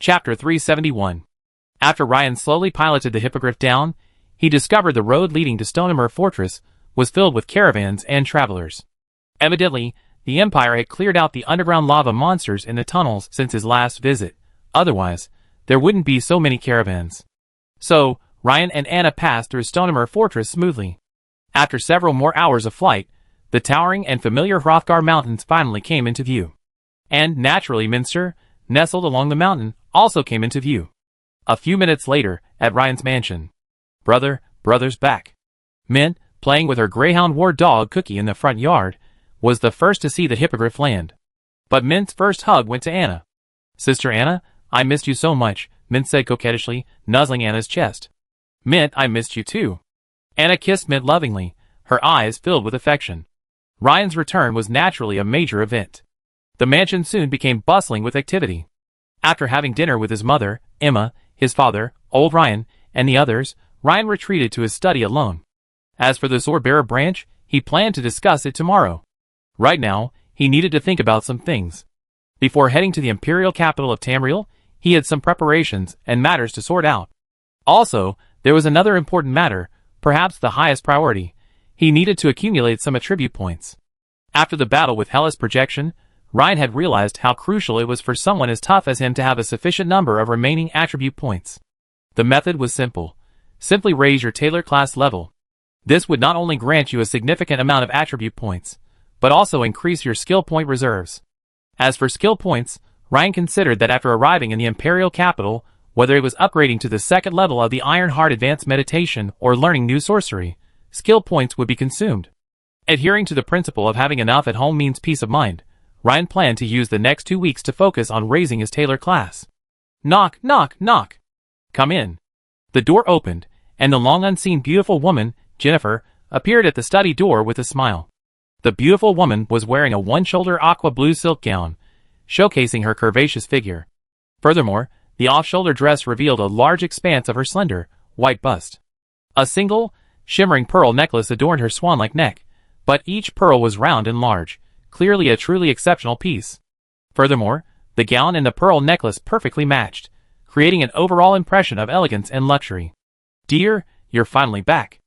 Chapter 371. After Ryan slowly piloted the Hippogriff down, he discovered the road leading to Stonehammer Fortress was filled with caravans and travelers. Evidently, the Empire had cleared out the underground lava monsters in the tunnels since his last visit. Otherwise, there wouldn't be so many caravans. So, Ryan and Anna passed through Stonehammer Fortress smoothly. After several more hours of flight, the towering and familiar Hrothgar Mountains finally came into view. And, naturally, Minster, nestled along the mountain, also came into view. A few minutes later, at Ryan's mansion. Brother's back. Mint, playing with her greyhound war dog Cookie in the front yard, was the first to see the Hippogriff land. But Mint's first hug went to Anna. "Sister Anna, I missed you so much," Mint said coquettishly, nuzzling Anna's chest. "Mint, I missed you too." Anna kissed Mint lovingly, her eyes filled with affection. Ryan's return was naturally a major event. The mansion soon became bustling with activity. After having dinner with his mother, Emma, his father, old Ryan, and the others, Ryan retreated to his study alone. As for the Swordbearer branch, he planned to discuss it tomorrow. Right now, he needed to think about some things. Before heading to the imperial capital of Tamriel, he had some preparations and matters to sort out. Also, there was another important matter, perhaps the highest priority. He needed to accumulate some attribute points. After the battle with Hellas Projection, Ryan had realized how crucial it was for someone as tough as him to have a sufficient number of remaining attribute points. The method was simple. Simply raise your Tailor class level. This would not only grant you a significant amount of attribute points, but also increase your skill point reserves. As for skill points, Ryan considered that after arriving in the imperial capital, whether it was upgrading to the second level of the Iron Heart Advanced Meditation or learning new sorcery, skill points would be consumed. Adhering to the principle of having enough at home means peace of mind, Ryan planned to use the next 2 weeks to focus on raising his Tailor class. Knock, knock, knock. Come in. The door opened, and the long unseen beautiful woman, Jennifer, appeared at the study door with a smile. The beautiful woman was wearing a one-shoulder aqua blue silk gown, showcasing her curvaceous figure. Furthermore, the off-shoulder dress revealed a large expanse of her slender, white bust. A single, shimmering pearl necklace adorned her swan-like neck, but each pearl was round and large, clearly a truly exceptional piece. Furthermore, the gown and the pearl necklace perfectly matched, creating an overall impression of elegance and luxury. "Dear, you're finally back.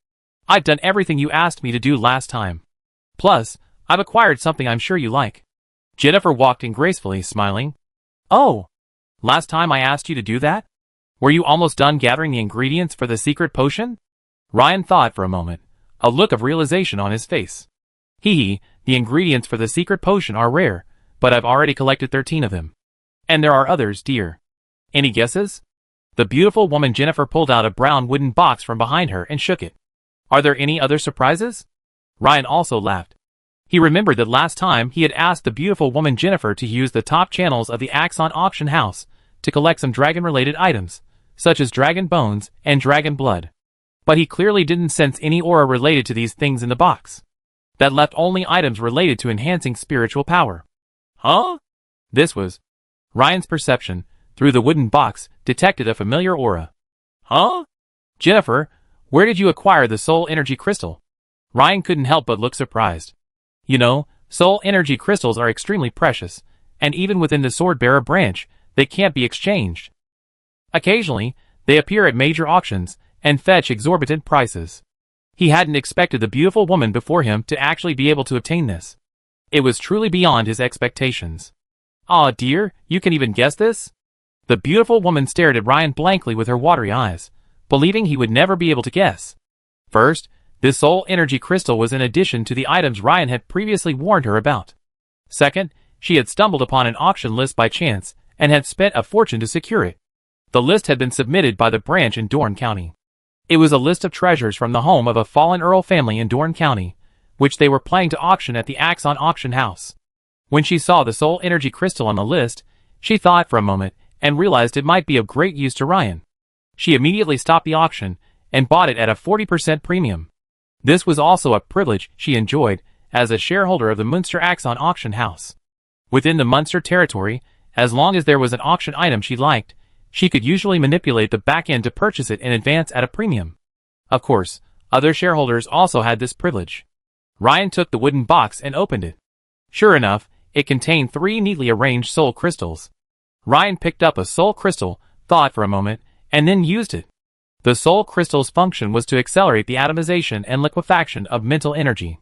I've done everything you asked me to do last time. Plus, I've acquired something I'm sure you like." Jennifer walked in gracefully, smiling. "Oh, last time I asked you to do that? Were you almost done gathering the ingredients for the secret potion?" Ryan thought for a moment, a look of realization on his face. The ingredients for the secret potion are rare, but I've already collected 13 of them. And there are others, dear. Any guesses?" The beautiful woman Jennifer pulled out a brown wooden box from behind her and shook it. "Are there any other surprises?" Ryan also laughed. He remembered that last time he had asked the beautiful woman Jennifer to use the top channels of the Axon auction house to collect some dragon-related items, such as dragon bones and dragon blood. But he clearly didn't sense any aura related to these things in the box. That left only items related to enhancing spiritual power. Huh? This was Ryan's perception, through the wooden box, detected a familiar aura. Huh? "Jennifer, where did you acquire the soul energy crystal?" Ryan couldn't help but look surprised. You know, soul energy crystals are extremely precious, and even within the Swordbearer branch, they can't be exchanged. Occasionally, they appear at major auctions and fetch exorbitant prices. He hadn't expected the beautiful woman before him to actually be able to obtain this. It was truly beyond his expectations. "Aw, dear, you can even guess this?" The beautiful woman stared at Ryan blankly with her watery eyes, believing he would never be able to guess. First, this soul energy crystal was in addition to the items Ryan had previously warned her about. Second, she had stumbled upon an auction list by chance and had spent a fortune to secure it. The list had been submitted by the branch in Dorne County. It was a list of treasures from the home of a fallen earl family in Dorne County, which they were planning to auction at the Axon auction house. When she saw the soul energy crystal on the list, she thought for a moment and realized it might be of great use to Ryan. She immediately stopped the auction and bought it at a 40% premium. This was also a privilege she enjoyed as a shareholder of the Munster Axon auction house. Within the Munster territory, as long as there was an auction item she liked, she could usually manipulate the back end to purchase it in advance at a premium. Of course, other shareholders also had this privilege. Ryan took the wooden box and opened it. Sure enough, it contained 3 neatly arranged soul crystals. Ryan picked up a soul crystal, thought for a moment, and then used it. The soul crystal's function was to accelerate the atomization and liquefaction of mental energy.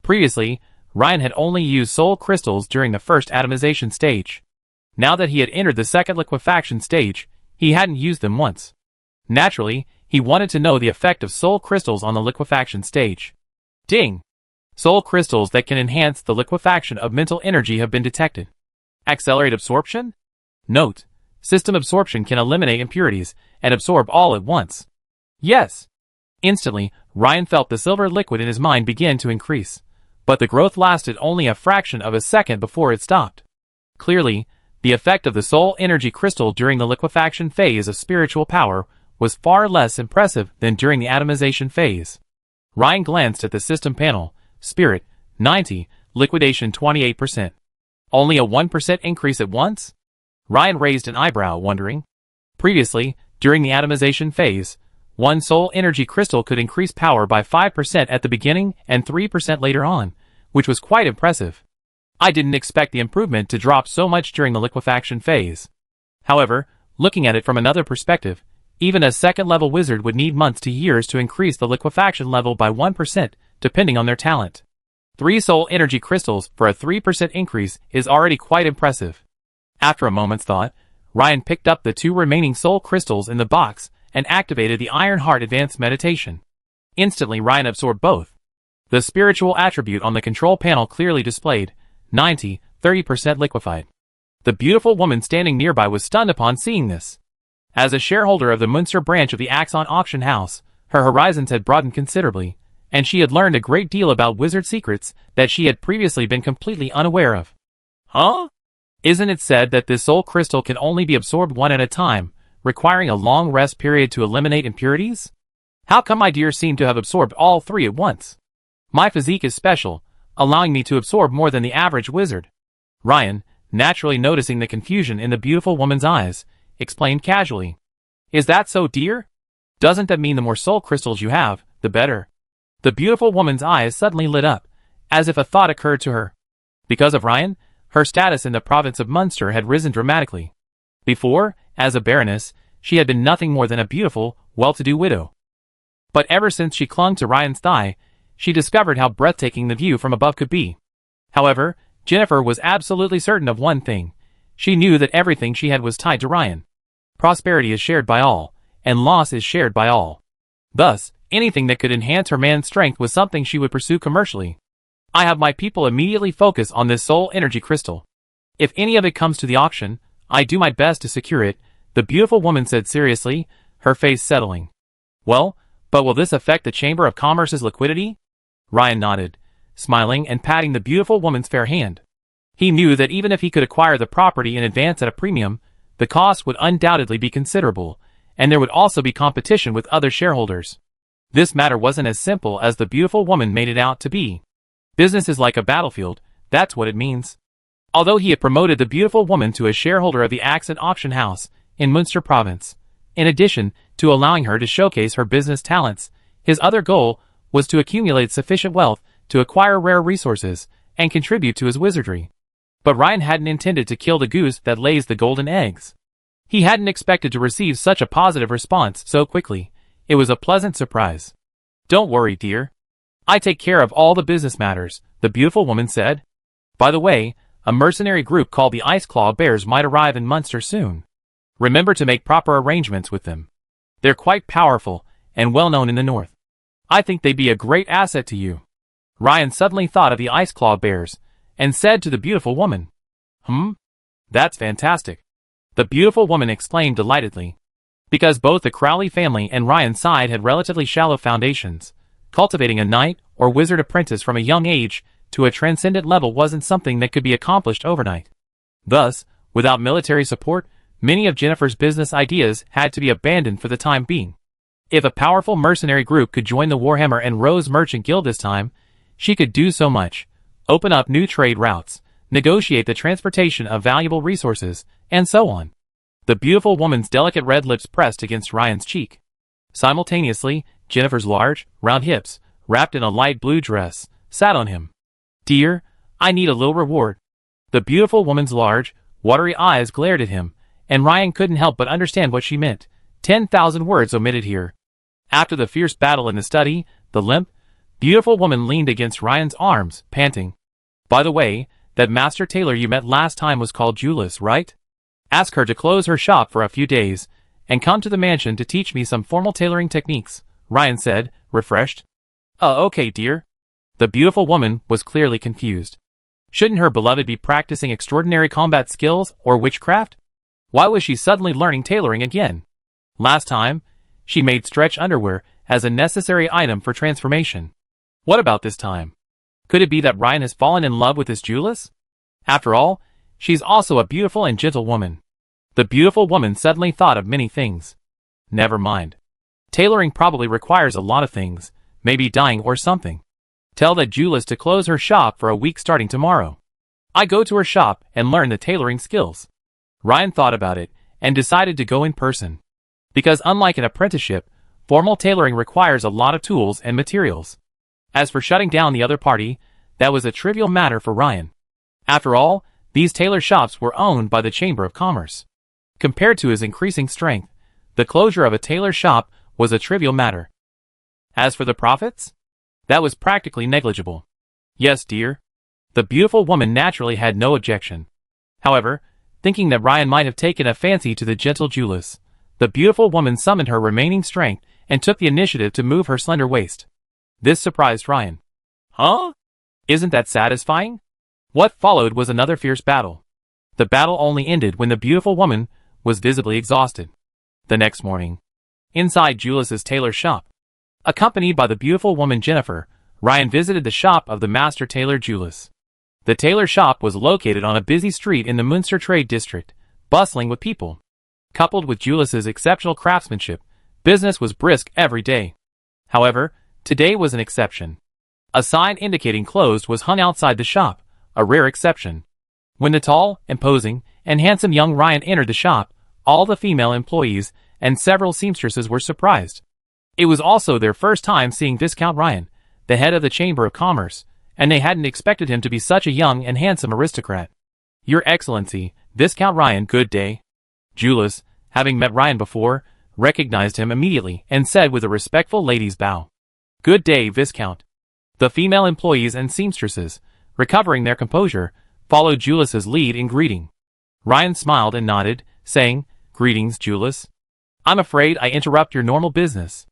Previously, Ryan had only used soul crystals during the first atomization stage. Now that he had entered the second liquefaction stage, he hadn't used them once. Naturally, he wanted to know the effect of soul crystals on the liquefaction stage. Ding! Soul crystals that can enhance the liquefaction of mental energy have been detected. Accelerate absorption? Note: system absorption can eliminate impurities and absorb all at once. Yes! Instantly, Ryan felt the silver liquid in his mind begin to increase. But the growth lasted only a fraction of a second before it stopped. Clearly, the effect of the soul energy crystal during the liquefaction phase of spiritual power was far less impressive than during the atomization phase. Ryan glanced at the system panel. Spirit, 90, liquidation 28%. Only a 1% increase at once? Ryan raised an eyebrow, wondering. Previously, during the atomization phase, one soul energy crystal could increase power by 5% at the beginning and 3% later on, which was quite impressive. I didn't expect the improvement to drop so much during the liquefaction phase. However, looking at it from another perspective, even a second-level wizard would need months to years to increase the liquefaction level by 1%, depending on their talent. 3 soul energy crystals for a 3% increase is already quite impressive. After a moment's thought, Ryan picked up the 2 remaining soul crystals in the box and activated the Iron Heart Advanced Meditation. Instantly, Ryan absorbed both. The spiritual attribute on the control panel clearly displayed 90, 30% liquefied. The beautiful woman standing nearby was stunned upon seeing this. As a shareholder of the Munster branch of the Axon Auction House, her horizons had broadened considerably, and she had learned a great deal about wizard secrets that she had previously been completely unaware of. Huh? Isn't it said that this soul crystal can only be absorbed one at a time, requiring a long rest period to eliminate impurities? How come my dear seem to have absorbed all 3 at once? My physique is special, allowing me to absorb more than the average wizard. Ryan, naturally noticing the confusion in the beautiful woman's eyes, explained casually. Is that so, dear? Doesn't that mean the more soul crystals you have, the better? The beautiful woman's eyes suddenly lit up, as if a thought occurred to her. Because of Ryan, her status in the province of Munster had risen dramatically. Before, as a baroness, she had been nothing more than a beautiful, well-to-do widow. But ever since she clung to Ryan's thigh, she discovered how breathtaking the view from above could be. However, Jennifer was absolutely certain of one thing. She knew that everything she had was tied to Ryan. Prosperity is shared by all, and loss is shared by all. Thus, anything that could enhance her man's strength was something she would pursue commercially. I have my people immediately focus on this soul energy crystal. If any of it comes to the auction, I do my best to secure it, the beautiful woman said seriously, her face settling. Well, but will this affect the Chamber of Commerce's liquidity? Ryan nodded, smiling and patting the beautiful woman's fair hand. He knew that even if he could acquire the property in advance at a premium, the cost would undoubtedly be considerable, and there would also be competition with other shareholders. This matter wasn't as simple as the beautiful woman made it out to be. Business is like a battlefield, that's what it means. Although he had promoted the beautiful woman to a shareholder of the Axon Auction House in Munster Province, in addition to allowing her to showcase her business talents, his other goal was to accumulate sufficient wealth to acquire rare resources and contribute to his wizardry. But Ryan hadn't intended to kill the goose that lays the golden eggs. He hadn't expected to receive such a positive response so quickly. It was a pleasant surprise. Don't worry, dear. I take care of all the business matters, the beautiful woman said. By the way, a mercenary group called the Ice Claw Bears might arrive in Munster soon. Remember to make proper arrangements with them. They're quite powerful and well known in the north. I think they'd be a great asset to you. Ryan suddenly thought of the Ice Claw Bears and said to the beautiful woman, That's fantastic. The beautiful woman exclaimed delightedly. Because both the Crowley family and Ryan's side had relatively shallow foundations, cultivating a knight or wizard apprentice from a young age to a transcendent level wasn't something that could be accomplished overnight. Thus, without military support, many of Jennifer's business ideas had to be abandoned for the time being. If a powerful mercenary group could join the Warhammer and Rose Merchant Guild this time, she could do so much: open up new trade routes, negotiate the transportation of valuable resources, and so on. The beautiful woman's delicate red lips pressed against Ryan's cheek. Simultaneously, Jennifer's large, round hips, wrapped in a light blue dress, sat on him. Dear, I need a little reward. The beautiful woman's large, watery eyes glared at him, and Ryan couldn't help but understand what she meant. 10,000 words omitted here. After the fierce battle in the study, the limp, beautiful woman leaned against Ryan's arms, panting. "By the way, that master tailor you met last time was called Julius, right? Ask her to close her shop for a few days, and come to the mansion to teach me some formal tailoring techniques," Ryan said, refreshed. Okay, dear." The beautiful woman was clearly confused. Shouldn't her beloved be practicing extraordinary combat skills or witchcraft? Why was she suddenly learning tailoring again? Last time, she made stretch underwear as a necessary item for transformation. What about this time? Could it be that Ryan has fallen in love with this Julius? After all, she's also a beautiful and gentle woman. The beautiful woman suddenly thought of many things. Never mind. Tailoring probably requires a lot of things, maybe dyeing or something. Tell that Julius to close her shop for a week starting tomorrow. I go to her shop and learn the tailoring skills. Ryan thought about it and decided to go in person. Because unlike an apprenticeship, formal tailoring requires a lot of tools and materials. As for shutting down the other party, that was a trivial matter for Ryan. After all, these tailor shops were owned by the Chamber of Commerce. Compared to his increasing strength, the closure of a tailor shop was a trivial matter. As for the profits, that was practically negligible. Yes, dear. The beautiful woman naturally had no objection. However, thinking that Ryan might have taken a fancy to the gentle Julius, the beautiful woman summoned her remaining strength and took the initiative to move her slender waist. This surprised Ryan. Huh? Isn't that satisfying? What followed was another fierce battle. The battle only ended when the beautiful woman was visibly exhausted. The next morning, inside Julius's tailor shop, accompanied by the beautiful woman Jennifer, Ryan visited the shop of the master tailor Julius. The tailor shop was located on a busy street in the Münster Trade District, bustling with people. Coupled with Julius's exceptional craftsmanship, business was brisk every day. However, today was an exception. A sign indicating closed was hung outside the shop, a rare exception. When the tall, imposing, and handsome young Ryan entered the shop, all the female employees and several seamstresses were surprised. It was also their first time seeing Viscount Ryan, the head of the Chamber of Commerce, and they hadn't expected him to be such a young and handsome aristocrat. "Your Excellency, Viscount Ryan, good day." Julius, having met Ryan before, recognized him immediately and said with a respectful lady's bow, "Good day, Viscount." The female employees and seamstresses, recovering their composure, followed Julius's lead in greeting. Ryan smiled and nodded, saying, "Greetings, Julius. I'm afraid I interrupt your normal business."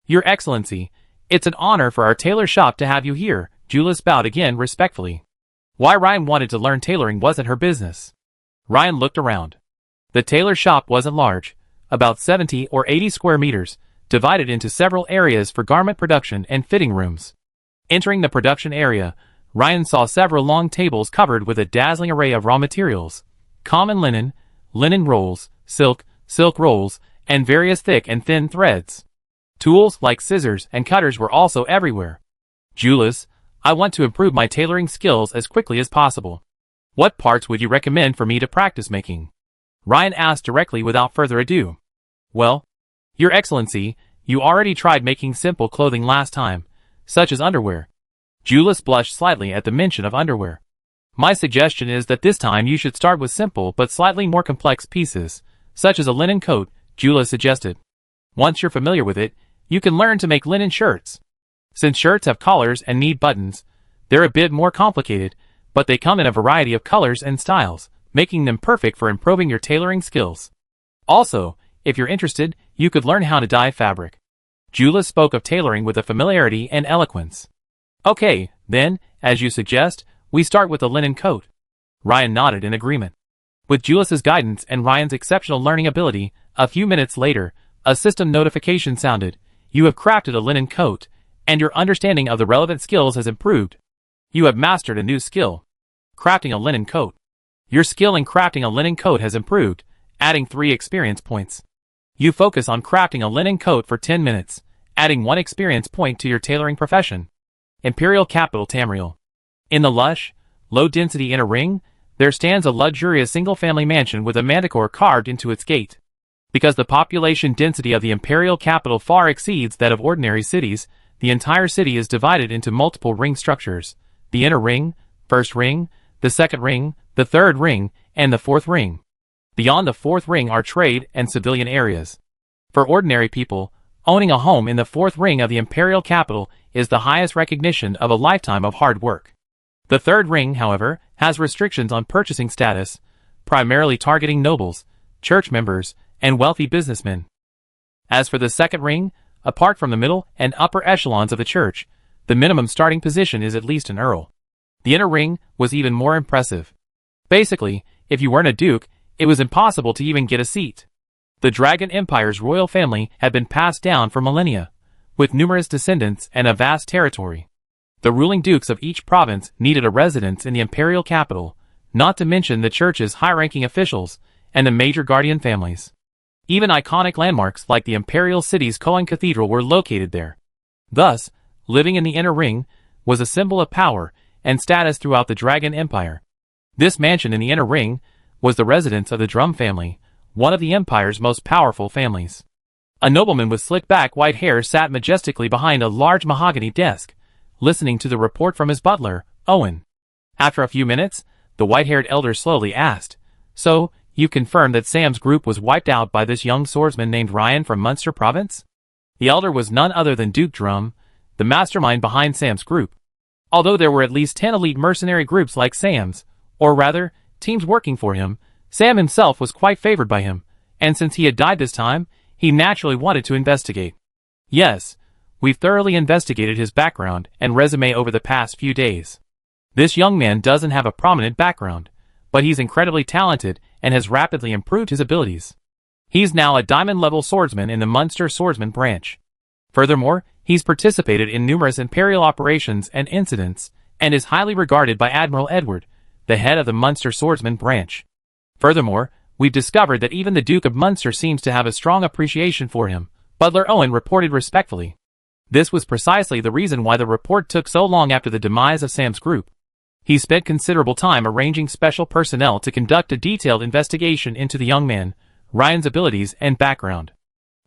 "Your Excellency, it's an honor for our tailor shop to have you here." Julius bowed again respectfully. Why Ryan wanted to learn tailoring wasn't her business. Ryan looked around. The tailor shop wasn't large, about 70 or 80 square meters, divided into several areas for garment production and fitting rooms. Entering the production area, Ryan saw several long tables covered with a dazzling array of raw materials: common linen, linen rolls, silk rolls, and various thick and thin threads. Tools like scissors and cutters were also everywhere. "Julius, I want to improve my tailoring skills as quickly as possible. What parts would you recommend for me to practice making?" Ryan asked directly without further ado. "Well, Your Excellency, you already tried making simple clothing last time, such as underwear." Julius blushed slightly at the mention of underwear. "My suggestion is that this time you should start with simple but slightly more complex pieces, such as a linen coat," Julius suggested. "Once you're familiar with it, you can learn to make linen shirts. Since shirts have collars and need buttons, they're a bit more complicated, but they come in a variety of colors and styles, making them perfect for improving your tailoring skills. Also, if you're interested, you could learn how to dye fabric." Julius spoke of tailoring with a familiarity and eloquence. "Okay, then, as you suggest, we start with the linen coat." Ryan nodded in agreement. With Julius's guidance and Ryan's exceptional learning ability, a few minutes later, a system notification sounded. "You have crafted a linen coat, and your understanding of the relevant skills has improved. You have mastered a new skill: crafting a linen coat. Your skill in crafting a linen coat has improved, adding 3 experience points. You focus on crafting a linen coat for 10 minutes, adding 1 experience point to your tailoring profession." Imperial capital Tamriel. In the lush, low-density inner ring, there stands a luxurious single-family mansion with a manticore carved into its gate. Because the population density of the imperial capital far exceeds that of ordinary cities, the entire city is divided into multiple ring structures: the inner ring, first ring, the second ring, the third ring, and the fourth ring. Beyond the fourth ring are trade and civilian areas. For ordinary people, owning a home in the fourth ring of the imperial capital is the highest recognition of a lifetime of hard work. The third ring, however, has restrictions on purchasing status, primarily targeting nobles, church members, and wealthy businessmen. As for the second ring, apart from the middle and upper echelons of the church, the minimum starting position is at least an earl. The inner ring was even more impressive. Basically, if you weren't a duke, it was impossible to even get a seat. The Dragon Empire's royal family had been passed down for millennia, with numerous descendants and a vast territory. The ruling dukes of each province needed a residence in the imperial capital, not to mention the church's high-ranking officials and the major guardian families. Even iconic landmarks like the imperial city's Koan Cathedral were located there. Thus, living in the inner ring was a symbol of power and status throughout the Dragon Empire. This mansion in the inner ring was the residence of the Drum family, one of the Empire's most powerful families. A nobleman with slick-back white hair sat majestically behind a large mahogany desk, listening to the report from his butler, Owen. After a few minutes, the white-haired elder slowly asked, "So, you confirm that Sam's group was wiped out by this young swordsman named Ryan from Munster Province?" The elder was none other than Duke Drum, the mastermind behind Sam's group. Although there were at least 10 elite mercenary groups like Sam's, or rather, teams working for him, Sam himself was quite favored by him, and since he had died this time, he naturally wanted to investigate. "Yes, we've thoroughly investigated his background and resume over the past few days. This young man doesn't have a prominent background, but he's incredibly talented and has rapidly improved his abilities. He's now a diamond-level swordsman in the Munster Swordsman branch. Furthermore, he's participated in numerous imperial operations and incidents, and is highly regarded by Admiral Edward, the head of the Munster Swordsman branch. Furthermore, we've discovered that even the Duke of Munster seems to have a strong appreciation for him," Butler Owen reported respectfully. This was precisely the reason why the report took so long after the demise of Sam's group. He spent considerable time arranging special personnel to conduct a detailed investigation into the young man, Ryan's abilities and background.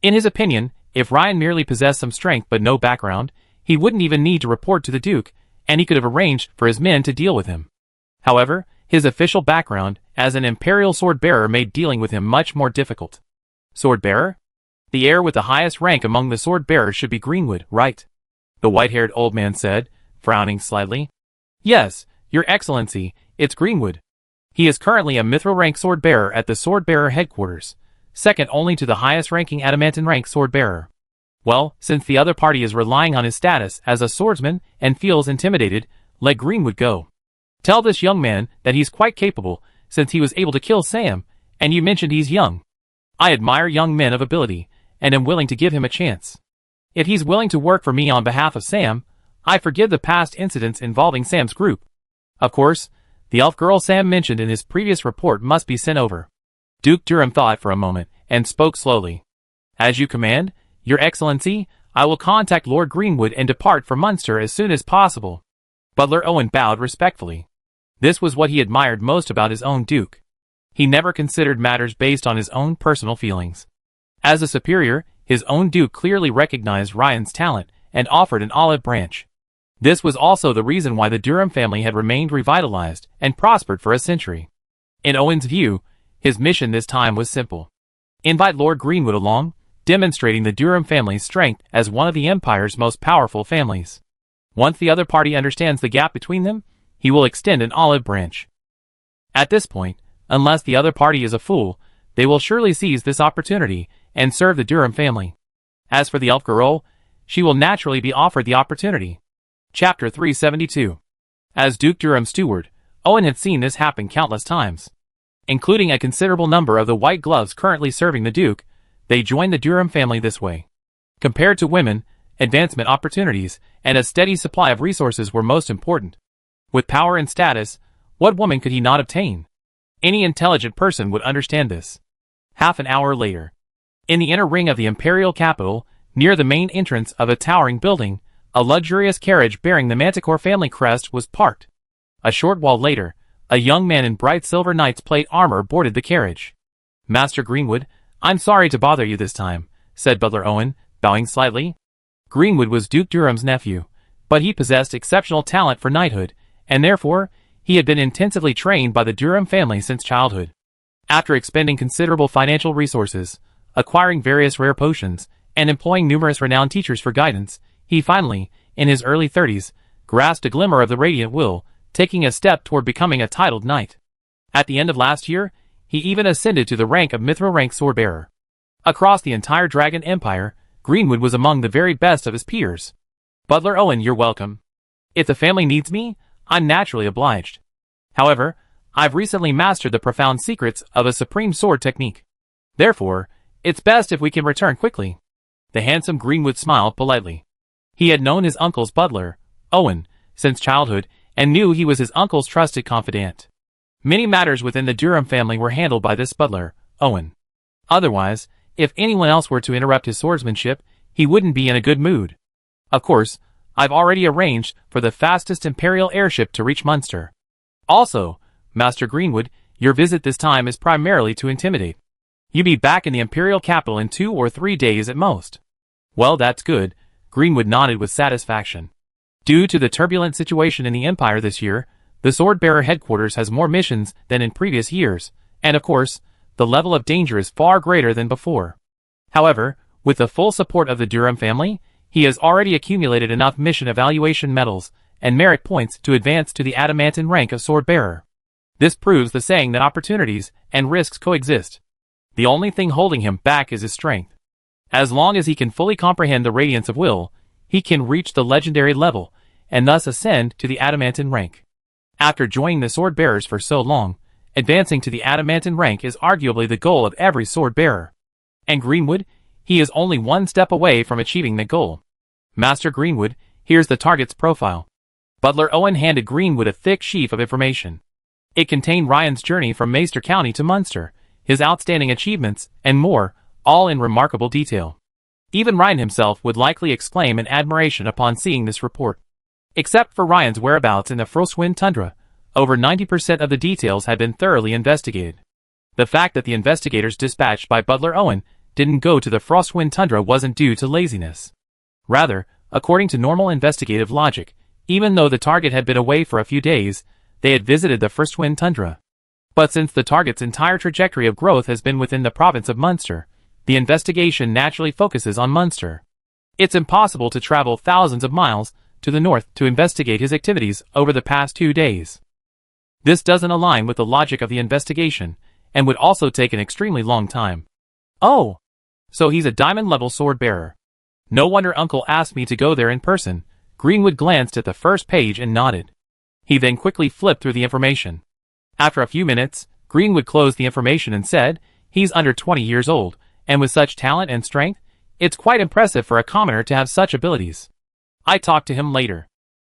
In his opinion, if Ryan merely possessed some strength but no background, he wouldn't even need to report to the Duke, and he could have arranged for his men to deal with him. However, his official background as an imperial sword-bearer made dealing with him much more difficult. Sword-bearer? The heir with the highest rank among the sword-bearers should be Greenwood, right? The white-haired old man said, frowning slightly. "Yes, Your Excellency, it's Greenwood. He is currently a mithril-rank sword-bearer at the sword-bearer headquarters, second only to the highest-ranking adamantine-rank sword-bearer. Well, since the other party is relying on his status as a swordsman and feels intimidated, let Greenwood go. Tell this young man that he's quite capable, since he was able to kill Sam, and you mentioned he's young. I admire young men of ability, and am willing to give him a chance. If he's willing to work for me on behalf of Sam, I forgive the past incidents involving Sam's group. Of course, the elf girl Sam mentioned in his previous report must be sent over." Duke Durham thought for a moment, and spoke slowly. "As you command, Your Excellency, I will contact Lord Greenwood and depart for Munster as soon as possible." Butler Owen bowed respectfully. This was what he admired most about his own Duke. He never considered matters based on his own personal feelings. As a superior, his own Duke clearly recognized Ryan's talent and offered an olive branch. This was also the reason why the Durham family had remained revitalized and prospered for a century. In Owen's view, his mission this time was simple. Invite Lord Greenwood along, demonstrating the Durham family's strength as one of the Empire's most powerful families. Once the other party understands the gap between them, he will extend an olive branch. At this point, unless the other party is a fool, they will surely seize this opportunity and serve the Durham family. As for the elf girl, she will naturally be offered the opportunity. Chapter 372. As Duke Durham's steward, Owen had seen this happen countless times. Including a considerable number of the white gloves currently serving the Duke, they joined the Durham family this way. Compared to women, advancement opportunities and a steady supply of resources were most important. With power and status, what woman could he not obtain? Any intelligent person would understand this. Half an hour later. In the inner ring of the imperial capital, near the main entrance of a towering building, a luxurious carriage bearing the Manticore family crest was parked. A short while later, a young man in bright silver knight's plate armor boarded the carriage. "Master Greenwood, I'm sorry to bother you this time," said Butler Owen, bowing slightly. Greenwood was Duke Durham's nephew, but he possessed exceptional talent for knighthood, and therefore, he had been intensively trained by the Durham family since childhood. After expending considerable financial resources, acquiring various rare potions, and employing numerous renowned teachers for guidance, he finally, in his early 30s, grasped a glimmer of the radiant will, taking a step toward becoming a titled knight. At the end of last year, he even ascended to the rank of Mithril rank swordbearer. Across the entire Dragon Empire, Greenwood was among the very best of his peers. Butler Owen, you're welcome. If the family needs me, I'm naturally obliged. However, I've recently mastered the profound secrets of a supreme sword technique. Therefore, it's best if we can return quickly. The handsome Greenwood smiled politely. He had known his uncle's butler, Owen, since childhood, and knew he was his uncle's trusted confidant. Many matters within the Durham family were handled by this butler, Owen. Otherwise, if anyone else were to interrupt his swordsmanship, he wouldn't be in a good mood. Of course, I've already arranged for the fastest Imperial airship to reach Munster. Also, Master Greenwood, your visit this time is primarily to intimidate. You'll be back in the Imperial capital in 2 or 3 days at most. Well, that's good, Greenwood nodded with satisfaction. Due to the turbulent situation in the Empire this year, the Swordbearer headquarters has more missions than in previous years, and of course, the level of danger is far greater than before. However, with the full support of the Durham family, he has already accumulated enough mission evaluation medals and merit points to advance to the adamantine rank of Swordbearer. This proves the saying that opportunities and risks coexist. The only thing holding him back is his strength. As long as he can fully comprehend the radiance of will, he can reach the legendary level, and thus ascend to the adamantine rank. After joining the sword-bearers for so long, advancing to the adamantine rank is arguably the goal of every sword-bearer. And Greenwood, he is only one step away from achieving that goal. Master Greenwood, here's the target's profile. Butler Owen handed Greenwood a thick sheaf of information. It contained Ryan's journey from Maester County to Munster, his outstanding achievements, and more, all in remarkable detail. Even Ryan himself would likely exclaim in admiration upon seeing this report. Except for Ryan's whereabouts in the Frostwind Tundra, over 90% of the details had been thoroughly investigated. The fact that the investigators dispatched by Butler Owen didn't go to the Frostwind Tundra wasn't due to laziness. Rather, according to normal investigative logic, even though the target had been away for a few days, they had visited the Frostwind Tundra. But since the target's entire trajectory of growth has been within the province of Munster, the investigation naturally focuses on Munster. It's impossible to travel thousands of miles to the north to investigate his activities over the past 2 days. This doesn't align with the logic of the investigation, and would also take an extremely long time. Oh! So he's a diamond-level sword-bearer. No wonder Uncle asked me to go there in person. Greenwood glanced at the first page and nodded. He then quickly flipped through the information. After a few minutes, Greenwood closed the information and said, he's under 20 years old, and with such talent and strength, it's quite impressive for a commoner to have such abilities. I talked to him later.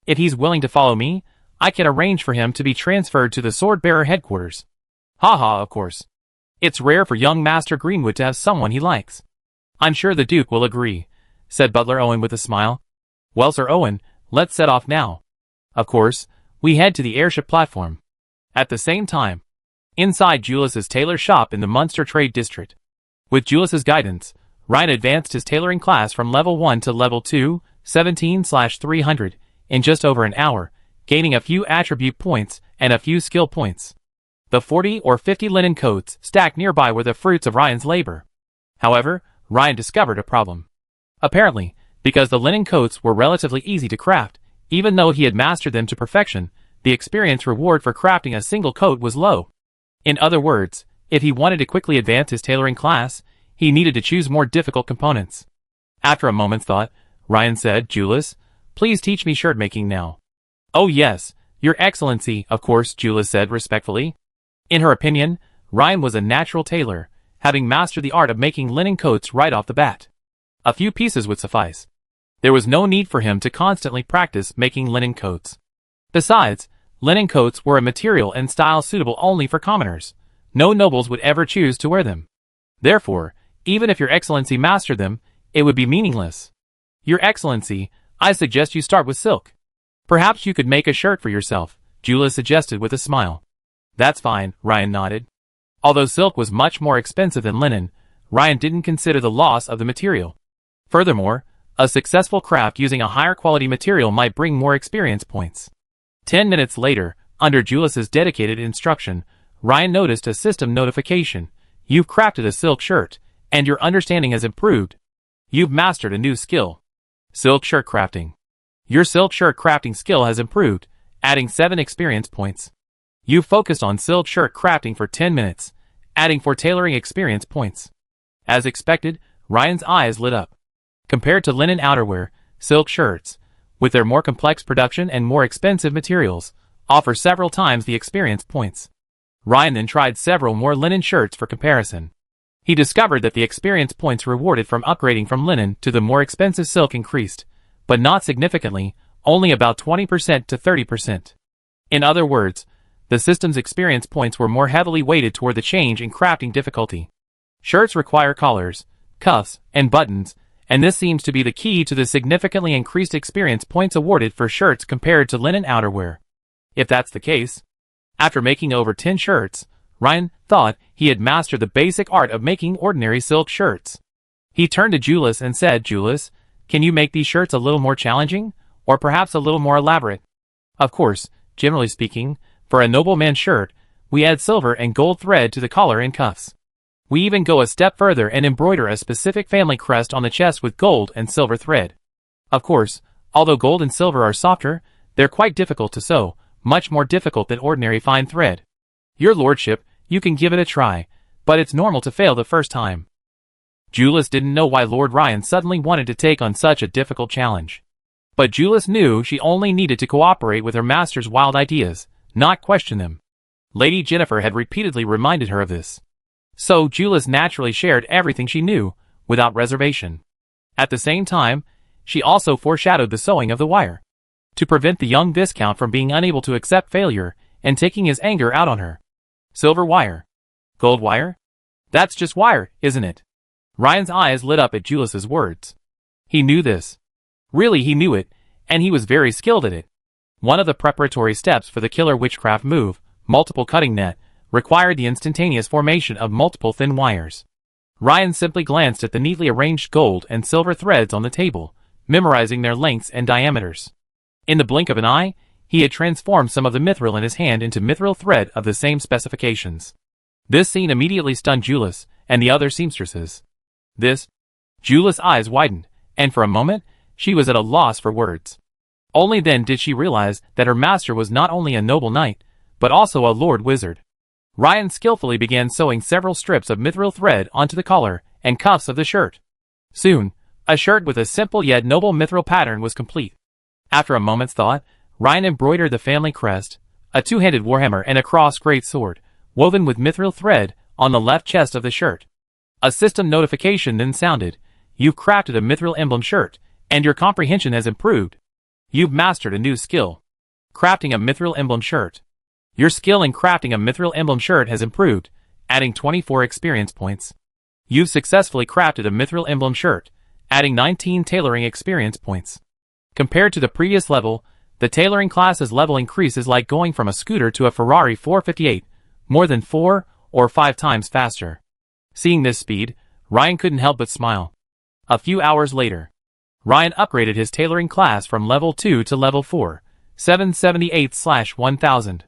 If he's willing to follow me, I can arrange for him to be transferred to the Swordbearer headquarters. Haha, of course. It's rare for young Master Greenwood to have someone he likes. I'm sure the Duke will agree, said Butler Owen with a smile. Well, Sir Owen, let's set off now. Of course, we head to the airship platform. At the same time, inside Julius's tailor shop in the Munster Trade District. With Julius's guidance, Ryan advanced his tailoring class from level 1 to level 2, 17/300, in just over an hour, gaining a few attribute points and a few skill points. The 40 or 50 linen coats stacked nearby were the fruits of Ryan's labor. However, Ryan discovered a problem. Apparently, because the linen coats were relatively easy to craft, even though he had mastered them to perfection, the experience reward for crafting a single coat was low. In other words, if he wanted to quickly advance his tailoring class, he needed to choose more difficult components. After a moment's thought, Ryan said, Julius, please teach me shirt making now. Oh yes, Your Excellency, of course, Julius said respectfully. In her opinion, Ryan was a natural tailor, having mastered the art of making linen coats right off the bat. A few pieces would suffice. There was no need for him to constantly practice making linen coats. Besides, linen coats were a material and style suitable only for commoners. No nobles would ever choose to wear them. Therefore, even if Your Excellency mastered them, it would be meaningless. Your Excellency, I suggest you start with silk. Perhaps you could make a shirt for yourself, Julius suggested with a smile. That's fine, Ryan nodded. Although silk was much more expensive than linen, Ryan didn't consider the loss of the material. Furthermore, a successful craft using a higher quality material might bring more experience points. 10 minutes later, under Julius's dedicated instruction, Ryan noticed a system notification. You've crafted a silk shirt, and your understanding has improved. You've mastered a new skill. Silk shirt crafting. Your silk shirt crafting skill has improved, adding 7 experience points. You've focused on silk shirt crafting for 10 minutes, adding 4 tailoring experience points. As expected, Ryan's eyes lit up. Compared to linen outerwear, silk shirts, with their more complex production and more expensive materials, offer several times the experience points. Ryan then tried several more linen shirts for comparison. He discovered that the experience points rewarded from upgrading from linen to the more expensive silk increased, but not significantly, only about 20% to 30%. In other words, the system's experience points were more heavily weighted toward the change in crafting difficulty. Shirts require collars, cuffs, and buttons, and this seems to be the key to the significantly increased experience points awarded for shirts compared to linen outerwear. If that's the case, after making over 10 shirts, Ryan thought he had mastered the basic art of making ordinary silk shirts. He turned to Julius and said, "Julius, can you make these shirts a little more challenging, or perhaps a little more elaborate?" Of course, generally speaking, for a nobleman's shirt, we add silver and gold thread to the collar and cuffs. We even go a step further and embroider a specific family crest on the chest with gold and silver thread. Of course, although gold and silver are softer, they're quite difficult to sew, much more difficult than ordinary fine thread. Your lordship, you can give it a try, but it's normal to fail the first time. Julius didn't know why Lord Ryan suddenly wanted to take on such a difficult challenge. But Julius knew she only needed to cooperate with her master's wild ideas, not question them. Lady Jennifer had repeatedly reminded her of this. So Julius naturally shared everything she knew, without reservation. At the same time, she also foreshadowed the sewing of the wire, to prevent the young Viscount from being unable to accept failure and taking his anger out on her. Silver wire. Gold wire? That's just wire, isn't it? Ryan's eyes lit up at Julius's words. He knew this. Really, he knew it, and he was very skilled at it. One of the preparatory steps for the killer witchcraft move, multiple cutting net, required the instantaneous formation of multiple thin wires. Ryan simply glanced at the neatly arranged gold and silver threads on the table, memorizing their lengths and diameters. In the blink of an eye, he had transformed some of the mithril in his hand into mithril thread of the same specifications. This scene immediately stunned Julius and the other seamstresses. Julius' eyes widened, and for a moment, she was at a loss for words. Only then did she realize that her master was not only a noble knight, but also a lord wizard. Ryan skillfully began sewing several strips of mithril thread onto the collar and cuffs of the shirt. Soon, a shirt with a simple yet noble mithril pattern was complete. After a moment's thought, Ryan embroidered the family crest, a two-handed warhammer and a cross great sword, woven with mithril thread, on the left chest of the shirt. A system notification then sounded. You've crafted a mithril emblem shirt, and your comprehension has improved. You've mastered a new skill. Crafting a mithril emblem shirt. Your skill in crafting a mithril emblem shirt has improved, adding 24 experience points. You've successfully crafted a mithril emblem shirt, adding 19 tailoring experience points. Compared to the previous level, the tailoring class's level increase is like going from a scooter to a Ferrari 458, more than 4 or 5 times faster. Seeing this speed, Ryan couldn't help but smile. A few hours later, Ryan upgraded his tailoring class from level 2 to level 4, 778/1000.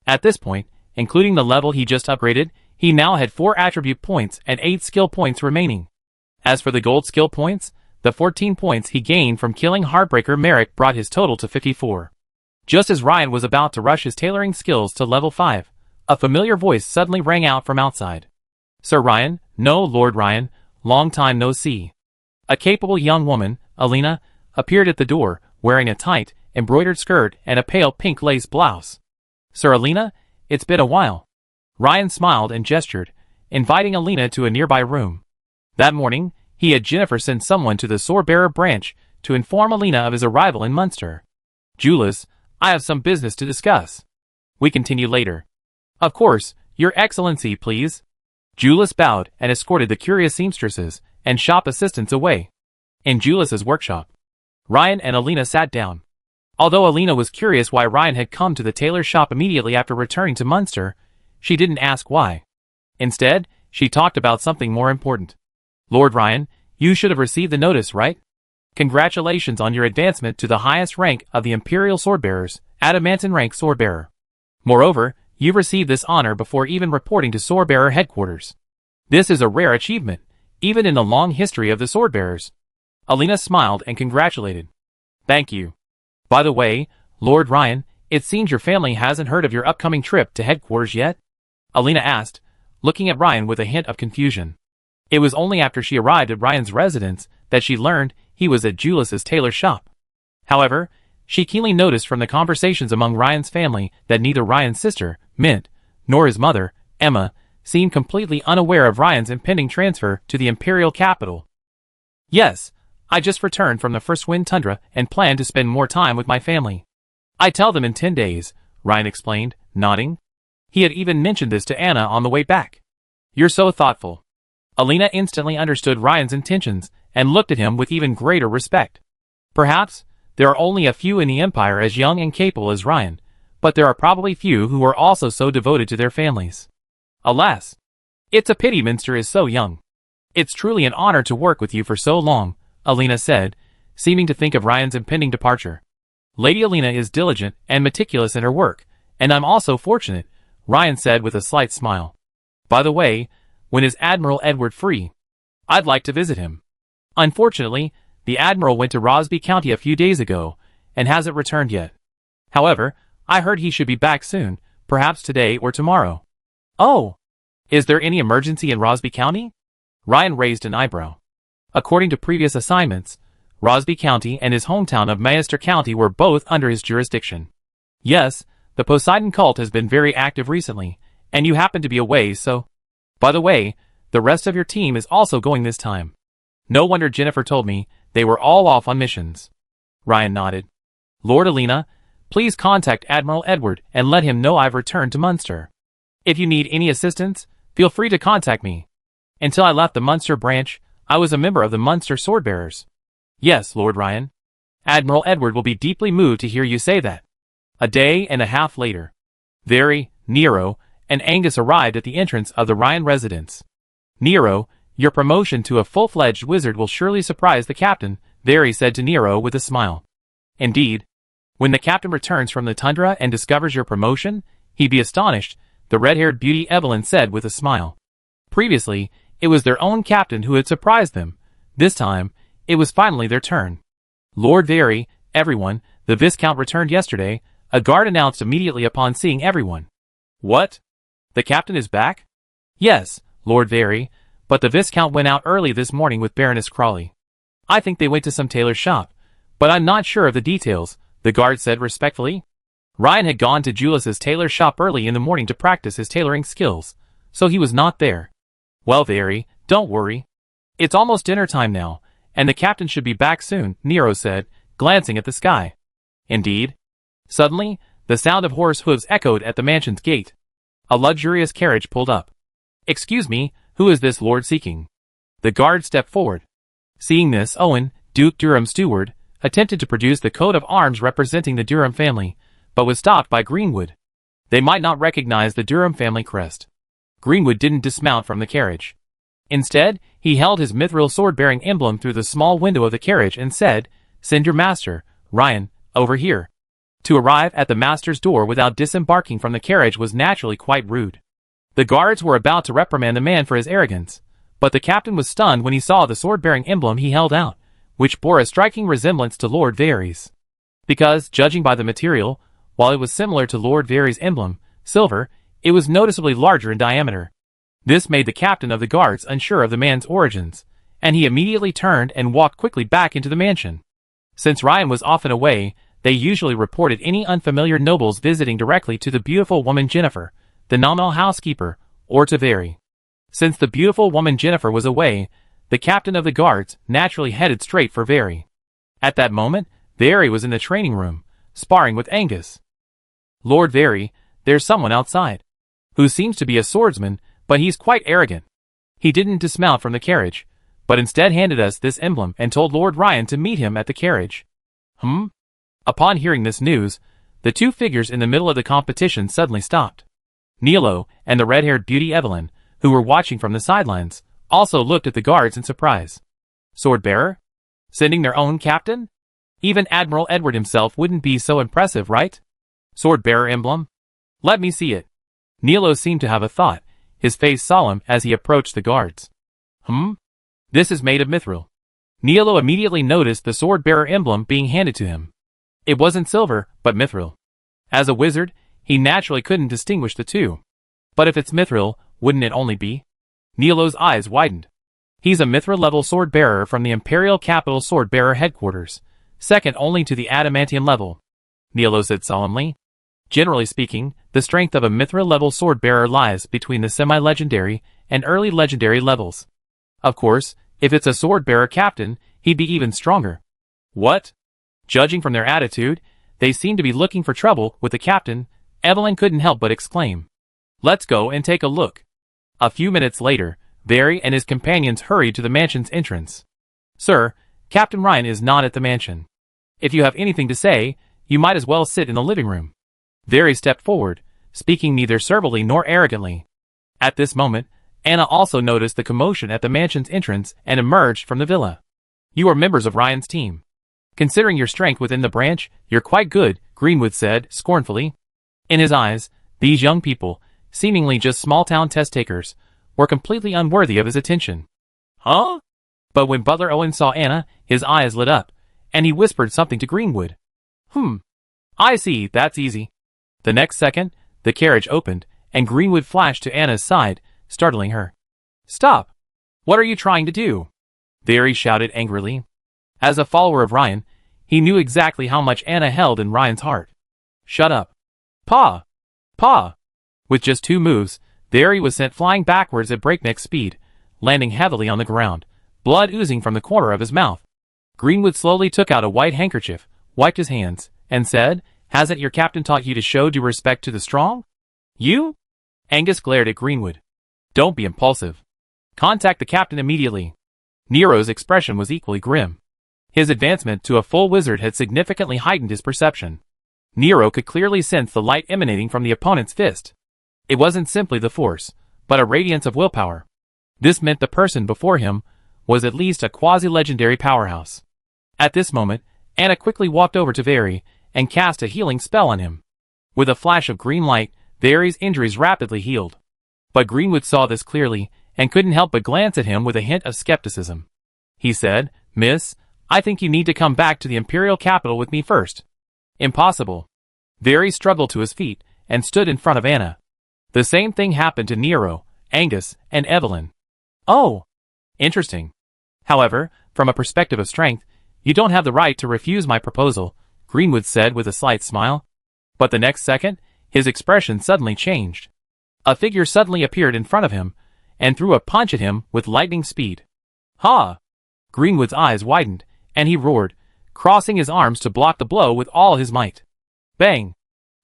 At this point, including the level he just upgraded, he now had 4 attribute points and 8 skill points remaining. As for the gold skill points, the 14 points he gained from killing Heartbreaker Merrick brought his total to 54. Just as Ryan was about to rush his tailoring skills to level 5, a familiar voice suddenly rang out from outside. "Sir Ryan, no, Lord Ryan, long time no see." A capable young woman, Alina, appeared at the door, wearing a tight, embroidered skirt and a pale pink lace blouse. "Sir Alina, it's been a while." Ryan smiled and gestured, inviting Alina to a nearby room. That morning, he had Jennifer send someone to the Swordbearer branch to inform Alina of his arrival in Munster. "Julius, I have some business to discuss. We continue later." "Of course, Your Excellency, please." Julius bowed and escorted the curious seamstresses and shop assistants away. In Julius's workshop, Ryan and Alina sat down. Although Alina was curious why Ryan had come to the tailor's shop immediately after returning to Munster, she didn't ask why. Instead, she talked about something more important. "Lord Ryan, you should have received the notice, right? Congratulations on your advancement to the highest rank of the Imperial Swordbearers, Adamantine rank Swordbearer. Moreover, you've received this honor before even reporting to Swordbearer headquarters. This is a rare achievement, even in the long history of the Swordbearers. Alina smiled and congratulated. Thank you. By the way, Lord Ryan, it seems your family hasn't heard of your upcoming trip to headquarters yet? Alina asked, looking at Ryan with a hint of confusion. It was only after she arrived at Ryan's residence that she learned he was at Julius's tailor shop. However, she keenly noticed from the conversations among Ryan's family that neither Ryan's sister, Mint, nor his mother, Emma, seemed completely unaware of Ryan's impending transfer to the imperial capital. Yes, I just returned from the First Wind Tundra and plan to spend more time with my family. I tell them in 10 days, Ryan explained, nodding. He had even mentioned this to Anna on the way back. You're so thoughtful. Alina instantly understood Ryan's intentions and looked at him with even greater respect. Perhaps there are only a few in the Empire as young and capable as Ryan, but there are probably few who are also so devoted to their families. Alas, it's a pity Minster is so young. It's truly an honor to work with you for so long, Alina said, seeming to think of Ryan's impending departure. Lady Alina is diligent and meticulous in her work, and I'm also fortunate, Ryan said with a slight smile. By the way, when is Admiral Edward free? I'd like to visit him. Unfortunately, the Admiral went to Rosby County a few days ago, and hasn't returned yet. However, I heard he should be back soon, perhaps today or tomorrow. Oh! Is there any emergency in Rosby County? Ryan raised an eyebrow. According to previous assignments, Rosby County and his hometown of Maester County were both under his jurisdiction. Yes, the Poseidon cult has been very active recently, and you happen to be away, so... By the way, the rest of your team is also going this time. No wonder Jennifer told me they were all off on missions. Ryan nodded. Lord Alina, please contact Admiral Edward and let him know I've returned to Munster. If you need any assistance, feel free to contact me. Until I left the Munster branch, I was a member of the Munster Swordbearers. Yes, Lord Ryan. Admiral Edward will be deeply moved to hear you say that. A day and a half later, Very, Nero, and Angus arrived at the entrance of the Ryan residence. Nero, your promotion to a full-fledged wizard will surely surprise the captain, Very said to Nero with a smile. Indeed. When the captain returns from the tundra and discovers your promotion, he'd be astonished, the red-haired beauty Evelyn said with a smile. Previously, it was their own captain who had surprised them. This time, it was finally their turn. Lord Very, everyone, the Viscount returned yesterday, a guard announced immediately upon seeing everyone. What? The captain is back? Yes, Lord Very, but the Viscount went out early this morning with Baroness Crawley. I think they went to some tailor's shop, but I'm not sure of the details, the guard said respectfully. Ryan had gone to Julius's tailor's shop early in the morning to practice his tailoring skills, so he was not there. Well, Very, don't worry. It's almost dinner time now, and the captain should be back soon, Nero said, glancing at the sky. Indeed. Suddenly, the sound of horse hooves echoed at the mansion's gate. A luxurious carriage pulled up. Excuse me, who is this lord seeking? The guard stepped forward. Seeing this, Owen, Duke Durham's steward, attempted to produce the coat of arms representing the Durham family, but was stopped by Greenwood. They might not recognize the Durham family crest. Greenwood didn't dismount from the carriage. Instead, he held his mithril sword-bearing emblem through the small window of the carriage and said, Send your master, Ryan, over here. To arrive at the master's door without disembarking from the carriage was naturally quite rude. The guards were about to reprimand the man for his arrogance, but the captain was stunned when he saw the sword-bearing emblem he held out, which bore a striking resemblance to Lord Very's. Because, judging by the material, while it was similar to Lord Very's emblem, silver, it was noticeably larger in diameter. This made the captain of the guards unsure of the man's origins, and he immediately turned and walked quickly back into the mansion. Since Ryan was often away, they usually reported any unfamiliar nobles visiting directly to the beautiful woman Jennifer, the nominal housekeeper, or to Very. Since the beautiful woman Jennifer was away, the captain of the guards naturally headed straight for Very. At that moment, Very was in the training room, sparring with Angus. Lord Very, there's someone outside, who seems to be a swordsman, but he's quite arrogant. He didn't dismount from the carriage, but instead handed us this emblem and told Lord Ryan to meet him at the carriage. Upon hearing this news, the two figures in the middle of the competition suddenly stopped. Nilo and the red-haired beauty Evelyn, who were watching from the sidelines, also looked at the guards in surprise. Sword-bearer? Sending their own captain? Even Admiral Edward himself wouldn't be so impressive, right? Sword-bearer emblem? Let me see it, Nilo seemed to have a thought, his face solemn as he approached the guards. This is made of mithril. Nilo immediately noticed the sword-bearer emblem being handed to him. It wasn't silver, but mithril. As a wizard, he naturally couldn't distinguish the two. But if it's mithril, wouldn't it only be? Nilo's eyes widened. He's a mithril-level sword-bearer from the Imperial Capital Sword-Bearer Headquarters, second only to the adamantium level, Nilo said solemnly. Generally speaking, the strength of a mithril-level sword-bearer lies between the semi-legendary and early legendary levels. Of course, if it's a sword-bearer captain, he'd be even stronger. What? Judging from their attitude, they seemed to be looking for trouble with the captain. Evelyn couldn't help but exclaim. Let's go and take a look. A few minutes later, Barry and his companions hurried to the mansion's entrance. Sir, Captain Ryan is not at the mansion. If you have anything to say, you might as well sit in the living room. Barry stepped forward, speaking neither servilely nor arrogantly. At this moment, Anna also noticed the commotion at the mansion's entrance and emerged from the villa. You are members of Ryan's team. Considering your strength within the branch, you're quite good, Greenwood said, scornfully. In his eyes, these young people, seemingly just small-town test-takers, were completely unworthy of his attention. Huh? But when Butler Owen saw Anna, his eyes lit up, and he whispered something to Greenwood. I see, that's easy. The next second, the carriage opened, and Greenwood flashed to Anna's side, startling her. Stop! What are you trying to do? Barry shouted angrily. As a follower of Ryan, he knew exactly how much Anna held in Ryan's heart. Shut up. Pa! Pa! With just 2 moves, Barry was sent flying backwards at breakneck speed, landing heavily on the ground, blood oozing from the corner of his mouth. Greenwood slowly took out a white handkerchief, wiped his hands, and said, Hasn't your captain taught you to show due respect to the strong? You? Angus glared at Greenwood. Don't be impulsive. Contact the captain immediately. Nero's expression was equally grim. His advancement to a full wizard had significantly heightened his perception. Nero could clearly sense the light emanating from the opponent's fist. It wasn't simply the force, but a radiance of willpower. This meant the person before him was at least a quasi-legendary powerhouse. At this moment, Anna quickly walked over to Barry and cast a healing spell on him. With a flash of green light, Barry's injuries rapidly healed. But Greenwood saw this clearly and couldn't help but glance at him with a hint of skepticism. He said, Miss, I think you need to come back to the Imperial Capital with me first. Impossible. Barry struggled to his feet and stood in front of Anna. The same thing happened to Nero, Angus, and Evelyn. Oh! Interesting. However, from a perspective of strength, you don't have the right to refuse my proposal, Greenwood said with a slight smile. But the next second, his expression suddenly changed. A figure suddenly appeared in front of him and threw a punch at him with lightning speed. Ha! Greenwood's eyes widened, and he roared, crossing his arms to block the blow with all his might. Bang!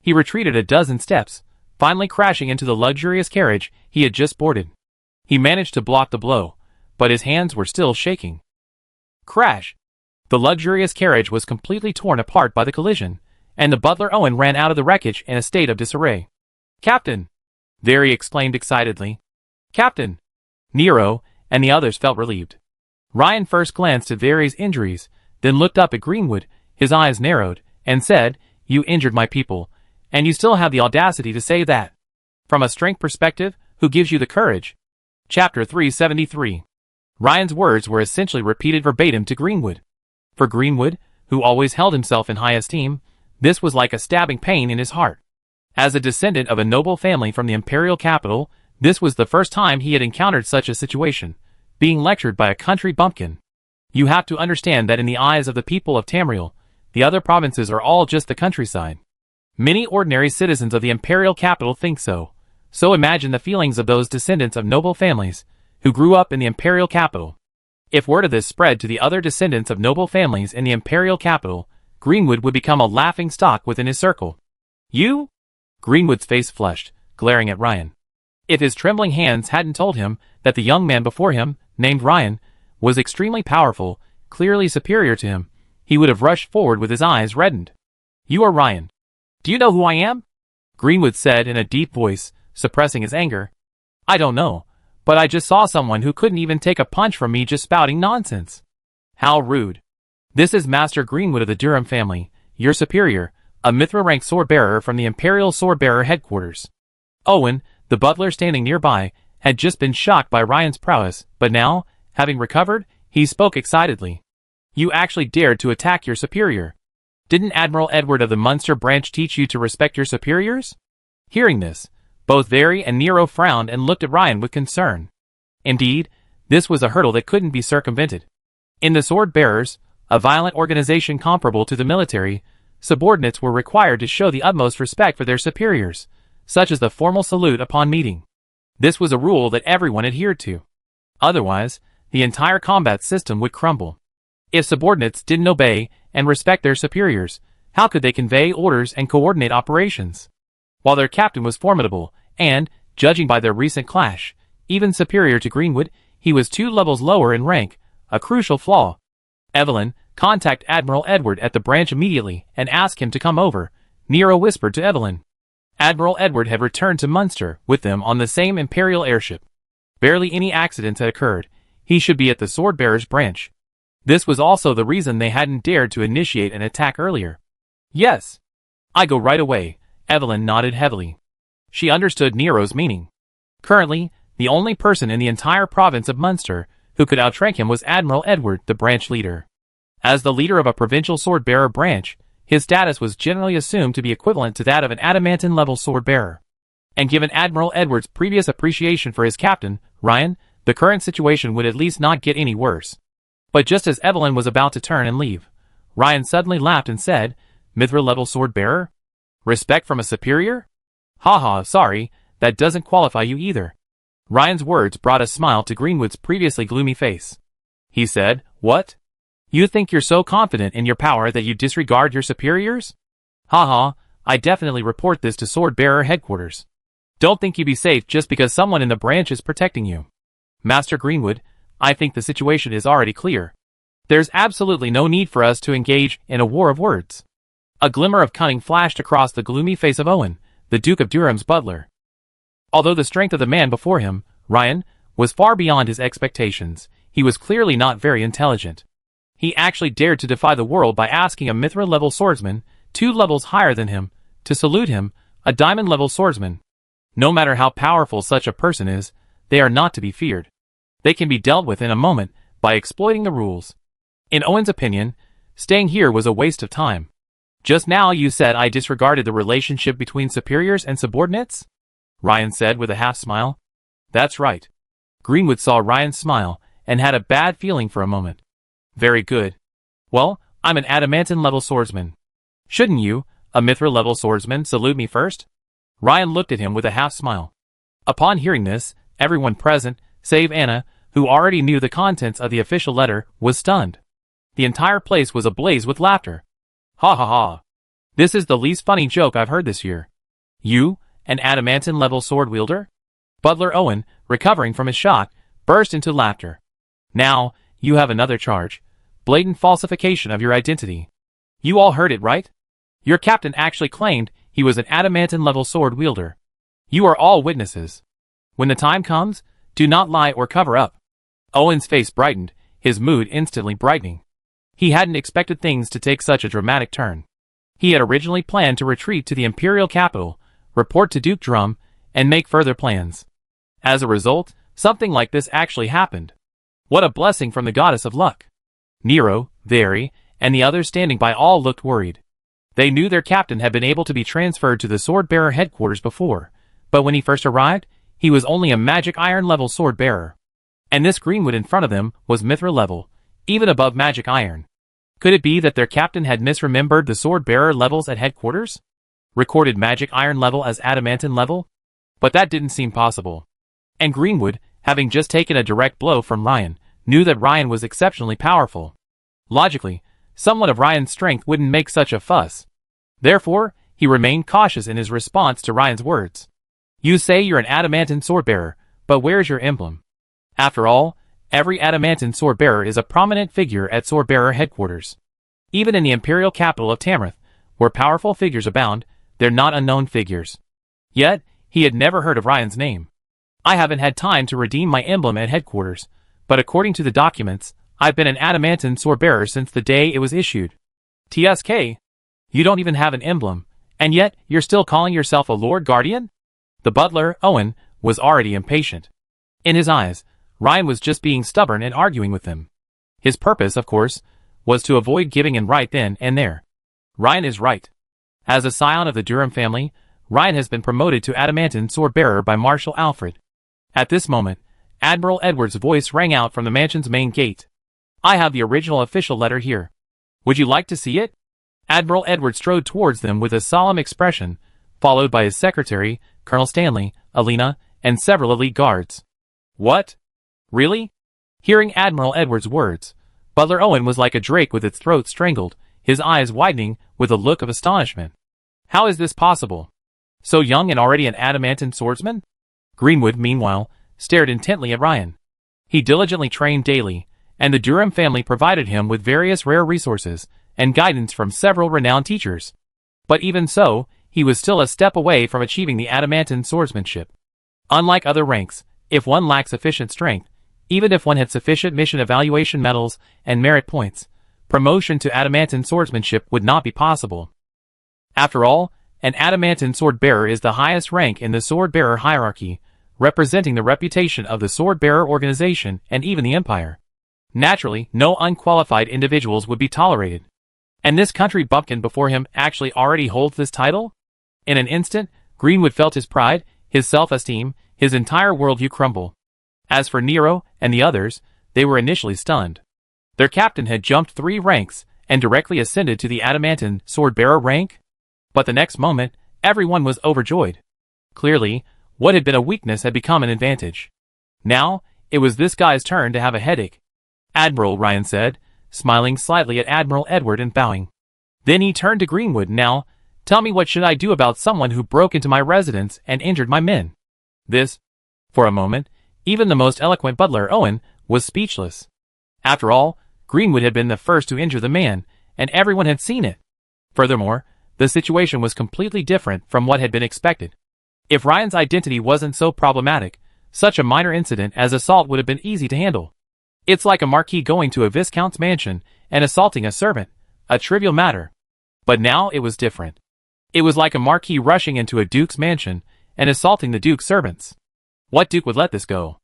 He retreated a dozen steps, finally crashing into the luxurious carriage he had just boarded. He managed to block the blow, but his hands were still shaking. Crash! The luxurious carriage was completely torn apart by the collision, and the butler Owen ran out of the wreckage in a state of disarray. Captain! Barry exclaimed excitedly. Captain! Nero and the others felt relieved. Ryan first glanced at Barry's injuries, then looked up at Greenwood, his eyes narrowed, and said, You injured my people, and you still have the audacity to say that. From a strength perspective, who gives you the courage? Chapter 373. Ryan's words were essentially repeated verbatim to Greenwood. For Greenwood, who always held himself in high esteem, this was like a stabbing pain in his heart. As a descendant of a noble family from the Imperial Capital, this was the first time he had encountered such a situation, being lectured by a country bumpkin. You have to understand that in the eyes of the people of Tamriel, the other provinces are all just the countryside. Many ordinary citizens of the Imperial Capital think so. So imagine the feelings of those descendants of noble families who grew up in the Imperial Capital. If word of this spread to the other descendants of noble families in the Imperial Capital, Greenwood would become a laughing stock within his circle. You? Greenwood's face flushed, glaring at Ryan. If his trembling hands hadn't told him that the young man before him, named Ryan, was extremely powerful, clearly superior to him, he would have rushed forward with his eyes reddened. You are Ryan. Do you know who I am? Greenwood said in a deep voice, suppressing his anger. I don't know, but I just saw someone who couldn't even take a punch from me just spouting nonsense. How rude. This is Master Greenwood of the Durham family, your superior, a Mithra-ranked sword-bearer from the Imperial Sword-Bearer Headquarters. Owen, The butler standing nearby had just been shocked by Ryan's prowess, but now, having recovered, he spoke excitedly. You actually dared to attack your superior. Didn't Admiral Edward of the Munster branch teach you to respect your superiors? Hearing this, both Very and Nero frowned and looked at Ryan with concern. Indeed, this was a hurdle that couldn't be circumvented. In the Sword Bearers, a violent organization comparable to the military, subordinates were required to show the utmost respect for their superiors, such as the formal salute upon meeting. This was a rule that everyone adhered to. Otherwise, the entire combat system would crumble. If subordinates didn't obey and respect their superiors, how could they convey orders and coordinate operations? While their captain was formidable, and, judging by their recent clash, even superior to Greenwood, he was 2 levels lower in rank, a crucial flaw. Evelyn, contact Admiral Edward at the branch immediately and ask him to come over, Nero whispered to Evelyn. Admiral Edward had returned to Munster with them on the same Imperial airship. Barely any accidents had occurred. He should be at the Sword Bearers branch. This was also the reason they hadn't dared to initiate an attack earlier. Yes. I go right away, Evelyn nodded heavily. She understood Nero's meaning. Currently, the only person in the entire province of Munster who could outrank him was Admiral Edward, the branch leader. As the leader of a provincial sword-bearer branch, his status was generally assumed to be equivalent to that of an adamantine-level sword-bearer. And given Admiral Edward's previous appreciation for his captain, Ryan, the current situation would at least not get any worse. But just as Evelyn was about to turn and leave, Ryan suddenly laughed and said, Mithril-level sword-bearer? Respect from a superior? Haha, sorry, that doesn't qualify you either. Ryan's words brought a smile to Greenwood's previously gloomy face. He said, What? You think you're so confident in your power that you disregard your superiors? Haha, I definitely report this to Sword-Bearer headquarters. Don't think you'd be safe just because someone in the branch is protecting you. Master Greenwood, I think the situation is already clear. There's absolutely no need for us to engage in a war of words. A glimmer of cunning flashed across the gloomy face of Owen, the Duke of Durham's butler. Although the strength of the man before him, Ryan, was far beyond his expectations, he was clearly not very intelligent. He actually dared to defy the world by asking a Mithra-level swordsman, 2 levels higher than him, to salute him, a diamond-level swordsman. No matter how powerful such a person is, they are not to be feared. They can be dealt with in a moment by exploiting the rules. In Owen's opinion, staying here was a waste of time. Just now you said I disregarded the relationship between superiors and subordinates? Ryan said with a half-smile. That's right. Greenwood saw Ryan smile and had a bad feeling for a moment. Very good. Well, I'm an adamantine-level swordsman. Shouldn't you, a Mithra-level swordsman, salute me first? Ryan looked at him with a half-smile. Upon hearing this, everyone present, save Anna, who already knew the contents of the official letter, was stunned. The entire place was ablaze with laughter. Ha ha ha. This is the least funny joke I've heard this year. You, an adamantine-level sword-wielder? Butler Owen, recovering from his shock, burst into laughter. Now, you have another charge. Blatant falsification of your identity. You all heard it, right? Your captain actually claimed he was an adamantine-level sword-wielder. You are all witnesses. When the time comes, do not lie or cover up. Owen's face brightened, his mood instantly brightening. He hadn't expected things to take such a dramatic turn. He had originally planned to retreat to the imperial capital, report to Duke Drum, and make further plans. As a result, something like this actually happened. What a blessing from the goddess of luck. Nero, Very, and the others standing by all looked worried. They knew their captain had been able to be transferred to the sword-bearer headquarters before, but when he first arrived, he was only a magic iron-level sword-bearer. And this Greenwood in front of them was Mithra-level, even above magic iron. Could it be that their captain had misremembered the sword-bearer levels at headquarters? Recorded magic iron level as adamantine level? But that didn't seem possible. And Greenwood, having just taken a direct blow from Ryan, knew that Ryan was exceptionally powerful. Logically, someone of Ryan's strength wouldn't make such a fuss. Therefore, he remained cautious in his response to Ryan's words. You say you're an adamantine sword-bearer, but where's your emblem? After all, every adamantine sword-bearer is a prominent figure at sword-bearer headquarters. Even in the imperial capital of Tamrath, where powerful figures abound, they're not unknown figures. Yet, he had never heard of Ryan's name. I haven't had time to redeem my emblem at headquarters, but according to the documents, I've been an adamantine sword-bearer since the day it was issued. TSK? You don't even have an emblem, and yet you're still calling yourself a Lord Guardian? The butler, Owen, was already impatient. In his eyes, Ryan was just being stubborn and arguing with him. His purpose, of course, was to avoid giving in right then and there. Ryan is right. As a scion of the Durham family, Ryan has been promoted to adamantine sword-bearer by Marshal Alfred. At this moment, Admiral Edwards' voice rang out from the mansion's main gate. I have the original official letter here. Would you like to see it? Admiral Edwards strode towards them with a solemn expression, followed by his secretary, Colonel Stanley, Alina, and several elite guards. What? Really? Hearing Admiral Edwards' words, Butler Owen was like a drake with its throat strangled, his eyes widening with a look of astonishment. How is this possible? So young and already an adamantine swordsman? Greenwood, meanwhile, stared intently at Ryan. He diligently trained daily, and the Durham family provided him with various rare resources and guidance from several renowned teachers. But even so, he was still a step away from achieving the adamantine swordsmanship. Unlike other ranks, if one lacked sufficient strength, even if one had sufficient mission evaluation medals and merit points, promotion to adamantine swordsmanship would not be possible. After all, an adamantine sword-bearer is the highest rank in the sword-bearer hierarchy, representing the reputation of the sword-bearer organization and even the empire. Naturally, no unqualified individuals would be tolerated. And this country bumpkin before him actually already holds this title? In an instant, Greenwood felt his pride, his self-esteem, his entire worldview crumble. As for Nero and the others, they were initially stunned. Their captain had jumped 3 ranks and directly ascended to the adamantine sword-bearer rank? But the next moment, everyone was overjoyed. Clearly, what had been a weakness had become an advantage. Now, it was this guy's turn to have a headache. Admiral, Ryan said, smiling slightly at Admiral Edward and bowing. Then he turned to Greenwood. Now, tell me, what should I do about someone who broke into my residence and injured my men? This. For a moment, even the most eloquent Butler Owen was speechless. After all, Greenwood had been the first to injure the man, and everyone had seen it. Furthermore, the situation was completely different from what had been expected. If Ryan's identity wasn't so problematic, such a minor incident as assault would have been easy to handle. It's like a marquis going to a viscount's mansion and assaulting a servant, a trivial matter. But now it was different. It was like a marquis rushing into a duke's mansion and assaulting the duke's servants. What duke would let this go?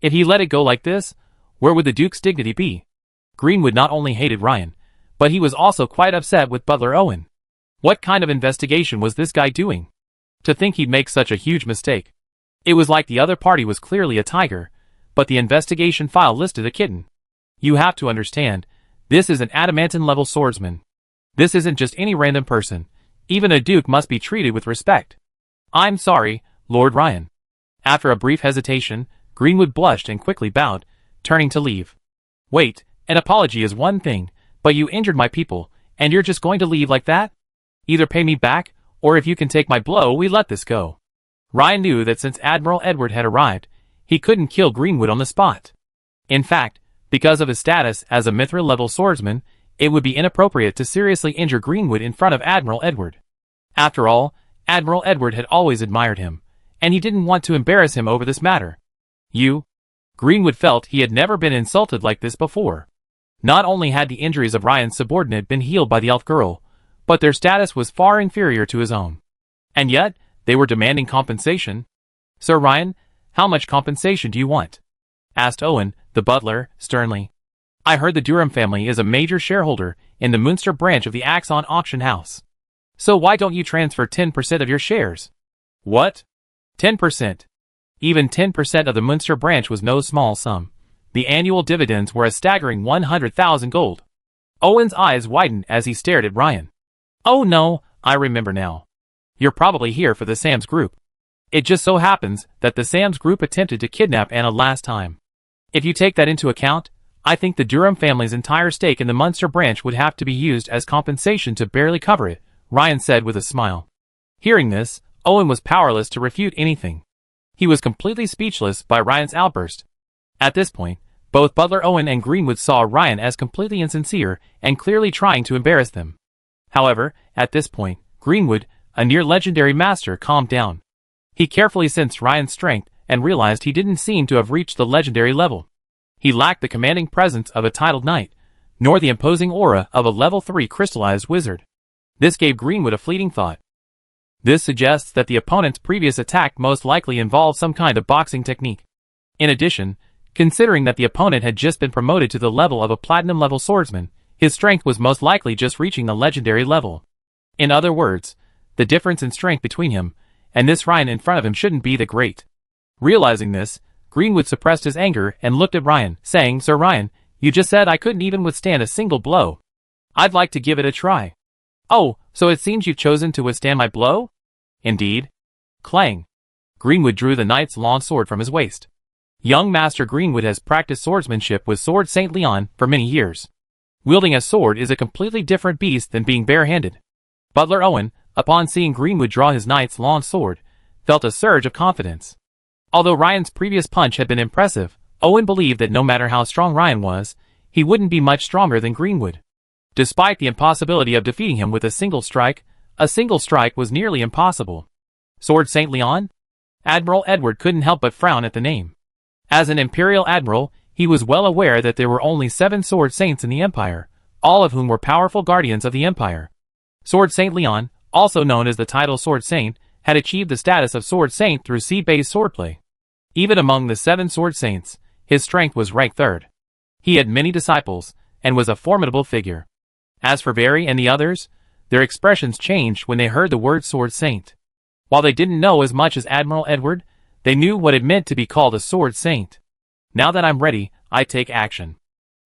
If he let it go like this, where would the duke's dignity be? Greenwood not only hated Ryan, but he was also quite upset with Butler Owen. What kind of investigation was this guy doing? To think he'd make such a huge mistake. It was like the other party was clearly a tiger, but the investigation file listed a kitten. You have to understand, this is an adamantine-level swordsman. This isn't just any random person. Even a duke must be treated with respect. I'm sorry, Lord Ryan. After a brief hesitation, Greenwood blushed and quickly bowed, turning to leave. Wait, an apology is one thing, but you injured my people, and you're just going to leave like that? Either pay me back, or if you can take my blow, we let this go. Ryan knew that since Admiral Edward had arrived, he couldn't kill Greenwood on the spot. In fact, because of his status as a mithril-level swordsman, it would be inappropriate to seriously injure Greenwood in front of Admiral Edward. After all, Admiral Edward had always admired him, and he didn't want to embarrass him over this matter. Greenwood felt he had never been insulted like this before. Not only had the injuries of Ryan's subordinate been healed by the elf girl, but their status was far inferior to his own. And yet, they were demanding compensation. Sir Ryan, how much compensation do you want? Asked Owen, the butler, sternly. I heard the Durham family is a major shareholder in the Munster branch of the Axon auction house. So why don't you transfer 10% of your shares? What? 10%. Even 10% of the Munster branch was no small sum. The annual dividends were a staggering 100,000 gold. Owen's eyes widened as he stared at Ryan. Oh no, I remember now. You're probably here for the Sam's Group. It just so happens that the Sam's Group attempted to kidnap Anna last time. If you take that into account, I think the Durham family's entire stake in the Munster branch would have to be used as compensation to barely cover it, Ryan said with a smile. Hearing this, Owen was powerless to refute anything. He was completely speechless by Ryan's outburst. At this point, both Butler Owen and Greenwood saw Ryan as completely insincere and clearly trying to embarrass them. However, at this point, Greenwood, a near-legendary master, calmed down. He carefully sensed Ryan's strength and realized he didn't seem to have reached the legendary level. He lacked the commanding presence of a titled knight, nor the imposing aura of a level 3 crystallized wizard. This gave Greenwood a fleeting thought. This suggests that the opponent's previous attack most likely involved some kind of boxing technique. In addition, considering that the opponent had just been promoted to the level of a platinum-level swordsman, his strength was most likely just reaching the legendary level. In other words, the difference in strength between him and this Ryan in front of him shouldn't be that great. Realizing this, Greenwood suppressed his anger and looked at Ryan, saying, "Sir Ryan, you just said I couldn't even withstand a single blow. I'd like to give it a try." "Oh, so it seems you've chosen to withstand my blow?" "Indeed." Clang. Greenwood drew the knight's long sword from his waist. Young Master Greenwood has practiced swordsmanship with Sword St. Leon for many years. Wielding a sword is a completely different beast than being barehanded. Butler Owen, upon seeing Greenwood draw his knight's long sword, felt a surge of confidence. Although Ryan's previous punch had been impressive, Owen believed that no matter how strong Ryan was, he wouldn't be much stronger than Greenwood. Despite the impossibility of defeating him with a single strike was nearly impossible. Sword St. Leon? Admiral Edward couldn't help but frown at the name. As an Imperial Admiral, he was well aware that there were only 7 Sword Saints in the Empire, all of whom were powerful guardians of the Empire. Sword St. Leon, also known as the title Sword Saint, had achieved the status of Sword Saint through sea-based swordplay. Even among the 7 Sword Saints, his strength was ranked 3rd. He had many disciples, and was a formidable figure. As for Barry and the others, their expressions changed when they heard the word Sword Saint. While they didn't know as much as Admiral Edward, they knew what it meant to be called a Sword Saint. "Now that I'm ready, I take action."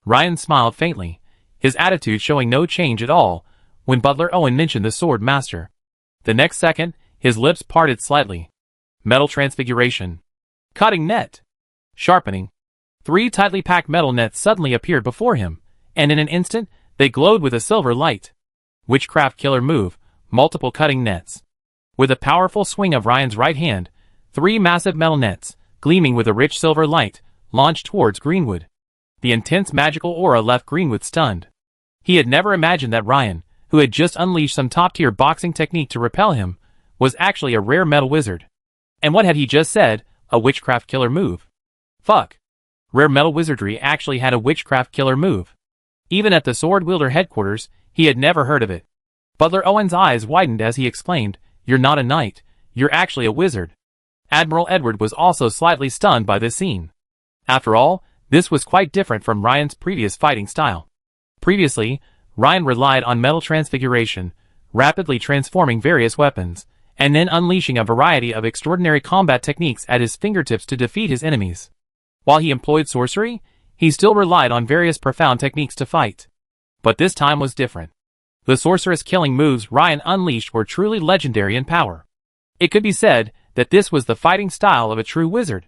Ryan smiled faintly, his attitude showing no change at all, when Butler Owen mentioned the Sword Master. The next second, his lips parted slightly. Metal transfiguration. Cutting net. Sharpening. 3 tightly packed metal nets suddenly appeared before him, and in an instant, they glowed with a silver light. Witchcraft killer move, multiple cutting nets. With a powerful swing of Ryan's right hand, 3 massive metal nets, gleaming with a rich silver light, launched towards Greenwood. The intense magical aura left Greenwood stunned. He had never imagined that Ryan, who had just unleashed some top-tier boxing technique to repel him, was actually a rare metal wizard. And what had he just said? A witchcraft killer move. Fuck. Rare metal wizardry actually had a witchcraft killer move. Even at the sword wielder headquarters, he had never heard of it. Butler Owen's eyes widened as he exclaimed, "You're not a knight, you're actually a wizard." Admiral Edward was also slightly stunned by this scene. After all, this was quite different from Ryan's previous fighting style. Previously, Ryan relied on metal transfiguration, rapidly transforming various weapons, and then unleashing a variety of extraordinary combat techniques at his fingertips to defeat his enemies. While he employed sorcery, he still relied on various profound techniques to fight. But this time was different. The sorcerous killing moves Ryan unleashed were truly legendary in power. It could be said that this was the fighting style of a true wizard.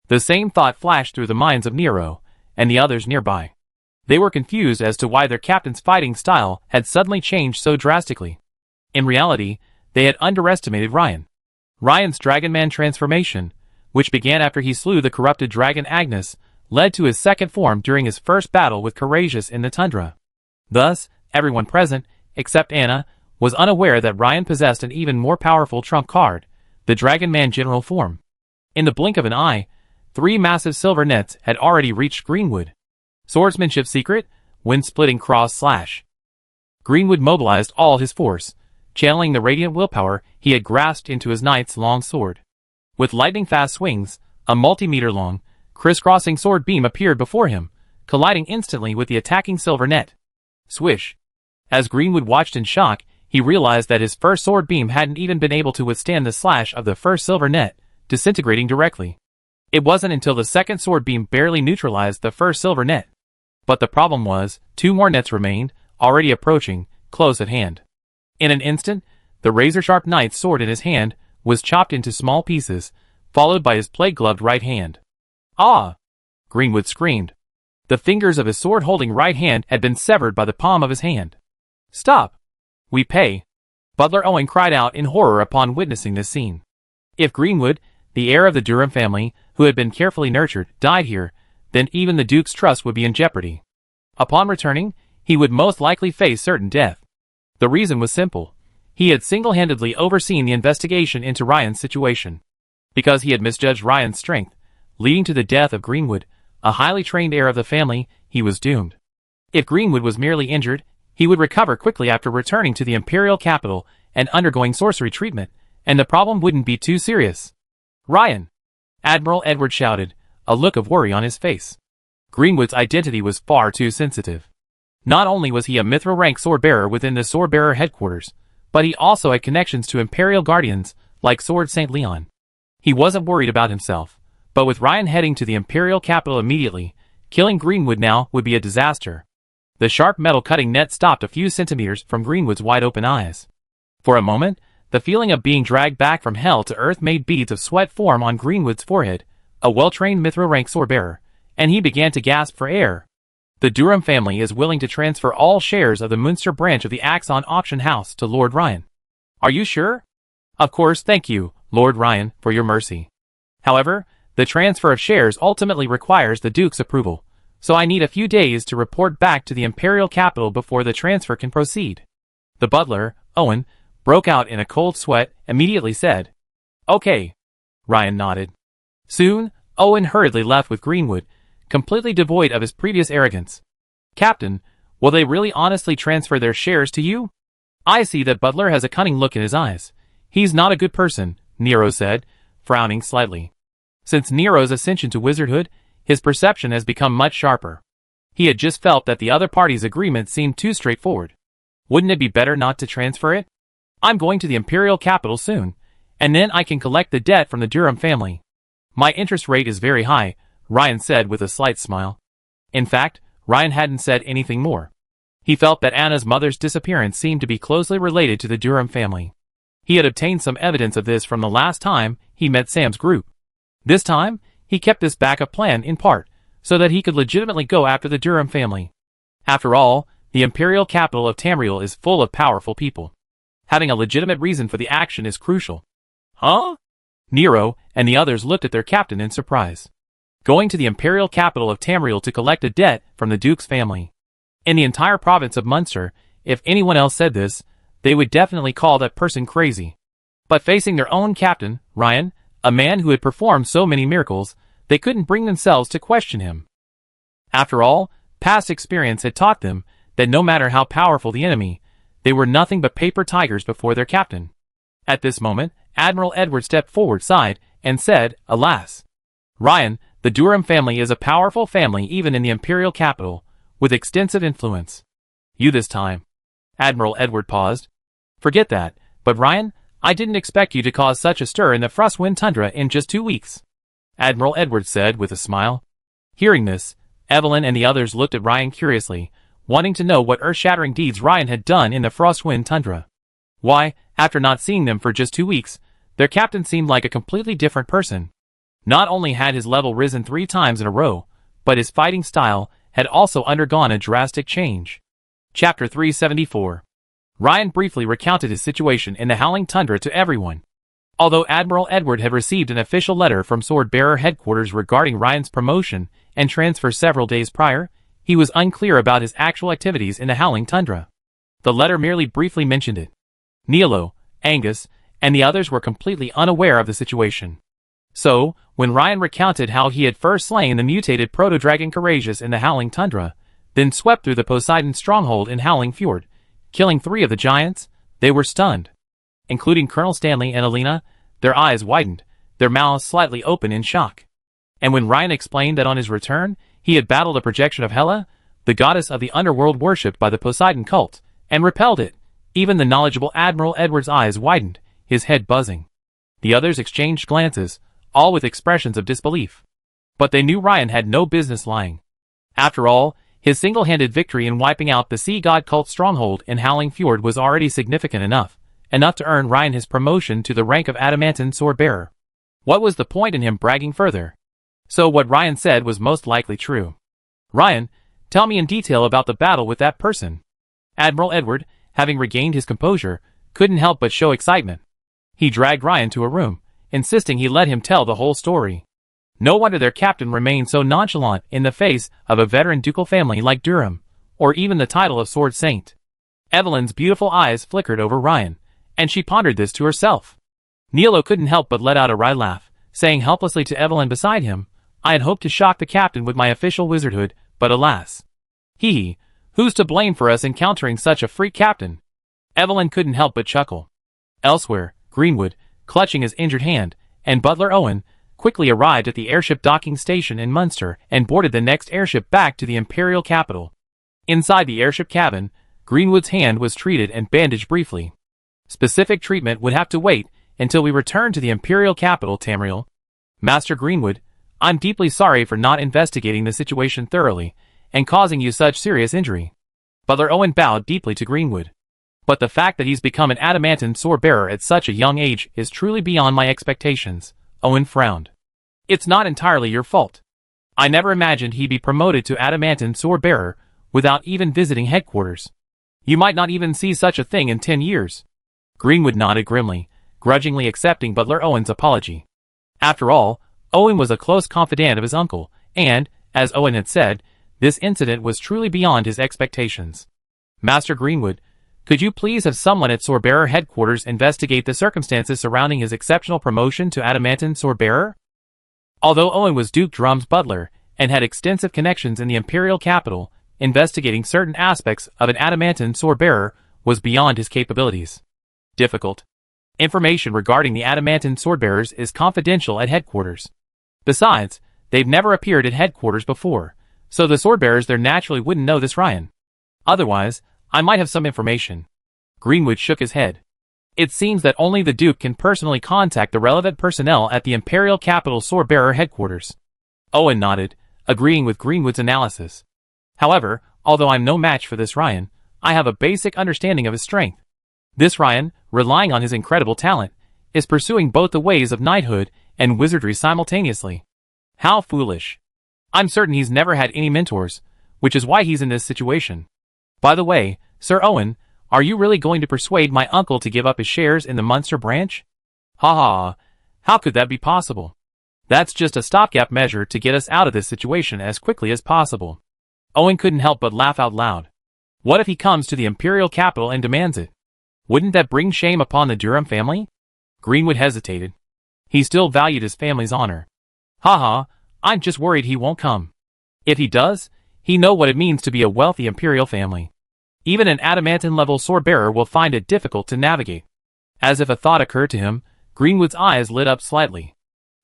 The same thought flashed through the minds of Nero and the others nearby. They were confused as to why their captain's fighting style had suddenly changed so drastically. In reality, they had underestimated Ryan. Ryan's Dragonman transformation, which began after he slew the corrupted dragon Agnes, led to his second form during his first battle with Courageous in the tundra. Thus, everyone present, except Anna, was unaware that Ryan possessed an even more powerful trump card, the Dragonman general form. In the blink of an eye, 3 massive silver nets had already reached Greenwood. Swordsmanship secret, wind-splitting cross-slash. Greenwood mobilized all his force, channeling the radiant willpower he had grasped into his knight's long sword. With lightning-fast swings, a multi-meter-long, crisscrossing sword beam appeared before him, colliding instantly with the attacking silver net. Swish. As Greenwood watched in shock, he realized that his first sword beam hadn't even been able to withstand the slash of the first silver net, disintegrating directly. It wasn't until the second sword beam barely neutralized the first silver net. But the problem was, 2 more nets remained, already approaching, close at hand. In an instant, the razor-sharp knight's sword in his hand was chopped into small pieces, followed by his plague-gloved right hand. "Ah!" Greenwood screamed. The fingers of his sword-holding right hand had been severed by the palm of his hand. "Stop! We pay!" Butler Owen cried out in horror upon witnessing this scene. If Greenwood, the heir of the Durham family, who had been carefully nurtured, died here, then even the Duke's trust would be in jeopardy. Upon returning, he would most likely face certain death. The reason was simple. He had single-handedly overseen the investigation into Ryan's situation. Because he had misjudged Ryan's strength, leading to the death of Greenwood, a highly trained heir of the family, he was doomed. If Greenwood was merely injured, he would recover quickly after returning to the imperial capital and undergoing sorcery treatment, and the problem wouldn't be too serious. Ryan! Admiral Edward shouted, a look of worry on his face. Greenwood's identity was far too sensitive. Not only was he a mithril-rank sword-bearer within the sword-bearer headquarters, but he also had connections to Imperial Guardians like Sword St. Leon. He wasn't worried about himself, but with Ryan heading to the Imperial capital immediately, killing Greenwood now would be a disaster. The sharp metal cutting net stopped a few centimeters from Greenwood's wide-open eyes. For a moment, the feeling of being dragged back from hell to earth made beads of sweat form on Greenwood's forehead, a well-trained mithril-rank sword-bearer, and he began to gasp for air. The Durham family is willing to transfer all shares of the Munster branch of the Axon Auction House to Lord Ryan. Are you sure? Of course, thank you, Lord Ryan, for your mercy. However, the transfer of shares ultimately requires the Duke's approval, so I need a few days to report back to the Imperial capital before the transfer can proceed. The butler, Owen, broke out in a cold sweat, immediately said. Okay. Ryan nodded. Soon, Owen hurriedly left with Greenwood, completely devoid of his previous arrogance. Captain, will they really honestly transfer their shares to you? I see that Butler has a cunning look in his eyes. He's not a good person, Nero said, frowning slightly. Since Nero's ascension to wizardhood, his perception has become much sharper. He had just felt that the other party's agreement seemed too straightforward. Wouldn't it be better not to transfer it? I'm going to the Imperial capital soon, and then I can collect the debt from the Durham family. My interest rate is very high, Ryan said with a slight smile. In fact, Ryan hadn't said anything more. He felt that Anna's mother's disappearance seemed to be closely related to the Durham family. He had obtained some evidence of this from the last time he met Sam's group. This time, he kept this backup plan in part, so that he could legitimately go after the Durham family. After all, the Imperial capital of Tamriel is full of powerful people. Having a legitimate reason for the action is crucial. Huh? Nero and the others looked at their captain in surprise. Going to the Imperial capital of Tamriel to collect a debt from the Duke's family. In the entire province of Munster, if anyone else said this, they would definitely call that person crazy. But facing their own captain, Ryan, a man who had performed so many miracles, they couldn't bring themselves to question him. After all, past experience had taught them that no matter how powerful the enemy, they were nothing but paper tigers before their captain. At this moment, Admiral Edward stepped forward side and said, Alas! Ryan, the Durham family is a powerful family even in the Imperial capital, with extensive influence. You this time. Admiral Edward paused. Forget that, but Ryan, I didn't expect you to cause such a stir in the Frostwind Tundra in just 2 weeks. Admiral Edward said with a smile. Hearing this, Evelyn and the others looked at Ryan curiously, wanting to know what earth-shattering deeds Ryan had done in the Frostwind Tundra. Why, after not seeing them for just 2 weeks, their captain seemed like a completely different person. Not only had his level risen 3 times in a row, but his fighting style had also undergone a drastic change. Chapter 374. Ryan briefly recounted his situation in the Howling Tundra to everyone. Although Admiral Edward had received an official letter from Sword-Bearer headquarters regarding Ryan's promotion and transfer several days prior, he was unclear about his actual activities in the Howling Tundra. The letter merely briefly mentioned it. Nielo, Angus, and the others were completely unaware of the situation. So, when Ryan recounted how he had first slain the mutated proto-dragon Courageous in the Howling Tundra, then swept through the Poseidon stronghold in Howling Fjord, killing 3 of the giants, they were stunned. Including Colonel Stanley and Alina, their eyes widened, their mouths slightly open in shock. And when Ryan explained that on his return, he had battled a projection of Hela, the goddess of the underworld worshipped by the Poseidon cult, and repelled it, even the knowledgeable Admiral Edward's eyes widened, his head buzzing. The others exchanged glances, all with expressions of disbelief. But they knew Ryan had no business lying. After all, his single-handed victory in wiping out the Sea God cult stronghold in Howling Fjord was already significant enough to earn Ryan his promotion to the rank of Adamantine Sword-Bearer. What was the point in him bragging further? So what Ryan said was most likely true. Ryan, tell me in detail about the battle with that person. Admiral Edward, having regained his composure, couldn't help but show excitement. He dragged Ryan to a room, insisting he let him tell the whole story. No wonder their captain remained so nonchalant in the face of a veteran ducal family like Durham, or even the title of Sword Saint. Evelyn's beautiful eyes flickered over Ryan, and she pondered this to herself. Nielo couldn't help but let out a wry laugh, saying helplessly to Evelyn beside him, I had hoped to shock the captain with my official wizardhood, but alas. Who's to blame for us encountering such a freak captain? Evelyn couldn't help but chuckle. Elsewhere, Greenwood, clutching his injured hand, and Butler Owen quickly arrived at the airship docking station in Munster and boarded the next airship back to the Imperial capital. Inside the airship cabin, Greenwood's hand was treated and bandaged briefly. Specific treatment would have to wait until we return to the Imperial capital, Tamriel. Master Greenwood, I'm deeply sorry for not investigating the situation thoroughly and causing you such serious injury. Butler Owen bowed deeply to Greenwood. But the fact that he's become an adamantine sword-bearer at such a young age is truly beyond my expectations. Owen frowned. It's not entirely your fault. I never imagined he'd be promoted to adamantine sword-bearer without even visiting headquarters. You might not even see such a thing in 10 years. Greenwood nodded grimly, grudgingly accepting Butler Owen's apology. After all, Owen was a close confidant of his uncle, and, as Owen had said, this incident was truly beyond his expectations. Master Greenwood, could you please have someone at Swordbearer headquarters investigate the circumstances surrounding his exceptional promotion to adamantine swordbearer? Although Owen was Duke Drum's butler and had extensive connections in the Imperial capital, investigating certain aspects of an adamantine swordbearer was beyond his capabilities. Difficult. Information regarding the adamantine swordbearers is confidential at headquarters. Besides, they've never appeared at headquarters before, so the swordbearers there naturally wouldn't know this Ryan. Otherwise, I might have some information. Greenwood shook his head. It seems that only the Duke can personally contact the relevant personnel at the Imperial Capital Swordbearer headquarters. Owen nodded, agreeing with Greenwood's analysis. However, although I'm no match for this Ryan, I have a basic understanding of his strength. This Ryan, relying on his incredible talent, is pursuing both the ways of knighthood and wizardry simultaneously. How foolish. I'm certain he's never had any mentors, which is why he's in this situation. By the way, Sir Owen, are you really going to persuade my uncle to give up his shares in the Munster branch? Ha ha, how could that be possible? That's just a stopgap measure to get us out of this situation as quickly as possible. Owen couldn't help but laugh out loud. What if he comes to the Imperial capital and demands it? Wouldn't that bring shame upon the Durham family? Greenwood hesitated. He still valued his family's honor. Ha ha, I'm just worried he won't come. If he does, he knows what it means to be a wealthy Imperial family. Even an adamantine-level sword-bearer will find it difficult to navigate. As if a thought occurred to him, Greenwood's eyes lit up slightly.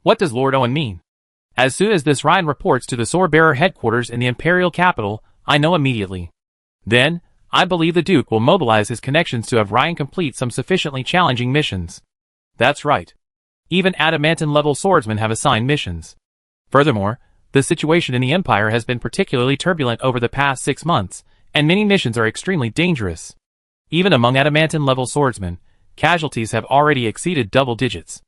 What does Lord Owen mean? As soon as this Ryan reports to the sword-bearer headquarters in the Imperial capital, I know immediately. Then, I believe the Duke will mobilize his connections to have Ryan complete some sufficiently challenging missions. That's right. Even adamantine-level swordsmen have assigned missions. Furthermore, the situation in the Empire has been particularly turbulent over the past 6 months, and many missions are extremely dangerous. Even among adamantine-level swordsmen, casualties have already exceeded double digits.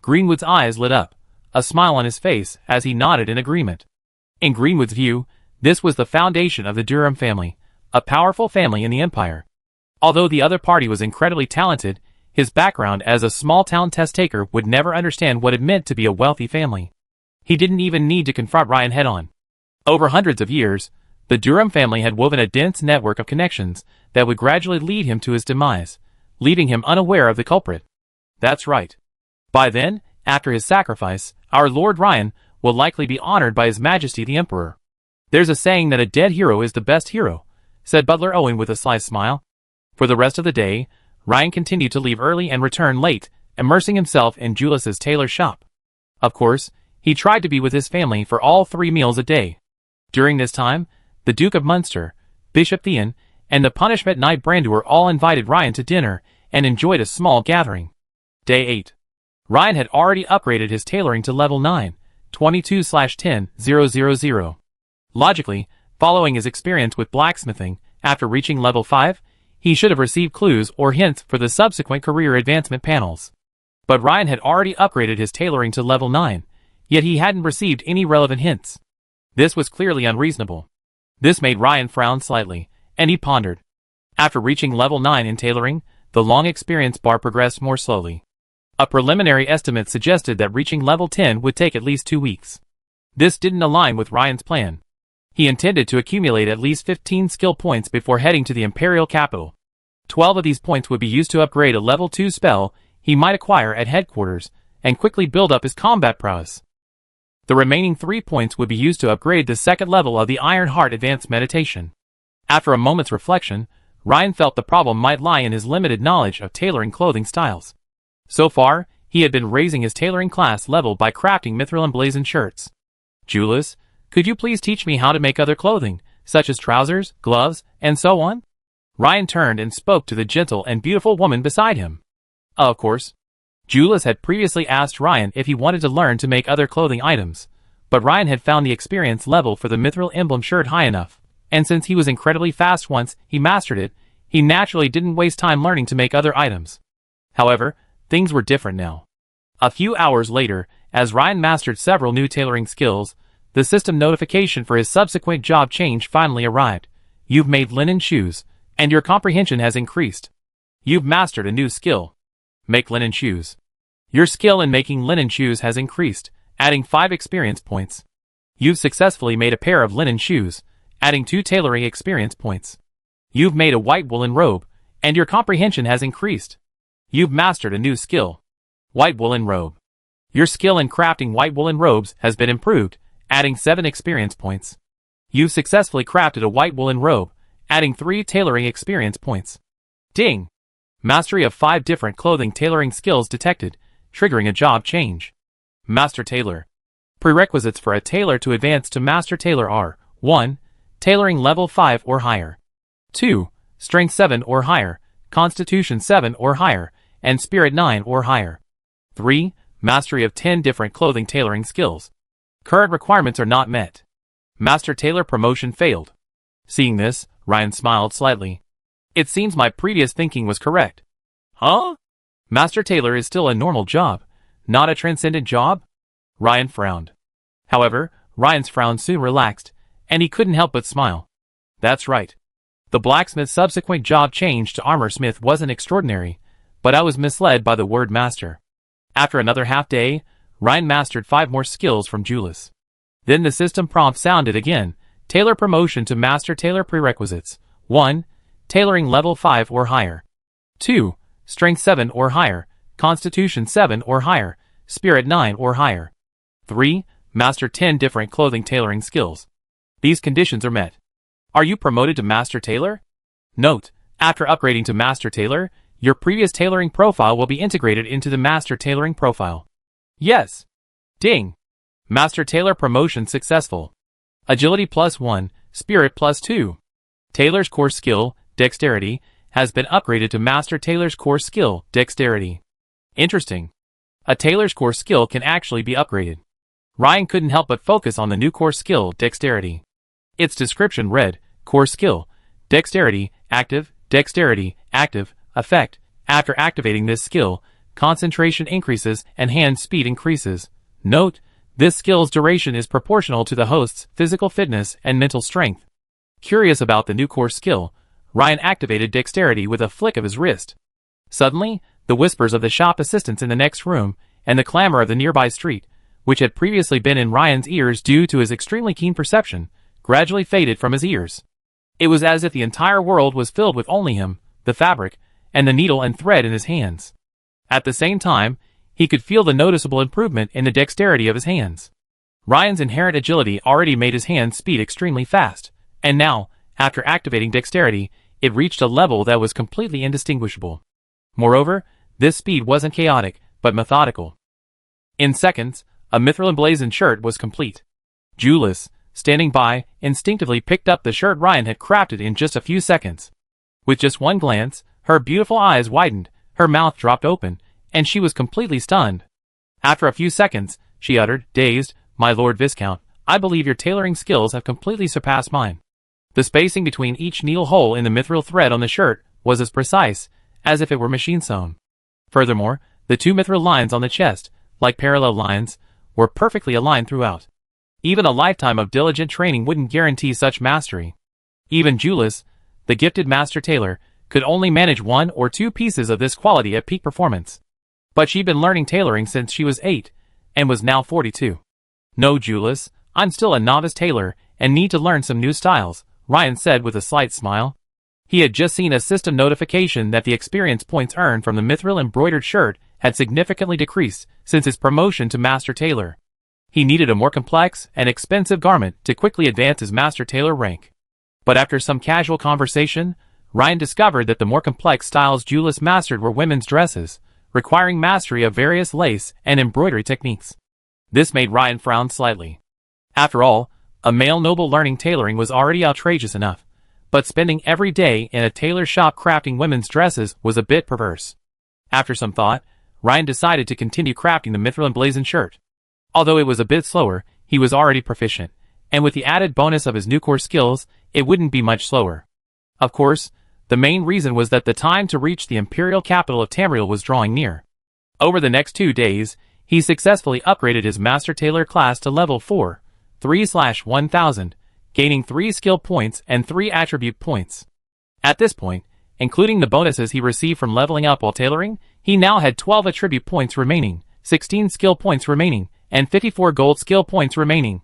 Greenwood's eyes lit up, a smile on his face as he nodded in agreement. In Greenwood's view, this was the foundation of the Durham family, a powerful family in the Empire. Although the other party was incredibly talented, his background as a small-town test-taker would never understand what it meant to be a wealthy family. He didn't even need to confront Ryan head-on. Over hundreds of years, the Durham family had woven a dense network of connections that would gradually lead him to his demise, leaving him unaware of the culprit. That's right. By then, after his sacrifice, our Lord Ryan will likely be honored by His Majesty the Emperor. There's a saying that a dead hero is the best hero, said Butler Owen with a sly smile. For the rest of the day, Ryan continued to leave early and return late, immersing himself in Julius's tailor shop. Of course, he tried to be with his family for all 3 meals a day. During this time, the Duke of Munster, Bishop Theon, and the Punishment Knight Branduer all invited Ryan to dinner and enjoyed a small gathering. Day 8. Ryan had already upgraded his tailoring to level 9, 22/10,000. Logically, following his experience with blacksmithing, after reaching level 5, he should have received clues or hints for the subsequent career advancement panels. But Ryan had already upgraded his tailoring to level 9, yet he hadn't received any relevant hints. This was clearly unreasonable. This made Ryan frown slightly, and he pondered. After reaching level 9 in tailoring, the long experience bar progressed more slowly. A preliminary estimate suggested that reaching level 10 would take at least 2 weeks. This didn't align with Ryan's plan. He intended to accumulate at least 15 skill points before heading to the Imperial capital. 12 of these points would be used to upgrade a level 2 spell he might acquire at headquarters, and quickly build up his combat prowess. The remaining 3 points would be used to upgrade the second level of the Iron Heart Advanced Meditation. After a moment's reflection, Ryan felt the problem might lie in his limited knowledge of tailoring clothing styles. So far, He had been raising his tailoring class level by crafting mithril emblazoned shirts. Julius, could you please teach me how to make other clothing, such as trousers, gloves, and so on? Ryan turned and spoke to the gentle and beautiful woman beside him. Of course. Julius had previously asked Ryan if he wanted to learn to make other clothing items, but Ryan had found the experience level for the mithril emblem shirt high enough, and since he was incredibly fast once he mastered it, he naturally didn't waste time learning to make other items. However, things were different now. A few hours later, as Ryan mastered several new tailoring skills, the system notification for his subsequent job change finally arrived. You've made linen shoes, and your comprehension has increased. You've mastered a new skill. Make linen shoes. Your skill in making linen shoes has increased, adding 5 experience points. You've successfully made a pair of linen shoes, adding 2 tailoring experience points. You've made a white woolen robe, and your comprehension has increased. You've mastered a new skill. White woolen robe. Your skill in crafting white woolen robes has been improved, adding 7 experience points. You've successfully crafted a white woolen robe, adding 3 tailoring experience points. Ding! Mastery of 5 different clothing tailoring skills detected, triggering a job change. Master Tailor. Prerequisites for a tailor to advance to Master Tailor are 1. Tailoring level 5 or higher. 2. Strength 7 or higher, Constitution 7 or higher, and Spirit 9 or higher. 3. Mastery of 10 different clothing tailoring skills. Current requirements are not met. Master Tailor promotion failed. Seeing this, Ryan smiled slightly. It seems my previous thinking was correct. Huh? Master Tailor is still a normal job, not a transcendent job? Ryan frowned. However, Ryan's frown soon relaxed, and he couldn't help but smile. That's right. The blacksmith's subsequent job change to armorsmith wasn't extraordinary, but I was misled by the word master. After another half day, Ryan mastered 5 more skills from Julius. Then the system prompt sounded again. Tailor promotion to Master Tailor prerequisites. 1. Tailoring level 5 or higher. 2. Strength 7 or higher, Constitution 7 or higher, Spirit 9 or higher. 3. Master 10 different clothing tailoring skills. These conditions are met. Are you promoted to Master Tailor? Note, after upgrading to Master Tailor, your previous tailoring profile will be integrated into the Master Tailoring profile. Yes. Ding. Master Tailor promotion successful. Agility +1, Spirit +2. Tailor's core skill, Dexterity, has been upgraded to Master Tailor's core skill, Dexterity. Interesting. A tailor's core skill can actually be upgraded. Ryan couldn't help but focus on the new core skill, Dexterity. Its description read, Core skill, Dexterity, active, effect. After activating this skill, concentration increases and hand speed increases. Note, this skill's duration is proportional to the host's physical fitness and mental strength. Curious about the new core skill, Ryan activated Dexterity with a flick of his wrist. Suddenly, the whispers of the shop assistants in the next room, and the clamor of the nearby street, which had previously been in Ryan's ears due to his extremely keen perception, gradually faded from his ears. It was as if the entire world was filled with only him, the fabric, and the needle and thread in his hands. At the same time, he could feel the noticeable improvement in the dexterity of his hands. Ryan's inherent agility already made his hand speed extremely fast, and now, after activating dexterity, it reached a level that was completely indistinguishable. Moreover, this speed wasn't chaotic, but methodical. In seconds, a mithril emblazoned shirt was complete. Julius, standing by, instinctively picked up the shirt Ryan had crafted in just a few seconds. With just one glance, her beautiful eyes widened, her mouth dropped open, and she was completely stunned. After a few seconds, she uttered, dazed, "My Lord Viscount, I believe your tailoring skills have completely surpassed mine." The spacing between each needle hole in the mithril thread on the shirt was as precise as if it were machine-sewn. Furthermore, the 2 mithril lines on the chest, like parallel lines, were perfectly aligned throughout. Even a lifetime of diligent training wouldn't guarantee such mastery. Even Julius, the gifted master tailor, could only manage 1 or 2 pieces of this quality at peak performance. But she'd been learning tailoring since she was 8, and was now 42. "No, Julius, I'm still a novice tailor, and need to learn some new styles," Ryan said with a slight smile. He had just seen a system notification that the experience points earned from the mithril embroidered shirt had significantly decreased since his promotion to master tailor. He needed a more complex and expensive garment to quickly advance his master tailor rank. But after some casual conversation, Ryan discovered that the more complex styles Julius mastered were women's dresses, requiring mastery of various lace and embroidery techniques. This made Ryan frown slightly. After all, a male noble learning tailoring was already outrageous enough, but spending every day in a tailor shop crafting women's dresses was a bit perverse. After some thought, Ryan decided to continue crafting the Mithril blazoned shirt. Although it was a bit slower, he was already proficient, and with the added bonus of his new core skills, it wouldn't be much slower. Of course, the main reason was that the time to reach the imperial capital of Tamriel was drawing near. Over the next 2 days, he successfully upgraded his Master Tailor class to level 4, 3/1000, gaining 3 skill points and 3 attribute points. At this point, including the bonuses he received from leveling up while tailoring, he now had 12 attribute points remaining, 16 skill points remaining, and 54 gold skill points remaining.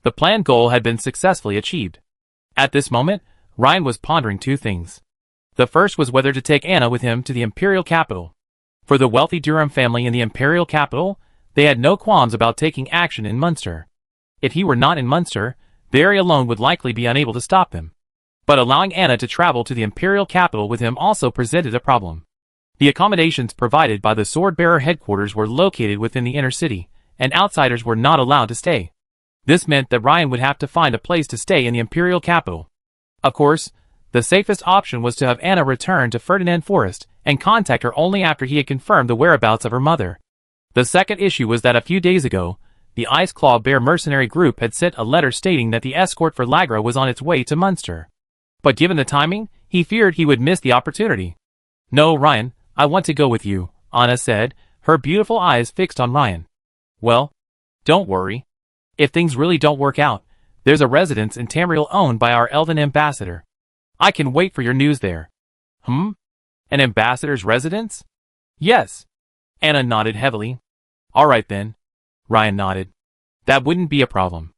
The planned goal had been successfully achieved. At this moment, Ryan was pondering 2 things. The first was whether to take Anna with him to the imperial capital. For the wealthy Durham family in the imperial capital, they had no qualms about taking action in Munster. If he were not in Munster, Barry alone would likely be unable to stop them. But allowing Anna to travel to the imperial capital with him also presented a problem. The accommodations provided by the Swordbearer headquarters were located within the inner city, and outsiders were not allowed to stay. This meant that Ryan would have to find a place to stay in the imperial capital. Of course, the safest option was to have Anna return to Ferdinand Forest and contact her only after he had confirmed the whereabouts of her mother. The second issue was that a few days ago, the Ice Claw Bear mercenary group had sent a letter stating that the escort for Lagra was on its way to Munster. But given the timing, he feared he would miss the opportunity. "No, Ryan, I want to go with you," Anna said, her beautiful eyes fixed on Ryan. "Well, don't worry. If things really don't work out, there's a residence in Tamriel owned by our elven ambassador. I can wait for your news there." "An ambassador's residence?" "Yes." Anna nodded heavily. "All right then." Ryan nodded. "That wouldn't be a problem.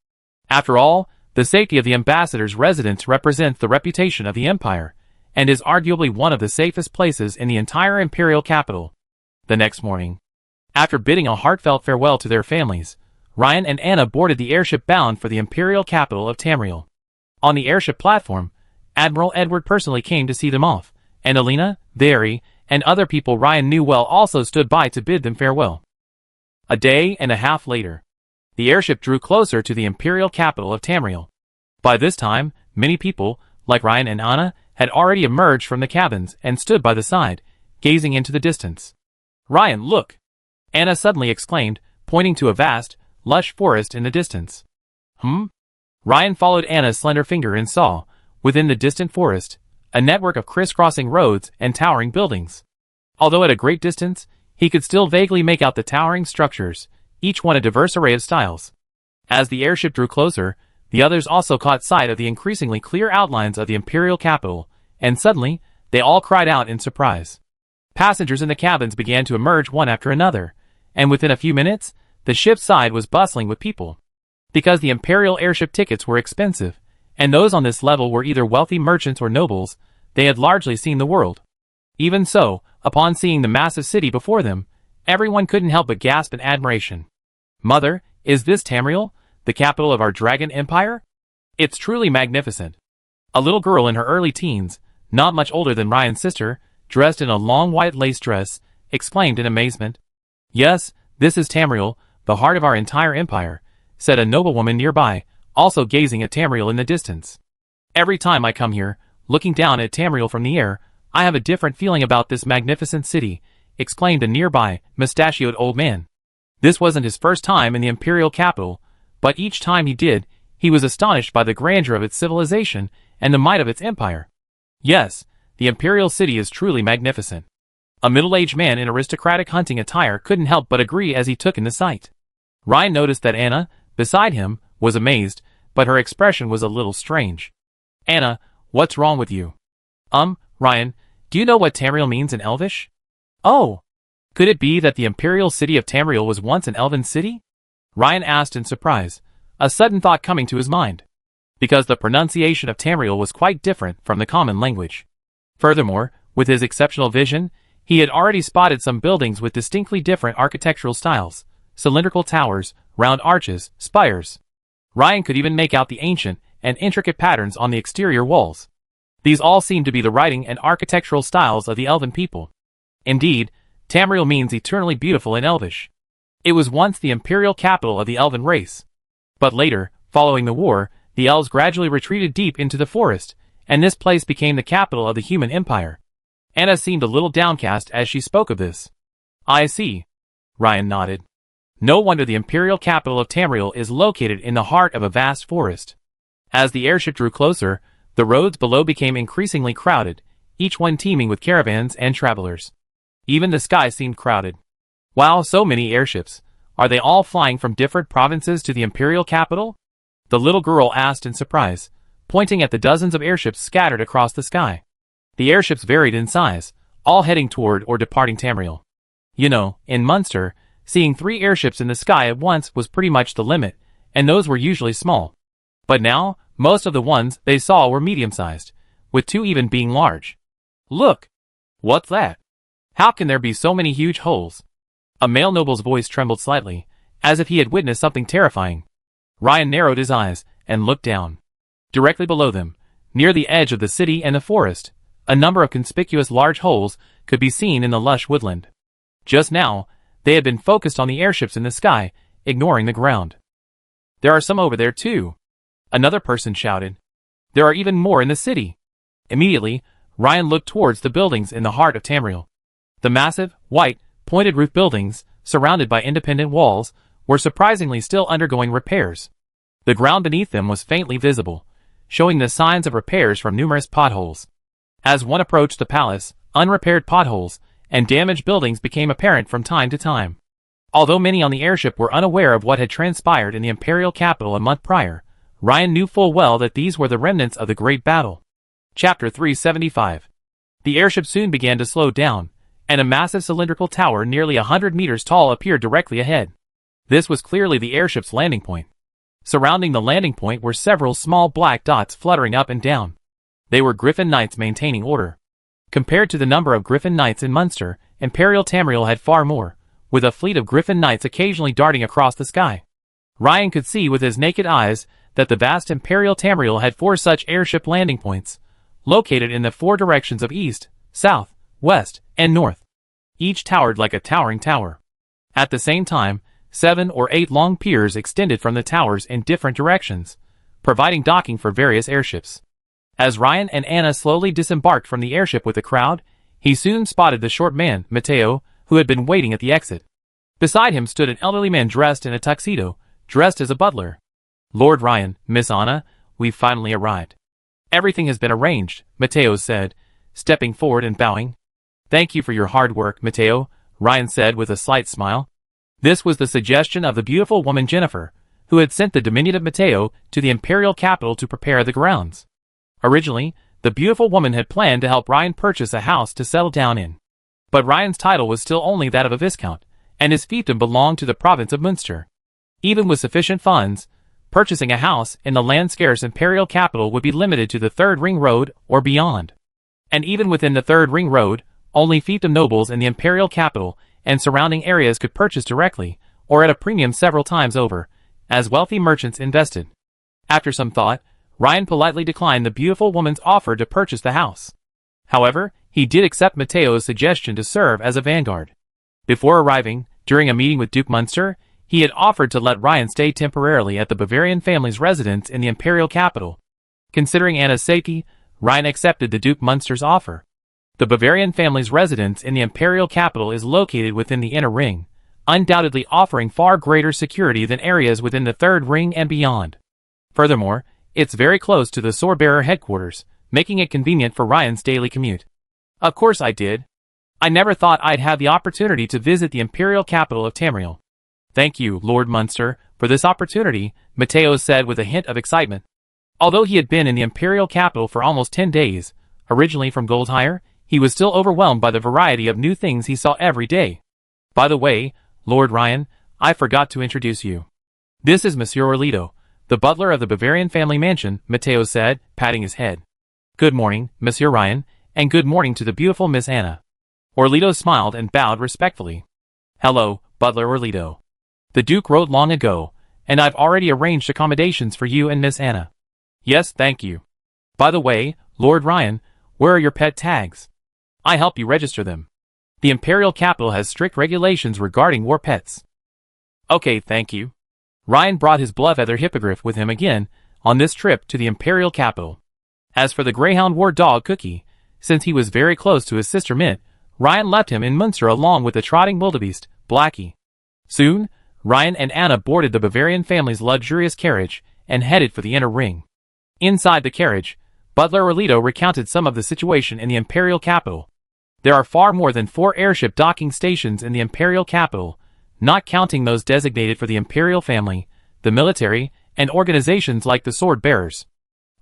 After all, the safety of the ambassador's residence represents the reputation of the Empire, and is arguably one of the safest places in the entire imperial capital." The next morning, after bidding a heartfelt farewell to their families, Ryan and Anna boarded the airship bound for the imperial capital of Tamriel. On the airship platform, Admiral Edward personally came to see them off, and Alina, Barry, and other people Ryan knew well also stood by to bid them farewell. A day and a half later, the airship drew closer to the imperial capital of Tamriel. By this time, many people, like Ryan and Anna, had already emerged from the cabins and stood by the side, gazing into the distance. "Ryan, look!" Anna suddenly exclaimed, pointing to a vast, lush forest in the distance. Ryan followed Anna's slender finger and saw, within the distant forest, a network of crisscrossing roads and towering buildings. Although at a great distance, he could still vaguely make out the towering structures, each one a diverse array of styles. As the airship drew closer, the others also caught sight of the increasingly clear outlines of the imperial capital, and suddenly, they all cried out in surprise. Passengers in the cabins began to emerge one after another, and within a few minutes, the ship's side was bustling with people. Because the imperial airship tickets were expensive, and those on this level were either wealthy merchants or nobles, they had largely seen the world. Even so, upon seeing the massive city before them, everyone couldn't help but gasp in admiration. "Mother, is this Tamriel, the capital of our dragon empire? It's truly magnificent." A little girl in her early teens, not much older than Ryan's sister, dressed in a long white lace dress, exclaimed in amazement. "Yes, this is Tamriel, the heart of our entire empire," said a noblewoman nearby, also gazing at Tamriel in the distance. "Every time I come here, looking down at Tamriel from the air, I have a different feeling about this magnificent city," exclaimed a nearby, mustachioed old man. This wasn't his first time in the imperial capital, but each time he did, he was astonished by the grandeur of its civilization and the might of its empire. Yes, the imperial city is truly magnificent. A middle-aged man in aristocratic hunting attire couldn't help but agree as he took in the sight. Ryan noticed that Anna, beside him, was amazed, but her expression was a little strange. "Anna, what's wrong with you?" Ryan, do you know what Tamriel means in Elvish?" "Oh, could it be that the imperial city of Tamriel was once an elven city?" Ryan asked in surprise, a sudden thought coming to his mind. Because the pronunciation of Tamriel was quite different from the common language. Furthermore, with his exceptional vision, he had already spotted some buildings with distinctly different architectural styles, cylindrical towers, round arches, spires. Ryan could even make out the ancient and intricate patterns on the exterior walls. These all seemed to be the writing and architectural styles of the elven people. Indeed, Tamriel means eternally beautiful in Elvish. It was once the imperial capital of the elven race. But later, following the war, the elves gradually retreated deep into the forest, and this place became the capital of the human empire. Anna seemed a little downcast as she spoke of this. I see. Ryan nodded. No wonder the imperial capital of Tamriel is located in the heart of a vast forest. As the airship drew closer, the roads below became increasingly crowded, each one teeming with caravans and travelers. Even the sky seemed crowded. Wow, so many airships. Are they all flying from different provinces to the imperial capital? The little girl asked in surprise, pointing at the dozens of airships scattered across the sky. The airships varied in size, all heading toward or departing Tamriel. You know, in Munster, seeing 3 airships in the sky at once was pretty much the limit, and those were usually small. But now, most of the ones they saw were medium-sized, with 2 even being large. Look! What's that? How can there be so many huge holes? A male noble's voice trembled slightly, as if he had witnessed something terrifying. Ryan narrowed his eyes and looked down. Directly below them, near the edge of the city and the forest, a number of conspicuous large holes could be seen in the lush woodland. Just now, they had been focused on the airships in the sky, ignoring the ground. There are some over there too. Another person shouted. There are even more in the city. Immediately, Ryan looked towards the buildings in the heart of Tamriel. The massive, white, pointed roof buildings, surrounded by independent walls, were surprisingly still undergoing repairs. The ground beneath them was faintly visible, showing the signs of repairs from numerous potholes. As one approached the palace, unrepaired potholes and damaged buildings became apparent from time to time. Although many on the airship were unaware of what had transpired in the imperial capital a month prior, Ryan knew full well that these were the remnants of the great battle. Chapter 375. The airship soon began to slow down, and a massive cylindrical tower nearly 100 meters tall appeared directly ahead. This was clearly the airship's landing point. Surrounding the landing point were several small black dots fluttering up and down. They were Griffin Knights maintaining order. Compared to the number of Griffin Knights in Munster, Imperial Tamriel had far more, with a fleet of Griffin Knights occasionally darting across the sky. Ryan could see with his naked eyes that the vast Imperial Tamriel had 4 such airship landing points, located in the 4 directions of east, south, west, and north. Each towered like a towering tower. At the same time, 7 or 8 long piers extended from the towers in different directions, providing docking for various airships. As Ryan and Anna slowly disembarked from the airship with the crowd, he soon spotted the short man, Matteo, who had been waiting at the exit. Beside him stood an elderly man dressed in a tuxedo, dressed as a butler. Lord Ryan, Miss Anna, we've finally arrived. Everything has been arranged, Matteo said, stepping forward and bowing. Thank you for your hard work, Matteo, Ryan said with a slight smile. This was the suggestion of the beautiful woman Jennifer, who had sent the diminutive Matteo to the imperial capital to prepare the grounds. Originally, the beautiful woman had planned to help Ryan purchase a house to settle down in. But Ryan's title was still only that of a viscount, and his fiefdom belonged to the province of Munster. Even with sufficient funds, purchasing a house in the land-scarce imperial capital would be limited to the Third Ring Road or beyond. And even within the Third Ring Road, only fiefdom nobles in the imperial capital and surrounding areas could purchase directly, or at a premium several times over, as wealthy merchants invested. After some thought, Ryan politely declined the beautiful woman's offer to purchase the house. However, he did accept Matteo's suggestion to serve as a vanguard. Before arriving, during a meeting with Duke Munster, he had offered to let Ryan stay temporarily at the Bavarian family's residence in the imperial capital. Considering Anna's safety, Ryan accepted the Duke Munster's offer. The Bavarian family's residence in the imperial capital is located within the inner ring, undoubtedly offering far greater security than areas within the Third Ring and beyond. Furthermore, it's very close to the swordbearer headquarters, making it convenient for Ryan's daily commute. Of course I did. I never thought I'd have the opportunity to visit the imperial capital of Tamriel. Thank you, Lord Munster, for this opportunity, Matteo said with a hint of excitement. Although he had been in the imperial capital for almost 10 days, originally from Goldhire, he was still overwhelmed by the variety of new things he saw every day. By the way, Lord Ryan, I forgot to introduce you. This is Monsieur Orlito, the butler of the Bavarian family mansion, Matteo said, patting his head. Good morning, Monsieur Ryan, and good morning to the beautiful Miss Anna. Orlito smiled and bowed respectfully. Hello, Butler Orlito. The Duke wrote long ago, and I've already arranged accommodations for you and Miss Anna. Yes, thank you. By the way, Lord Ryan, where are your pet tags? I help you register them. The Imperial capital has strict regulations regarding war pets. Okay, thank you. Ryan brought his blood-feather hippogriff with him again on this trip to the Imperial capital. As for the Greyhound war dog Cookie, since he was very close to his sister Mint, Ryan left him in Munster along with the trotting wildebeest, Blackie. Soon, Ryan and Anna boarded the Bavarian family's luxurious carriage and headed for the inner ring. Inside the carriage, Butler Orlito recounted some of the situation in the Imperial capital. There are far more than 4 airship docking stations in the Imperial capital, not counting those designated for the Imperial family, the military, and organizations like the Sword Bearers.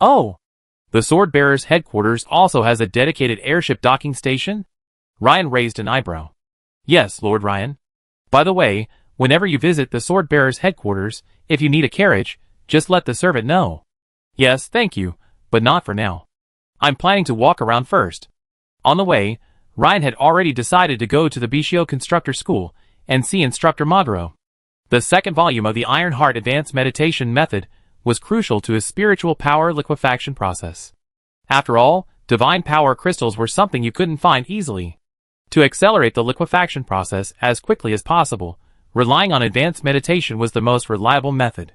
Oh! The Sword Bearers headquarters also has a dedicated airship docking station? Ryan raised an eyebrow. Yes, Lord Ryan. By the way, whenever you visit the Sword Bearers headquarters, if you need a carriage, just let the servant know. Yes, thank you, but not for now. I'm planning to walk around first. On the way, Ryan had already decided to go to the Bichio Constructor School and see Instructor Magro. The second volume of the Iron Heart Advanced Meditation Method was crucial to his spiritual power liquefaction process. After all, divine power crystals were something you couldn't find easily. To accelerate the liquefaction process as quickly as possible, relying on advanced meditation was the most reliable method.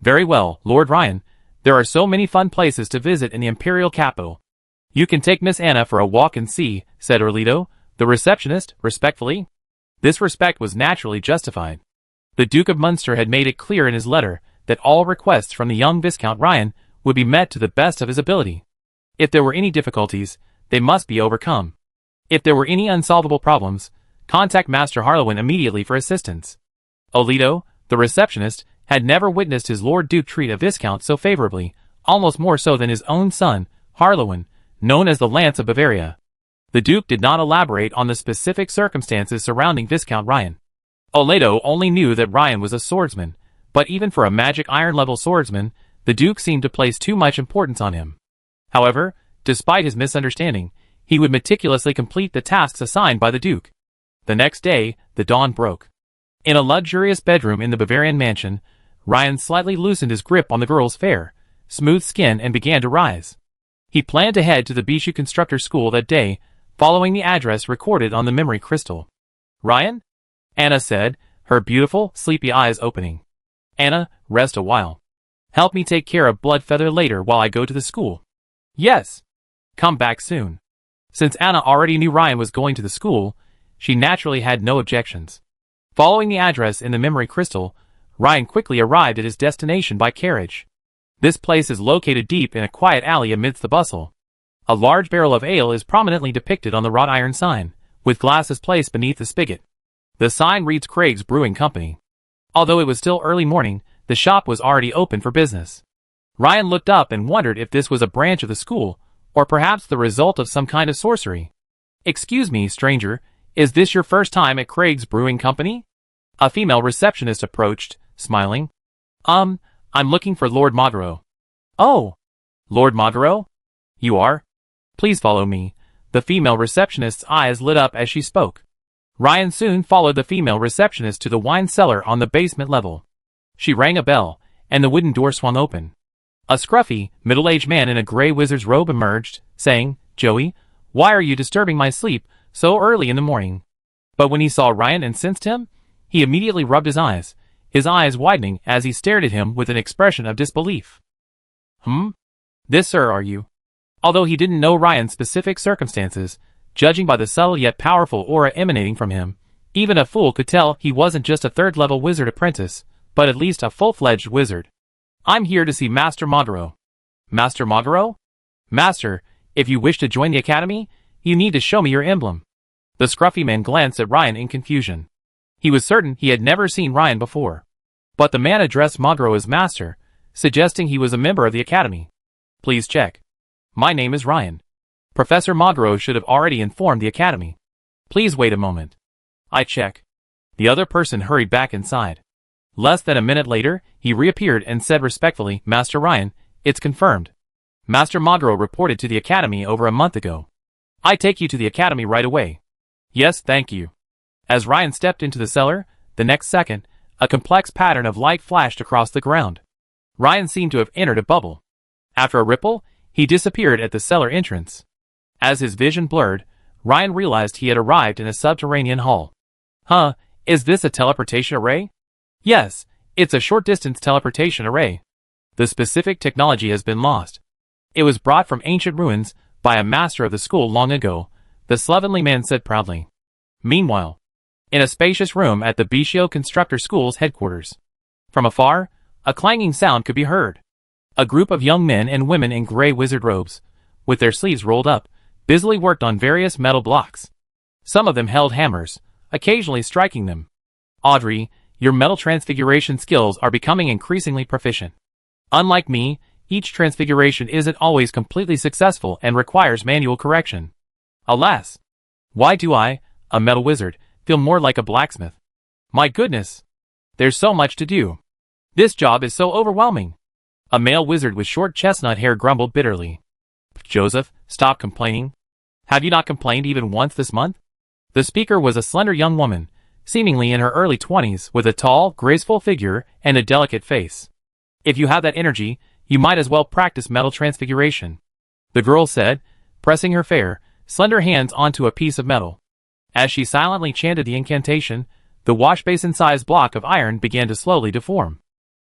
Very well, Lord Ryan, there are so many fun places to visit in the Imperial capital. You can take Miss Anna for a walk and see, said Orlito, the receptionist, respectfully. This respect was naturally justified. The Duke of Munster had made it clear in his letter that all requests from the young Viscount Ryan would be met to the best of his ability. If there were any difficulties, they must be overcome. If there were any unsolvable problems, contact Master Harlowin immediately for assistance. Orlito, the receptionist, had never witnessed his Lord Duke treat a Viscount so favorably, almost more so than his own son, Harlowin, known as the Lance of Bavaria. The Duke did not elaborate on the specific circumstances surrounding Viscount Ryan. Orlito only knew that Ryan was a swordsman, but even for a magic iron-level swordsman, the Duke seemed to place too much importance on him. However, despite his misunderstanding, he would meticulously complete the tasks assigned by the Duke. The next day, the dawn broke. In a luxurious bedroom in the Bavarian mansion, Ryan slightly loosened his grip on the girl's fair, smooth skin and began to rise. He planned to head to the Bichio Constructor School that day, following the address recorded on the memory crystal. Ryan? Anna said, her beautiful, sleepy eyes opening. Anna, rest a while. Help me take care of Bloodfeather later while I go to the school. Yes. Come back soon. Since Anna already knew Ryan was going to the school, she naturally had no objections. Following the address in the memory crystal, Ryan quickly arrived at his destination by carriage. This place is located deep in a quiet alley amidst the bustle. A large barrel of ale is prominently depicted on the wrought iron sign, with glasses placed beneath the spigot. The sign reads Craig's Brewing Company. Although it was still early morning, the shop was already open for business. Ryan looked up and wondered if this was a branch of the school, or perhaps the result of some kind of sorcery. Excuse me, stranger, is this your first time at Craig's Brewing Company? A female receptionist approached, smiling. I'm looking for Lord Magro. Oh, Lord Magro? You are? Please follow me. The female receptionist's eyes lit up as she spoke. Ryan soon followed the female receptionist to the wine cellar on the basement level. She rang a bell, and the wooden door swung open. A scruffy, middle-aged man in a gray wizard's robe emerged, saying, Joey, why are you disturbing my sleep so early in the morning? But when he saw Ryan and sensed him, he immediately rubbed his eyes widening as he stared at him with an expression of disbelief. This, sir, are you? Although he didn't know Ryan's specific circumstances, judging by the subtle yet powerful aura emanating from him, even a fool could tell he wasn't just a third-level wizard apprentice, but at least a full-fledged wizard. I'm here to see Master Magro. Master Magro? Master, if you wish to join the academy, you need to show me your emblem. The scruffy man glanced at Ryan in confusion. He was certain he had never seen Ryan before. But the man addressed Magro as Master, suggesting he was a member of the academy. Please check. My name is Ryan. Professor Magro should have already informed the academy. Please wait a moment. I check. The other person hurried back inside. Less than a minute later, he reappeared and said respectfully, Master Ryan, it's confirmed. Master Magro reported to the academy over a month ago. I take you to the academy right away. Yes, thank you. As Ryan stepped into the cellar, the next second, a complex pattern of light flashed across the ground. Ryan seemed to have entered a bubble. After a ripple, he disappeared at the cellar entrance. As his vision blurred, Ryan realized he had arrived in a subterranean hall. Huh, is this a teleportation array? Yes, it's a short-distance teleportation array. The specific technology has been lost. It was brought from ancient ruins by a master of the school long ago, the slovenly man said proudly. Meanwhile, in a spacious room at the Bishio Constructor School's headquarters, from afar, a clanging sound could be heard. A group of young men and women in gray wizard robes, with their sleeves rolled up, busily worked on various metal blocks. Some of them held hammers, occasionally striking them. Audrey, your metal transfiguration skills are becoming increasingly proficient. Unlike me, each transfiguration isn't always completely successful and requires manual correction. Alas! Why do I, a metal wizard, feel more like a blacksmith? My goodness! There's so much to do. This job is so overwhelming. A male wizard with short chestnut hair grumbled bitterly. Joseph, stop complaining. Have you not complained even once this month? The speaker was a slender young woman, seemingly in her early 20s, with a tall, graceful figure and a delicate face. If you have that energy, you might as well practice metal transfiguration, the girl said, pressing her fair, slender hands onto a piece of metal. As she silently chanted the incantation, the wash-basin-sized block of iron began to slowly deform.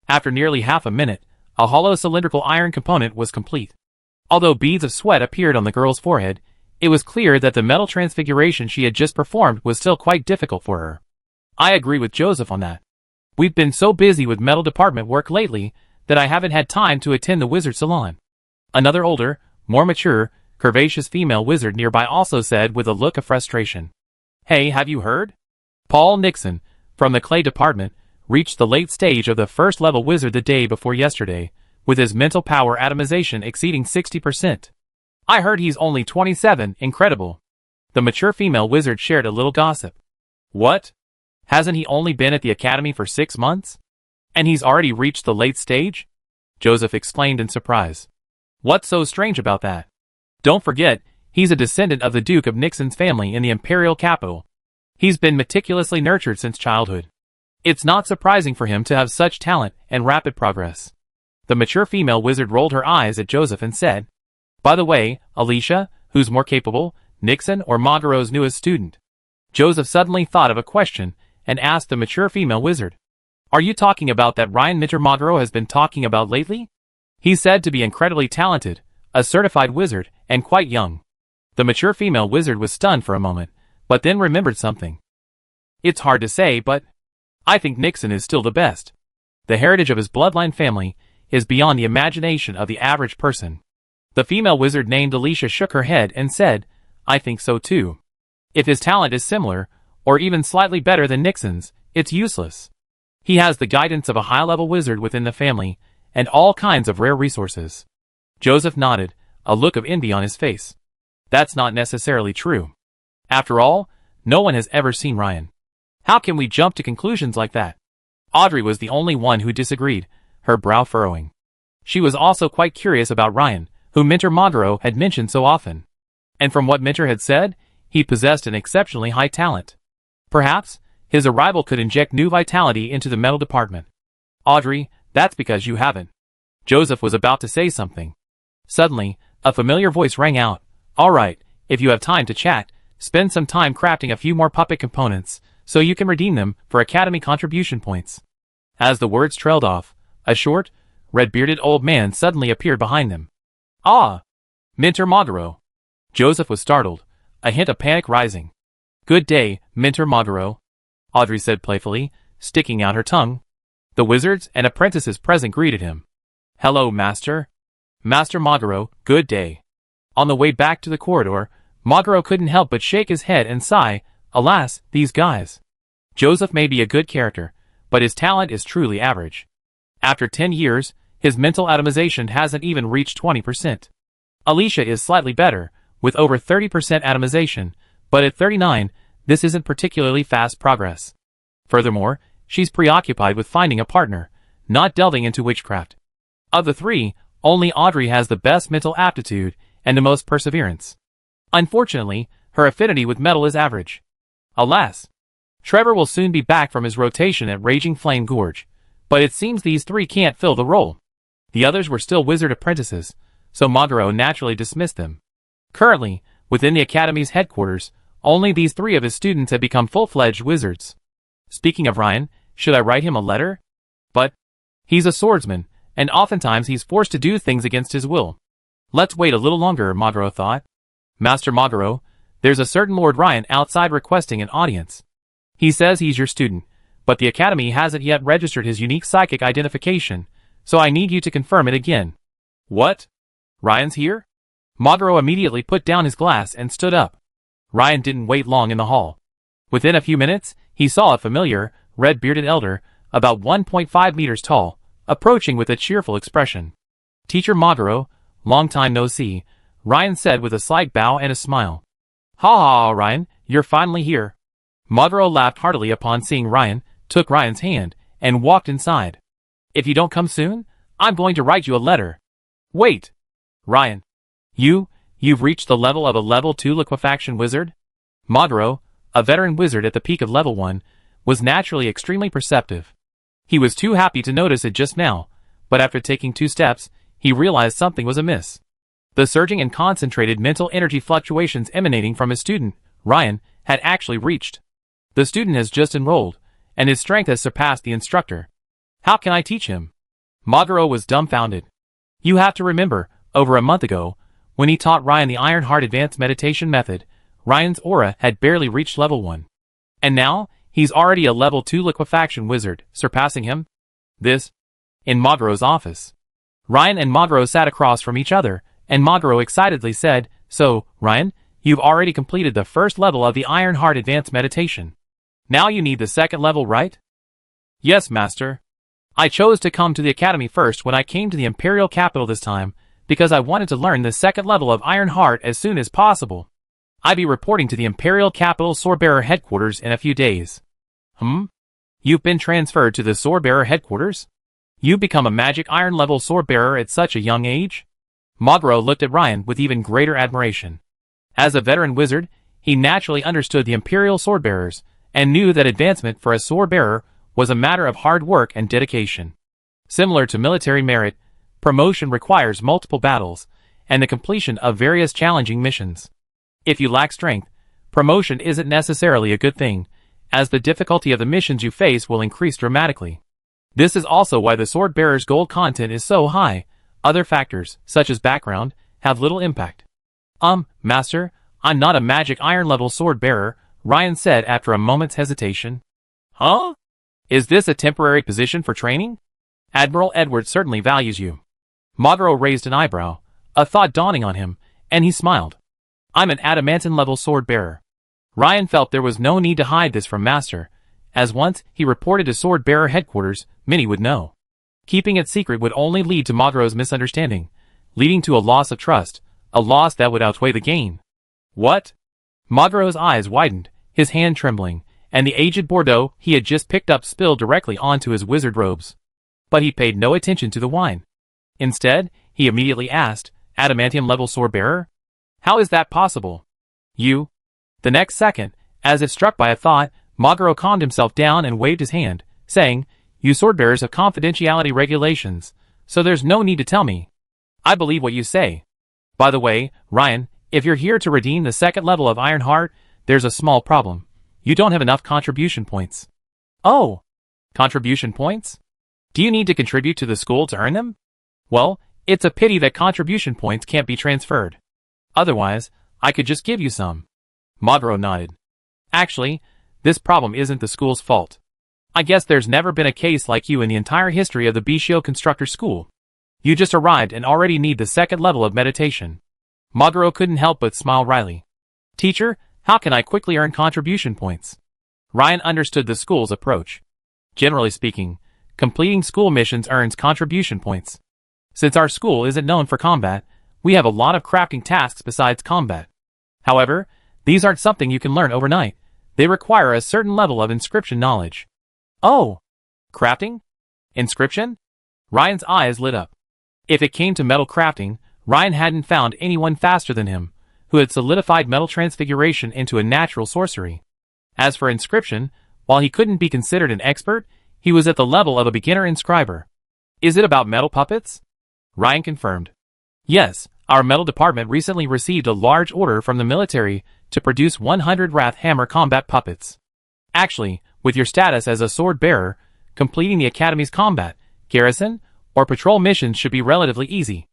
After nearly half a minute, a hollow cylindrical iron component was complete. Although beads of sweat appeared on the girl's forehead, it was clear that the metal transfiguration she had just performed was still quite difficult for her. I agree with Joseph on that. We've been so busy with metal department work lately that I haven't had time to attend the wizard salon. Another older, more mature, curvaceous female wizard nearby also said with a look of frustration. Hey, have you heard? Paul Nixon, from the clay department, reached the late stage of the first-level wizard the day before yesterday, with his mental power atomization exceeding 60%. I heard he's only 27, incredible. The mature female wizard shared a little gossip. What? Hasn't he only been at the academy for 6 months? And he's already reached the late stage? Joseph exclaimed in surprise. What's so strange about that? Don't forget, he's a descendant of the Duke of Nixon's family in the imperial capital. He's been meticulously nurtured since childhood. It's not surprising for him to have such talent and rapid progress. The mature female wizard rolled her eyes at Joseph and said, By the way, Alicia, who's more capable, Nixon or Magaro's newest student? Joseph suddenly thought of a question and asked the mature female wizard. Are you talking about that Ryan Mr. Magaro has been talking about lately? He's said to be incredibly talented, a certified wizard, and quite young. The mature female wizard was stunned for a moment, but then remembered something. It's hard to say, but I think Nixon is still the best. The heritage of his bloodline family is beyond the imagination of the average person. The female wizard named Alicia shook her head and said, I think so too. If his talent is similar, or even slightly better than Nixon's, it's useless. He has the guidance of a high-level wizard within the family, and all kinds of rare resources. Joseph nodded, a look of envy on his face. That's not necessarily true. After all, no one has ever seen Ryan. How can we jump to conclusions like that? Audrey was the only one who disagreed, her brow furrowing. She was also quite curious about Ryan, whom Minter Magaro had mentioned so often. And from what Minter had said, he possessed an exceptionally high talent. Perhaps, his arrival could inject new vitality into the metal department. Audrey, that's because you haven't. Joseph was about to say something. Suddenly, a familiar voice rang out. All right, if you have time to chat, spend some time crafting a few more puppet components, so you can redeem them for Academy contribution points. As the words trailed off, a short, red-bearded old man suddenly appeared behind them. Ah! Minter Magaro. Joseph was startled, a hint of panic rising. Good day, Minter Magaro, Audrey said playfully, sticking out her tongue. The wizards and apprentices present greeted him. Hello, Master. Master Magaro, good day. On the way back to the corridor, Magaro couldn't help but shake his head and sigh, alas, these guys. Joseph may be a good character, but his talent is truly average. After 10 years, his mental atomization hasn't even reached 20%. Alicia is slightly better, with over 30% atomization, but at 39, this isn't particularly fast progress. Furthermore, she's preoccupied with finding a partner, not delving into witchcraft. Of the three, only Audrey has the best mental aptitude and the most perseverance. Unfortunately, her affinity with metal is average. Alas! Trevor will soon be back from his rotation at Raging Flame Gorge, but it seems these three can't fill the role. The others were still wizard apprentices, so Magaro naturally dismissed them. Currently, Within the Academy's headquarters, only these 3 of his students had become full-fledged wizards. Speaking of Ryan, should I write him a letter? But he's a swordsman, and oftentimes he's forced to do things against his will. Let's wait a little longer, Madro thought. Master Madro, there's a certain Lord Ryan outside requesting an audience. He says he's your student, but the Academy hasn't yet registered his unique psychic identification, so I need you to confirm it again. What? Ryan's here? Madro immediately put down his glass and stood up. Ryan didn't wait long in the hall. Within a few minutes, he saw a familiar, red-bearded elder, about 1.5 meters tall, approaching with a cheerful expression. Teacher Madro, long time no see, Ryan said with a slight bow and a smile. Ha ha, Ryan, you're finally here. Madro laughed heartily upon seeing Ryan, took Ryan's hand, and walked inside. If you don't come soon, I'm going to write you a letter. Wait. Ryan. You've reached the level of a level 2 liquefaction wizard? Madro, a veteran wizard at the peak of level 1, was naturally extremely perceptive. He was too happy to notice it just now, but after taking 2 steps, he realized something was amiss. The surging and concentrated mental energy fluctuations emanating from his student, Ryan, had actually reached. The student has just enrolled, and his strength has surpassed the instructor. How can I teach him? Madro was dumbfounded. You have to remember, over a month ago, when he taught Ryan the Iron Heart Advanced Meditation Method, Ryan's aura had barely reached level 1. And now, he's already a level 2 liquefaction wizard, surpassing him? This? In Madro's office. Ryan and Madro sat across from each other, and Madro excitedly said, So, Ryan, you've already completed the first level of the Iron Heart Advanced Meditation. Now you need the second level, right? Yes, Master. I chose to come to the Academy first when I came to the Imperial Capital this time, because I wanted to learn the second level of Iron Heart as soon as possible. I'll be reporting to the Imperial Capital Swordbearer headquarters in a few days. You've been transferred to the Swordbearer headquarters? You've become a magic iron level swordbearer at such a young age? Madro looked at Ryan with even greater admiration. As a veteran wizard, he naturally understood the Imperial Swordbearers, and knew that advancement for a swordbearer was a matter of hard work and dedication. Similar to military merit, promotion requires multiple battles, and the completion of various challenging missions. If you lack strength, promotion isn't necessarily a good thing, as the difficulty of the missions you face will increase dramatically. This is also why the swordbearer's gold content is so high. Other factors, such as background, have little impact. Master, I'm not a magic iron level swordbearer, Ryan said after a moment's hesitation. Huh? Is this a temporary position for training? Admiral Edward certainly values you. Madro raised an eyebrow, a thought dawning on him, and he smiled. I'm an adamantine level swordbearer. Ryan felt there was no need to hide this from Master, as once he reported to swordbearer headquarters, many would know. Keeping it secret would only lead to Madro's misunderstanding, leading to a loss of trust, a loss that would outweigh the gain. What? Madro's eyes widened, his hand trembling, and the aged Bordeaux he had just picked up spilled directly onto his wizard robes. But he paid no attention to the wine. Instead, he immediately asked, Adamantium level swordbearer? How is that possible? You? The next second, as if struck by a thought, Madro calmed himself down and waved his hand, saying, You swordbearers have confidentiality regulations, so there's no need to tell me. I believe what you say. By the way, Ryan, if you're here to redeem the second level of Iron Heart, there's a small problem. You don't have enough contribution points. Oh! Contribution points? Do you need to contribute to the school to earn them? Well, it's a pity that contribution points can't be transferred. Otherwise, I could just give you some. Madro nodded. Actually, this problem isn't the school's fault. I guess there's never been a case like you in the entire history of the Bishio Constructor School. You just arrived and already need the second level of meditation. Madro couldn't help but smile wryly. Teacher, how can I quickly earn contribution points? Ryan understood the school's approach. Generally speaking, completing school missions earns contribution points. Since our school isn't known for combat, we have a lot of crafting tasks besides combat. However, these aren't something you can learn overnight. They require a certain level of inscription knowledge. Oh! Crafting? Inscription? Ryan's eyes lit up. If it came to metal crafting, Ryan hadn't found anyone faster than him, who had solidified metal transfiguration into a natural sorcery. As for inscription, while he couldn't be considered an expert, he was at the level of a beginner inscriber. Is it about metal puppets? Ryan confirmed. Yes, Our metal department recently received a large order from the military to produce 100 Wrath Hammer combat puppets. Actually, with your status as a sword bearer, completing the Academy's combat, garrison, or patrol missions should be relatively easy.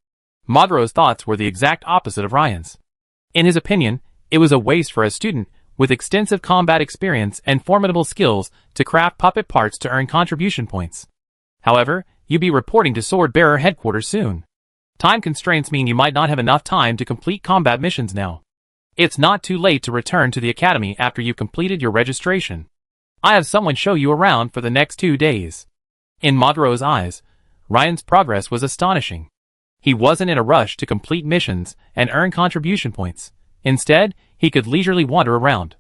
Madro's thoughts were the exact opposite of Ryan's. In his opinion, it was a waste for a student with extensive combat experience and formidable skills to craft puppet parts to earn contribution points. However, you'll be reporting to Sword Bearer headquarters soon. Time constraints mean you might not have enough time to complete combat missions now. It's not too late to return to the Academy after you've completed your registration. I have someone show you around for the next 2 days. In Madro's eyes, Ryan's progress was astonishing. He wasn't in a rush to complete missions and earn contribution points. Instead, he could leisurely wander around.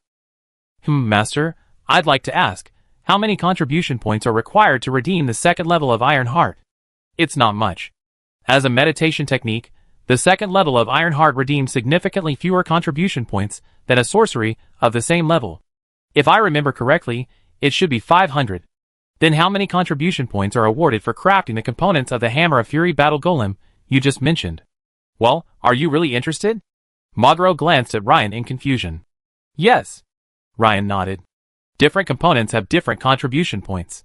Master, I'd like to ask, how many contribution points are required to redeem the second level of Iron Heart? It's not much. As a meditation technique, the second level of Iron Heart redeems significantly fewer contribution points than a sorcery of the same level. If I remember correctly, it should be 500. Then how many contribution points are awarded for crafting the components of the Hammer of Fury Battle Golem you just mentioned? Well, are you really interested? Madro glanced at Ryan in confusion. Yes. Ryan nodded. Different components have different contribution points.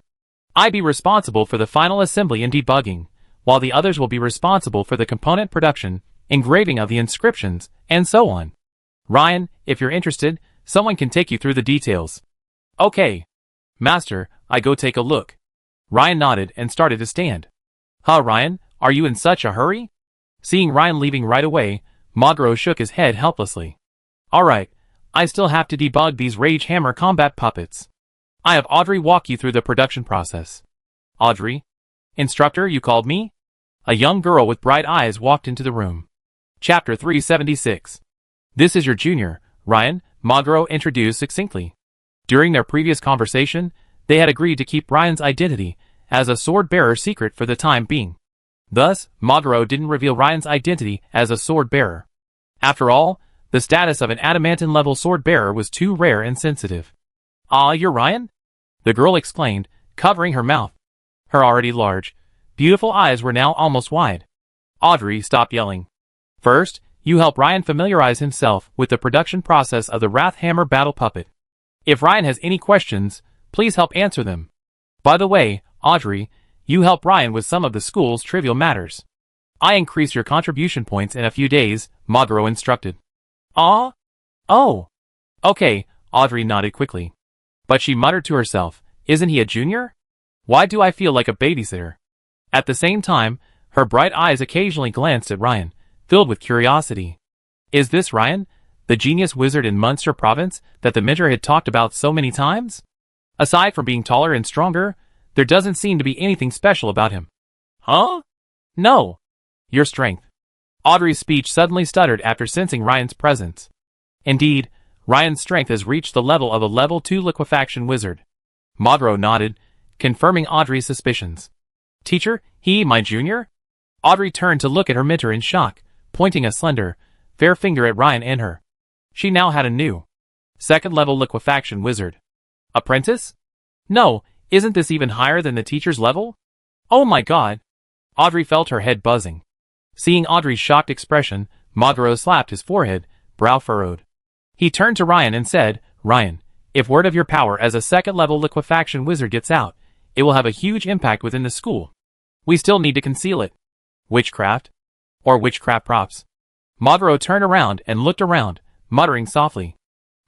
I'd be responsible for the final assembly and debugging, while the others will be responsible for the component production, engraving of the inscriptions, and so on. Ryan, if you're interested, someone can take you through the details. Okay. Master, I go take a look. Ryan nodded and started to stand. Ryan, are you in such a hurry? Seeing Ryan leaving right away, Madro shook his head helplessly. Alright, I still have to debug these Rage Hammer combat puppets. I have Audrey walk you through the production process. Audrey? Instructor, you called me? A young girl with bright eyes walked into the room. Chapter 376. This is your junior, Ryan, Madro introduced succinctly. During their previous conversation, they had agreed to keep Ryan's identity as a sword bearer secret for the time being. Thus, Madro didn't reveal Ryan's identity as a sword bearer. After all, the status of an adamantine-level sword bearer was too rare and sensitive. You're Ryan? The girl exclaimed, covering her mouth. Her already large, beautiful eyes were now almost wide. Audrey, stop yelling. First, you help Ryan familiarize himself with the production process of the Wrath Hammer battle puppet. If Ryan has any questions, please help answer them. By the way, Audrey, you help Ryan with some of the school's trivial matters. I increase your contribution points in a few days, Madro instructed. Oh. Okay, Audrey nodded quickly. But she muttered to herself, isn't he a junior? Why do I feel like a babysitter? At the same time, her bright eyes occasionally glanced at Ryan, filled with curiosity. Is this Ryan, the genius wizard in Munster province that the mentor had talked about so many times? Aside from being taller and stronger, there doesn't seem to be anything special about him. Huh? No. Your strength. Audrey's speech suddenly stuttered after sensing Ryan's presence. Indeed, Ryan's strength has reached the level of a level 2 liquefaction wizard. Madro nodded, confirming Audrey's suspicions. Teacher, he my junior? Audrey turned to look at her mentor in shock, pointing a slender, fair finger at Ryan and her. She now had a new, second-level liquefaction wizard. Apprentice? No, isn't this even higher than the teacher's level? Oh my god! Audrey felt her head buzzing. Seeing Audrey's shocked expression, Madro slapped his forehead, brow furrowed. He turned to Ryan and said, Ryan, if word of your power as a second-level liquefaction wizard gets out, it will have a huge impact within the school. We still need to conceal it. Witchcraft? Or witchcraft props? Madro turned around and looked around, muttering softly.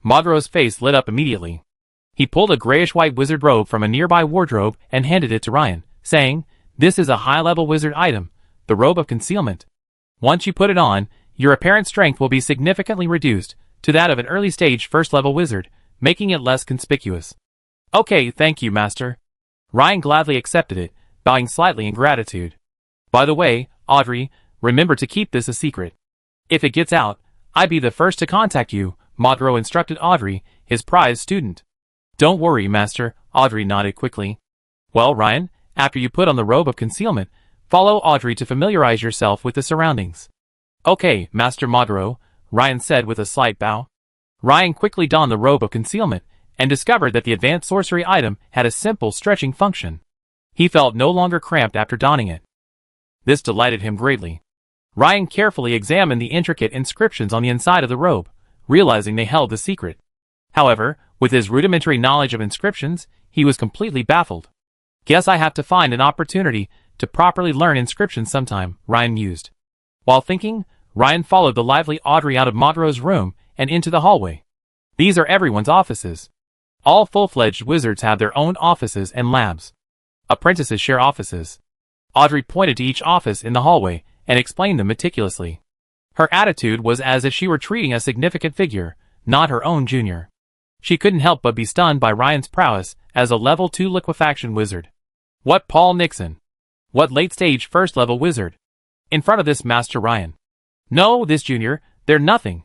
Madro's face lit up immediately. He pulled a grayish-white wizard robe from a nearby wardrobe and handed it to Ryan, saying, This is a high-level wizard item, the robe of concealment. Once you put it on, your apparent strength will be significantly reduced to that of an early-stage first-level wizard, making it less conspicuous. Okay, thank you, Master. Ryan gladly accepted it, bowing slightly in gratitude. By the way, Audrey, remember to keep this a secret. If it gets out, I'd be the first to contact you, Madro instructed Audrey, his prized student. Don't worry, Master, Audrey nodded quickly. Well, Ryan, after you put on the robe of concealment, follow Audrey to familiarize yourself with the surroundings. Okay, Master Madro, Ryan said with a slight bow. Ryan quickly donned the robe of concealment and discovered that the advanced sorcery item had a simple stretching function. He felt no longer cramped after donning it. This delighted him greatly. Ryan carefully examined the intricate inscriptions on the inside of the robe, realizing they held the secret. However, with his rudimentary knowledge of inscriptions, he was completely baffled. Guess I have to find an opportunity to properly learn inscriptions sometime, Ryan mused. While thinking, Ryan followed the lively Audrey out of Monroe's room and into the hallway. These are everyone's offices. All full-fledged wizards have their own offices and labs. Apprentices share offices. Audrey pointed to each office in the hallway and explained them meticulously. Her attitude was as if she were treating a significant figure, not her own junior. She couldn't help but be stunned by Ryan's prowess as a level 2 liquefaction wizard. What Paul Nixon? What late-stage first-level wizard? In front of this Master Ryan. No, this junior, they're nothing.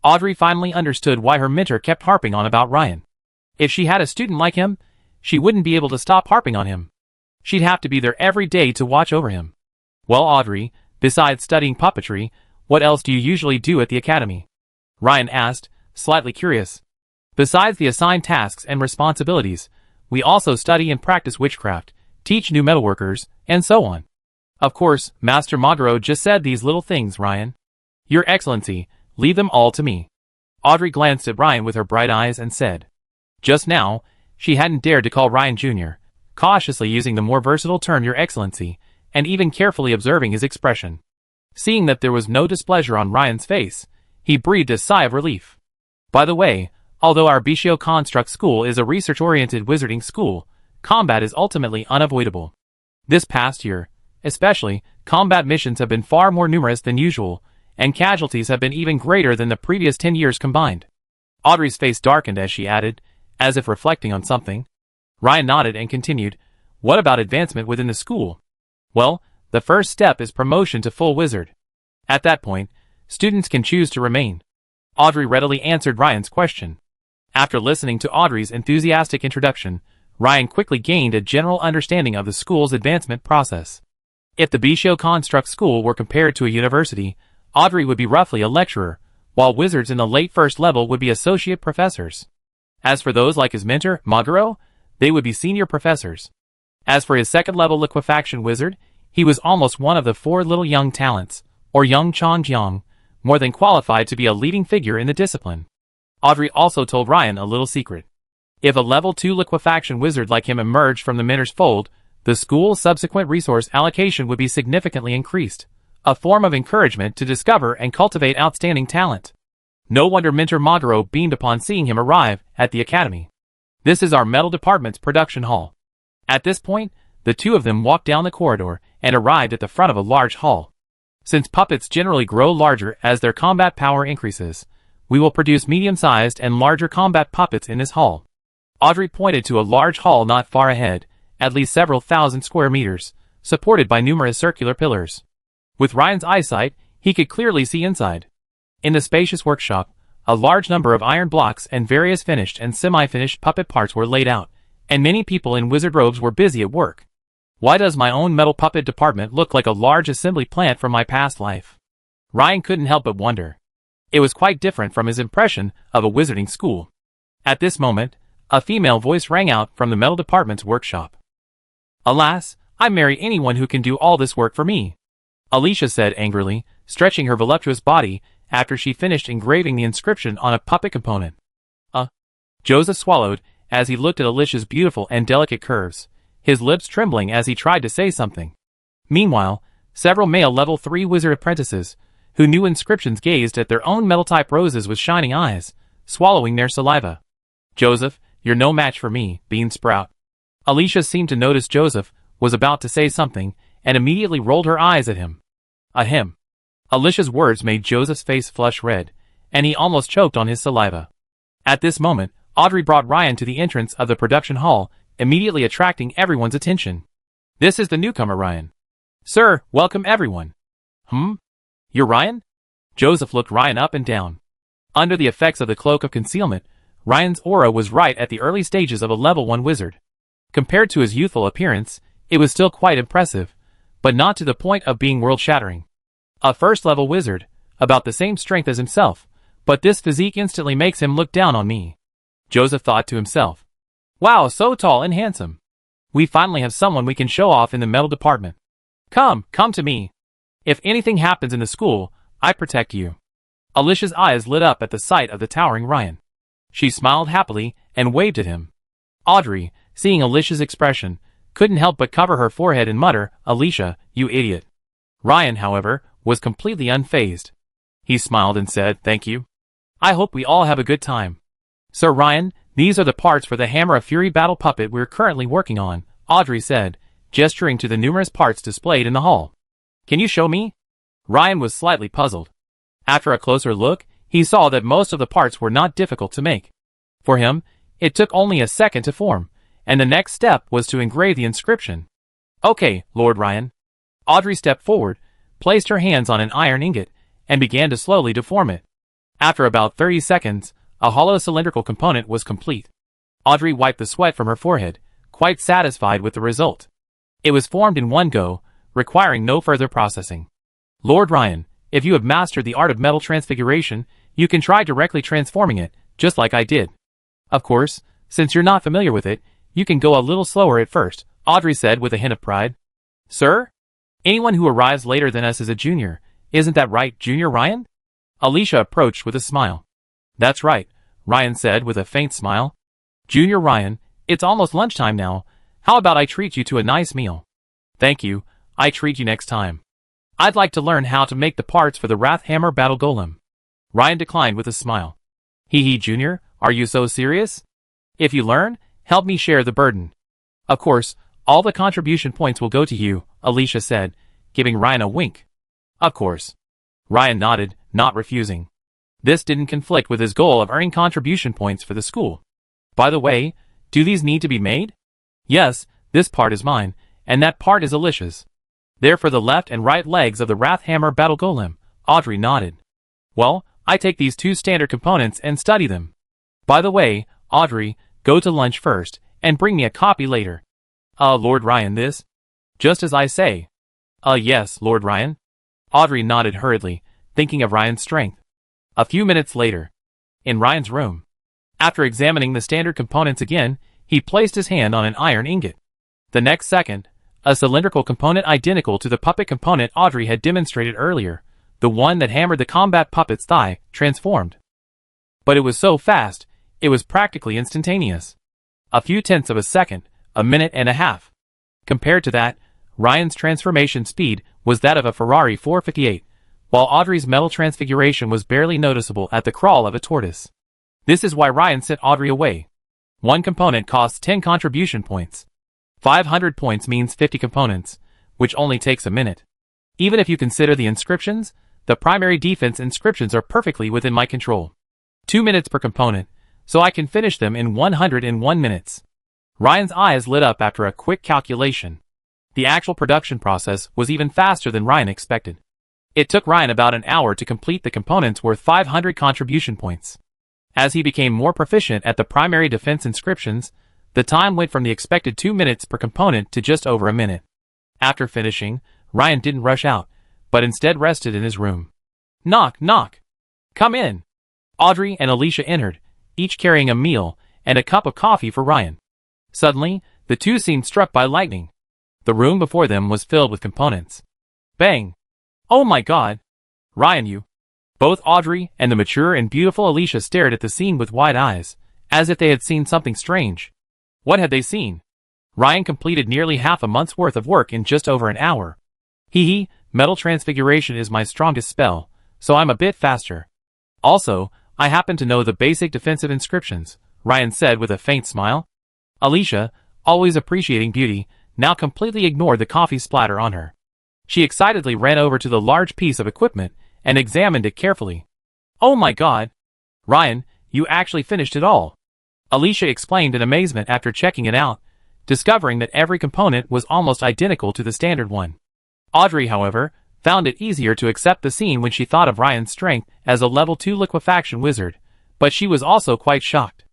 Audrey finally understood why her mentor kept harping on about Ryan. If she had a student like him, she wouldn't be able to stop harping on him. She'd have to be there every day to watch over him. Well, Audrey, besides studying puppetry, what else do you usually do at the academy? Ryan asked, slightly curious. Besides the assigned tasks and responsibilities, we also study and practice witchcraft, teach new metalworkers, and so on. Of course, Master Monroe just said these little things, Ryan. Your Excellency, leave them all to me. Audrey glanced at Ryan with her bright eyes and said. Just now, she hadn't dared to call Ryan Jr., cautiously using the more versatile term Your Excellency, and even carefully observing his expression. Seeing that there was no displeasure on Ryan's face, he breathed a sigh of relief. By the way, although our Bicio Construct School is a research-oriented wizarding school, combat is ultimately unavoidable. This past year, especially, combat missions have been far more numerous than usual, and casualties have been even greater than the previous 10 years combined. Audrey's face darkened as she added, as if reflecting on something. Ryan nodded and continued, what about advancement within the school? Well, the first step is promotion to full wizard. At that point, students can choose to remain. Audrey readily answered Ryan's question. After listening to Audrey's enthusiastic introduction, Ryan quickly gained a general understanding of the school's advancement process. If the Bicio Construct School were compared to a university, Audrey would be roughly a lecturer, while wizards in the late first level would be associate professors. As for those like his mentor, Monroe, they would be senior professors. As for his second-level liquefaction wizard, he was almost one of the 4 little young talents, or young Chongjiang, more than qualified to be a leading figure in the discipline. Audrey also told Ryan a little secret. If a level 2 liquefaction wizard like him emerged from the mentor's fold, the school's subsequent resource allocation would be significantly increased, a form of encouragement to discover and cultivate outstanding talent. No wonder Mentor Monroe beamed upon seeing him arrive at the academy. This is our metal department's production hall. At this point, the two of them walked down the corridor and arrived at the front of a large hall. Since puppets generally grow larger as their combat power increases, we will produce medium-sized and larger combat puppets in this hall. Audrey pointed to a large hall not far ahead, at least several thousand square meters, supported by numerous circular pillars. With Ryan's eyesight, he could clearly see inside. In the spacious workshop, a large number of iron blocks and various finished and semi-finished puppet parts were laid out, and many people in wizard robes were busy at work. Why does my own metal puppet department look like a large assembly plant from my past life? Ryan couldn't help but wonder. It was quite different from his impression of a wizarding school. At this moment, a female voice rang out from the metal department's workshop. Alas, I marry anyone who can do all this work for me, Alicia said angrily, stretching her voluptuous body after she finished engraving the inscription on a puppet component. Joseph swallowed as he looked at Alicia's beautiful and delicate curves, his lips trembling as he tried to say something. Meanwhile, several male level 3 wizard apprentices, who knew inscriptions, gazed at their own metal-type roses with shining eyes, swallowing their saliva. Joseph, you're no match for me, Bean Sprout. Alicia seemed to notice Joseph was about to say something, and immediately rolled her eyes at him. Ahem. Alicia's words made Joseph's face flush red, and he almost choked on his saliva. At this moment, Audrey brought Ryan to the entrance of the production hall, immediately attracting everyone's attention. This is the newcomer, Ryan. Sir, welcome everyone. You're Ryan? Joseph looked Ryan up and down. Under the effects of the cloak of concealment, Ryan's aura was right at the early stages of a level 1 wizard. Compared to his youthful appearance, it was still quite impressive, but not to the point of being world-shattering. A first-level wizard, about the same strength as himself, but this physique instantly makes him look down on me. Joseph thought to himself. Wow, so tall and handsome. We finally have someone we can show off in the metal department. Come to me. If anything happens in the school, I protect you. Alicia's eyes lit up at the sight of the towering Ryan. She smiled happily and waved at him. Audrey, seeing Alicia's expression, couldn't help but cover her forehead and mutter, "Alicia, you idiot." Ryan, however, was completely unfazed. He smiled and said, "Thank you. I hope we all have a good time." "Sir Ryan, these are the parts for the Hammer of Fury battle puppet we're currently working on," Audrey said, gesturing to the numerous parts displayed in the hall. "Can you show me?" Ryan was slightly puzzled. After a closer look, he saw that most of the parts were not difficult to make. For him, it took only a second to form, and the next step was to engrave the inscription. "Okay, Lord Ryan." Audrey stepped forward, placed her hands on an iron ingot, and began to slowly deform it. After about 30 seconds, a hollow cylindrical component was complete. Audrey wiped the sweat from her forehead, quite satisfied with the result. It was formed in one go, requiring no further processing. "Lord Ryan, if you have mastered the art of metal transfiguration, you can try directly transforming it, just like I did. Of course, since you're not familiar with it, you can go a little slower at first," Audrey said with a hint of pride. "Sir? Anyone who arrives later than us is a junior, isn't that right, Junior Ryan?" Alicia approached with a smile. "That's right," Ryan said with a faint smile. "Junior Ryan, it's almost lunchtime now. How about I treat you to a nice meal?" "Thank you, I treat you next time. I'd like to learn how to make the parts for the Wrath Hammer Battle Golem." Ryan declined with a smile. "Hee Junior, are you so serious? If you learn, help me share the burden." "Of course, all the contribution points will go to you," Alicia said, giving Ryan a wink. "Of course." Ryan nodded, not refusing. This didn't conflict with his goal of earning contribution points for the school. "By the way, do these need to be made?" "Yes, this part is mine, and that part is Alicia's. They're for the left and right legs of the Wrath Hammer Battle Golem," Audrey nodded. "Well, I take these two standard components and study them. By the way, Audrey, go to lunch first, and bring me a copy later." Lord Ryan, this?" "Just as I say." Yes, Lord Ryan." Audrey nodded hurriedly, thinking of Ryan's strength. A few minutes later, in Ryan's room. After examining the standard components again, he placed his hand on an iron ingot. The next second, a cylindrical component identical to the puppet component Audrey had demonstrated earlier, the one that hammered the combat puppet's thigh, transformed. But it was so fast, it was practically instantaneous. A few tenths of a second, a minute and a half. Compared to that, Ryan's transformation speed was that of a Ferrari 458, while Audrey's metal transfiguration was barely noticeable at the crawl of a tortoise. This is why Ryan sent Audrey away. One component costs 10 contribution points. 500 points means 50 components, which only takes a minute. Even if you consider the inscriptions, the primary defense inscriptions are perfectly within my control. 2 minutes per component, so I can finish them in 101 minutes. Ryan's eyes lit up after a quick calculation. The actual production process was even faster than Ryan expected. It took Ryan about an hour to complete the components worth 500 contribution points. As he became more proficient at the primary defense inscriptions, the time went from the expected 2 minutes per component to just over a minute. After finishing, Ryan didn't rush out, but instead rested in his room. Knock, knock. "Come in." Audrey and Alicia entered, each carrying a meal and a cup of coffee for Ryan. Suddenly, the two seemed struck by lightning. The room before them was filled with components. Bang! "Oh my God! Ryan, you!" Both Audrey and the mature and beautiful Alicia stared at the scene with wide eyes, as if they had seen something strange. What had they seen? Ryan completed nearly half a month's worth of work in just over an hour. Metal transfiguration is my strongest spell, so I'm a bit faster. Also, I happen to know the basic defensive inscriptions, Ryan said with a faint smile. Alicia, always appreciating beauty, now completely ignored the coffee splatter on her. She excitedly ran over to the large piece of equipment and examined it carefully. "Oh my God! Ryan, you actually finished it all!" Alicia exclaimed in amazement after checking it out, discovering that every component was almost identical to the standard one. Audrey, however, found it easier to accept the scene when she thought of Ryan's strength as a level 2 liquefaction wizard, but she was also quite shocked.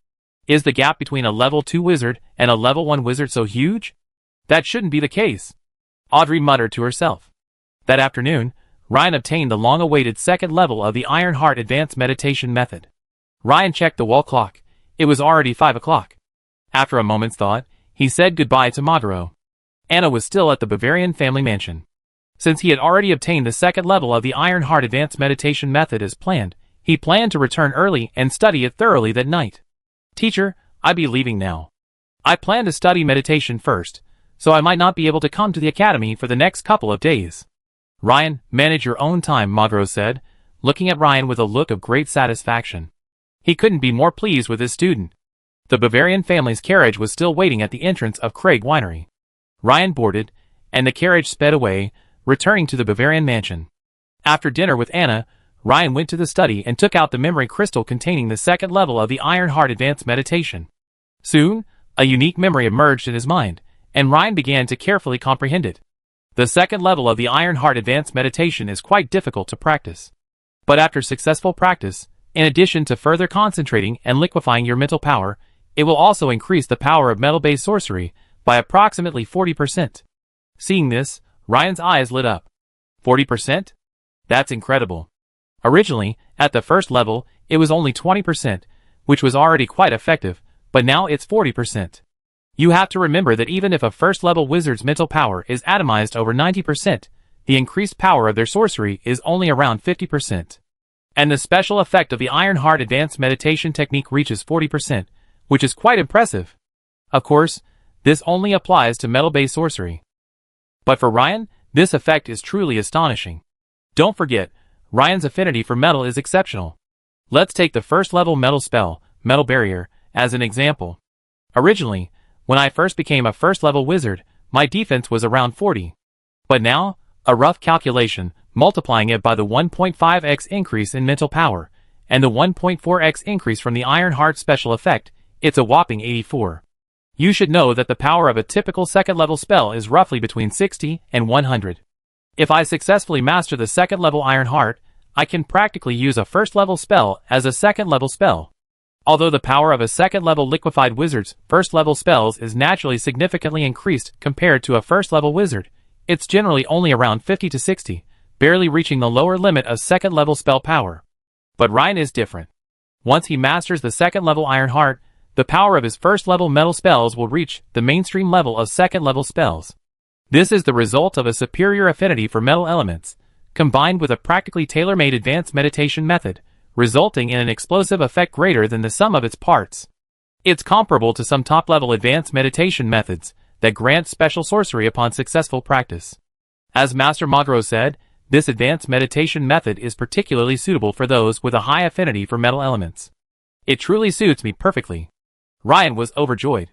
Is the gap between a level 2 wizard and a level 1 wizard so huge? That shouldn't be the case. Audrey muttered to herself. That afternoon, Ryan obtained the long-awaited second level of the Iron Heart Advanced Meditation Method. Ryan checked the wall clock. It was already 5 o'clock. After a moment's thought, he said goodbye to Maduro. Anna was still at the Bavarian family mansion. Since he had already obtained the second level of the Iron Heart Advanced Meditation method as planned, he planned to return early and study it thoroughly that night. "Teacher, I be leaving now. I plan to study meditation first, so I might not be able to come to the academy for the next couple of days." "Ryan, manage your own time," Magro said, looking at Ryan with a look of great satisfaction. He couldn't be more pleased with his student. The Bavarian family's carriage was still waiting at the entrance of Craig Winery. Ryan boarded, and the carriage sped away, returning to the Bavarian mansion. After dinner with Anna, Ryan went to the study and took out the memory crystal containing the second level of the Iron Heart Advanced Meditation. Soon, a unique memory emerged in his mind, and Ryan began to carefully comprehend it. The second level of the Iron Heart Advanced Meditation is quite difficult to practice. But after successful practice, in addition to further concentrating and liquefying your mental power, it will also increase the power of metal-based sorcery by approximately 40%. Seeing this, Ryan's eyes lit up. 40%? That's incredible. Originally, at the first level, it was only 20%, which was already quite effective, but now it's 40%. You have to remember that even if a first-level wizard's mental power is atomized over 90%, the increased power of their sorcery is only around 50%. And the special effect of the Iron Heart Advanced Meditation technique reaches 40%, which is quite impressive. Of course, this only applies to metal-based sorcery. But for Ryan, this effect is truly astonishing. Don't forget, Ryan's affinity for metal is exceptional. Let's take the first-level metal spell, Metal Barrier, as an example. Originally, when I first became a first-level wizard, my defense was around 40. But now, a rough calculation, multiplying it by the 1.5x increase in mental power, and the 1.4x increase from the Iron Heart special effect, it's a whopping 84. You should know that the power of a typical second-level spell is roughly between 60 and 100. If I successfully master the second-level Iron Heart, I can practically use a first-level spell as a second-level spell. Although the power of a second-level liquefied wizard's first-level spells is naturally significantly increased compared to a first-level wizard, it's generally only around 50 to 60, barely reaching the lower limit of second-level spell power. But Ryan is different. Once he masters the second-level Iron Heart, the power of his first-level metal spells will reach the mainstream level of second-level spells. This is the result of a superior affinity for metal elements, combined with a practically tailor-made advanced meditation method, resulting in an explosive effect greater than the sum of its parts. It's comparable to some top-level advanced meditation methods that grant special sorcery upon successful practice. As Master Magro said, this advanced meditation method is particularly suitable for those with a high affinity for metal elements. It truly suits me perfectly. Ryan was overjoyed.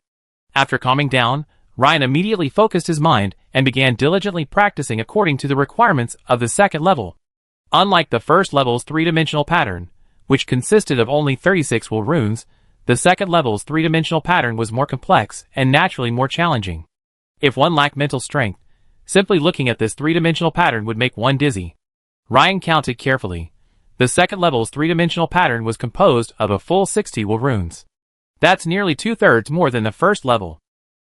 After calming down, Ryan immediately focused his mind and began diligently practicing according to the requirements of the second level. Unlike the first level's three-dimensional pattern, which consisted of only 36 wool runes, the second level's three-dimensional pattern was more complex and naturally more challenging. If one lacked mental strength, simply looking at this three-dimensional pattern would make one dizzy. Ryan counted carefully. The second level's three-dimensional pattern was composed of a full 60 wool runes. That's nearly 2/3 more than the first level.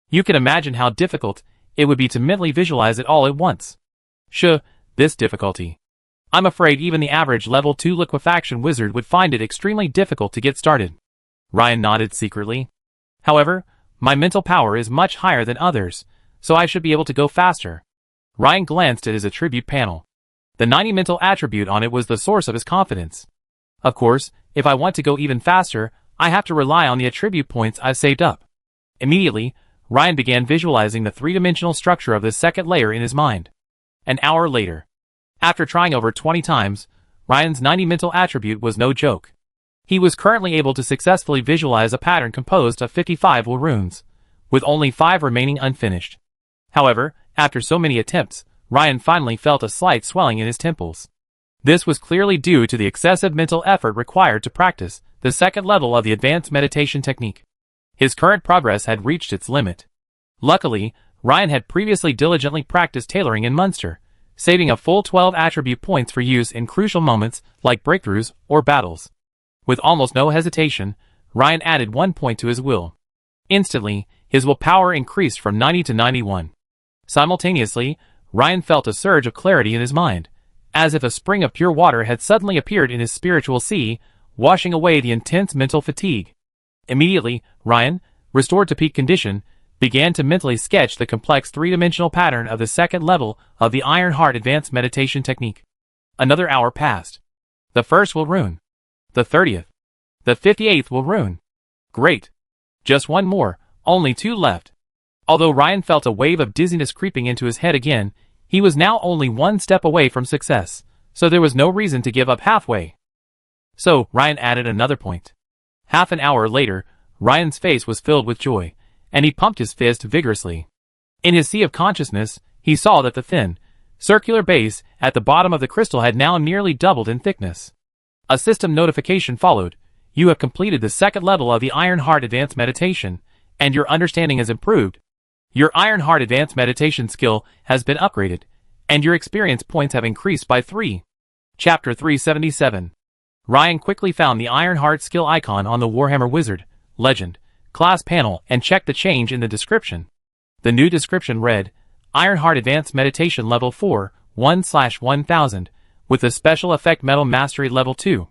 You can imagine how difficult it would be to mentally visualize it all at once. This difficulty. I'm afraid even the average level 2 liquefaction wizard would find it extremely difficult to get started. Ryan nodded secretly. However, my mental power is much higher than others, so I should be able to go faster. Ryan glanced at his attribute panel. The 90 mental attribute on it was the source of his confidence. Of course, if I want to go even faster, I have to rely on the attribute points I've saved up. Immediately, Ryan began visualizing the three-dimensional structure of this second layer in his mind. An hour later. After trying over 20 times, Ryan's 90 mental attribute was no joke. He was currently able to successfully visualize a pattern composed of 55 wool runes, with only 5 remaining unfinished. However, after so many attempts, Ryan finally felt a slight swelling in his temples. This was clearly due to the excessive mental effort required to practice the second level of the advanced meditation technique. His current progress had reached its limit. Luckily, Ryan had previously diligently practiced tailoring in Munster, saving a full 12 attribute points for use in crucial moments like breakthroughs or battles. With almost no hesitation, Ryan added 1 point to his will. Instantly, his willpower increased from 90 to 91. Simultaneously, Ryan felt a surge of clarity in his mind, as if a spring of pure water had suddenly appeared in his spiritual sea, washing away the intense mental fatigue. Immediately, Ryan, restored to peak condition, began to mentally sketch the complex three-dimensional pattern of the second level of the Iron Heart Advanced Meditation technique. Another hour passed. The first will rune. The 30th. The 58th will rune. Great. Just one more, only 2 left. Although Ryan felt a wave of dizziness creeping into his head again, he was now only 1 step away from success, so there was no reason to give up halfway. So, Ryan added another point. Half an hour later, Ryan's face was filled with joy, and he pumped his fist vigorously. In his sea of consciousness, he saw that the thin, circular base at the bottom of the crystal had now nearly doubled in thickness. A system notification followed. You have completed the second level of the Iron Heart Advanced Meditation, and your understanding has improved. Your Iron Heart Advanced Meditation skill has been upgraded, and your experience points have increased by 3. Chapter 377. Ryan quickly found the Iron Heart skill icon on the Warhammer Wizard Legend class panel and checked the change in the description. The new description read, Iron Heart Advanced Meditation Level 4, 1/1000, with the special effect Metal Mastery Level 2.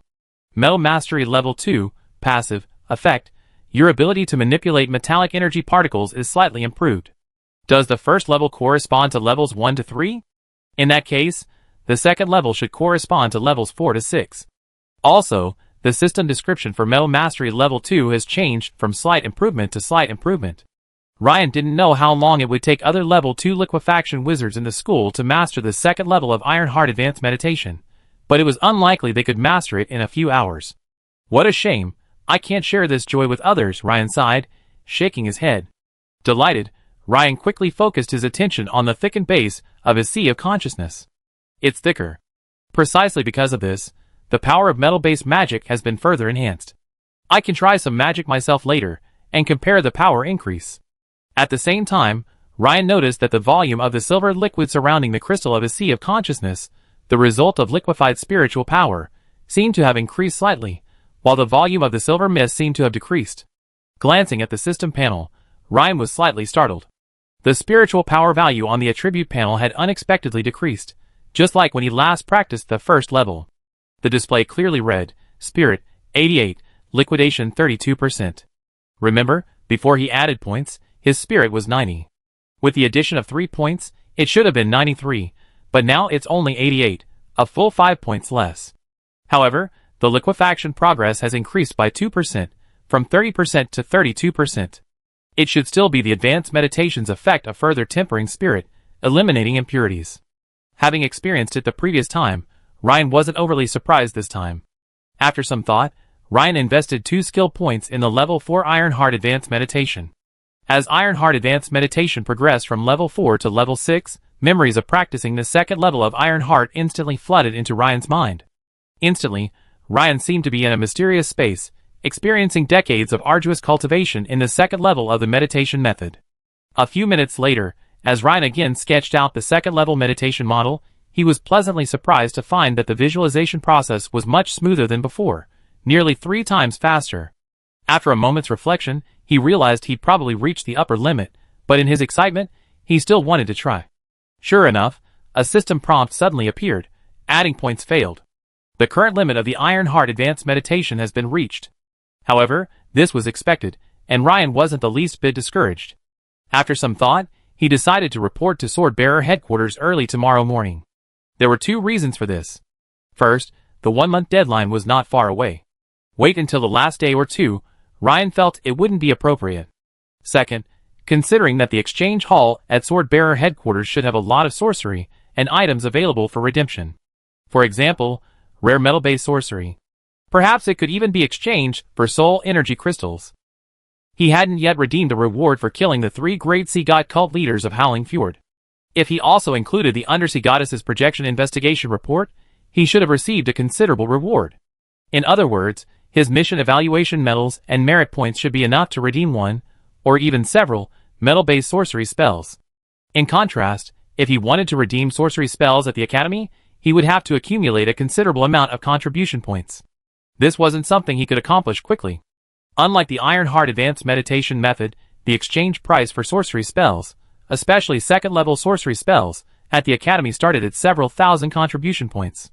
Metal Mastery Level 2, passive, effect, your ability to manipulate metallic energy particles is slightly improved. Does the first level correspond to levels 1 to 3? In that case, the second level should correspond to levels 4 to 6. Also, the system description for Metal Mastery Level 2 has changed from slight improvement to slight improvement. Ryan didn't know how long it would take other Level 2 liquefaction wizards in the school to master the second level of Iron Heart Advanced Meditation, but it was unlikely they could master it in a few hours. What a shame, I can't share this joy with others, Ryan sighed, shaking his head. Delighted, Ryan quickly focused his attention on the thickened base of his sea of consciousness. It's thicker. Precisely because of this, the power of metal-based magic has been further enhanced. I can try some magic myself later, and compare the power increase. At the same time, Ryan noticed that the volume of the silver liquid surrounding the crystal of his sea of consciousness, the result of liquefied spiritual power, seemed to have increased slightly, while the volume of the silver mist seemed to have decreased. Glancing at the system panel, Ryan was slightly startled. The spiritual power value on the attribute panel had unexpectedly decreased, just like when he last practiced the first level. The display clearly read, Spirit, 88, Liquidation 32%. Remember, before he added points, his spirit was 90. With the addition of 3 points, it should have been 93, but now it's only 88, a full 5 points less. However, the liquefaction progress has increased by 2%, from 30% to 32%. It should still be the advanced meditation's effect of further tempering spirit, eliminating impurities. Having experienced it the previous time, Ryan wasn't overly surprised this time. After some thought, Ryan invested 2 skill points in the Level 4 Iron Heart Advanced Meditation. As Iron Heart Advanced Meditation progressed from Level 4 to Level 6, memories of practicing the second level of Iron Heart instantly flooded into Ryan's mind. Instantly, Ryan seemed to be in a mysterious space, experiencing decades of arduous cultivation in the second level of the meditation method. A few minutes later, as Ryan again sketched out the second level meditation model, he was pleasantly surprised to find that the visualization process was much smoother than before, nearly 3 times faster. After a moment's reflection, he realized he'd probably reached the upper limit, but in his excitement, he still wanted to try. Sure enough, a system prompt suddenly appeared. Adding points failed. The current limit of the Iron Heart Advanced Meditation has been reached. However, this was expected, and Ryan wasn't the least bit discouraged. After some thought, he decided to report to Swordbearer headquarters early tomorrow morning. There were 2 reasons for this. First, the 1-month deadline was not far away. Wait until the last day or 2, Ryan felt it wouldn't be appropriate. Second, considering that the exchange hall at Swordbearer headquarters should have a lot of sorcery and items available for redemption. For example, rare metal-based sorcery. Perhaps it could even be exchanged for soul energy crystals. He hadn't yet redeemed the reward for killing the 3 great sea god cult leaders of Howling Fjord. If he also included the Undersea Goddess's projection investigation report, he should have received a considerable reward. In other words, his mission evaluation medals and merit points should be enough to redeem 1, or even several, metal-based sorcery spells. In contrast, if he wanted to redeem sorcery spells at the Academy, he would have to accumulate a considerable amount of contribution points. This wasn't something he could accomplish quickly. Unlike the Iron Heart Advanced Meditation method, the exchange price for sorcery spells, especially second-level sorcery spells, at the Academy started at several thousand contribution points.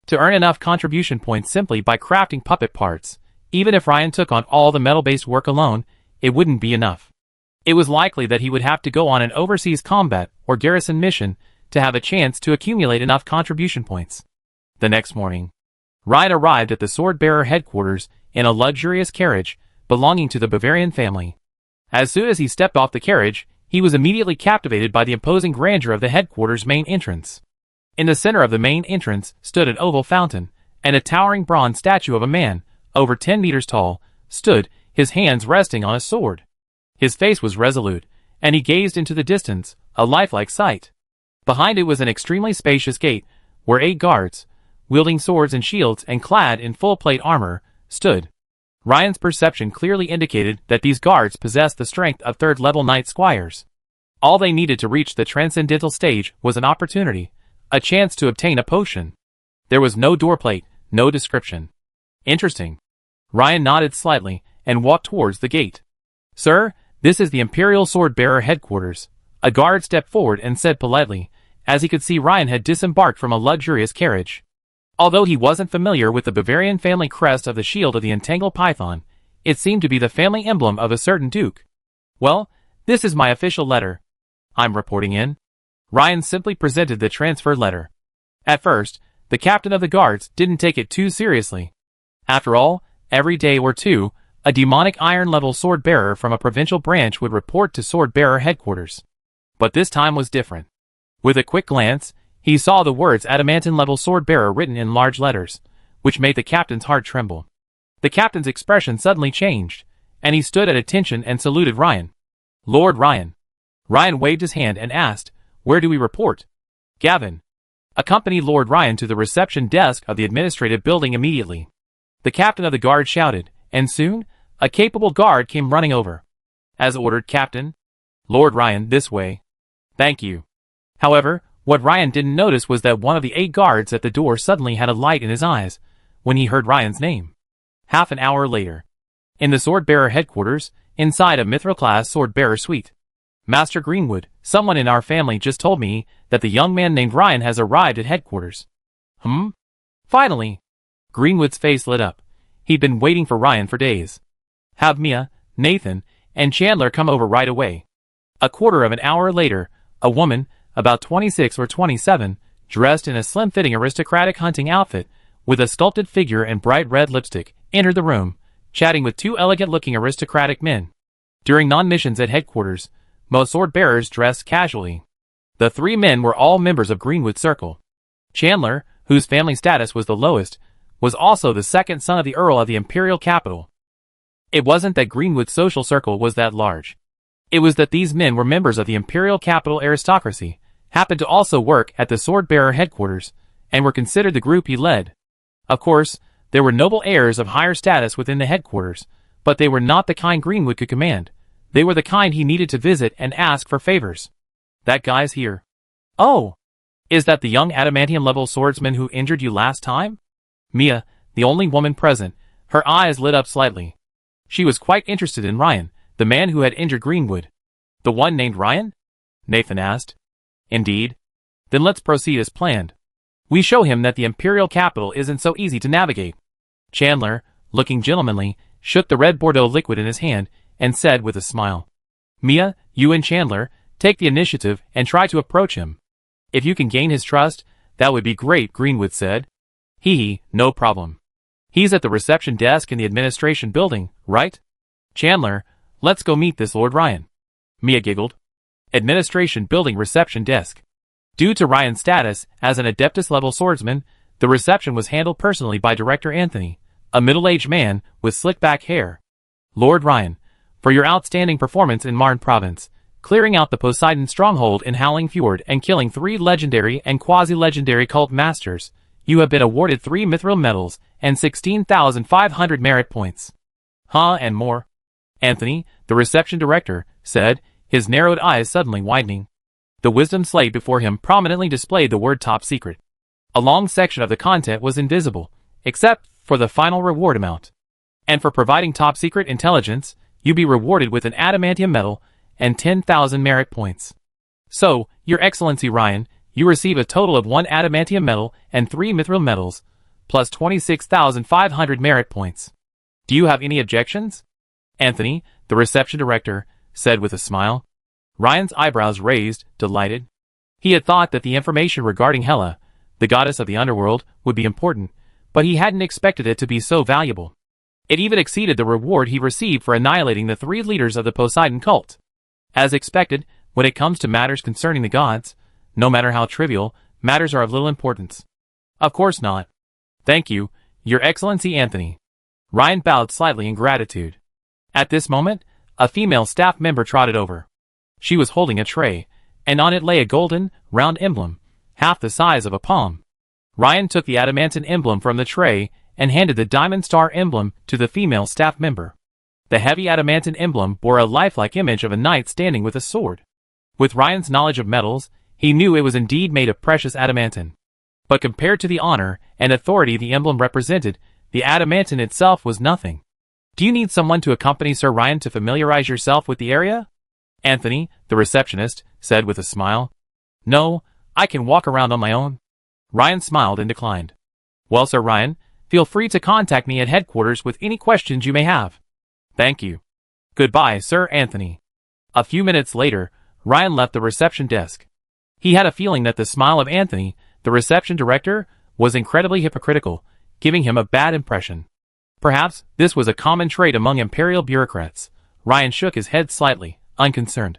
To earn enough contribution points simply by crafting puppet parts, even if Ryan took on all the metal-based work alone, it wouldn't be enough. It was likely that he would have to go on an overseas combat or garrison mission to have a chance to accumulate enough contribution points. The next morning, Ryan arrived at the sword-bearer headquarters in a luxurious carriage belonging to the Bavarian family. As soon as he stepped off the carriage, he was immediately captivated by the imposing grandeur of the headquarters' main entrance. In the center of the main entrance stood an oval fountain, and a towering bronze statue of a man, over 10 meters tall, stood, his hands resting on a sword. His face was resolute, and he gazed into the distance, a lifelike sight. Behind it was an extremely spacious gate, where 8 guards, wielding swords and shields and clad in full-plate armor, stood. Ryan's perception clearly indicated that these guards possessed the strength of third-level knight squires. All they needed to reach the transcendental stage was an opportunity, a chance to obtain a potion. There was no doorplate, no description. Interesting. Ryan nodded slightly and walked towards the gate. "Sir, this is the Imperial Sword-Bearer headquarters." A guard stepped forward and said politely, as he could see Ryan had disembarked from a luxurious carriage. Although he wasn't familiar with the Bavarian family crest of the shield of the entangled python, it seemed to be the family emblem of a certain duke. "Well, this is my official letter. I'm reporting in." Ryan simply presented the transfer letter. At first, the captain of the guards didn't take it too seriously. After all, every day or two, a demonic iron-level sword-bearer from a provincial branch would report to sword-bearer headquarters. But this time was different. With a quick glance, he saw the words adamantine-level sword-bearer written in large letters, which made the captain's heart tremble. The captain's expression suddenly changed, and he stood at attention and saluted Ryan. "Lord Ryan." Ryan waved his hand and asked, "Where do we report?" "Gavin. Accompany Lord Ryan to the reception desk of the administrative building immediately." The captain of the guard shouted, and soon, a capable guard came running over. "As ordered, Captain." "Lord Ryan, this way." "Thank you." However, what Ryan didn't notice was that one of the 8 guards at the door suddenly had a light in his eyes when he heard Ryan's name. Half an hour later, in the sword-bearer headquarters, inside a mithril-class sword-bearer suite. "Master Greenwood, someone in our family just told me that the young man named Ryan has arrived at headquarters." Finally. Greenwood's face lit up. He'd been waiting for Ryan for days. "Have Mia, Nathan, and Chandler come over right away." A quarter of an hour later, a woman, about 26 or 27, dressed in a slim-fitting aristocratic hunting outfit, with a sculpted figure and bright red lipstick, entered the room, chatting with 2 elegant-looking aristocratic men. During non-missions at headquarters, most sword-bearers dressed casually. The 3 men were all members of Greenwood's circle. Chandler, whose family status was the lowest, was also the second son of the Earl of the Imperial Capital. It wasn't that Greenwood's social circle was that large. It was that these men were members of the Imperial Capital aristocracy, happened to also work at the sword-bearer headquarters, and were considered the group he led. Of course, there were noble heirs of higher status within the headquarters, but they were not the kind Greenwood could command. They were the kind he needed to visit and ask for favors. "That guy's here." "Oh, is that the young adamantium-level swordsman who injured you last time?" Mia, the only woman present, her eyes lit up slightly. She was quite interested in Ryan, the man who had injured Greenwood. "The one named Ryan?" Nathan asked. "Indeed. Then let's proceed as planned. We show him that the Imperial Capital isn't so easy to navigate." Chandler, looking gentlemanly, shook the red Bordeaux liquid in his hand and said with a smile, "Mia, you and Chandler, take the initiative and try to approach him. If you can gain his trust, that would be great," Greenwood said. No problem. He's at the reception desk in the administration building, right?" "Chandler, let's go meet this Lord Ryan." Mia giggled. Administration building reception desk. Due to Ryan's status as an Adeptus-level swordsman, the reception was handled personally by Director Anthony, a middle-aged man with slick-back hair. "Lord Ryan, for your outstanding performance in Marne Province, clearing out the Poseidon stronghold in Howling Fjord and killing 3 legendary and quasi-legendary cult masters, you have been awarded 3 mithril medals and 16,500 merit points." And more?" Anthony, the reception director, said, his narrowed eyes suddenly widening. The wisdom slate before him prominently displayed the word "top secret." A long section of the content was invisible, except for the final reward amount. "And for providing top secret intelligence, you'll be rewarded with an adamantium medal and 10,000 merit points. So, Your Excellency Ryan, you receive a total of 1 adamantium medal and 3 mithril medals, plus 26,500 merit points. Do you have any objections?" Anthony, the reception director, said with a smile. Ryan's eyebrows raised, delighted. He had thought that the information regarding Hela, the goddess of the underworld, would be important, but he hadn't expected it to be so valuable. It even exceeded the reward he received for annihilating the 3 leaders of the Poseidon cult. As expected, when it comes to matters concerning the gods, no matter how trivial, matters are of little importance. Of course not. Thank you, Your Excellency Anthony. Ryan bowed slightly in gratitude. At this moment, a female staff member trotted over. She was holding a tray, and on it lay a golden, round emblem, half the size of a palm. Ryan took the adamantine emblem from the tray and handed the diamond star emblem to the female staff member. The heavy adamantine emblem bore a lifelike image of a knight standing with a sword. With Ryan's knowledge of metals, he knew it was indeed made of precious adamantine. But compared to the honor and authority the emblem represented, the adamantine itself was nothing. Do you need someone to accompany Sir Ryan to familiarize yourself with the area? Anthony, the receptionist, said with a smile. No, I can walk around on my own. Ryan smiled and declined. Well, Sir Ryan, feel free to contact me at headquarters with any questions you may have. Thank you. Goodbye, Sir Anthony. A few minutes later, Ryan left the reception desk. He had a feeling that the smile of Anthony, the reception director, was incredibly hypocritical, giving him a bad impression. Perhaps this was a common trait among imperial bureaucrats. Ryan shook his head slightly, unconcerned.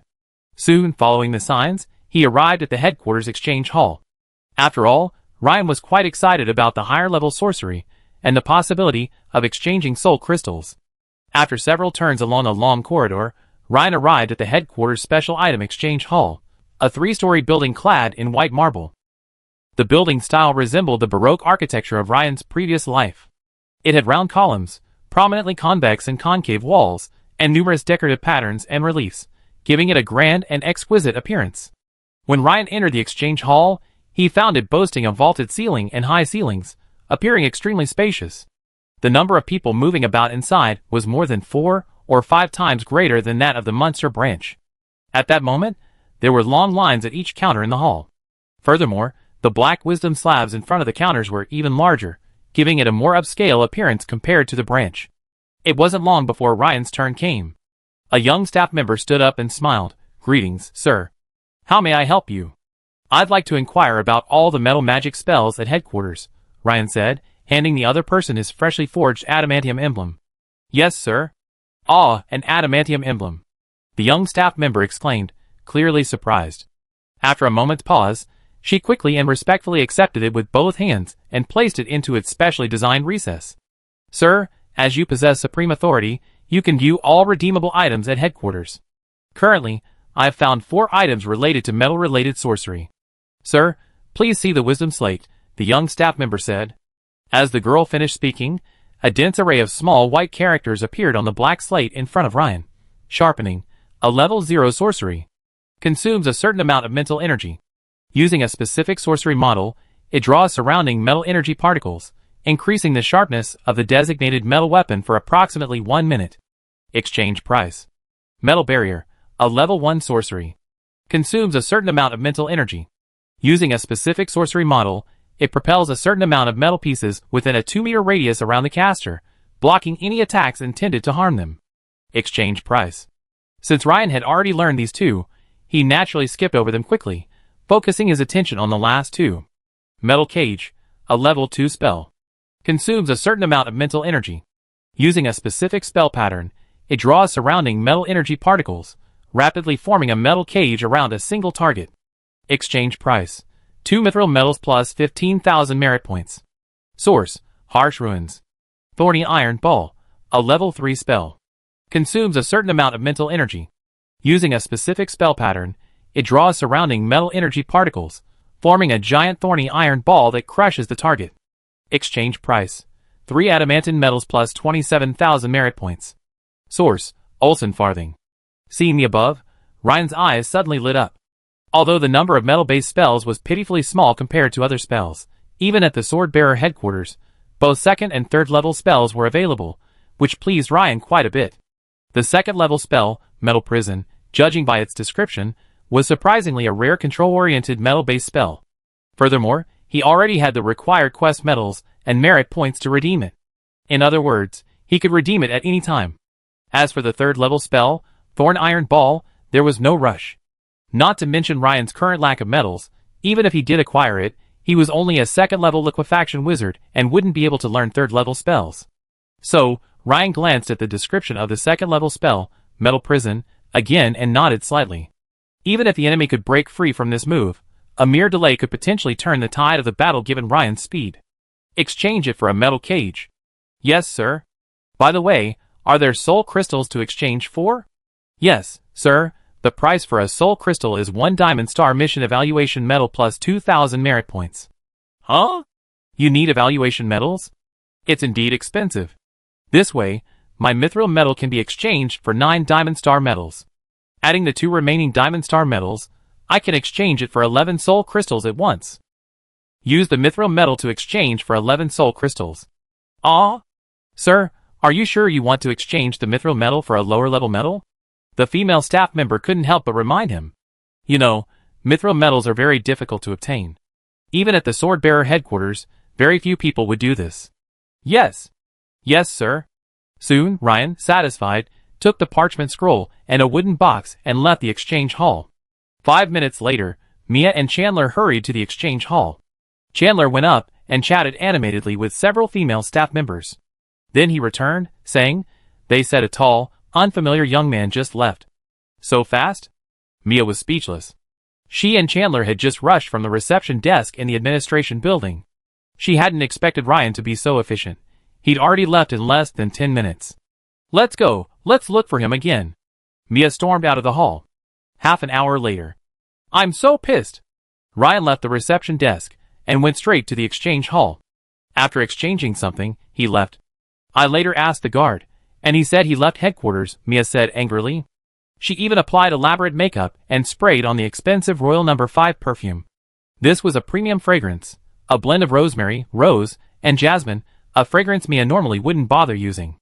Soon following the signs, he arrived at the headquarters exchange hall. After all, Ryan was quite excited about the higher-level sorcery and the possibility of exchanging soul crystals. After several turns along a long corridor, Ryan arrived at the headquarters special item exchange hall, a 3-story building clad in white marble. The building style resembled the Baroque architecture of Ryan's previous life. It had round columns, prominently convex and concave walls, and numerous decorative patterns and reliefs, giving it a grand and exquisite appearance. When Ryan entered the exchange hall, he found it boasting a vaulted ceiling and high ceilings, appearing extremely spacious. The number of people moving about inside was more than 4 or 5 times greater than that of the Munster branch. At that moment, there were long lines at each counter in the hall. Furthermore, the black wisdom slabs in front of the counters were even larger, giving it a more upscale appearance compared to the branch. It wasn't long before Ryan's turn came. A young staff member stood up and smiled. Greetings, sir. How may I help you? I'd like to inquire about all the metal magic spells at headquarters, Ryan said, handing the other person his freshly forged adamantium emblem. Yes, sir. Ah, an adamantium emblem. The young staff member exclaimed, clearly surprised. After a moment's pause, she quickly and respectfully accepted it with both hands and placed it into its specially designed recess. Sir, as you possess supreme authority, you can view all redeemable items at headquarters. Currently, I have found 4 items related to metal-related sorcery. Sir, please see the wisdom slate, the young staff member said. As the girl finished speaking, a dense array of small white characters appeared on the black slate in front of Ryan. Sharpening, a level 0 sorcery. Consumes a certain amount of mental energy. Using a specific sorcery model, it draws surrounding metal energy particles, increasing the sharpness of the designated metal weapon for approximately 1 minute. Exchange price. Metal barrier, a level 1 sorcery. Consumes a certain amount of mental energy. Using a specific sorcery model, it propels a certain amount of metal pieces within a 2-meter radius around the caster, blocking any attacks intended to harm them. Exchange price. Since Ryan had already learned these 2, he naturally skipped over them quickly, focusing his attention on the last 2. Metal cage, a level 2 spell. Consumes a certain amount of mental energy. Using a specific spell pattern, it draws surrounding metal energy particles, rapidly forming a metal cage around a single target. Exchange price. 2 mithril metals plus 15,000 merit points. Source, Harsh Ruins. Thorny Iron Ball, a level 3 spell. Consumes a certain amount of mental energy. Using a specific spell pattern, it draws surrounding metal energy particles, forming a giant thorny iron ball that crushes the target. Exchange price. 3 adamantine metals plus 27,000 merit points. Source, Olsen Farthing. Seeing the above, Ryan's eyes suddenly lit up. Although the number of metal-based spells was pitifully small compared to other spells, even at the Sword-Bearer headquarters, both 2nd and 3rd level spells were available, which pleased Ryan quite a bit. The 2nd level spell, Metal Prison, judging by its description, was surprisingly a rare control-oriented metal-based spell. Furthermore, he already had the required quest medals and merit points to redeem it. In other words, he could redeem it at any time. As for the 3rd level spell, Thorn Iron Ball, there was no rush. Not to mention Ryan's current lack of metals, even if he did acquire it, he was only a second-level liquefaction wizard and wouldn't be able to learn third-level spells. So, Ryan glanced at the description of the second-level spell, Metal Prison, again and nodded slightly. Even if the enemy could break free from this move, a mere delay could potentially turn the tide of the battle given Ryan's speed. Exchange it for a metal cage. Yes, sir. By the way, are there soul crystals to exchange for? Yes, sir. The price for a soul crystal is 1 Diamond Star Mission Evaluation Medal plus 2,000 merit points. Huh? You need evaluation medals? It's indeed expensive. This way, my mithril medal can be exchanged for 9 Diamond Star medals. Adding the 2 remaining Diamond Star medals, I can exchange it for 11 soul crystals at once. Use the mithril medal to exchange for 11 soul crystals. Ah? Sir, are you sure you want to exchange the mithril medal for a lower-level medal? The female staff member couldn't help but remind him. You know, mithril medals are very difficult to obtain. Even at the Sword-Bearer headquarters, very few people would do this. Yes. Yes, sir. Soon, Ryan, satisfied, took the parchment scroll and a wooden box and left the exchange hall. 5 minutes later, Mia and Chandler hurried to the exchange hall. Chandler went up and chatted animatedly with several female staff members. Then he returned, saying, "They said a tall, unfamiliar young man just left." So fast? Mia was speechless. She and Chandler had just rushed from the reception desk in the administration building. She hadn't expected Ryan to be so efficient. He'd already left in less than 10 minutes. Let's go, let's look for him again. Mia stormed out of the hall. Half an hour later. I'm so pissed. Ryan left the reception desk and went straight to the exchange hall. After exchanging something, he left. I later asked the guard, and he said he left headquarters, Mia said angrily. She even applied elaborate makeup and sprayed on the expensive Royal No. 5 perfume. This was a premium fragrance, a blend of rosemary, rose, and jasmine, a fragrance Mia normally wouldn't bother using.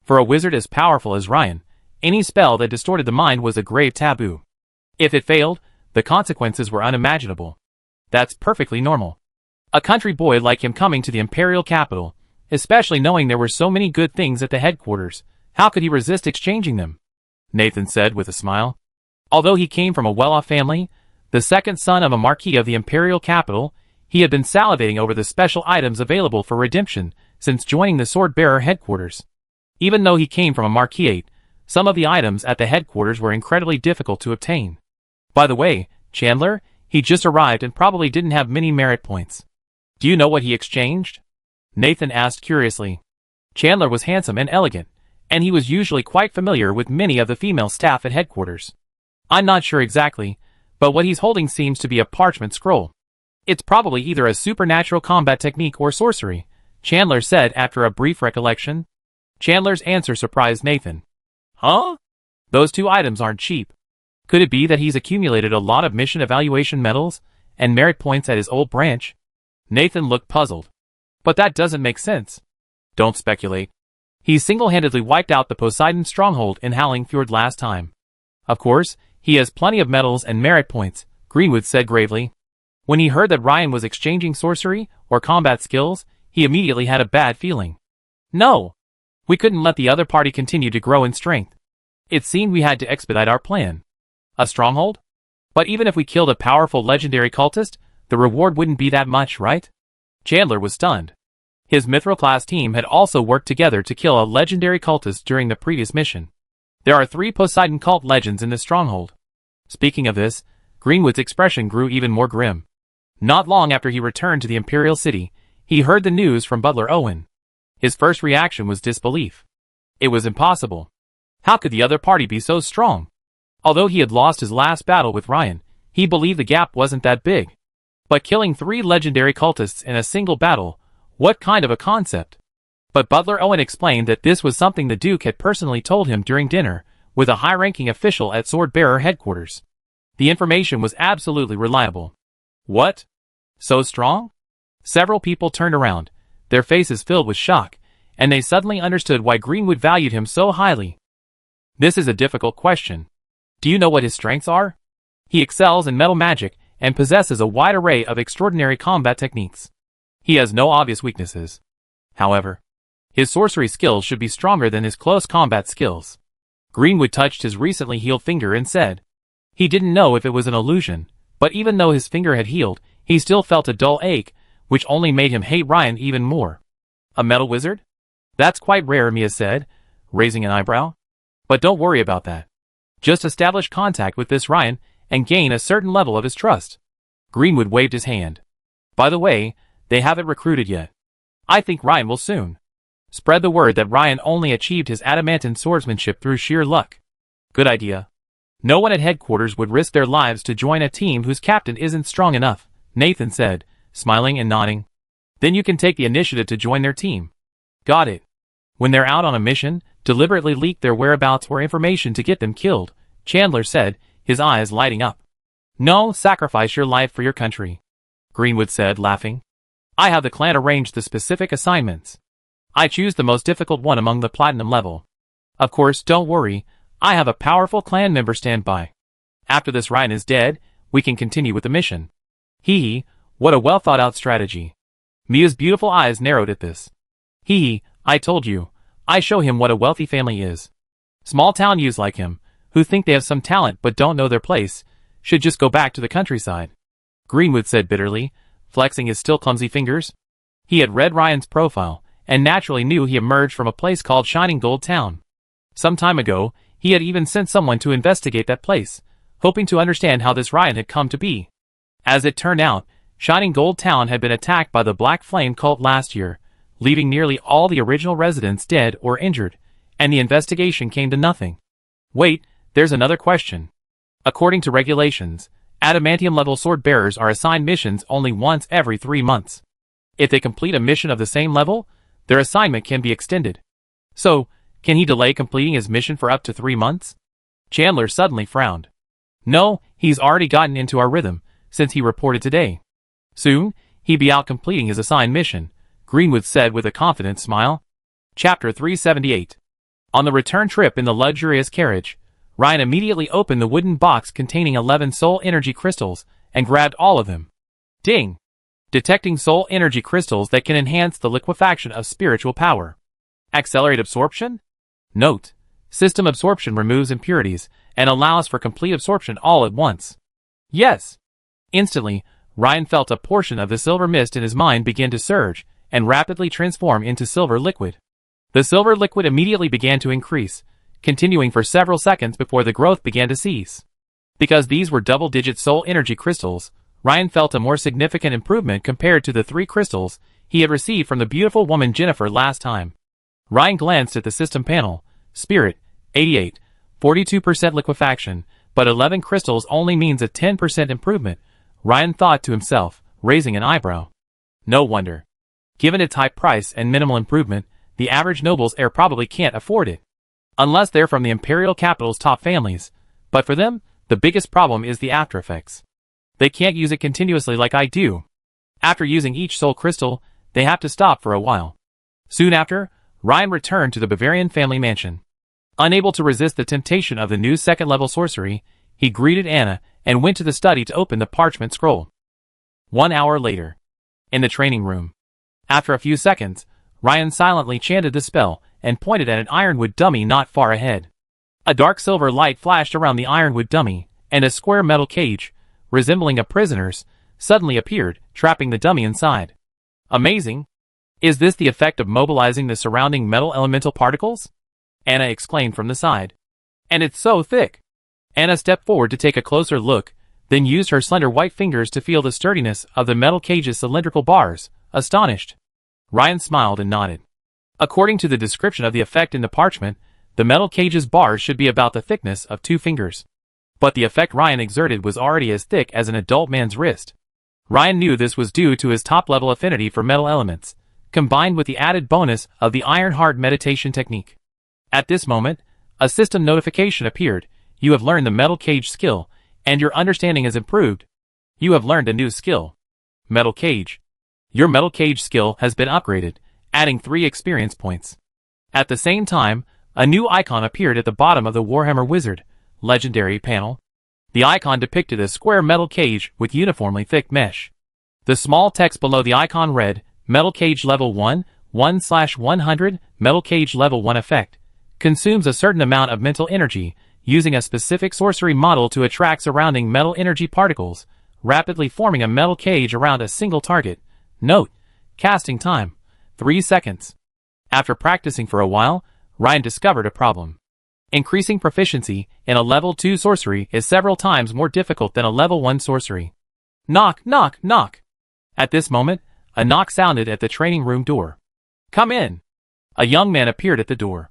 For a wizard as powerful as Ryan, any spell that distorted the mind was a grave taboo. If it failed, the consequences were unimaginable. That's perfectly normal. A country boy like him coming to the imperial capital, especially knowing there were so many good things at the headquarters, how could he resist exchanging them? Nathan said with a smile. Although he came from a well-off family, the second son of a marquis of the imperial capital, he had been salivating over the special items available for redemption since joining the Sword-Bearer headquarters. Even though he came from a marquisate, some of the items at the headquarters were incredibly difficult to obtain. By the way, Chandler, he just arrived and probably didn't have many merit points. Do you know what he exchanged? Nathan asked curiously. Chandler was handsome and elegant, and he was usually quite familiar with many of the female staff at headquarters. I'm not sure exactly, but what he's holding seems to be a parchment scroll. It's probably either a supernatural combat technique or sorcery, Chandler said after a brief recollection. Chandler's answer surprised Nathan. Huh? Those 2 items aren't cheap. Could it be that he's accumulated a lot of mission evaluation medals and merit points at his old branch? Nathan looked puzzled. But that doesn't make sense. Don't speculate. He single-handedly wiped out the Poseidon stronghold in Howling Fjord last time. Of course, he has plenty of medals and merit points, Greenwood said gravely. When he heard that Ryan was exchanging sorcery or combat skills, he immediately had a bad feeling. No! We couldn't let the other party continue to grow in strength. It seemed we had to expedite our plan. A stronghold? But even if we killed a powerful legendary cultist, the reward wouldn't be that much, right? Chandler was stunned. His Mithril-class team had also worked together to kill a legendary cultist during the previous mission. There are 3 Poseidon cult legends in this stronghold. Speaking of this, Greenwood's expression grew even more grim. Not long after he returned to the Imperial City, he heard the news from Butler Owen. His first reaction was disbelief. It was impossible. How could the other party be so strong? Although he had lost his last battle with Ryan, he believed the gap wasn't that big. But killing 3 legendary cultists in a single battle, what kind of a concept? But Butler Owen explained that this was something the Duke had personally told him during dinner with a high-ranking official at Sword-Bearer headquarters. The information was absolutely reliable. What? So strong? Several people turned around, their faces filled with shock, and they suddenly understood why Greenwood valued him so highly. This is a difficult question. Do you know what his strengths are? He excels in metal magic and possesses a wide array of extraordinary combat techniques. He has no obvious weaknesses. However, his sorcery skills should be stronger than his close combat skills. Greenwood touched his recently healed finger and said. He didn't know if it was an illusion, but even though his finger had healed, he still felt a dull ache, which only made him hate Ryan even more. A metal wizard? That's quite rare, Mia said, raising an eyebrow. But don't worry about that. Just establish contact with this Ryan and gain a certain level of his trust. Greenwood waved his hand. By the way, they haven't recruited yet. I think Ryan will soon. Spread the word that Ryan only achieved his adamantine swordsmanship through sheer luck. Good idea. No one at headquarters would risk their lives to join a team whose captain isn't strong enough, Nathan said, smiling and nodding. Then you can take the initiative to join their team. Got it. When they're out on a mission, deliberately leak their whereabouts or information to get them killed, Chandler said, his eyes lighting up. No, sacrifice your life for your country. Greenwood said, laughing. I have the clan arrange the specific assignments. I choose the most difficult one among the platinum level. Of course, don't worry, I have a powerful clan member stand by. After this Ryan is dead, we can continue with the mission. Hee, what a well thought out strategy. Mia's beautiful eyes narrowed at this. Hee, I told you, I show him what a wealthy family is. Small town youths like him, who think they have some talent but don't know their place, should just go back to the countryside. Greenwood said bitterly, flexing his still clumsy fingers. He had read Ryan's profile, and naturally knew he emerged from a place called Shining Gold Town. Some time ago, he had even sent someone to investigate that place, hoping to understand how this Ryan had come to be. As it turned out, Shining Gold Town had been attacked by the Black Flame cult last year, leaving nearly all the original residents dead or injured, and the investigation came to nothing. Wait, there's another question. According to regulations, adamantium-level sword-bearers are assigned missions only once every 3 months. If they complete a mission of the same level, their assignment can be extended. So, can he delay completing his mission for up to 3 months? Chandler suddenly frowned. No, he's already gotten into our rhythm, since he reported today. Soon, he'd be out completing his assigned mission, Greenwood said with a confident smile. Chapter 378. On the return trip in the luxurious carriage, Ryan immediately opened the wooden box containing 11 soul energy crystals and grabbed all of them. Ding! Detecting soul energy crystals that can enhance the liquefaction of spiritual power. Accelerate absorption? Note: system absorption removes impurities and allows for complete absorption all at once. Yes! Instantly, Ryan felt a portion of the silver mist in his mind begin to surge and rapidly transform into silver liquid. The silver liquid immediately began to increase, continuing for several seconds before the growth began to cease. Because these were double-digit soul energy crystals, Ryan felt a more significant improvement compared to the 3 crystals he had received from the beautiful woman Jennifer last time. Ryan glanced at the system panel. Spirit, 88, 42% liquefaction, but 11 crystals only means a 10% improvement, Ryan thought to himself, raising an eyebrow. No wonder. Given its high price and minimal improvement, the average noble's heir probably can't afford it. Unless they're from the imperial capital's top families, but for them, the biggest problem is the after effects. They can't use it continuously like I do. After using each soul crystal, they have to stop for a while. Soon after, Ryan returned to the Bavarian family mansion. Unable to resist the temptation of the new second-level sorcery, he greeted Anna and went to the study to open the parchment scroll. 1 hour later. In the training room. After a few seconds, Ryan silently chanted the spell and pointed at an ironwood dummy not far ahead. A dark silver light flashed around the ironwood dummy, and a square metal cage, resembling a prisoner's, suddenly appeared, trapping the dummy inside. Amazing! Is this the effect of mobilizing the surrounding metal elemental particles? Anna exclaimed from the side. And it's so thick! Anna stepped forward to take a closer look, then used her slender white fingers to feel the sturdiness of the metal cage's cylindrical bars, astonished. Ryan smiled and nodded. According to the description of the effect in the parchment, the metal cage's bars should be about the thickness of 2 fingers. But the effect Ryan exerted was already as thick as an adult man's wrist. Ryan knew this was due to his top-level affinity for metal elements, combined with the added bonus of the Iron Heart meditation technique. At this moment, a system notification appeared. You have learned the metal cage skill, and your understanding has improved. You have learned a new skill. Metal cage. Your metal cage skill has been upgraded, adding 3 experience points. At the same time, a new icon appeared at the bottom of the Warhammer Wizard Legendary panel. The icon depicted a square metal cage with uniformly thick mesh. The small text below the icon read, Metal Cage Level 1, 1/100, Metal Cage Level 1 Effect. consumes a certain amount of mental energy, using a specific sorcery model to attract surrounding metal energy particles, rapidly forming a metal cage around a single target. Note: casting time, 3 seconds. After practicing for a while, Ryan discovered a problem. Increasing proficiency in a level 2 sorcery is several times more difficult than a level 1 sorcery. Knock, knock, knock. At this moment, a knock sounded at the training room door. Come in. A young man appeared at the door.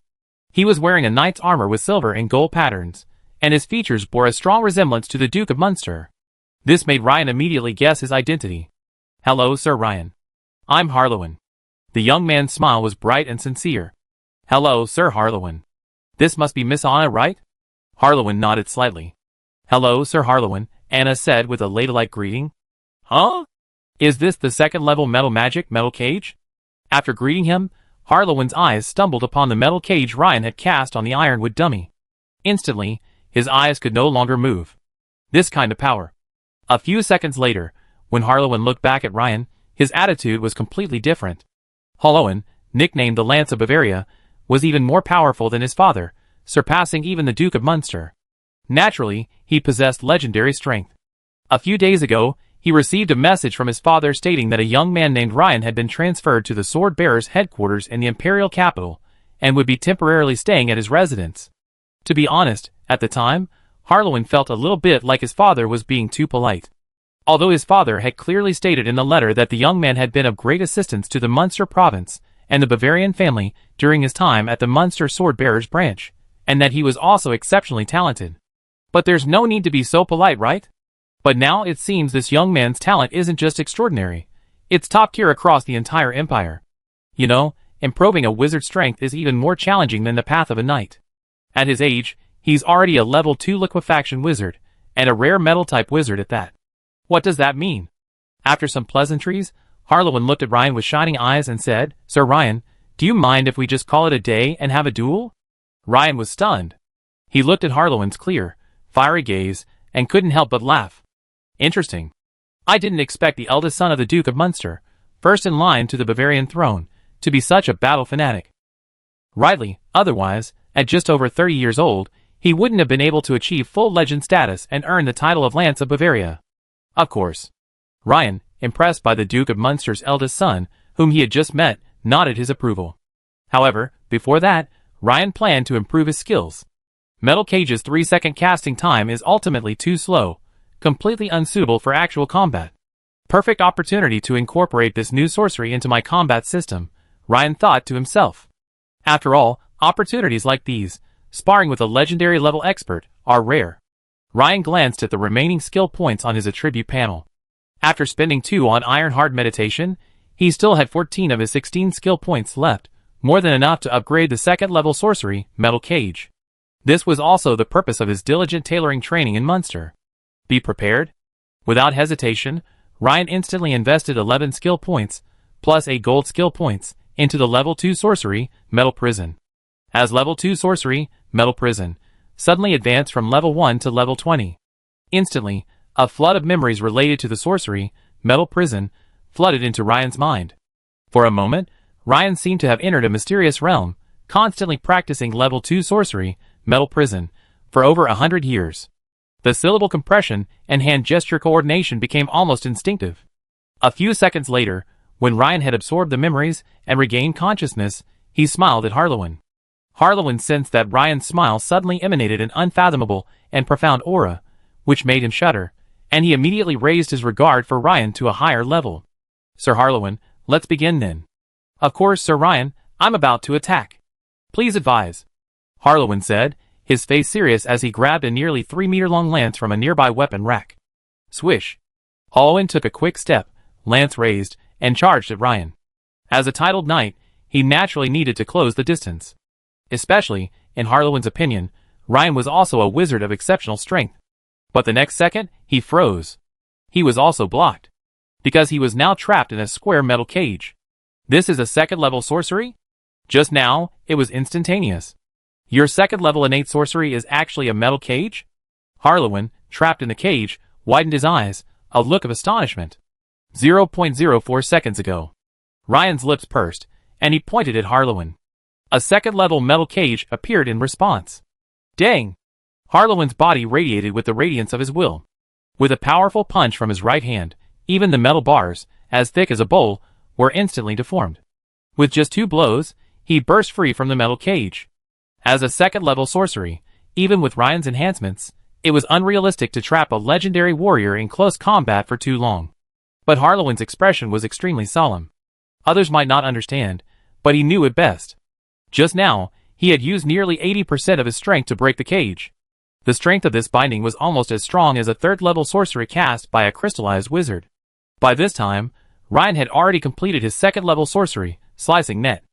He was wearing a knight's armor with silver and gold patterns, and his features bore a strong resemblance to the Duke of Munster. This made Ryan immediately guess his identity. Hello, Sir Ryan. I'm Harlowin. The young man's smile was bright and sincere. Hello, Sir Harlowin. This must be Miss Anna, right? Harlowin nodded slightly. Hello, Sir Harlowin, Anna said with a ladylike greeting. Huh? Is this the second-level metal magic metal cage? After greeting him, Harlowin's eyes stumbled upon the metal cage Ryan had cast on the ironwood dummy. Instantly, his eyes could no longer move. This kind of power. A few seconds later, when Harlowin looked back at Ryan, his attitude was completely different. Harlowin, nicknamed the Lance of Bavaria, was even more powerful than his father, surpassing even the Duke of Munster. Naturally, he possessed legendary strength. A few days ago, he received a message from his father stating that a young man named Ryan had been transferred to the Sword Bearers' headquarters in the imperial capital, and would be temporarily staying at his residence. To be honest, at the time, Harlowin felt a little bit like his father was being too polite. Although his father had clearly stated in the letter that the young man had been of great assistance to the Munster province and the Bavarian family during his time at the Munster Sword Bearers branch, and that he was also exceptionally talented. But there's no need to be so polite, right? But now it seems this young man's talent isn't just extraordinary, it's top tier across the entire empire. You know, improving a wizard's strength is even more challenging than the path of a knight. At his age, he's already a level 2 liquefaction wizard, and a rare metal-type wizard at that. What does that mean? After some pleasantries, Harlowin looked at Ryan with shining eyes and said, Sir Ryan, do you mind if we just call it a day and have a duel? Ryan was stunned. He looked at Harlowin's clear, fiery gaze, and couldn't help but laugh. Interesting. I didn't expect the eldest son of the Duke of Munster, first in line to the Bavarian throne, to be such a battle fanatic. Rightly, otherwise, at just over 30 years old, he wouldn't have been able to achieve full legend status and earn the title of Lance of Bavaria. Of course. Ryan, impressed by the Duke of Munster's eldest son, whom he had just met, nodded his approval. However, before that, Ryan planned to improve his skills. Metal Cage's 3-second casting time is ultimately too slow, completely unsuitable for actual combat. Perfect opportunity to incorporate this new sorcery into my combat system, Ryan thought to himself. After all, opportunities like these, sparring with a legendary level expert, are rare. Ryan glanced at the remaining skill points on his attribute panel. After spending 2 on Ironheart meditation, he still had 14 of his 16 skill points left, more than enough to upgrade the second-level sorcery, Metal Cage. This was also the purpose of his diligent tailoring training in Munster. Be prepared? Without hesitation, Ryan instantly invested 11 skill points, plus 8 gold skill points, into the level 2 sorcery, Metal Prison. As level 2 sorcery, Metal Prison suddenly advanced from level 1 to level 20. Instantly, a flood of memories related to the sorcery, Metal Prison, flooded into Ryan's mind. For a moment, Ryan seemed to have entered a mysterious realm, constantly practicing level 2 sorcery, Metal Prison, for over 100 years. The syllable compression and hand gesture coordination became almost instinctive. A few seconds later, when Ryan had absorbed the memories and regained consciousness, he smiled at Harlowin. Harlowin sensed that Ryan's smile suddenly emanated an unfathomable and profound aura, which made him shudder, and he immediately raised his regard for Ryan to a higher level. Sir Harlowin, let's begin then. Of course, Sir Ryan, I'm about to attack. Please advise. Harlowin said, his face serious as he grabbed a nearly 3-meter-long lance from a nearby weapon rack. Swish. Harlowin took a quick step, lance raised, and charged at Ryan. As a titled knight, he naturally needed to close the distance. Especially, in Harlowin's opinion, Ryan was also a wizard of exceptional strength. But the next second, he froze. He was also blocked. Because he was now trapped in a square metal cage. This is a second-level sorcery? Just now, it was instantaneous. Your second-level innate sorcery is actually a metal cage? Harlowin, trapped in the cage, widened his eyes, a look of astonishment. 0.04 seconds ago. Ryan's lips pursed, and he pointed at Harlowin. A second-level metal cage appeared in response. Dang! Harlowan's body radiated with the radiance of his will. With a powerful punch from his right hand, even the metal bars, as thick as a bowl, were instantly deformed. With just 2 blows, he burst free from the metal cage. As a second-level sorcery, even with Ryan's enhancements, it was unrealistic to trap a legendary warrior in close combat for too long. But Harlowan's expression was extremely solemn. Others might not understand, but he knew it best. Just now, he had used nearly 80% of his strength to break the cage. The strength of this binding was almost as strong as a third-level sorcery cast by a crystallized wizard. By this time, Ryan had already completed his second-level sorcery, Slicing Net.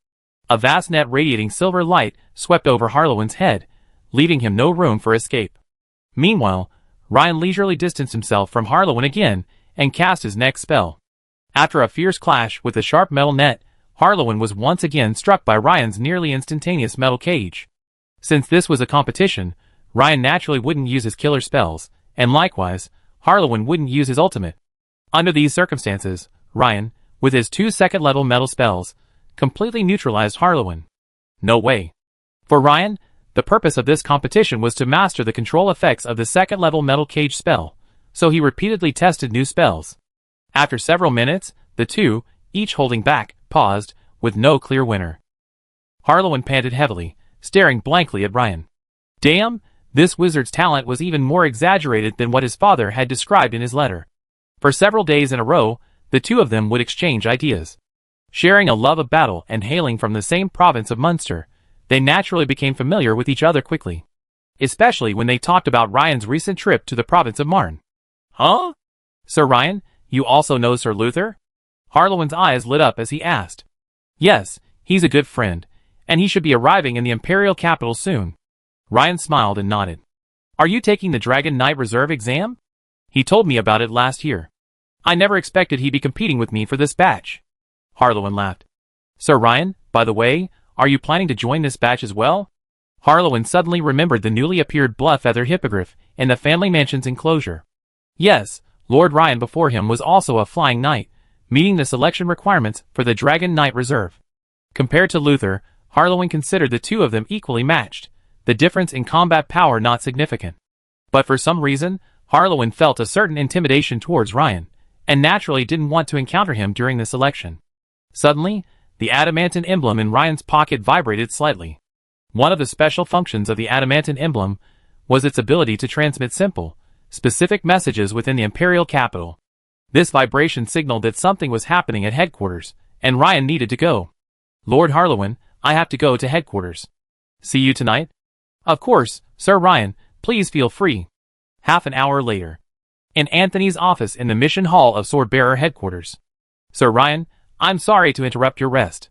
A vast net radiating silver light swept over Harlowan's head, leaving him no room for escape. Meanwhile, Ryan leisurely distanced himself from Harlowan again and cast his next spell. After a fierce clash with the sharp metal net, Harlowan was once again struck by Ryan's nearly instantaneous metal cage. Since this was a competition, Ryan naturally wouldn't use his killer spells, and likewise, Harlowan wouldn't use his ultimate. Under these circumstances, Ryan, with his 2 second-level metal spells, completely neutralized Harlowan. No way. For Ryan, the purpose of this competition was to master the control effects of the second-level metal cage spell, so he repeatedly tested new spells. After several minutes, the two, each holding back, paused, with no clear winner. Harlowan panted heavily, staring blankly at Ryan. Damn, this wizard's talent was even more exaggerated than what his father had described in his letter. For several days in a row, the two of them would exchange ideas. Sharing a love of battle and hailing from the same province of Munster, they naturally became familiar with each other quickly. Especially when they talked about Ryan's recent trip to the province of Marne. Huh? Sir Ryan, you also know Sir Luther? Harlowan's eyes lit up as he asked. Yes, he's a good friend, and he should be arriving in the Imperial capital soon. Ryan smiled and nodded. Are you taking the Dragon Knight Reserve exam? He told me about it last year. I never expected he'd be competing with me for this batch. Harlowan laughed. Sir Ryan, by the way, are you planning to join this batch as well? Harlowan suddenly remembered the newly appeared Bloodfeather hippogriff in the family mansion's enclosure. Yes, Lord Ryan before him was also a flying knight, meeting the selection requirements for the Dragon Knight Reserve. Compared to Luther, Harlowan considered the two of them equally matched, the difference in combat power not significant. But for some reason, Harlowan felt a certain intimidation towards Ryan, and naturally didn't want to encounter him during the selection. Suddenly, the adamantine emblem in Ryan's pocket vibrated slightly. One of the special functions of the adamantine emblem was its ability to transmit simple, specific messages within the Imperial capital. This vibration signaled that something was happening at headquarters, and Ryan needed to go. Lord Harlowan, I have to go to headquarters. See you tonight? Of course, Sir Ryan, please feel free. Half an hour later. In Anthony's office in the mission hall of Swordbearer headquarters. Sir Ryan, I'm sorry to interrupt your rest.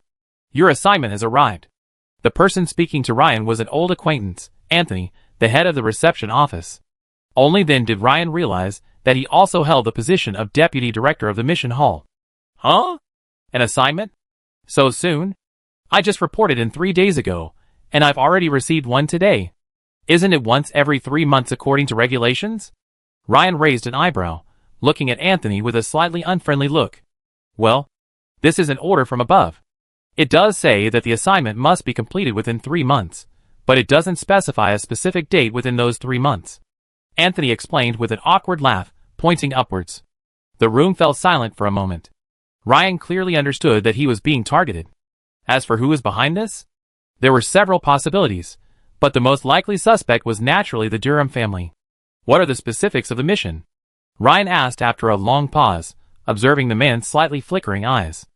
Your assignment has arrived. The person speaking to Ryan was an old acquaintance, Anthony, the head of the reception office. Only then did Ryan realize that he also held the position of deputy director of the mission hall. Huh? An assignment? So soon? I just reported in 3 days ago, and I've already received one today. Isn't it once every 3 months according to regulations? Ryan raised an eyebrow, looking at Anthony with a slightly unfriendly look. Well, this is an order from above. It does say that the assignment must be completed within 3 months, but it doesn't specify a specific date within those 3 months. Anthony explained with an awkward laugh, pointing upwards. The room fell silent for a moment. Ryan clearly understood that he was being targeted. As for who was behind this? There were several possibilities, but the most likely suspect was naturally the Durham family. What are the specifics of the mission? Ryan asked after a long pause, observing the man's slightly flickering eyes.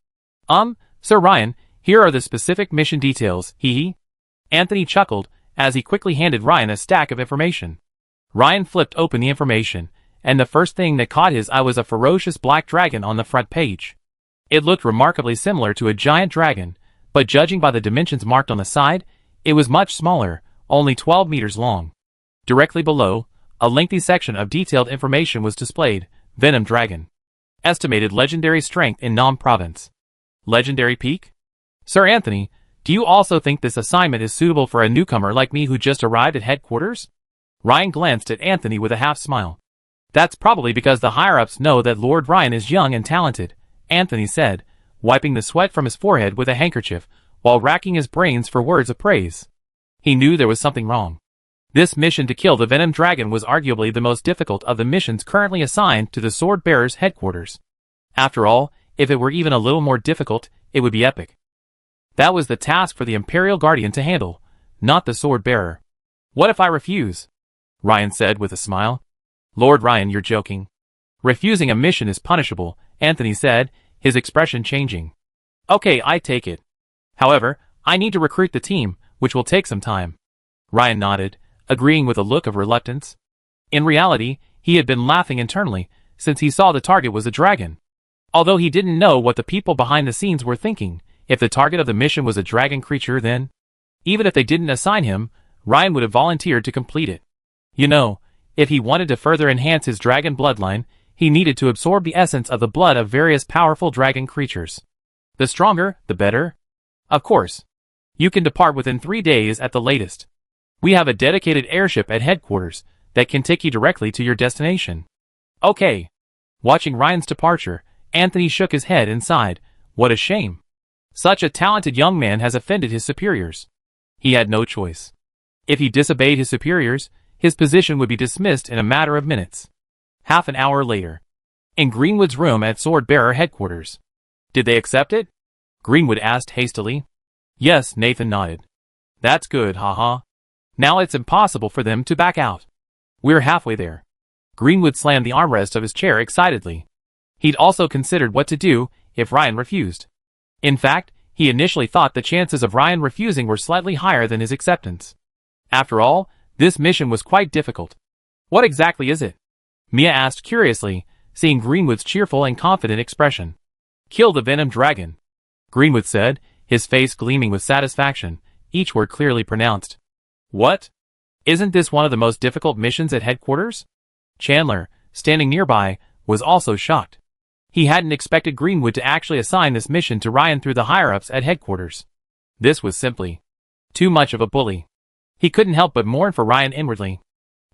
Sir Ryan, here are the specific mission details, hee. Anthony chuckled as he quickly handed Ryan a stack of information. Ryan flipped open the information, and the first thing that caught his eye was a ferocious black dragon on the front page. It looked remarkably similar to a giant dragon, but judging by the dimensions marked on the side, it was much smaller, only 12 meters long. Directly below, a lengthy section of detailed information was displayed. Venom Dragon. Estimated legendary strength in Nam Province. Legendary peak? Sir Anthony, do you also think this assignment is suitable for a newcomer like me who just arrived at headquarters? Ryan glanced at Anthony with a half smile. That's probably because the higher-ups know that Lord Ryan is young and talented, Anthony said, wiping the sweat from his forehead with a handkerchief, while racking his brains for words of praise. He knew there was something wrong. This mission to kill the Venom Dragon was arguably the most difficult of the missions currently assigned to the Sword Bearers' headquarters. After all, if it were even a little more difficult, it would be epic. That was the task for the Imperial Guardian to handle, not the Sword Bearer. What if I refuse? Ryan said with a smile. Lord Ryan, you're joking. Refusing a mission is punishable, Anthony said, his expression changing. Okay, I take it. However, I need to recruit the team, which will take some time. Ryan nodded, agreeing with a look of reluctance. In reality, he had been laughing internally, since he saw the target was a dragon. Although he didn't know what the people behind the scenes were thinking, if the target of the mission was a dragon creature then, even if they didn't assign him, Ryan would have volunteered to complete it. You know, if he wanted to further enhance his dragon bloodline, he needed to absorb the essence of the blood of various powerful dragon creatures. The stronger, the better. Of course. You can depart within 3 days at the latest. We have a dedicated airship at headquarters that can take you directly to your destination. Okay. Watching Ryan's departure, Anthony shook his head and sighed. What a shame. Such a talented young man has offended his superiors. He had no choice. If he disobeyed his superiors, his position would be dismissed in a matter of minutes. Half an hour later. In Greenwood's room at Sword Bearer headquarters. Did they accept it? Greenwood asked hastily. Yes, Nathan nodded. That's good, haha. Now it's impossible for them to back out. We're halfway there. Greenwood slammed the armrest of his chair excitedly. He'd also considered what to do if Ryan refused. In fact, he initially thought the chances of Ryan refusing were slightly higher than his acceptance. After all, this mission was quite difficult. What exactly is it? Mia asked curiously, seeing Greenwood's cheerful and confident expression. Kill the Venom Dragon, Greenwood said, his face gleaming with satisfaction, each word clearly pronounced. What? Isn't this one of the most difficult missions at headquarters? Chandler, standing nearby, was also shocked. He hadn't expected Greenwood to actually assign this mission to Ryan through the higher-ups at headquarters. This was simply too much of a bully. He couldn't help but mourn for Ryan inwardly.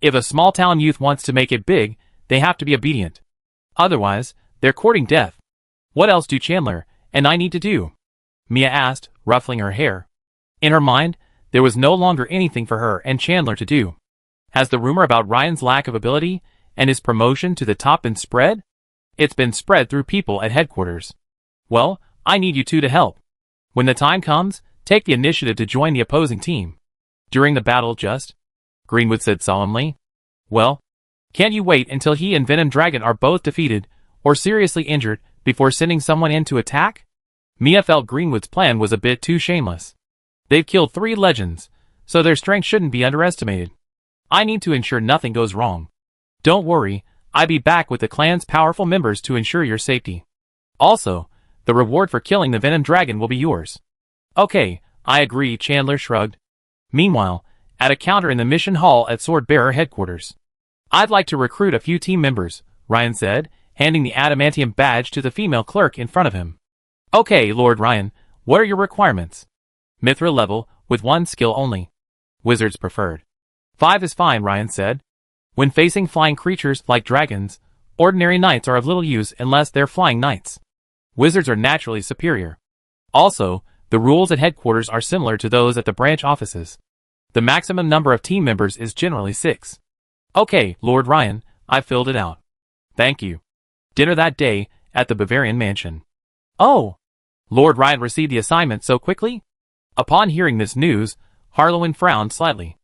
If a small-town youth wants to make it big, they have to be obedient. Otherwise, they're courting death. What else do Chandler and I need to do? Mia asked, ruffling her hair. In her mind, there was no longer anything for her and Chandler to do. Has the rumor about Ryan's lack of ability and his promotion to the top been spread? It's been spread through people at headquarters. Well, I need you two to help. When the time comes, take the initiative to join the opposing team. During the battle Greenwood said solemnly. Well, can't you wait until he and Venom Dragon are both defeated or seriously injured before sending someone in to attack? Mia felt Greenwood's plan was a bit too shameless. They've killed 3 legends, so their strength shouldn't be underestimated. I need to ensure nothing goes wrong. Don't worry, I'll be back with the clan's powerful members to ensure your safety. Also, the reward for killing the Venom Dragon will be yours. Okay, I agree, Chandler shrugged. Meanwhile, at a counter in the mission hall at Sword Bearer headquarters. I'd like to recruit a few team members, Ryan said, handing the adamantium badge to the female clerk in front of him. Okay, Lord Ryan, what are your requirements? Mithra level, with 1 skill only. Wizards preferred. 5 is fine, Ryan said. When facing flying creatures like dragons, ordinary knights are of little use unless they're flying knights. Wizards are naturally superior. Also, the rules at headquarters are similar to those at the branch offices. The maximum number of team members is generally 6. Okay, Lord Ryan, I've filled it out. Thank you. Dinner that day, at the Bavarian mansion. Oh! Lord Ryan received the assignment so quickly? Upon hearing this news, Harlowin frowned slightly.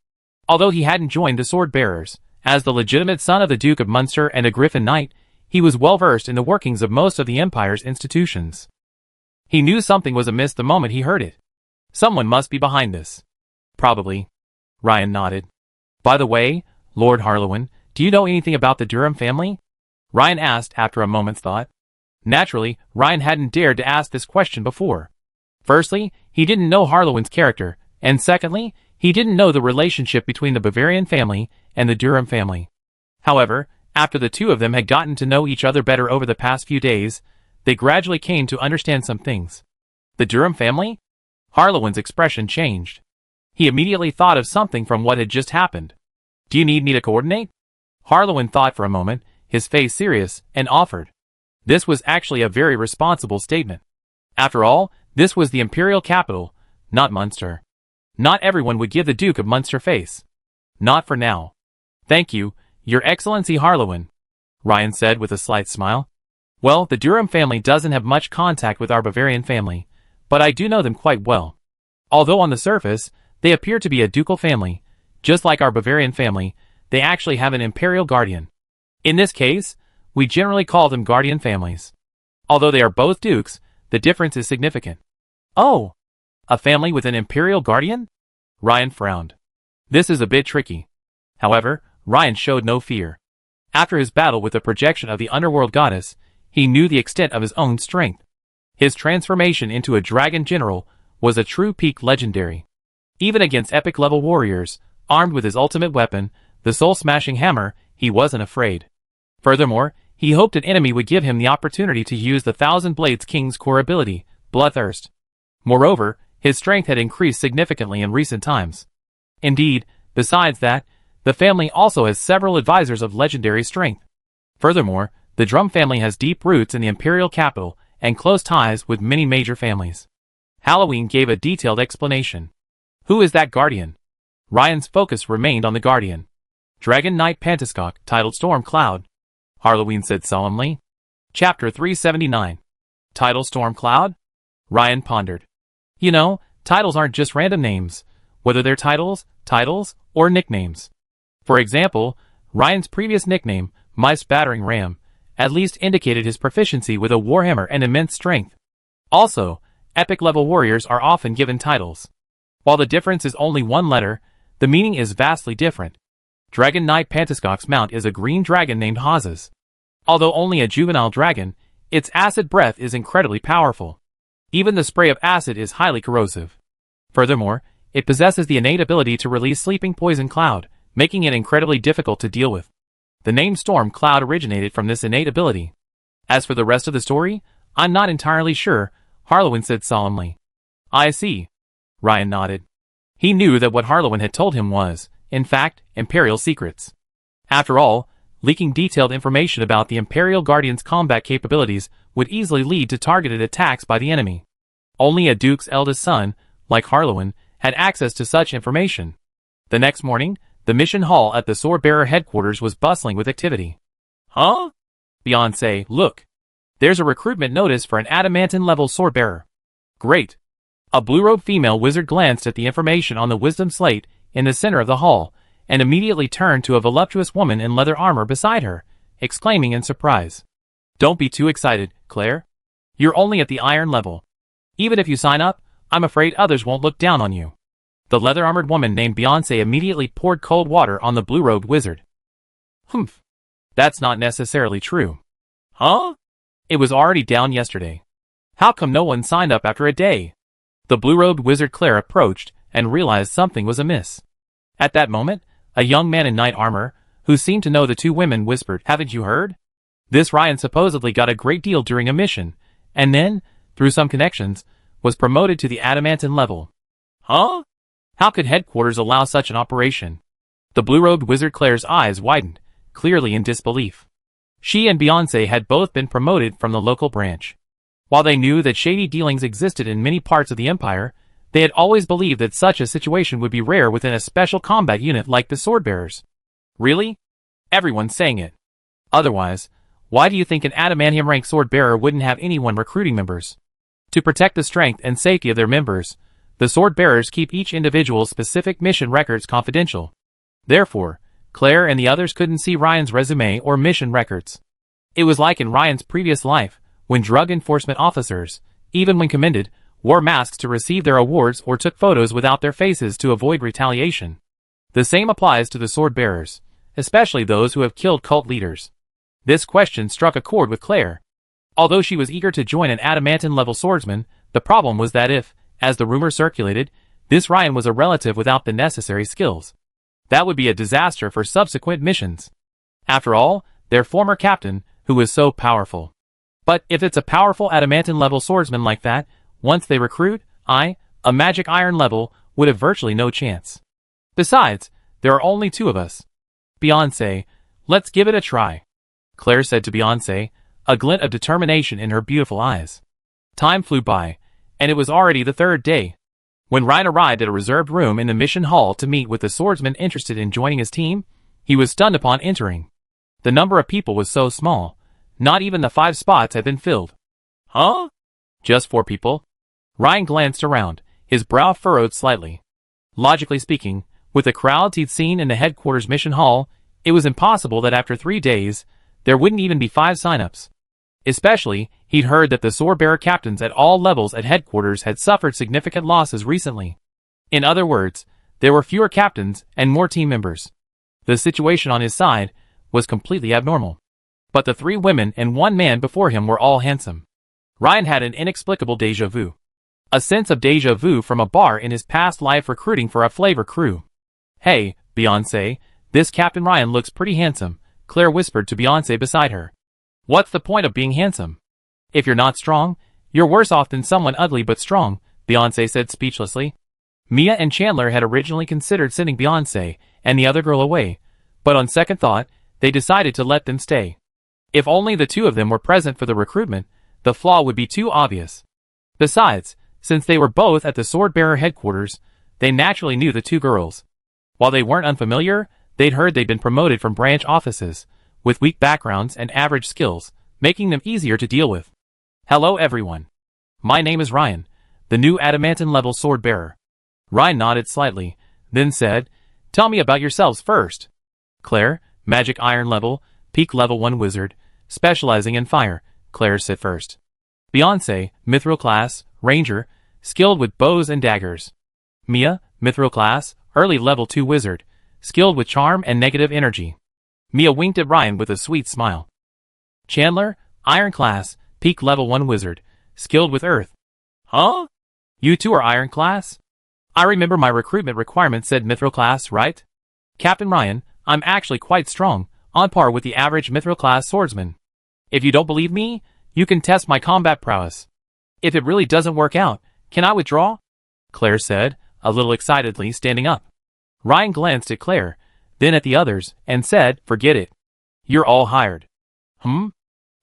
Although he hadn't joined the Sword Bearers, as the legitimate son of the Duke of Munster and a Griffin Knight, he was well versed in the workings of most of the Empire's institutions. He knew something was amiss the moment he heard it. Someone must be behind this. Probably. Ryan nodded. By the way, Lord Harlowin, do you know anything about the Durham family? Ryan asked after a moment's thought. Naturally, Ryan hadn't dared to ask this question before. Firstly, he didn't know Harlowin's character, and secondly, he didn't know the relationship between the Bavarian family and the Durham family. However, after the two of them had gotten to know each other better over the past few days, they gradually came to understand some things. The Durham family? Harlowin's expression changed. He immediately thought of something from what had just happened. Do you need me to coordinate? Harlowin thought for a moment, his face serious, and offered. This was actually a very responsible statement. After all, this was the imperial capital, not Munster. Not everyone would give the Duke of Munster face. Not for now. Thank you, Your Excellency Harlowin, Ryan said with a slight smile. Well, the Durham family doesn't have much contact with our Bavarian family, but I do know them quite well. Although on the surface, they appear to be a ducal family, just like our Bavarian family, they actually have an imperial guardian. In this case, we generally call them guardian families. Although they are both dukes, the difference is significant. Oh, a family with an imperial guardian? Ryan frowned. This is a bit tricky. However, Ryan showed no fear. After his battle with the projection of the underworld goddess, he knew the extent of his own strength. His transformation into a dragon general was a true peak legendary. Even against epic-level warriors, armed with his ultimate weapon, the soul-smashing hammer, he wasn't afraid. Furthermore, he hoped an enemy would give him the opportunity to use the Thousand Blades King's core ability, Bloodthirst. Moreover, his strength had increased significantly in recent times. Indeed, besides that, the family also has several advisors of legendary strength. Furthermore, the Drum family has deep roots in the imperial capital and close ties with many major families. Halloween gave a detailed explanation. Who is that guardian? Ryan's focus remained on the guardian. Dragon Knight Pantiscock, titled Storm Cloud, Halloween said solemnly. Chapter 379. Title Storm Cloud? Ryan pondered. You know, titles aren't just random names, whether they're titles, or nicknames. For example, Ryan's previous nickname, Mice Battering Ram, at least indicated his proficiency with a warhammer and immense strength. Also, epic-level warriors are often given titles. While the difference is only one letter, the meaning is vastly different. Dragon Knight Pantiscock's mount is a green dragon named Hazes. Although only a juvenile dragon, its acid breath is incredibly powerful. Even the spray of acid is highly corrosive. Furthermore, it possesses the innate ability to release sleeping poison cloud, making it incredibly difficult to deal with. The name Storm Cloud originated from this innate ability. As for the rest of the story, I'm not entirely sure, Harlowin said solemnly. I see. Ryan nodded. He knew that what Harlowin had told him was, in fact, Imperial secrets. After all, leaking detailed information about the Imperial Guardian's combat capabilities would easily lead to targeted attacks by the enemy. Only a Duke's eldest son, like Harlowin, had access to such information. The next morning, the mission hall at the Swordbearer headquarters was bustling with activity. Huh? Beyoncé, look. There's a recruitment notice for an adamantine-level Swordbearer. Great. A blue-robed female wizard glanced at the information on the wisdom slate in the center of the hall, and immediately turned to a voluptuous woman in leather armor beside her, exclaiming in surprise. Don't be too excited, Claire. You're only at the iron level. Even if you sign up, I'm afraid others won't look down on you. The leather-armored woman named Beyoncé immediately poured cold water on the blue-robed wizard. Humph. That's not necessarily true. Huh? It was already down yesterday. How come no one signed up after a day? The blue-robed wizard Claire approached and realized something was amiss. At that moment, a young man in knight armor, who seemed to know the two women, whispered, "Haven't you heard? This Ryan supposedly got a great deal during a mission, and then, through some connections, was promoted to the adamantine level." Huh? How could headquarters allow such an operation? The blue-robed wizard Claire's eyes widened, clearly in disbelief. She and Beyoncé had both been promoted from the local branch. While they knew that shady dealings existed in many parts of the Empire, they had always believed that such a situation would be rare within a special combat unit like the Swordbearers. Really? Everyone's saying it. Otherwise, why do you think an adamantium-rank Swordbearer wouldn't have anyone recruiting members? To protect the strength and safety of their members, the Swordbearers keep each individual's specific mission records confidential. Therefore, Claire and the others couldn't see Ryan's resume or mission records. It was like in Ryan's previous life, when drug enforcement officers, even when commended, wore masks to receive their awards or took photos without their faces to avoid retaliation. The same applies to the Swordbearers, especially those who have killed cult leaders. This question struck a chord with Claire. Although she was eager to join an adamantine-level swordsman, the problem was that if, as the rumor circulated, this Ryan was a relative without the necessary skills, that would be a disaster for subsequent missions. After all, their former captain, who was so powerful. But if it's a powerful adamantine-level swordsman like that, once they recruit, a magic iron level, would have virtually no chance. Besides, there are only two of us. Beyoncé, let's give it a try, Claire said to Beyoncé, a glint of determination in her beautiful eyes. Time flew by, and it was already the third day. When Ryan arrived at a reserved room in the mission hall to meet with the swordsman interested in joining his team, he was stunned upon entering. The number of people was so small, not even the 5 spots had been filled. Huh? Just 4 people? Ryan glanced around, his brow furrowed slightly. Logically speaking, with the crowds he'd seen in the headquarters mission hall, it was impossible that after 3 days, there wouldn't even be 5 signups. Especially, he'd heard that the sword-bearer captains at all levels at headquarters had suffered significant losses recently. In other words, there were fewer captains and more team members. The situation on his side was completely abnormal. But the 3 women and 1 man before him were all handsome. Ryan had an inexplicable déjà vu. A sense of déjà vu from a bar in his past life recruiting for a flavor crew. Hey, Beyoncé, this Captain Ryan looks pretty handsome, Claire whispered to Beyoncé beside her. What's the point of being handsome? If you're not strong, you're worse off than someone ugly but strong, Beyoncé said speechlessly. Mia and Chandler had originally considered sending Beyoncé and the other girl away, but on second thought, they decided to let them stay. If only the 2 of them were present for the recruitment, the flaw would be too obvious. Besides, since they were both at the sword-bearer headquarters, they naturally knew the 2 girls. While they weren't unfamiliar, they'd heard they'd been promoted from branch offices, with weak backgrounds and average skills, making them easier to deal with. Hello everyone. My name is Ryan, the new adamantine level sword bearer. Ryan nodded slightly, then said, tell me about yourselves first. Claire, magic iron level, peak level 1 wizard, specializing in fire, Claire said first. Beyoncé, mithril class, ranger, skilled with bows and daggers. Mia, mithril class, early level 2 wizard, skilled with charm and negative energy. Mia winked at Ryan with a sweet smile. Chandler, iron class, peak level 1 wizard, skilled with earth. Huh? You 2 are iron class? I remember my recruitment requirement said mithril class, right? Captain Ryan, I'm actually quite strong, on par with the average mithril class swordsman. If you don't believe me, you can test my combat prowess. If it really doesn't work out, can I withdraw? Claire said, a little excitedly standing up. Ryan glanced at Claire, then at the others, and said, forget it. You're all hired.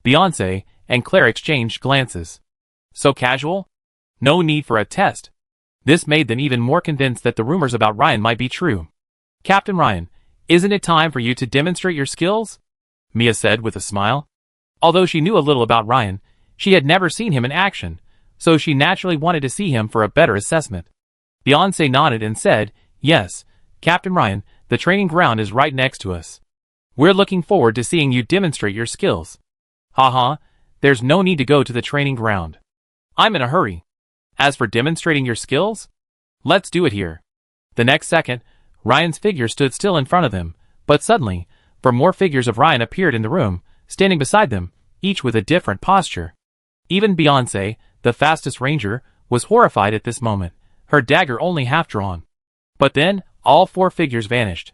Beyoncé and Claire exchanged glances. So casual? No need for a test. This made them even more convinced that the rumors about Ryan might be true. Captain Ryan, isn't it time for you to demonstrate your skills? Mia said with a smile. Although she knew a little about Ryan, she had never seen him in action, so she naturally wanted to see him for a better assessment. Beyoncé nodded and said, yes, Captain Ryan, the training ground is right next to us. We're looking forward to seeing you demonstrate your skills. Haha, there's no need to go to the training ground. I'm in a hurry. As for demonstrating your skills, let's do it here. The next second, Ryan's figure stood still in front of them, but suddenly, 4 more figures of Ryan appeared in the room, standing beside them, each with a different posture. Even Beyoncé, the fastest ranger, was horrified at this moment, her dagger only half drawn. But then, all 4 figures vanished.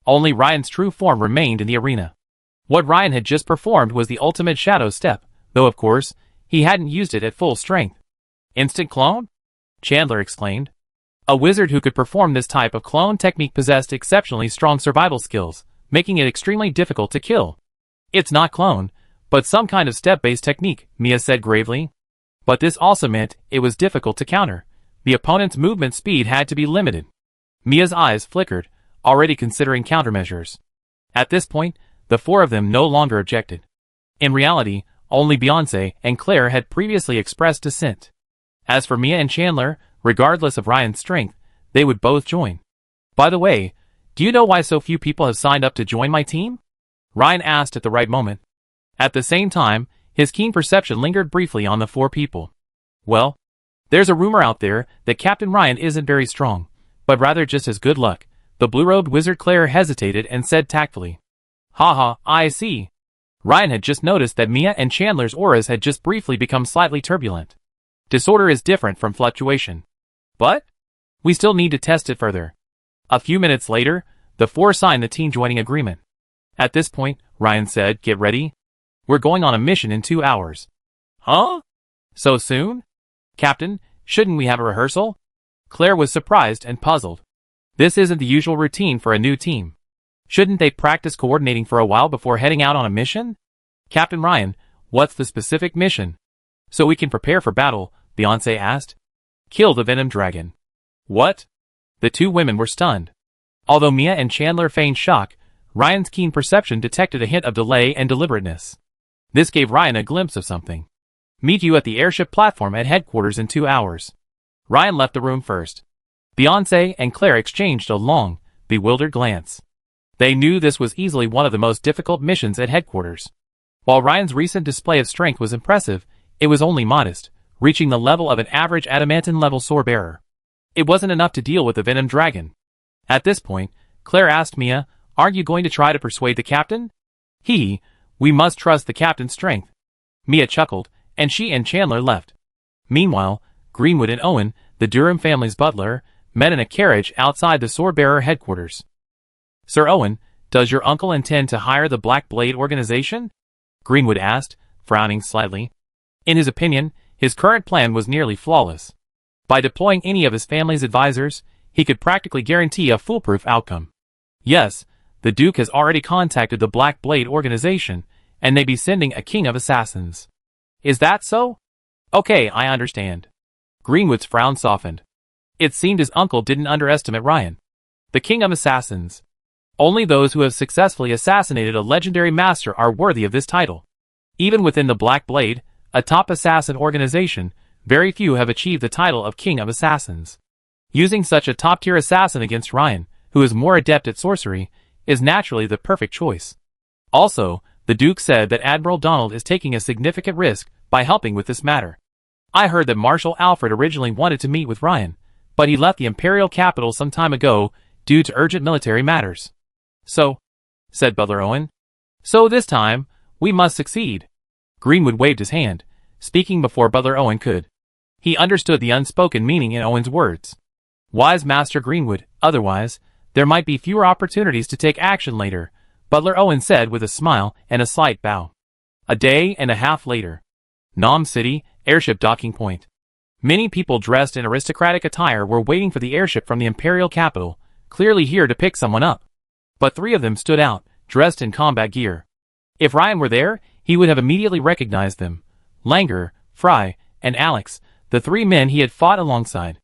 Only Ryan's true form remained in the arena. What Ryan had just performed was the ultimate shadow step, though of course, he hadn't used it at full strength. Instant clone? Chandler exclaimed. A wizard who could perform this type of clone technique possessed exceptionally strong survival skills, making it extremely difficult to kill. It's not clone, but some kind of step-based technique, Mia said gravely. But this also meant it was difficult to counter. The opponent's movement speed had to be limited. Mia's eyes flickered, already considering countermeasures. At this point, the 4 of them no longer objected. In reality, only Beyoncé and Claire had previously expressed dissent. As for Mia and Chandler, regardless of Ryan's strength, they would both join. By the way, do you know why so few people have signed up to join my team? Ryan asked at the right moment. At the same time, his keen perception lingered briefly on the 4 people. Well, there's a rumor out there that Captain Ryan isn't very strong, but rather just as good luck. The blue-robed wizard Claire hesitated and said tactfully. Haha, I see. Ryan had just noticed that Mia and Chandler's auras had just briefly become slightly turbulent. Disorder is different from fluctuation. But we still need to test it further. A few minutes later, the 4 signed the team joining agreement. At this point, Ryan said, get ready. We're going on a mission in 2 hours. Huh? So soon? Captain, shouldn't we have a rehearsal? Claire was surprised and puzzled. This isn't the usual routine for a new team. Shouldn't they practice coordinating for a while before heading out on a mission? Captain Ryan, what's the specific mission? So we can prepare for battle, Beyoncé asked. Kill the Venom Dragon. What? The two women were stunned. Although Mia and Chandler feigned shock, Ryan's keen perception detected a hint of delay and deliberateness. This gave Ryan a glimpse of something. Meet you at the airship platform at headquarters in 2 hours. Ryan left the room first. Beyoncé and Claire exchanged a long, bewildered glance. They knew this was easily one of the most difficult missions at headquarters. While Ryan's recent display of strength was impressive, it was only modest, reaching the level of an average adamantine-level sword-bearer. It wasn't enough to deal with the Venom Dragon. At this point, Claire asked Mia, "Aren't you going to try to persuade the captain?" We must trust the captain's strength." Mia chuckled, and she and Chandler left. Meanwhile, Greenwood and Owen, the Durham family's butler, met in a carriage outside the sword-bearer headquarters. "Sir Owen, does your uncle intend to hire the Black Blade organization?" Greenwood asked, frowning slightly. In his opinion, his current plan was nearly flawless. By deploying any of his family's advisors, he could practically guarantee a foolproof outcome. Yes, the Duke has already contacted the Black Blade organization, and they'd be sending a king of assassins. "Is that so?" "Okay, I understand." Greenwood's frown softened. It seemed his uncle didn't underestimate Ryan. The king of assassins. Only those who have successfully assassinated a legendary master are worthy of this title. Even within the Black Blade, a top assassin organization, very few have achieved the title of King of Assassins. Using such a top-tier assassin against Ryan, who is more adept at sorcery, is naturally the perfect choice. Also, the Duke said that Admiral Donald is taking a significant risk by helping with this matter. I heard that Marshal Alfred originally wanted to meet with Ryan, but he left the Imperial capital some time ago due to urgent military matters. "So," said Butler Owen. "So this time, we must succeed." Greenwood waved his hand, speaking before Butler Owen could. He understood the unspoken meaning in Owen's words. Wise Master Greenwood, otherwise, there might be fewer opportunities to take action later, Butler Owen said with a smile and a slight bow. A day and a half later. Nam City, airship docking point. Many people dressed in aristocratic attire were waiting for the airship from the Imperial capital, clearly here to pick someone up. But 3 of them stood out, dressed in combat gear. If Ryan were there, he would have immediately recognized them. Langer, Fry, and Alex, the 3 men he had fought alongside.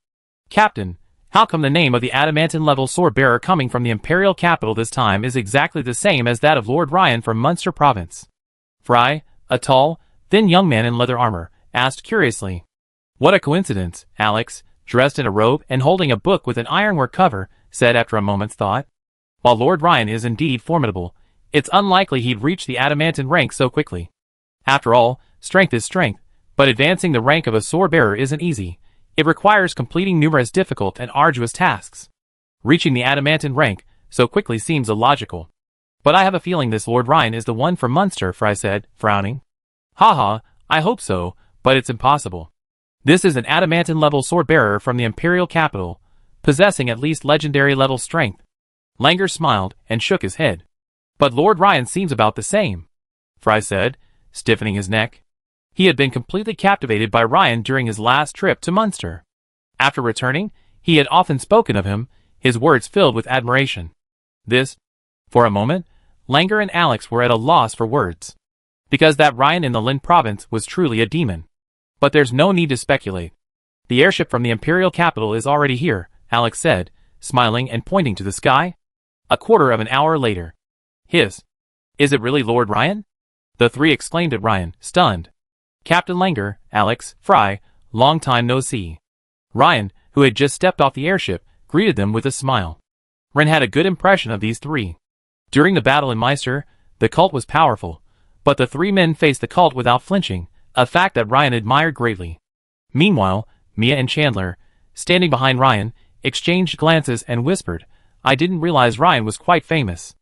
"Captain, how come the name of the adamantine-level sword-bearer coming from the Imperial capital this time is exactly the same as that of Lord Ryan from Munster province?" Fry, a tall, thin young man in leather armor, asked curiously. "What a coincidence," Alex, dressed in a robe and holding a book with an ironwork cover, said after a moment's thought. "While Lord Ryan is indeed formidable, it's unlikely he'd reach the adamantine rank so quickly. After all, strength is strength, but advancing the rank of a sword-bearer isn't easy. It requires completing numerous difficult and arduous tasks. Reaching the adamantine rank so quickly seems illogical. But I have a feeling this Lord Ryan is the one from Munster," Fry said, frowning. "Haha, I hope so, but it's impossible. This is an adamantine-level sword-bearer from the Imperial capital, possessing at least legendary-level strength." Langer smiled and shook his head. "But Lord Ryan seems about the same," Fry said, stiffening his neck. He had been completely captivated by Ryan during his last trip to Munster. After returning, he had often spoken of him, his words filled with admiration. For a moment, Langer and Alex were at a loss for words. Because that Ryan in the Lin province was truly a demon. But there's no need to speculate. "The airship from the Imperial capital is already here," Alex said, smiling and pointing to the sky. A quarter of an hour later. "Is it really Lord Ryan?" The 3 exclaimed at Ryan, stunned. Captain Langer, Alex, Fry, long time no see. Ryan, who had just stepped off the airship, greeted them with a smile. Ren had a good impression of these 3. During the battle in Meister, the cult was powerful, but the 3 men faced the cult without flinching, a fact that Ryan admired greatly. Meanwhile, Mia and Chandler, standing behind Ryan, exchanged glances and whispered, "I didn't realize Ryan was quite famous."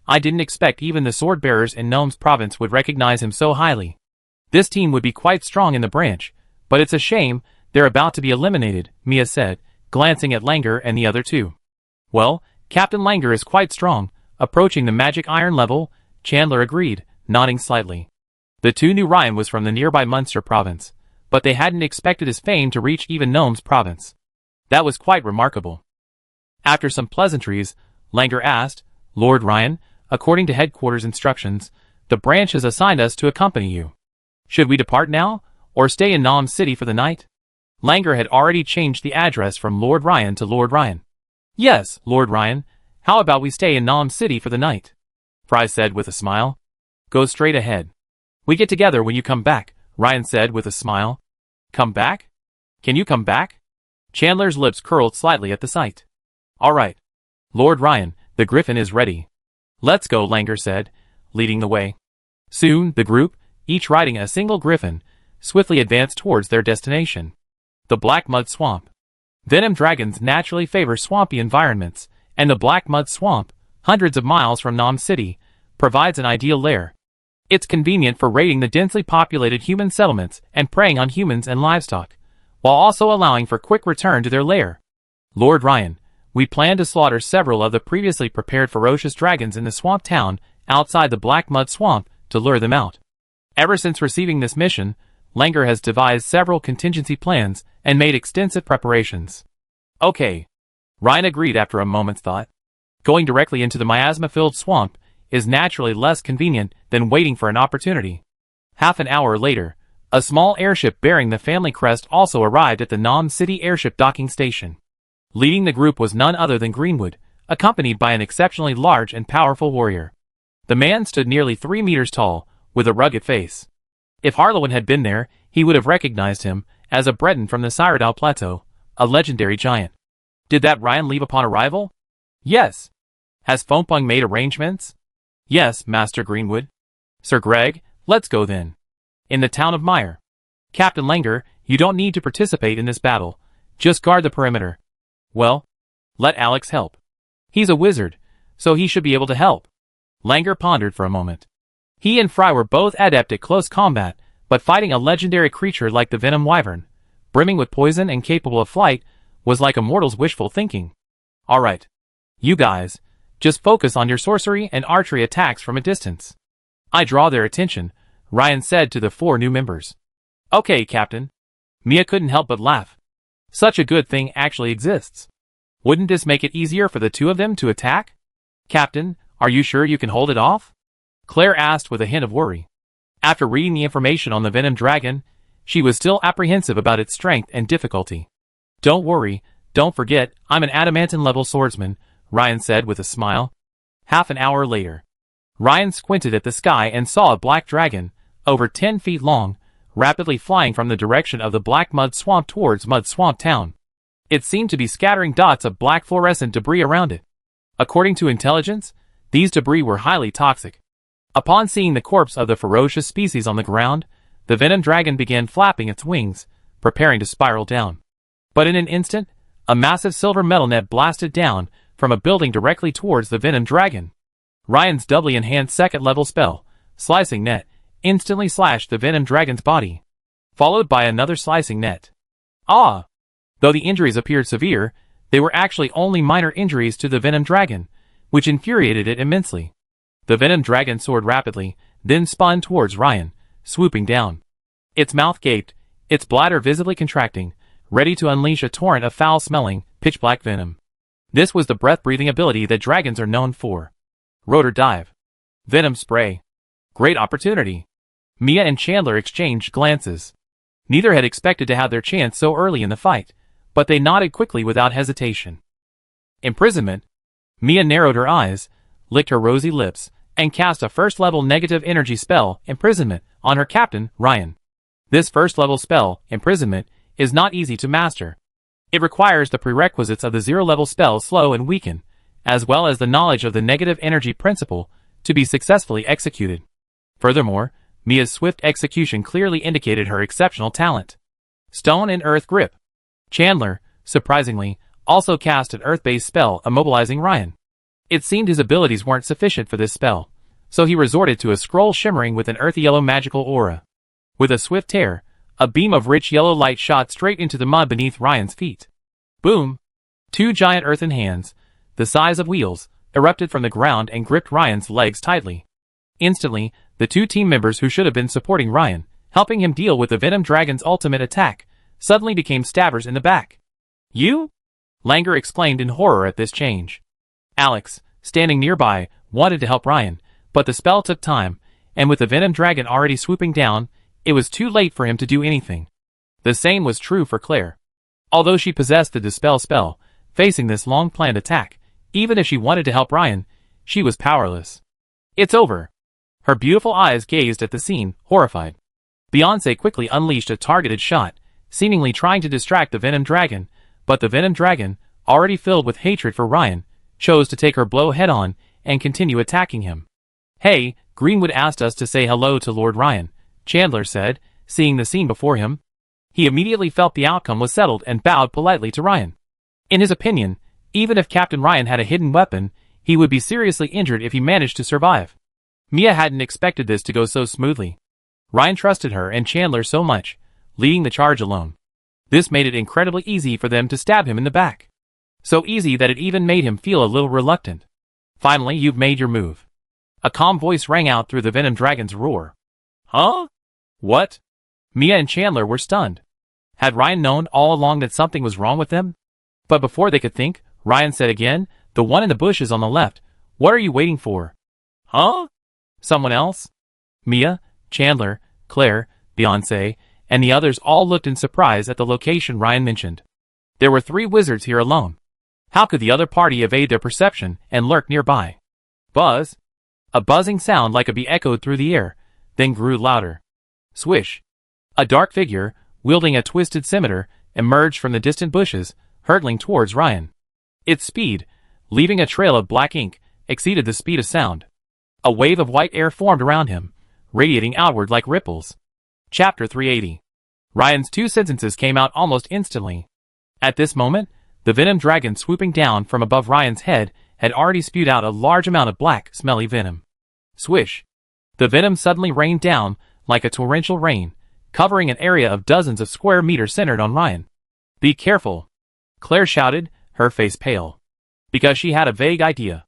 I didn't expect even the sword-bearers in Gnome's province would recognize him so highly. This team would be quite strong in the branch, but it's a shame they're about to be eliminated," Mia said, glancing at Langer and the other 2. "Well, Captain Langer is quite strong, approaching the magic iron level," Chandler agreed, nodding slightly. The 2 knew Ryan was from the nearby Munster province, but they hadn't expected his fame to reach even Gnome's province. That was quite remarkable. After some pleasantries, Langer asked, "Lord Ryan, according to headquarters instructions, the branch has assigned us to accompany you. Should we depart now, or stay in Nam City for the night?" Langer had already changed the address from Lord Ryan to Lord Ryan. Yes, Lord Ryan, how about we stay in Nam City for the night? Fry said with a smile. Go straight ahead. We get together when you come back, Ryan said with a smile. Come back? Can you come back? Chandler's lips curled slightly at the sight. All right. Lord Ryan, the Griffin is ready. Let's go, Langer said, leading the way. Soon, the group, each riding a single griffin, swiftly advanced towards their destination. The Black Mud Swamp. Venom dragons naturally favor swampy environments, and the Black Mud Swamp, hundreds of miles from Nam City, provides an ideal lair. It's convenient for raiding the densely populated human settlements and preying on humans and livestock, while also allowing for quick return to their lair. Lord Ryan, we plan to slaughter several of the previously prepared ferocious dragons in the swamp town outside the Black Mud Swamp to lure them out. Ever since receiving this mission, Langer has devised several contingency plans and made extensive preparations. Okay. Ryan agreed after a moment's thought. Going directly into the miasma-filled swamp is naturally less convenient than waiting for an opportunity. Half an hour later, a small airship bearing the family crest also arrived at the Nam City airship docking station. Leading the group was none other than Greenwood, accompanied by an exceptionally large and powerful warrior. The man stood nearly 3 meters tall, with a rugged face. If Harlowin had been there, he would have recognized him as a Breton from the Cyrodiil Plateau, a legendary giant. Did that Ryan leave upon arrival? Yes. Has Fompung made arrangements? Yes, Master Greenwood. Sir Greg, let's go then. In the town of Meyer. Captain Langer, you don't need to participate in this battle. Just guard the perimeter. Well, let Alex help. He's a wizard, so he should be able to help. Langer pondered for a moment. He and Fry were both adept at close combat, but fighting a legendary creature like the Venom Wyvern, brimming with poison and capable of flight, was like a mortal's wishful thinking. Alright. You guys, just focus on your sorcery and archery attacks from a distance. I draw their attention, Ryan said to the 4 new members. Okay, Captain. Mia couldn't help but laugh. Such a good thing actually exists. Wouldn't this make it easier for the 2 of them to attack? Captain, are you sure you can hold it off? Claire asked with a hint of worry. After reading the information on the Venom Dragon, she was still apprehensive about its strength and difficulty. Don't worry, don't forget, I'm an adamantine-level swordsman, Ryan said with a smile. Half an hour later, Ryan squinted at the sky and saw a black dragon, over 10 feet long, rapidly flying from the direction of the Black Mud Swamp towards Mud Swamp Town. It seemed to be scattering dots of black fluorescent debris around it. According to intelligence, these debris were highly toxic. Upon seeing the corpse of the ferocious species on the ground, the Venom Dragon began flapping its wings, preparing to spiral down. But in an instant, a massive silver metal net blasted down from a building directly towards the Venom Dragon. Ryan's doubly enhanced second-level spell, Slicing Net, instantly slashed the Venom Dragon's body, followed by another slicing net. Ah! Though the injuries appeared severe, they were actually only minor injuries to the Venom Dragon, which infuriated it immensely. The Venom Dragon soared rapidly, then spun towards Ryan, swooping down. Its mouth gaped, its bladder visibly contracting, ready to unleash a torrent of foul-smelling, pitch-black venom. This was the breath-breathing ability that dragons are known for. Rotor Dive. Venom Spray. Great opportunity. Mia and Chandler exchanged glances. Neither had expected to have their chance so early in the fight, but they nodded quickly without hesitation. Imprisonment. Mia narrowed her eyes, licked her rosy lips, and cast a first-level negative energy spell, Imprisonment, on her captain, Ryan. This first-level spell, Imprisonment, is not easy to master. It requires the prerequisites of the zero-level spell Slow and Weaken, as well as the knowledge of the negative energy principle, to be successfully executed. Furthermore, Mia's swift execution clearly indicated her exceptional talent. Stone and Earth Grip. Chandler, surprisingly, also cast an earth-based spell immobilizing Ryan. It seemed his abilities weren't sufficient for this spell, so he resorted to a scroll shimmering with an earthy yellow magical aura. With a swift tear, a beam of rich yellow light shot straight into the mud beneath Ryan's feet. Boom! 2 giant earthen hands, the size of wheels, erupted from the ground and gripped Ryan's legs tightly. Instantly, the 2 team members who should have been supporting Ryan, helping him deal with the Venom Dragon's ultimate attack, suddenly became stabbers in the back. You? Langer exclaimed in horror at this change. Alex, standing nearby, wanted to help Ryan, but the spell took time, and with the Venom Dragon already swooping down, it was too late for him to do anything. The same was true for Claire. Although she possessed the Dispel spell, facing this long-planned attack, even if she wanted to help Ryan, she was powerless. It's over. Her beautiful eyes gazed at the scene, horrified. Beyoncé quickly unleashed a targeted shot, seemingly trying to distract the Venom Dragon, but the Venom Dragon, already filled with hatred for Ryan, chose to take her blow head-on and continue attacking him. "Hey, Greenwood asked us to say hello to Lord Ryan," Chandler said, seeing the scene before him. He immediately felt the outcome was settled and bowed politely to Ryan. In his opinion, even if Captain Ryan had a hidden weapon, he would be seriously injured if he managed to survive. Mia hadn't expected this to go so smoothly. Ryan trusted her and Chandler so much, leading the charge alone. This made it incredibly easy for them to stab him in the back. So easy that it even made him feel a little reluctant. "Finally, you've made your move." A calm voice rang out through the Venom Dragon's roar. "Huh? What?" Mia and Chandler were stunned. Had Ryan known all along that something was wrong with them? But before they could think, Ryan said again, "The one in the bushes on the left. What are you waiting for?" "Huh? Someone else?" Mia, Chandler, Claire, Beyoncé, and the others all looked in surprise at the location Ryan mentioned. There were 3 wizards here alone. How could the other party evade their perception and lurk nearby? Buzz. A buzzing sound like a bee echoed through the air, then grew louder. Swish. A dark figure, wielding a twisted scimitar, emerged from the distant bushes, hurtling towards Ryan. Its speed, leaving a trail of black ink, exceeded the speed of sound. A wave of white air formed around him, radiating outward like ripples. Chapter 380. Ryan's 2 sentences came out almost instantly. At this moment, the Venom Dragon swooping down from above Ryan's head had already spewed out a large amount of black, smelly venom. Swish. The venom suddenly rained down like a torrential rain, covering an area of dozens of square meters centered on Ryan. "Be careful," Claire shouted, her face pale. Because she had a vague idea.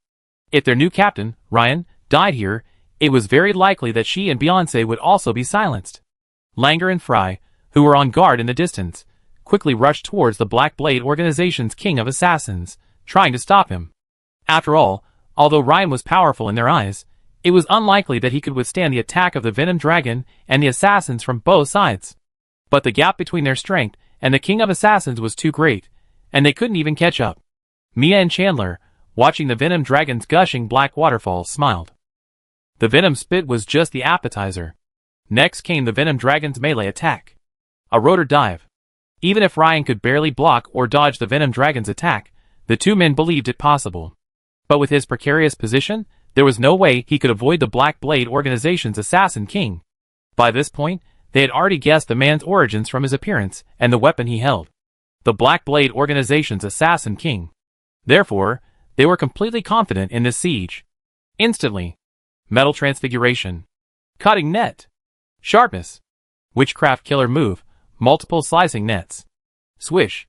If their new captain, Ryan, died here, it was very likely that she and Beyoncé would also be silenced. Langer and Fry, who were on guard in the distance, quickly rushed towards the Black Blade organization's king of assassins, trying to stop him. After all, although Ryan was powerful in their eyes, it was unlikely that he could withstand the attack of the Venom Dragon and the assassins from both sides. But the gap between their strength and the king of assassins was too great, and they couldn't even catch up. Mia and Chandler, watching the Venom Dragon's gushing black waterfall, smiled. The Venom spit was just the appetizer. Next came the Venom Dragon's melee attack. A rotor dive. Even if Ryan could barely block or dodge the Venom Dragon's attack, the 2 men believed it possible. But with his precarious position, there was no way he could avoid the Black Blade organization's assassin king. By this point, they had already guessed the man's origins from his appearance and the weapon he held. The Black Blade organization's assassin king. Therefore, they were completely confident in this siege. Instantly. Metal transfiguration. Cutting net. Sharpness. Witchcraft killer move. Multiple slicing nets. Swish.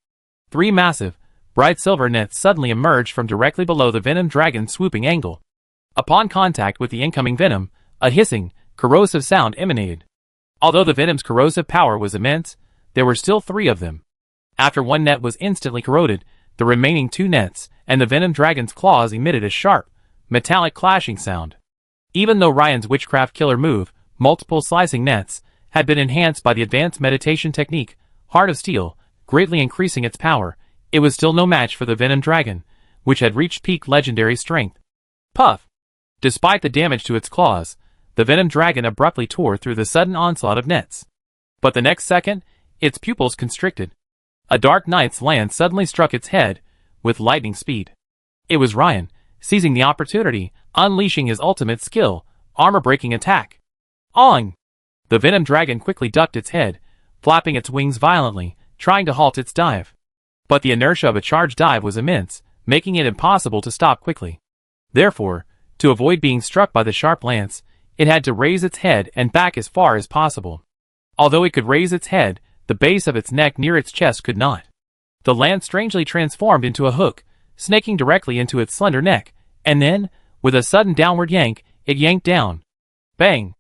3 massive, bright silver nets suddenly emerged from directly below the Venom Dragon's swooping angle. Upon contact with the incoming venom, a hissing, corrosive sound emanated. Although the venom's corrosive power was immense, there were still 3 of them. After one net was instantly corroded, the remaining 2 nets and the Venom Dragon's claws emitted a sharp, metallic clashing sound. Even though Ryan's witchcraft killer move, multiple slicing nets, had been enhanced by the advanced meditation technique, Heart of Steel, greatly increasing its power, it was still no match for the Venom Dragon, which had reached peak legendary strength. Puff! Despite the damage to its claws, the Venom Dragon abruptly tore through the sudden onslaught of nets. But the next second, its pupils constricted. A dark knight's lance suddenly struck its head, with lightning speed. It was Ryan, seizing the opportunity, unleashing his ultimate skill, armor-breaking attack. Ong! The Venom Dragon quickly ducked its head, flapping its wings violently, trying to halt its dive. But the inertia of a charged dive was immense, making it impossible to stop quickly. Therefore, to avoid being struck by the sharp lance, it had to raise its head and back as far as possible. Although it could raise its head, the base of its neck near its chest could not. The lance strangely transformed into a hook, snaking directly into its slender neck, and then, with a sudden downward yank, it yanked down. Bang!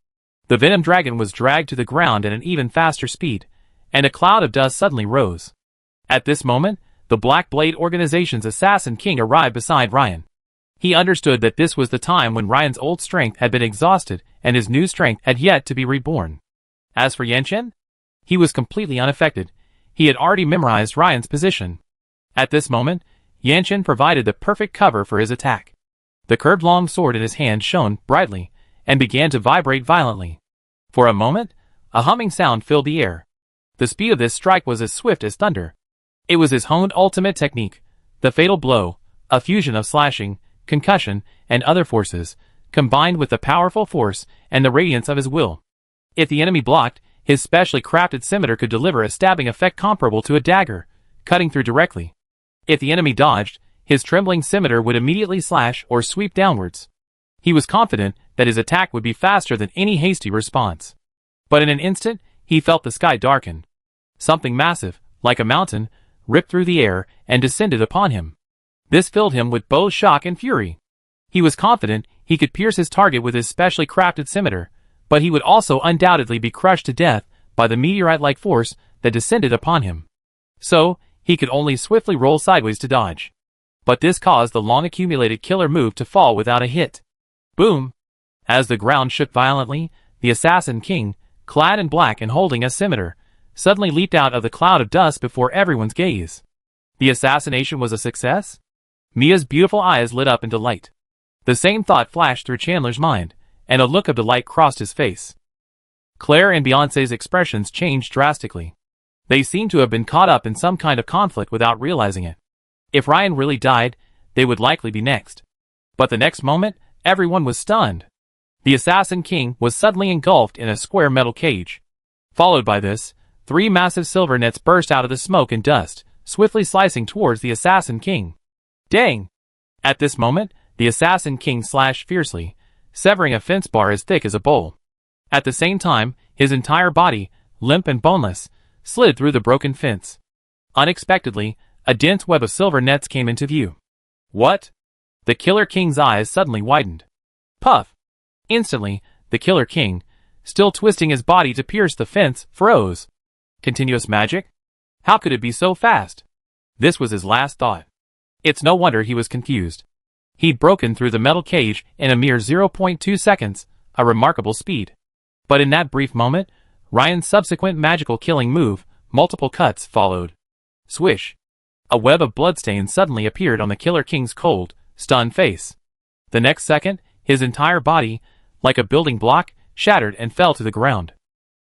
The Venom Dragon was dragged to the ground at an even faster speed, and a cloud of dust suddenly rose. At this moment, the Black Blade organization's assassin king arrived beside Ryan. He understood that this was the time when Ryan's old strength had been exhausted and his new strength had yet to be reborn. As for Yanchen, he was completely unaffected, He had already memorized Ryan's position. At this moment, Yanshin provided the perfect cover for his attack. The curved long sword in his hand shone brightly and began to vibrate violently. For a moment, a humming sound filled the air. The speed of this strike was as swift as thunder. It was his honed ultimate technique, the fatal blow, a fusion of slashing, concussion, and other forces, combined with the powerful force and the radiance of his will. If the enemy blocked, his specially crafted scimitar could deliver a stabbing effect comparable to a dagger, cutting through directly. If the enemy dodged, his trembling scimitar would immediately slash or sweep downwards. He was confident that his attack would be faster than any hasty response. But in an instant, he felt the sky darken. Something massive, like a mountain, ripped through the air and descended upon him. This filled him with both shock and fury. He was confident he could pierce his target with his specially crafted scimitar, but he would also undoubtedly be crushed to death by the meteorite-like force that descended upon him. So, he could only swiftly roll sideways to dodge. But this caused the long-accumulated killer move to fall without a hit. Boom! As the ground shook violently, the Assassin King, clad in black and holding a scimitar, suddenly leaped out of the cloud of dust before everyone's gaze. The assassination was a success? Mia's beautiful eyes lit up in delight. The same thought flashed through Chandler's mind, and a look of delight crossed his face. Claire and Beyoncé's expressions changed drastically. They seemed to have been caught up in some kind of conflict without realizing it. If Ryan really died, they would likely be next. But the next moment, everyone was stunned. The Assassin King was suddenly engulfed in a square metal cage. Followed by this, 3 massive silver nets burst out of the smoke and dust, swiftly slicing towards the Assassin King. Dang! At this moment, the Assassin King slashed fiercely, severing a fence bar as thick as a bowl. At the same time, his entire body, limp and boneless, slid through the broken fence. Unexpectedly, a dense web of silver nets came into view. What? The Killer King's eyes suddenly widened. Puff! Instantly, the Killer King, still twisting his body to pierce the fence, froze. Continuous magic? How could it be so fast? This was his last thought. It's no wonder he was confused. He'd broken through the metal cage in a mere 0.2 seconds, a remarkable speed. But in that brief moment, Ryan's subsequent magical killing move, multiple cuts, followed. Swish! A web of bloodstains suddenly appeared on the Killer King's cold, stunned face. The next second, his entire body, like a building block, shattered and fell to the ground.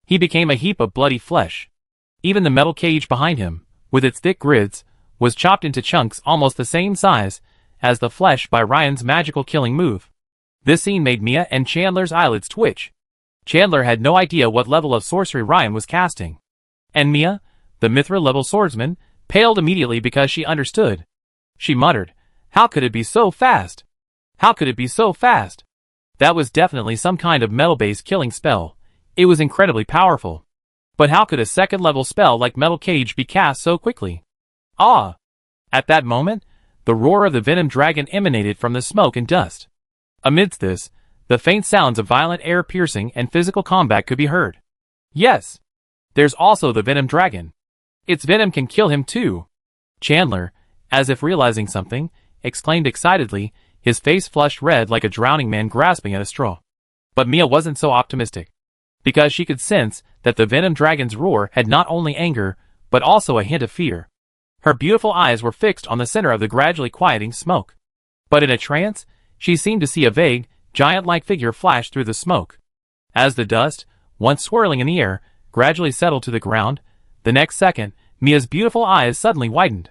He became a heap of bloody flesh. Even the metal cage behind him, with its thick grids, was chopped into chunks almost the same size as the flesh by Ryan's magical killing move. This scene made Mia and Chandler's eyelids twitch. Chandler had no idea what level of sorcery Ryan was casting. And Mia, the Mithra-level swordsman, paled immediately because she understood. She muttered, "How could it be so fast? How could it be so fast?" That was definitely some kind of metal-based killing spell. It was incredibly powerful. But how could a second-level spell like Metal Cage be cast so quickly? Ah! At that moment, the roar of the Venom Dragon emanated from the smoke and dust. Amidst this, the faint sounds of violent air-piercing and physical combat could be heard. Yes! There's also the Venom Dragon. Its venom can kill him too. Chandler, as if realizing something, exclaimed excitedly, his face flushed red like a drowning man grasping at a straw. But Mia wasn't so optimistic, because she could sense that the Venom Dragon's roar had not only anger, but also a hint of fear. Her beautiful eyes were fixed on the center of the gradually quieting smoke. But in a trance, she seemed to see a vague, giant-like figure flash through the smoke. As the dust, once swirling in the air, gradually settled to the ground, the next second, Mia's beautiful eyes suddenly widened.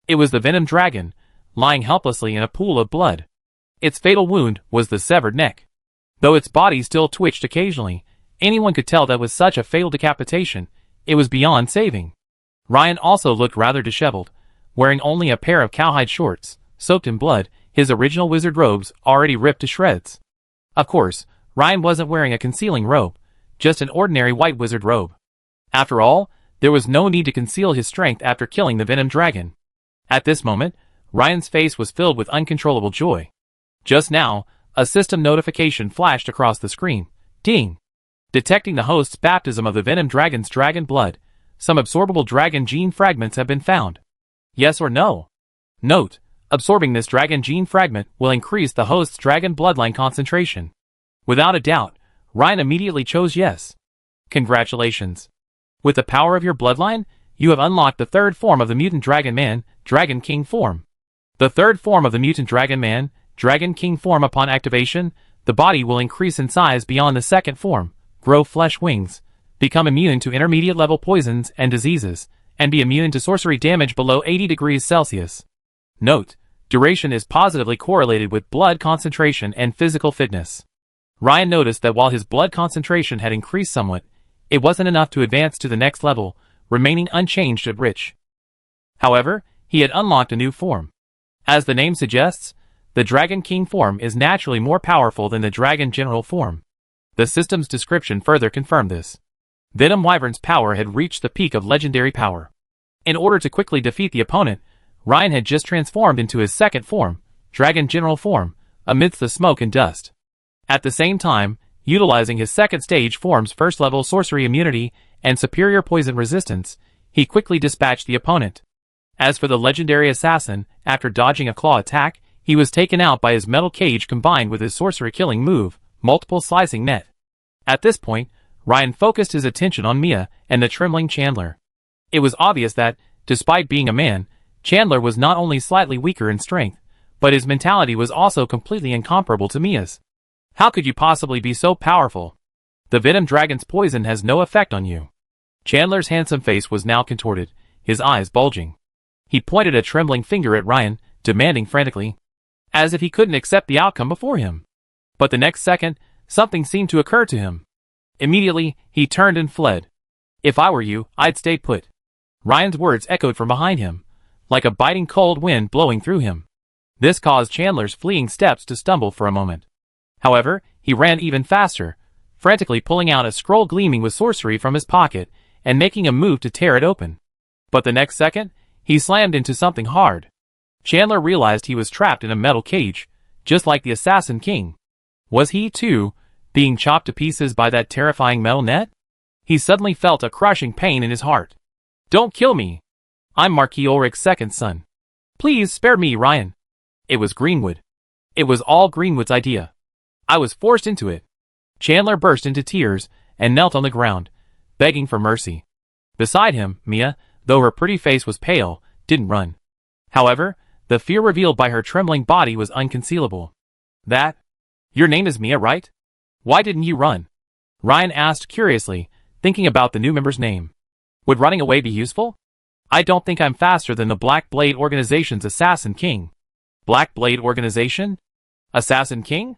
It was the Venom Dragon, lying helplessly in a pool of blood. Its fatal wound was the severed neck. Though its body still twitched occasionally, anyone could tell that with such a fatal decapitation, it was beyond saving. Ryan also looked rather disheveled, wearing only a pair of cowhide shorts, soaked in blood, his original wizard robes already ripped to shreds. Of course, Ryan wasn't wearing a concealing robe, just an ordinary white wizard robe. After all, there was no need to conceal his strength after killing the Venom Dragon. At this moment, Ryan's face was filled with uncontrollable joy. Just now, a system notification flashed across the screen. Ding! Detecting the host's baptism of the Venom Dragon's dragon blood, some absorbable dragon gene fragments have been found. Yes or no? Note: absorbing this dragon gene fragment will increase the host's dragon bloodline concentration. Without a doubt, Ryan immediately chose yes. Congratulations. With the power of your bloodline, you have unlocked the third form of the Mutant Dragon Man, Dragon King form. The third form of the Mutant Dragon Man, Dragon King form upon activation, the body will increase in size beyond the second form, grow flesh wings, become immune to intermediate level poisons and diseases, and be immune to sorcery damage below 80 degrees Celsius. Note: duration is positively correlated with blood concentration and physical fitness. Ryan noticed that while his blood concentration had increased somewhat, it wasn't enough to advance to the next level, remaining unchanged at Rich. However, he had unlocked a new form. As the name suggests, the Dragon King form is naturally more powerful than the Dragon General form. The system's description further confirmed this. Venom Wyvern's power had reached the peak of legendary power. In order to quickly defeat the opponent, Ryan had just transformed into his second form, Dragon General form, amidst the smoke and dust. At the same time, utilizing his second stage form's first-level sorcery immunity and superior poison resistance, he quickly dispatched the opponent. As for the legendary assassin, after dodging a claw attack, he was taken out by his metal cage combined with his sorcery-killing move, Multiple Slicing Net. At this point, Ryan focused his attention on Mia and the trembling Chandler. It was obvious that, despite being a man, Chandler was not only slightly weaker in strength, but his mentality was also completely incomparable to Mia's. How could you possibly be so powerful? The Venom Dragon's poison has no effect on you. Chandler's handsome face was now contorted, his eyes bulging. He pointed a trembling finger at Ryan, demanding frantically, as if he couldn't accept the outcome before him. But the next second, something seemed to occur to him. Immediately, he turned and fled. If I were you, I'd stay put. Ryan's words echoed from behind him, like a biting cold wind blowing through him. This caused Chandler's fleeing steps to stumble for a moment. However, he ran even faster, frantically pulling out a scroll gleaming with sorcery from his pocket and making a move to tear it open. But the next second, he slammed into something hard. Chandler realized he was trapped in a metal cage, just like the Assassin King. Was he, too, being chopped to pieces by that terrifying metal net? He suddenly felt a crushing pain in his heart. Don't kill me! I'm Marquis Ulrich's second son. Please spare me, Ryan. It was Greenwood. It was all Greenwood's idea. I was forced into it. Chandler burst into tears and knelt on the ground, begging for mercy. Beside him, Mia, though her pretty face was pale, didn't run. However, the fear revealed by her trembling body was unconcealable. Your name is Mia, right? Why didn't you run? Ryan asked curiously, thinking about the new member's name. Would running away be useful? I don't think I'm faster than the Black Blade Organization's Assassin King. Black Blade Organization? Assassin King?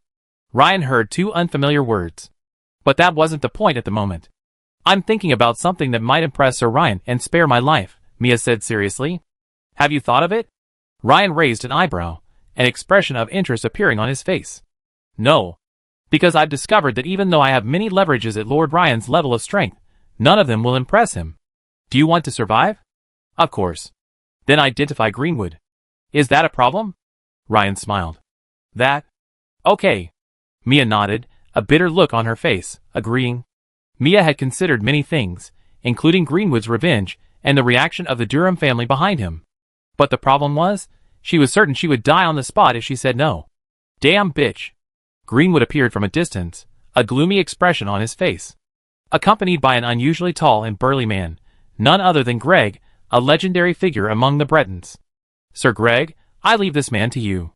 Ryan heard two unfamiliar words. But that wasn't the point at the moment. I'm thinking about something that might impress Sir Ryan and spare my life, Mia said seriously. Have you thought of it? Ryan raised an eyebrow, an expression of interest appearing on his face. No. Because I've discovered that even though I have many leverages at Lord Ryan's level of strength, none of them will impress him. Do you want to survive? Of course. Then identify Greenwood. Is that a problem? Ryan smiled. Okay. Mia nodded, a bitter look on her face, agreeing. Mia had considered many things, including Greenwood's revenge and the reaction of the Durham family behind him. But the problem was, she was certain she would die on the spot if she said no. Damn bitch. Greenwood appeared from a distance, a gloomy expression on his face. Accompanied by an unusually tall and burly man, none other than Greg, a legendary figure among the Bretons. Sir Greg, I leave this man to you.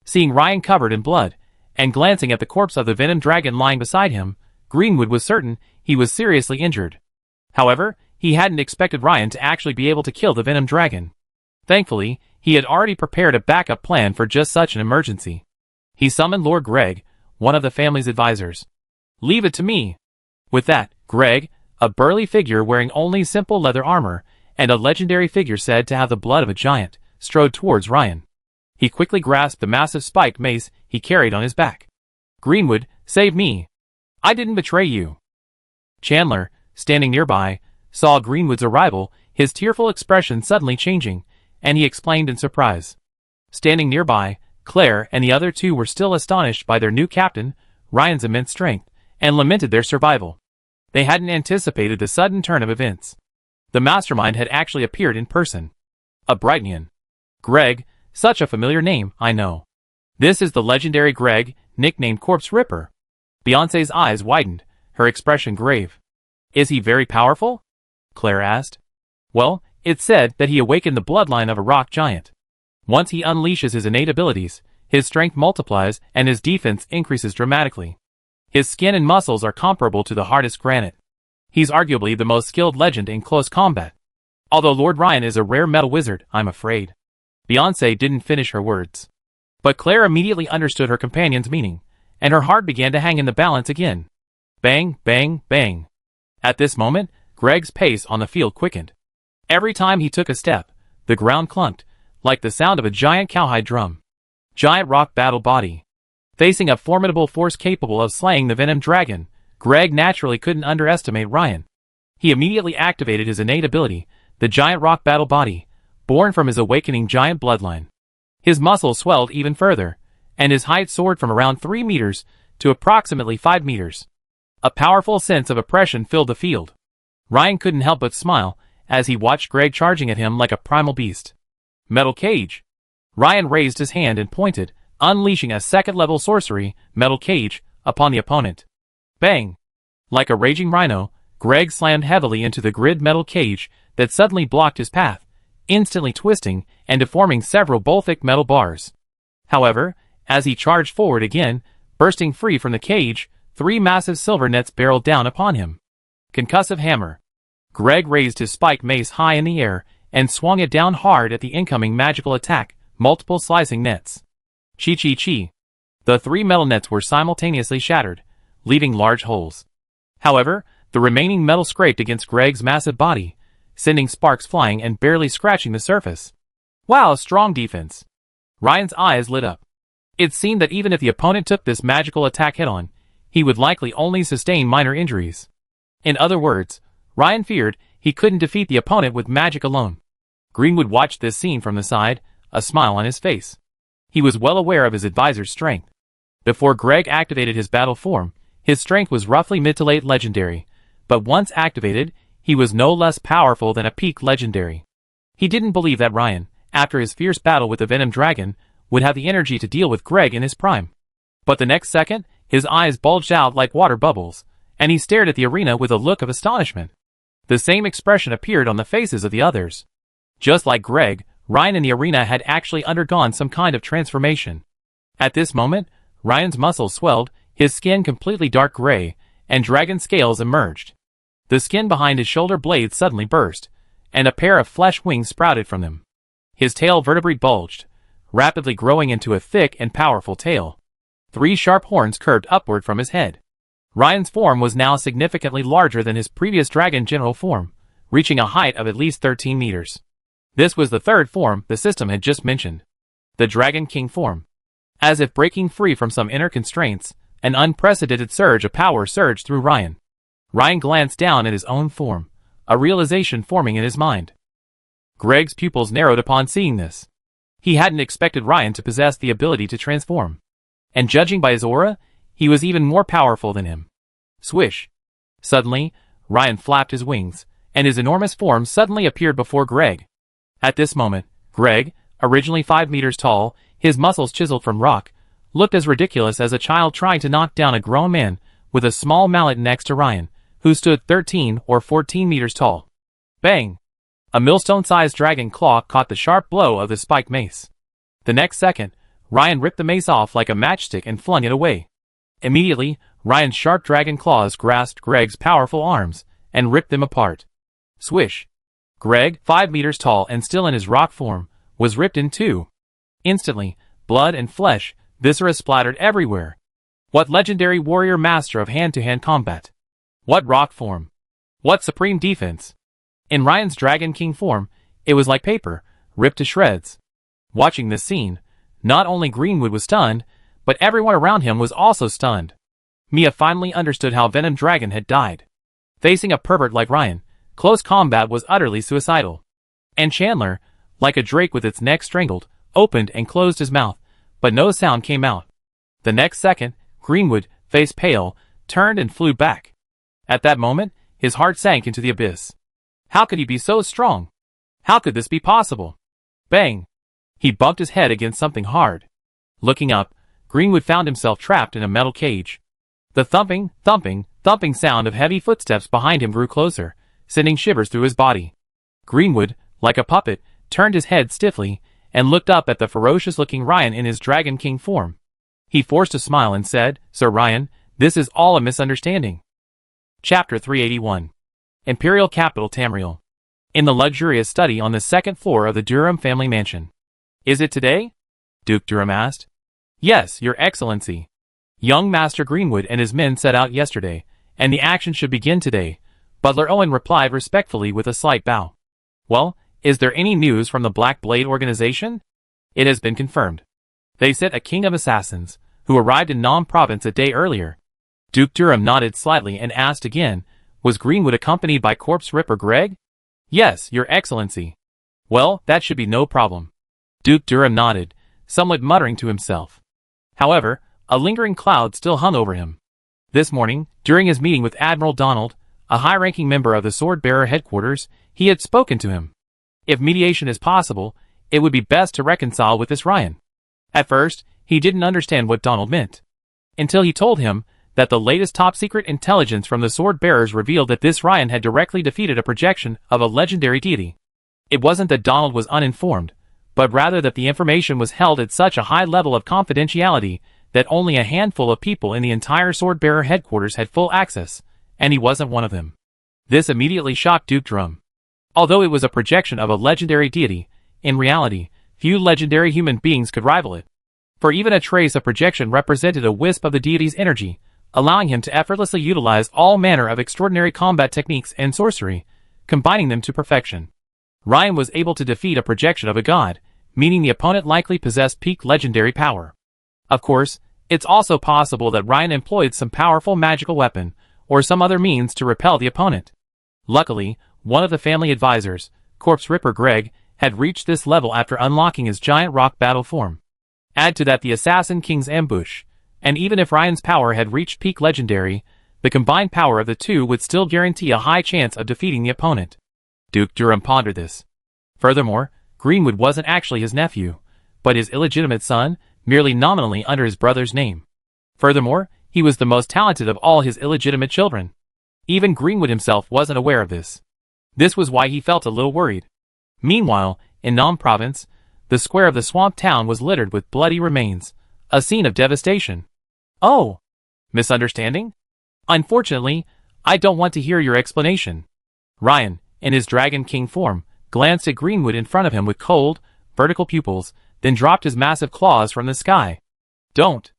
Seeing Ryan covered in blood, and glancing at the corpse of the Venom Dragon lying beside him, Greenwood was certain he was seriously injured. However, he hadn't expected Ryan to actually be able to kill the Venom Dragon. Thankfully, he had already prepared a backup plan for just such an emergency. He summoned Lord Greg, one of the family's advisors. Leave it to me. With that, Greg, a burly figure wearing only simple leather armor, and a legendary figure said to have the blood of a giant, strode towards Ryan. He quickly grasped the massive spiked mace he carried on his back. Greenwood, save me. I didn't betray you. Chandler, standing nearby, saw Greenwood's arrival, his tearful expression suddenly changing, and he exclaimed in surprise. Standing nearby, Claire and the other two were still astonished by their new captain, Ryan's immense strength, and lamented their survival. They hadn't anticipated the sudden turn of events. The mastermind had actually appeared in person. A Brightonian. Greg, such a familiar name, I know. This is the legendary Greg, nicknamed Corpse Ripper. Beyoncé's eyes widened, her expression grave. Is he very powerful? Claire asked. Well, it's said that he awakened the bloodline of a rock giant. Once he unleashes his innate abilities, his strength multiplies and his defense increases dramatically. His skin and muscles are comparable to the hardest granite. He's arguably the most skilled legend in close combat. Although Lord Ryan is a rare metal wizard, I'm afraid. Beyoncé didn't finish her words. But Claire immediately understood her companion's meaning, and her heart began to hang in the balance again. Bang, bang, bang. At this moment, Greg's pace on the field quickened. Every time he took a step, the ground clunked, like the sound of a giant cowhide drum. Giant rock battle body. Facing a formidable force capable of slaying the Venom Dragon, Greg naturally couldn't underestimate Ryan. He immediately activated his innate ability, the giant rock battle body, born from his awakening giant bloodline. His muscles swelled even further, and his height soared from around 3 meters to approximately 5 meters. A powerful sense of oppression filled the field. Ryan couldn't help but smile as he watched Greg charging at him like a primal beast. Metal Cage. Ryan raised his hand and pointed, unleashing a second-level sorcery, Metal Cage, upon the opponent. Bang! Like a raging rhino, Greg slammed heavily into the grid metal cage that suddenly blocked his path, instantly twisting and deforming several Bolthic metal bars. However, as he charged forward again, bursting free from the cage, 3 massive silver nets barreled down upon him. Concussive Hammer. Greg raised his spiked mace high in the air and swung it down hard at the incoming magical attack, multiple slicing nets. Chi-chi-chi. The 3 metal nets were simultaneously shattered, leaving large holes. However, the remaining metal scraped against Greg's massive body, sending sparks flying and barely scratching the surface. Wow, strong defense. Ryan's eyes lit up. It seemed that even if the opponent took this magical attack head-on, he would likely only sustain minor injuries. In other words, Ryan feared he couldn't defeat the opponent with magic alone. Greenwood watched this scene from the side, a smile on his face. He was well aware of his advisor's strength. Before Greg activated his battle form, his strength was roughly mid to late legendary, but once activated, he was no less powerful than a peak legendary. He didn't believe that Ryan, after his fierce battle with the Venom Dragon, would have the energy to deal with Greg in his prime. But the next second, his eyes bulged out like water bubbles, and he stared at the arena with a look of astonishment. The same expression appeared on the faces of the others. Just like Greg, Ryan in the arena had actually undergone some kind of transformation. At this moment, Ryan's muscles swelled, his skin completely dark gray, and dragon scales emerged. The skin behind his shoulder blades suddenly burst, and a pair of flesh wings sprouted from them. His tail vertebrae bulged, rapidly growing into a thick and powerful tail. 3 sharp horns curved upward from his head. Ryan's form was now significantly larger than his previous dragon general form, reaching a height of at least 13 meters. This was the third form the system had just mentioned. The Dragon King form. As if breaking free from some inner constraints, an unprecedented surge of power surged through Ryan. Ryan glanced down at his own form, a realization forming in his mind. Greg's pupils narrowed upon seeing this. He hadn't expected Ryan to possess the ability to transform. And judging by his aura, he was even more powerful than him. Swish. Suddenly, Ryan flapped his wings, and his enormous form suddenly appeared before Greg. At this moment, Greg, originally 5 meters tall, his muscles chiseled from rock, looked as ridiculous as a child trying to knock down a grown man with a small mallet next to Ryan, who stood 13 or 14 meters tall. Bang! A millstone-sized dragon claw caught the sharp blow of the spiked mace. The next second, Ryan ripped the mace off like a matchstick and flung it away. Immediately, Ryan's sharp dragon claws grasped Greg's powerful arms and ripped them apart. Swish! Greg, 5 meters tall and still in his rock form, was ripped in two. Instantly, blood and flesh, viscera splattered everywhere. What legendary warrior master of hand-to-hand combat? What rock form? What supreme defense? In Ryan's Dragon King form, it was like paper, ripped to shreds. Watching this scene, not only Greenwood was stunned, but everyone around him was also stunned. Mia finally understood how Venom Dragon had died. Facing a pervert like Ryan, close combat was utterly suicidal. And Chandler, like a drake with its neck strangled, opened and closed his mouth, but no sound came out. The next second, Greenwood, face pale, turned and flew back. At that moment, his heart sank into the abyss. How could he be so strong? How could this be possible? Bang! He bumped his head against something hard. Looking up, Greenwood found himself trapped in a metal cage. The thumping, thumping, thumping sound of heavy footsteps behind him grew closer, sending shivers through his body. Greenwood, like a puppet, turned his head stiffly and looked up at the ferocious-looking Ryan in his Dragon King form. He forced a smile and said, "Sir Ryan, this is all a misunderstanding." Chapter 381. Imperial Capital Tamriel. In the luxurious study on the second floor of the Durham family mansion. "Is it today?" Duke Durham asked. "Yes, Your Excellency. Young Master Greenwood and his men set out yesterday, and the action should begin today," Butler Owen replied respectfully with a slight bow. "Well, is there any news from the Black Blade organization?" "It has been confirmed. They sent a king of assassins, who arrived in Nam province a day earlier." Duke Durham nodded slightly and asked again, "Was Greenwood accompanied by Corpse Ripper Greg?" "Yes, Your Excellency." "Well, that should be no problem." Duke Durham nodded, somewhat muttering to himself. However, a lingering cloud still hung over him. This morning, during his meeting with Admiral Donald, a high-ranking member of the Sword-Bearer headquarters, he had spoken to him. If mediation is possible, it would be best to reconcile with this Ryan. At first, he didn't understand what Donald meant, until he told him that the latest top-secret intelligence from the Sword-Bearers revealed that this Ryan had directly defeated a projection of a legendary deity. It wasn't that Donald was uninformed, but rather that the information was held at such a high level of confidentiality that only a handful of people in the entire Sword-Bearer headquarters had full access, and he wasn't one of them. This immediately shocked Duke Durham. Although it was a projection of a legendary deity, in reality, few legendary human beings could rival it. For even a trace of projection represented a wisp of the deity's energy, allowing him to effortlessly utilize all manner of extraordinary combat techniques and sorcery, combining them to perfection. Ryan was able to defeat a projection of a god, meaning the opponent likely possessed peak legendary power. Of course, it's also possible that Ryan employed some powerful magical weapon, or some other means to repel the opponent. Luckily, one of the family advisors, Corpse Ripper Greg, had reached this level after unlocking his giant rock battle form. Add to that the Assassin King's ambush, and even if Ryan's power had reached peak legendary, the combined power of the two would still guarantee a high chance of defeating the opponent. Duke Durham pondered this. Furthermore, Greenwood wasn't actually his nephew, but his illegitimate son, merely nominally under his brother's name. Furthermore, he was the most talented of all his illegitimate children. Even Greenwood himself wasn't aware of this. This was why he felt a little worried. Meanwhile, in Nam province, the square of the swamp town was littered with bloody remains, a scene of devastation. "Oh, misunderstanding? Unfortunately, I don't want to hear your explanation." Ryan, in his Dragon King form, glanced at Greenwood in front of him with cold, vertical pupils, then dropped his massive claws from the sky. "Don't.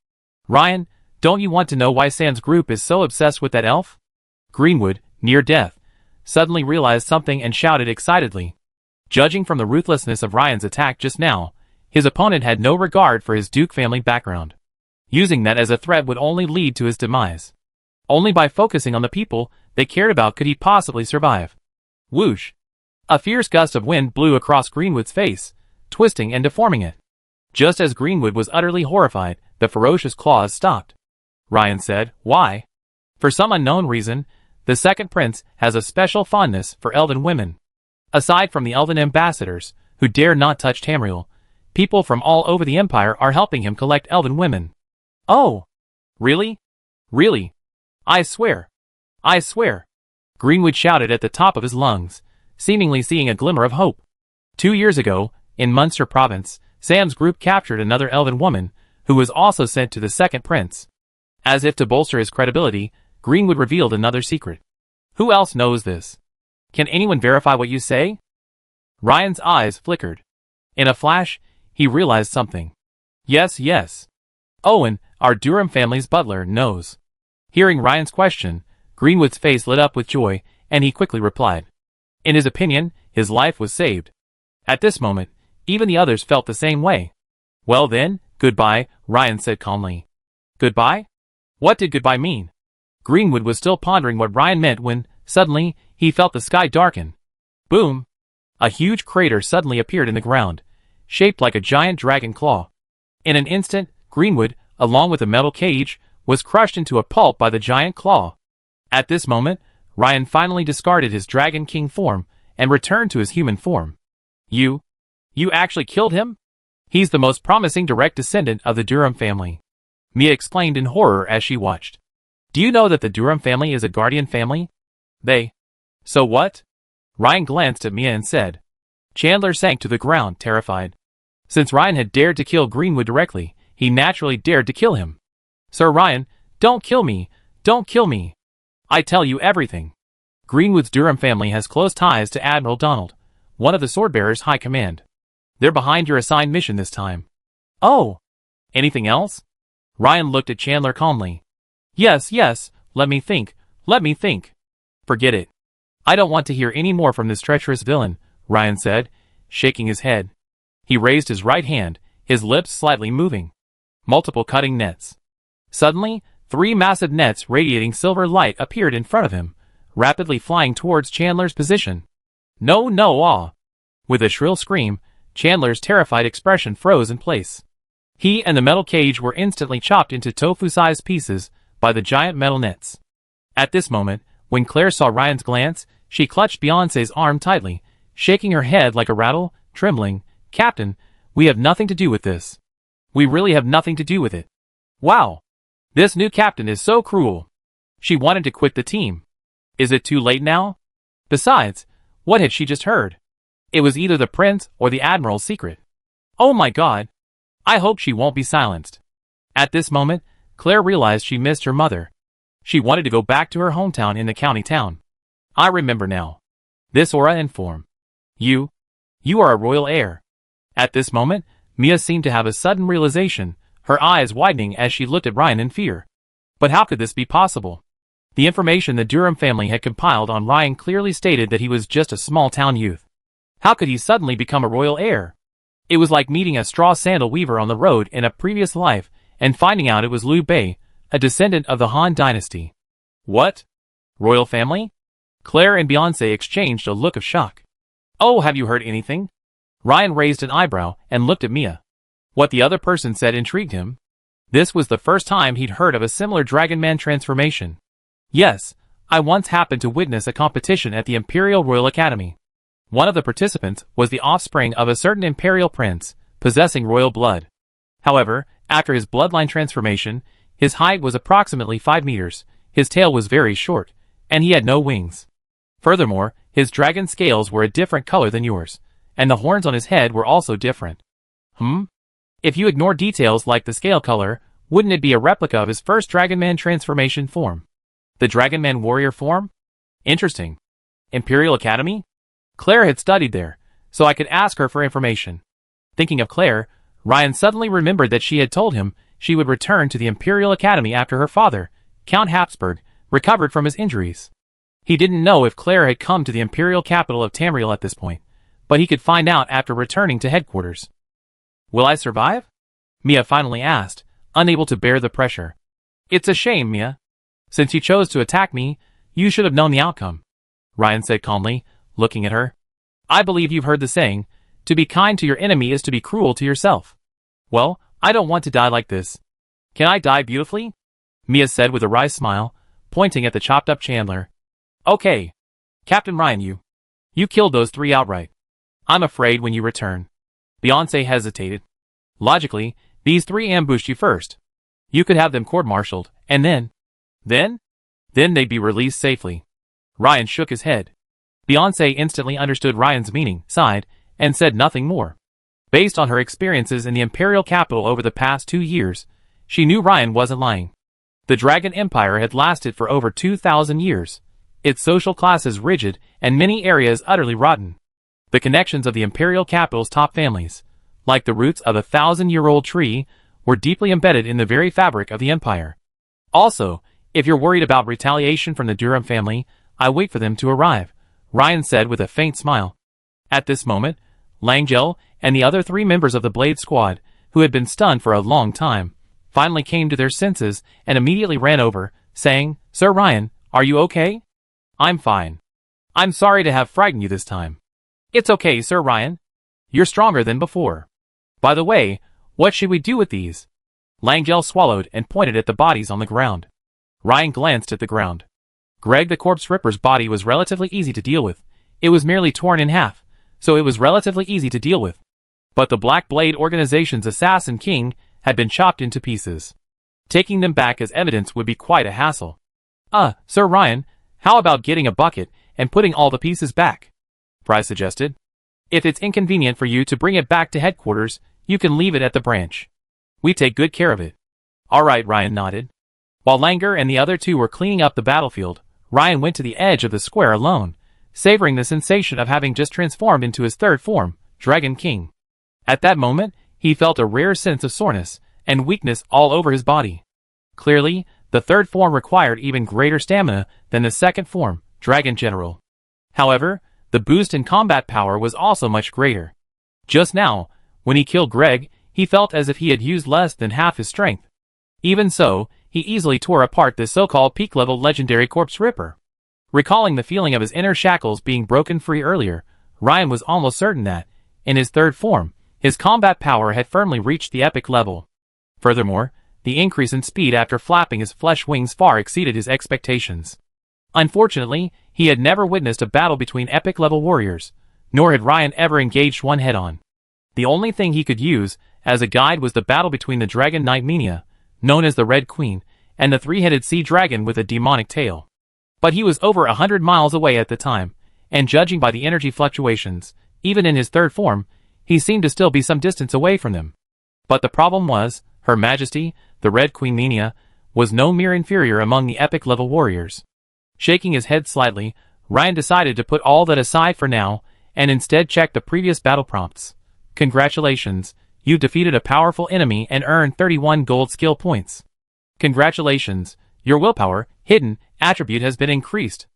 Ryan, don't you want to know why Sam's group is so obsessed with that elf?" Greenwood, near death, suddenly realized something and shouted excitedly. Judging from the ruthlessness of Ryan's attack just now, his opponent had no regard for his Duke family background. Using that as a threat would only lead to his demise. Only by focusing on the people they cared about could he possibly survive. Whoosh! A fierce gust of wind blew across Greenwood's face, twisting and deforming it. Just as Greenwood was utterly horrified, the ferocious claws stopped. Ryan said, "Why?" "For some unknown reason, the second prince has a special fondness for elven women. Aside from the elven ambassadors, who dare not touch Tamriel, people from all over the Empire are helping him collect elven women." "Oh! Really? Really? I swear! I swear!" Greenwood shouted at the top of his lungs, seemingly seeing a glimmer of hope. 2 years ago, in Munster province, Sam's group captured another elven woman, who was also sent to the second prince. As if to bolster his credibility, Greenwood revealed another secret. "Who else knows this? Can anyone verify what you say?" Ryan's eyes flickered. In a flash, he realized something. Yes. Owen, our Durham family's butler, knows." Hearing Ryan's question, Greenwood's face lit up with joy, and he quickly replied. In his opinion, his life was saved. At this moment, even the others felt the same way. "Well then, goodbye," Ryan said calmly. "Goodbye? What did goodbye mean?" Greenwood was still pondering what Ryan meant when, suddenly, he felt the sky darken. Boom! A huge crater suddenly appeared in the ground, shaped like a giant dragon claw. In an instant, Greenwood, along with a metal cage, was crushed into a pulp by the giant claw. At this moment, Ryan finally discarded his Dragon King form and returned to his human form. You actually killed him? He's the most promising direct descendant of the Durham family," Mia exclaimed in horror as she watched. "Do you know that the Durham family is a guardian family? So what? Ryan glanced at Mia and said. Chandler sank to the ground, terrified. Since Ryan had dared to kill Greenwood directly, he naturally dared to kill him. Sir Ryan, don't kill me, don't kill me. I tell you everything. Greenwood's Durham family has close ties to Admiral Donald, one of the Swordbearers' high command. They're behind your assigned mission this time. Oh. Anything else? Ryan looked at Chandler calmly. Yes, let me think. Forget it. I don't want to hear any more from this treacherous villain, Ryan said, shaking his head. He raised his right hand, his lips slightly moving. Multiple cutting nets. Suddenly, 3 massive nets radiating silver light appeared in front of him, rapidly flying towards Chandler's position. No, ah! With a shrill scream, Chandler's terrified expression froze in place. He and the metal cage were instantly chopped into tofu-sized pieces by the giant metal nets. At this moment, when Claire saw Ryan's glance, she clutched Beyoncé's arm tightly, shaking her head like a rattle, trembling. Captain, we have nothing to do with this. We really have nothing to do with it. Wow! This new captain is so cruel. She wanted to quit the team. Is it too late now? Besides, what had she just heard? It was either the prince or the admiral's secret. Oh my god! I hope she won't be silenced. At this moment, Claire realized she missed her mother. She wanted to go back to her hometown in the county town. I remember now. This aura and form. You are a royal heir. At this moment, Mia seemed to have a sudden realization, her eyes widening as she looked at Ryan in fear. But how could this be possible? The information the Durham family had compiled on Ryan clearly stated that he was just a small-town youth. How could he suddenly become a royal heir? It was like meeting a straw sandal weaver on the road in a previous life and finding out it was Liu Bei, a descendant of the Han dynasty. What? Royal family? Claire and Beyoncé exchanged a look of shock. Oh, have you heard anything? Ryan raised an eyebrow and looked at Mia. What the other person said intrigued him. This was the first time he'd heard of a similar Dragon Man transformation. Yes, I once happened to witness a competition at the Imperial Royal Academy. One of the participants was the offspring of a certain imperial prince, possessing royal blood. However, after his bloodline transformation, his height was approximately 5 meters, his tail was very short, and he had no wings. Furthermore, his dragon scales were a different color than yours, and the horns on his head were also different. If you ignore details like the scale color, wouldn't it be a replica of his first Dragon Man transformation form? The Dragon Man warrior form? Interesting. Imperial Academy? Claire had studied there, so I could ask her for information. Thinking of Claire, Ryan suddenly remembered that she had told him she would return to the Imperial Academy after her father, Count Habsburg, recovered from his injuries. He didn't know if Claire had come to the imperial capital of Tamriel at this point, but he could find out after returning to headquarters. Will I survive? Mia finally asked, unable to bear the pressure. It's a shame, Mia. Since you chose to attack me, you should have known the outcome, Ryan said calmly, looking at her. I believe you've heard the saying, to be kind to your enemy is to be cruel to yourself. Well, I don't want to die like this. Can I die beautifully? Mia said with a wry smile, pointing at the chopped-up Chandler. Okay. Captain Ryan, you killed those 3 outright. I'm afraid when you return. Beyoncé hesitated. Logically, these 3 ambushed you first. You could have them court-martialed, and then they'd be released safely. Ryan shook his head. Beyoncé instantly understood Ryan's meaning, sighed, and said nothing more. Based on her experiences in the imperial capital over the past 2 years, she knew Ryan wasn't lying. The Dragon Empire had lasted for over 2,000 years, its social classes rigid and many areas utterly rotten. The connections of the imperial capital's top families, like the roots of a 1,000-year-old tree, were deeply embedded in the very fabric of the empire. Also, if you're worried about retaliation from the Durham family, I wait for them to arrive, Ryan said with a faint smile. At this moment, Langjel and the other 3 members of the Blade Squad, who had been stunned for a long time, finally came to their senses and immediately ran over, saying, Sir Ryan, are you okay? I'm fine. I'm sorry to have frightened you this time. It's okay, Sir Ryan. You're stronger than before. By the way, what should we do with these? Langjel swallowed and pointed at the bodies on the ground. Ryan glanced at the ground. Greg the Corpse Ripper's body was relatively easy to deal with. It was merely torn in half, so it was relatively easy to deal with. But the Black Blade Organization's Assassin King had been chopped into pieces. Taking them back as evidence would be quite a hassle. Sir Ryan, how about getting a bucket and putting all the pieces back? Fry suggested. If it's inconvenient for you to bring it back to headquarters, you can leave it at the branch. We take good care of it. All right, Ryan nodded. While Langer and the other two were cleaning up the battlefield, Ryan went to the edge of the square alone, savoring the sensation of having just transformed into his third form, Dragon King. At that moment, he felt a rare sense of soreness and weakness all over his body. Clearly, the third form required even greater stamina than the second form, Dragon General. However, the boost in combat power was also much greater. Just now, when he killed Greg, he felt as if he had used less than half his strength. Even so, he easily tore apart this so-called peak-level legendary Corpse Ripper. Recalling the feeling of his inner shackles being broken free earlier, Ryan was almost certain that, in his third form, his combat power had firmly reached the epic level. Furthermore, the increase in speed after flapping his flesh wings far exceeded his expectations. Unfortunately, he had never witnessed a battle between epic-level warriors, nor had Ryan ever engaged one head-on. The only thing he could use as a guide was the battle between the Dragon Knight Menia, known as the Red Queen, and the three-headed sea dragon with a demonic tail. But he was over 100 miles away at the time, and judging by the energy fluctuations, even in his third form, he seemed to still be some distance away from them. But the problem was, Her Majesty, the Red Queen Menia, was no mere inferior among the epic-level warriors. Shaking his head slightly, Ryan decided to put all that aside for now, and instead check the previous battle prompts. Congratulations, you've defeated a powerful enemy and earned 31 gold skill points. Congratulations, your willpower, hidden, attribute has been increased.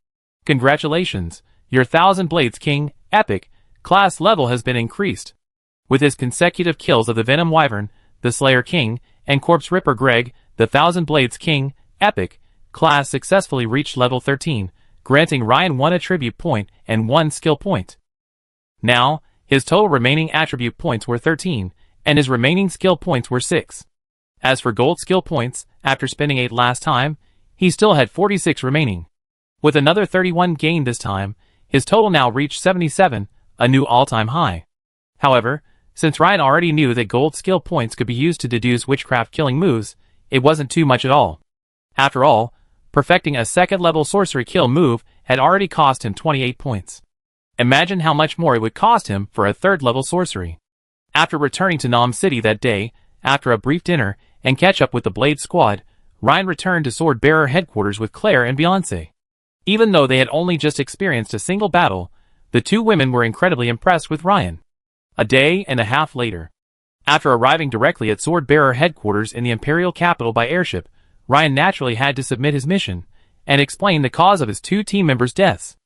Congratulations, your Thousand Blades King, epic, class level has been increased. With his consecutive kills of the Venom Wyvern, the Slayer King, and Corpse Ripper Greg, the Thousand Blades King, epic, class successfully reached level 13, granting Ryan 1 attribute point and 1 skill point. Now, his total remaining attribute points were 13, and his remaining skill points were 6. As for gold skill points, after spending 8 last time, he still had 46 remaining. With another 31 gained this time, his total now reached 77, a new all-time high. However, since Ryan already knew that gold skill points could be used to deduce witchcraft killing moves, it wasn't too much at all. After all, perfecting a second-level sorcery kill move had already cost him 28 points. Imagine how much more it would cost him for a third-level sorcery. After returning to Nam City that day, after a brief dinner and catch-up with the Blade Squad, Ryan returned to Swordbearer headquarters with Claire and Beyoncé. Even though they had only just experienced a single battle, the two women were incredibly impressed with Ryan. A day and a half later, after arriving directly at Swordbearer headquarters in the Imperial capital by airship, Ryan naturally had to submit his mission and explain the cause of his two team members' deaths.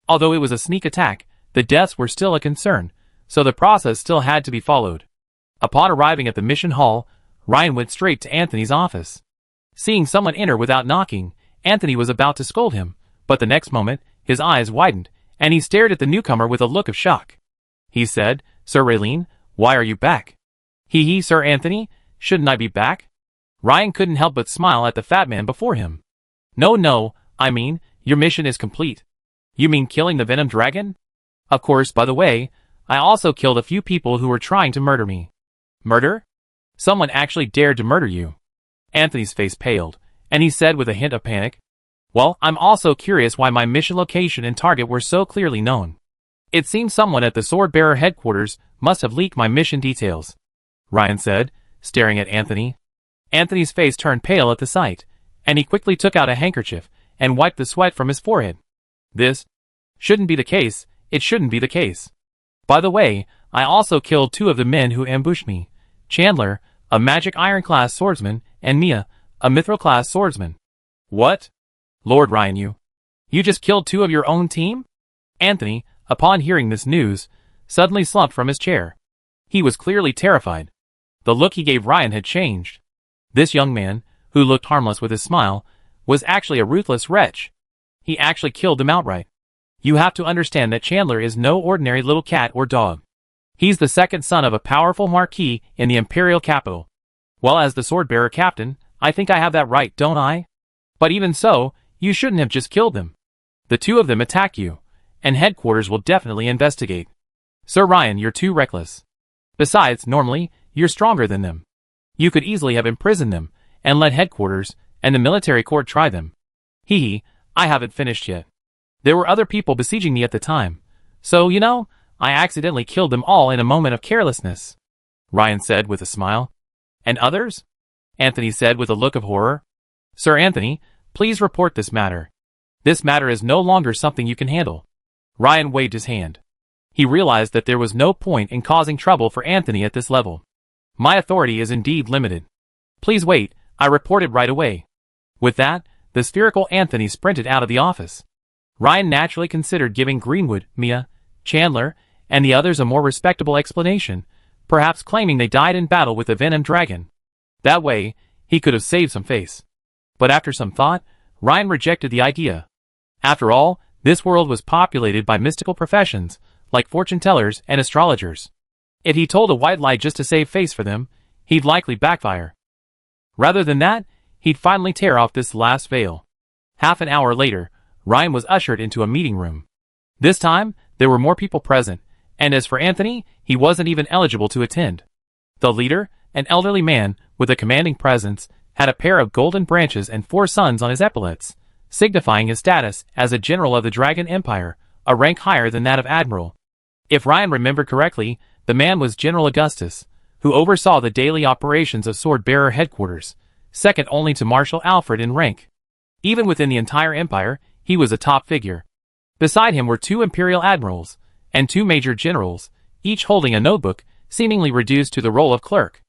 Although it was a sneak attack, the deaths were still a concern, so the process still had to be followed. Upon arriving at the mission hall, Ryan went straight to Anthony's office. Seeing someone enter without knocking, Anthony was about to scold him, but the next moment, his eyes widened, and he stared at the newcomer with a look of shock. He said, "Sir Raylene, why are you back?" "Hee, Sir Anthony, shouldn't I be back?" Ryan couldn't help but smile at the fat man before him. No, I mean, your mission is complete." "You mean killing the Venom Dragon?" "Of course, by the way, I also killed a few people who were trying to murder me." "Murder? Someone actually dared to murder you?" Anthony's face paled, and he said with a hint of panic, "Well, I'm also curious why my mission location and target were so clearly known. It seems someone at the Swordbearer headquarters must have leaked my mission details," Ryan said, staring at Anthony. Anthony's face turned pale at the sight, and he quickly took out a handkerchief and wiped the sweat from his forehead. "This shouldn't be the case, it shouldn't be the case. By the way, I also killed 2 of the men who ambushed me. Chandler, a magic iron-class swordsman, and Mia, a mithril-class swordsman." "What? Lord Ryan, you just killed 2 of your own team?" Anthony, upon hearing this news, suddenly slumped from his chair. He was clearly terrified. The look he gave Ryan had changed. This young man, who looked harmless with his smile, was actually a ruthless wretch. He actually killed them outright. You have to understand that Chandler is no ordinary little cat or dog. He's the second son of a powerful marquis in the Imperial capital. Well, as the Swordbearer captain, I think I have that right, don't I? But even so, you shouldn't have just killed them. The 2 of them attacked you, and headquarters will definitely investigate. Sir Ryan, you're too reckless. Besides, normally, you're stronger than them. You could easily have imprisoned them, and let headquarters and the military court try them. I haven't finished yet. There were other people besieging me at the time, So, I accidentally killed them all in a moment of carelessness, Ryan said with a smile. And others? Anthony said with a look of horror. Sir Anthony, please report this matter. This matter is no longer something you can handle. Ryan waved his hand. He realized that there was no point in causing trouble for Anthony at this level. My authority is indeed limited. Please wait, I reported right away. With that, the spherical Anthony sprinted out of the office. Ryan naturally considered giving Greenwood, Mia, Chandler, and the others a more respectable explanation, perhaps claiming they died in battle with the Venom Dragon. That way, he could have saved some face. But after some thought, Ryan rejected the idea. After all, this world was populated by mystical professions, like fortune tellers and astrologers. If he told a white lie just to save face for them, he'd likely backfire. Rather than that, he'd finally tear off this last veil. Half an hour later, Ryan was ushered into a meeting room. This time, there were more people present, and as for Anthony, he wasn't even eligible to attend. The leader, an elderly man with a commanding presence, had a pair of golden branches and 4 suns on his epaulets, signifying his status as a general of the Dragon Empire, a rank higher than that of admiral. If Ryan remembered correctly, the man was General Augustus, who oversaw the daily operations of Sword-Bearer headquarters, second only to Marshal Alfred in rank. Even within the entire empire, he was a top figure. Beside him were 2 imperial admirals, and 2 major generals, each holding a notebook, seemingly reduced to the role of clerk.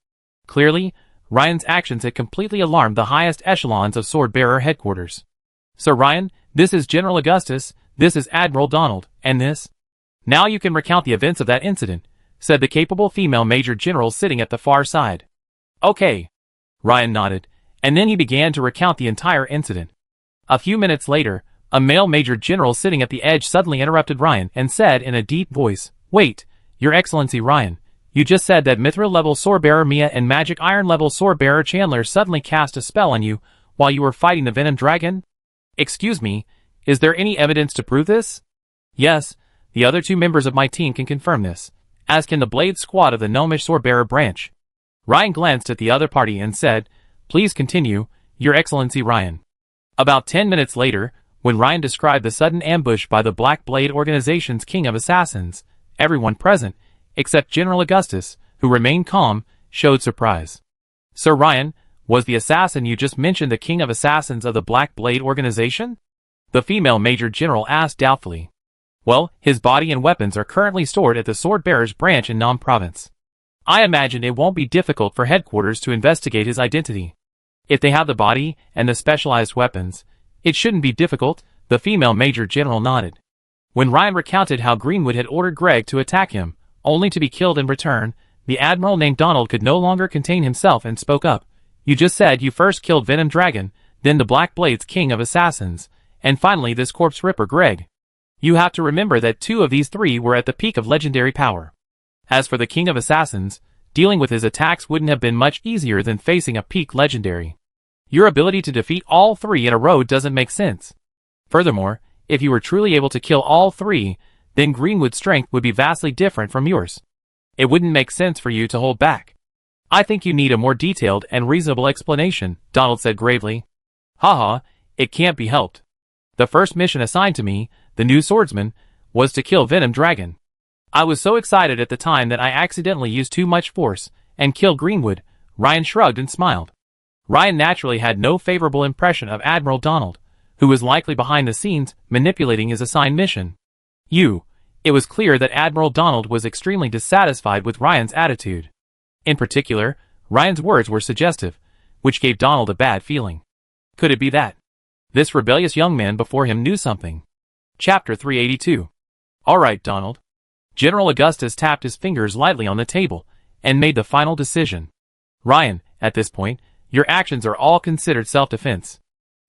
Clearly, Ryan's actions had completely alarmed the highest echelons of Sword-Bearer headquarters. Sir Ryan, this is General Augustus, this is Admiral Donald, and this? Now you can recount the events of that incident, said the capable female major general sitting at the far side. Okay. Ryan nodded, and then he began to recount the entire incident. A few minutes later, a male major general sitting at the edge suddenly interrupted Ryan and said in a deep voice, Wait, Your Excellency Ryan, you just said that Mithril-level Swordbearer Mia and Magic Iron-level Swordbearer Chandler suddenly cast a spell on you while you were fighting the Venom Dragon? Excuse me, is there any evidence to prove this? Yes, the other 2 members of my team can confirm this, as can the Blade Squad of the Gnomish Swordbearer branch. Ryan glanced at the other party and said, Please continue, Your Excellency Ryan. About 10 minutes later, when Ryan described the sudden ambush by the Black Blade Organization's King of Assassins, everyone present, except General Augustus, who remained calm, showed surprise. Sir Ryan, was the assassin you just mentioned the King of Assassins of the Black Blade Organization? The female Major General asked doubtfully. Well, his body and weapons are currently stored at the Swordbearers branch in Nam Province. I imagine it won't be difficult for headquarters to investigate his identity. If they have the body and the specialized weapons, it shouldn't be difficult, the female Major General nodded. When Ryan recounted how Greenwood had ordered Greg to attack him, only to be killed in return, the admiral named Donald could no longer contain himself and spoke up. You just said you first killed Venom Dragon, then the Black Blade's King of Assassins, and finally this corpse ripper Greg. You have to remember that 2 of these 3 were at the peak of legendary power. As for the King of Assassins, dealing with his attacks wouldn't have been much easier than facing a peak legendary. Your ability to defeat all 3 in a row doesn't make sense. Furthermore, if you were truly able to kill all 3, then Greenwood's strength would be vastly different from yours. It wouldn't make sense for you to hold back. I think you need a more detailed and reasonable explanation, Donald said gravely. Haha, it can't be helped. The first mission assigned to me, the new swordsman, was to kill Venom Dragon. I was so excited at the time that I accidentally used too much force and killed Greenwood. Ryan shrugged and smiled. Ryan naturally had no favorable impression of Admiral Donald, who was likely behind the scenes manipulating his assigned mission. It was clear that Admiral Donald was extremely dissatisfied with Ryan's attitude. In particular, Ryan's words were suggestive, which gave Donald a bad feeling. Could it be that this rebellious young man before him knew something? Chapter 382. All right, Donald. General Augustus tapped his fingers lightly on the table and made the final decision. Ryan, at this point, your actions are all considered self-defense.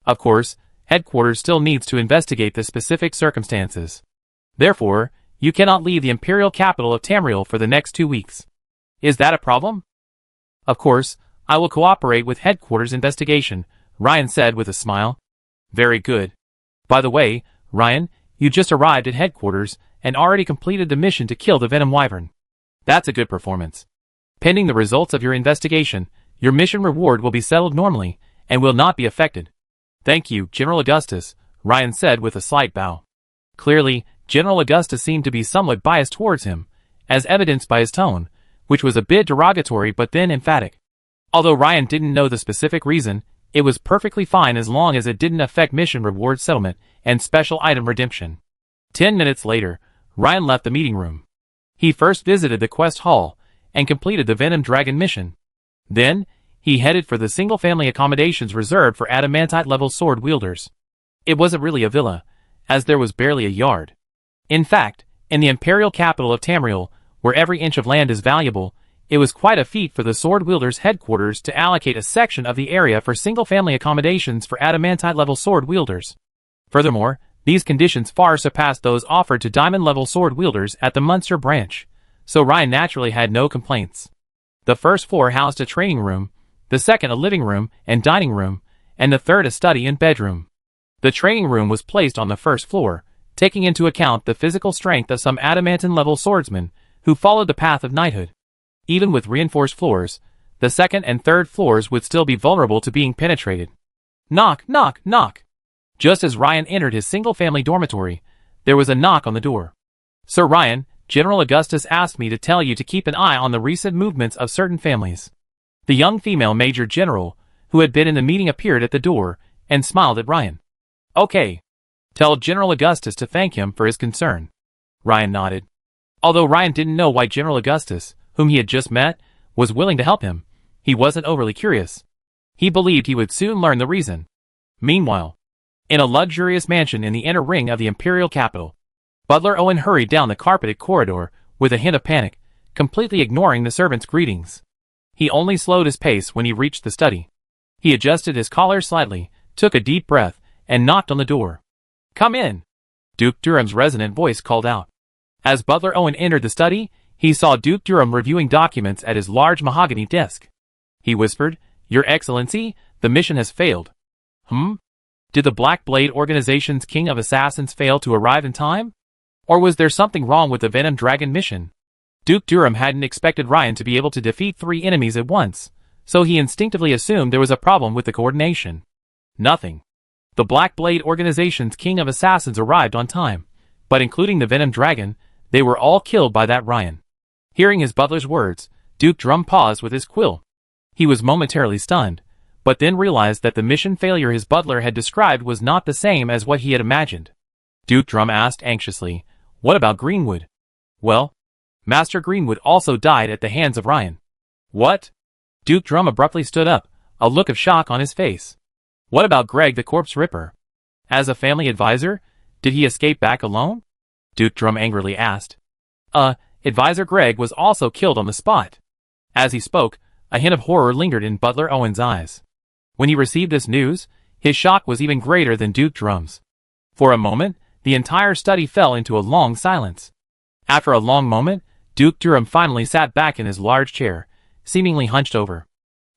Of course, headquarters still needs to investigate the specific circumstances. Therefore, you cannot leave the imperial capital of Tamriel for the next 2 weeks. Is that a problem? Of course, I will cooperate with headquarters investigation, Ryan said with a smile. Very good. By the way, Ryan, you just arrived at headquarters and already completed the mission to kill the Venom Wyvern. That's a good performance. Pending the results of your investigation, your mission reward will be settled normally and will not be affected. Thank you, General Augustus, Ryan said with a slight bow. Clearly, General Augustus seemed to be somewhat biased towards him, as evidenced by his tone, which was a bit derogatory but then emphatic. Although Ryan didn't know the specific reason, it was perfectly fine as long as it didn't affect mission reward settlement and special item redemption. 10 minutes later, Ryan left the meeting room. He first visited the quest hall and completed the Venom Dragon mission. Then, he headed for the single-family accommodations reserved for adamantite-level sword wielders. It wasn't really a villa, as there was barely a yard. In fact, in the imperial capital of Tamriel, where every inch of land is valuable, it was quite a feat for the sword wielders' headquarters to allocate a section of the area for single-family accommodations for adamantite-level sword wielders. Furthermore, these conditions far surpassed those offered to diamond-level sword wielders at the Munster branch, so Ryan naturally had no complaints. The first floor housed a training room, the second a living room and dining room, and the third a study and bedroom. The training room was placed on the first floor, taking into account the physical strength of some adamantine-level swordsmen who followed the path of knighthood. Even with reinforced floors, the second and third floors would still be vulnerable to being penetrated. Knock, knock, knock. Just as Ryan entered his single-family dormitory, there was a knock on the door. Sir Ryan, General Augustus asked me to tell you to keep an eye on the recent movements of certain families. The young female major general, who had been in the meeting, appeared at the door and smiled at Ryan. Okay. Tell General Augustus to thank him for his concern. Ryan nodded. Although Ryan didn't know why General Augustus, whom he had just met, was willing to help him, he wasn't overly curious. He believed he would soon learn the reason. Meanwhile, in a luxurious mansion in the inner ring of the imperial capital, Butler Owen hurried down the carpeted corridor with a hint of panic, completely ignoring the servants' greetings. He only slowed his pace when he reached the study. He adjusted his collar slightly, took a deep breath, and knocked on the door. Come in, Duke Durham's resonant voice called out. As Butler Owen entered the study, he saw Duke Durham reviewing documents at his large mahogany desk. He whispered, Your Excellency, the mission has failed. Did the Black Blade Organization's King of Assassins fail to arrive in time? Or was there something wrong with the Venom Dragon mission? Duke Durham hadn't expected Ryan to be able to defeat 3 enemies at once, so he instinctively assumed there was a problem with the coordination. Nothing. The Black Blade Organization's King of Assassins arrived on time, but including the Venom Dragon, they were all killed by that Ryan. Hearing his butler's words, Duke Durham paused with his quill. He was momentarily stunned, but then realized that the mission failure his butler had described was not the same as what he had imagined. Duke Durham asked anxiously, What about Greenwood? Well, Master Greenwood also died at the hands of Ryan. What? Duke Durham abruptly stood up, a look of shock on his face. What about Greg the Corpse Ripper? As a family advisor, did he escape back alone? Duke Durham angrily asked. Advisor Greg was also killed on the spot. As he spoke, a hint of horror lingered in Butler Owen's eyes. When he received this news, his shock was even greater than Duke Durham's. For a moment, the entire study fell into a long silence. After a long moment, Duke Durham finally sat back in his large chair, seemingly hunched over.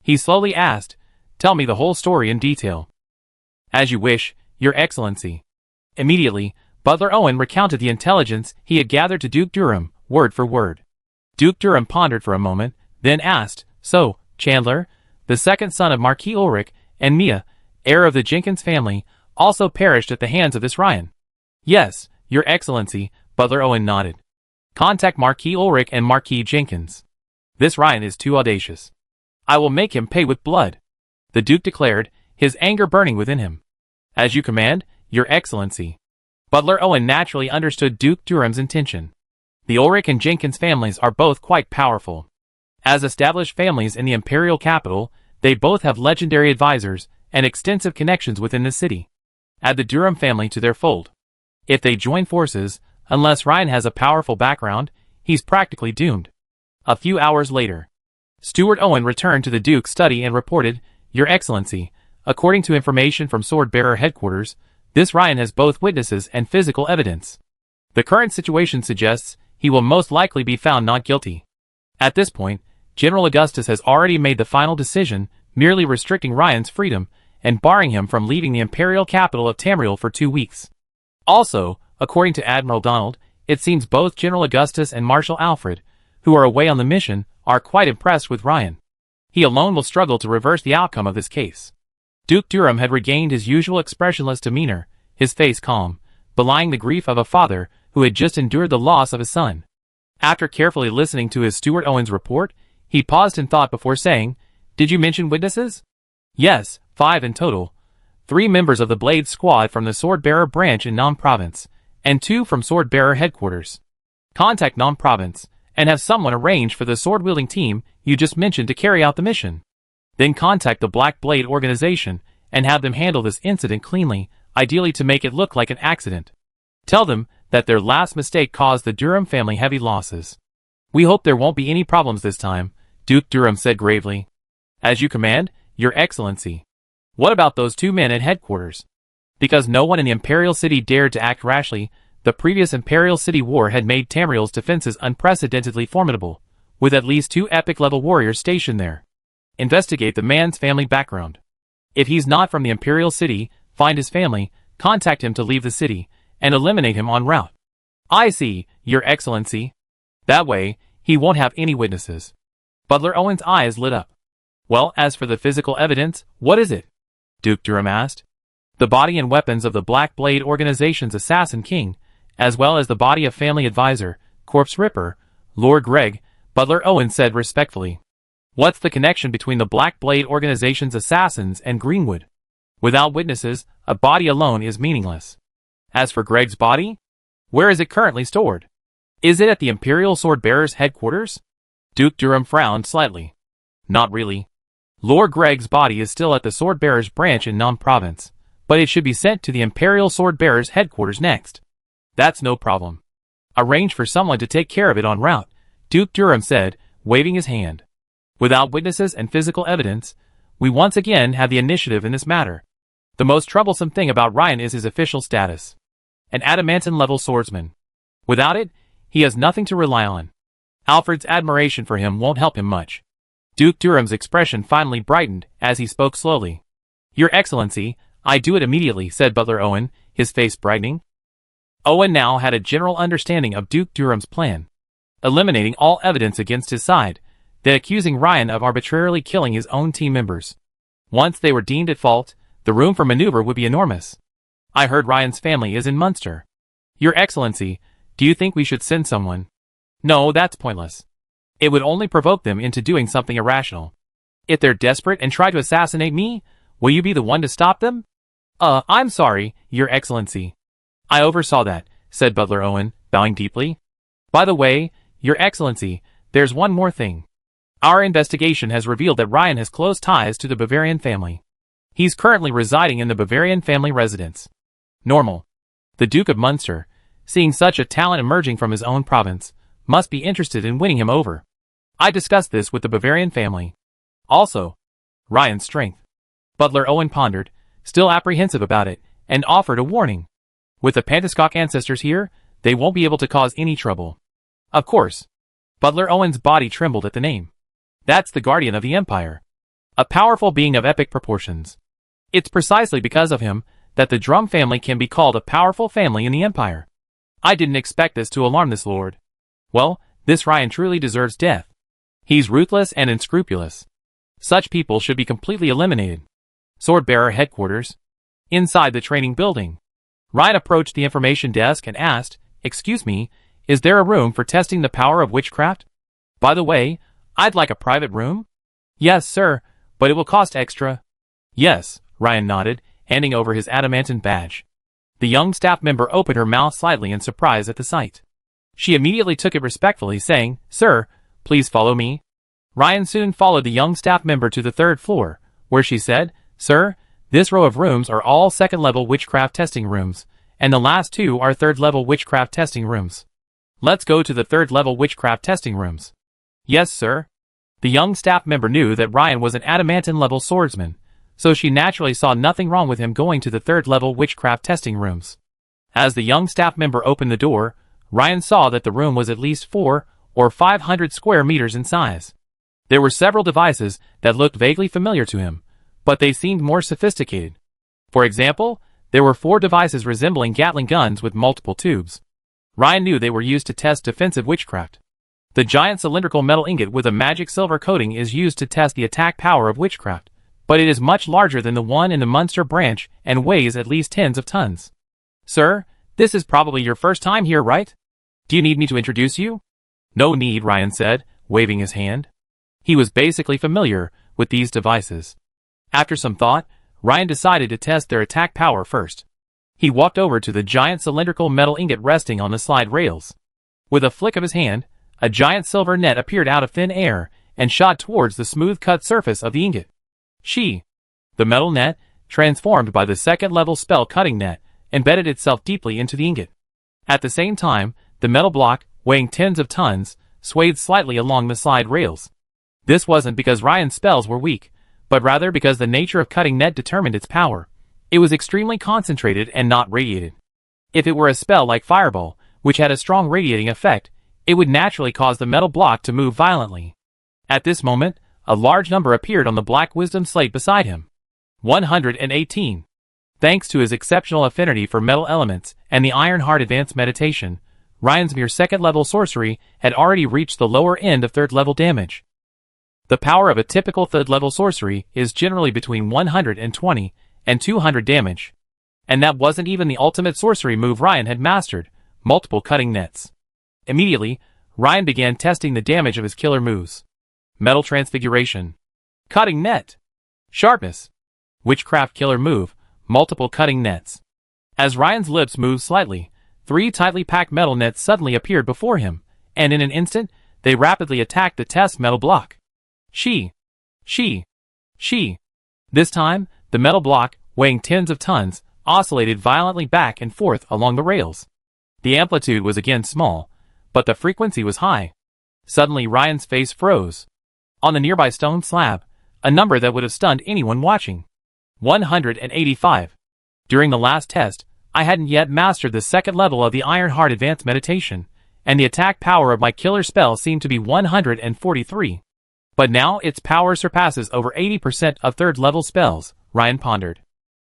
He slowly asked, Tell me the whole story in detail. As you wish, Your Excellency. Immediately, Butler Owen recounted the intelligence he had gathered to Duke Durham, word for word. Duke Durham pondered for a moment, then asked, So, Chandler, the second son of Marquis Ulrich, and Mia, heir of the Jenkins family, also perished at the hands of this Ryan? Yes, Your Excellency, Butler Owen nodded. Contact Marquis Ulrich and Marquis Jenkins. This Ryan is too audacious. I will make him pay with blood, the Duke declared, his anger burning within him. As you command, Your Excellency. Butler Owen naturally understood Duke Durham's intention. The Ulrich and Jenkins families are both quite powerful. As established families in the imperial capital, they both have legendary advisors and extensive connections within the city. Add the Durham family to their fold. If they join forces, unless Ryan has a powerful background, he's practically doomed. A few hours later, Steward Owen returned to the Duke's study and reported, Your Excellency, according to information from Sword-Bearer headquarters, this Ryan has both witnesses and physical evidence. The current situation suggests he will most likely be found not guilty. At this point, General Augustus has already made the final decision, merely restricting Ryan's freedom and barring him from leaving the imperial capital of Tamriel for 2 weeks. Also, according to Admiral Donald, it seems both General Augustus and Marshal Alfred, who are away on the mission, are quite impressed with Ryan. He alone will struggle to reverse the outcome of this case. Duke Durham had regained his usual expressionless demeanor, his face calm, belying the grief of a father who had just endured the loss of his son. After carefully listening to his steward Owen's report, he paused in thought before saying, "Did you mention witnesses?" "Yes, 5 in total. 3 members of the Blade Squad from the Sword-Bearer branch in Nam Province, and 2 from Sword-Bearer headquarters. Contact Nam Province, and have someone arrange for the sword-wielding team you just mentioned to carry out the mission. Then contact the Black Blade organization, and have them handle this incident cleanly, ideally to make it look like an accident. Tell them that their last mistake caused the Durham family heavy losses. We hope there won't be any problems this time," Duke Durham said gravely. "As you command, Your Excellency." "What about those 2 men at headquarters?" Because no one in the Imperial City dared to act rashly, the previous Imperial City War had made Tamriel's defenses unprecedentedly formidable, with at least 2 epic-level warriors stationed there. Investigate the man's family background. If he's not from the Imperial City, find his family, contact him to leave the city, and eliminate him en route." "I see, Your Excellency." "That way, he won't have any witnesses." Butler Owen's eyes lit up. "Well, as for the physical evidence, what is it?" Duke Durham asked. "The body and weapons of the Black Blade organization's assassin king, as well as the body of family advisor, Corpse Ripper, Lord Gregg," Butler Owen said respectfully. "What's the connection between the Black Blade organization's assassins and Greenwood? Without witnesses, a body alone is meaningless. As for Gregg's body, where is it currently stored? Is it at the Imperial Sword-Bearers headquarters?" Duke Durham frowned slightly. "Not really. Lord Gregg's body is still at the Sword-Bearers branch in Nam Province, but it should be sent to the Imperial Sword-Bearers headquarters next." "That's no problem. Arrange for someone to take care of it en route," Duke Durham said, waving his hand. "Without witnesses and physical evidence, we once again have the initiative in this matter. The most troublesome thing about Ryan is his official status. An adamantine-level swordsman. Without it, he has nothing to rely on. Alfred's admiration for him won't help him much." Duke Durham's expression finally brightened as he spoke slowly. "Your Excellency, I do it immediately," said Butler Owen, his face brightening. Owen now had a general understanding of Duke Durham's plan. Eliminating all evidence against his side, then accusing Ryan of arbitrarily killing his own team members. Once they were deemed at fault, the room for maneuver would be enormous. "I heard Ryan's family is in Munster. Your Excellency, do you think we should send someone?" "No, that's pointless. It would only provoke them into doing something irrational. If they're desperate and try to assassinate me, will you be the one to stop them?" I'm sorry, Your Excellency. "I oversaw that," said Butler Owen, bowing deeply. "By the way, Your Excellency, there's one more thing. Our investigation has revealed that Ryan has close ties to the Bavarian family. He's currently residing in the Bavarian family residence. Normal. The Duke of Munster, seeing such a talent emerging from his own province, must be interested in winning him over. I discussed this with the Bavarian family. Also, Ryan's strength." Butler Owen pondered, still apprehensive about it, and offered a warning. "With the Pantascock ancestors here, they won't be able to cause any trouble." "Of course." Butler Owen's body trembled at the name. "That's the Guardian of the Empire. A powerful being of epic proportions. It's precisely because of him that the Drum family can be called a powerful family in the Empire. I didn't expect this to alarm this lord. Well, this Ryan truly deserves death. He's ruthless and unscrupulous. Such people should be completely eliminated." Sword-Bearer headquarters. Inside the training building. Ryan approached the information desk and asked, "Excuse me, is there a room for testing the power of witchcraft? By the way, I'd like a private room." "Yes, sir, but it will cost extra." "Yes," Ryan nodded, handing over his adamantine badge. The young staff member opened her mouth slightly in surprise at the sight. She immediately took it respectfully, saying, "Sir, please follow me." Ryan soon followed the young staff member to the 3rd floor, where she said, "Sir, this row of rooms are all 2nd-level witchcraft testing rooms, and the last 2 are 3rd-level witchcraft testing rooms. Let's go to the 3rd-level witchcraft testing rooms." "Yes, sir." The young staff member knew that Ryan was an adamantine-level swordsman, so she naturally saw nothing wrong with him going to the 3rd-level witchcraft testing rooms. As the young staff member opened the door, Ryan saw that the room was at least 400 or 500 square meters in size. There were several devices that looked vaguely familiar to him, but they seemed more sophisticated. For example, there were 4 devices resembling Gatling guns with multiple tubes. Ryan knew they were used to test defensive witchcraft. The giant cylindrical metal ingot with a magic silver coating is used to test the attack power of witchcraft, but it is much larger than the one in the Munster branch and weighs at least tens of tons. "Sir, This is probably your first time here, right? Do you need me to introduce you? No need, Ryan said, waving his hand. He was basically familiar with these devices. After some thought, Ryan decided to test their attack power first. He walked over to the giant cylindrical metal ingot resting on the slide rails. With a flick of his hand, a giant silver net appeared out of thin air and shot towards the smooth-cut surface of the ingot. The metal net, transformed by the second-level spell cutting net, embedded itself deeply into the ingot. At the same time, the metal block, weighing tens of tons, swayed slightly along the slide rails. This wasn't because Ryan's spells were weak, but rather because the nature of cutting net determined its power. It was extremely concentrated and not radiated. If it were a spell like Fireball, which had a strong radiating effect, it would naturally cause the metal block to move violently. At this moment, a large number appeared on the black wisdom slate beside him. 118. Thanks to his exceptional affinity for metal elements and the Iron Heart Advanced Meditation, Ryan's mere second-level sorcery had already reached the lower end of third-level damage. The power of a typical third-level sorcery is generally between 120 and 200 damage. And that wasn't even the ultimate sorcery move Ryan had mastered, multiple cutting nets. Immediately, Ryan began testing the damage of his killer moves. Metal Transfiguration. Cutting Net. Sharpness. Witchcraft Killer Move, multiple cutting nets. As Ryan's lips moved slightly, 3 tightly packed metal nets suddenly appeared before him, and in an instant, they rapidly attacked the test metal block. This time, the metal block, weighing tens of tons, oscillated violently back and forth along the rails. The amplitude was again small, but the frequency was high. Suddenly Ryan's face froze. On the nearby stone slab, a number that would have stunned anyone watching. 185. During the last test, I hadn't yet mastered the second level of the Iron Heart Advanced Meditation, and the attack power of my killer spell seemed to be 143. But now its power surpasses over 80% of third-level spells, Ryan pondered.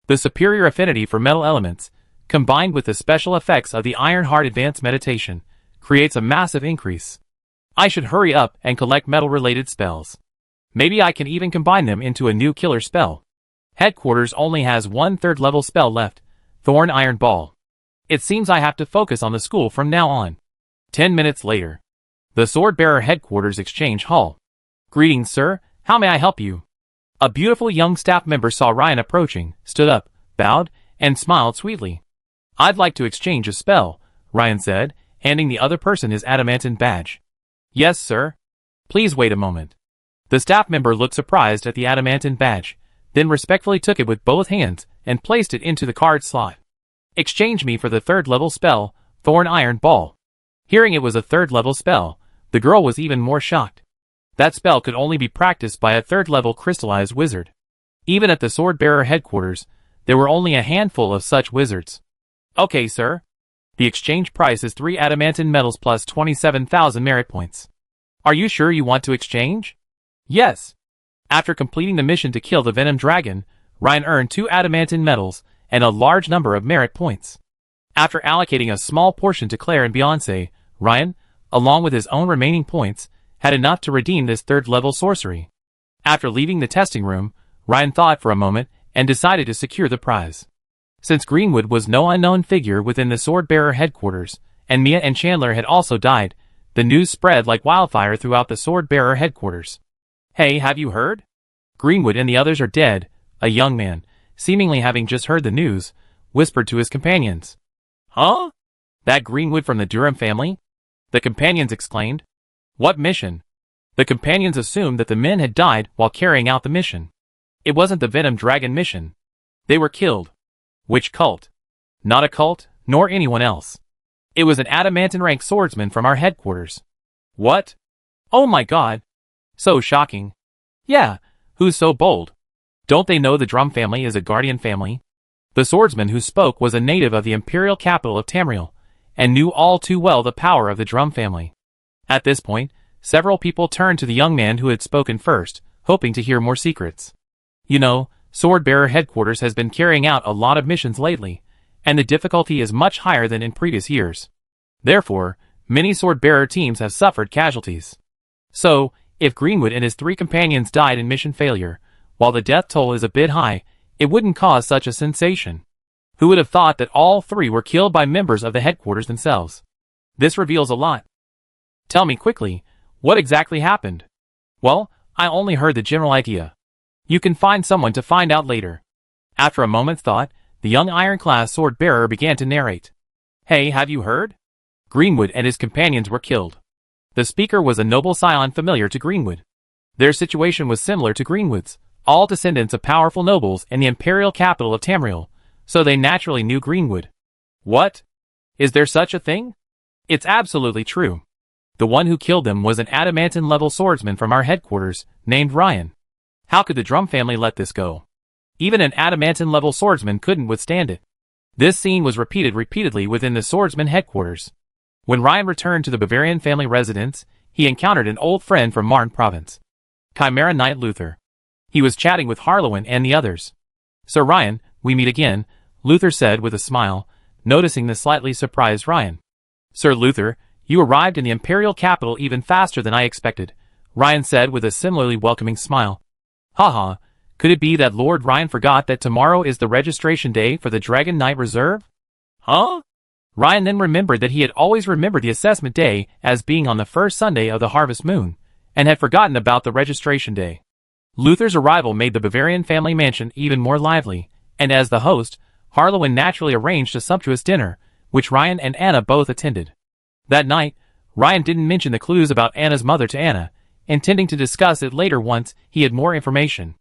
The superior affinity for metal elements, combined with the special effects of the Iron Heart Advanced Meditation, creates a massive increase. I should hurry up and collect metal-related spells. Maybe I can even combine them into a new killer spell. Headquarters only has one third-level spell left, Thorn Iron Ball. It seems I have to focus on the school from now on. 10 minutes later. The Swordbearer Headquarters Exchange Hall. Greetings, sir. How may I help you? A beautiful young staff member saw Ryan approaching, stood up, bowed, and smiled sweetly. I'd like to exchange a spell, Ryan said, handing the other person his adamantine badge. Yes, sir. Please wait a moment. The staff member looked surprised at the adamantine badge, then respectfully took it with both hands and placed it into the card slot. Exchange me for the third-level spell, Thorn Iron Ball. Hearing it was a third-level spell, the girl was even more shocked. That spell could only be practiced by a third-level crystallized wizard. Even at the Swordbearer Headquarters, there were only a handful of such wizards. Okay, sir. The exchange price is 3 adamantine metals plus 27,000 merit points. Are you sure you want to exchange? Yes. After completing the mission to kill the Venom Dragon, Ryan earned 2 adamantine metals and a large number of merit points. After allocating a small portion to Claire and Beyoncé, Ryan, along with his own remaining points, had enough to redeem this third-level sorcery. After leaving the testing room, Ryan thought for a moment and decided to secure the prize. Since Greenwood was no unknown figure within the Swordbearer Headquarters, and Mia and Chandler had also died, the news spread like wildfire throughout the Swordbearer Headquarters. Hey, have you heard? Greenwood and the others are dead, a young man, seemingly having just heard the news, whispered to his companions. Huh? That Greenwood from the Durham family? The companions exclaimed. What mission? The companions assumed that the men had died while carrying out the mission. It wasn't the Venom Dragon mission. They were killed. Which cult? Not a cult, nor anyone else. It was an adamantine rank swordsman from our headquarters. What? Oh my god. So shocking. Yeah, who's so bold? Don't they know the Drum family is a guardian family? The swordsman who spoke was a native of the imperial capital of Tamriel, and knew all too well the power of the Drum family. At this point, several people turned to the young man who had spoken first, hoping to hear more secrets. You know, Swordbearer Headquarters has been carrying out a lot of missions lately, and the difficulty is much higher than in previous years. Therefore, many Swordbearer teams have suffered casualties. So, if Greenwood and his 3 companions died in mission failure, while the death toll is a bit high, it wouldn't cause such a sensation. Who would have thought that all three were killed by members of the headquarters themselves? This reveals a lot. Tell me quickly, what exactly happened? Well, I only heard the general idea. You can find someone to find out later. After a moment's thought, the young ironclad sword-bearer began to narrate. Hey, have you heard? Greenwood and his companions were killed. The speaker was a noble scion familiar to Greenwood. Their situation was similar to Greenwood's, all descendants of powerful nobles in the imperial capital of Tamriel, so they naturally knew Greenwood. What? Is there such a thing? It's absolutely true. The one who killed them was an adamantine-level swordsman from our headquarters, named Ryan. How could the Drum family let this go? Even an adamantine-level swordsman couldn't withstand it. This scene was repeated repeatedly within the swordsman headquarters. When Ryan returned to the Bavarian family residence, he encountered an old friend from Marne province, Chimera Knight Luther. He was chatting with Harlowin and the others. Sir Ryan, we meet again, Luther said with a smile, noticing the slightly surprised Ryan. Sir Luther, you arrived in the imperial capital even faster than I expected, Ryan said with a similarly welcoming smile. Haha, could it be that Lord Ryan forgot that tomorrow is the registration day for the Dragon Knight Reserve? Huh? Ryan then remembered that he had always remembered the assessment day as being on the first Sunday of the harvest moon, and had forgotten about the registration day. Luther's arrival made the Bavarian family mansion even more lively, and as the host, Harlowin naturally arranged a sumptuous dinner, which Ryan and Anna both attended. That night, Ryan didn't mention the clues about Anna's mother to Anna, intending to discuss it later once he had more information.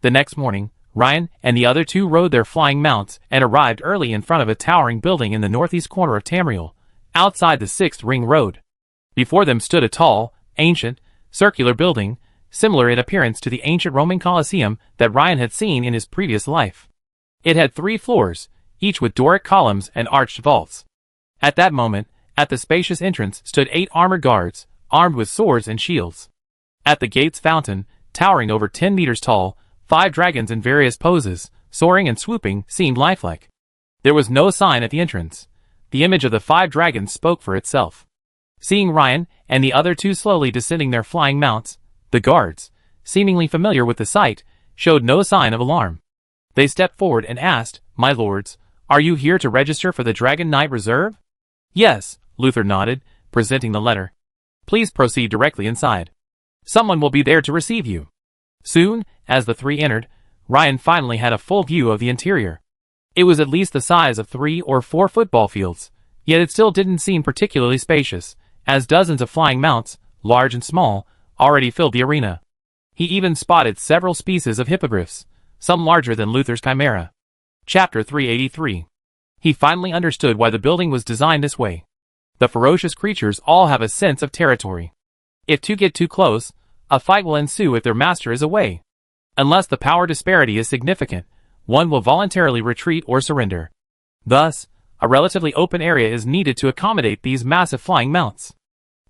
The next morning, Ryan and the other two rode their flying mounts and arrived early in front of a towering building in the northeast corner of Tamriel, outside the 6th Ring Road. Before them stood a tall, ancient, circular building, similar in appearance to the ancient Roman Colosseum that Ryan had seen in his previous life. It had 3 floors, each with Doric columns and arched vaults. At that moment, at the spacious entrance stood 8 armored guards, armed with swords and shields. At the gate's fountain, towering over 10 meters tall, 5 dragons in various poses, soaring and swooping, seemed lifelike. There was no sign at the entrance. The image of the 5 dragons spoke for itself. Seeing Ryan and the other two slowly descending their flying mounts, the guards, seemingly familiar with the sight, showed no sign of alarm. They stepped forward and asked, "My lords, are you here to register for the Dragon Knight Reserve?" "Yes," Luther nodded, presenting the letter. "Please proceed directly inside. Someone will be there to receive you." Soon, as the 3 entered, Ryan finally had a full view of the interior. It was at least the size of 3 or 4 football fields, yet it still didn't seem particularly spacious, as dozens of flying mounts, large and small, already filled the arena. He even spotted several species of hippogriffs, some larger than Luther's chimera. Chapter 383. He finally understood why the building was designed this way. The ferocious creatures all have a sense of territory. If 2 get too close, a fight will ensue if their master is away. Unless the power disparity is significant, one will voluntarily retreat or surrender. Thus, a relatively open area is needed to accommodate these massive flying mounts.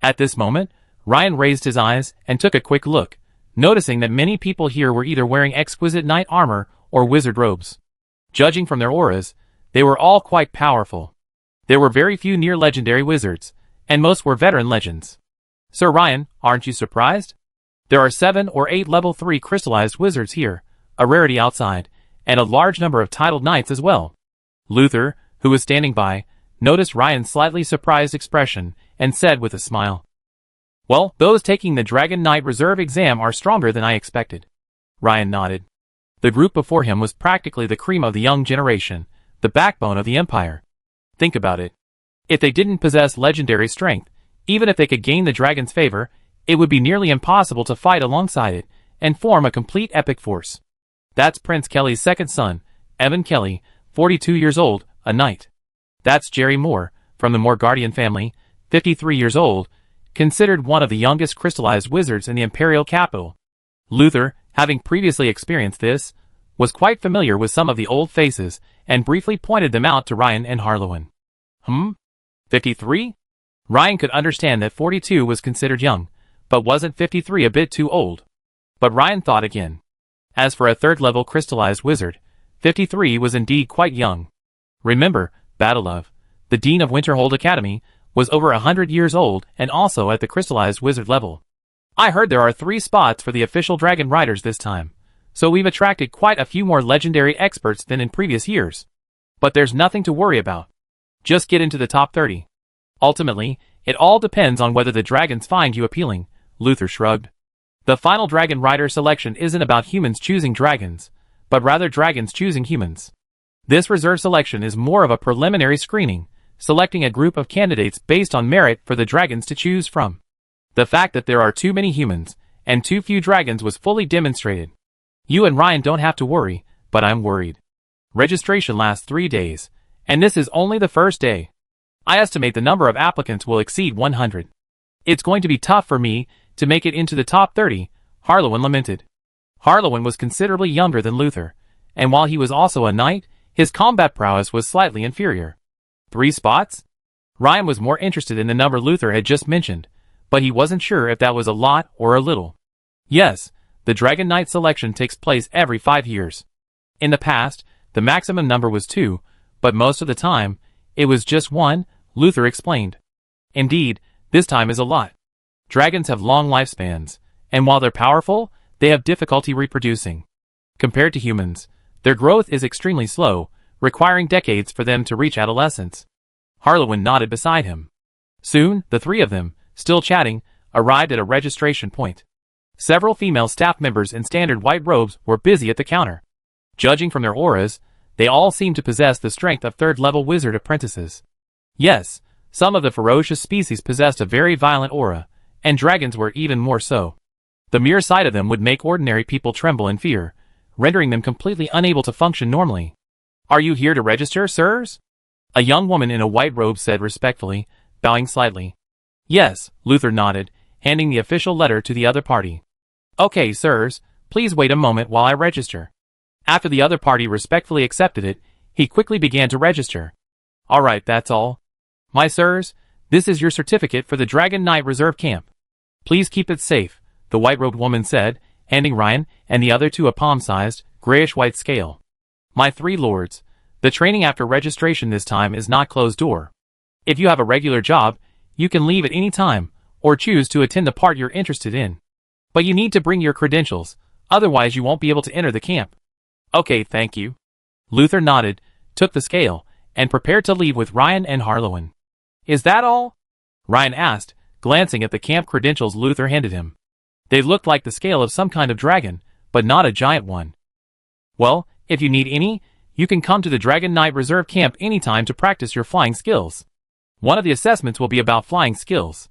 At this moment, Ryan raised his eyes and took a quick look, noticing that many people here were either wearing exquisite knight armor or wizard robes. Judging from their auras, they were all quite powerful. There were very few near-legendary wizards, and most were veteran legends. "Sir Ryan, aren't you surprised? There are 7 or 8 level 3 crystallized wizards here, a rarity outside, and a large number of titled knights as well." Luther, who was standing by, noticed Ryan's slightly surprised expression and said with a smile, "Well, those taking the Dragon Knight Reserve exam are stronger than I expected." Ryan nodded. The group before him was practically the cream of the young generation, the backbone of the Empire. Think about it. If they didn't possess legendary strength, even if they could gain the dragon's favor, it would be nearly impossible to fight alongside it and form a complete epic force. That's Prince Kelly's second son, Evan Kelly, 42 years old, a knight. That's Jerry Moore, from the Moore-Guardian family, 53 years old, considered one of the youngest crystallized wizards in the imperial capital. Luther, having previously experienced this, was quite familiar with some of the old faces and briefly pointed them out to Ryan and Harlowin. 53? Ryan could understand that 42 was considered young, but wasn't 53 a bit too old? But Ryan thought again. As for a third-level crystallized wizard, 53 was indeed quite young. Remember, Battleove, the dean of Winterhold Academy, was over 100 years old and also at the crystallized wizard level. I heard there are 3 spots for the official dragon riders this time, so we've attracted quite a few more legendary experts than in previous years. But there's nothing to worry about. Just get into the top 30. Ultimately, it all depends on whether the dragons find you appealing, Luther shrugged. The final dragon rider selection isn't about humans choosing dragons, but rather dragons choosing humans. This reserve selection is more of a preliminary screening, selecting a group of candidates based on merit for the dragons to choose from. The fact that there are too many humans and too few dragons was fully demonstrated. You and Ryan don't have to worry, but I'm worried. Registration lasts 3 days, and this is only the first day. I estimate the number of applicants will exceed 100. It's going to be tough for me to make it into the top 30, Harlowen lamented. Harlowen was considerably younger than Luther, and while he was also a knight, his combat prowess was slightly inferior. 3 spots? Ryan was more interested in the number Luther had just mentioned, but he wasn't sure if that was a lot or a little. Yes, the Dragon Knight selection takes place every 5 years. In the past, the maximum number was 2, but most of the time, it was just 1, Luther explained. Indeed, this time is a lot. Dragons have long lifespans, and while they're powerful, they have difficulty reproducing. Compared to humans, their growth is extremely slow, requiring decades for them to reach adolescence. Harlowen nodded beside him. Soon, the 3 of them, still chatting, arrived at a registration point. Several female staff members in standard white robes were busy at the counter. Judging from their auras, they all seemed to possess the strength of third-level wizard apprentices. Yes, some of the ferocious species possessed a very violent aura, and dragons were even more so. The mere sight of them would make ordinary people tremble in fear, rendering them completely unable to function normally. Are you here to register, sirs? A young woman in a white robe said respectfully, bowing slightly. Yes, Luther nodded, handing the official letter to the other party. Okay, sirs, please wait a moment while I register. After the other party respectfully accepted it, he quickly began to register. All right, that's all. My sirs, this is your certificate for the Dragon Knight Reserve Camp. Please keep it safe, the white-robed woman said, handing Ryan and the other 2 a palm-sized, grayish-white scale. My 3 lords, the training after registration this time is not closed door. If you have a regular job, you can leave at any time, or choose to attend the part you're interested in. But you need to bring your credentials, otherwise you won't be able to enter the camp. Okay, thank you. Luther nodded, took the scale, and prepared to leave with Ryan and Harlowen. Is that all? Ryan asked, glancing at the camp credentials Luther handed him. They looked like the scale of some kind of dragon, but not a giant one. Well, if you need any, you can come to the Dragon Knight Reserve Camp anytime to practice your flying skills. One of the assessments will be about flying skills.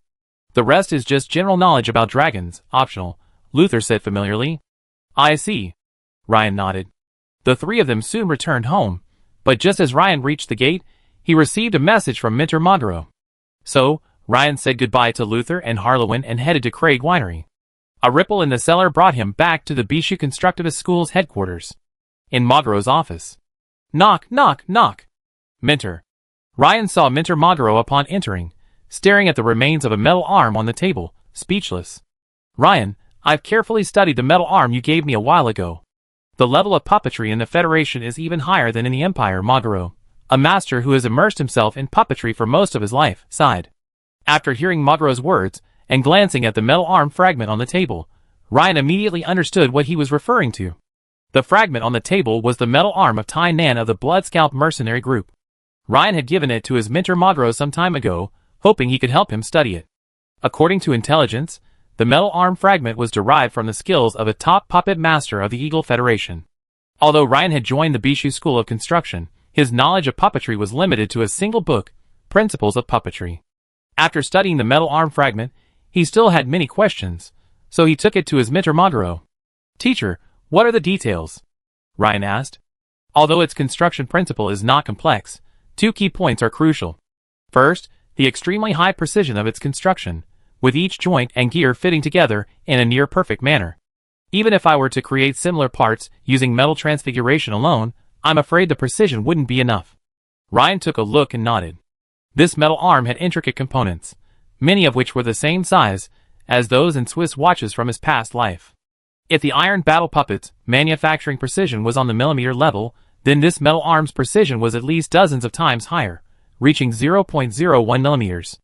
The rest is just general knowledge about dragons, optional, Luther said familiarly. I see. Ryan nodded. The 3 of them soon returned home, but just as Ryan reached the gate, he received a message from Mentor Magro. So, Ryan said goodbye to Luther and Harlowen and headed to Craig Winery. A ripple in the cellar brought him back to the Bishu Constructivist School's headquarters. In Magro's office. Knock, knock, knock. Mentor. Ryan saw Mentor Magro upon entering, staring at the remains of a metal arm on the table, speechless. Ryan, I've carefully studied the metal arm you gave me a while ago. The level of puppetry in the Federation is even higher than in the Empire, Magro, a master who has immersed himself in puppetry for most of his life, sighed. After hearing Magro's words, and glancing at the metal arm fragment on the table, Ryan immediately understood what he was referring to. The fragment on the table was the metal arm of Tai Nan of the Blood Scalp mercenary group. Ryan had given it to his mentor Magro some time ago, hoping he could help him study it. According to intelligence, the metal arm fragment was derived from the skills of a top puppet master of the Eagle Federation. Although Ryan had joined the Bishu School of Construction, his knowledge of puppetry was limited to a single book, Principles of Puppetry. After studying the metal arm fragment, he still had many questions, so he took it to his mentor Magro. Teacher, what are the details? Ryan asked. Although its construction principle is not complex, 2 key points are crucial. First, the extremely high precision of its construction, with each joint and gear fitting together in a near-perfect manner. Even if I were to create similar parts using metal transfiguration alone, I'm afraid the precision wouldn't be enough. Ryan took a look and nodded. This metal arm had intricate components, many of which were the same size as those in Swiss watches from his past life. If the iron battle puppet's manufacturing precision was on the millimeter level, then this metal arm's precision was at least dozens of times higher, reaching 0.01 millimeters.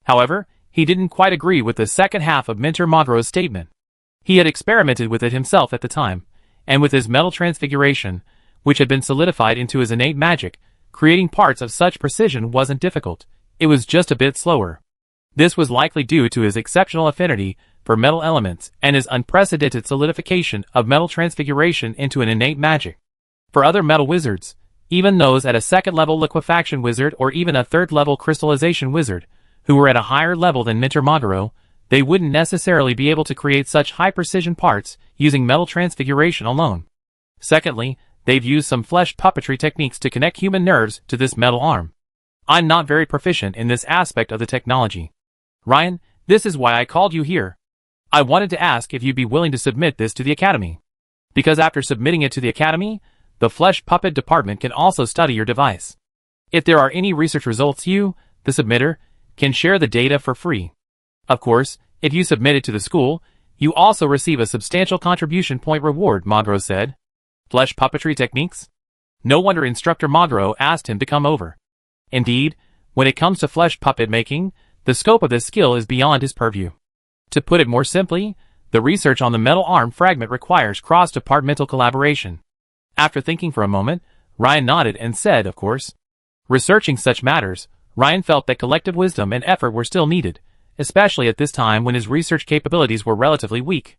However, he didn't quite agree with the second half of Mentor Magro's statement. He had experimented with it himself at the time, and with his metal transfiguration, which had been solidified into his innate magic, creating parts of such precision wasn't difficult, it was just a bit slower. This was likely due to his exceptional affinity for metal elements and his unprecedented solidification of metal transfiguration into an innate magic. For other metal wizards, even those at a second-level liquefaction wizard or even a third-level crystallization wizard, who were at a higher level than Minter Maguro, they wouldn't necessarily be able to create such high-precision parts using metal transfiguration alone. Secondly, they've used some flesh puppetry techniques to connect human nerves to this metal arm. I'm not very proficient in this aspect of the technology. Ryan, this is why I called you here. I wanted to ask if you'd be willing to submit this to the Academy. Because after submitting it to the Academy, the Flesh Puppet Department can also study your device. If there are any research results you, the submitter, can share the data for free. Of course, if you submit it to the school, you also receive a substantial contribution point reward, Maguro said. Flesh puppetry techniques? No wonder Instructor Maguro asked him to come over. Indeed, when it comes to flesh puppet making, the scope of this skill is beyond his purview. To put it more simply, the research on the metal arm fragment requires cross-departmental collaboration. After thinking for a moment, Ryan nodded and said, of course. Researching such matters, Ryan felt that collective wisdom and effort were still needed, especially at this time when his research capabilities were relatively weak.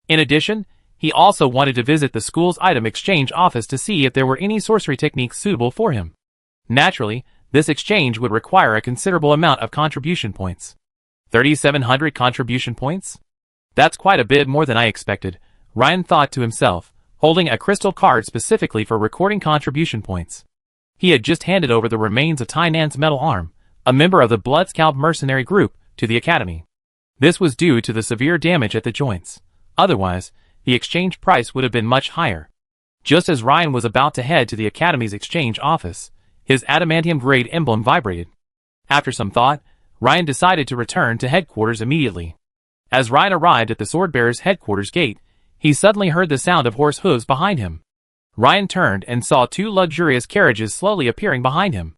In addition, he also wanted to visit the school's item exchange office to see if there were any sorcery techniques suitable for him. Naturally, this exchange would require a considerable amount of contribution points. 3,700 contribution points? That's quite a bit more than I expected, Ryan thought to himself, holding a crystal card specifically for recording contribution points. He had just handed over the remains of Tainan's metal arm, a member of the Blood Scalp mercenary group, to the Academy. This was due to the severe damage at the joints. Otherwise, the exchange price would have been much higher. Just as Ryan was about to head to the Academy's exchange office, his adamantium-grade emblem vibrated. After some thought, Ryan decided to return to headquarters immediately. As Ryan arrived at the Swordbearer's headquarters gate, he suddenly heard the sound of horse hooves behind him. Ryan turned and saw two luxurious carriages slowly appearing behind him.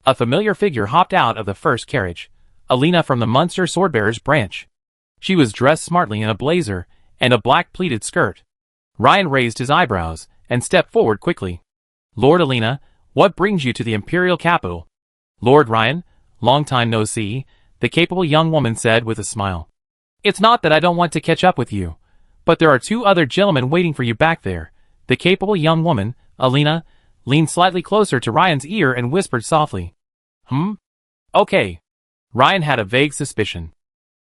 A familiar figure hopped out of the first carriage, Alina from the Munster Swordbearer's branch. She was dressed smartly in a blazer and a black pleated skirt. Ryan raised his eyebrows and stepped forward quickly. Lord Alina, what brings you to the Imperial capital? Lord Ryan, long time no see, the capable young woman said with a smile. It's not that I don't want to catch up with you, but there are two other gentlemen waiting for you back there. The capable young woman, Alina, leaned slightly closer to Ryan's ear and whispered softly. Okay. Ryan had a vague suspicion.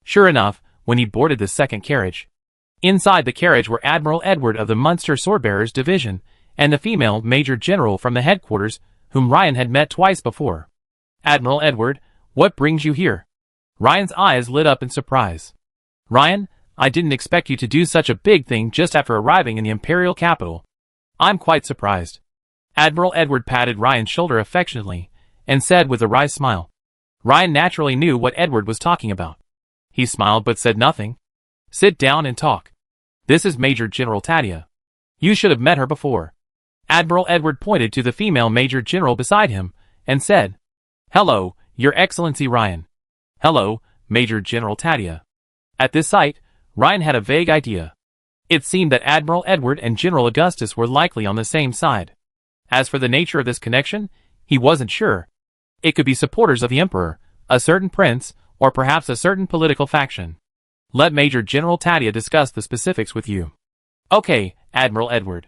Sure enough, when he boarded the second carriage. Inside the carriage were Admiral Edward of the Munster Swordbearers Division, and the female Major General from the headquarters, whom Ryan had met twice before. Admiral Edward, what brings you here? Ryan's eyes lit up in surprise. Ryan, I didn't expect you to do such a big thing just after arriving in the Imperial capital. I'm quite surprised. Admiral Edward patted Ryan's shoulder affectionately, and said with a wry smile. Ryan naturally knew what Edward was talking about. He smiled but said nothing. Sit down and talk. This is Major General Tadia. You should have met her before. Admiral Edward pointed to the female Major General beside him, and said, Hello, Your Excellency Ryan. Hello, Major General Tadia. At this sight, Ryan had a vague idea. It seemed that Admiral Edward and General Augustus were likely on the same side. As for the nature of this connection, he wasn't sure. It could be supporters of the Emperor, a certain prince, or perhaps a certain political faction. Let Major General Tadia discuss the specifics with you. Okay, Admiral Edward.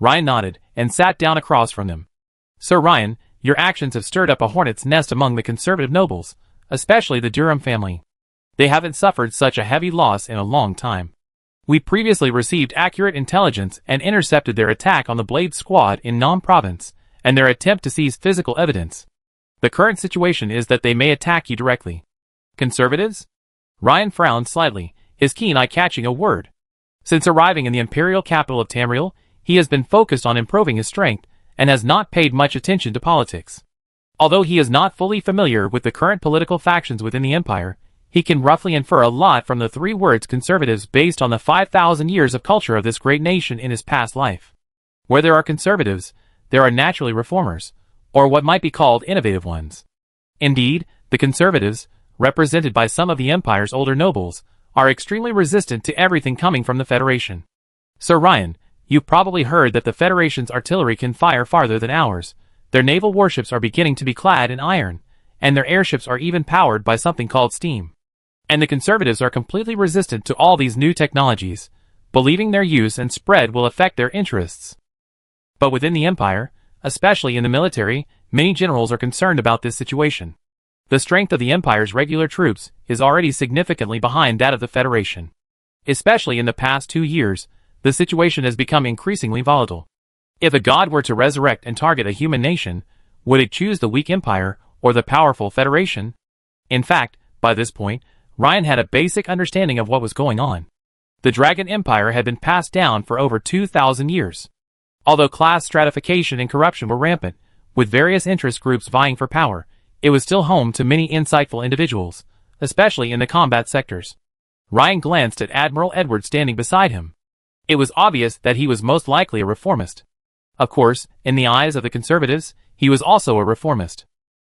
Ryan nodded, and sat down across from him. Sir Ryan, your actions have stirred up a hornet's nest among the conservative nobles, especially the Durham family. They haven't suffered such a heavy loss in a long time. We previously received accurate intelligence and intercepted their attack on the Blade Squad in Nam Province, and their attempt to seize physical evidence. The current situation is that they may attack you directly. Conservatives? Ryan frowned slightly, his keen eye catching a word. Since arriving in the imperial capital of Tamriel, he has been focused on improving his strength, and has not paid much attention to politics. Although he is not fully familiar with the current political factions within the Empire, he can roughly infer a lot from the three words conservatives based on the 5,000 years of culture of this great nation in his past life. Where there are conservatives, there are naturally reformers, or what might be called innovative ones. Indeed, the conservatives, represented by some of the Empire's older nobles, are extremely resistant to everything coming from the Federation. Sir Ryan, you've probably heard that the Federation's artillery can fire farther than ours, Their naval warships are beginning to be clad in iron, and their airships are even powered by something called steam. And the conservatives are completely resistant to all these new technologies, believing their use and spread will affect their interests. But within the Empire, especially in the military, many generals are concerned about this situation. The strength of the Empire's regular troops is already significantly behind that of the Federation. Especially in the past 2 years, the situation has become increasingly volatile. If a god were to resurrect and target a human nation, would it choose the weak Empire or the powerful Federation? In fact, by this point, Ryan had a basic understanding of what was going on. The Dragon Empire had been passed down for over 2,000 years. Although class stratification and corruption were rampant, with various interest groups vying for power, it was still home to many insightful individuals, especially in the combat sectors. Ryan glanced at Admiral Edward standing beside him. It was obvious that he was most likely a reformist. Of course, in the eyes of the conservatives, he was also a reformist.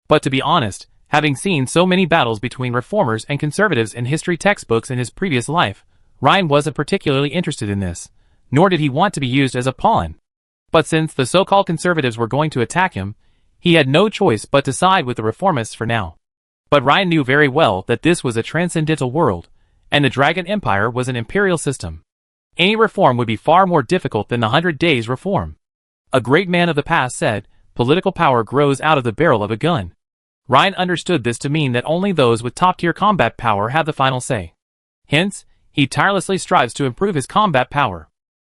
But to be honest, having seen so many battles between reformers and conservatives in history textbooks in his previous life, Ryan wasn't particularly interested in this, nor did he want to be used as a pawn. But since the so-called conservatives were going to attack him, he had no choice but to side with the reformists for now. But Ryan knew very well that this was a transcendental world, and the Dragon Empire was an imperial system. Any reform would be far more difficult than the 100 Days Reform. A great man of the past said, political power grows out of the barrel of a gun. Ryan understood this to mean that only those with top-tier combat power have the final say. Hence, he tirelessly strives to improve his combat power.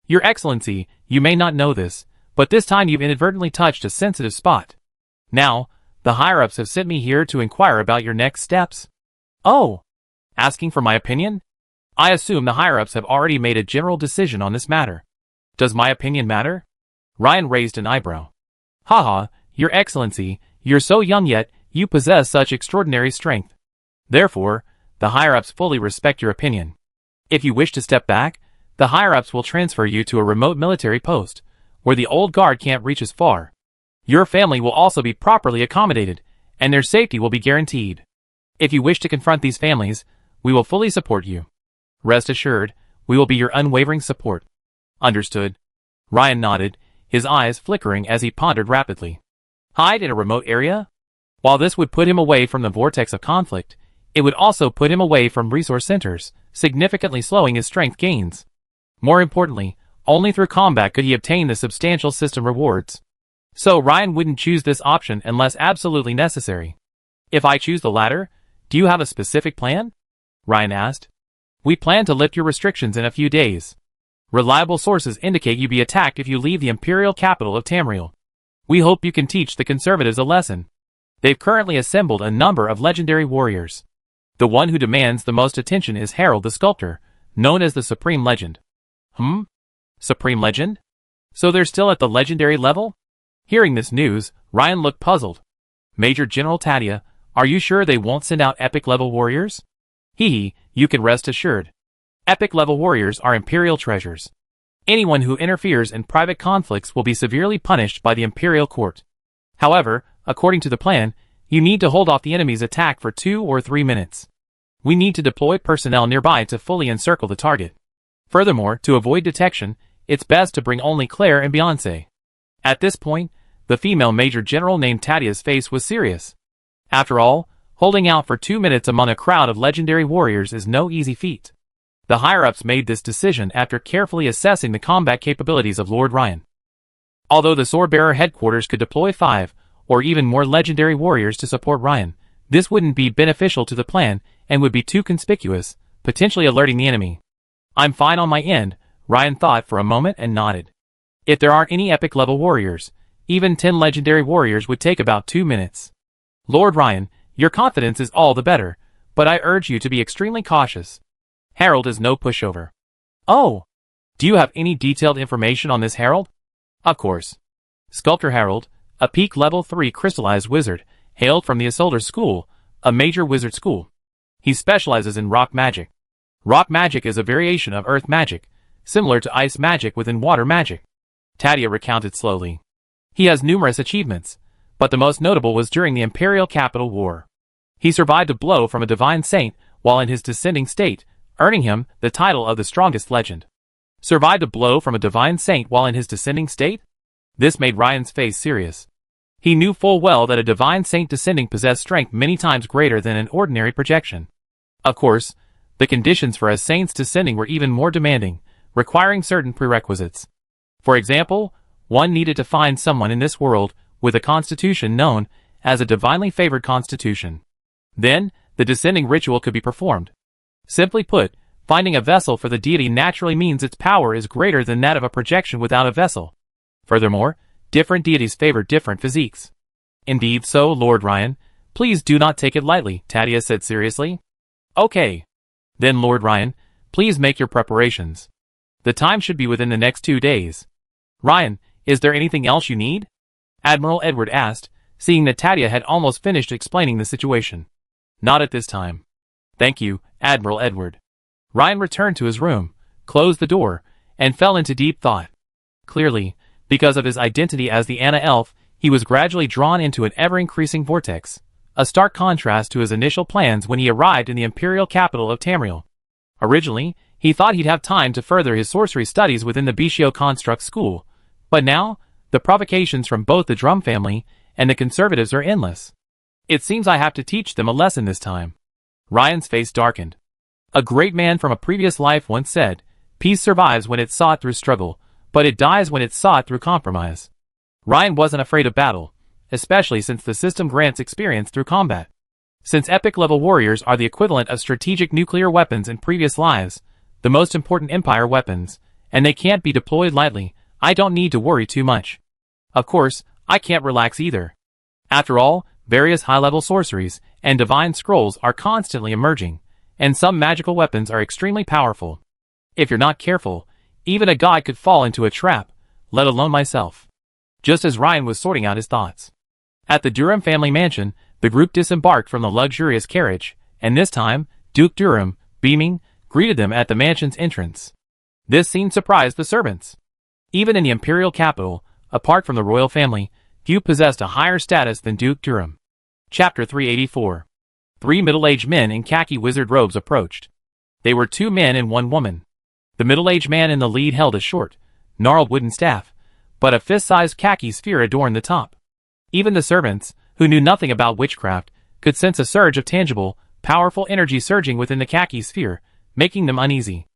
Your Excellency, you may not know this, but this time you've inadvertently touched a sensitive spot. Now, the higher-ups have sent me here to inquire about your next steps. Oh! Asking for my opinion? I assume the higher-ups have already made a general decision on this matter. Does my opinion matter? Ryan raised an eyebrow. Haha, Your Excellency, you're so young yet, you possess such extraordinary strength. Therefore, the higher-ups fully respect your opinion. If you wish to step back, the higher-ups will transfer you to a remote military post, where the old guard can't reach as far. Your family will also be properly accommodated, and their safety will be guaranteed. If you wish to confront these families, we will fully support you. Rest assured, we will be your unwavering support. Understood. Ryan nodded, his eyes flickering as he pondered rapidly. Hide in a remote area? While this would put him away from the vortex of conflict, it would also put him away from resource centers, significantly slowing his strength gains. More importantly, only through combat could he obtain the substantial system rewards. So Ryan wouldn't choose this option unless absolutely necessary. If I choose the latter, do you have a specific plan? Ryan asked. We plan to lift your restrictions in a few days. Reliable sources indicate you'll be attacked if you leave the imperial capital of Tamriel. We hope you can teach the conservatives a lesson. They've currently assembled a number of legendary warriors. The one who demands the most attention is Harold the Sculptor, known as the Supreme Legend. Supreme Legend? So they're still at the legendary level? Hearing this news, Ryan looked puzzled. Major General Tadia, are you sure they won't send out epic-level warriors? You can rest assured. Epic-level warriors are imperial treasures. Anyone who interferes in private conflicts will be severely punished by the imperial court. However, according to the plan, you need to hold off the enemy's attack for 2 or 3 minutes. We need to deploy personnel nearby to fully encircle the target. Furthermore, to avoid detection, it's best to bring only Claire and Beyoncé. At this point, the female Major General named Tadia's face was serious. After all, holding out for 2 minutes among a crowd of legendary warriors is no easy feat. The higher-ups made this decision after carefully assessing the combat capabilities of Lord Ryan. Although the Swordbearer headquarters could deploy 5 or even more legendary warriors to support Ryan, this wouldn't be beneficial to the plan and would be too conspicuous, potentially alerting the enemy. I'm fine on my end, Ryan thought for a moment and nodded. If there aren't any epic-level warriors, even 10 legendary warriors would take about 2 minutes. Lord Ryan, your confidence is all the better, but I urge you to be extremely cautious. Harold is no pushover. Oh! Do you have any detailed information on this Harold? Of course. Sculptor Harold, a peak level 3 crystallized wizard, hailed from the Isolder School, a major wizard school. He specializes in rock magic. Rock magic is a variation of earth magic, similar to ice magic within water magic. Tadia recounted slowly. He has numerous achievements, but the most notable was during the Imperial Capital War. He survived a blow from a divine saint while in his descending state, earning him the title of the strongest legend. Survived a blow from a divine saint while in his descending state? This made Ryan's face serious. He knew full well that a divine saint descending possessed strength many times greater than an ordinary projection. Of course, the conditions for a saint's descending were even more demanding, requiring certain prerequisites. For example, one needed to find someone in this world with a constitution known as a divinely favored constitution. Then, the descending ritual could be performed. Simply put, finding a vessel for the deity naturally means its power is greater than that of a projection without a vessel. Furthermore, different deities favor different physiques. Indeed so, Lord Ryan. Please do not take it lightly, Tadia said seriously. Okay. Then Lord Ryan, please make your preparations. The time should be within the next 2 days. Ryan, is there anything else you need? Admiral Edward asked, seeing that Tadia had almost finished explaining the situation. Not at this time. Thank you, Admiral Edward. Ryan returned to his room, closed the door, and fell into deep thought. Clearly, because of his identity as the Anna Elf, he was gradually drawn into an ever-increasing vortex, a stark contrast to his initial plans when he arrived in the imperial capital of Tamriel. Originally, he thought he'd have time to further his sorcery studies within the Bishio Construct School, but now, the provocations from both the Drum family and the Conservatives are endless. It seems I have to teach them a lesson this time. Ryan's face darkened. A great man from a previous life once said, "Peace survives when it's sought through struggle, but it dies when it's sought through compromise." Ryan wasn't afraid of battle, especially since the system grants experience through combat. Since epic-level warriors are the equivalent of strategic nuclear weapons in previous lives, the most important Empire weapons, and they can't be deployed lightly, I don't need to worry too much. Of course, I can't relax either. After all, various high-level sorceries and divine scrolls are constantly emerging, and some magical weapons are extremely powerful. If you're not careful, even a god could fall into a trap, let alone myself. Just as Ryan was sorting out his thoughts. At the Durham family mansion, the group disembarked from the luxurious carriage, and this time, Duke Durham, beaming, greeted them at the mansion's entrance. This scene surprised the servants. Even in the imperial capital, apart from the royal family, few possessed a higher status than Duke Durham. Chapter 384. 3 middle-aged men in khaki wizard robes approached. They were 2 men and 1 woman. The middle-aged man in the lead held a short, gnarled wooden staff, but a fist-sized khaki sphere adorned the top. Even the servants, who knew nothing about witchcraft, could sense a surge of tangible, powerful energy surging within the khaki sphere, making them uneasy.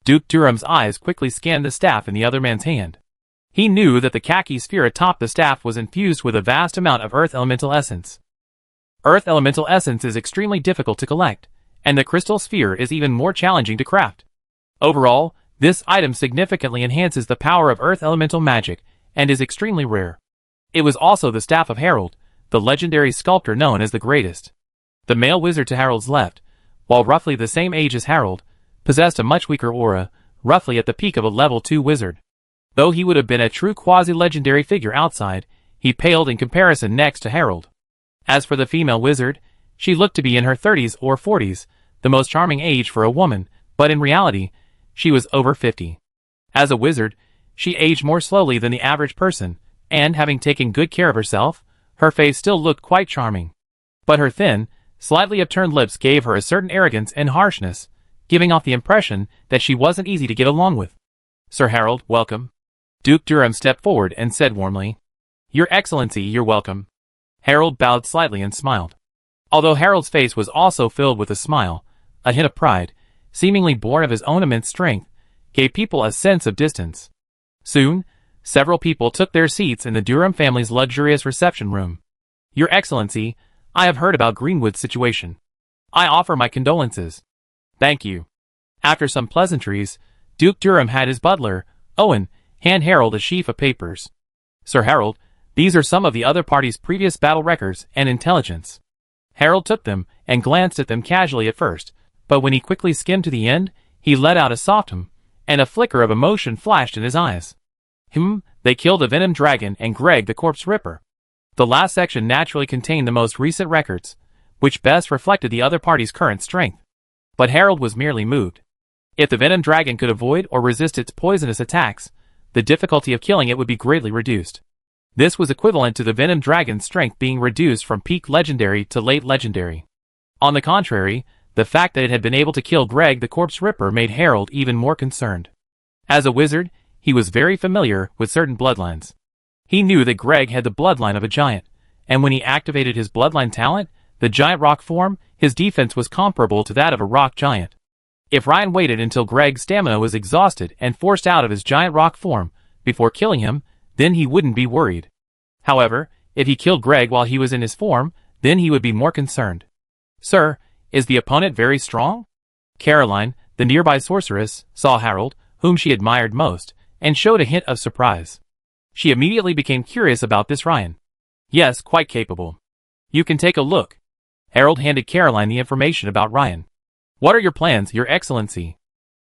Duke Durham's eyes quickly scanned the staff in the other man's hand. He knew that the khaki sphere atop the staff was infused with a vast amount of Earth Elemental Essence. Earth Elemental Essence is extremely difficult to collect, and the crystal sphere is even more challenging to craft. Overall, this item significantly enhances the power of Earth Elemental magic, and is extremely rare. It was also the staff of Harold, the legendary sculptor known as the Greatest. The male wizard to Harold's left, while roughly the same age as Harold, possessed a much weaker aura, roughly at the peak of a level 2 wizard. Though he would have been a true quasi-legendary figure outside, he paled in comparison next to Harold. As for the female wizard, she looked to be in her 30s or 40s, the most charming age for a woman, but in reality, she was over 50. As a wizard, she aged more slowly than the average person, and having taken good care of herself, her face still looked quite charming. But her thin, slightly upturned lips gave her a certain arrogance and harshness, giving off the impression that she wasn't easy to get along with. "Sir Harold, welcome." Duke Durham stepped forward and said warmly. "Your Excellency, you're welcome." Harold bowed slightly and smiled. Although Harold's face was also filled with a smile, a hint of pride, seemingly born of his own immense strength, gave people a sense of distance. Soon, several people took their seats in the Durham family's luxurious reception room. "Your Excellency, I have heard about Greenwood's situation. I offer my condolences." "Thank you." After some pleasantries, Duke Durham had his butler, Owen, hand Harold a sheaf of papers. "Sir Harold, these are some of the other party's previous battle records and intelligence." Harold took them and glanced at them casually at first, but when he quickly skimmed to the end, he let out a soft hum, and a flicker of emotion flashed in his eyes. They killed a venom dragon and Greg the Corpse Ripper. The last section naturally contained the most recent records, which best reflected the other party's current strength. But Harold was merely moved. If the venom dragon could avoid or resist its poisonous attacks, the difficulty of killing it would be greatly reduced. This was equivalent to the venom dragon's strength being reduced from peak legendary to late legendary. On the contrary, the fact that it had been able to kill Greg the Corpse Ripper made Harold even more concerned. As a wizard, he was very familiar with certain bloodlines. He knew that Greg had the bloodline of a giant, and when he activated his bloodline talent, the giant rock form, his defense was comparable to that of a rock giant. If Ryan waited until Greg's stamina was exhausted and forced out of his giant rock form before killing him, then he wouldn't be worried. However, if he killed Greg while he was in his form, then he would be more concerned. "Sir, is the opponent very strong?" Caroline, the nearby sorceress, saw Harold, whom she admired most, and showed a hint of surprise. She immediately became curious about this Ryan. "Yes, quite capable. You can take a look." Harold handed Caroline the information about Ryan. "What are your plans, Your Excellency?"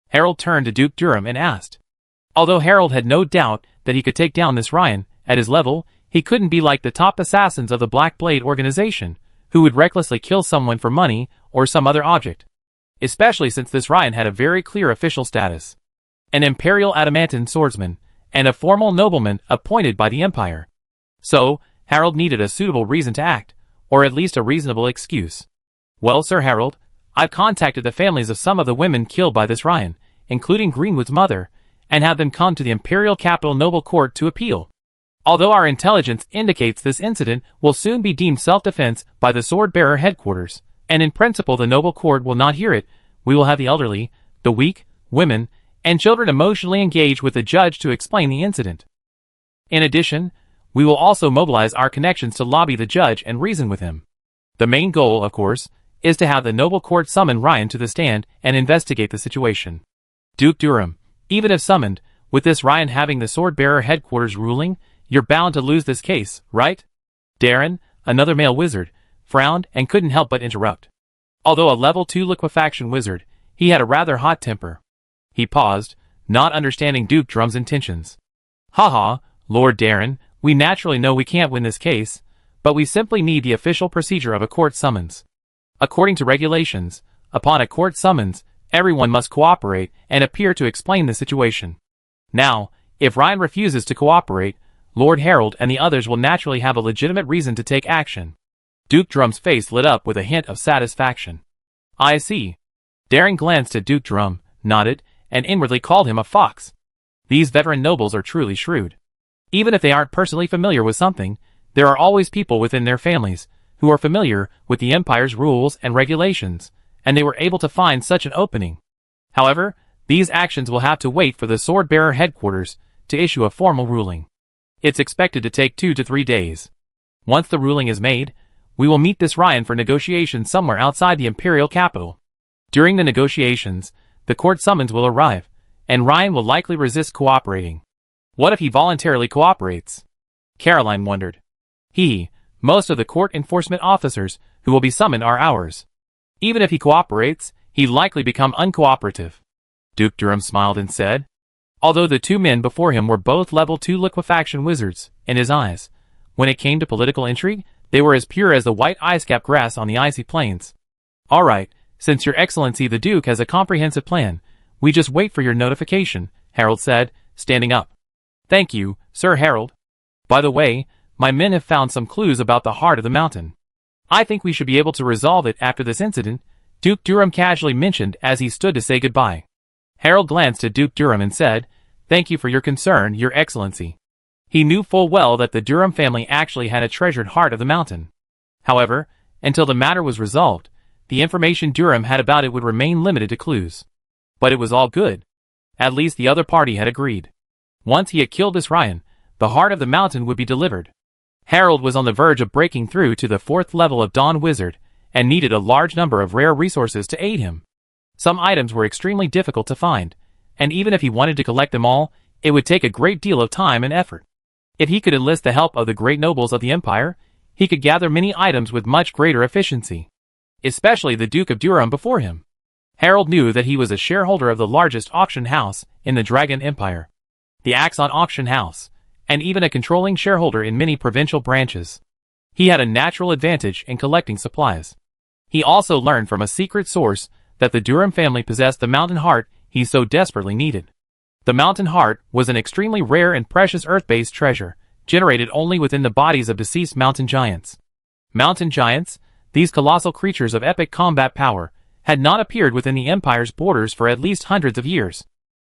Harold turned to Duke Durham and asked. Although Harold had no doubt that he could take down this Ryan, at his level, he couldn't be like the top assassins of the Black Blade organization, who would recklessly kill someone for money or some other object. Especially since this Ryan had a very clear official status. An Imperial Adamantine swordsman, and a formal nobleman appointed by the Empire. So, Harold needed a suitable reason to act, or at least a reasonable excuse. "Well, Sir Harold, I've contacted the families of some of the women killed by this Ryan, including Greenwood's mother, and have them come to the Imperial Capital Noble Court to appeal. Although our intelligence indicates this incident will soon be deemed self-defense by the sword-bearer headquarters, and in principle the Noble Court will not hear it, we will have the elderly, the weak, women, and children emotionally engage with the judge to explain the incident. In addition, we will also mobilize our connections to lobby the judge and reason with him. The main goal, of course, is to have the Noble Court summon Ryan to the stand and investigate the situation. Duke Durham, even if summoned, with this Ryan having the sword-bearer headquarters ruling, you're bound to lose this case, right?" Darren, another male wizard, frowned and couldn't help but interrupt. Although a level 2 liquefaction wizard, he had a rather hot temper. He paused, not understanding Duke Durham's intentions. "Haha, Lord Darren, we naturally know we can't win this case, but we simply need the official procedure of a court summons. According to regulations, upon a court summons, everyone must cooperate and appear to explain the situation. Now, if Ryan refuses to cooperate, Lord Harold and the others will naturally have a legitimate reason to take action." Duke Durham's face lit up with a hint of satisfaction. "I see." Darren glanced at Duke Durham, nodded, and inwardly called him a fox. These veteran nobles are truly shrewd. Even if they aren't personally familiar with something, there are always people within their families who are familiar with the Empire's rules and regulations, and they were able to find such an opening. However, these actions will have to wait for the sword-bearer headquarters to issue a formal ruling. It's expected to take 2 to 3 days. Once the ruling is made, we will meet this Ryan for negotiations somewhere outside the Imperial capital. During the negotiations, the court summons will arrive, and Ryan will likely resist cooperating. What if he voluntarily cooperates? Caroline wondered. Most of the court enforcement officers who will be summoned are ours. Even if he cooperates, he'd likely become uncooperative. Duke Durham smiled and said. Although the two men before him were both level 2 liquefaction wizards, in his eyes, when it came to political intrigue, they were as pure as the white ice-capped grass on the icy plains. All right, since Your Excellency the Duke has a comprehensive plan, we just wait for your notification, Harold said, standing up. Thank you, Sir Harold. By the way, my men have found some clues about the heart of the mountain. I think we should be able to resolve it after this incident, Duke Durham casually mentioned as he stood to say goodbye. Harold glanced at Duke Durham and said, Thank you for your concern, Your Excellency. He knew full well that the Durham family actually had a treasured heart of the mountain. However, until the matter was resolved, the information Durham had about it would remain limited to clues. But it was all good. At least the other party had agreed. Once he had killed this Ryan, the heart of the mountain would be delivered. Harold was on the verge of breaking through to the 4th level of Dawn Wizard, and needed a large number of rare resources to aid him. Some items were extremely difficult to find, and even if he wanted to collect them all, it would take a great deal of time and effort. If he could enlist the help of the great nobles of the Empire, he could gather many items with much greater efficiency. Especially the Duke of Durham before him. Harold knew that he was a shareholder of the largest auction house in the Dragon Empire, the Axon Auction House, and even a controlling shareholder in many provincial branches. He had a natural advantage in collecting supplies. He also learned from a secret source that the Durham family possessed the mountain heart he so desperately needed. The mountain heart was an extremely rare and precious earth-based treasure, generated only within the bodies of deceased mountain giants. Mountain giants, these colossal creatures of epic combat power, had not appeared within the Empire's borders for at least hundreds of years.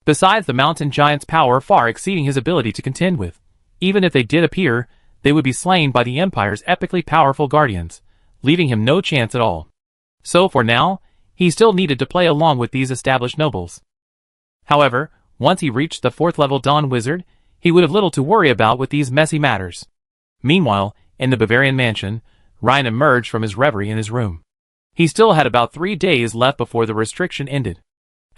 Besides the mountain giant's power far exceeding his ability to contend with, even if they did appear, they would be slain by the Empire's epically powerful guardians, leaving him no chance at all. So for now, he still needed to play along with these established nobles. However, once he reached the 4th level Dawn Wizard, he would have little to worry about with these messy matters. Meanwhile, in the Bavarian mansion, Ryan emerged from his reverie in his room. He still had about 3 days left before the restriction ended.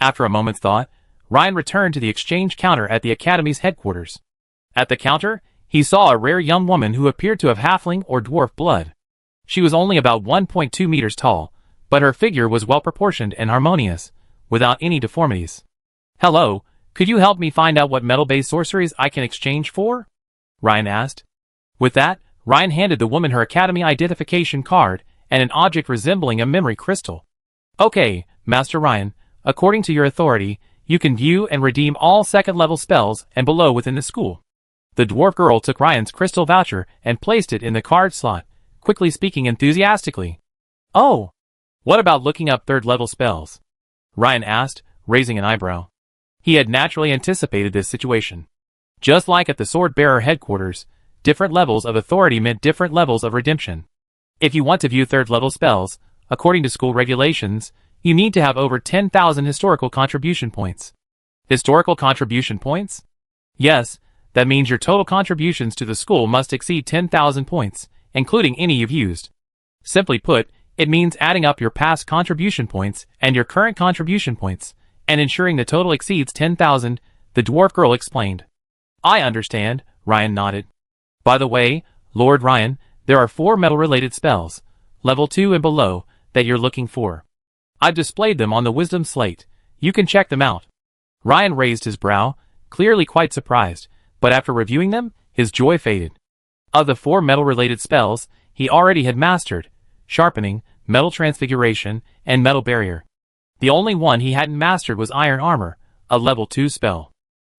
After a moment's thought, Ryan returned to the exchange counter at the Academy's headquarters. At the counter, he saw a rare young woman who appeared to have halfling or dwarf blood. She was only about 1.2 meters tall, but her figure was well-proportioned and harmonious, without any deformities. "Hello, could you help me find out what metal-based sorceries I can exchange for?" Ryan asked. With that, Ryan handed the woman her Academy identification card and an object resembling a memory crystal. "Okay, Master Ryan, according to your authority, you can view and redeem all 2nd level spells and below within the school." The dwarf girl took Ryan's crystal voucher and placed it in the card slot, quickly speaking enthusiastically. "Oh, what about looking up 3rd level spells?" Ryan asked, raising an eyebrow. He had naturally anticipated this situation. Just like at the Sword-Bearer headquarters, different levels of authority meant different levels of redemption. If you want to view 3rd level spells, according to school regulations, you need to have over 10,000 historical contribution points. Historical contribution points? Yes, that means your total contributions to the school must exceed 10,000 points, including any you've used. Simply put, it means adding up your past contribution points and your current contribution points, and ensuring the total exceeds 10,000, the dwarf girl explained. "I understand," Ryan nodded. "By the way, Lord Ryan, there are 4 metal-related spells, level 2 and below, that you're looking for. I've displayed them on the wisdom slate. You can check them out." Ryan raised his brow, clearly quite surprised, but after reviewing them, his joy faded. Of the 4 metal-related spells, he already had mastered Sharpening, Metal Transfiguration, and Metal Barrier. The only one he hadn't mastered was Iron Armor, a level 2 spell.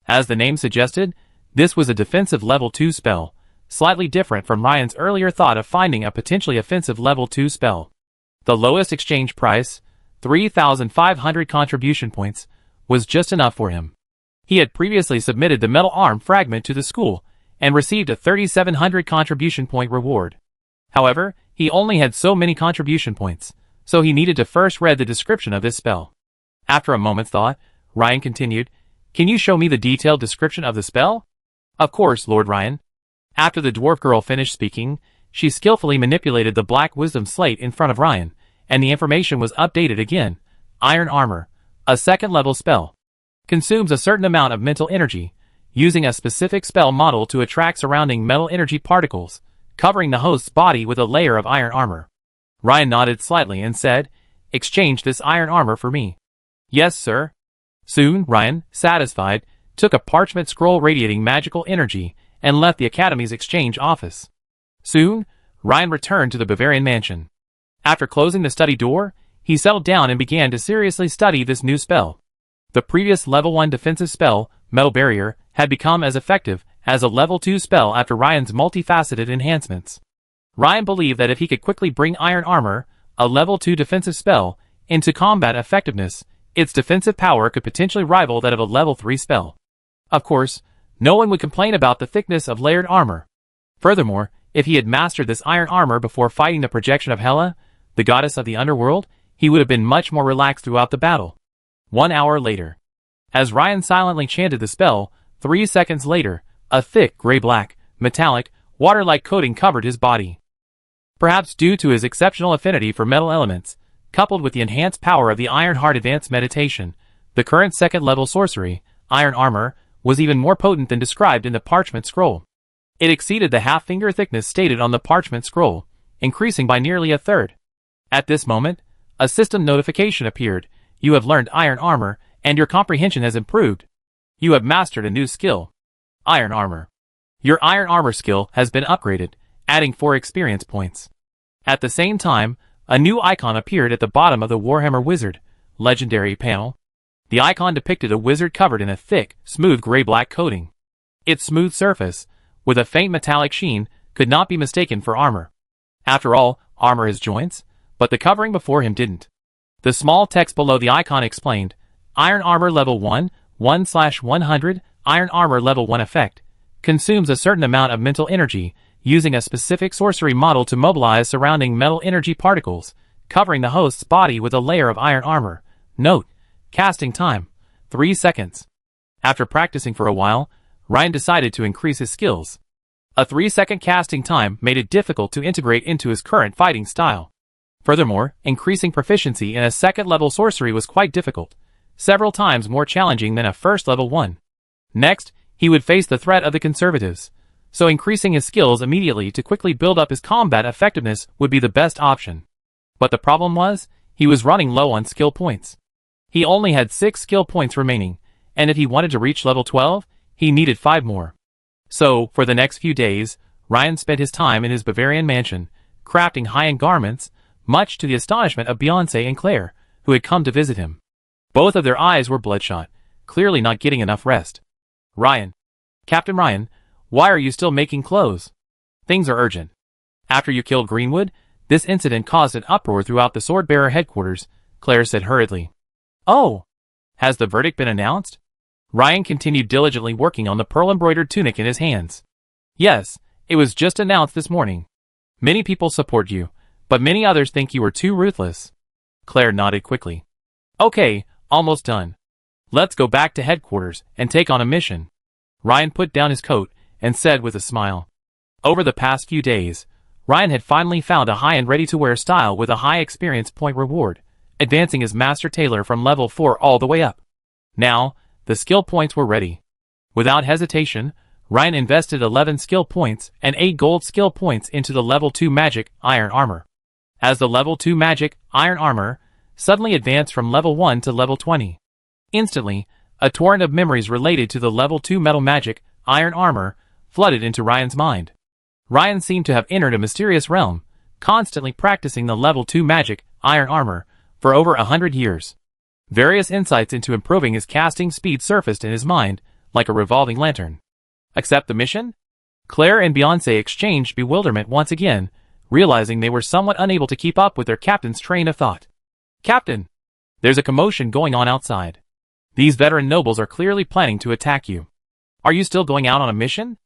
As the name suggested, this was a defensive level 2 spell, slightly different from Ryan's earlier thought of finding a potentially offensive level 2 spell. The lowest exchange price, 3,500 contribution points, was just enough for him. He had previously submitted the metal arm fragment to the school and received a 3,700 contribution point reward. However, he only had so many contribution points, so he needed to first read the description of this spell. After a moment's thought, Ryan continued, "Can you show me the detailed description of the spell?" "Of course, Lord Ryan." After the dwarf girl finished speaking, she skillfully manipulated the black wisdom slate in front of Ryan, and the information was updated again. Iron Armor, a 2nd level spell. Consumes a certain amount of mental energy, using a specific spell model to attract surrounding metal energy particles, covering the host's body with a layer of iron armor. Ryan nodded slightly and said, "Exchange this iron armor for me." "Yes, sir." Soon, Ryan, satisfied, took a parchment scroll radiating magical energy and left the Academy's exchange office. Soon, Ryan returned to the Bavarian mansion. After closing the study door, he settled down and began to seriously study this new spell. The previous level 1 defensive spell, Metal Barrier, had become as effective as a level 2 spell after Ryan's multifaceted enhancements. Ryan believed that if he could quickly bring Iron Armor, a level 2 defensive spell, into combat effectiveness, its defensive power could potentially rival that of a level 3 spell. Of course, no one would complain about the thickness of layered armor. Furthermore, if he had mastered this iron armor before fighting the projection of Hela, the goddess of the underworld, he would have been much more relaxed throughout the battle. 1 hour later. As Ryan silently chanted the spell, 3 seconds later, a thick gray-black, metallic, water-like coating covered his body. Perhaps due to his exceptional affinity for metal elements, coupled with the enhanced power of the Iron Heart Advanced Meditation, the current 2nd level sorcery, Iron Armor, was even more potent than described in the parchment scroll. It exceeded the half-finger thickness stated on the parchment scroll, increasing by nearly a third. At this moment, a system notification appeared. "You have learned Iron Armor, and your comprehension has improved. You have mastered a new skill. Iron Armor. Your Iron Armor skill has been upgraded, adding 4 experience points." At the same time, a new icon appeared at the bottom of the Warhammer Wizard Legendary panel. The icon depicted a wizard covered in a thick, smooth gray-black coating. Its smooth surface, with a faint metallic sheen, could not be mistaken for armor. After all, armor has joints, but the covering before him didn't. The small text below the icon explained, "Iron Armor Level 1, 1/100, Iron Armor Level 1 effect. Consumes a certain amount of mental energy, using a specific sorcery model to mobilize surrounding metal energy particles, covering the host's body with a layer of iron armor. Note: casting time, 3 seconds. After practicing for a while, Ryan decided to increase his skills. A 3-second casting time made it difficult to integrate into his current fighting style. Furthermore, increasing proficiency in a second-level sorcery was quite difficult, several times more challenging than a first-level one. Next, he would face the threat of the conservatives, so increasing his skills immediately to quickly build up his combat effectiveness would be the best option. But the problem was, he was running low on skill points. He only had 6 skill points remaining, and if he wanted to reach level 12, he needed 5 more. So, for the next few days, Ryan spent his time in his Bavarian mansion, crafting high-end garments, much to the astonishment of Beyoncé and Claire, who had come to visit him. Both of their eyes were bloodshot, clearly not getting enough rest. Ryan. Captain Ryan, why are you still making clothes? Things are urgent. After you killed Greenwood, this incident caused an uproar throughout the Swordbearer headquarters, Claire said hurriedly. Oh! Has the verdict been announced? Ryan continued diligently working on the pearl-embroidered tunic in his hands. Yes, it was just announced this morning. Many people support you, but many others think you were too ruthless. Claire nodded quickly. Okay, almost done. Let's go back to headquarters and take on a mission. Ryan put down his coat and said with a smile. Over the past few days, Ryan had finally found a high-end ready-to-wear style with a high experience point reward, advancing his master tailor from level 4 all the way up. Now, the skill points were ready. Without hesitation, Ryan invested 11 skill points and 8 gold skill points into the level 2 magic iron armor. As the level 2 magic iron armor suddenly advanced from level 1 to level 20. Instantly, a torrent of memories related to the level 2 metal magic iron armor flooded into Ryan's mind. Ryan seemed to have entered a mysterious realm, constantly practicing the level 2 magic iron armor for over 100 years. Various insights into improving his casting speed surfaced in his mind, like a revolving lantern. Accept the mission? Claire and Beyoncé exchanged bewilderment once again, realizing they were somewhat unable to keep up with their captain's train of thought. Captain! There's a commotion going on outside. These veteran nobles are clearly planning to attack you. Are you still going out on a mission?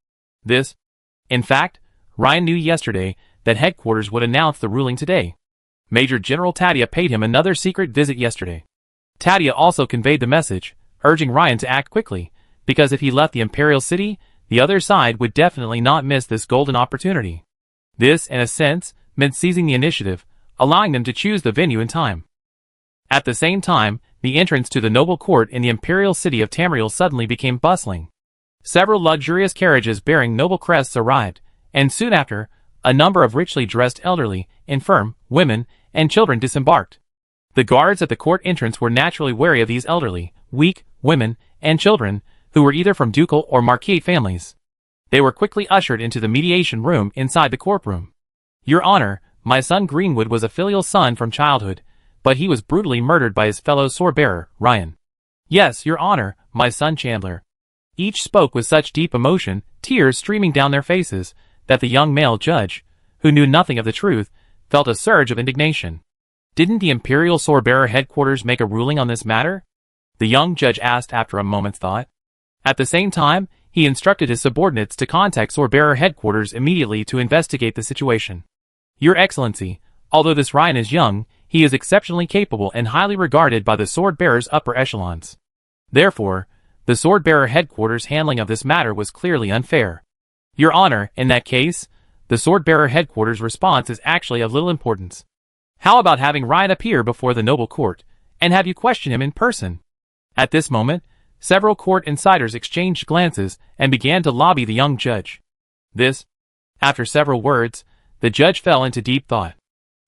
In fact, Ryan knew yesterday that headquarters would announce the ruling today. Major General Tadia paid him another secret visit yesterday. Tadia also conveyed the message, urging Ryan to act quickly, because if he left the Imperial City, the other side would definitely not miss this golden opportunity. This, in a sense, meant seizing the initiative, allowing them to choose the venue and time. At the same time, the entrance to the noble court in the Imperial City of Tamriel suddenly became bustling. Several luxurious carriages bearing noble crests arrived, and soon after, a number of richly dressed elderly, infirm, women, and children disembarked. The guards at the court entrance were naturally wary of these elderly, weak, women, and children, who were either from ducal or marquis families. They were quickly ushered into the mediation room inside the courtroom. Your Honor, my son Greenwood was a filial son from childhood, but he was brutally murdered by his fellow swordbearer, Ryan. Yes, Your Honor, my son Chandler. Each spoke with such deep emotion, tears streaming down their faces, that the young male judge, who knew nothing of the truth, felt a surge of indignation. Didn't the Imperial Swordbearer headquarters make a ruling on this matter? The young judge asked after a moment's thought. At the same time, he instructed his subordinates to contact Swordbearer headquarters immediately to investigate the situation. Your Excellency, although this Ryan is young, he is exceptionally capable and highly regarded by the Swordbearer's upper echelons. Therefore, the Swordbearer headquarters' handling of this matter was clearly unfair. Your Honor, in that case, the Swordbearer headquarters' response is actually of little importance. How about having Ryan appear before the noble court, and have you question him in person? At this moment, several court insiders exchanged glances and began to lobby the young judge. After several words, the judge fell into deep thought.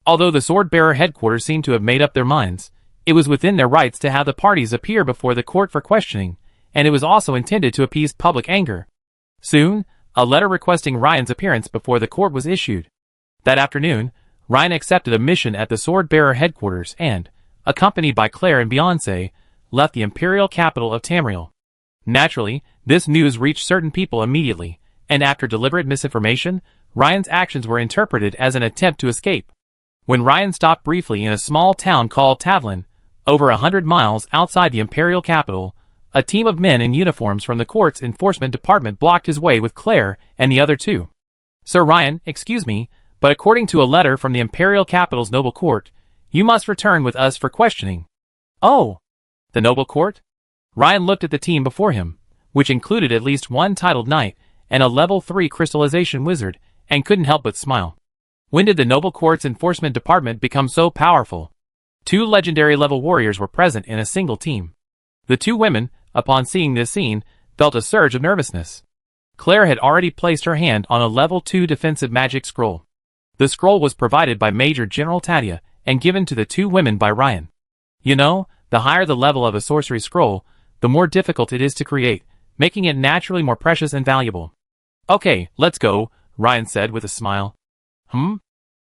Although the Swordbearer headquarters seemed to have made up their minds, it was within their rights to have the parties appear before the court for questioning, and it was also intended to appease public anger. Soon, a letter requesting Ryan's appearance before the court was issued. That afternoon, Ryan accepted a mission at the Swordbearer headquarters and, accompanied by Claire and Beyoncé, left the imperial capital of Tamriel. Naturally, this news reached certain people immediately, and after deliberate misinformation, Ryan's actions were interpreted as an attempt to escape. When Ryan stopped briefly in a small town called Tavlin, over 100 miles outside the imperial capital, a team of men in uniforms from the court's enforcement department blocked his way with Claire and the other two. Sir Ryan, excuse me, but according to a letter from the Imperial Capital's noble court, you must return with us for questioning. Oh, the noble court? Ryan looked at the team before him, which included at least one titled knight and a level 3 crystallization wizard, and couldn't help but smile. When did the noble court's enforcement department become so powerful? 2 legendary level warriors were present in a single team. The 2 women, upon seeing this scene, felt a surge of nervousness. Claire had already placed her hand on a level 2 defensive magic scroll. The scroll was provided by Major General Tadia and given to the 2 women by Ryan. You know, the higher the level of a sorcery scroll, the more difficult it is to create, making it naturally more precious and valuable. Okay, let's go, Ryan said with a smile.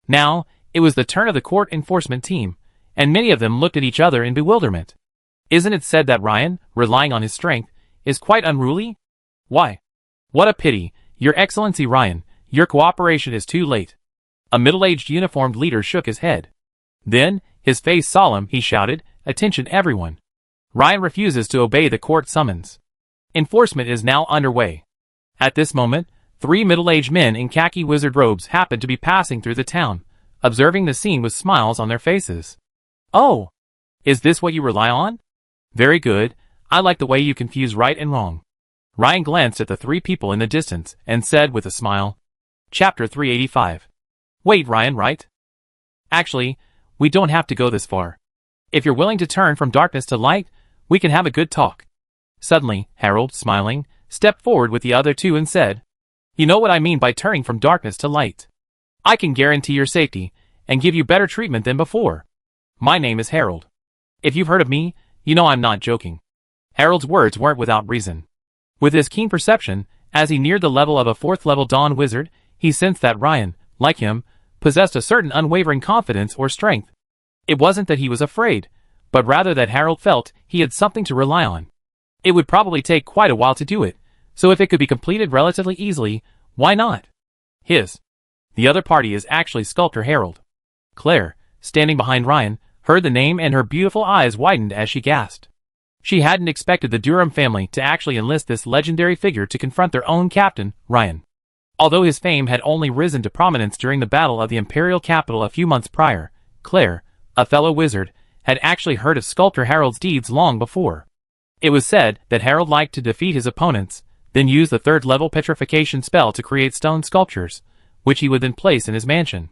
Now, it was the turn of the court enforcement team, and many of them looked at each other in bewilderment. Isn't it said that Ryan, relying on his strength, is quite unruly? Why? What a pity, Your Excellency Ryan, your cooperation is too late. A middle-aged uniformed leader shook his head. Then, his face solemn, he shouted, "Attention everyone. Ryan refuses to obey the court summons. Enforcement is now underway." At this moment, 3 middle-aged men in khaki wizard robes happened to be passing through the town, observing the scene with smiles on their faces. "Oh, is this what you rely on? Very good, I like the way you confuse right and wrong." Ryan glanced at the 3 people in the distance and said with a smile. Chapter 385. Wait, Ryan, right? Actually, we don't have to go this far. If you're willing to turn from darkness to light, we can have a good talk. Suddenly, Harold, smiling, stepped forward with the other 2 and said, "You know what I mean by turning from darkness to light. I can guarantee your safety and give you better treatment than before. My name is Harold. If you've heard of me, you know I'm not joking." Harold's words weren't without reason. With his keen perception, as he neared the level of a 4th-level Dawn Wizard, he sensed that Ryan, like him, possessed a certain unwavering confidence or strength. It wasn't that he was afraid, but rather that Harold felt he had something to rely on. It would probably take quite a while to do it, so if it could be completed relatively easily, why not? The other party is actually Sculptor Harold. Claire, standing behind Ryan, heard the name and her beautiful eyes widened as she gasped. She hadn't expected the Durham family to actually enlist this legendary figure to confront their own captain, Ryan. Although his fame had only risen to prominence during the Battle of the Imperial Capital a few months prior, Claire, a fellow wizard, had actually heard of Sculptor Harold's deeds long before. It was said that Harold liked to defeat his opponents, then use the 3rd-level petrification spell to create stone sculptures, which he would then place in his mansion.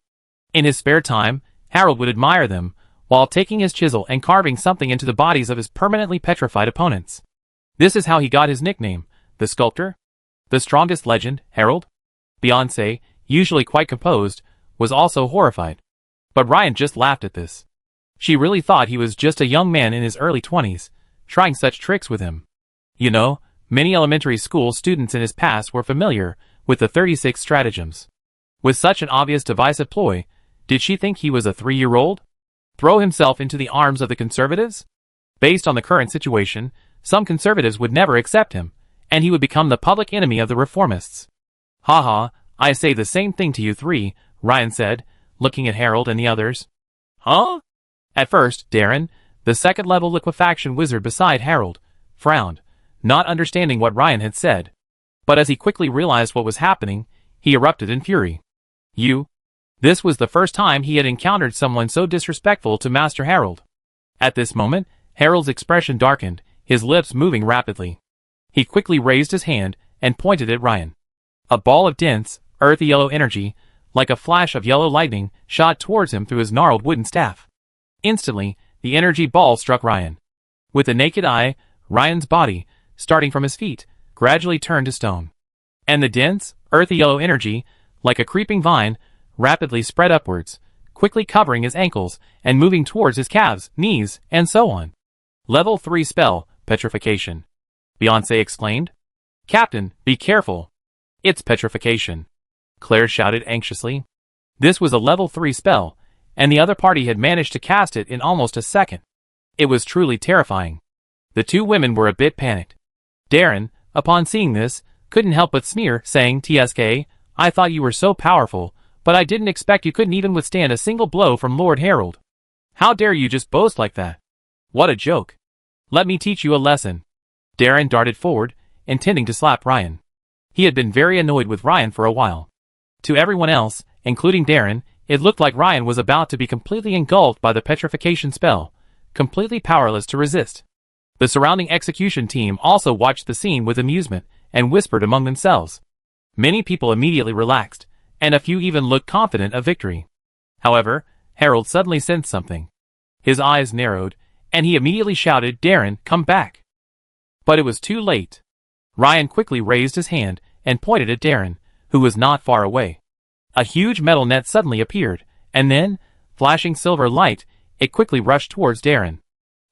In his spare time, Harold would admire them, while taking his chisel and carving something into the bodies of his permanently petrified opponents. This is how he got his nickname, the Sculptor. The strongest legend, Harold? Beyoncé, usually quite composed, was also horrified. But Ryan just laughed at this. She really thought he was just a young man in his early 20s, trying such tricks with him. You know, many elementary school students in his past were familiar with the 36 stratagems. With such an obvious divisive ploy, did she think he was a 3-year-old? Throw himself into the arms of the conservatives? Based on the current situation, some conservatives would never accept him, and he would become the public enemy of the reformists. "Haha, I say the same thing to you 3, Ryan said, looking at Harold and the others. "Huh?" At first, Darren, the 2nd-level liquefaction wizard beside Harold, frowned, not understanding what Ryan had said. But as he quickly realized what was happening, he erupted in fury. "You?" This was the first time he had encountered someone so disrespectful to Master Harold. At this moment, Harold's expression darkened, his lips moving rapidly. He quickly raised his hand and pointed at Ryan. A ball of dense, earthy yellow energy, like a flash of yellow lightning, shot towards him through his gnarled wooden staff. Instantly, the energy ball struck Ryan. With the naked eye, Ryan's body, starting from his feet, gradually turned to stone. And the dense, earthy yellow energy, like a creeping vine, rapidly spread upwards, quickly covering his ankles and moving towards his calves, knees, and so on. "Level 3 spell, petrification," Beyoncé exclaimed. "Captain, be careful. It's petrification," Claire shouted anxiously. This was a level 3 spell, and the other party had managed to cast it in almost a second. It was truly terrifying. The 2 women were a bit panicked. Darren, upon seeing this, couldn't help but sneer, saying, "TSK, I thought you were so powerful, but I didn't expect you couldn't even withstand a single blow from Lord Harold. How dare you just boast like that? What a joke. Let me teach you a lesson." Darren darted forward, intending to slap Ryan. He had been very annoyed with Ryan for a while. To everyone else, including Darren, it looked like Ryan was about to be completely engulfed by the petrification spell, completely powerless to resist. The surrounding execution team also watched the scene with amusement and whispered among themselves. Many people immediately relaxed, and a few even looked confident of victory. However, Harold suddenly sensed something. His eyes narrowed, and he immediately shouted, "Darren, come back!" But it was too late. Ryan quickly raised his hand and pointed at Darren, who was not far away. A huge metal net suddenly appeared, and then, flashing silver light, it quickly rushed towards Darren.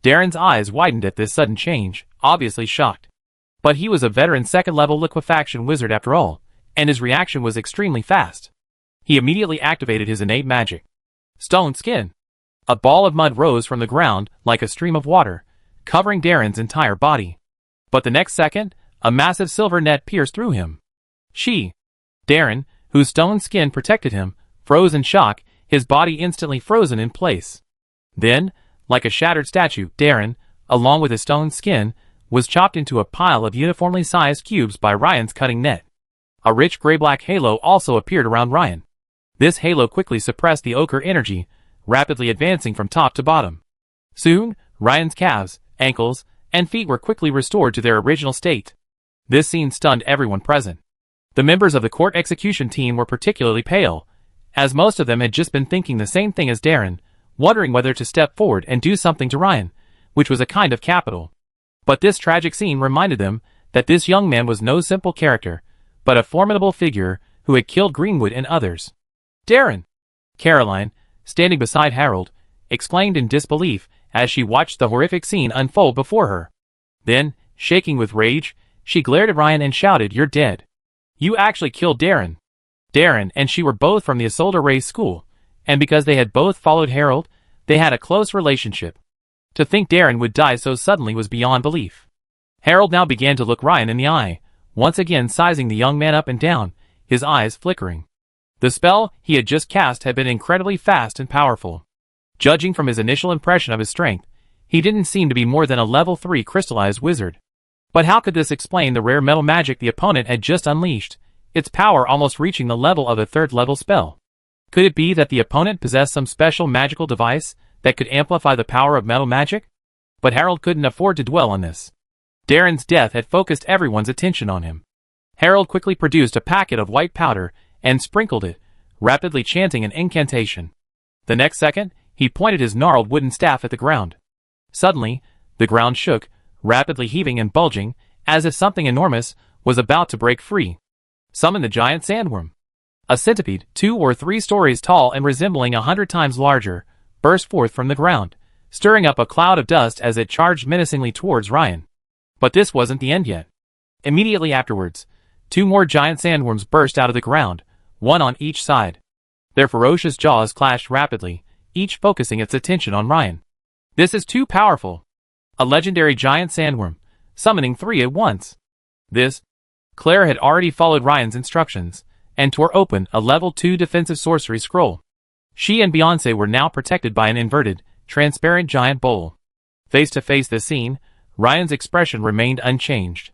Darren's eyes widened at this sudden change, obviously shocked. But he was a veteran second-level liquefaction wizard after all, and his reaction was extremely fast. He immediately activated his innate magic. Stone skin. A ball of mud rose from the ground like a stream of water, covering Darren's entire body. But the next second, a massive silver net pierced through him. Darren, whose stone skin protected him, froze in shock, his body instantly frozen in place. Then, like a shattered statue, Darren, along with his stone skin, was chopped into a pile of uniformly sized cubes by Ryan's cutting net. A rich gray-black halo also appeared around Ryan. This halo quickly suppressed the ochre energy, rapidly advancing from top to bottom. Soon, Ryan's calves, ankles, and feet were quickly restored to their original state. This scene stunned everyone present. The members of the court execution team were particularly pale, as most of them had just been thinking the same thing as Darren, wondering whether to step forward and do something to Ryan, which was a kind of capital. But this tragic scene reminded them that this young man was no simple character, but a formidable figure who had killed Greenwood and others. "Darren!" Caroline, standing beside Harold, exclaimed in disbelief as she watched the horrific scene unfold before her. Then, shaking with rage, she glared at Ryan and shouted, "You're dead. You actually killed Darren." Darren and she were both from the Isolde Ray school, and because they had both followed Harold, they had a close relationship. To think Darren would die so suddenly was beyond belief. Harold now began to look Ryan in the eye, once again sizing the young man up and down, his eyes flickering. The spell he had just cast had been incredibly fast and powerful. Judging from his initial impression of his strength, he didn't seem to be more than a level 3 crystallized wizard. But how could this explain the rare metal magic the opponent had just unleashed, its power almost reaching the level of a 3rd-level spell? Could it be that the opponent possessed some special magical device that could amplify the power of metal magic? But Harold couldn't afford to dwell on this. Darren's death had focused everyone's attention on him. Harold quickly produced a packet of white powder and sprinkled it, rapidly chanting an incantation. The next second, he pointed his gnarled wooden staff at the ground. Suddenly, the ground shook, rapidly heaving and bulging, as if something enormous was about to break free. Summon the giant sandworm. A centipede, 2 or 3 stories tall and resembling 100 times larger, burst forth from the ground, stirring up a cloud of dust as it charged menacingly towards Ryan. But this wasn't the end yet. Immediately afterwards, 2 more giant sandworms burst out of the ground, one on each side. Their ferocious jaws clashed rapidly, each focusing its attention on Ryan. "This is too powerful." A legendary giant sandworm, summoning 3 at once. Claire had already followed Ryan's instructions, and tore open a level 2 defensive sorcery scroll. She and Beyoncé were now protected by an inverted, transparent giant bowl. Face to face this scene, Ryan's expression remained unchanged.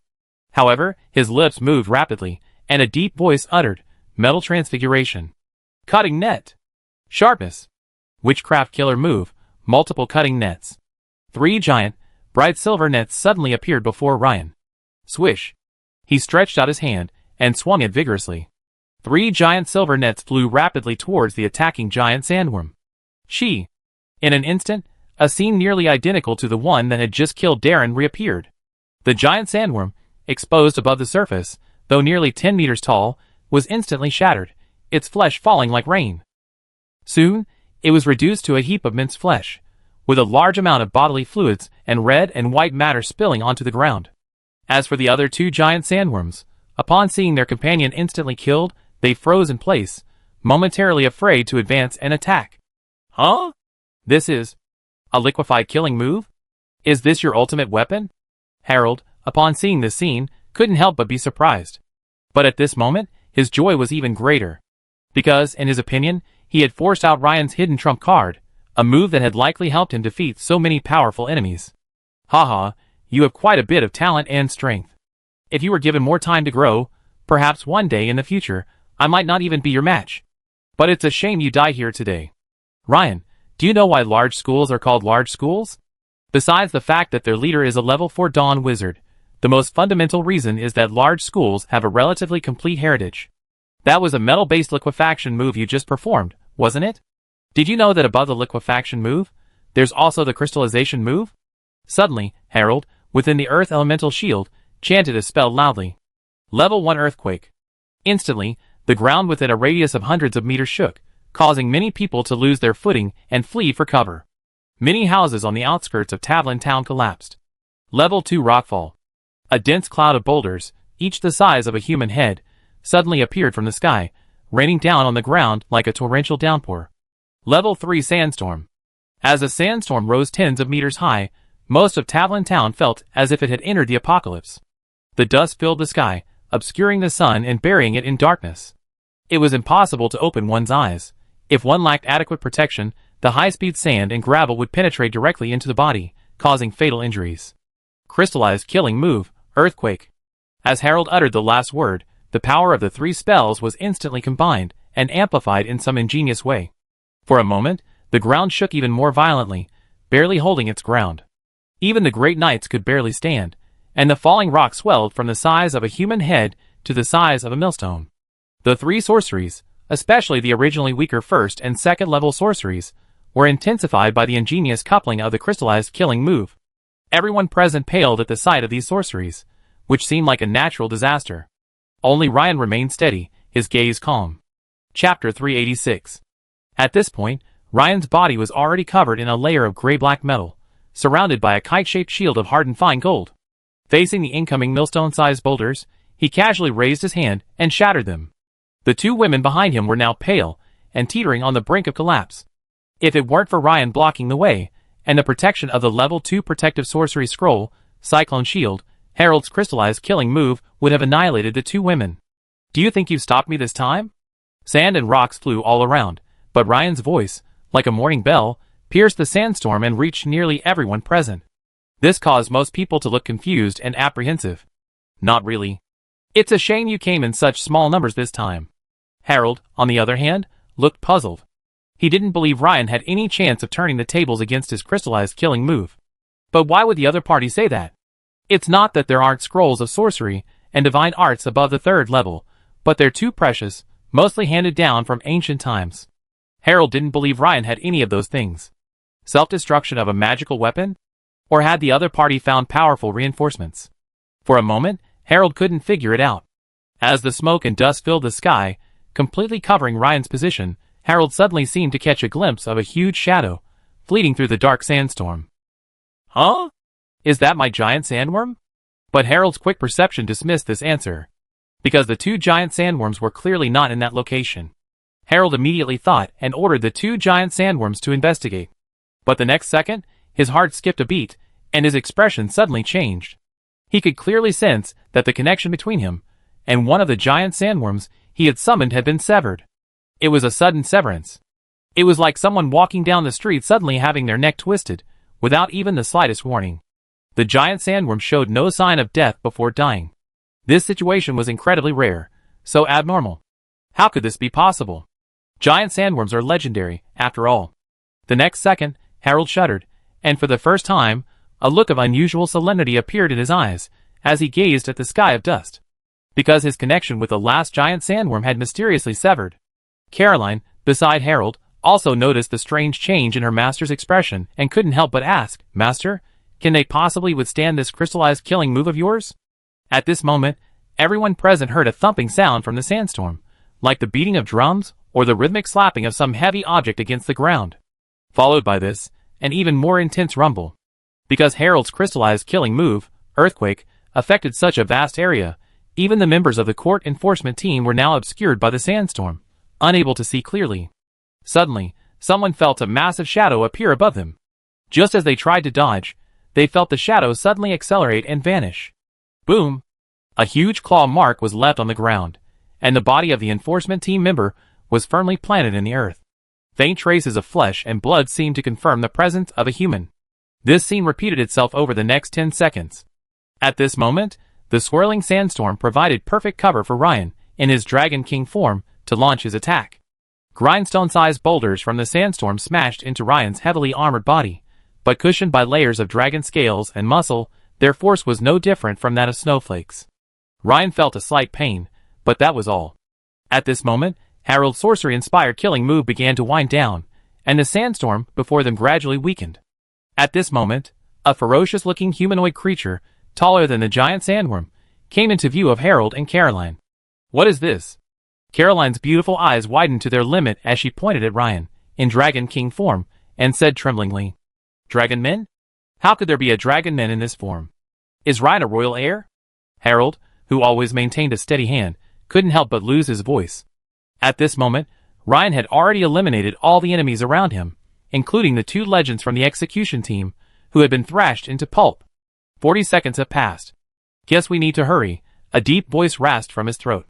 However, his lips moved rapidly, and a deep voice uttered, "Metal transfiguration. Cutting net. Sharpness. Witchcraft killer move, multiple cutting nets." 3 giant, bright silver nets suddenly appeared before Ryan. Swish. He stretched out his hand, and swung it vigorously. 3 giant silver nets flew rapidly towards the attacking giant sandworm. In an instant, a scene nearly identical to the one that had just killed Darren reappeared. The giant sandworm, exposed above the surface, though nearly 10 meters tall, was instantly shattered, its flesh falling like rain. Soon, it was reduced to a heap of minced flesh, with a large amount of bodily fluids and red and white matter spilling onto the ground. As for the other 2 giant sandworms, upon seeing their companion instantly killed, they froze in place, momentarily afraid to advance and attack. "Huh? This is a liquefied killing move? Is this your ultimate weapon?" Harold, upon seeing this scene, couldn't help but be surprised. But at this moment, his joy was even greater. Because, in his opinion, he had forced out Ryan's hidden trump card, a move that had likely helped him defeat so many powerful enemies. "Haha, you have quite a bit of talent and strength. If you were given more time to grow, perhaps one day in the future, I might not even be your match. But it's a shame you die here today. Ryan, do you know why large schools are called large schools? Besides the fact that their leader is a level 4 Dawn Wizard, the most fundamental reason is that large schools have a relatively complete heritage. That was a metal-based liquefaction move you just performed, wasn't it? Did you know that above the liquefaction move, there's also the crystallization move? Suddenly, Harold, within the Earth Elemental Shield, chanted a spell loudly. Level 1 Earthquake. Instantly, the ground within a radius of hundreds of meters shook, causing many people to lose their footing and flee for cover. Many houses on the outskirts of Tavlin Town collapsed. Level 2 Rockfall. A dense cloud of boulders, each the size of a human head, suddenly appeared from the sky, raining down on the ground like a torrential downpour. Level 3 Sandstorm. As the sandstorm rose tens of meters high, most of Tavlin Town felt as if it had entered the apocalypse. The dust filled the sky, obscuring the sun and burying it in darkness. It was impossible to open one's eyes. If one lacked adequate protection, the high-speed sand and gravel would penetrate directly into the body, causing fatal injuries. Crystallized killing move, Earthquake. As Harold uttered the last word, the power of the 3 spells was instantly combined and amplified in some ingenious way. For a moment, the ground shook even more violently, barely holding its ground. Even the great knights could barely stand, and the falling rock swelled from the size of a human head to the size of a millstone. The 3 sorceries, especially the originally weaker first and second level sorceries, were intensified by the ingenious coupling of the crystallized killing move. Everyone present paled at the sight of these sorceries, which seemed like a natural disaster. Only Ryan remained steady, his gaze calm. Chapter 386. At this point, Ryan's body was already covered in a layer of gray-black metal, surrounded by a kite-shaped shield of hardened fine gold. Facing the incoming millstone-sized boulders, he casually raised his hand and shattered them. The 2 women behind him were now pale and teetering on the brink of collapse. If it weren't for Ryan blocking the way, and the protection of the level 2 protective sorcery scroll, Cyclone Shield, Harold's crystallized killing move would have annihilated the 2 women. Do you think you've stopped me this time? Sand and rocks flew all around, but Ryan's voice, like a morning bell, pierced the sandstorm and reached nearly everyone present. This caused most people to look confused and apprehensive. Not really. It's a shame you came in such small numbers this time. Harold, on the other hand, looked puzzled. He didn't believe Ryan had any chance of turning the tables against his crystallized killing move. But why would the other party say that? It's not that there aren't scrolls of sorcery and divine arts above the 3rd level, but they're too precious, mostly handed down from ancient times. Harold didn't believe Ryan had any of those things. Self-destruction of a magical weapon? Or had the other party found powerful reinforcements? For a moment, Harold couldn't figure it out. As the smoke and dust filled the sky, completely covering Ryan's position, Harold suddenly seemed to catch a glimpse of a huge shadow, fleeting through the dark sandstorm. Huh? Is that my giant sandworm? But Harold's quick perception dismissed this answer, because the 2 giant sandworms were clearly not in that location. Harold immediately thought and ordered the 2 giant sandworms to investigate. But the next second, his heart skipped a beat, and his expression suddenly changed. He could clearly sense that the connection between him and one of the giant sandworms he had summoned had been severed. It was a sudden severance. It was like someone walking down the street suddenly having their neck twisted, without even the slightest warning. The giant sandworm showed no sign of death before dying. This situation was incredibly rare, so abnormal. How could this be possible? Giant sandworms are legendary, after all. The next second, Harold shuddered, and for the first time, a look of unusual solemnity appeared in his eyes, as he gazed at the sky of dust. Because his connection with the last giant sandworm had mysteriously severed. Caroline, beside Harold, also noticed the strange change in her master's expression and couldn't help but ask, "Master, can they possibly withstand this crystallized killing move of yours?" At this moment, everyone present heard a thumping sound from the sandstorm, like the beating of drums or the rhythmic slapping of some heavy object against the ground. Followed by this, an even more intense rumble. Because Harold's crystallized killing move, Earthquake, affected such a vast area, even the members of the court enforcement team were now obscured by the sandstorm, unable to see clearly. Suddenly, someone felt a massive shadow appear above them. Just as they tried to dodge, they felt the shadow suddenly accelerate and vanish. Boom! A huge claw mark was left on the ground, and the body of the enforcement team member was firmly planted in the earth. Faint traces of flesh and blood seemed to confirm the presence of a human. This scene repeated itself over the next 10 seconds. At this moment, the swirling sandstorm provided perfect cover for Ryan, in his Dragon King form, to launch his attack. Grindstone-sized boulders from the sandstorm smashed into Ryan's heavily armored body, but cushioned by layers of dragon scales and muscle, their force was no different from that of snowflakes. Ryan felt a slight pain, but that was all. At this moment, Harold's sorcery-inspired killing move began to wind down, and the sandstorm before them gradually weakened. At this moment, a ferocious-looking humanoid creature, taller than the giant sandworm, came into view of Harold and Caroline. "What is this?" Caroline's beautiful eyes widened to their limit as she pointed at Ryan, in Dragon King form, and said tremblingly, "Dragon men? How could there be a dragon man in this form? Is Ryan a royal heir?" Harold, who always maintained a steady hand, couldn't help but lose his voice. At this moment, Ryan had already eliminated all the enemies around him, including the 2 legends from the execution team, who had been thrashed into pulp. 40 seconds have passed. "Guess we need to hurry," a deep voice rasped from his throat.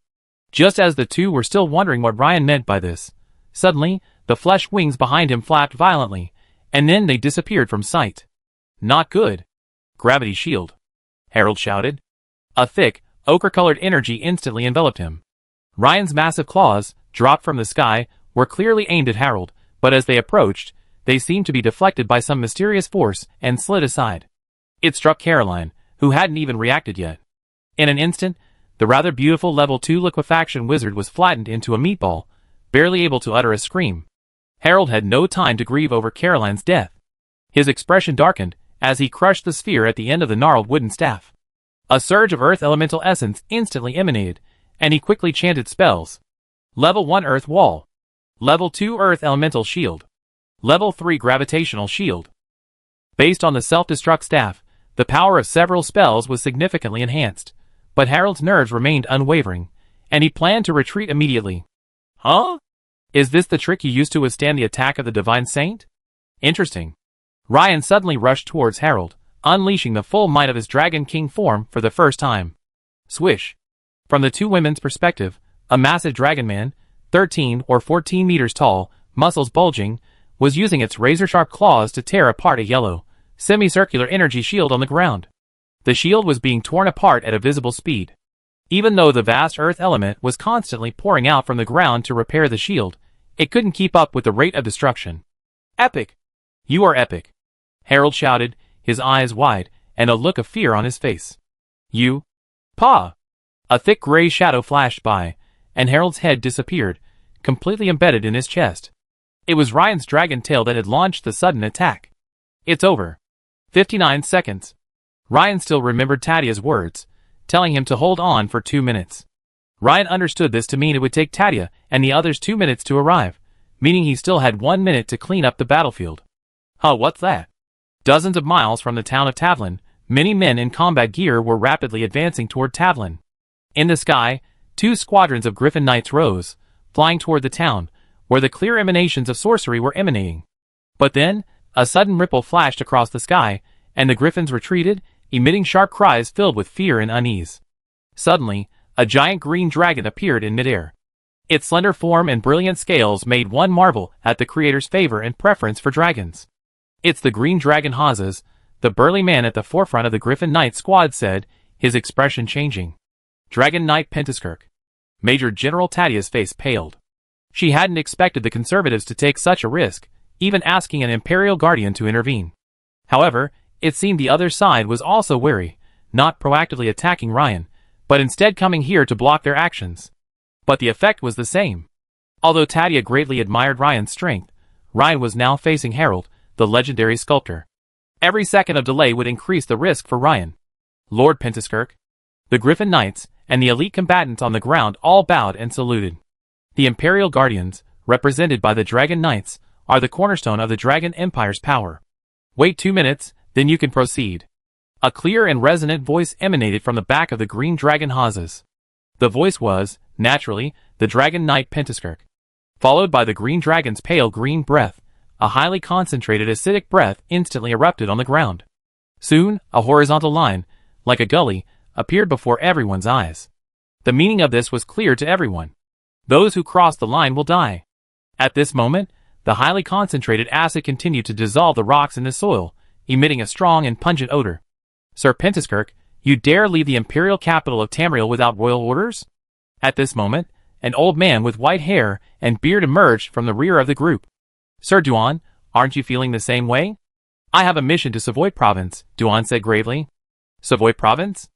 Just as the two were still wondering what Ryan meant by this, suddenly, the flesh wings behind him flapped violently, and then they disappeared from sight. "Not good." "Gravity shield," Harold shouted. A thick, ochre-colored energy instantly enveloped him. Ryan's massive claws, dropped from the sky, were clearly aimed at Harold, but as they approached, they seemed to be deflected by some mysterious force and slid aside. It struck Caroline, who hadn't even reacted yet. In an instant, the rather beautiful level 2 liquefaction wizard was flattened into a meatball, barely able to utter a scream. Harold had no time to grieve over Caroline's death. His expression darkened as he crushed the sphere at the end of the gnarled wooden staff. A surge of earth elemental essence instantly emanated, and he quickly chanted spells. Level 1 Earth Wall. Level 2 Earth Elemental Shield. Level 3 Gravitational Shield. Based on the self-destruct staff, the power of several spells was significantly enhanced, but Harold's nerves remained unwavering, and he planned to retreat immediately. "Huh? Is this the trick you used to withstand the attack of the Divine Saint? Interesting." Ryan suddenly rushed towards Harold, unleashing the full might of his Dragon King form for the first time. Swish. From the 2 women's perspective, a massive dragon man, 13 or 14 meters tall, muscles bulging, was using its razor-sharp claws to tear apart a yellow, semicircular energy shield on the ground. The shield was being torn apart at a visible speed. Even though the vast earth element was constantly pouring out from the ground to repair the shield, it couldn't keep up with the rate of destruction. "Epic! You are epic!" Harold shouted, his eyes wide, and a look of fear on his face. "You? Pa!" A thick gray shadow flashed by, and Harold's head disappeared, completely embedded in his chest. It was Ryan's dragon tail that had launched the sudden attack. "It's over." 59 seconds. Ryan still remembered Tadia's words, telling him to hold on for 2 minutes. Ryan understood this to mean it would take Tadia and the others 2 minutes to arrive, meaning he still had 1 minute to clean up the battlefield. Huh, what's that? Dozens of miles from the town of Tavlin, many men in combat gear were rapidly advancing toward Tavlin. In the sky, 2 squadrons of Griffin Knights rose, flying toward the town, where the clear emanations of sorcery were emanating. But then, a sudden ripple flashed across the sky, and the Griffins retreated, emitting sharp cries filled with fear and unease. Suddenly, a giant green dragon appeared in midair. Its slender form and brilliant scales made one marvel at the creator's favor and preference for dragons. "It's the green dragon Hazes," the burly man at the forefront of the Griffin Knight squad said, his expression changing. "Dragon Knight Pentiskerk." Major General Tadia's face paled. She hadn't expected the conservatives to take such a risk, even asking an Imperial Guardian to intervene. However, it seemed the other side was also wary, not proactively attacking Ryan, but instead coming here to block their actions. But the effect was the same. Although Tadia greatly admired Ryan's strength, Ryan was now facing Harold, the legendary sculptor. Every second of delay would increase the risk for Ryan. "Lord Pentiskerk." The Griffin Knights and the elite combatants on the ground all bowed and saluted. The Imperial Guardians, represented by the Dragon Knights, are the cornerstone of the Dragon Empire's power. "Wait 2 minutes, then you can proceed." A clear and resonant voice emanated from the back of the green dragon Hazes. The voice was, naturally, the Dragon Knight Pentiskerk, followed by the green dragon's pale green breath. A highly concentrated acidic breath instantly erupted on the ground. Soon, a horizontal line, like a gully, appeared before everyone's eyes. The meaning of this was clear to everyone. Those who cross the line will die. At this moment, the highly concentrated acid continued to dissolve the rocks in the soil, emitting a strong and pungent odor. "Sir Pentiskerk, you dare leave the imperial capital of Tamriel without royal orders?" At this moment, an old man with white hair and beard emerged from the rear of the group. "Sir Duan, aren't you feeling the same way?" "I have a mission to Savoy Province," Duan said gravely. "Savoy Province?"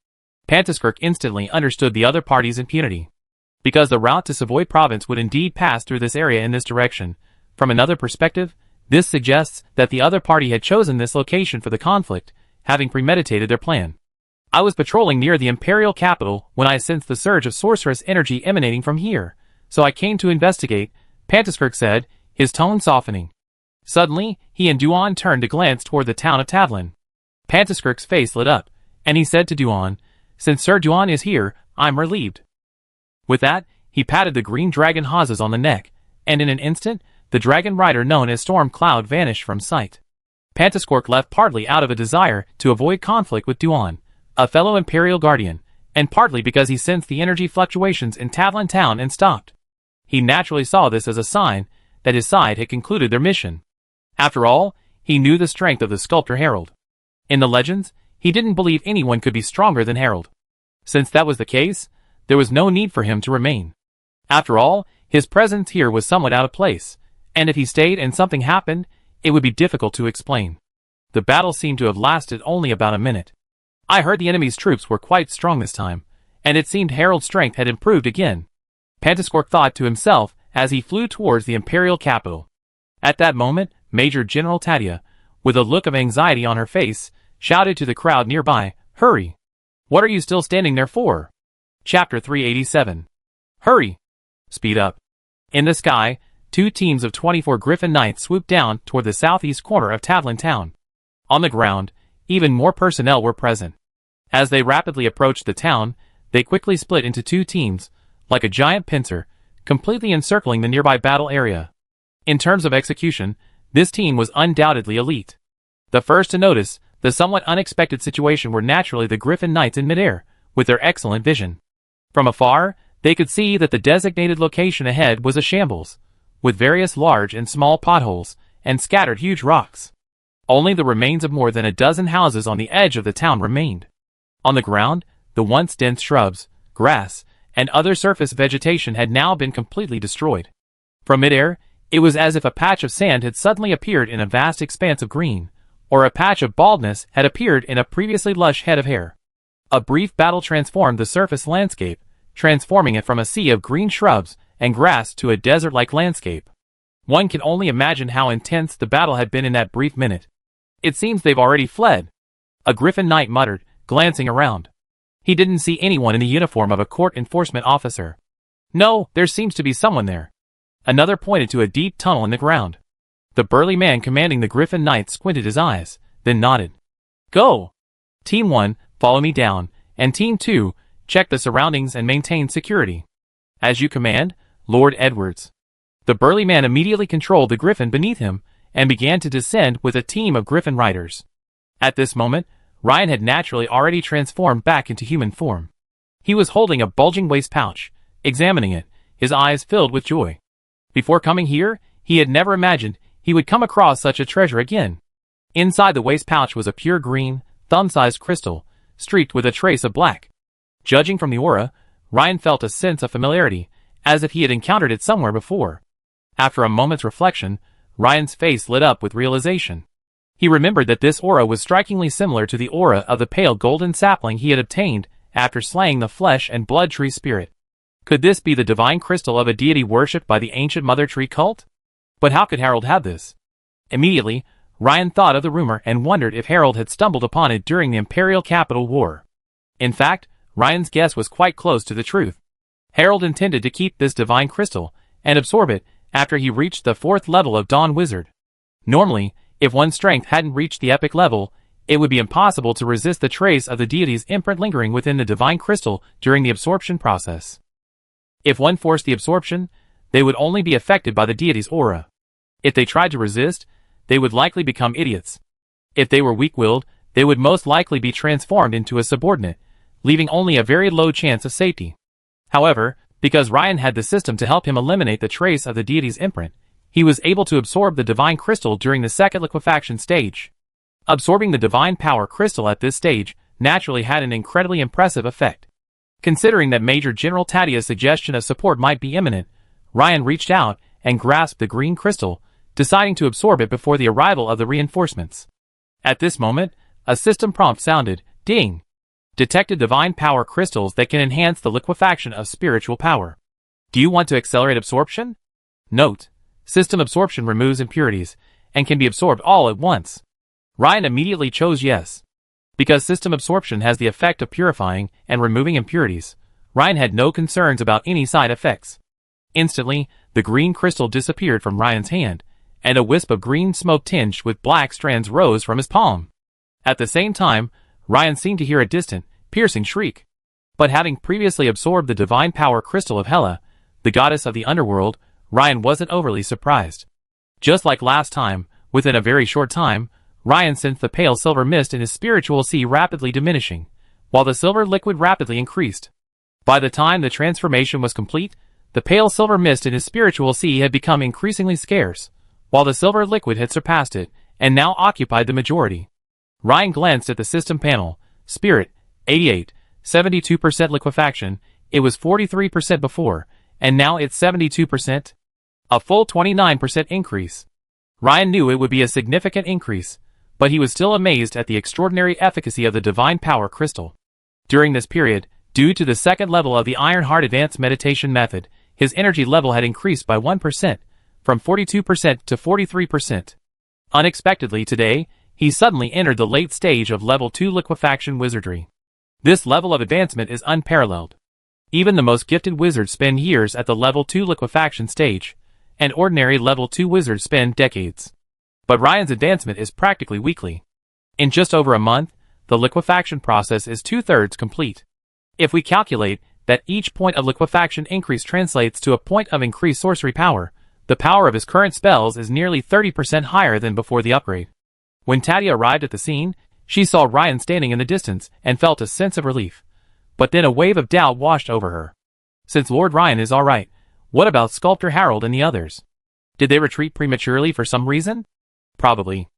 Pantaskirk instantly understood the other party's impunity. Because the route to Savoy Province would indeed pass through this area in this direction. From another perspective, this suggests that the other party had chosen this location for the conflict, having premeditated their plan. "I was patrolling near the Imperial capital when I sensed the surge of sorceress energy emanating from here, so I came to investigate," Pantaskirk said, his tone softening. Suddenly, he and Duan turned to glance toward the town of Tavlin. Pantaskirk's face lit up, and he said to Duan, "Since Sir Duan is here, I'm relieved." With that, he patted the green dragon Hazes on the neck, and in an instant, the dragon rider known as Storm Cloud vanished from sight. Pantaskirk left partly out of a desire to avoid conflict with Duan, a fellow Imperial Guardian, and partly because he sensed the energy fluctuations in Tavlin town and stopped. He naturally saw this as a sign that his side had concluded their mission. After all, he knew the strength of the sculptor Harold. In the legends, he didn't believe anyone could be stronger than Harold. Since that was the case, there was no need for him to remain. After all, his presence here was somewhat out of place, and if he stayed and something happened, it would be difficult to explain. The battle seemed to have lasted only about a minute. "I heard the enemy's troops were quite strong this time, and it seemed Harold's strength had improved again," Pantaskirk thought to himself as he flew towards the Imperial capital. At that moment, Major General Tadia, with a look of anxiety on her face, shouted to the crowd nearby, "Hurry! What are you still standing there for?" Chapter 387. Hurry! Speed up. In the sky, 2 teams of 24 Griffin Knights swooped down toward the southeast corner of Tavlin town. On the ground, even more personnel were present. As they rapidly approached the town, they quickly split into 2 teams, like a giant pincer, completely encircling the nearby battle area. In terms of execution, this team was undoubtedly elite. The first to notice the somewhat unexpected situation were naturally the Griffin Knights in midair, with their excellent vision. From afar, they could see that the designated location ahead was a shambles, with various large and small potholes, and scattered huge rocks. Only the remains of more than a dozen houses on the edge of the town remained. On the ground, the once dense shrubs, grass, and other surface vegetation had now been completely destroyed. From midair, it was as if a patch of sand had suddenly appeared in a vast expanse of green, or a patch of baldness had appeared in a previously lush head of hair. A brief battle transformed the surface landscape, transforming it from a sea of green shrubs and grass to a desert-like landscape. One can only imagine how intense the battle had been in that brief minute. "It seems they've already fled," a Griffin Knight muttered, glancing around. He didn't see anyone in the uniform of a court enforcement officer. "No, there seems to be someone there." Another pointed to a deep tunnel in the ground. The burly man commanding the Griffin Knights squinted his eyes, then nodded. "Go! Team 1, follow me down, and Team 2, check the surroundings and maintain security." "As you command, Lord Edwards." The burly man immediately controlled the griffin beneath him, and began to descend with a team of griffin riders. At this moment, Ryan had naturally already transformed back into human form. He was holding a bulging waist pouch, examining it, his eyes filled with joy. Before coming here, he had never imagined he would come across such a treasure again. Inside the waist pouch was a pure green, thumb-sized crystal, streaked with a trace of black. Judging from the aura, Ryan felt a sense of familiarity, as if he had encountered it somewhere before. After a moment's reflection, Ryan's face lit up with realization. He remembered that this aura was strikingly similar to the aura of the pale golden sapling he had obtained after slaying the flesh and blood tree spirit. Could this be the divine crystal of a deity worshipped by the ancient Mother Tree cult? But how could Harold have this? Immediately, Ryan thought of the rumor and wondered if Harold had stumbled upon it during the Imperial Capital War. In fact, Ryan's guess was quite close to the truth. Harold intended to keep this divine crystal and absorb it after he reached the 4th level of Dawn Wizard. Normally, if one's strength hadn't reached the epic level, it would be impossible to resist the trace of the deity's imprint lingering within the divine crystal during the absorption process. If one forced the absorption, they would only be affected by the deity's aura. If they tried to resist, they would likely become idiots. If they were weak-willed, they would most likely be transformed into a subordinate, leaving only a very low chance of safety. However, because Ryan had the system to help him eliminate the trace of the deity's imprint, he was able to absorb the divine crystal during the second liquefaction stage. Absorbing the divine power crystal at this stage naturally had an incredibly impressive effect. Considering that Major General Tadia's suggestion of support might be imminent, Ryan reached out and grasped the green crystal, deciding to absorb it before the arrival of the reinforcements. At this moment, a system prompt sounded. Ding! Detected divine power crystals that can enhance the liquefaction of spiritual power. Do you want to accelerate absorption? Note: system absorption removes impurities and can be absorbed all at once. Ryan immediately chose yes. Because system absorption has the effect of purifying and removing impurities, Ryan had no concerns about any side effects. Instantly, the green crystal disappeared from Ryan's hand, and a wisp of green smoke tinged with black strands rose from his palm. At the same time, Ryan seemed to hear a distant, piercing shriek. But having previously absorbed the divine power crystal of Hela, the goddess of the underworld, Ryan wasn't overly surprised. Just like last time, within a very short time, Ryan sensed the pale silver mist in his spiritual sea rapidly diminishing, while the silver liquid rapidly increased. By the time the transformation was complete, the pale silver mist in his spiritual sea had become increasingly scarce, while the silver liquid had surpassed it, and now occupied the majority. Ryan glanced at the system panel. Spirit, 88, 72% liquefaction. It was 43% before, and now it's 72%. A full 29% increase. Ryan knew it would be a significant increase, but he was still amazed at the extraordinary efficacy of the divine power crystal. During this period, due to the second level of the Ironheart Advanced Meditation Method, his energy level had increased by 1%, from 42% to 43%. Unexpectedly today, he suddenly entered the late stage of Level 2 liquefaction wizardry. This level of advancement is unparalleled. Even the most gifted wizards spend years at the Level 2 liquefaction stage, and ordinary Level 2 wizards spend decades. But Ryan's advancement is practically weekly. In just over a month, the liquefaction process is 2/3 complete. If we calculate that each point of liquefaction increase translates to a point of increased sorcery power, the power of his current spells is nearly 30% higher than before the upgrade. When Tadia arrived at the scene, she saw Ryan standing in the distance and felt a sense of relief. But then a wave of doubt washed over her. Since Lord Ryan is alright, what about Sculptor Harold and the others? Did they retreat prematurely for some reason? Probably.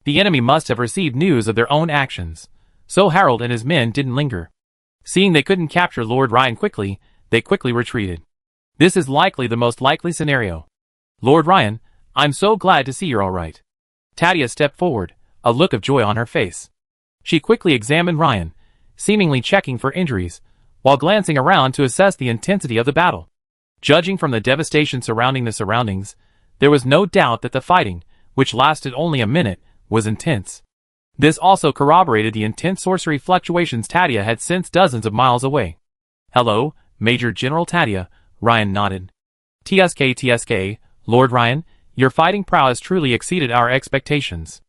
The enemy must have received news of their own actions, so Harold and his men didn't linger. Seeing they couldn't capture Lord Ryan quickly, they quickly retreated. This is likely the most likely scenario. Lord Ryan, I'm so glad to see you're alright. Tadia stepped forward, a look of joy on her face. She quickly examined Ryan, seemingly checking for injuries, while glancing around to assess the intensity of the battle. Judging from the devastation surrounding the surroundings, there was no doubt that the fighting, which lasted only a minute, was intense. This also corroborated the intense sorcery fluctuations Tadia had sensed dozens of miles away. Hello, Major General Tadia, Ryan nodded. TSK, Lord Ryan, your fighting prowess truly exceeded our expectations.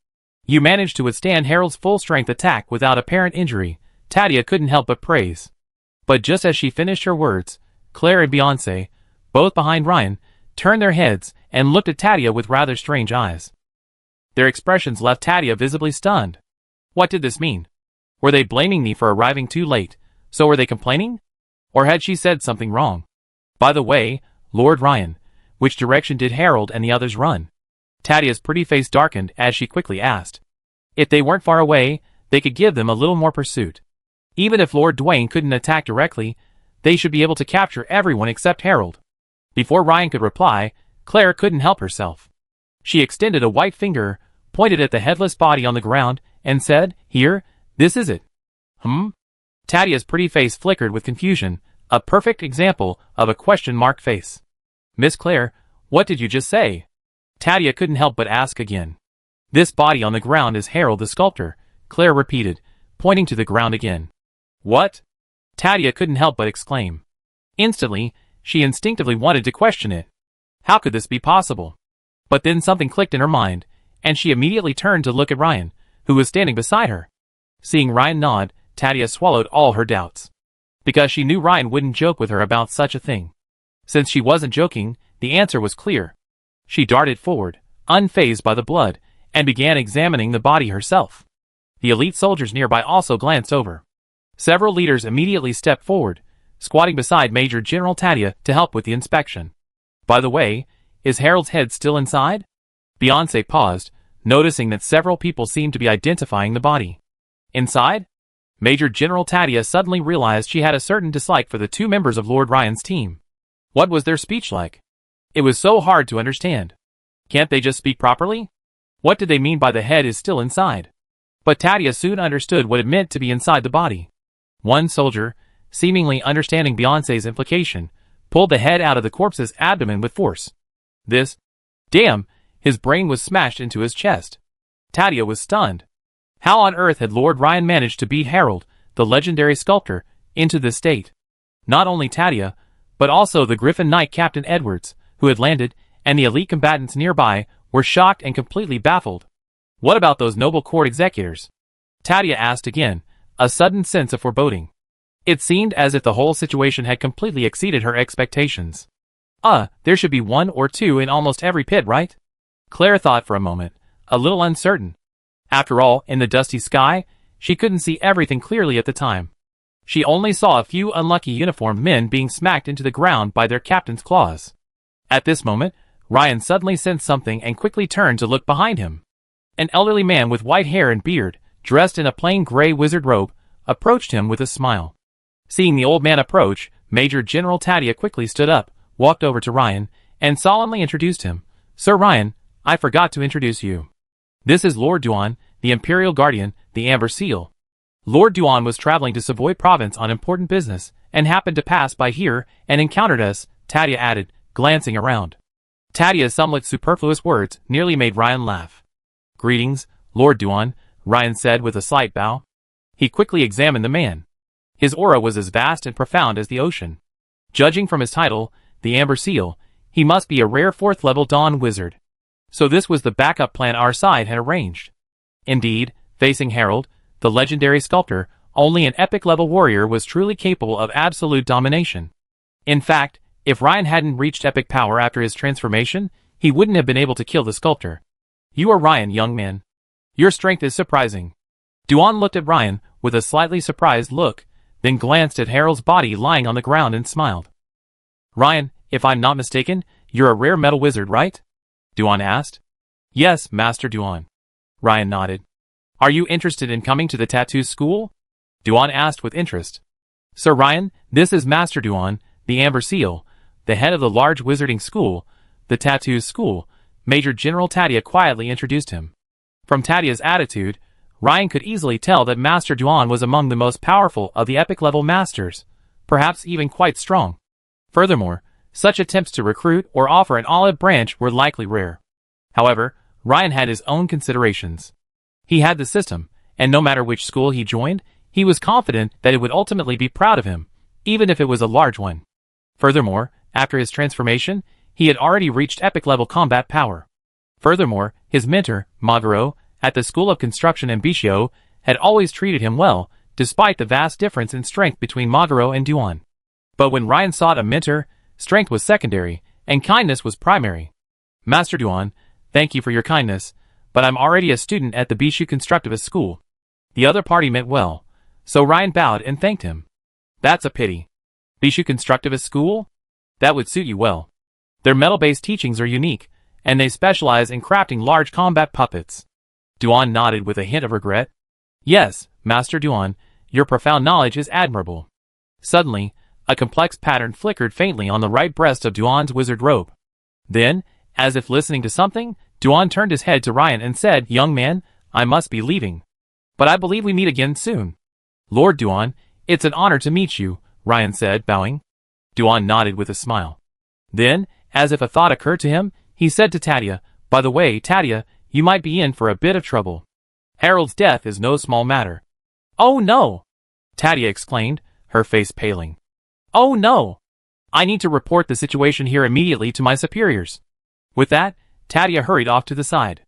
You managed to withstand Harold's full-strength attack without apparent injury, Tadia couldn't help but praise. But just as she finished her words, Claire and Beyoncé, both behind Ryan, turned their heads and looked at Tadia with rather strange eyes. Their expressions left Tadia visibly stunned. What did this mean? Were they blaming me for arriving too late, so were they complaining? Or had she said something wrong? By the way, Lord Ryan, which direction did Harold and the others run? Tadia's pretty face darkened as she quickly asked. If they weren't far away, they could give them a little more pursuit. Even if Lord Dwayne couldn't attack directly, they should be able to capture everyone except Harold. Before Ryan could reply, Claire couldn't help herself. She extended a white finger, pointed at the headless body on the ground, and said, Here, this is it. Tadia's pretty face flickered with confusion, a perfect example of a question mark face. Miss Claire, what did you just say? Tadia couldn't help but ask again. This body on the ground is Harold the sculptor, Claire repeated, pointing to the ground again. What? Tadia couldn't help but exclaim. Instantly, she instinctively wanted to question it. How could this be possible? But then something clicked in her mind, and she immediately turned to look at Ryan, who was standing beside her. Seeing Ryan nod, Tadia swallowed all her doubts. Because she knew Ryan wouldn't joke with her about such a thing. Since she wasn't joking, the answer was clear. She darted forward, unfazed by the blood, and began examining the body herself. The elite soldiers nearby also glanced over. Several leaders immediately stepped forward, squatting beside Major General Tadia to help with the inspection. By the way, is Harold's head still inside? Beyoncé paused, noticing that several people seemed to be identifying the body. Inside? Major General Tadia suddenly realized she had a certain dislike for the two members of Lord Ryan's team. What was their speech like? It was so hard to understand. Can't they just speak properly? What did they mean by the head is still inside? But Tadia soon understood what it meant to be inside the body. One soldier, seemingly understanding Beyonce's implication, pulled the head out of the corpse's abdomen with force. Damn, his brain was smashed into his chest. Tadia was stunned. How on earth had Lord Ryan managed to beat Harold, the legendary sculptor, into this state? Not only Tadia, but also the Griffin Knight Captain Edwards, who had landed, and the elite combatants nearby, were shocked and completely baffled. What about those noble court executors? Tadia asked again, a sudden sense of foreboding. It seemed as if the whole situation had completely exceeded her expectations. There should be one or two in almost every pit, right? Claire thought for a moment, a little uncertain. After all, in the dusty sky, she couldn't see everything clearly at the time. She only saw a few unlucky uniformed men being smacked into the ground by their captain's claws. At this moment, Ryan suddenly sensed something and quickly turned to look behind him. An elderly man with white hair and beard, dressed in a plain gray wizard robe, approached him with a smile. Seeing the old man approach, Major General Tadia quickly stood up, walked over to Ryan, and solemnly introduced him. Sir Ryan, I forgot to introduce you. This is Lord Duan, the Imperial Guardian, the Amber Seal. Lord Duan was traveling to Savoy Province on important business, and happened to pass by here and encountered us, Tadia added, glancing around. Tadia's somewhat superfluous words nearly made Ryan laugh. Greetings, Lord Duan, Ryan said with a slight bow. He quickly examined the man. His aura was as vast and profound as the ocean. Judging from his title, the Amber Seal, he must be a rare 4th-level Dawn Wizard. So this was the backup plan our side had arranged. Indeed, facing Harold, the legendary sculptor, only an epic-level warrior was truly capable of absolute domination. In fact, if Ryan hadn't reached epic power after his transformation, he wouldn't have been able to kill the sculptor. You are Ryan, young man. Your strength is surprising. Duan looked at Ryan with a slightly surprised look, then glanced at Harold's body lying on the ground and smiled. Ryan, if I'm not mistaken, you're a rare metal wizard, right? Duan asked. Yes, Master Duan. Ryan nodded. Are you interested in coming to the tattoo school? Duan asked with interest. Sir Ryan, this is Master Duan, the Amber Seal, the head of the large wizarding school, the tattoo school. Major General Tadia quietly introduced him. From Tadia's attitude, Ryan could easily tell that Master Duan was among the most powerful of the epic-level masters, perhaps even quite strong. Furthermore, such attempts to recruit or offer an olive branch were likely rare. However, Ryan had his own considerations. He had the system, and no matter which school he joined, he was confident that it would ultimately be proud of him, even if it was a large one. Furthermore, after his transformation, he had already reached epic-level combat power. Furthermore, his mentor, Maguro, at the School of Construction in Bichio, had always treated him well, despite the vast difference in strength between Maguro and Duan. But when Ryan sought a mentor, strength was secondary, and kindness was primary. Master Duan, thank you for your kindness, but I'm already a student at the Bishu Constructivist School. The other party meant well, so Ryan bowed and thanked him. That's a pity. Bishu Constructivist School? That would suit you well. Their metal-based teachings are unique, and they specialize in crafting large combat puppets. Duan nodded with a hint of regret. Yes, Master Duan, your profound knowledge is admirable. Suddenly, a complex pattern flickered faintly on the right breast of Duan's wizard robe. Then, as if listening to something, Duan turned his head to Ryan and said, Young man, I must be leaving. But I believe we meet again soon. Lord Duan, it's an honor to meet you, Ryan said, bowing. Duan nodded with a smile. Then, as if a thought occurred to him, he said to Tadia, By the way, Tadia, you might be in for a bit of trouble. Harold's death is no small matter. Oh no! Tadia exclaimed, her face paling. Oh no! I need to report the situation here immediately to my superiors. With that, Tadia hurried off to the side.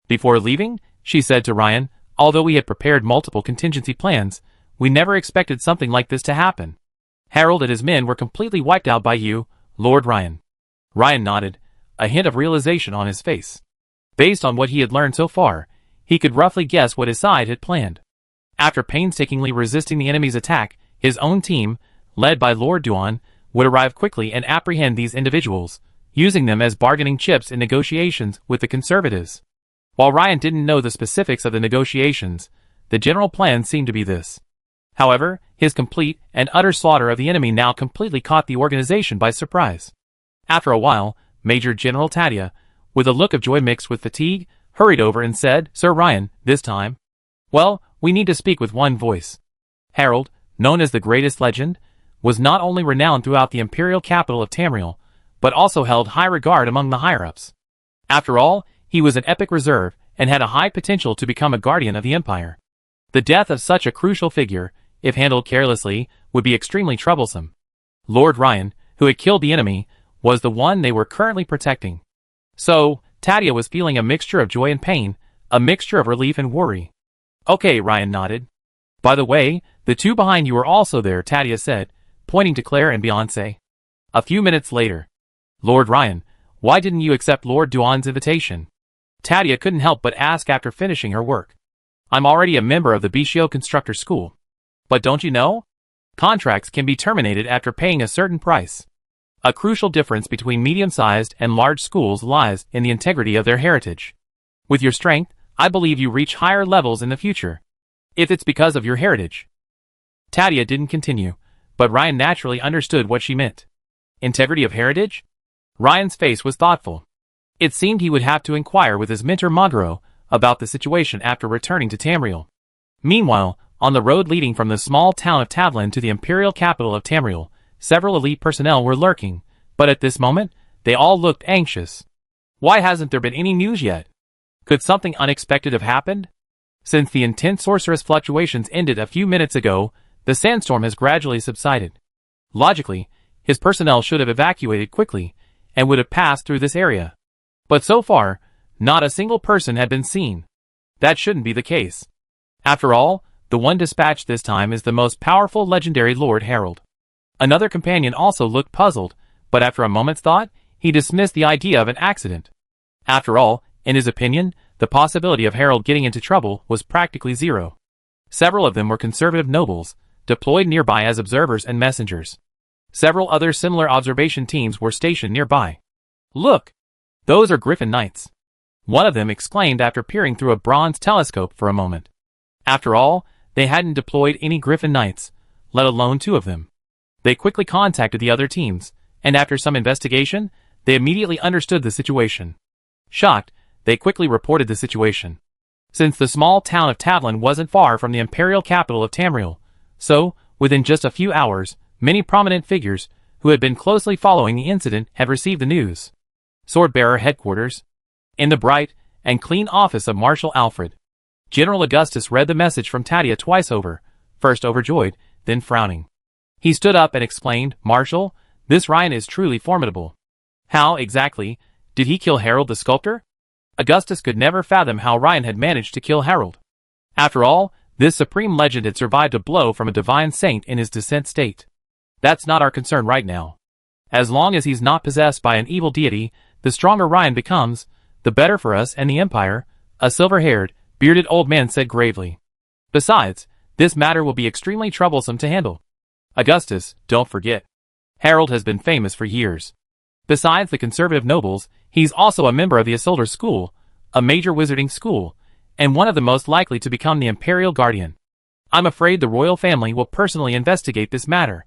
Before leaving, she said to Ryan, although we had prepared multiple contingency plans, we never expected something like this to happen. Harold and his men were completely wiped out by you, Lord Ryan. Ryan nodded, a hint of realization on his face. Based on what he had learned so far, he could roughly guess what his side had planned. After painstakingly resisting the enemy's attack, his own team, led by Lord Duan, would arrive quickly and apprehend these individuals, using them as bargaining chips in negotiations with the conservatives. While Ryan didn't know the specifics of the negotiations, the general plan seemed to be this. However, his complete and utter slaughter of the enemy now completely caught the organization by surprise. After a while, Major General Tadia, with a look of joy mixed with fatigue, hurried over and said, "Sir Ryan, this time? Well, we need to speak with one voice." Harold, known as the greatest legend, was not only renowned throughout the imperial capital of Tamriel, but also held high regard among the higher-ups. After all, he was an epic reserve, and had a high potential to become a guardian of the Empire. The death of such a crucial figure, if handled carelessly, would be extremely troublesome. Lord Ryan, who had killed the enemy, was the one they were currently protecting. So, Tadia was feeling a mixture of joy and pain, a mixture of relief and worry. "Okay," Ryan nodded. "By the way, the two behind you are also there," Tadia said, pointing to Claire and Beyoncé. A few minutes later. "Lord Ryan, why didn't you accept Lord Duan's invitation?" Tadia couldn't help but ask after finishing her work. "I'm already a member of the Bishio Constructor School. But don't you know? Contracts can be terminated after paying a certain price. A crucial difference between medium-sized and large schools lies in the integrity of their heritage. With your strength, I believe you reach higher levels in the future. If it's because of your heritage." Tadia didn't continue, but Ryan naturally understood what she meant. Integrity of heritage? Ryan's face was thoughtful. It seemed he would have to inquire with his mentor Magro about the situation after returning to Tamriel. Meanwhile, on the road leading from the small town of Tavlin to the imperial capital of Tamriel, several elite personnel were lurking, but at this moment, they all looked anxious. Why hasn't there been any news yet? Could something unexpected have happened? Since the intense sorceress fluctuations ended a few minutes ago, the sandstorm has gradually subsided. Logically, his personnel should have evacuated quickly, and would have passed through this area. But so far, not a single person had been seen. That shouldn't be the case. After all, the one dispatched this time is the most powerful legendary Lord Harold. Another companion also looked puzzled, but after a moment's thought, he dismissed the idea of an accident. After all, in his opinion, the possibility of Harold getting into trouble was practically zero. Several of them were conservative nobles, deployed nearby as observers and messengers. Several other similar observation teams were stationed nearby. "Look! Those are Griffin Knights," one of them exclaimed after peering through a bronze telescope for a moment. After all, they hadn't deployed any Griffin Knights, let alone two of them. They quickly contacted the other teams, and after some investigation, they immediately understood the situation. Shocked, they quickly reported the situation. Since the small town of Tavlin wasn't far from the imperial capital of Tamriel, so, within just a few hours, many prominent figures, who had been closely following the incident, had received the news. Swordbearer Headquarters. In the bright and clean office of Marshal Alfred, General Augustus read the message from Tadia twice over, first overjoyed, then frowning. He stood up and explained, "Marshal, this Ryan is truly formidable. How, exactly, did he kill Harold the Sculptor?" Augustus could never fathom how Ryan had managed to kill Harold. After all, this supreme legend had survived a blow from a divine saint in his descent state. That's not our concern right now. As long as he's not possessed by an evil deity, the stronger Ryan becomes, the better for us and the Empire, a silver-haired, bearded old man said gravely. Besides, this matter will be extremely troublesome to handle. Augustus, don't forget. Harold has been famous for years. Besides the conservative nobles, he's also a member of the Isildur School, a major wizarding school, and one of the most likely to become the Imperial Guardian. I'm afraid the royal family will personally investigate this matter.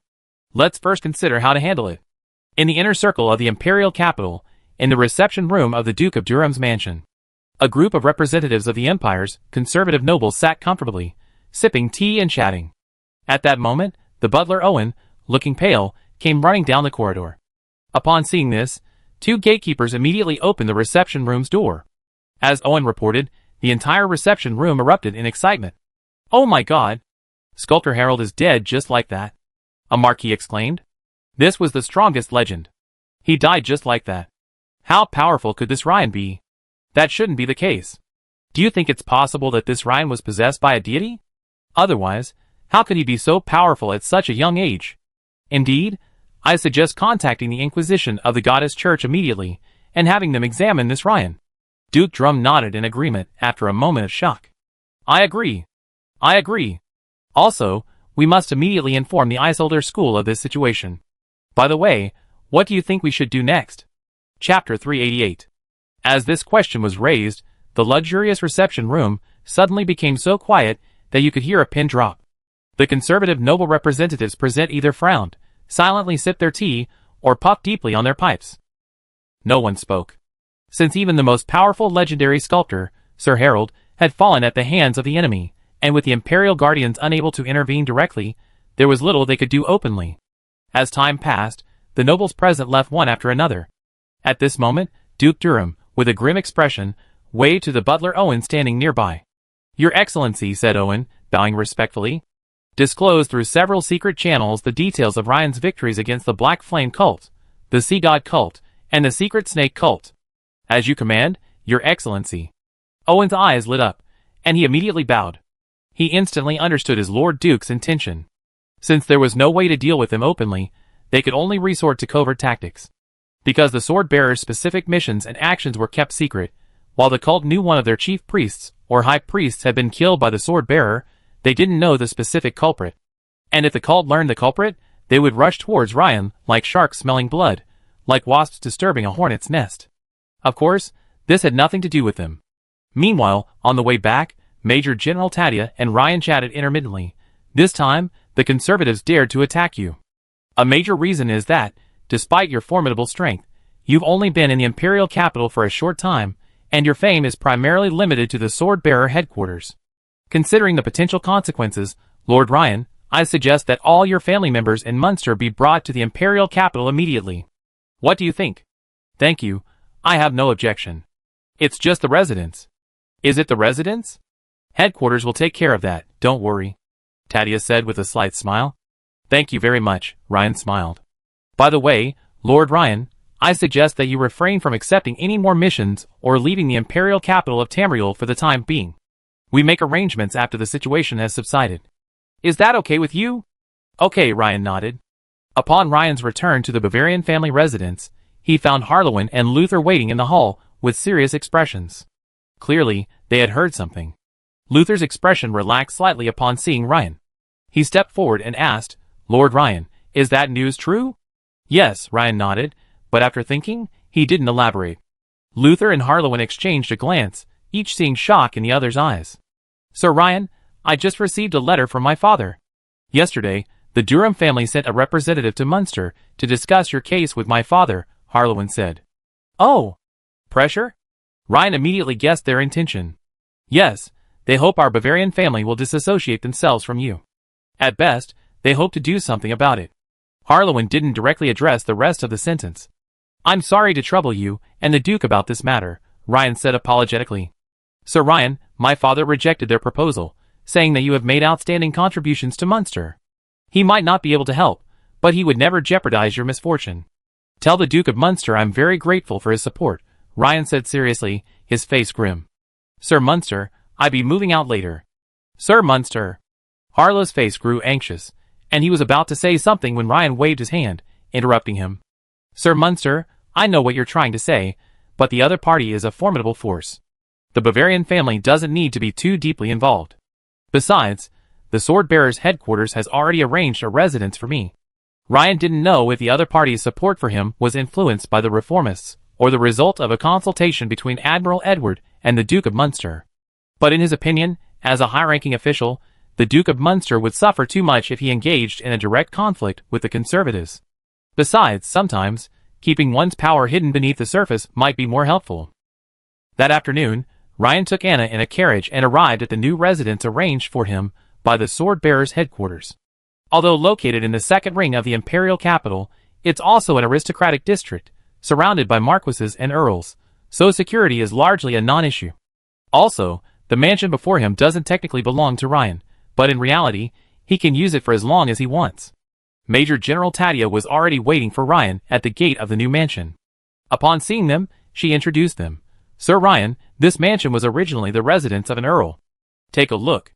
Let's first consider how to handle it. In the inner circle of the Imperial capital, in the reception room of the Duke of Durham's mansion, a group of representatives of the Empire's conservative nobles sat comfortably, sipping tea and chatting. At that moment, the butler Owen, looking pale, came running down the corridor. Upon seeing this, two gatekeepers immediately opened the reception room's door. As Owen reported, the entire reception room erupted in excitement. "Oh my God! Sculptor Harold is dead just like that," a marquis exclaimed. This was the strongest legend. He died just like that. How powerful could this Ryan be? That shouldn't be the case. Do you think it's possible that this Ryan was possessed by a deity? Otherwise, how could he be so powerful at such a young age? Indeed, I suggest contacting the Inquisition of the Goddess Church immediately, and having them examine this Ryan. Duke Drum nodded in agreement after a moment of shock. I agree. Also, we must immediately inform the Isildur School of this situation. By the way, what do you think we should do next? Chapter 388. As this question was raised, the luxurious reception room suddenly became so quiet that you could hear a pin drop. The conservative noble representatives present either frowned, silently sipped their tea, or puffed deeply on their pipes. No one spoke. Since even the most powerful legendary sculptor, Sir Harold, had fallen at the hands of the enemy, and with the Imperial Guardians unable to intervene directly, there was little they could do openly. As time passed, the nobles present left one after another. At this moment, Duke Durham, with a grim expression, waved to the butler Owen standing nearby. "Your Excellency," said Owen, bowing respectfully, "disclosed through several secret channels the details of Ryan's victories against the Black Flame cult, the Sea God cult, and the Secret Snake cult." "As you command, Your Excellency." Owen's eyes lit up, and he immediately bowed. He instantly understood his Lord Duke's intention. Since there was no way to deal with him openly, they could only resort to covert tactics. Because the sword-bearers' specific missions and actions were kept secret, while the cult knew one of their chief priests or high priests had been killed by the sword-bearer, they didn't know the specific culprit. And if the cult learned the culprit, they would rush towards Ryan like sharks smelling blood, like wasps disturbing a hornet's nest. Of course, this had nothing to do with them. Meanwhile, on the way back, Major General Tadia and Ryan chatted intermittently. "This time, the conservatives dared to attack you. A major reason is that, despite your formidable strength, you've only been in the Imperial capital for a short time, and your fame is primarily limited to the sword-bearer headquarters. Considering the potential consequences, Lord Ryan, I suggest that all your family members in Munster be brought to the Imperial capital immediately. What do you think?" "Thank you. I have no objection. It's just the residence." "Is it the residence?" "Headquarters will take care of that, don't worry," Tadia said with a slight smile. "Thank you very much," Ryan smiled. "By the way, Lord Ryan, I suggest that you refrain from accepting any more missions or leaving the Imperial capital of Tamriel for the time being. We make arrangements after the situation has subsided. Is that okay with you?" "Okay," Ryan nodded. Upon Ryan's return to the Bavarian family residence, he found Harlowin and Luther waiting in the hall with serious expressions. Clearly, they had heard something. Luther's expression relaxed slightly upon seeing Ryan. He stepped forward and asked, "Lord Ryan, is that news true?" "Yes," Ryan nodded, but after thinking, he didn't elaborate. Luther and Harlowin exchanged a glance, each seeing shock in the other's eyes. "Sir Ryan, I just received a letter from my father. Yesterday, the Durham family sent a representative to Munster to discuss your case with my father," Harlowin said. "Oh, pressure?" Ryan immediately guessed their intention. "Yes, they hope our Bavarian family will disassociate themselves from you. At best, they hope to do something about it." Harlowin didn't directly address the rest of the sentence. "I'm sorry to trouble you and the Duke about this matter," Ryan said apologetically. "Sir Ryan, my father rejected their proposal, saying that you have made outstanding contributions to Munster. He might not be able to help, but he would never jeopardize your misfortune. Tell the Duke of Munster I'm very grateful for his support," Ryan said seriously, his face grim. "Sir Munster, I be moving out later." "Sir Munster." Harlow's face grew anxious, and he was about to say something when Ryan waved his hand, interrupting him. "Sir Munster, I know what you're trying to say, but the other party is a formidable force. The Bavarian family doesn't need to be too deeply involved. Besides, the sword-bearer's headquarters has already arranged a residence for me." Ryan didn't know if the other party's support for him was influenced by the reformists, or the result of a consultation between Admiral Edward and the Duke of Munster. But in his opinion, as a high-ranking official, the Duke of Munster would suffer too much if he engaged in a direct conflict with the conservatives. Besides, sometimes, keeping one's power hidden beneath the surface might be more helpful. That afternoon, Ryan took Anna in a carriage and arrived at the new residence arranged for him by the sword-bearers' headquarters. Although located in the second ring of the Imperial capital, it's also an aristocratic district, surrounded by marquises and earls, so security is largely a non-issue. Also, the mansion before him doesn't technically belong to Ryan, but in reality, he can use it for as long as he wants. Major General Tadia was already waiting for Ryan at the gate of the new mansion. Upon seeing them, she introduced them. "Sir Ryan, this mansion was originally the residence of an earl. Take a look.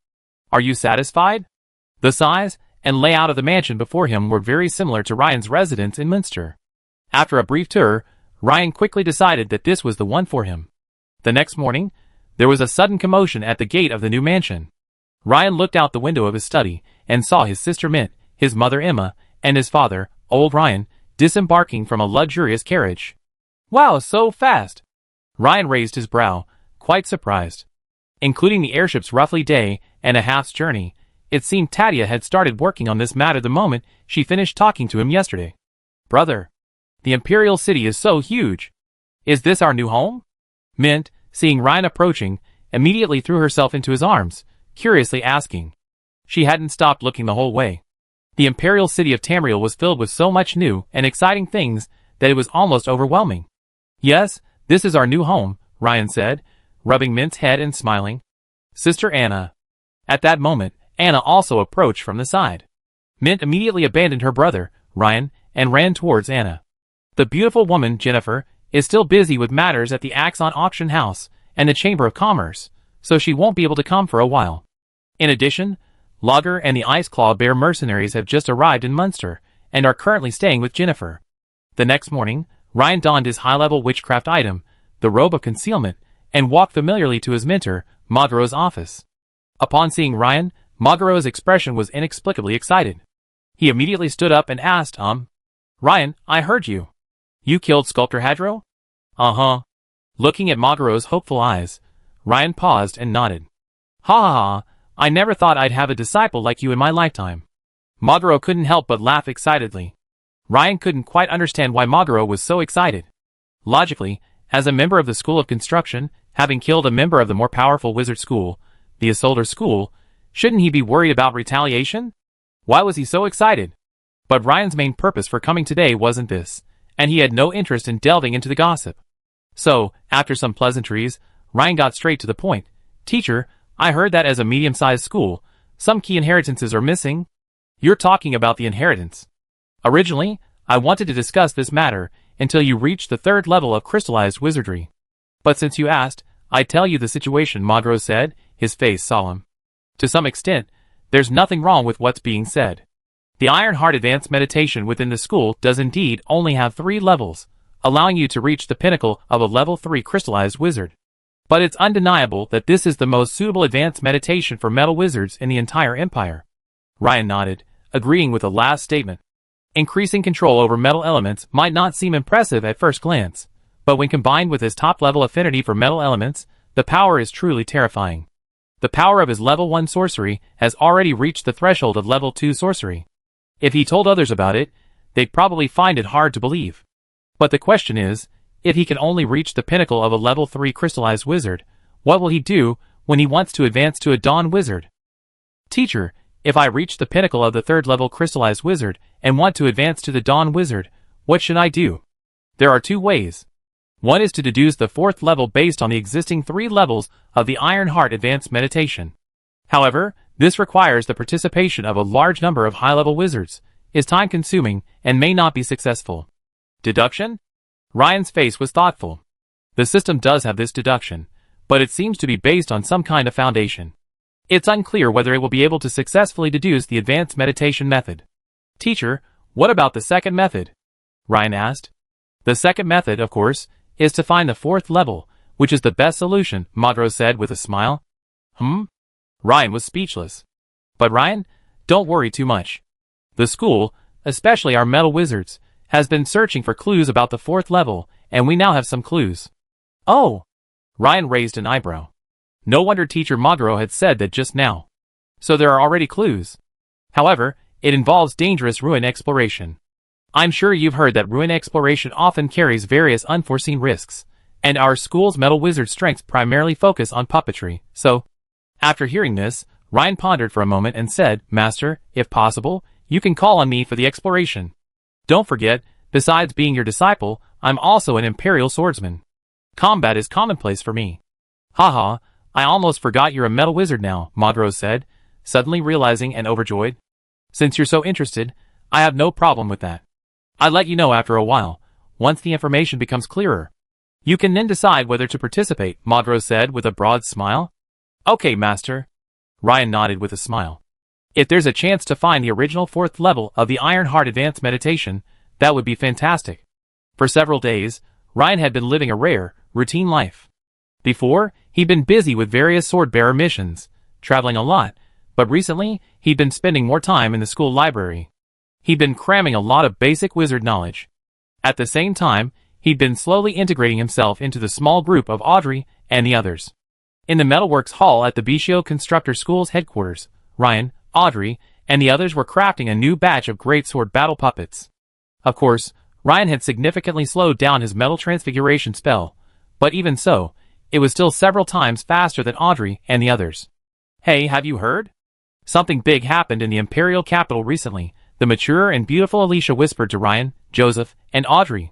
Are you satisfied?" The size and layout of the mansion before him were very similar to Ryan's residence in Munster. After a brief tour, Ryan quickly decided that this was the one for him. The next morning, there was a sudden commotion at the gate of the new mansion. Ryan looked out the window of his study and saw his sister Mint, his mother Emma, and his father, old Ryan, disembarking from a luxurious carriage. "Wow, so fast!" Ryan raised his brow, quite surprised. Including the airship's roughly day and a half's journey, It seemed Tadia had started working on this matter the moment she finished talking to him yesterday. Brother, the Imperial City is so huge. Is this our new home? Mint, seeing Ryan approaching, immediately threw herself into his arms, curiously asking. She hadn't stopped looking the whole way. The Imperial City of Tamriel was filled with so much new and exciting things that it was almost overwhelming. Yes, this is our new home, Ryan said, rubbing Mint's head and smiling. Sister Anna. At that moment, Anna also approached from the side. Mint immediately abandoned her brother, Ryan, and ran towards Anna. The beautiful woman, Jennifer, is still busy with matters at the Axon Auction House and the Chamber of Commerce, so she won't be able to come for a while. In addition, Logger and the Iceclaw Bear mercenaries have just arrived in Munster and are currently staying with Jennifer. The next morning, Ryan donned his high-level witchcraft item, the Robe of Concealment, and walked familiarly to his mentor, Magaro's office. Upon seeing Ryan, Magaro's expression was inexplicably excited. He immediately stood up and asked, Ryan, I heard you. You killed Sculptor Hadro? Uh-huh. Looking at Magaro's hopeful eyes, Ryan paused and nodded. Ha ha ha, I never thought I'd have a disciple like you in my lifetime. Magaro couldn't help but laugh excitedly. Ryan couldn't quite understand why Magaro was so excited. Logically, as a member of the School of Construction, having killed a member of the more powerful wizard school, the Isolder School, shouldn't he be worried about retaliation? Why was he so excited? But Ryan's main purpose for coming today wasn't this, and he had no interest in delving into the gossip. So, after some pleasantries, Ryan got straight to the point. Teacher, I heard that as a medium-sized school, some key inheritances are missing. You're talking about the inheritance. Originally, I wanted to discuss this matter until you reached the 3rd level of crystallized wizardry. But since you asked, I'd tell you the situation, Magaro said, his face solemn. To some extent, there's nothing wrong with what's being said. The Ironheart Advanced Meditation within the school does indeed only have 3 levels, allowing you to reach the pinnacle of a level 3 crystallized wizard. But it's undeniable that this is the most suitable advanced meditation for metal wizards in the entire empire. Ryan nodded, agreeing with the last statement. Increasing control over metal elements might not seem impressive at first glance, but when combined with his top-level affinity for metal elements, the power is truly terrifying. The power of his level 1 sorcery has already reached the threshold of level 2 sorcery. If he told others about it, they'd probably find it hard to believe. But the question is, if he can only reach the pinnacle of a level 3 crystallized wizard, what will he do when he wants to advance to a dawn wizard? Teacher, if I reach the pinnacle of the 3rd level crystallized wizard and want to advance to the dawn wizard, what should I do? There are 2 ways. One is to deduce the 4th level based on the existing 3 levels of the Ironheart Advanced Meditation. However, this requires the participation of a large number of high-level wizards, is time-consuming, and may not be successful. Deduction? Ryan's face was thoughtful. The system does have this deduction, but it seems to be based on some kind of foundation. It's unclear whether it will be able to successfully deduce the advanced meditation method. Teacher, what about the second method? Ryan asked. The second method, of course, is to find the 4th level, which is the best solution, Magaro said with a smile. Ryan was speechless. But Ryan, don't worry too much. The school, especially our metal wizards, has been searching for clues about the 4th level, and we now have some clues. Oh! Ryan raised an eyebrow. No wonder Teacher Magaro had said that just now. So there are already clues. However, it involves dangerous ruin exploration. I'm sure you've heard that ruin exploration often carries various unforeseen risks, and our school's metal wizard strengths primarily focus on puppetry, so... After hearing this, Ryan pondered for a moment and said, Master, if possible, you can call on me for the exploration. Don't forget, besides being your disciple, I'm also an Imperial swordsman. Combat is commonplace for me. Haha, I almost forgot you're a metal wizard now, Magaro said, suddenly realizing and overjoyed. Since you're so interested, I have no problem with that. I'll let you know after a while, once the information becomes clearer. You can then decide whether to participate, Magaro said with a broad smile. Okay, Master. Ryan nodded with a smile. If there's a chance to find the original 4th level of the Ironheart Advanced Meditation, that would be fantastic. For several days, Ryan had been living a rare, routine life. Before, he'd been busy with various sword-bearer missions, traveling a lot, but recently, he'd been spending more time in the school library. He'd been cramming a lot of basic wizard knowledge. At the same time, he'd been slowly integrating himself into the small group of Audrey and the others. In the Metalworks Hall at the Bishio Constructor School's headquarters, Ryan, Audrey, and the others were crafting a new batch of greatsword battle puppets. Of course, Ryan had significantly slowed down his metal transfiguration spell, but even so, it was still several times faster than Audrey and the others. "Hey, have you heard? Something big happened in the Imperial capital recently," the mature and beautiful Alicia whispered to Ryan, Joseph, and Audrey.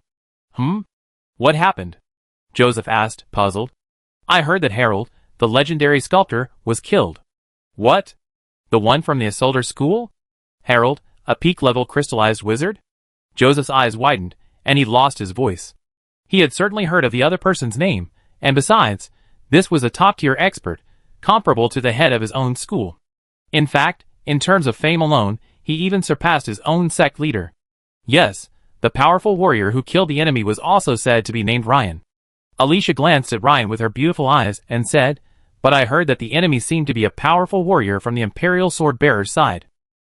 What happened?" Joseph asked, puzzled. "I heard that Harold, the legendary sculptor, was killed." "What? The one from the Isolder school? Harold, a peak-level crystallized wizard?" Joseph's eyes widened, and he lost his voice. He had certainly heard of the other person's name, and besides, this was a top-tier expert, comparable to the head of his own school. In fact, in terms of fame alone, he even surpassed his own sect leader. Yes, the powerful warrior who killed the enemy was also said to be named Ryan. Alicia glanced at Ryan with her beautiful eyes and said, "But I heard that the enemy seemed to be a powerful warrior from the Imperial Sword-Bearer's side."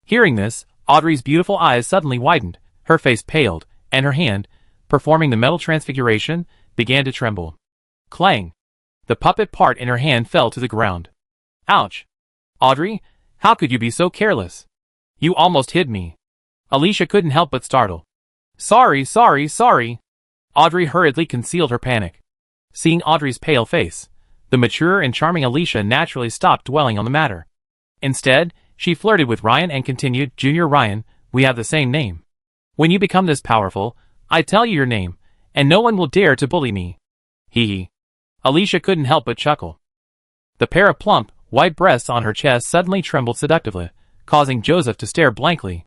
Hearing this, Audrey's beautiful eyes suddenly widened, her face paled, and her hand, performing the metal transfiguration, began to tremble. Clang! The puppet part in her hand fell to the ground. "Ouch! Audrey, how could you be so careless? You almost hit me." Alicia couldn't help but startle. Sorry. Audrey hurriedly concealed her panic. Seeing Audrey's pale face, the mature and charming Alicia naturally stopped dwelling on the matter. Instead, she flirted with Ryan and continued, "Junior Ryan, we have the same name. When you become this powerful, I tell you your name, and no one will dare to bully me." Hee. Alicia couldn't help but chuckle. The pair of plump, white breasts on her chest suddenly trembled seductively, causing Joseph to stare blankly.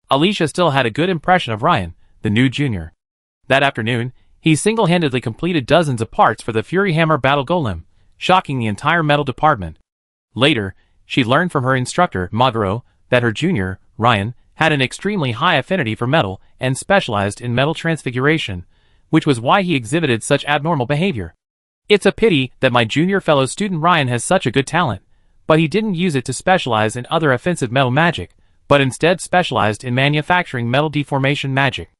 Alicia still had a good impression of Ryan, the new junior. That afternoon, he single-handedly completed dozens of parts for the Fury Hammer Battle Golem, shocking the entire metal department. Later, she learned from her instructor, Maguro, that her junior, Ryan, had an extremely high affinity for metal and specialized in metal transfiguration, which was why he exhibited such abnormal behavior. "It's a pity that my junior fellow student Ryan has such a good talent, but he didn't use it to specialize in other offensive metal magic, but instead specialized in manufacturing metal deformation magic."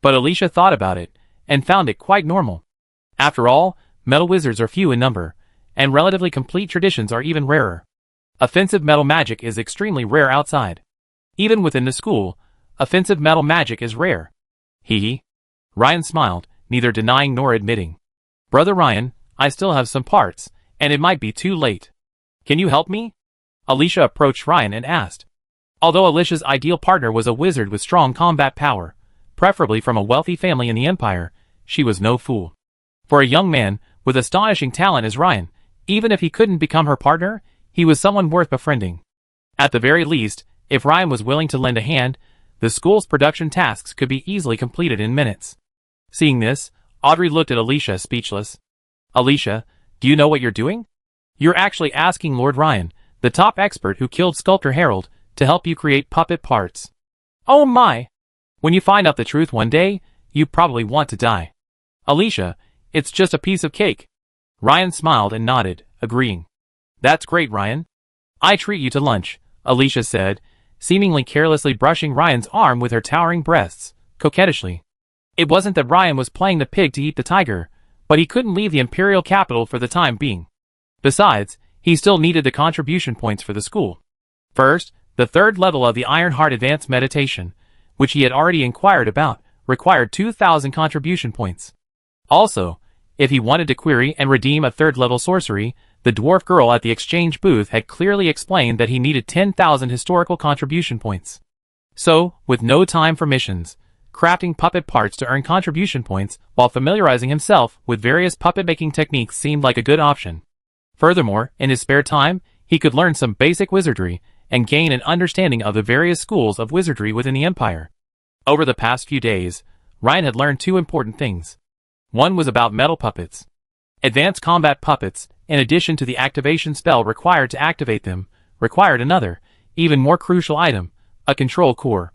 But Alicia thought about it, and found it quite normal. After all, metal wizards are few in number, and relatively complete traditions are even rarer. Offensive metal magic is extremely rare outside. Even within the school, offensive metal magic is rare. Hee. Ryan smiled, neither denying nor admitting. "Brother Ryan, I still have some parts, and it might be too late. Can you help me?" Alicia approached Ryan and asked. Although Alicia's ideal partner was a wizard with strong combat power, preferably from a wealthy family in the Empire, she was no fool. For a young man with astonishing talent as Ryan, even if he couldn't become her partner, he was someone worth befriending. At the very least, if Ryan was willing to lend a hand, the school's production tasks could be easily completed in minutes. Seeing this, Audrey looked at Alicia speechless. "Alicia, do you know what you're doing? You're actually asking Lord Ryan, the top expert who killed Sculptor Harold, to help you create puppet parts. Oh my! When you find out the truth one day, you probably want to die." "Alicia, it's just a piece of cake." Ryan smiled and nodded, agreeing. "That's great, Ryan. I treat you to lunch," Alicia said, seemingly carelessly brushing Ryan's arm with her towering breasts, coquettishly. It wasn't that Ryan was playing the pig to eat the tiger, but he couldn't leave the Imperial capital for the time being. Besides, he still needed the contribution points for the school. First, the third level of the Ironheart Advanced Meditation, which he had already inquired about, required 2,000 contribution points. Also, if he wanted to query and redeem a third-level sorcery, the dwarf girl at the exchange booth had clearly explained that he needed 10,000 historical contribution points. So, with no time for missions, crafting puppet parts to earn contribution points while familiarizing himself with various puppet-making techniques seemed like a good option. Furthermore, in his spare time, he could learn some basic wizardry and gain an understanding of the various schools of wizardry within the Empire. Over the past few days, Ryan had learned two important things. One was about metal puppets. Advanced combat puppets, in addition to the activation spell required to activate them, required another, even more crucial item, a control core.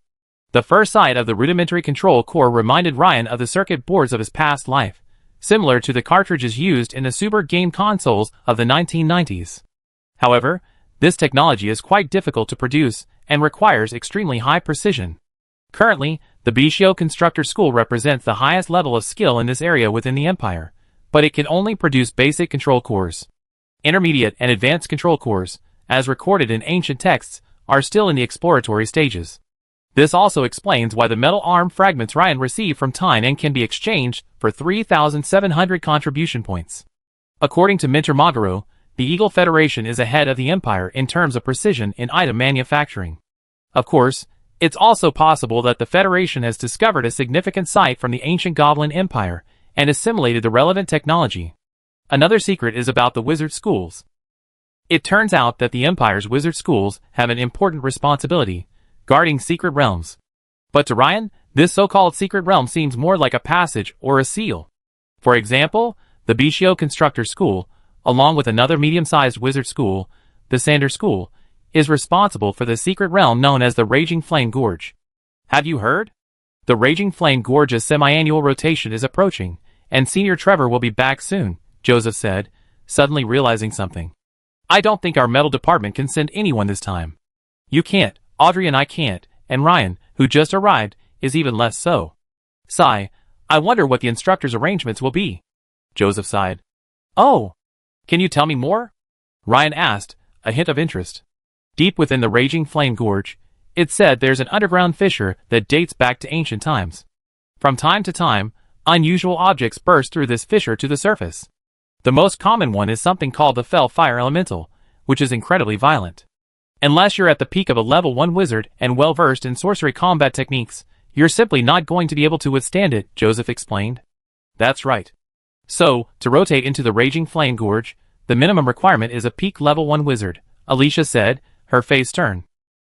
The first sight of the rudimentary control core reminded Ryan of the circuit boards of his past life, similar to the cartridges used in the Super game consoles of the 1990s. However, this technology is quite difficult to produce and requires extremely high precision. Currently, the Bishio Constructor School represents the highest level of skill in this area within the Empire, but it can only produce basic control cores. Intermediate and advanced control cores, as recorded in ancient texts, are still in the exploratory stages. This also explains why the metal arm fragments Ryan received from Tyne can be exchanged for 3,700 contribution points. According to Minter Mogaro, the Eagle Federation is ahead of the Empire in terms of precision in item manufacturing. Of course, it's also possible that the Federation has discovered a significant site from the ancient Goblin Empire and assimilated the relevant technology. Another secret is about the wizard schools. It turns out that the Empire's wizard schools have an important responsibility, guarding secret realms. But to Ryan, this so-called secret realm seems more like a passage or a seal. For example, the Bishio Constructor School, along with another medium-sized wizard school, the Sander School, is responsible for the secret realm known as the Raging Flame Gorge. Have you heard? The Raging Flame Gorge's semi-annual rotation is approaching, and Senior Trevor will be back soon, Joseph said, suddenly realizing something. I don't think our metal department can send anyone this time. You can't, Audrey and I can't, and Ryan, who just arrived, is even less so. Sigh, I wonder what the instructor's arrangements will be. Joseph sighed. Oh, can you tell me more? Ryan asked, a hint of interest. Deep within the Raging Flame Gorge, it's said there's an underground fissure that dates back to ancient times. From time to time, unusual objects burst through this fissure to the surface. The most common one is something called the Fell Fire Elemental, which is incredibly violent. Unless you're at the peak of a level 1 wizard and well-versed in sorcery combat techniques, you're simply not going to be able to withstand it, Joseph explained. That's right. So, to rotate into the Raging Flame Gorge, the minimum requirement is a peak level 1 wizard, Alicia said, her face stern.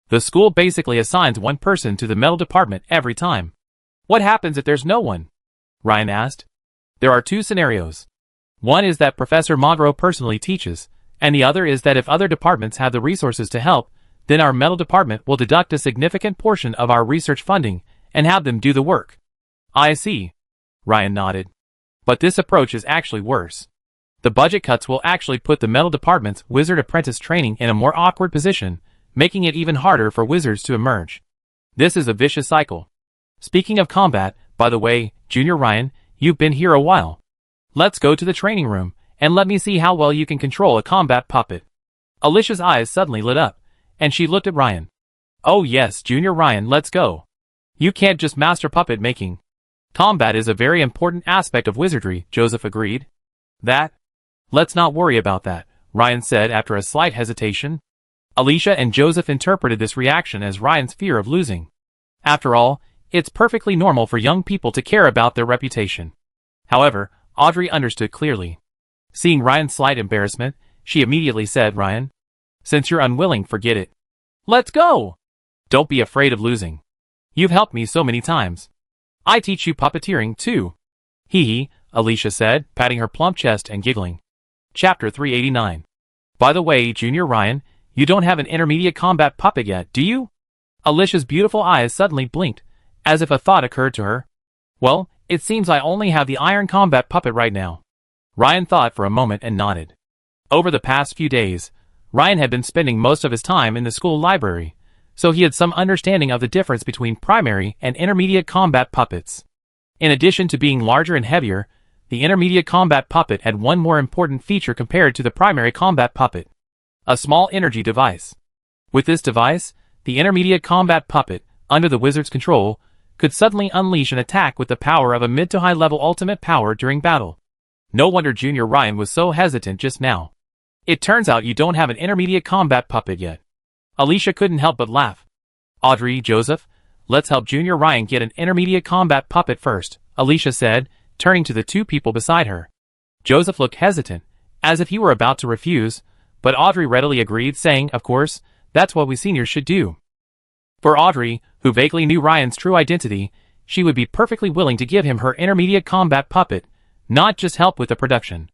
The school basically assigns one person to the metal department every time. What happens if there's no one? Ryan asked. There are two scenarios. One is that Professor Mogaro personally teaches, and the other is that if other departments have the resources to help, then our metal department will deduct a significant portion of our research funding and have them do the work. I see. Ryan nodded. But this approach is actually worse. The budget cuts will actually put the metal department's wizard apprentice training in a more awkward position, making it even harder for wizards to emerge. This is a vicious cycle. Speaking of combat, by the way, Junior Ryan, you've been here a while. Let's go to the training room, and let me see how well you can control a combat puppet. Alicia's eyes suddenly lit up, and she looked at Ryan. Oh yes, Junior Ryan, let's go. You can't just master puppet making. Combat is a very important aspect of wizardry, Joseph agreed. Let's not worry about that, Ryan said after a slight hesitation. Alicia and Joseph interpreted this reaction as Ryan's fear of losing. After all, it's perfectly normal for young people to care about their reputation. However, Audrey understood clearly. Seeing Ryan's slight embarrassment, she immediately said, Ryan, since you're unwilling, forget it. Let's go! Don't be afraid of losing. You've helped me so many times. I teach you puppeteering, too. Hee hee, Alicia said, patting her plump chest and giggling. Chapter 389. By the way, Junior Ryan, you don't have an intermediate combat puppet yet, do you? Alicia's beautiful eyes suddenly blinked, as if a thought occurred to her. Well, it seems I only have the iron combat puppet right now. Ryan thought for a moment and nodded. Over the past few days, Ryan had been spending most of his time in the school library, so he had some understanding of the difference between primary and intermediate combat puppets. In addition to being larger and heavier, the intermediate combat puppet had one more important feature compared to the primary combat puppet. A small energy device. With this device, the intermediate combat puppet, under the wizard's control, could suddenly unleash an attack with the power of a mid to high level ultimate power during battle. No wonder Junior Ryan was so hesitant just now. It turns out you don't have an intermediate combat puppet yet. Alicia couldn't help but laugh. Audrey, Joseph, let's help Junior Ryan get an intermediate combat puppet first, Alicia said, turning to the two people beside her. Joseph looked hesitant, as if he were about to refuse, but Audrey readily agreed, saying, of course, that's what we seniors should do. For Audrey, who vaguely knew Ryan's true identity, she would be perfectly willing to give him her intermediate combat puppet, not just help with the production.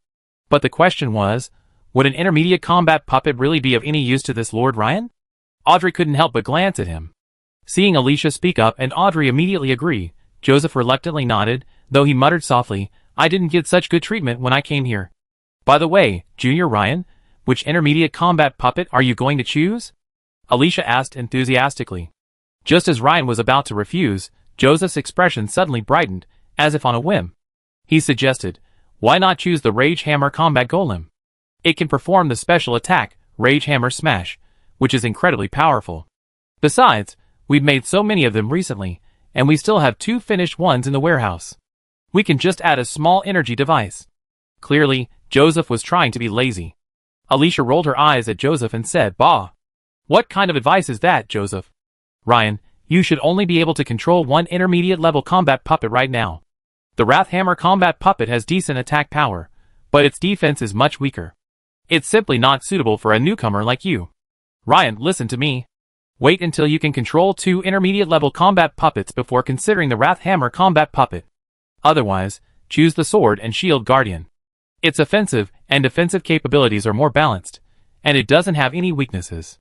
But the question was, would an intermediate combat puppet really be of any use to this Lord Ryan? Audrey couldn't help but glance at him. Seeing Alicia speak up and Audrey immediately agree, Joseph reluctantly nodded, though he muttered softly, I didn't get such good treatment when I came here. By the way, Junior Ryan, which intermediate combat puppet are you going to choose? Alicia asked enthusiastically. Just as Ryan was about to refuse, Joseph's expression suddenly brightened, as if on a whim. He suggested, why not choose the Rage Hammer Combat Golem? It can perform the special attack, Rage Hammer Smash, which is incredibly powerful. Besides, we've made so many of them recently, and we still have 2 finished ones in the warehouse. We can just add a small energy device. Clearly, Joseph was trying to be lazy. Alicia rolled her eyes at Joseph and said, "Bah! What kind of advice is that, Joseph? Ryan, you should only be able to control one intermediate-level combat puppet right now. The Wrathhammer combat puppet has decent attack power, but its defense is much weaker. It's simply not suitable for a newcomer like you. Ryan, listen to me. Wait until you can control 2 intermediate-level combat puppets before considering the Wrathhammer combat puppet. Otherwise, choose the Sword and Shield Guardian. Its offensive and defensive capabilities are more balanced, and it doesn't have any weaknesses."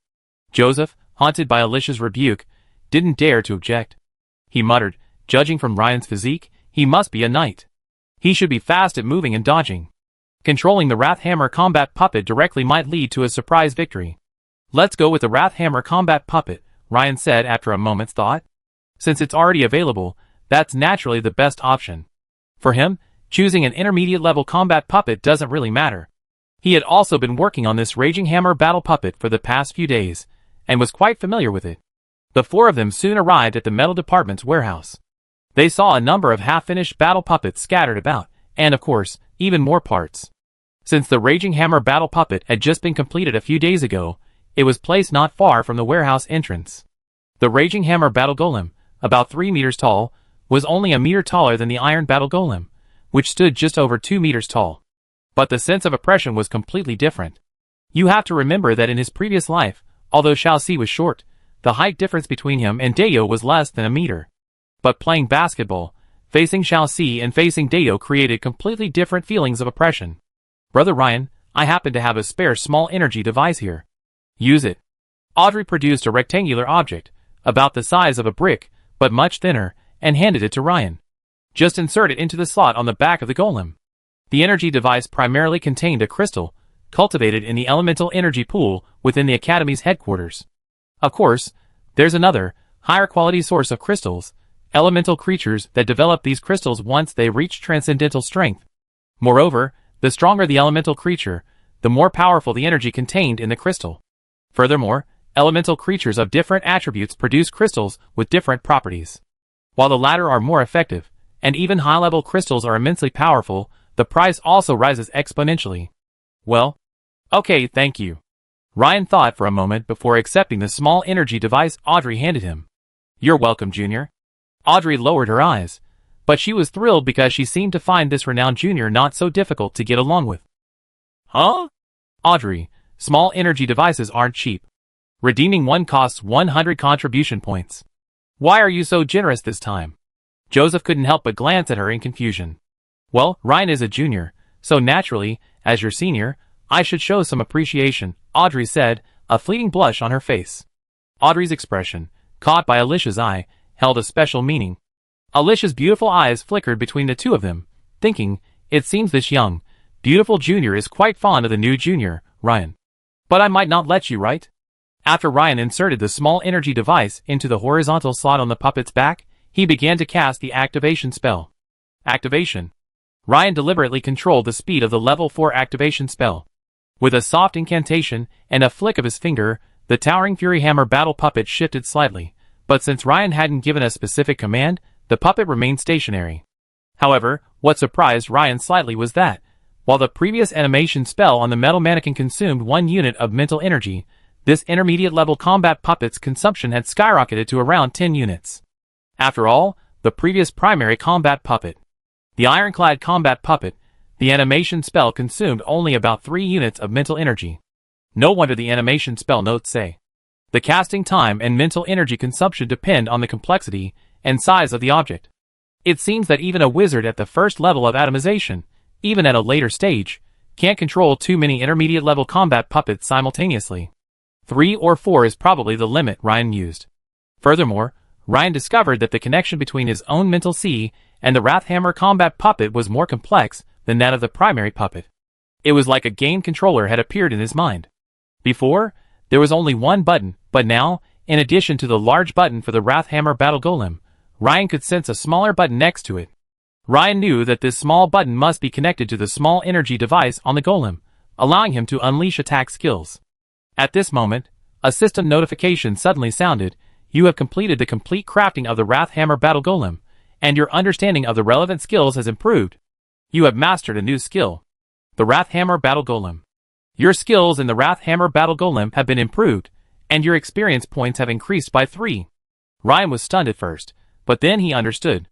Joseph, haunted by Alicia's rebuke, didn't dare to object. He muttered, "Judging from Ryan's physique, he must be a knight. He should be fast at moving and dodging. Controlling the Wrathhammer combat puppet directly might lead to a surprise victory." "Let's go with the Wrathhammer combat puppet," Ryan said after a moment's thought. Since it's already available, that's naturally the best option. For him, choosing an intermediate-level combat puppet doesn't really matter. He had also been working on this Raging Hammer battle puppet for the past few days, and was quite familiar with it. The 4 of them soon arrived at the metal department's warehouse. They saw a number of half-finished battle puppets scattered about, and of course, even more parts. Since the Raging Hammer battle puppet had just been completed a few days ago, it was placed not far from the warehouse entrance. The Raging Hammer battle golem, about 3 meters tall, was only a meter taller than the Iron battle golem, which stood just over 2 meters tall. But the sense of oppression was completely different. You have to remember that in his previous life, although Xiaoxi was short, the height difference between him and Dayo was less than a meter. But playing basketball, facing Xiaoxi and facing Dayo created completely different feelings of oppression. "Brother Ryan, I happen to have a spare small energy device here. Use it." Audrey produced a rectangular object, about the size of a brick, but much thinner, and handed it to Ryan. "Just insert it into the slot on the back of the golem." The energy device primarily contained a crystal, cultivated in the elemental energy pool within the Academy's headquarters. Of course, there's another, higher quality source of crystals, elemental creatures that develop these crystals once they reach transcendental strength. Moreover, the stronger the elemental creature, the more powerful the energy contained in the crystal. Furthermore, elemental creatures of different attributes produce crystals with different properties. While the latter are more effective, and even high-level crystals are immensely powerful, the price also rises exponentially. "Well, okay, thank you." Ryan thought for a moment before accepting the small energy device Audrey handed him. "You're welcome, Junior." Audrey lowered her eyes, but she was thrilled because she seemed to find this renowned junior not so difficult to get along with. "Huh?" "Audrey, small energy devices aren't cheap. Redeeming one costs 100 contribution points. Why are you so generous this time?" Joseph couldn't help but glance at her in confusion. "Well, Ryan is a junior, so naturally, as your senior, I should show some appreciation," Audrey said, a fleeting blush on her face. Audrey's expression, caught by Alicia's eye, held a special meaning. Alicia's beautiful eyes flickered between the two of them, thinking, it seems this young, beautiful junior is quite fond of the new junior, Ryan. "But I might not let you, right?" After Ryan inserted the small energy device into the horizontal slot on the puppet's back, he began to cast the activation spell. Activation. Ryan deliberately controlled the speed of the level 4 activation spell. With a soft incantation and a flick of his finger, the towering Fury Hammer battle puppet shifted slightly, but since Ryan hadn't given a specific command, the puppet remained stationary. However, what surprised Ryan slightly was that, while the previous animation spell on the metal mannequin consumed 1 unit of mental energy, this intermediate-level combat puppet's consumption had skyrocketed to around 10 units. After all, the previous primary combat puppet, the ironclad combat puppet, the animation spell consumed only about 3 units of mental energy. No wonder the animation spell notes say, "The casting time and mental energy consumption depend on the complexity and size of the object." It seems that even a wizard at the first level of atomization, even at a later stage, can't control too many intermediate-level combat puppets simultaneously. 3 or 4 is probably the limit Ryan used. Furthermore, Ryan discovered that the connection between his own mental sea and the Wrathhammer combat puppet was more complex than that of the primary puppet. It was like a game controller had appeared in his mind. Before, there was only one button, but now, in addition to the large button for the Wrathhammer battle golem, Ryan could sense a smaller button next to it. Ryan knew that this small button must be connected to the small energy device on the golem, allowing him to unleash attack skills. At this moment, a system notification suddenly sounded, you have completed the complete crafting of the Wrath Hammer Battle Golem, and your understanding of the relevant skills has improved. You have mastered a new skill. The Wrath Hammer Battle Golem. Your skills in the Wrath Hammer Battle Golem have been improved, and your experience points have increased by 3. Ryan was stunned at first, but then he understood.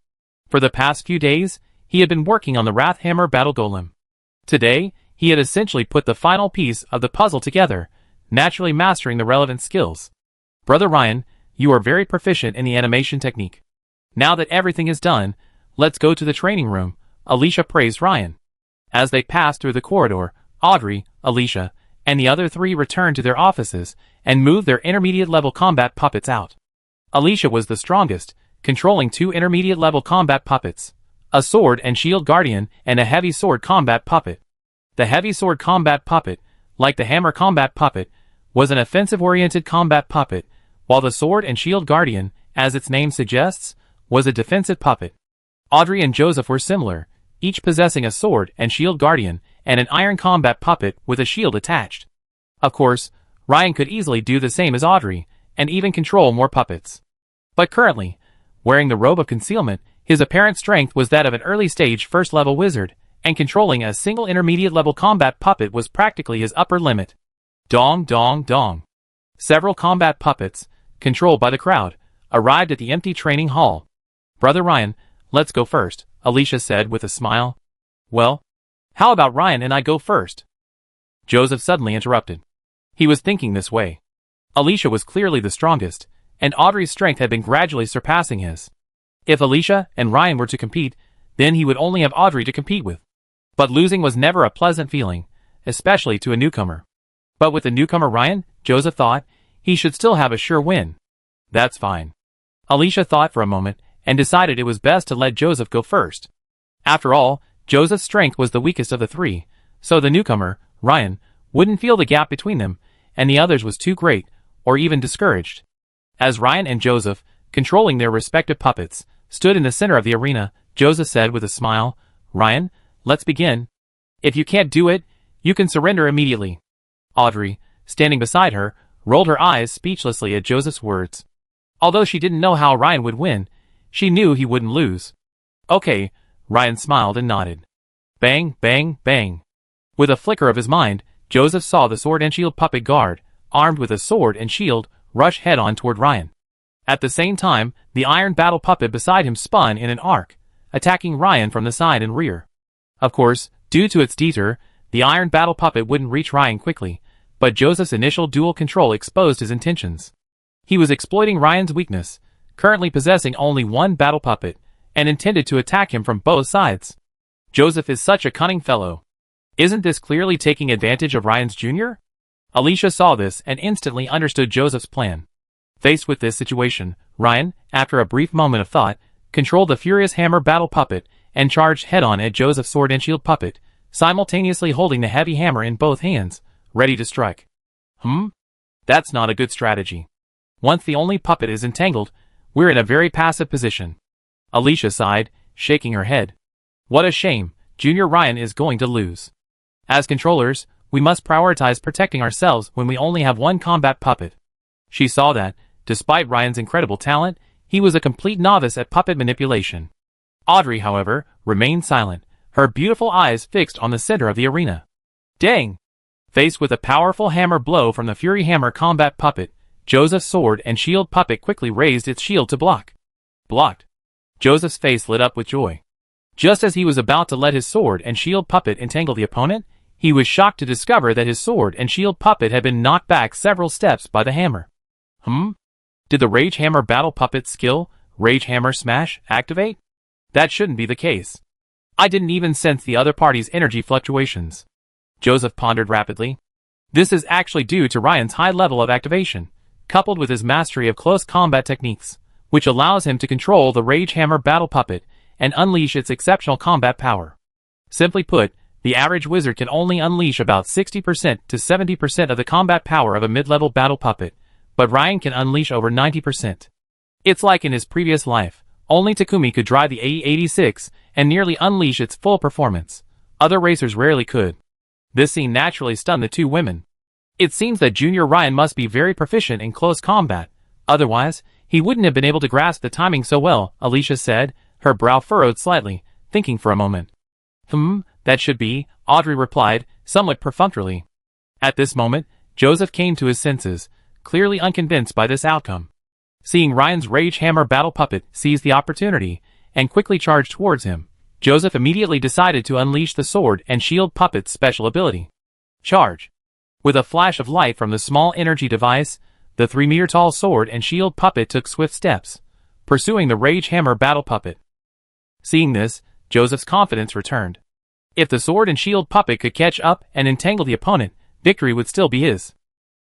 For the past few days, he had been working on the Wrath Hammer Battle Golem. Today, he had essentially put the final piece of the puzzle together, naturally mastering the relevant skills. Brother Ryan, you are very proficient in the animation technique. Now that everything is done, let's go to the training room, Alicia praised Ryan. As they passed through the corridor, Audrey, Alicia, and the other 3 returned to their offices and moved their intermediate-level combat puppets out. Alicia was the strongest, controlling 2 intermediate-level combat puppets, a sword and shield guardian and a heavy sword combat puppet. The heavy sword combat puppet, like the hammer combat puppet, was an offensive-oriented combat puppet, while the sword and shield guardian, as its name suggests, was a defensive puppet. Audrey and Joseph were similar, each possessing a sword and shield guardian and an iron combat puppet with a shield attached. Of course, Ryan could easily do the same as Audrey, and even control more puppets. But currently, wearing the robe of concealment, his apparent strength was that of an early-stage first-level wizard, and controlling a single intermediate-level combat puppet was practically his upper limit. Dong dong dong. Several combat puppets, controlled by the crowd, arrived at the empty training hall. Brother Ryan, let's go first, Alicia said with a smile. Well, how about Ryan and I go first? Joseph suddenly interrupted. He was thinking this way. Alicia was clearly the strongest, and Audrey's strength had been gradually surpassing his. If Alicia and Ryan were to compete, then he would only have Audrey to compete with. But losing was never a pleasant feeling, especially to a newcomer. But with the newcomer Ryan, Joseph thought, he should still have a sure win. That's fine. Alicia thought for a moment, and decided it was best to let Joseph go first. After all, Joseph's strength was the weakest of the 3, so the newcomer, Ryan, wouldn't feel the gap between them, and the others was too great, or even discouraged. As Ryan and Joseph, controlling their respective puppets, stood in the center of the arena, Joseph said with a smile, Ryan, let's begin. If you can't do it, you can surrender immediately. Audrey, standing beside her, rolled her eyes speechlessly at Joseph's words. Although she didn't know how Ryan would win, she knew he wouldn't lose. Okay, Ryan smiled and nodded. Bang, bang, bang. With a flicker of his mind, Joseph saw the sword and shield puppet guard, armed with a sword and shield, rush head-on toward Ryan. At the same time, the iron battle puppet beside him spun in an arc, attacking Ryan from the side and rear. Of course, due to its detour, the iron battle puppet wouldn't reach Ryan quickly, but Joseph's initial dual control exposed his intentions. He was exploiting Ryan's weakness, currently possessing only one battle puppet, and intended to attack him from both sides. Joseph is such a cunning fellow. Isn't this clearly taking advantage of Ryan's junior? Alicia saw this and instantly understood Joseph's plan. Faced with this situation, Ryan, after a brief moment of thought, controlled the furious hammer battle puppet and charged head-on at Joseph's sword and shield puppet, simultaneously holding the heavy hammer in both hands, ready to strike. That's not a good strategy. Once the only puppet is entangled, we're in a very passive position. Alicia sighed, shaking her head. What a shame, Junior Ryan is going to lose. As controllers, we must prioritize protecting ourselves when we only have one combat puppet. She saw that, despite Ryan's incredible talent, he was a complete novice at puppet manipulation. Audrey, however, remained silent, her beautiful eyes fixed on the center of the arena. Dang! Faced with a powerful hammer blow from the Fury Hammer combat puppet, Joseph's sword and shield puppet quickly raised its shield to block. Blocked. Joseph's face lit up with joy. Just as he was about to let his sword and shield puppet entangle the opponent, he was shocked to discover that his sword and shield puppet had been knocked back several steps by the hammer. Did the Rage Hammer battle puppet skill, Rage Hammer Smash, activate? That shouldn't be the case. I didn't even sense the other party's energy fluctuations. Joseph pondered rapidly. This is actually due to Ryan's high level of activation, coupled with his mastery of close combat techniques, which allows him to control the Rage Hammer battle puppet and unleash its exceptional combat power. Simply put, the average wizard can only unleash about 60% to 70% of the combat power of a mid-level battle puppet, but Ryan can unleash over 90%. It's like in his previous life, only Takumi could drive the AE86 and nearly unleash its full performance. Other racers rarely could. This scene naturally stunned the two women. It seems that Junior Ryan must be very proficient in close combat, otherwise, He wouldn't have been able to grasp the timing so well, Alicia said, her brow furrowed slightly, thinking for a moment. That should be, Audrey replied, somewhat perfunctorily. At this moment, Joseph came to his senses, clearly unconvinced by this outcome. Seeing Ryan's rage hammer battle puppet seize the opportunity, and quickly charge towards him, Joseph immediately decided to unleash the sword and shield puppet's special ability. Charge! With a flash of light from the small energy device, the 3-meter-tall sword and shield puppet took swift steps, pursuing the rage hammer battle puppet. Seeing this, Joseph's confidence returned. If the sword and shield puppet could catch up and entangle the opponent, victory would still be his.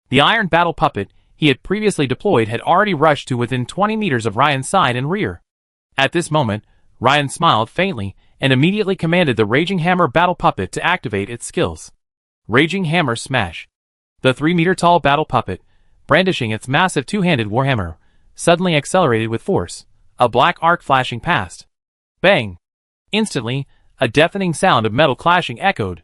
The iron battle puppet he had previously deployed had already rushed to within 20 meters of Ryan's side and rear. At this moment, Ryan smiled faintly and immediately commanded the Raging Hammer battle puppet to activate its skills. Raging Hammer Smash. The 3-meter-tall battle puppet, brandishing its massive two-handed warhammer, suddenly accelerated with force, a black arc flashing past. Bang! Instantly, a deafening sound of metal clashing echoed.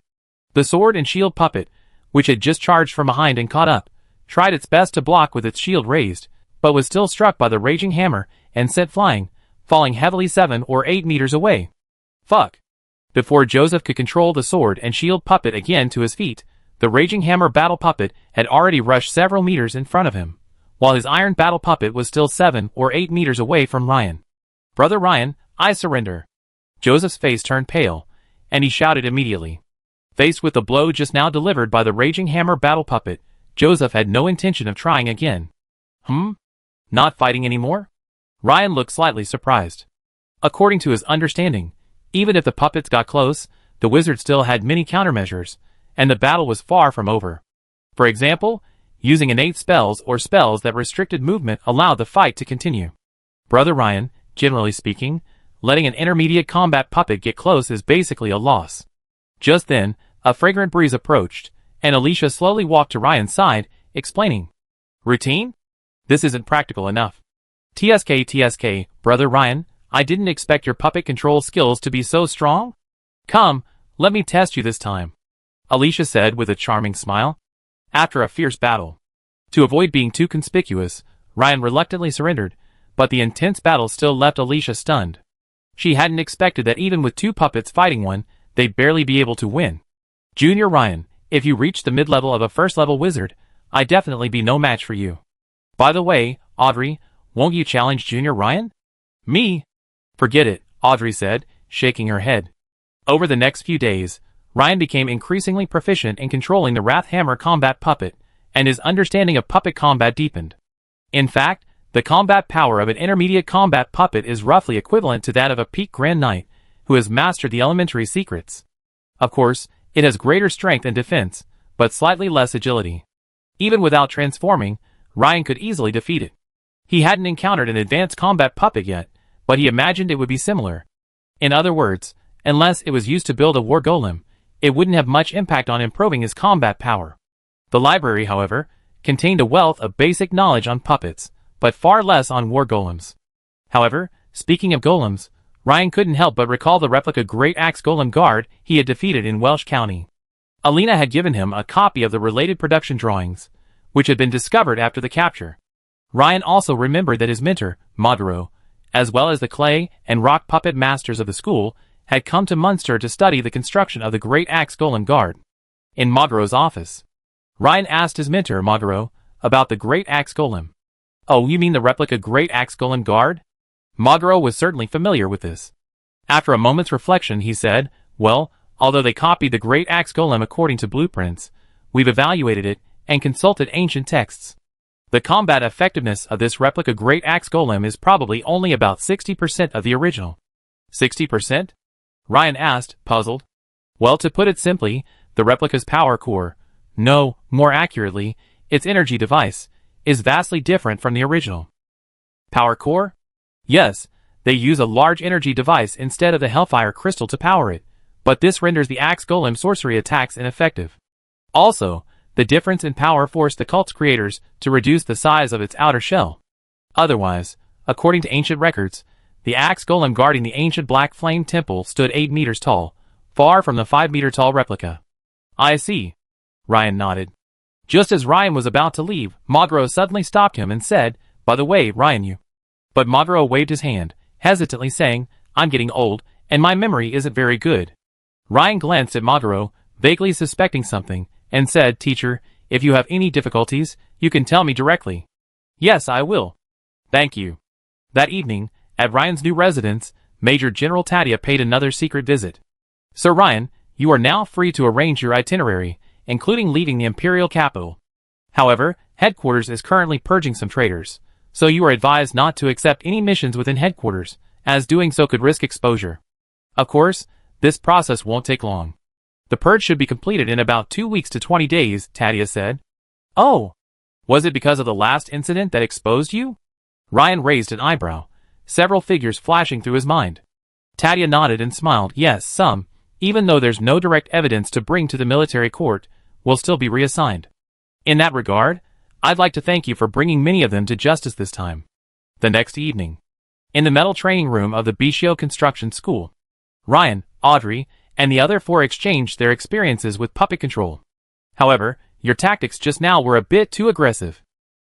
The sword and shield puppet, which had just charged from behind and caught up, tried its best to block with its shield raised, but was still struck by the raging hammer and sent flying, falling heavily 7 or 8 meters away. Fuck! Before Joseph could control the sword and shield puppet again to his feet, the raging hammer battle puppet had already rushed several meters in front of him, while his iron battle puppet was still 7 or 8 meters away from Ryan. Brother Ryan, I surrender. Joseph's face turned pale, and he shouted immediately. Faced with the blow just now delivered by the raging hammer battle puppet, Joseph had no intention of trying again. Not fighting anymore? Ryan looked slightly surprised. According to his understanding, even if the puppets got close, the wizard still had many countermeasures, and the battle was far from over. For example, using innate spells or spells that restricted movement allowed the fight to continue. Brother Ryan, generally speaking, letting an intermediate combat puppet get close is basically a loss. Just then, a fragrant breeze approached, and Alicia slowly walked to Ryan's side, explaining. Routine? This isn't practical enough. TSK, Brother Ryan, I didn't expect your puppet control skills to be so strong. Come, let me test you this time, Alicia said with a charming smile. After a fierce battle. To avoid being too conspicuous, Ryan reluctantly surrendered, but the intense battle still left Alicia stunned. She hadn't expected that even with two puppets fighting one, they'd barely be able to win. Junior Ryan, if you reach the mid-level of a first-level wizard, I'd definitely be no match for you. By the way, Audrey, won't you challenge Junior Ryan? Me? Forget it, Audrey said, shaking her head. Over the next few days, Ryan became increasingly proficient in controlling the Wrathhammer combat puppet, and his understanding of puppet combat deepened. In fact, the combat power of an intermediate combat puppet is roughly equivalent to that of a peak Grand Knight, who has mastered the elementary secrets. Of course, it has greater strength and defense, but slightly less agility. Even without transforming, Ryan could easily defeat it. He hadn't encountered an advanced combat puppet yet, but he imagined it would be similar. In other words, unless it was used to build a war golem, it wouldn't have much impact on improving his combat power. The library, however, contained a wealth of basic knowledge on puppets, but far less on war golems. However, speaking of golems, Ryan couldn't help but recall the replica Great Axe Golem Guard he had defeated in Welsh County. Alina had given him a copy of the related production drawings, which had been discovered after the capture. Ryan also remembered that his mentor, Modro, as well as the clay and rock puppet masters of the school, had come to Munster to study the construction of the Great Axe Golem Guard. In Modro's office, Ryan asked his mentor, Modro, about the Great Axe Golem. Oh, you mean the replica Great Axe Golem Guard? Modro was certainly familiar with this. After a moment's reflection, he said, well, although they copied the Great Axe Golem according to blueprints, we've evaluated it and consulted ancient texts. The combat effectiveness of this replica Great Axe Golem is probably only about 60% of the original. 60%? Ryan asked, puzzled. Well, to put it simply, the replica's power core, no, more accurately, its energy device, is vastly different from the original. Power core? Yes, they use a large energy device instead of the Hellfire crystal to power it, but this renders the Axe Golem sorcery attacks ineffective. Also, the difference in power forced the cult's creators to reduce the size of its outer shell. Otherwise, according to ancient records, the Axe Golem guarding the ancient Black Flame Temple stood 8 meters tall, far from the 5-meter-tall replica. I see. Ryan nodded. Just as Ryan was about to leave, Modro suddenly stopped him and said, by the way, Ryan, But Madro waved his hand, hesitantly saying, I'm getting old, and my memory isn't very good. Ryan glanced at Madro, vaguely suspecting something, and said, Teacher, if you have any difficulties, you can tell me directly. Yes, I will. Thank you. That evening, at Ryan's new residence, Major General Tadia paid another secret visit. Sir Ryan, you are now free to arrange your itinerary, including leaving the Imperial capital. However, headquarters is currently purging some traitors, so you are advised not to accept any missions within headquarters, as doing so could risk exposure. Of course, this process won't take long. The purge should be completed in about 2 weeks to 20 days, Tadia said. Oh! Was it because of the last incident that exposed you? Ryan raised an eyebrow, several figures flashing through his mind. Tadia nodded and smiled. Yes, some, even though there's no direct evidence to bring to the military court, will still be reassigned. In that regard, I'd like to thank you for bringing many of them to justice this time. The next evening, in the metal training room of the Bichio Construction School, Ryan, Audrey, and the other 4 exchanged their experiences with puppet control. However, your tactics just now were a bit too aggressive.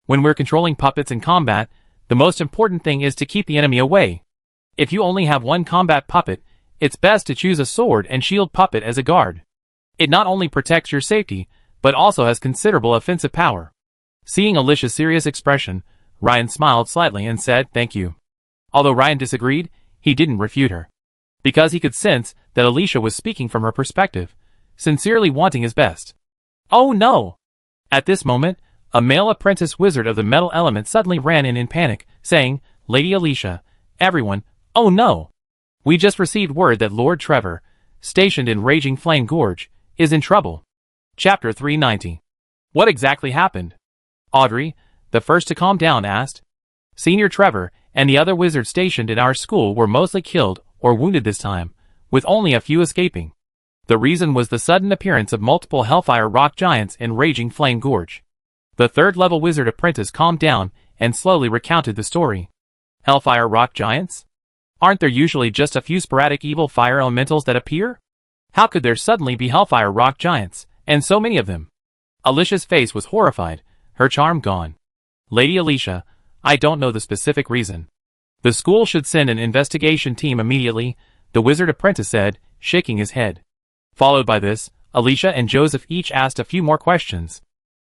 When we're controlling puppets in combat, the most important thing is to keep the enemy away. If you only have one combat puppet, it's best to choose a sword and shield puppet as a guard. It not only protects your safety, but also has considerable offensive power. Seeing Alicia's serious expression, Ryan smiled slightly and said, Thank you. Although Ryan disagreed, he didn't refute her, because he could sense that Alicia was speaking from her perspective, sincerely wanting his best. Oh no! At this moment, a male apprentice wizard of the metal element suddenly ran in panic, saying, Lady Alicia, everyone, oh no! We just received word that Lord Trevor, stationed in Raging Flame Gorge, is in trouble. Chapter 390. What exactly happened? Audrey, the first to calm down, asked. Senior Trevor and the other wizards stationed in our school were mostly killed or wounded this time, with only a few escaping. The reason was the sudden appearance of multiple Hellfire Rock Giants in Raging Flame Gorge. The third-level wizard apprentice calmed down and slowly recounted the story. Hellfire Rock Giants? Aren't there usually just a few sporadic evil fire elementals that appear? How could there suddenly be Hellfire Rock Giants, and so many of them? Alicia's face was horrified, her charm gone. Lady Alicia, I don't know the specific reason. The school should send an investigation team immediately, the wizard apprentice said, shaking his head. Followed by this, Alicia and Joseph each asked a few more questions.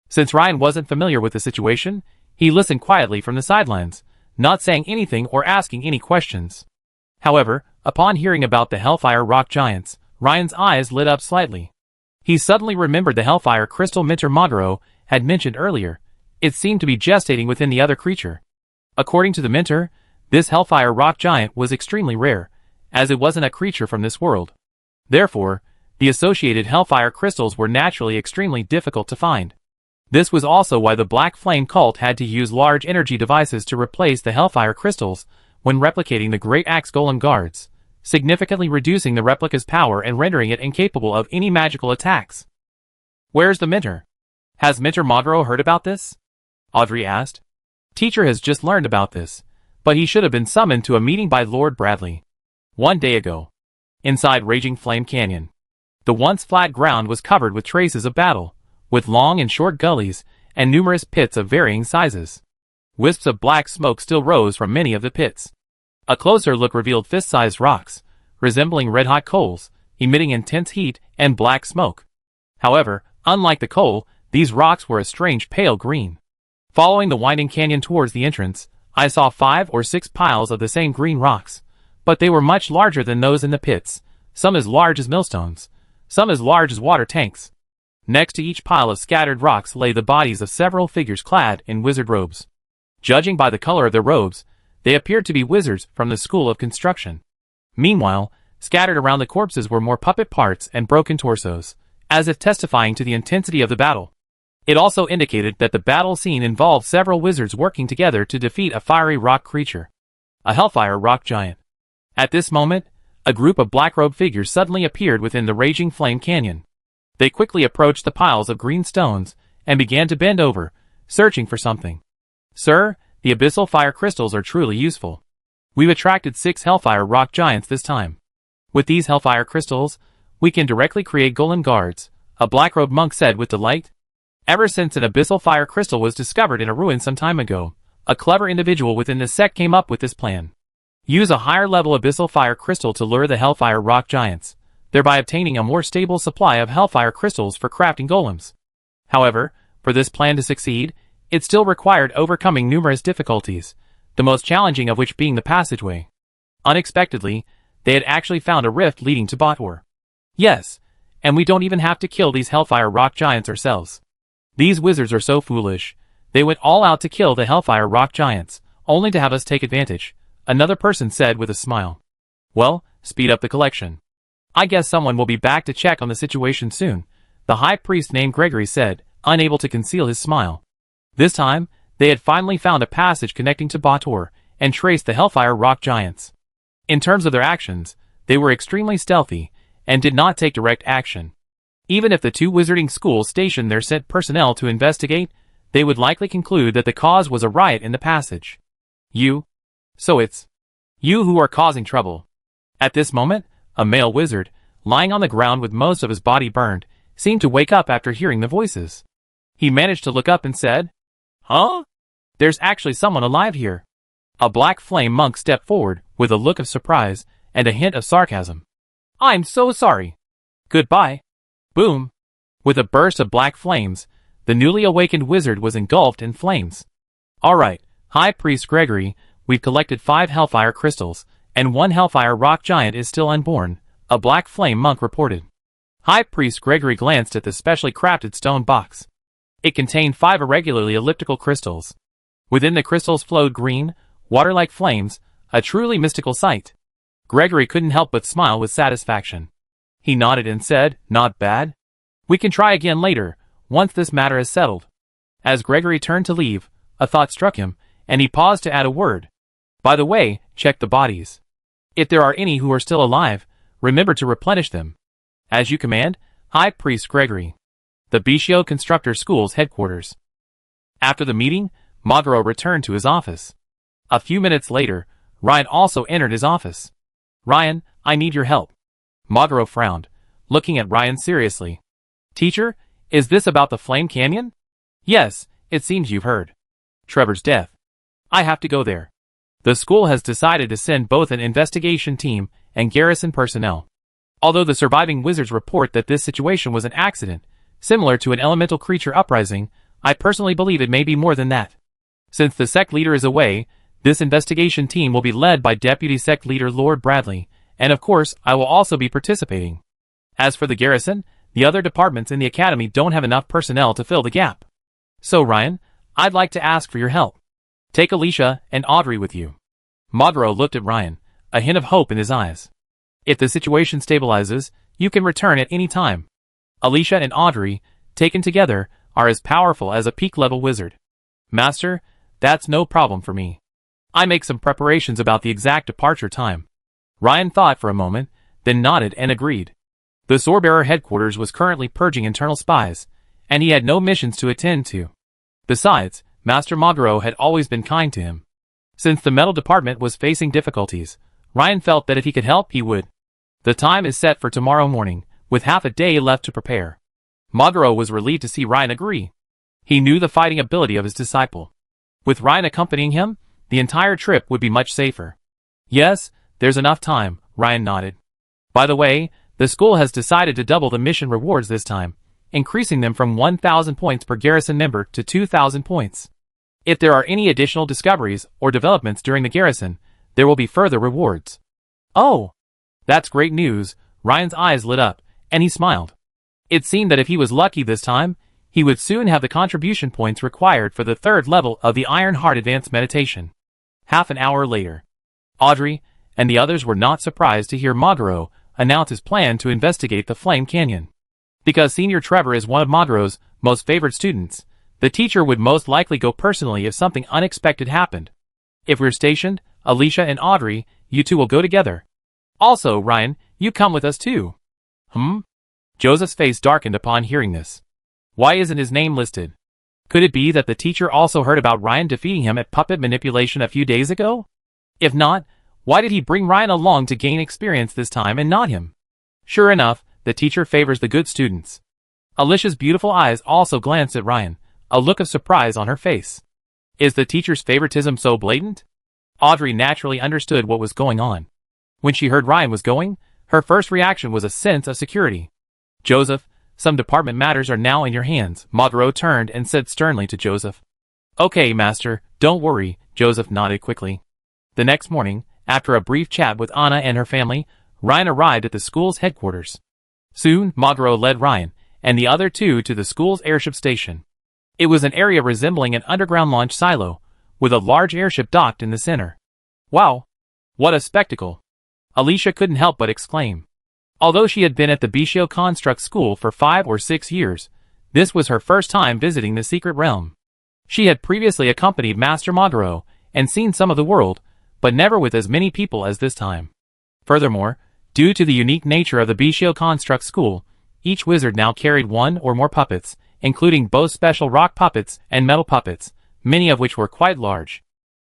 Since Ryan wasn't familiar with the situation, he listened quietly from the sidelines, not saying anything or asking any questions. However, upon hearing about the Hellfire Rock Giants, Ryan's eyes lit up slightly. He suddenly remembered the Hellfire Crystal Minter Madro had mentioned earlier. It seemed to be gestating within the other creature. According to the Minter, this Hellfire Rock Giant was extremely rare, as it wasn't a creature from this world. Therefore, the associated Hellfire crystals were naturally extremely difficult to find. This was also why the Black Flame cult had to use large energy devices to replace the Hellfire crystals when replicating the Great Axe Golem guards, significantly reducing the replica's power and rendering it incapable of any magical attacks. Where's the Minter? Has Minter Madro heard about this? Audrey asked. Teacher has just learned about this, but he should have been summoned to a meeting by Lord Bradley 1 day ago. Inside Raging Flame Canyon, the once flat ground was covered with traces of battle, with long and short gullies, and numerous pits of varying sizes. Wisps of black smoke still rose from many of the pits. A closer look revealed fist-sized rocks, resembling red-hot coals, emitting intense heat and black smoke. However, unlike the coal, these rocks were a strange pale green. Following the winding canyon towards the entrance, I saw 5 or 6 piles of the same green rocks, but they were much larger than those in the pits, some as large as millstones, some as large as water tanks. Next to each pile of scattered rocks lay the bodies of several figures clad in wizard robes. Judging by the color of their robes, they appeared to be wizards from the School of Construction. Meanwhile, scattered around the corpses were more puppet parts and broken torsos, as if testifying to the intensity of the battle. It also indicated that the battle scene involved several wizards working together to defeat a fiery rock creature, a Hellfire Rock Giant. At this moment, a group of black-robed figures suddenly appeared within the Raging Flame Canyon. They quickly approached the piles of green stones and began to bend over, searching for something. Sir, the abyssal fire crystals are truly useful. We've attracted 6 Hellfire Rock Giants this time. With these Hellfire crystals, we can directly create golem guards, a black-robed monk said with delight. Ever since an abyssal fire crystal was discovered in a ruin some time ago, A clever individual within the sect came up with this plan. Use a higher level abyssal fire crystal to lure the Hellfire rock giants, thereby obtaining a more stable supply of Hellfire crystals for crafting golems. However, for this plan to succeed, it still required overcoming numerous difficulties, the most challenging of which being the passageway. Unexpectedly, they had actually found a rift leading to Bator. Yes, and we don't even have to kill these Hellfire rock giants ourselves. These wizards are so foolish. They went all out to kill the Hellfire rock giants, only to have us take advantage, another person said with a smile. Well, speed up the collection. I guess someone will be back to check on the situation soon, the high priest named Gregory said, unable to conceal his smile. This time, they had finally found a passage connecting to Bator, and traced the Hellfire rock giants. In terms of their actions, they were extremely stealthy, and did not take direct action. Even if the two wizarding schools stationed their sent personnel to investigate, they would likely conclude that the cause was a riot in the passage. So it's you who are causing trouble. At this moment, a male wizard, lying on the ground with most of his body burned, seemed to wake up after hearing the voices. He managed to look up and said, "Huh? There's actually someone alive here." A black flame monk stepped forward with a look of surprise and a hint of sarcasm. "I'm so sorry. Goodbye." Boom! With a burst of black flames, the newly awakened wizard was engulfed in flames. "Alright, High Priest Gregory, we've collected 5 Hellfire crystals, and 1 Hellfire rock giant is still unborn," a black flame monk reported. High Priest Gregory glanced at the specially crafted stone box. It contained 5 irregularly elliptical crystals. Within the crystals flowed green, water-like flames, a truly mystical sight. Gregory couldn't help but smile with satisfaction. He nodded and said, "Not bad. We can try again later, once this matter is settled." As Gregory turned to leave, a thought struck him, and he paused to add a word. "By the way, check the bodies. If there are any who are still alive, remember to replenish them." "As you command, High Priest Gregory." The Bishio Constructor School's headquarters. After the meeting, Magro returned to his office. A few minutes later, Ryan also entered his office. "Ryan, I need your help." Magro frowned, looking at Ryan seriously. "Teacher, is this about the Flame Canyon?" "Yes, it seems you've heard. Trevor's death. I have to go there. The school has decided to send both an investigation team and garrison personnel. Although the surviving wizards report that this situation was an accident, similar to an elemental creature uprising, I personally believe it may be more than that. Since the sect leader is away, this investigation team will be led by Deputy Sect Leader Lord Bradley, and of course, I will also be participating. As for the garrison, the other departments in the academy don't have enough personnel to fill the gap. So Ryan, I'd like to ask for your help. Take Alicia and Audrey with you." Magro looked at Ryan, a hint of hope in his eyes. "If the situation stabilizes, you can return at any time. Alicia and Audrey, taken together, are as powerful as a peak-level wizard." "Master, that's no problem for me. I make some preparations about the exact departure time." Ryan thought for a moment, then nodded and agreed. The Swordbearer headquarters was currently purging internal spies, and he had no missions to attend to. Besides, Master Magro had always been kind to him. Since the metal department was facing difficulties, Ryan felt that if he could help, he would. The time is set for tomorrow morning, with half a day left to prepare. Magro was relieved to see Ryan agree. He knew the fighting ability of his disciple. With Ryan accompanying him, the entire trip would be much safer. "Yes, there's enough time," Ryan nodded. "By the way, the school has decided to double the mission rewards this time, increasing them from 1,000 points per garrison member to 2,000 points. If there are any additional discoveries or developments during the garrison, there will be further rewards." "Oh, that's great news." Ryan's eyes lit up, and he smiled. It seemed that if he was lucky this time, he would soon have the contribution points required for the 3rd level of the Iron Heart Advanced Meditation. Half an hour later, Audrey and the others were not surprised to hear Magro announce his plan to investigate the Flame Canyon. Because Senior Trevor is one of Magro's most favored students, the teacher would most likely go personally if something unexpected happened. "If we're stationed, Alicia and Audrey, you two will go together. Also, Ryan, you come with us too." Joseph's face darkened upon hearing this. Why isn't his name listed? Could it be that the teacher also heard about Ryan defeating him at puppet manipulation a few days ago? If not, why did he bring Ryan along to gain experience this time and not him? Sure enough, the teacher favors the good students. Alicia's beautiful eyes also glanced at Ryan, a look of surprise on her face. Is the teacher's favoritism so blatant? Audrey naturally understood what was going on. When she heard Ryan was going, her first reaction was a sense of security. Joseph, some department matters are now in your hands. Monroe turned and said sternly to Joseph. Okay, master, don't worry, Joseph nodded quickly. The next morning, after a brief chat with Anna and her family, Ryan arrived at the school's headquarters. Soon, Monroe led Ryan and the other two to the school's airship station. It was an area resembling an underground launch silo, with a large airship docked in the center. Wow! What a spectacle! Alicia couldn't help but exclaim. Although she had been at the Bichio Construct School for 5 or 6 years, this was her first time visiting the secret realm. She had previously accompanied Master Monroe and seen some of the world, but never with as many people as this time. Furthermore, due to the unique nature of the Bichio Construct School, each wizard now carried one or more puppets, including both special rock puppets and metal puppets, many of which were quite large.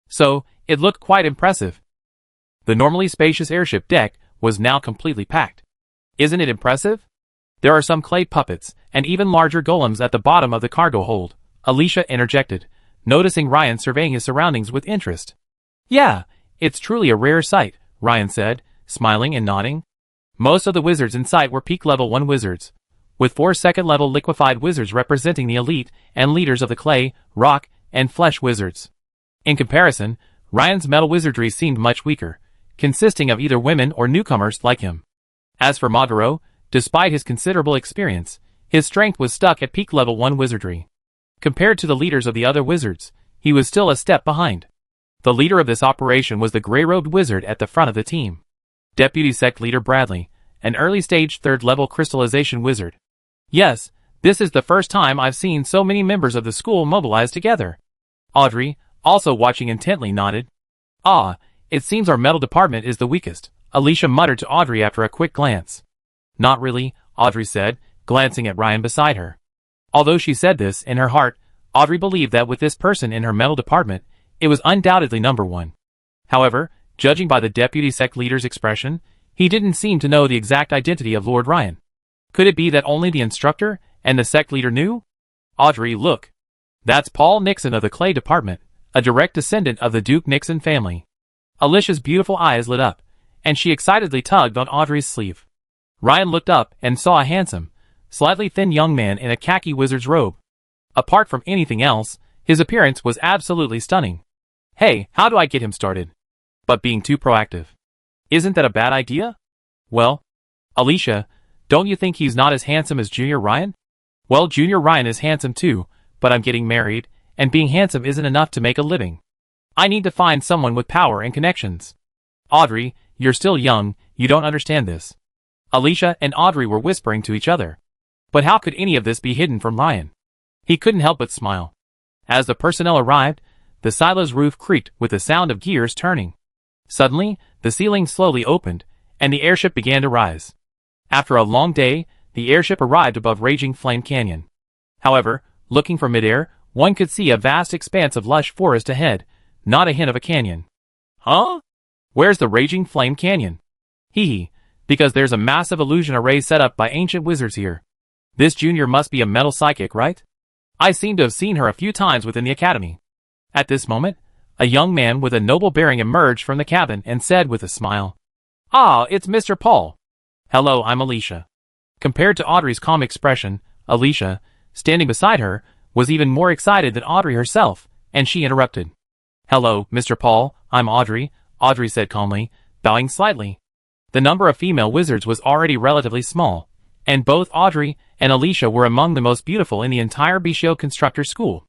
So, it looked quite impressive. The normally spacious airship deck was now completely packed. Isn't it impressive? There are some clay puppets, and even larger golems at the bottom of the cargo hold, Alicia interjected, noticing Ryan surveying his surroundings with interest. Yeah, it's truly a rare sight, Ryan said, smiling and nodding. Most of the wizards in sight were peak level 1 wizards, with 4 second-level liquefied wizards representing the elite and leaders of the clay, rock, and flesh wizards. In comparison, Ryan's metal wizardry seemed much weaker, consisting of either women or newcomers like him. As for Monroe, despite his considerable experience, his strength was stuck at peak level 1 wizardry. Compared to the leaders of the other wizards, he was still a step behind. The leader of this operation was the gray-robed wizard at the front of the team. Deputy Sect Leader Bradley, an early-stage 3rd-level crystallization wizard. Yes, this is the first time I've seen so many members of the school mobilized together. Audrey, also watching intently, nodded. Ah, it seems our metal department is the weakest, Alicia muttered to Audrey after a quick glance. Not really, Audrey said, glancing at Ryan beside her. Although she said this in her heart, Audrey believed that with this person in her metal department, it was undoubtedly number 1. However, judging by the deputy sect leader's expression, he didn't seem to know the exact identity of Lord Ryan. Could it be that only the instructor and the sect leader knew? Audrey, look. That's Paul Nixon of the Clay Department, a direct descendant of the Duke Nixon family. Alicia's beautiful eyes lit up, and she excitedly tugged on Audrey's sleeve. Ryan looked up and saw a handsome, slightly thin young man in a khaki wizard's robe. Apart from anything else, his appearance was absolutely stunning. Hey, how do I get him started? But being too proactive. Isn't that a bad idea? Well, Alicia, don't you think he's not as handsome as Junior Ryan? Well, Junior Ryan is handsome too, but I'm getting married, and being handsome isn't enough to make a living. I need to find someone with power and connections. Audrey, you're still young, you don't understand this. Alicia and Audrey were whispering to each other. But how could any of this be hidden from Ryan? He couldn't help but smile. As the personnel arrived, the silo's roof creaked with the sound of gears turning. Suddenly, the ceiling slowly opened, and the airship began to rise. After a long day, the airship arrived above Raging Flame Canyon. However, looking from midair, one could see a vast expanse of lush forest ahead, not a hint of a canyon. Huh? Where's the Raging Flame Canyon? Hee, because there's a massive illusion array set up by ancient wizards here. This junior must be a metal psychic, right? I seem to have seen her a few times within the academy. At this moment, a young man with a noble bearing emerged from the cabin and said with a smile, Ah, it's Mr. Paul. Hello, I'm Alicia. Compared to Audrey's calm expression, Alicia, standing beside her, was even more excited than Audrey herself, and she interrupted. Hello, Mr. Paul, I'm Audrey, Audrey said calmly, bowing slightly. The number of female wizards was already relatively small, and both Audrey and Alicia were among the most beautiful in the entire Bichio Constructor School.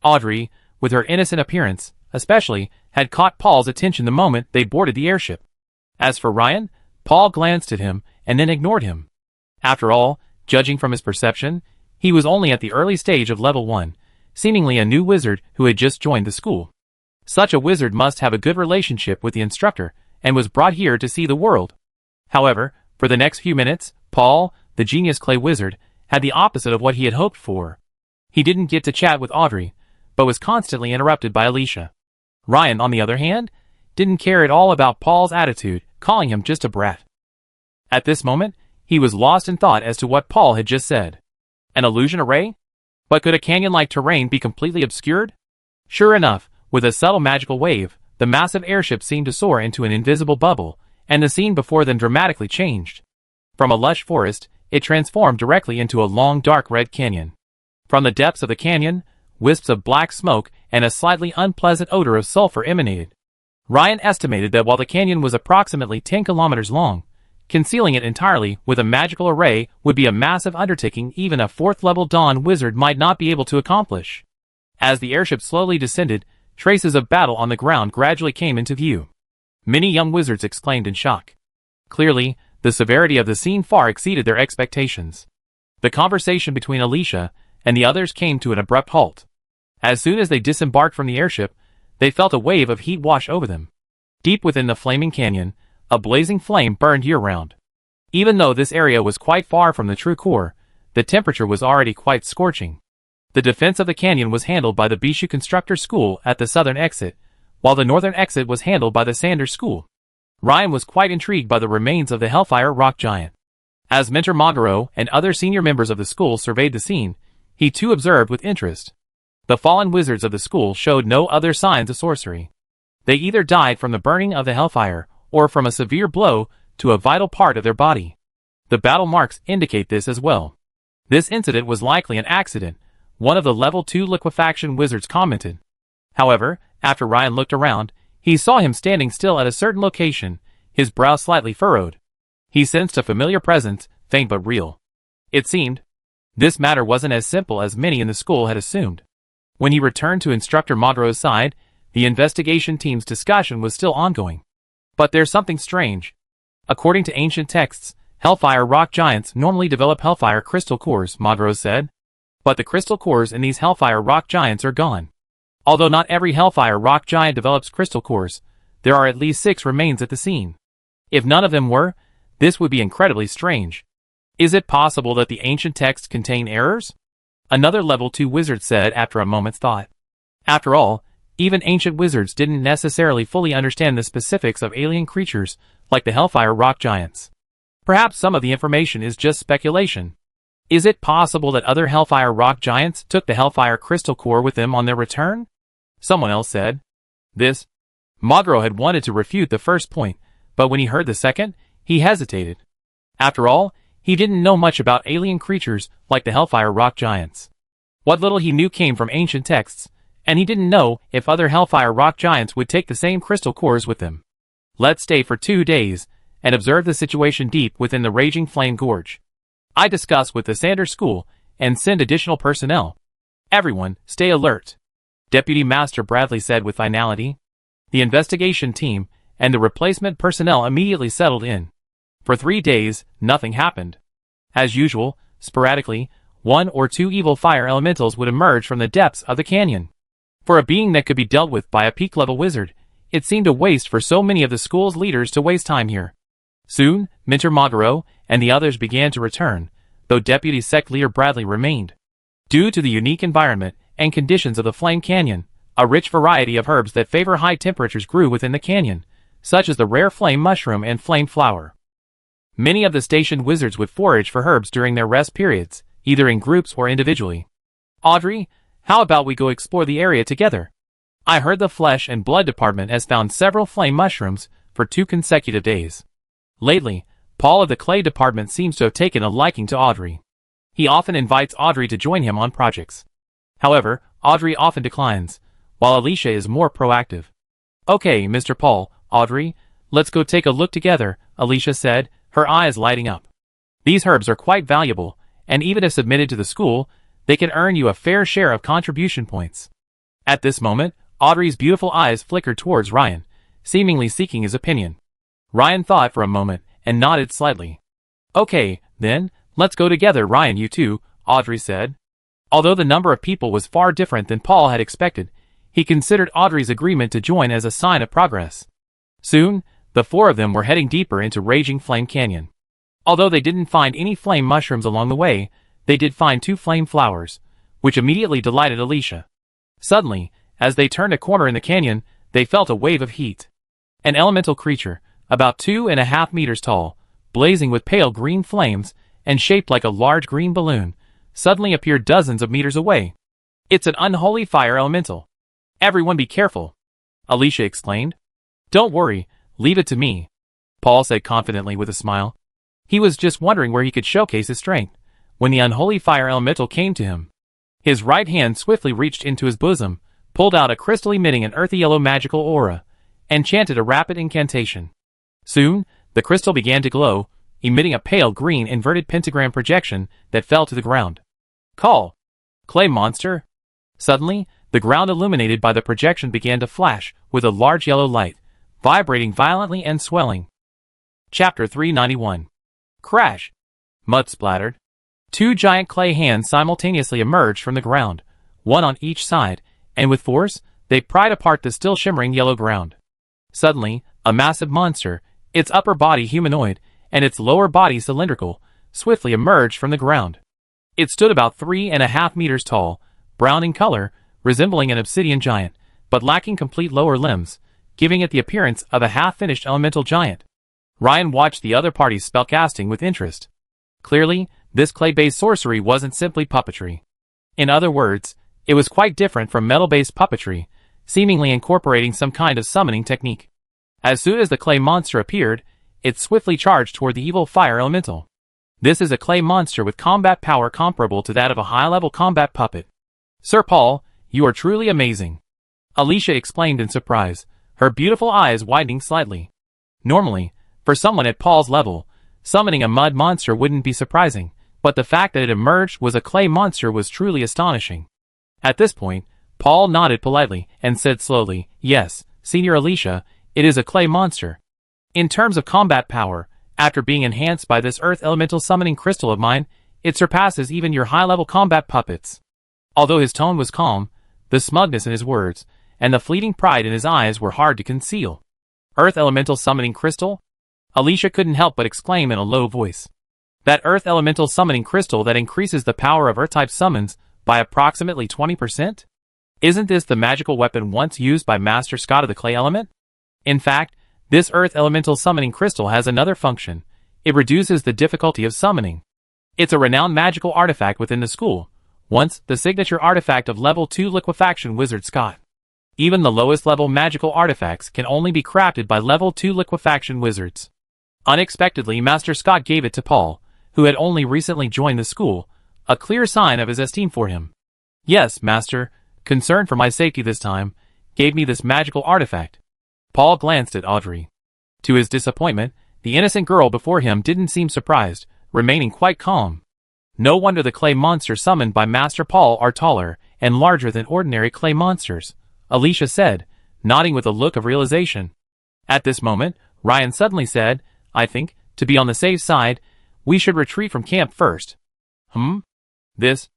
Audrey, with her innocent appearance, especially, had caught Paul's attention the moment they boarded the airship. As for Ryan, Paul glanced at him and then ignored him. After all, judging from his perception, he was only at the early stage of level 1, seemingly a new wizard who had just joined the school. Such a wizard must have a good relationship with the instructor and was brought here to see the world. However, for the next few minutes, Paul, the genius clay wizard, had the opposite of what he had hoped for. He didn't get to chat with Audrey, but was constantly interrupted by Alicia. Ryan, on the other hand, didn't care at all about Paul's attitude, calling him just a brat. At this moment, he was lost in thought as to what Paul had just said. An illusion array? But could a canyon-like terrain be completely obscured? Sure enough, with a subtle magical wave, the massive airship seemed to soar into an invisible bubble, and the scene before them dramatically changed. From a lush forest, it transformed directly into a long dark red canyon. From the depths of the canyon, wisps of black smoke and a slightly unpleasant odor of sulfur emanated. Ryan estimated that while the canyon was approximately 10 kilometers long, concealing it entirely with a magical array would be a massive undertaking even a 4th-level Dawn wizard might not be able to accomplish. As the airship slowly descended, traces of battle on the ground gradually came into view. Many young wizards exclaimed in shock. Clearly, the severity of the scene far exceeded their expectations. The conversation between Alicia and the others came to an abrupt halt. As soon as they disembarked from the airship, they felt a wave of heat wash over them. Deep within the flaming canyon, a blazing flame burned year-round. Even though this area was quite far from the true core, the temperature was already quite scorching. The defense of the canyon was handled by the Bishu Constructor School at the southern exit, while the northern exit was handled by the Sanders School. Ryan was quite intrigued by the remains of the Hellfire Rock Giant. As Mentor Magaro and other senior members of the school surveyed the scene, he too observed with interest. The fallen wizards of the school showed no other signs of sorcery. They either died from the burning of the hellfire, or from a severe blow to a vital part of their body. The battle marks indicate this as well. This incident was likely an accident, one of the level 2 liquefaction wizards commented. However, after Ryan looked around, he saw him standing still at a certain location, his brow slightly furrowed. He sensed a familiar presence, faint but real. It seemed this matter wasn't as simple as many in the school had assumed. When he returned to Instructor Magaro's side, the investigation team's discussion was still ongoing. But there's something strange. According to ancient texts, Hellfire Rock Giants normally develop Hellfire Crystal Cores, Magaro said. But the crystal cores in these Hellfire Rock Giants are gone. Although not every Hellfire Rock Giant develops crystal cores, there are at least 6 remains at the scene. If none of them were, this would be incredibly strange. Is it possible that the ancient texts contain errors? Another level 2 wizard said after a moment's thought. After all, even ancient wizards didn't necessarily fully understand the specifics of alien creatures like the Hellfire Rock Giants. Perhaps some of the information is just speculation. Is it possible that other Hellfire Rock Giants took the Hellfire Crystal Core with them on their return? Someone else said. This. Magaro had wanted to refute the first point, but when he heard the second, he hesitated. After all, he didn't know much about alien creatures like the Hellfire Rock Giants. What little he knew came from ancient texts, and he didn't know if other Hellfire Rock Giants would take the same crystal cores with them. Let's stay for 2 days, and observe the situation deep within the raging flame gorge. I discuss with the Sanders School, and send additional personnel. Everyone, stay alert. Deputy Master Bradley said with finality. The investigation team, and the replacement personnel immediately settled in. For 3 days, nothing happened. As usual, sporadically, 1 or 2 evil fire elementals would emerge from the depths of the canyon. For a being that could be dealt with by a peak-level wizard, it seemed a waste for so many of the school's leaders to waste time here. Soon, Mentor Magaro and the others began to return, though Deputy Sect Leader Bradley remained. Due to the unique environment and conditions of the Flame Canyon, a rich variety of herbs that favor high temperatures grew within the canyon, such as the rare flame mushroom and flame flower. Many of the stationed wizards would forage for herbs during their rest periods, either in groups or individually. Audrey, how about we go explore the area together? I heard the Flesh and Blood Department has found several flame mushrooms for 2 consecutive days. Lately, Paul of the Clay Department seems to have taken a liking to Audrey. He often invites Audrey to join him on projects. However, Audrey often declines, while Alicia is more proactive. Okay, Mr. Paul, Audrey, let's go take a look together, Alicia said, her eyes lighting up. These herbs are quite valuable, and even if submitted to the school, they can earn you a fair share of contribution points. At this moment, Audrey's beautiful eyes flickered towards Ryan, seemingly seeking his opinion. Ryan thought for a moment, and nodded slightly. Okay, then, let's go together, Ryan, you too, Audrey said. Although the number of people was far different than Paul had expected, he considered Audrey's agreement to join as a sign of progress. Soon, the 4 of them were heading deeper into Raging Flame Canyon. Although they didn't find any flame mushrooms along the way, they did find 2 flame flowers, which immediately delighted Alicia. Suddenly, as they turned a corner in the canyon, they felt a wave of heat. An elemental creature, about 2.5 meters tall, blazing with pale green flames, and shaped like a large green balloon, suddenly appeared dozens of meters away. It's an unholy fire elemental. Everyone be careful, Alicia exclaimed. Don't worry, leave it to me, Paul said confidently with a smile. He was just wondering where he could showcase his strength, when the unholy fire elemental came to him. His right hand swiftly reached into his bosom, pulled out a crystal emitting an earthy yellow magical aura, and chanted a rapid incantation. Soon, the crystal began to glow, emitting a pale green inverted pentagram projection that fell to the ground. Call! Clay monster! Suddenly, the ground illuminated by the projection began to flash with a large yellow light, vibrating violently and swelling. Chapter 391. Crash! Mud splattered. Two giant clay hands simultaneously emerged from the ground, one on each side, and with force, they pried apart the still shimmering yellow ground. Suddenly, a massive monster, its upper body humanoid, and its lower body cylindrical, swiftly emerged from the ground. It stood about 3.5 meters tall, brown in color, resembling an obsidian giant, but lacking complete lower limbs, giving it the appearance of a half-finished elemental giant. Ryan watched the other parties spellcasting with interest. Clearly, this clay-based sorcery wasn't simply puppetry. In other words, it was quite different from metal-based puppetry, seemingly incorporating some kind of summoning technique. As soon as the clay monster appeared, it swiftly charged toward the evil fire elemental. This is a clay monster with combat power comparable to that of a high-level combat puppet. Sir Paul, you are truly amazing, Alicia exclaimed in surprise, her beautiful eyes widening slightly. Normally, for someone at Paul's level, summoning a mud monster wouldn't be surprising, but the fact that it emerged was a clay monster was truly astonishing. At this point, Paul nodded politely and said slowly, Yes, Senior Alicia, it is a clay monster. In terms of combat power, after being enhanced by this earth elemental summoning crystal of mine, it surpasses even your high-level combat puppets. Although his tone was calm, the smugness in his words, and the fleeting pride in his eyes were hard to conceal. Earth elemental summoning crystal? Alicia couldn't help but exclaim in a low voice. That earth elemental summoning crystal that increases the power of earth-type summons by approximately 20%? Isn't this the magical weapon once used by Master Scott of the clay element? In fact, this earth elemental summoning crystal has another function. It reduces the difficulty of summoning. It's a renowned magical artifact within the school, once the signature artifact of level 2 liquefaction wizard Scott. Even the lowest level magical artifacts can only be crafted by level 2 liquefaction wizards. Unexpectedly, Master Scott gave it to Paul, who had only recently joined the school, a clear sign of his esteem for him. Yes, Master, concerned for my safety this time, gave me this magical artifact. Paul glanced at Audrey. To his disappointment, the innocent girl before him didn't seem surprised, remaining quite calm. No wonder the clay monsters summoned by Master Paul are taller and larger than ordinary clay monsters, Alicia said, nodding with a look of realization. At this moment, Ryan suddenly said, I think, to be on the safe side, we should retreat from camp first. This?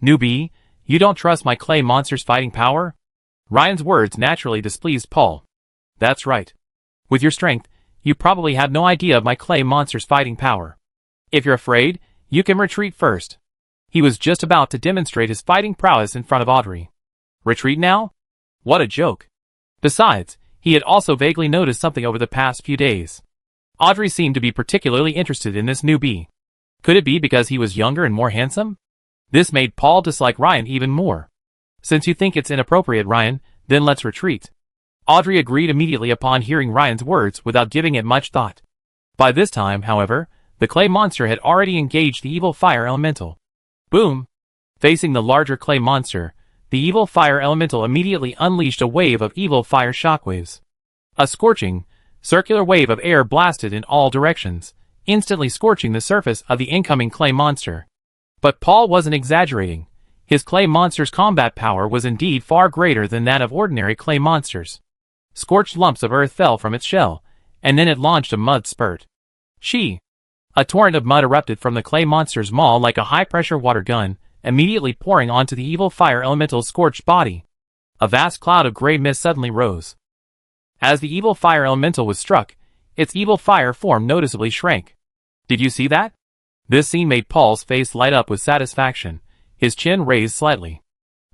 Newbie, you don't trust my clay monster's fighting power? Ryan's words naturally displeased Paul. That's right. With your strength, you probably have no idea of my clay monster's fighting power. If you're afraid, you can retreat first. He was just about to demonstrate his fighting prowess in front of Audrey. Retreat now? What a joke. Besides, he had also vaguely noticed something over the past few days. Audrey seemed to be particularly interested in this newbie. Could it be because he was younger and more handsome? This made Paul dislike Ryan even more. Since you think it's inappropriate, Ryan, then let's retreat. Audrey agreed immediately upon hearing Ryan's words without giving it much thought. By this time, however, the clay monster had already engaged the evil fire elemental. Boom! Facing the larger clay monster, the evil fire elemental immediately unleashed a wave of evil fire shockwaves. A scorching, circular wave of air blasted in all directions, instantly scorching the surface of the incoming clay monster. But Paul wasn't exaggerating. His clay monster's combat power was indeed far greater than that of ordinary clay monsters. Scorched lumps of earth fell from its shell, and then it launched a mud spurt. A torrent of mud erupted from the clay monster's maw like a high-pressure water gun, immediately pouring onto the evil fire elemental's scorched body. A vast cloud of gray mist suddenly rose. As the evil fire elemental was struck, its evil fire form noticeably shrank. Did you see that? This scene made Paul's face light up with satisfaction, his chin raised slightly.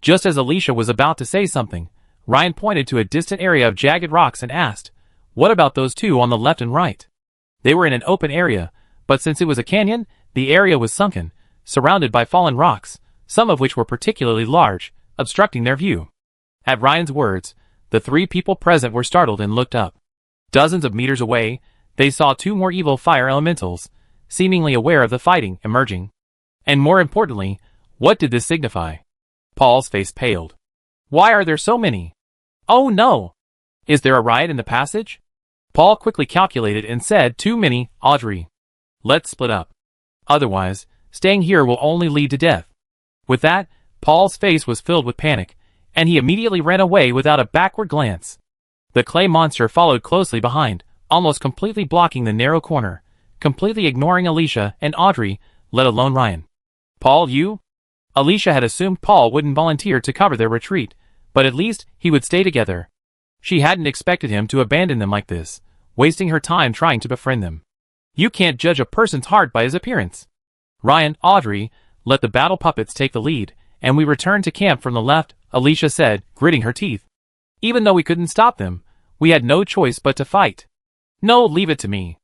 Just as Alicia was about to say something, Ryan pointed to a distant area of jagged rocks and asked, What about those two on the left and right? They were in an open area, but since it was a canyon, the area was sunken, surrounded by fallen rocks, some of which were particularly large, obstructing their view. At Ryan's words, the three people present were startled and looked up. Dozens of meters away, they saw two more evil fire elementals, seemingly aware of the fighting, emerging. And more importantly, what did this signify? Paul's face paled. Why are there so many? Oh no! Is there a riot in the passage? Paul quickly calculated and said, too many, Audrey. Let's split up. Otherwise, staying here will only lead to death. With that, Paul's face was filled with panic, and he immediately ran away without a backward glance. The clay monster followed closely behind, almost completely blocking the narrow corner, completely ignoring Alicia and Audrey, let alone Ryan. Paul, you? Alicia had assumed Paul wouldn't volunteer to cover their retreat, but at least he would stay together. She hadn't expected him to abandon them like this, wasting her time trying to befriend them. You can't judge a person's heart by his appearance. Ryan, Audrey, let the battle puppets take the lead, and we return to camp from the left, Alicia said, gritting her teeth. Even though we couldn't stop them, we had no choice but to fight. No, leave it to me.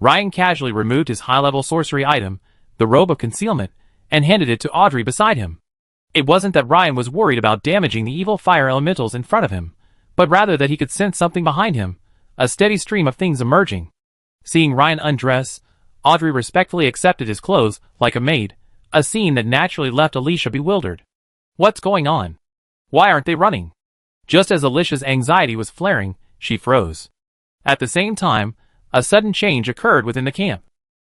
Ryan casually removed his high-level sorcery item, the robe of concealment, and handed it to Audrey beside him. It wasn't that Ryan was worried about damaging the evil fire elementals in front of him, but rather that he could sense something behind him, a steady stream of things emerging. Seeing Ryan undress, Audrey respectfully accepted his clothes like a maid, a scene that naturally left Alicia bewildered. What's going on? Why aren't they running? Just as Alicia's anxiety was flaring, she froze. At the same time, a sudden change occurred within the camp.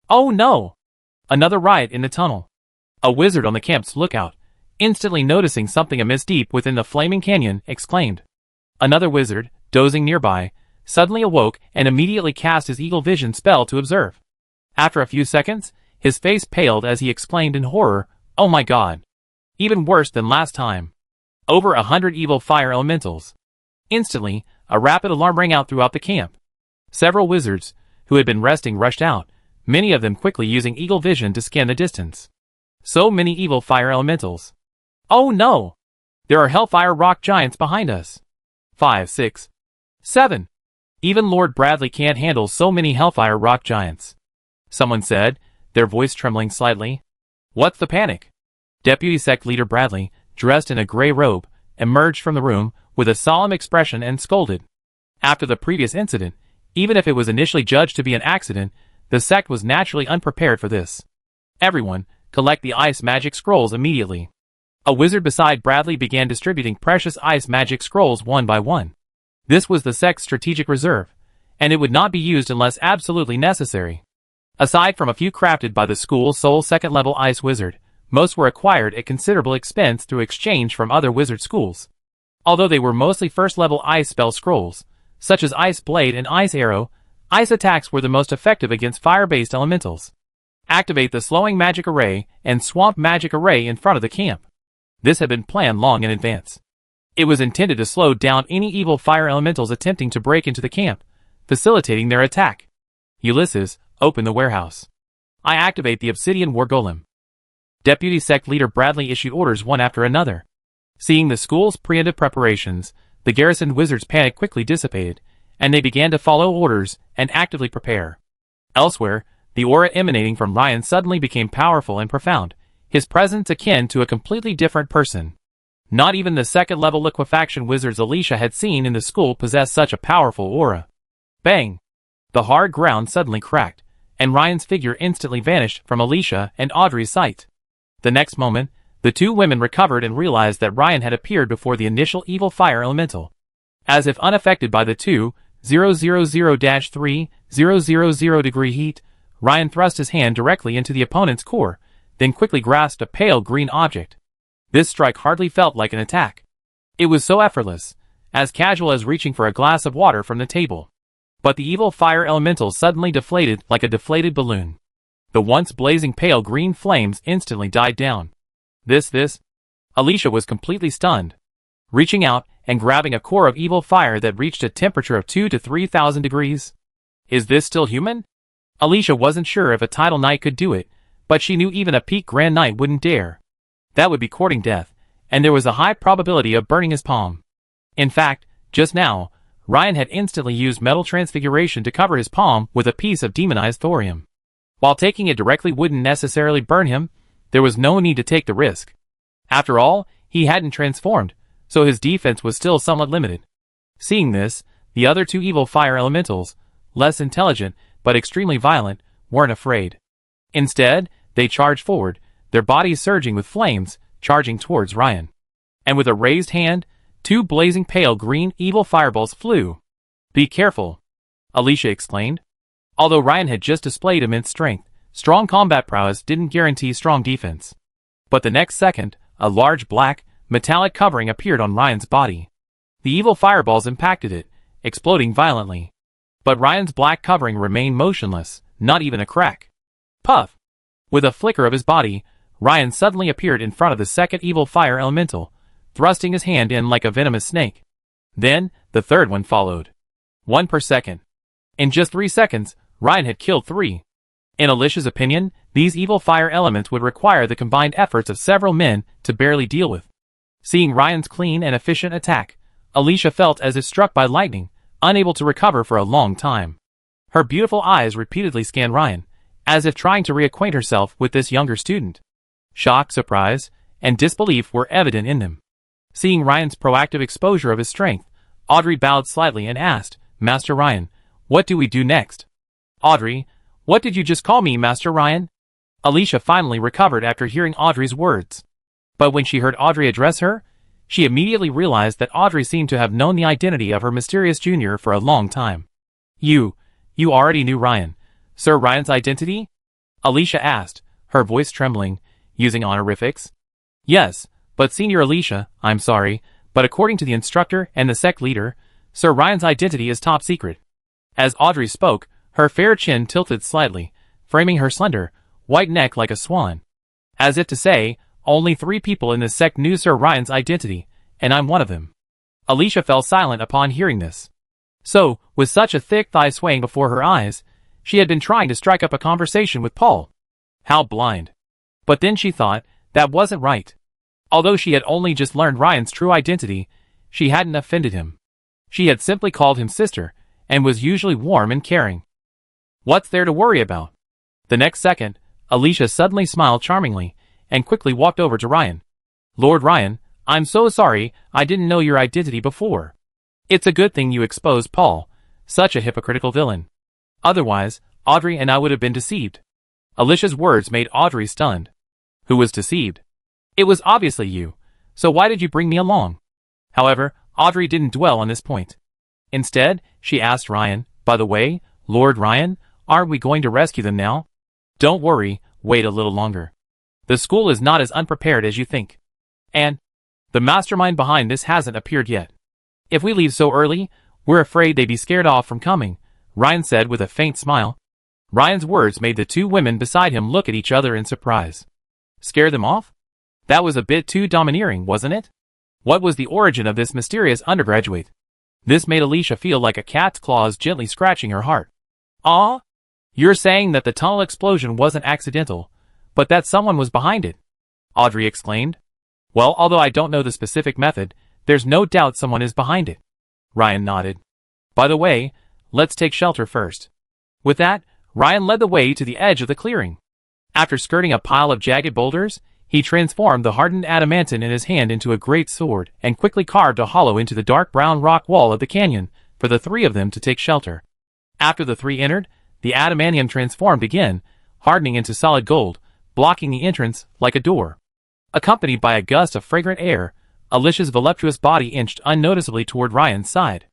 Oh no! Another riot in the tunnel. A wizard on the camp's lookout, instantly noticing something amiss deep within the flaming canyon, exclaimed. Another wizard, dozing nearby, suddenly awoke and immediately cast his eagle vision spell to observe. After a few seconds, his face paled as he exclaimed in horror, Oh my god! Even worse than last time. Over 100 evil fire elementals. Instantly, a rapid alarm rang out throughout the camp. Several wizards, who had been resting, rushed out, many of them quickly using eagle vision to scan the distance. So many evil fire elementals. Oh no! There are hellfire rock giants behind us. 5, 6, 7. Even Lord Bradley can't handle so many hellfire rock giants. Someone said, their voice trembling slightly. What's the panic? Deputy Sect Leader Bradley, dressed in a gray robe, emerged from the room with a solemn expression and scolded. After the previous incident, even if it was initially judged to be an accident, the sect was naturally unprepared for this. Everyone, collect the ice magic scrolls immediately. A wizard beside Bradley began distributing precious ice magic scrolls one by one. This was the sect's strategic reserve, and it would not be used unless absolutely necessary. Aside from a few crafted by the school's sole second-level ice wizard, most were acquired at considerable expense through exchange from other wizard schools. Although they were mostly first-level ice spell scrolls, such as Ice Blade and Ice Arrow, ice attacks were the most effective against fire-based elementals. Activate the Slowing Magic Array and Swamp Magic Array in front of the camp. This had been planned long in advance. It was intended to slow down any evil fire elementals attempting to break into the camp, facilitating their attack. Ulysses, open the warehouse. I activate the Obsidian War Golem. Deputy Sect Leader Bradley issued orders one after another. Seeing the school's preemptive preparations, the garrisoned wizards' panic quickly dissipated, and they began to follow orders and actively prepare. Elsewhere, the aura emanating from Ryan suddenly became powerful and profound, his presence akin to a completely different person. Not even the second-level liquefaction wizards Alicia had seen in the school possessed such a powerful aura. Bang! The hard ground suddenly cracked, and Ryan's figure instantly vanished from Alicia and Audrey's sight. The next moment, the two women recovered and realized that Ryan had appeared before the initial evil fire elemental. As if unaffected by the 2,000-3,000 degree heat, Ryan thrust his hand directly into the opponent's core, then quickly grasped a pale green object. This strike hardly felt like an attack. It was so effortless, as casual as reaching for a glass of water from the table. But the evil fire elemental suddenly deflated like a deflated balloon. The once blazing pale green flames instantly died down. This. Alicia was completely stunned. Reaching out and grabbing a core of evil fire that reached a temperature of 2,000 to 3,000 degrees. Is this still human? Alicia wasn't sure if a title knight could do it, but she knew even a peak grand knight wouldn't dare. That would be courting death, and there was a high probability of burning his palm. In fact, just now, Ryan had instantly used metal transfiguration to cover his palm with a piece of demonized thorium. While taking it directly wouldn't necessarily burn him, there was no need to take the risk. After all, he hadn't transformed, so his defense was still somewhat limited. Seeing this, the other two evil fire elementals, less intelligent but extremely violent, weren't afraid. Instead, they charged forward, their bodies surging with flames, charging towards Ryan. And with a raised hand, two blazing pale green evil fireballs flew. "Be careful," Alicia exclaimed. Although Ryan had just displayed immense strength, strong combat prowess didn't guarantee strong defense. But the next second, a large black, metallic covering appeared on Ryan's body. The evil fireballs impacted it, exploding violently. But Ryan's black covering remained motionless, not even a crack. Puff! With a flicker of his body, Ryan suddenly appeared in front of the second evil fire elemental, thrusting his hand in like a venomous snake. Then, the third one followed. 1 per second. In just 3 seconds, Ryan had killed 3. In Alicia's opinion, these evil fire elements would require the combined efforts of several men to barely deal with. Seeing Ryan's clean and efficient attack, Alicia felt as if struck by lightning, unable to recover for a long time. Her beautiful eyes repeatedly scanned Ryan, as if trying to reacquaint herself with this younger student. Shock, surprise, and disbelief were evident in them. Seeing Ryan's proactive exposure of his strength, Audrey bowed slightly and asked, "Master Ryan, what do we do next?" "Audrey, what did you just call me, Master Ryan?" Alicia finally recovered after hearing Audrey's words. But when she heard Audrey address her, she immediately realized that Audrey seemed to have known the identity of her mysterious junior for a long time. You already knew Ryan, Sir Ryan's identity?" Alicia asked, her voice trembling, using honorifics. "Yes, but Senior Alicia, I'm sorry, but according to the instructor and the sect leader, Sir Ryan's identity is top secret." As Audrey spoke, her fair chin tilted slightly, framing her slender, white neck like a swan. As if to say, only 3 people in this sect knew Sir Ryan's identity, and I'm one of them. Alicia fell silent upon hearing this. So, with such a thick thigh swaying before her eyes, she had been trying to strike up a conversation with Paul. How blind. But then she thought, that wasn't right. Although she had only just learned Ryan's true identity, she hadn't offended him. She had simply called him sister, and was usually warm and caring. What's there to worry about? The next second, Alicia suddenly smiled charmingly, and quickly walked over to Ryan. "Lord Ryan, I'm so sorry, I didn't know your identity before. It's a good thing you exposed Paul, such a hypocritical villain. Otherwise, Audrey and I would have been deceived." Alicia's words made Audrey stunned. "Who was deceived?" "It was obviously you, so why did you bring me along?" However, Audrey didn't dwell on this point. Instead, she asked Ryan, "By the way, Lord Ryan, aren't we going to rescue them now?" "Don't worry, wait a little longer. The school is not as unprepared as you think. And the mastermind behind this hasn't appeared yet. If we leave so early, we're afraid they'd be scared off from coming," Ryan said with a faint smile. Ryan's words made the 2 women beside him look at each other in surprise. Scare them off? That was a bit too domineering, wasn't it? What was the origin of this mysterious undergraduate? This made Alicia feel like a cat's claws gently scratching her heart. "Ah? You're saying that the tunnel explosion wasn't accidental, but that someone was behind it?" Audrey exclaimed. "Well, although I don't know the specific method, there's no doubt someone is behind it." Ryan nodded. "By the way, let's take shelter first." With that, Ryan led the way to the edge of the clearing. After skirting a pile of jagged boulders, he transformed the hardened adamantine in his hand into a great sword and quickly carved a hollow into the dark brown rock wall of the canyon for the 3 of them to take shelter. After the 3 entered, the adamantium transformed again, hardening into solid gold, blocking the entrance like a door. Accompanied by a gust of fragrant air, Alicia's voluptuous body inched unnoticeably toward Ryan's side.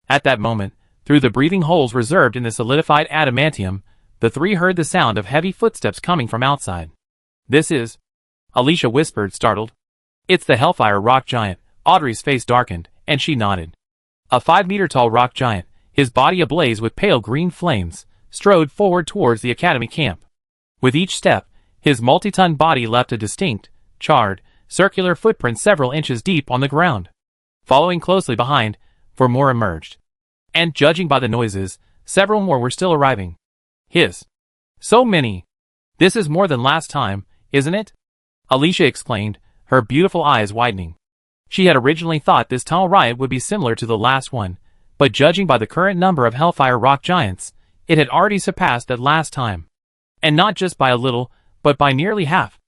At that moment, through the breathing holes reserved in the solidified adamantium, the 3 heard the sound of heavy footsteps coming from outside. "This is..." Alicia whispered, startled. "It's the Hellfire rock giant." Audrey's face darkened, and she nodded. A 5-meter-tall rock giant, his body ablaze with pale green flames, strode forward towards the academy camp. With each step, his multi-ton body left a distinct, charred, circular footprint several inches deep on the ground. Following closely behind, 4 more emerged. And judging by the noises, several more were still arriving. Hiss. "So many! This is more than last time, isn't it?" Alicia exclaimed, her beautiful eyes widening. She had originally thought this tunnel riot would be similar to the last one, but judging by the current number of Hellfire rock giants, it had already surpassed that last time. And not just by a little, but by nearly half.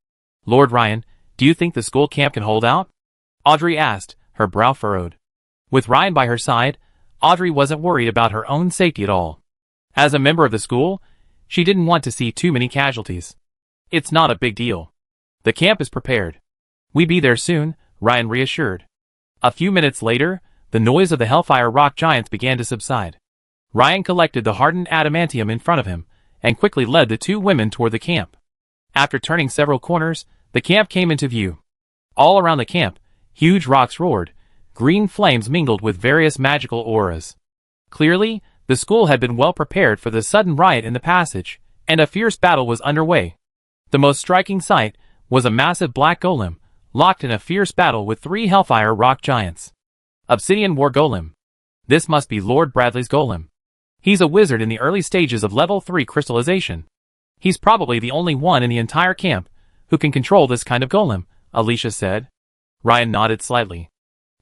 "Lord Ryan, do you think the school camp can hold out?" Audrey asked, her brow furrowed. With Ryan by her side, Audrey wasn't worried about her own safety at all. As a member of the school, she didn't want to see too many casualties. It's not a big deal. The camp is prepared. We be there soon, Ryan reassured. A few minutes later, the noise of the Hellfire rock giants began to subside. Ryan collected the hardened adamantium in front of him, and quickly led the two women toward the camp. After turning several corners, the camp came into view. All around the camp, huge rocks roared, green flames mingled with various magical auras. Clearly, the school had been well prepared for the sudden riot in the passage, and a fierce battle was underway. The most striking sight was a massive black golem, locked in a fierce battle with three Hellfire rock giants. Obsidian War Golem. This must be Lord Bradley's golem. He's a wizard in the early stages of level 3 crystallization. He's probably the only one in the entire camp who can control this kind of golem, Alicia said. Ryan nodded slightly.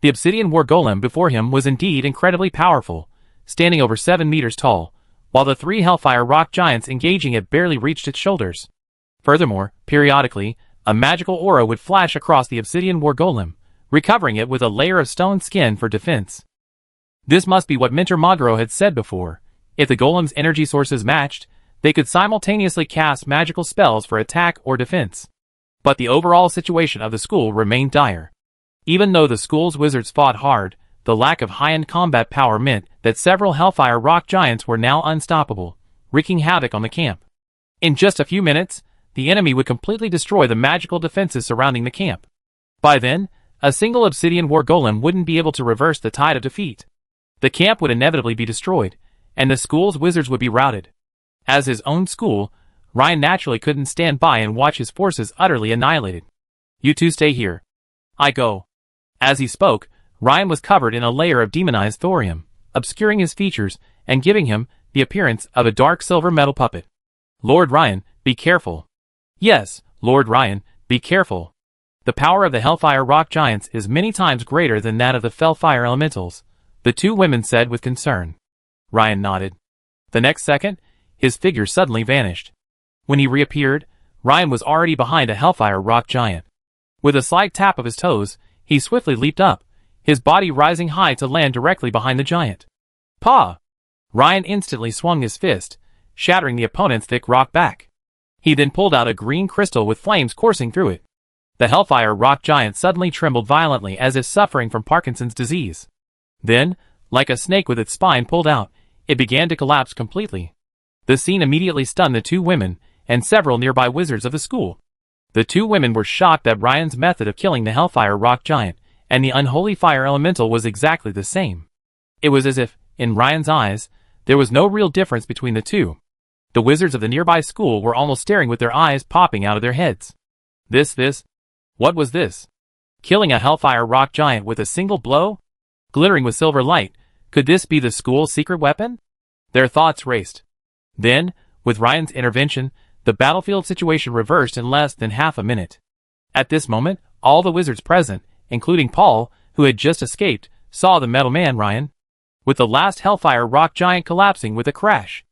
The Obsidian War Golem before him was indeed incredibly powerful, standing over 7 meters tall, while the three Hellfire rock giants engaging it barely reached its shoulders. Furthermore, periodically, a magical aura would flash across the Obsidian War Golem, recovering it with a layer of stone skin for defense. This must be what Mentor Magro had said before. If the golem's energy sources matched, they could simultaneously cast magical spells for attack or defense. But the overall situation of the school remained dire. Even though the school's wizards fought hard, the lack of high-end combat power meant that several Hellfire rock giants were now unstoppable, wreaking havoc on the camp. In just a few minutes, the enemy would completely destroy the magical defenses surrounding the camp. By then, a single Obsidian War Golem wouldn't be able to reverse the tide of defeat. The camp would inevitably be destroyed, and the school's wizards would be routed. As his own school, Ryan naturally couldn't stand by and watch his forces utterly annihilated. You two stay here. I go. As he spoke, Ryan was covered in a layer of demonized thorium, obscuring his features and giving him the appearance of a dark silver metal puppet. Lord Ryan, be careful. Yes, Lord Ryan, be careful. The power of the Hellfire rock giants is many times greater than that of the Fellfire elementals, the two women said with concern. Ryan nodded. The next second, his figure suddenly vanished. When he reappeared, Ryan was already behind a Hellfire rock giant. With a slight tap of his toes, he swiftly leaped up, his body rising high to land directly behind the giant. Paw! Ryan instantly swung his fist, shattering the opponent's thick rock back. He then pulled out a green crystal with flames coursing through it. The Hellfire rock giant suddenly trembled violently as if suffering from Parkinson's disease. Then, like a snake with its spine pulled out, it began to collapse completely. The scene immediately stunned the two women and several nearby wizards of the school. The two women were shocked that Ryan's method of killing the Hellfire rock giant and the unholy fire elemental was exactly the same. It was as if, in Ryan's eyes, there was no real difference between the two. The wizards of the nearby school were almost staring with their eyes popping out of their heads. What was this? Killing a Hellfire rock giant with a single blow? Glittering with silver light, could this be the school's secret weapon? Their thoughts raced. Then, with Ryan's intervention, the battlefield situation reversed in less than half a minute. At this moment, all the wizards present, including Paul, who had just escaped, saw the metal man Ryan, with the last Hellfire rock giant collapsing with a crash.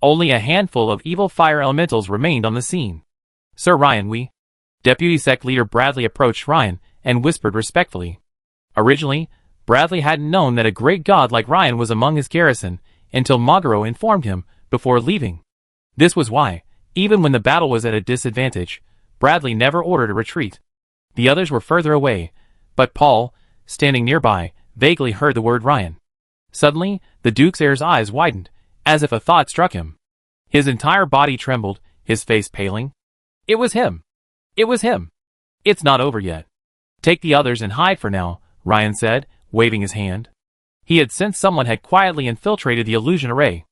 Only a handful of evil fire elementals remained on the scene. Sir Ryan, Deputy Sect Leader Bradley approached Ryan and whispered respectfully. Originally, Bradley hadn't known that a great god like Ryan was among his garrison until Magro informed him before leaving. This was why, even when the battle was at a disadvantage, Bradley never ordered a retreat. The others were further away, but Paul, standing nearby, vaguely heard the word Ryan. Suddenly, the Duke's heir's eyes widened, as if a thought struck him. His entire body trembled, his face paling. It was him. It was him. It's not over yet. Take the others and hide for now, Ryan said, waving his hand. He had sensed someone had quietly infiltrated the illusion array.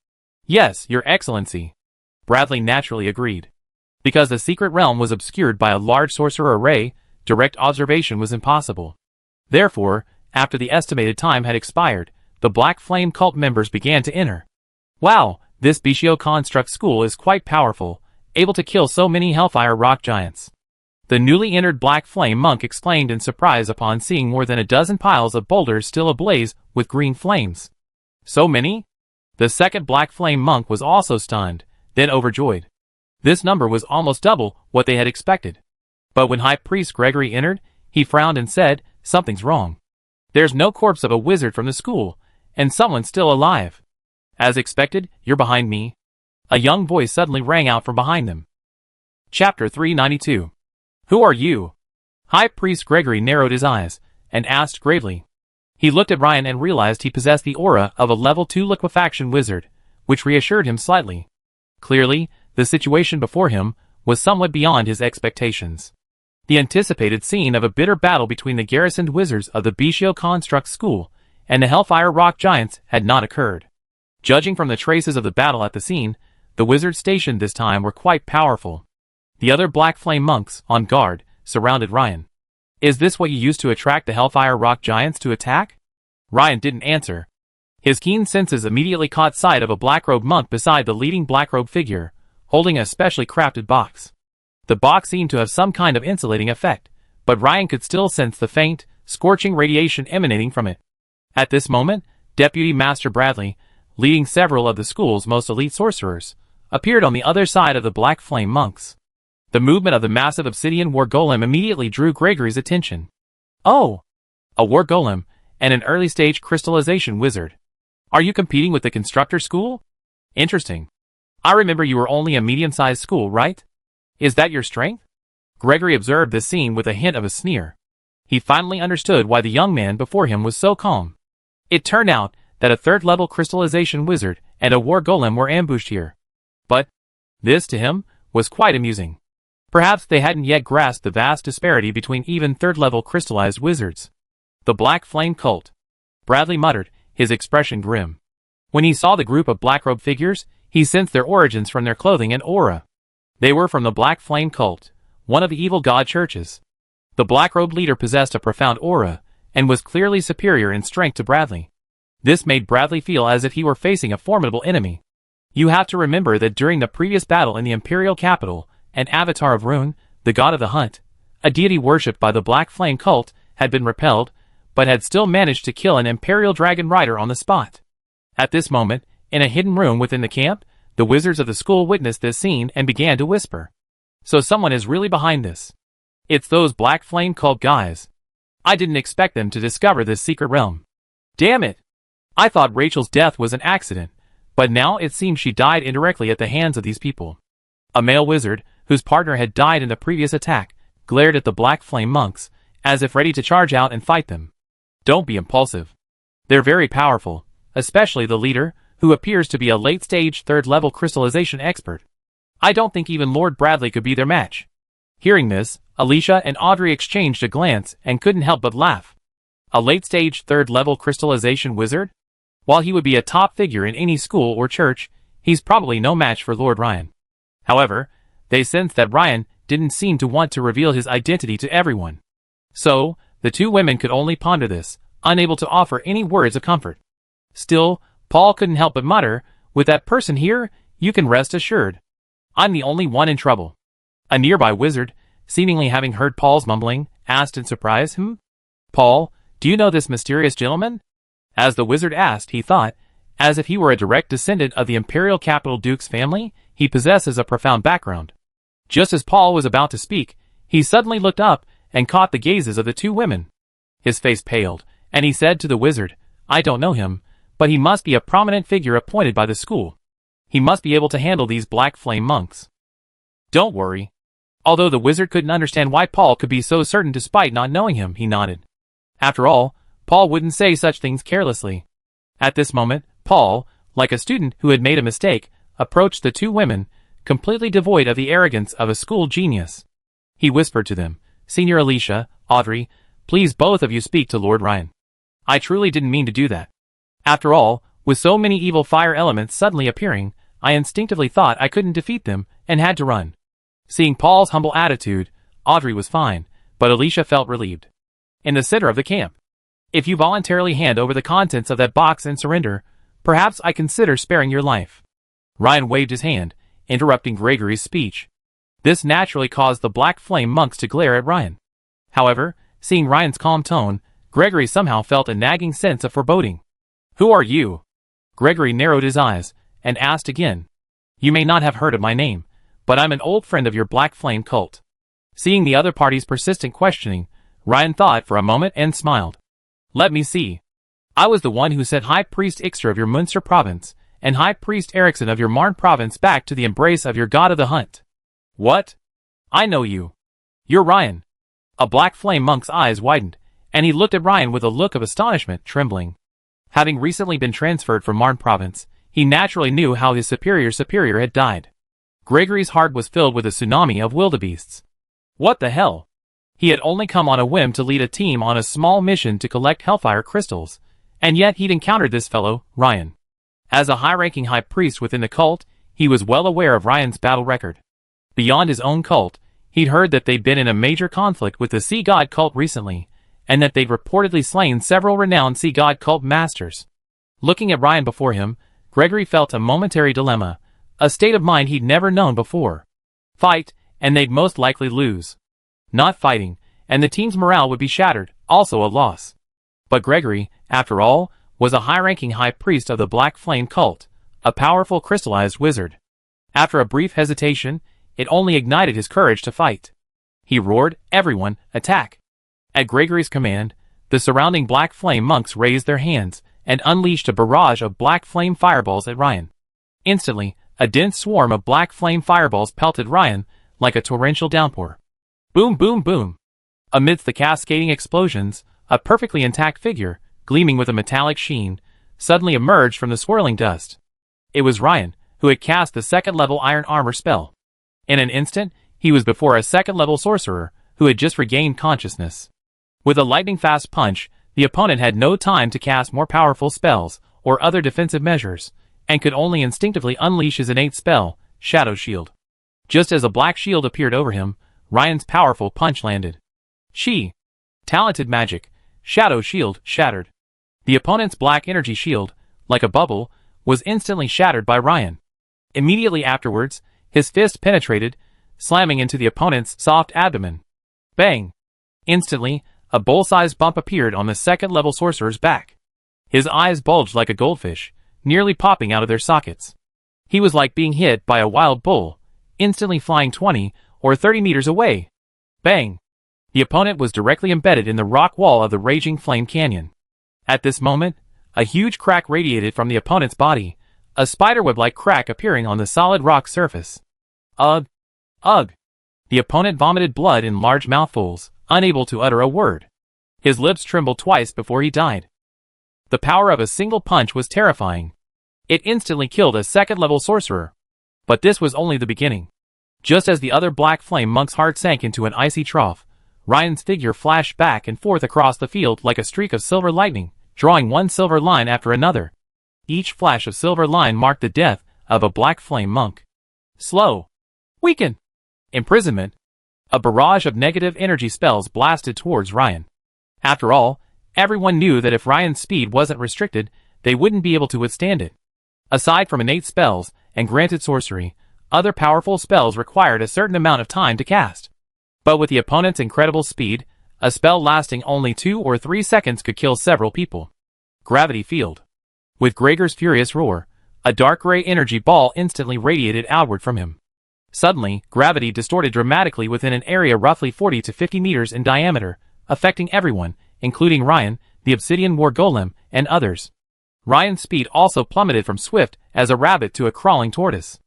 Yes, Your Excellency. Bradley naturally agreed. Because the secret realm was obscured by a large sorcerer array, direct observation was impossible. Therefore, after the estimated time had expired, the Black Flame cult members began to enter. Wow, this Bichio construct school is quite powerful, able to kill so many Hellfire rock giants. The newly entered Black Flame monk exclaimed in surprise upon seeing more than a dozen piles of boulders still ablaze with green flames. So many? The second Black Flame monk was also stunned, then overjoyed. This number was almost double what they had expected. But when High Priest Gregory entered, he frowned and said, "Something's wrong." There's no corpse of a wizard from the school, and someone's still alive. As expected, you're behind me. A young voice suddenly rang out from behind them. Chapter 392. Who are you? High Priest Gregory narrowed his eyes, and asked gravely. He looked at Ryan and realized he possessed the aura of a level 2 liquefaction wizard, which reassured him slightly. Clearly, the situation before him was somewhat beyond his expectations. The anticipated scene of a bitter battle between the garrisoned wizards of the Bishio Construct School and the Hellfire Rock Giants had not occurred. Judging from the traces of the battle at the scene, the wizards stationed this time were quite powerful. The other Black Flame monks, on guard, surrounded Ryan. Is this what you used to attract the Hellfire Rock Giants to attack? Ryan didn't answer. His keen senses immediately caught sight of a black-robed monk beside the leading black-robed figure, holding a specially crafted box. The box seemed to have some kind of insulating effect, but Ryan could still sense the faint, scorching radiation emanating from it. At this moment, Deputy Master Bradley, leading several of the school's most elite sorcerers, appeared on the other side of the Black Flame monks. The movement of the massive obsidian war golem immediately drew Gregory's attention. Oh! A war golem, and an early-stage crystallization wizard. Are you competing with the constructor school? Interesting. I remember you were only a medium-sized school, right? Is that your strength? Gregory observed this scene with a hint of a sneer. He finally understood why the young man before him was so calm. It turned out that a third-level crystallization wizard and a war golem were ambushed here. But this, to him, was quite amusing. Perhaps they hadn't yet grasped the vast disparity between even third-level crystallized wizards. The Black Flame Cult. Bradley muttered, his expression grim. When he saw the group of black-robed figures, he sensed their origins from their clothing and aura. They were from the Black Flame Cult, one of the evil god churches. The black-robed leader possessed a profound aura, and was clearly superior in strength to Bradley. This made Bradley feel as if he were facing a formidable enemy. You have to remember that during the previous battle in the Imperial capital, an avatar of Rune, the god of the hunt, a deity worshipped by the Black Flame Cult, had been repelled, but had still managed to kill an Imperial Dragon Rider on the spot. At this moment, in a hidden room within the camp, the wizards of the school witnessed this scene and began to whisper. So someone is really behind this. It's those Black Flame Cult guys. I didn't expect them to discover this secret realm. Damn it! I thought Rachel's death was an accident, but now it seems she died indirectly at the hands of these people. A male wizard, whose partner had died in the previous attack, glared at the Black Flame monks, as if ready to charge out and fight them. Don't be impulsive. They're very powerful, especially the leader, who appears to be a late-stage third-level crystallization expert. I don't think even Lord Bradley could be their match. Hearing this, Alicia and Audrey exchanged a glance and couldn't help but laugh. A late-stage third-level crystallization wizard? While he would be a top figure in any school or church, he's probably no match for Lord Ryan. However, they sensed that Ryan didn't seem to want to reveal his identity to everyone. So, the two women could only ponder this, unable to offer any words of comfort. Still, Paul couldn't help but mutter, with that person here, you can rest assured. I'm the only one in trouble. A nearby wizard, seemingly having heard Paul's mumbling, asked in surprise, Paul, do you know this mysterious gentleman? As the wizard asked, he thought, as if he were a direct descendant of the Imperial Capital Duke's family, he possesses a profound background. Just as Paul was about to speak, he suddenly looked up and caught the gazes of the two women. His face paled, and he said to the wizard, I don't know him, but he must be a prominent figure appointed by the school. He must be able to handle these Black Flame monks. Don't worry. Although the wizard couldn't understand why Paul could be so certain despite not knowing him, he nodded. After all, Paul wouldn't say such things carelessly. At this moment, Paul, like a student who had made a mistake, approached the two women, completely devoid of the arrogance of a school genius. He whispered to them, Senior Alicia, Audrey, please both of you speak to Lord Ryan. I truly didn't mean to do that. After all, with so many evil fire elements suddenly appearing, I instinctively thought I couldn't defeat them, and had to run. Seeing Paul's humble attitude, Audrey was fine, but Alicia felt relieved. In the center of the camp. If you voluntarily hand over the contents of that box and surrender, perhaps I consider sparing your life. Ryan waved his hand, interrupting Gregory's speech. This naturally caused the Black Flame monks to glare at Ryan. However, seeing Ryan's calm tone, Gregory somehow felt a nagging sense of foreboding. Who are you? Gregory narrowed his eyes, and asked again. You may not have heard of my name, but I'm an old friend of your Black Flame cult. Seeing the other party's persistent questioning, Ryan thought for a moment and smiled. Let me see. I was the one who sent High Priest Ixter of your Munster province, and High Priest Eriksson of your Marn province back to the embrace of your god of the hunt. What? I know you. You're Ryan. A black flame monk's eyes widened, and he looked at Ryan with a look of astonishment, trembling. Having recently been transferred from Marn province, he naturally knew how his superior had died. Gregory's heart was filled with a tsunami of wildebeests. What the hell? He had only come on a whim to lead a team on a small mission to collect Hellfire crystals, and yet he'd encountered this fellow, Ryan. As a high-ranking high priest within the cult, he was well aware of Ryan's battle record. Beyond his own cult, he'd heard that they'd been in a major conflict with the Sea God cult recently, and that they'd reportedly slain several renowned Sea God cult masters. Looking at Ryan before him, Gregory felt a momentary dilemma, a state of mind he'd never known before. Fight, and they'd most likely lose. Not fighting, and the team's morale would be shattered, also a loss. But Gregory, after all, was a high-ranking high priest of the Black Flame cult, a powerful crystallized wizard. After a brief hesitation, it only ignited his courage to fight. He roared, "Everyone, attack!" At Gregory's command, the surrounding Black Flame monks raised their hands and unleashed a barrage of Black Flame fireballs at Ryan. Instantly, a dense swarm of Black Flame fireballs pelted Ryan like a torrential downpour. Boom, boom, boom. Amidst the cascading explosions, a perfectly intact figure, gleaming with a metallic sheen, suddenly emerged from the swirling dust. It was Ryan, who had cast the second-level iron armor spell. In an instant, he was before a second-level sorcerer, who had just regained consciousness. With a lightning-fast punch, the opponent had no time to cast more powerful spells or other defensive measures, and could only instinctively unleash his innate spell, Shadow Shield. Just as a black shield appeared over him, Ryan's powerful punch landed. Talented magic, Shadow Shield, shattered. The opponent's black energy shield, like a bubble, was instantly shattered by Ryan. Immediately afterwards, his fist penetrated, slamming into the opponent's soft abdomen. Bang! Instantly, a bowl-sized bump appeared on the second-level sorcerer's back. His eyes bulged like a goldfish, nearly popping out of their sockets. He was like being hit by a wild bull, instantly flying 20 or 30 meters away. Bang! The opponent was directly embedded in the rock wall of the raging flame canyon. At this moment, a huge crack radiated from the opponent's body, a spiderweb-like crack appearing on the solid rock surface. Ugh! Ugh! The opponent vomited blood in large mouthfuls, unable to utter a word. His lips trembled twice before he died. The power of a single punch was terrifying. It instantly killed a second-level sorcerer. But this was only the beginning. Just as the other Black Flame monk's heart sank into an icy trough, Ryan's figure flashed back and forth across the field like a streak of silver lightning, drawing one silver line after another. Each flash of silver line marked the death of a Black Flame monk. Slow. Weaken. Imprisonment. A barrage of negative energy spells blasted towards Ryan. After all, everyone knew that if Ryan's speed wasn't restricted, they wouldn't be able to withstand it. Aside from innate spells and granted sorcery, other powerful spells required a certain amount of time to cast. But with the opponent's incredible speed, a spell lasting only 2 or 3 seconds could kill several people. Gravity Field. With Gregor's furious roar, a dark gray energy ball instantly radiated outward from him. Suddenly, gravity distorted dramatically within an area roughly 40 to 50 meters in diameter, affecting everyone, including Ryan, the Obsidian War Golem, and others. Ryan's speed also plummeted from swift as a rabbit to a crawling tortoise.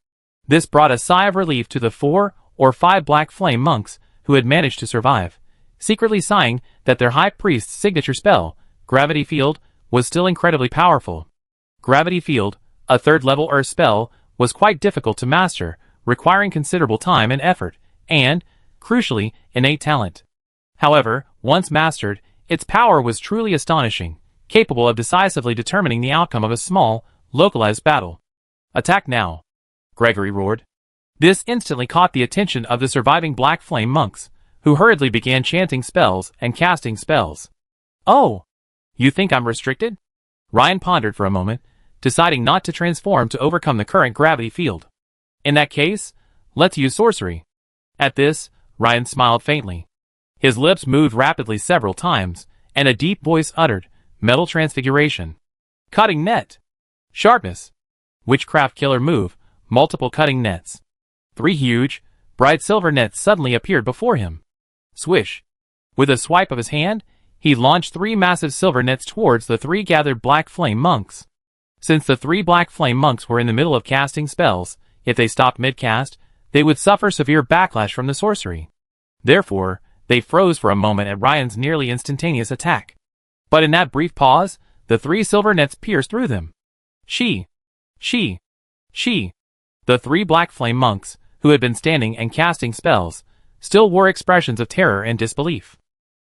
This brought a sigh of relief to the 4 or 5 Black Flame monks who had managed to survive, secretly sighing that their high priest's signature spell, Gravity Field, was still incredibly powerful. Gravity Field, a third-level earth spell, was quite difficult to master, requiring considerable time and effort, and, crucially, innate talent. However, once mastered, its power was truly astonishing, capable of decisively determining the outcome of a small, localized battle. Attack now! Gregory roared. This instantly caught the attention of the surviving Black Flame monks, who hurriedly began chanting spells and casting spells. Oh! You think I'm restricted? Ryan pondered for a moment, deciding not to transform to overcome the current gravity field. In that case, let's use sorcery. At this, Ryan smiled faintly. His lips moved rapidly several times, and a deep voice uttered, Metal Transfiguration. Cutting Net. Sharpness. Witchcraft Killer Move, multiple cutting nets. 3 huge, bright silver nets suddenly appeared before him. Swish. With a swipe of his hand, He launched 3 massive silver nets towards the 3 gathered Black Flame monks. Since the 3 Black Flame monks were in the middle of casting spells, if they stopped mid-cast, they would suffer severe backlash from the sorcery. Therefore, they froze for a moment at Ryan's nearly instantaneous attack. But in that brief pause, the 3 silver nets pierced through them. She. The 3 Black Flame monks, who had been standing and casting spells, still wore expressions of terror and disbelief.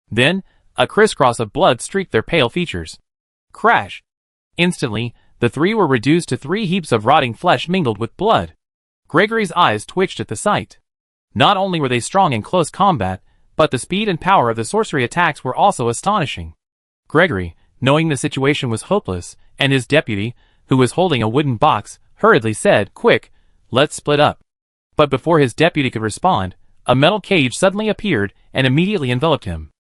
Then, a crisscross of blood streaked their pale features. Crash! Instantly, the 3 were reduced to 3 heaps of rotting flesh mingled with blood. Gregory's eyes twitched at the sight. Not only were they strong in close combat, but the speed and power of the sorcery attacks were also astonishing. Gregory, knowing the situation was hopeless, and his deputy, who was holding a wooden box, hurriedly said, "Quick, let's split up." But before his deputy could respond, a metal cage suddenly appeared and immediately enveloped him.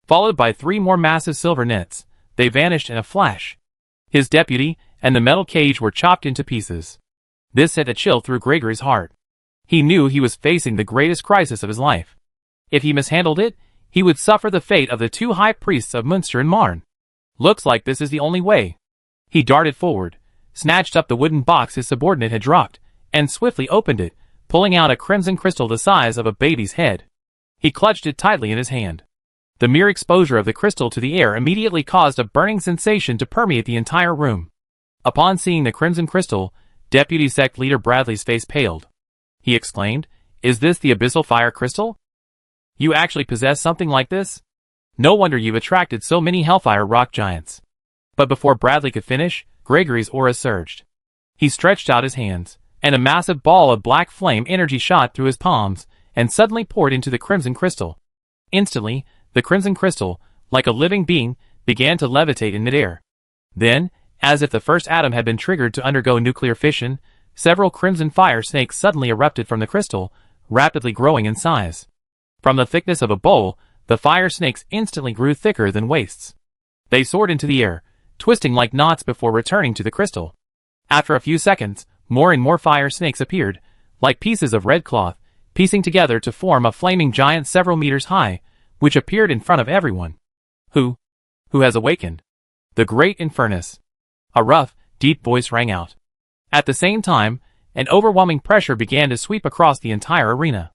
Followed by 3 more massive silver nets, they vanished in a flash. His deputy and the metal cage were chopped into pieces. This sent a chill through Gregory's heart. He knew he was facing the greatest crisis of his life. If he mishandled it, he would suffer the fate of the 2 high priests of Munster and Marn. Looks like this is the only way. He darted forward, snatched up the wooden box his subordinate had dropped, and swiftly opened it, pulling out a crimson crystal the size of a baby's head. He clutched it tightly in his hand. The mere exposure of the crystal to the air immediately caused a burning sensation to permeate the entire room. Upon seeing the crimson crystal, Deputy Sect Leader Bradley's face paled. He exclaimed, "Is this the Abyssal Fire Crystal? You actually possess something like this? No wonder you've attracted so many Hellfire Rock Giants." But before Bradley could finish, Gregory's aura surged. He stretched out his hands, and a massive ball of black flame energy shot through his palms, and suddenly poured into the crimson crystal. Instantly, the crimson crystal, like a living being, began to levitate in midair. Then, as if the first atom had been triggered to undergo nuclear fission, several crimson fire snakes suddenly erupted from the crystal, rapidly growing in size. From the thickness of a bowl, the fire snakes instantly grew thicker than waists. They soared into the air, twisting like knots before returning to the crystal. After a few seconds, more and more fire snakes appeared, like pieces of red cloth, piecing together to form a flaming giant several meters high, which appeared in front of everyone. Who has awakened? The great Infernus. A rough, deep voice rang out. At the same time, an overwhelming pressure began to sweep across the entire arena.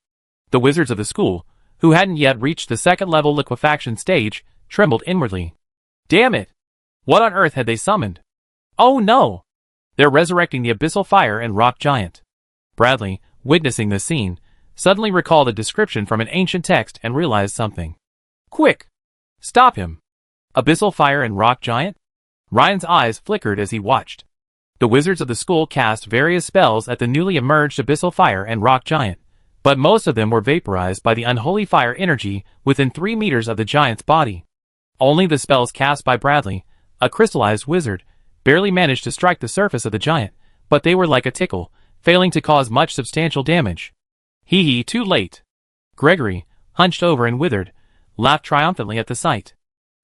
The wizards of the school, who hadn't yet reached the second-level liquefaction stage, trembled inwardly. Damn it! What on earth had they summoned? Oh no! They're resurrecting the Abyssal Fire and Rock Giant. Bradley, witnessing the scene, suddenly recalled a description from an ancient text and realized something. Quick! Stop him! Abyssal Fire and Rock Giant? Ryan's eyes flickered as he watched. The wizards of the school cast various spells at the newly emerged Abyssal Fire and Rock Giant, but most of them were vaporized by the unholy fire energy within 3 meters of the giant's body. Only the spells cast by Bradley, a crystallized wizard, barely managed to strike the surface of the giant, but they were like a tickle, failing to cause much substantial damage. Too late. Gregory, hunched over and withered, laughed triumphantly at the sight.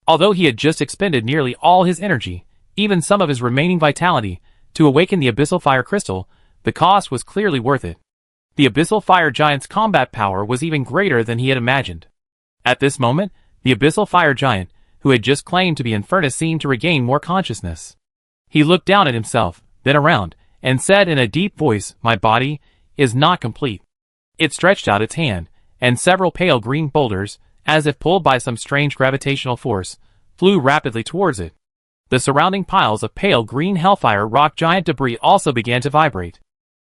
Although he had just expended nearly all his energy, even some of his remaining vitality, to awaken the Abyssal Fire Crystal, the cost was clearly worth it. The Abyssal Fire Giant's combat power was even greater than he had imagined. At this moment, the Abyssal Fire Giant, who had just claimed to be Infernus, seemed to regain more consciousness. He looked down at himself, then around, and said in a deep voice, "My body is not complete." It stretched out its hand, and several pale green boulders, as if pulled by some strange gravitational force, flew rapidly towards it. The surrounding piles of pale green Hellfire Rock Giant debris also began to vibrate.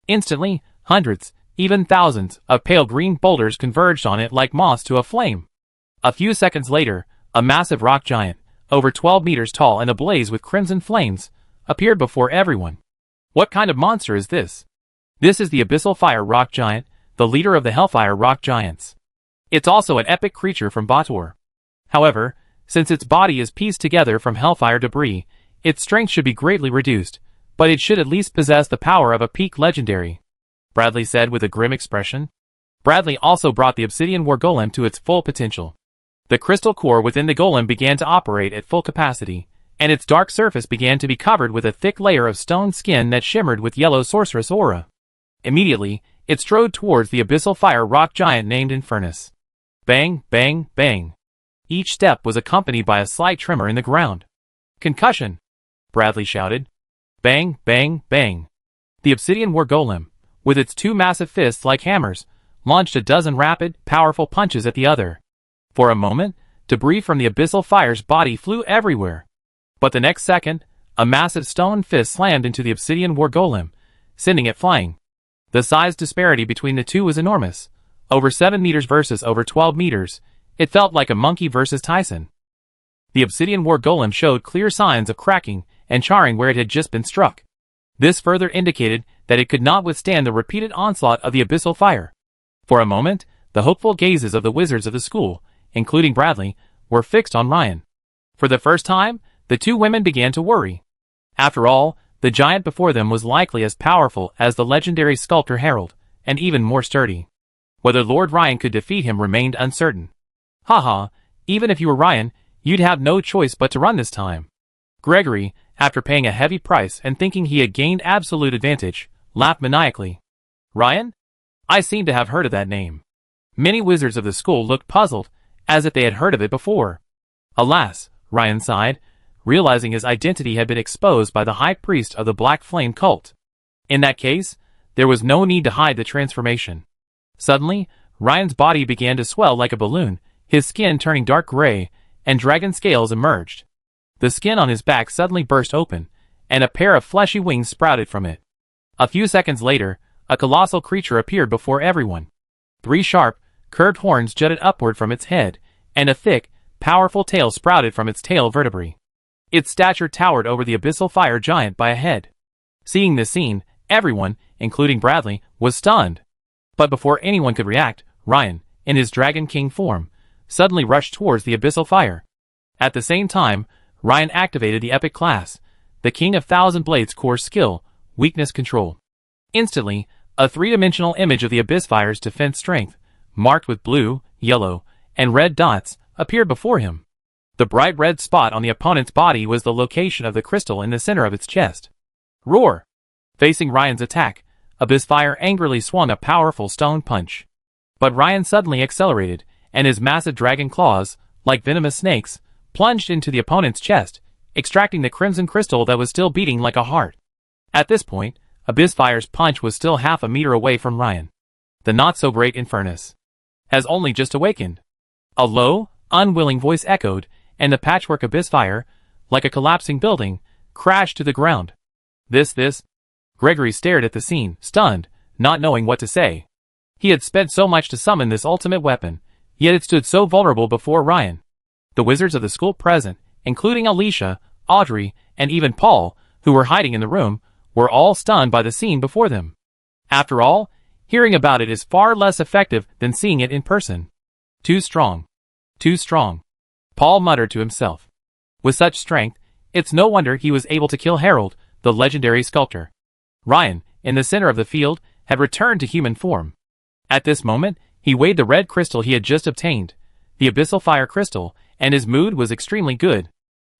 Instantly, hundreds, even thousands, of pale green boulders converged on it like moths to a flame. A few seconds later, a massive rock giant, over 12 meters tall and ablaze with crimson flames, appeared before everyone. What kind of monster is this? This is the Abyssal Fire Rock Giant, the leader of the Hellfire Rock Giants. It's also an epic creature from Bator. However, since its body is pieced together from Hellfire debris, its strength should be greatly reduced, but it should at least possess the power of a peak legendary, Bradley said with a grim expression. Bradley also brought the Obsidian War Golem to its full potential. The crystal core within the golem began to operate at full capacity, and its dark surface began to be covered with a thick layer of stone skin that shimmered with yellow sorceress aura. Immediately, it strode towards the Abyssal Fire Rock Giant named Infernus. Bang, bang, bang. Each step was accompanied by a slight tremor in the ground. "Concussion!" Bradley shouted. Bang, bang, bang. The obsidian war golem, with its two massive fists like hammers, launched a dozen rapid, powerful punches at the other. For a moment, debris from the abyssal fire's body flew everywhere. But the next second, a massive stone fist slammed into the obsidian war golem, sending it flying. The size disparity between the two was enormous. Over 7 meters versus over 12 meters. It felt like a monkey versus Tyson. The obsidian war golem showed clear signs of cracking and charring where it had just been struck. This further indicated that it could not withstand the repeated onslaught of the abyssal fire. For a moment, the hopeful gazes of the wizards of the school, including Bradley, were fixed on Ryan. For the first time, the two women began to worry. After all, the giant before them was likely as powerful as the legendary sculptor Harold, and even more sturdy. Whether Lord Ryan could defeat him remained uncertain. Haha, even if you were Ryan, you'd have no choice but to run this time. Gregory, after paying a heavy price and thinking he had gained absolute advantage, laughed maniacally. Ryan? I seem to have heard of that name. Many wizards of the school looked puzzled, as if they had heard of it before. Alas, Ryan sighed, realizing his identity had been exposed by the high priest of the Black Flame cult. In that case, there was no need to hide the transformation. Suddenly, Ryan's body began to swell like a balloon, his skin turning dark gray, and dragon scales emerged. The skin on his back suddenly burst open, and a pair of fleshy wings sprouted from it. A few seconds later, a colossal creature appeared before everyone. 3 sharp, curved horns jutted upward from its head, and a thick, powerful tail sprouted from its tail vertebrae. Its stature towered over the abyssal fire giant by a head. Seeing this scene, everyone, including Bradley, was stunned. But before anyone could react, Ryan, in his Dragon King form, suddenly rushed towards the abyssal fire. At the same time, Ryan activated the epic class, the King of Thousand Blades core skill, Weakness Control. Instantly, a 3-dimensional image of the abyss fire's defense strength, marked with blue, yellow, and red dots, appeared before him. The bright red spot on the opponent's body was the location of the crystal in the center of its chest. Roar! Facing Ryan's attack, Abyss Fire angrily swung a powerful stone punch. But Ryan suddenly accelerated, and his massive dragon claws, like venomous snakes, plunged into the opponent's chest, extracting the crimson crystal that was still beating like a heart. At this point, Abyss Fire's punch was still half a meter away from Ryan. The not-so-great Infernus has only just awakened. A low, unwilling voice echoed, and the patchwork Abyss Fire, like a collapsing building, crashed to the ground. This. Gregory stared at the scene, stunned, not knowing what to say. He had spent so much to summon this ultimate weapon, yet it stood so vulnerable before Ryan. The wizards of the school present, including Alicia, Audrey, and even Paul, who were hiding in the room, were all stunned by the scene before them. After all, hearing about it is far less effective than seeing it in person. Too strong. Too strong. Paul muttered to himself. With such strength, it's no wonder he was able to kill Harold, the legendary sculptor. Ryan, in the center of the field, had returned to human form. At this moment, he weighed the red crystal he had just obtained, the abyssal fire crystal, and his mood was extremely good.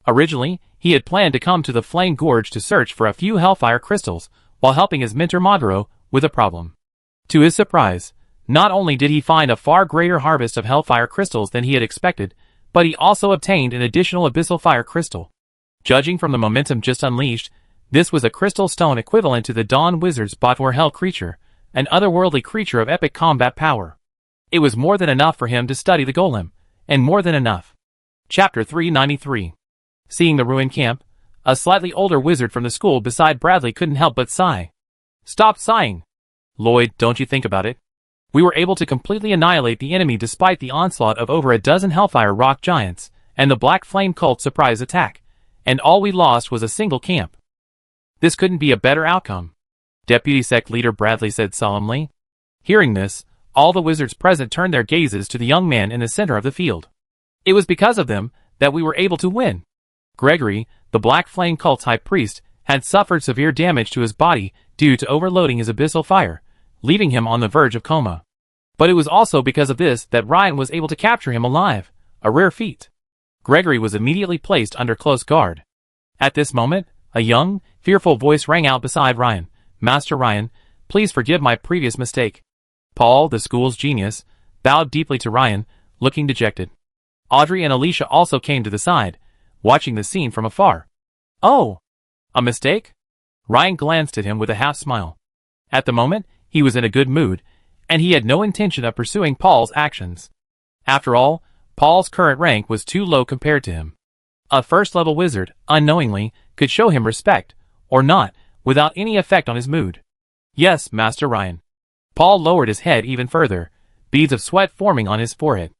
Originally, he had planned to come to the Flame Gorge to search for a few hellfire crystals, while helping his mentor Madro with a problem. To his surprise, not only did he find a far greater harvest of hellfire crystals than he had expected, but he also obtained an additional abyssal fire crystal. Judging from the momentum just unleashed, this was a crystal stone equivalent to the Dawn Wizard's Botwar Hell creature, an otherworldly creature of epic combat power. It was more than enough for him to study the golem, and more than enough. Chapter 393. Seeing the ruined camp, a slightly older wizard from the school beside Bradley couldn't help but sigh. Stop sighing. Lloyd, don't you think about it? We were able to completely annihilate the enemy despite the onslaught of over a dozen Hellfire rock giants, and the Black Flame cult surprise attack, and all we lost was a single camp. This couldn't be a better outcome, Deputy Sect Leader Bradley said solemnly. Hearing this, all the wizards present turned their gazes to the young man in the center of the field. It was because of them that we were able to win. Gregory, the Black Flame cult's high priest, had suffered severe damage to his body due to overloading his abyssal fire, leaving him on the verge of coma. But it was also because of this that Ryan was able to capture him alive, a rare feat. Gregory was immediately placed under close guard. At this moment, a young, fearful voice rang out beside Ryan. Master Ryan, please forgive my previous mistake. Paul, the school's genius, bowed deeply to Ryan, looking dejected. Audrey and Alicia also came to the side, watching the scene from afar. Oh! A mistake? Ryan glanced at him with a half-smile. At the moment, he was in a good mood, and he had no intention of pursuing Paul's actions. After all, Paul's current rank was too low compared to him. A first-level wizard, unknowingly, could show him respect, or not, without any effect on his mood. Yes, Master Ryan. Paul lowered his head even further, beads of sweat forming on his forehead.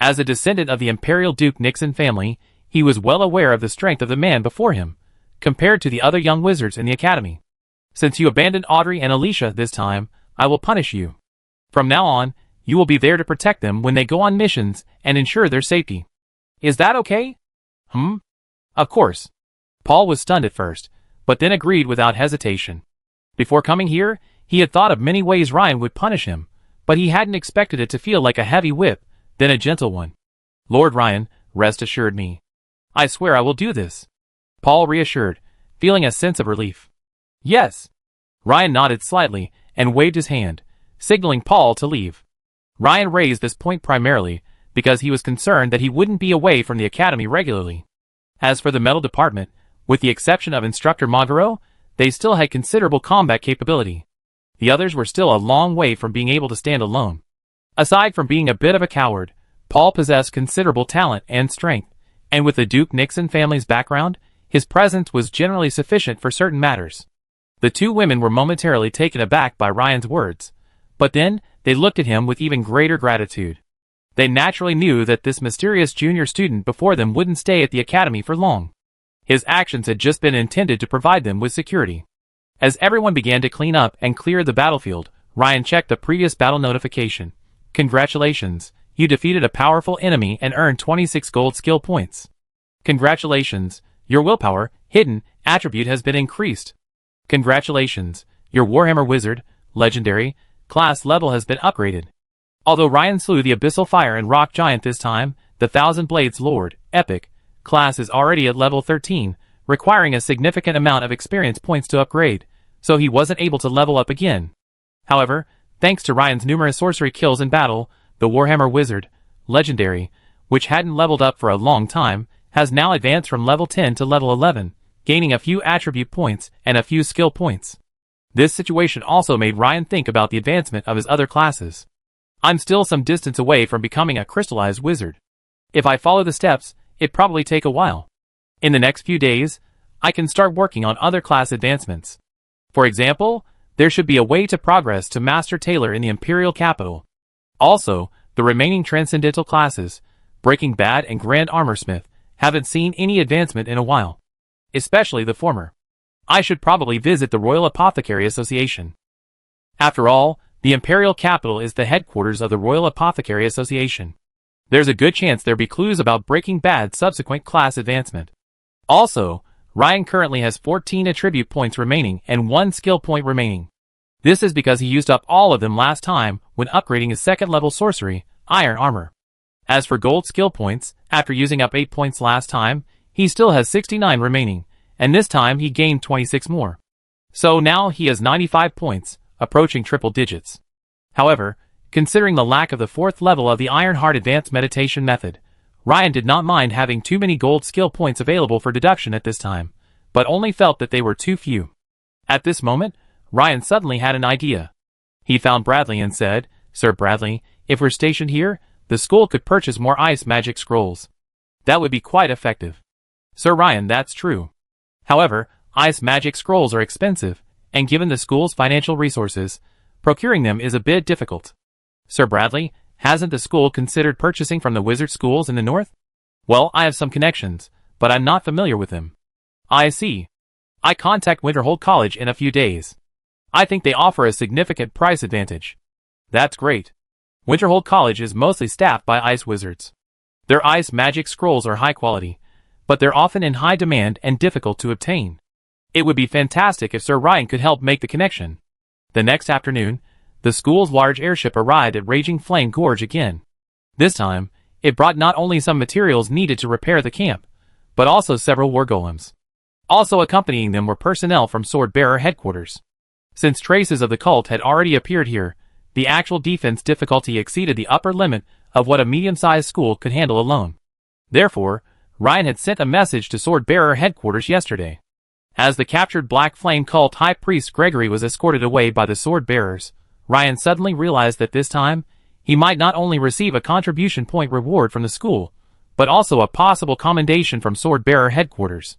As a descendant of the Imperial Duke Nixon family, he was well aware of the strength of the man before him, compared to the other young wizards in the academy. Since you abandoned Audrey and Alicia this time, I will punish you. From now on, you will be there to protect them when they go on missions and ensure their safety. Is that okay? Of course. Paul was stunned at first, but then agreed without hesitation. Before coming here, he had thought of many ways Ryan would punish him, but he hadn't expected it to feel like a heavy whip, then a gentle one. Lord Ryan, rest assured me. I swear I will do this. Paul reassured, feeling a sense of relief. Yes. Ryan nodded slightly and waved his hand, signaling Paul to leave. Ryan raised this point primarily because he was concerned that he wouldn't be away from the academy regularly. As for the metal department, with the exception of Instructor Magaro, they still had considerable combat capability. The others were still a long way from being able to stand alone. Aside from being a bit of a coward, Paul possessed considerable talent and strength, and with the Duke Nixon family's background, his presence was generally sufficient for certain matters. The two women were momentarily taken aback by Ryan's words, but then they looked at him with even greater gratitude. They naturally knew that this mysterious junior student before them wouldn't stay at the academy for long. His actions had just been intended to provide them with security. As everyone began to clean up and clear the battlefield, Ryan checked the previous battle notification. Congratulations, you defeated a powerful enemy and earned 26 gold skill points. Congratulations, your willpower, hidden, attribute has been increased. Congratulations, your Warhammer Wizard, Legendary, class level has been upgraded. Although Ryan slew the Abyssal Fire and Rock Giant this time, the Thousand Blades Lord, Epic, class is already at level 13, requiring a significant amount of experience points to upgrade, so he wasn't able to level up again. However, thanks to Ryan's numerous sorcery kills in battle, the Warhammer Wizard, Legendary, which hadn't leveled up for a long time, has now advanced from level 10 to level 11, gaining a few attribute points and a few skill points. This situation also made Ryan think about the advancement of his other classes. I'm still some distance away from becoming a crystallized wizard. If I follow the steps, it'd probably take a while. In the next few days, I can start working on other class advancements. For example, there should be a way to progress to Master Tailor in the Imperial Capital. Also, the remaining Transcendental classes, Breaking Bad and Grand Armorsmith, haven't seen any advancement in a while. Especially the former. I should probably visit the Royal Apothecary Association. After all, the Imperial Capital is the headquarters of the Royal Apothecary Association. There's a good chance there'll be clues about Breaking Bad's subsequent class advancement. Also, Ryan currently has 14 attribute points remaining and 1 skill point remaining. This is because he used up all of them last time when upgrading his second level sorcery, Iron Armor. As for gold skill points, after using up 8 points last time, he still has 69 remaining, and this time he gained 26 more. So now he has 95 points, approaching triple digits. However, considering the lack of the 4th level of the Iron Heart Advanced Meditation method, Ryan did not mind having too many gold skill points available for deduction at this time, but only felt that they were too few. At this moment, Ryan suddenly had an idea. He found Bradley and said, "Sir Bradley, if we're stationed here, the school could purchase more ice magic scrolls. That would be quite effective." "Sir Ryan, that's true. However, ice magic scrolls are expensive, and given the school's financial resources, procuring them is a bit difficult." "Sir Bradley, hasn't the school considered purchasing from the wizard schools in the north?" "Well, I have some connections, but I'm not familiar with them." "I see. I contact Winterhold College in a few days. I think they offer a significant price advantage." "That's great. Winterhold College is mostly staffed by ice wizards. Their ice magic scrolls are high quality, but they're often in high demand and difficult to obtain. It would be fantastic if Sir Ryan could help make the connection." The next afternoon, the school's large airship arrived at Raging Flame Gorge again. This time, it brought not only some materials needed to repair the camp, but also several war golems. Also accompanying them were personnel from Swordbearer headquarters. Since traces of the cult had already appeared here, the actual defense difficulty exceeded the upper limit of what a medium-sized school could handle alone. Therefore, Ryan had sent a message to Sword-Bearer headquarters yesterday. As the captured Black Flame cult High Priest Gregory was escorted away by the Sword-Bearers, Ryan suddenly realized that this time, he might not only receive a contribution point reward from the school, but also a possible commendation from Sword-Bearer headquarters.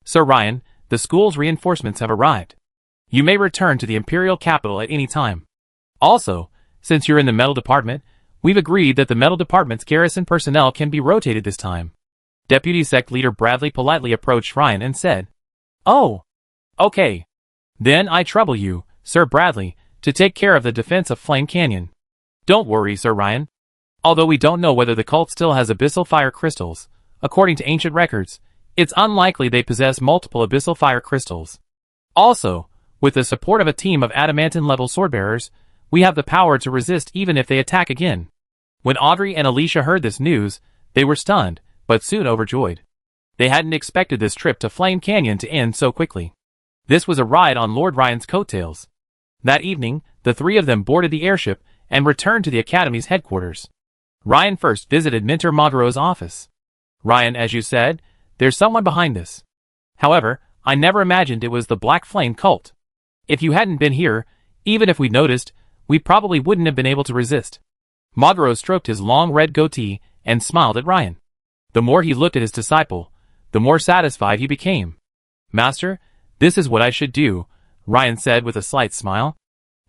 Sir Ryan, the school's reinforcements have arrived. You may return to the Imperial capital at any time. Also, since you're in the metal department, we've agreed that the metal department's garrison personnel can be rotated this time. Deputy Sect Leader Bradley politely approached Ryan and said, "Oh, okay. Then I trouble you, Sir Bradley, to take care of the defense of Flame Canyon. Don't worry, Sir Ryan. Although we don't know whether the cult still has abyssal fire crystals, according to ancient records, it's unlikely they possess multiple abyssal fire crystals. Also, with the support of a team of adamantine-level swordbearers, we have the power to resist even if they attack again." When Audrey and Alicia heard this news, they were stunned, but soon overjoyed. They hadn't expected this trip to Flame Canyon to end so quickly. This was a ride on Lord Ryan's coattails. That evening, the three of them boarded the airship and returned to the Academy's headquarters. Ryan first visited Minter Modero's office. "Ryan, as you said, there's someone behind this. However, I never imagined it was the Black Flame cult. If you hadn't been here, even if we'd noticed, we probably wouldn't have been able to resist." Modero stroked his long red goatee and smiled at Ryan. The more he looked at his disciple, the more satisfied he became. "Master, this is what I should do," Ryan said with a slight smile.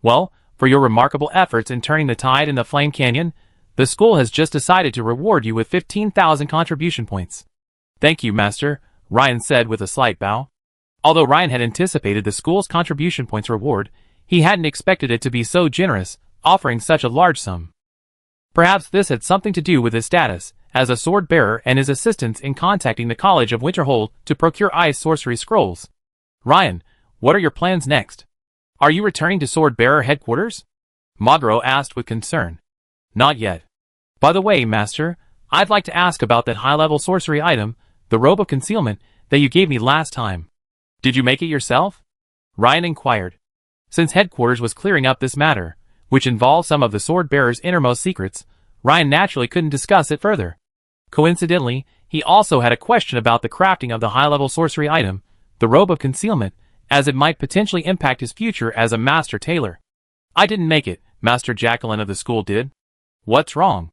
"Well, for your remarkable efforts in turning the tide in the Flame Canyon, the school has just decided to reward you with 15,000 contribution points." "Thank you, Master," Ryan said with a slight bow. Although Ryan had anticipated the school's contribution points reward, he hadn't expected it to be so generous, offering such a large sum. Perhaps this had something to do with his status as a sword bearer and his assistance in contacting the College of Winterhold to procure ice sorcery scrolls. "Ryan, what are your plans next? Are you returning to Sword Bearer headquarters?" Modero asked with concern. "Not yet. By the way, Master, I'd like to ask about that high-level sorcery item, the Robe of Concealment, that you gave me last time. Did you make it yourself?" Ryan inquired. Since headquarters was clearing up this matter, which involved some of the Sword Bearer's innermost secrets, Ryan naturally couldn't discuss it further. Coincidentally, he also had a question about the crafting of the high-level sorcery item, the Robe of Concealment, as it might potentially impact his future as a master tailor. "I didn't make it, Master Jacqueline of the school did." "What's wrong?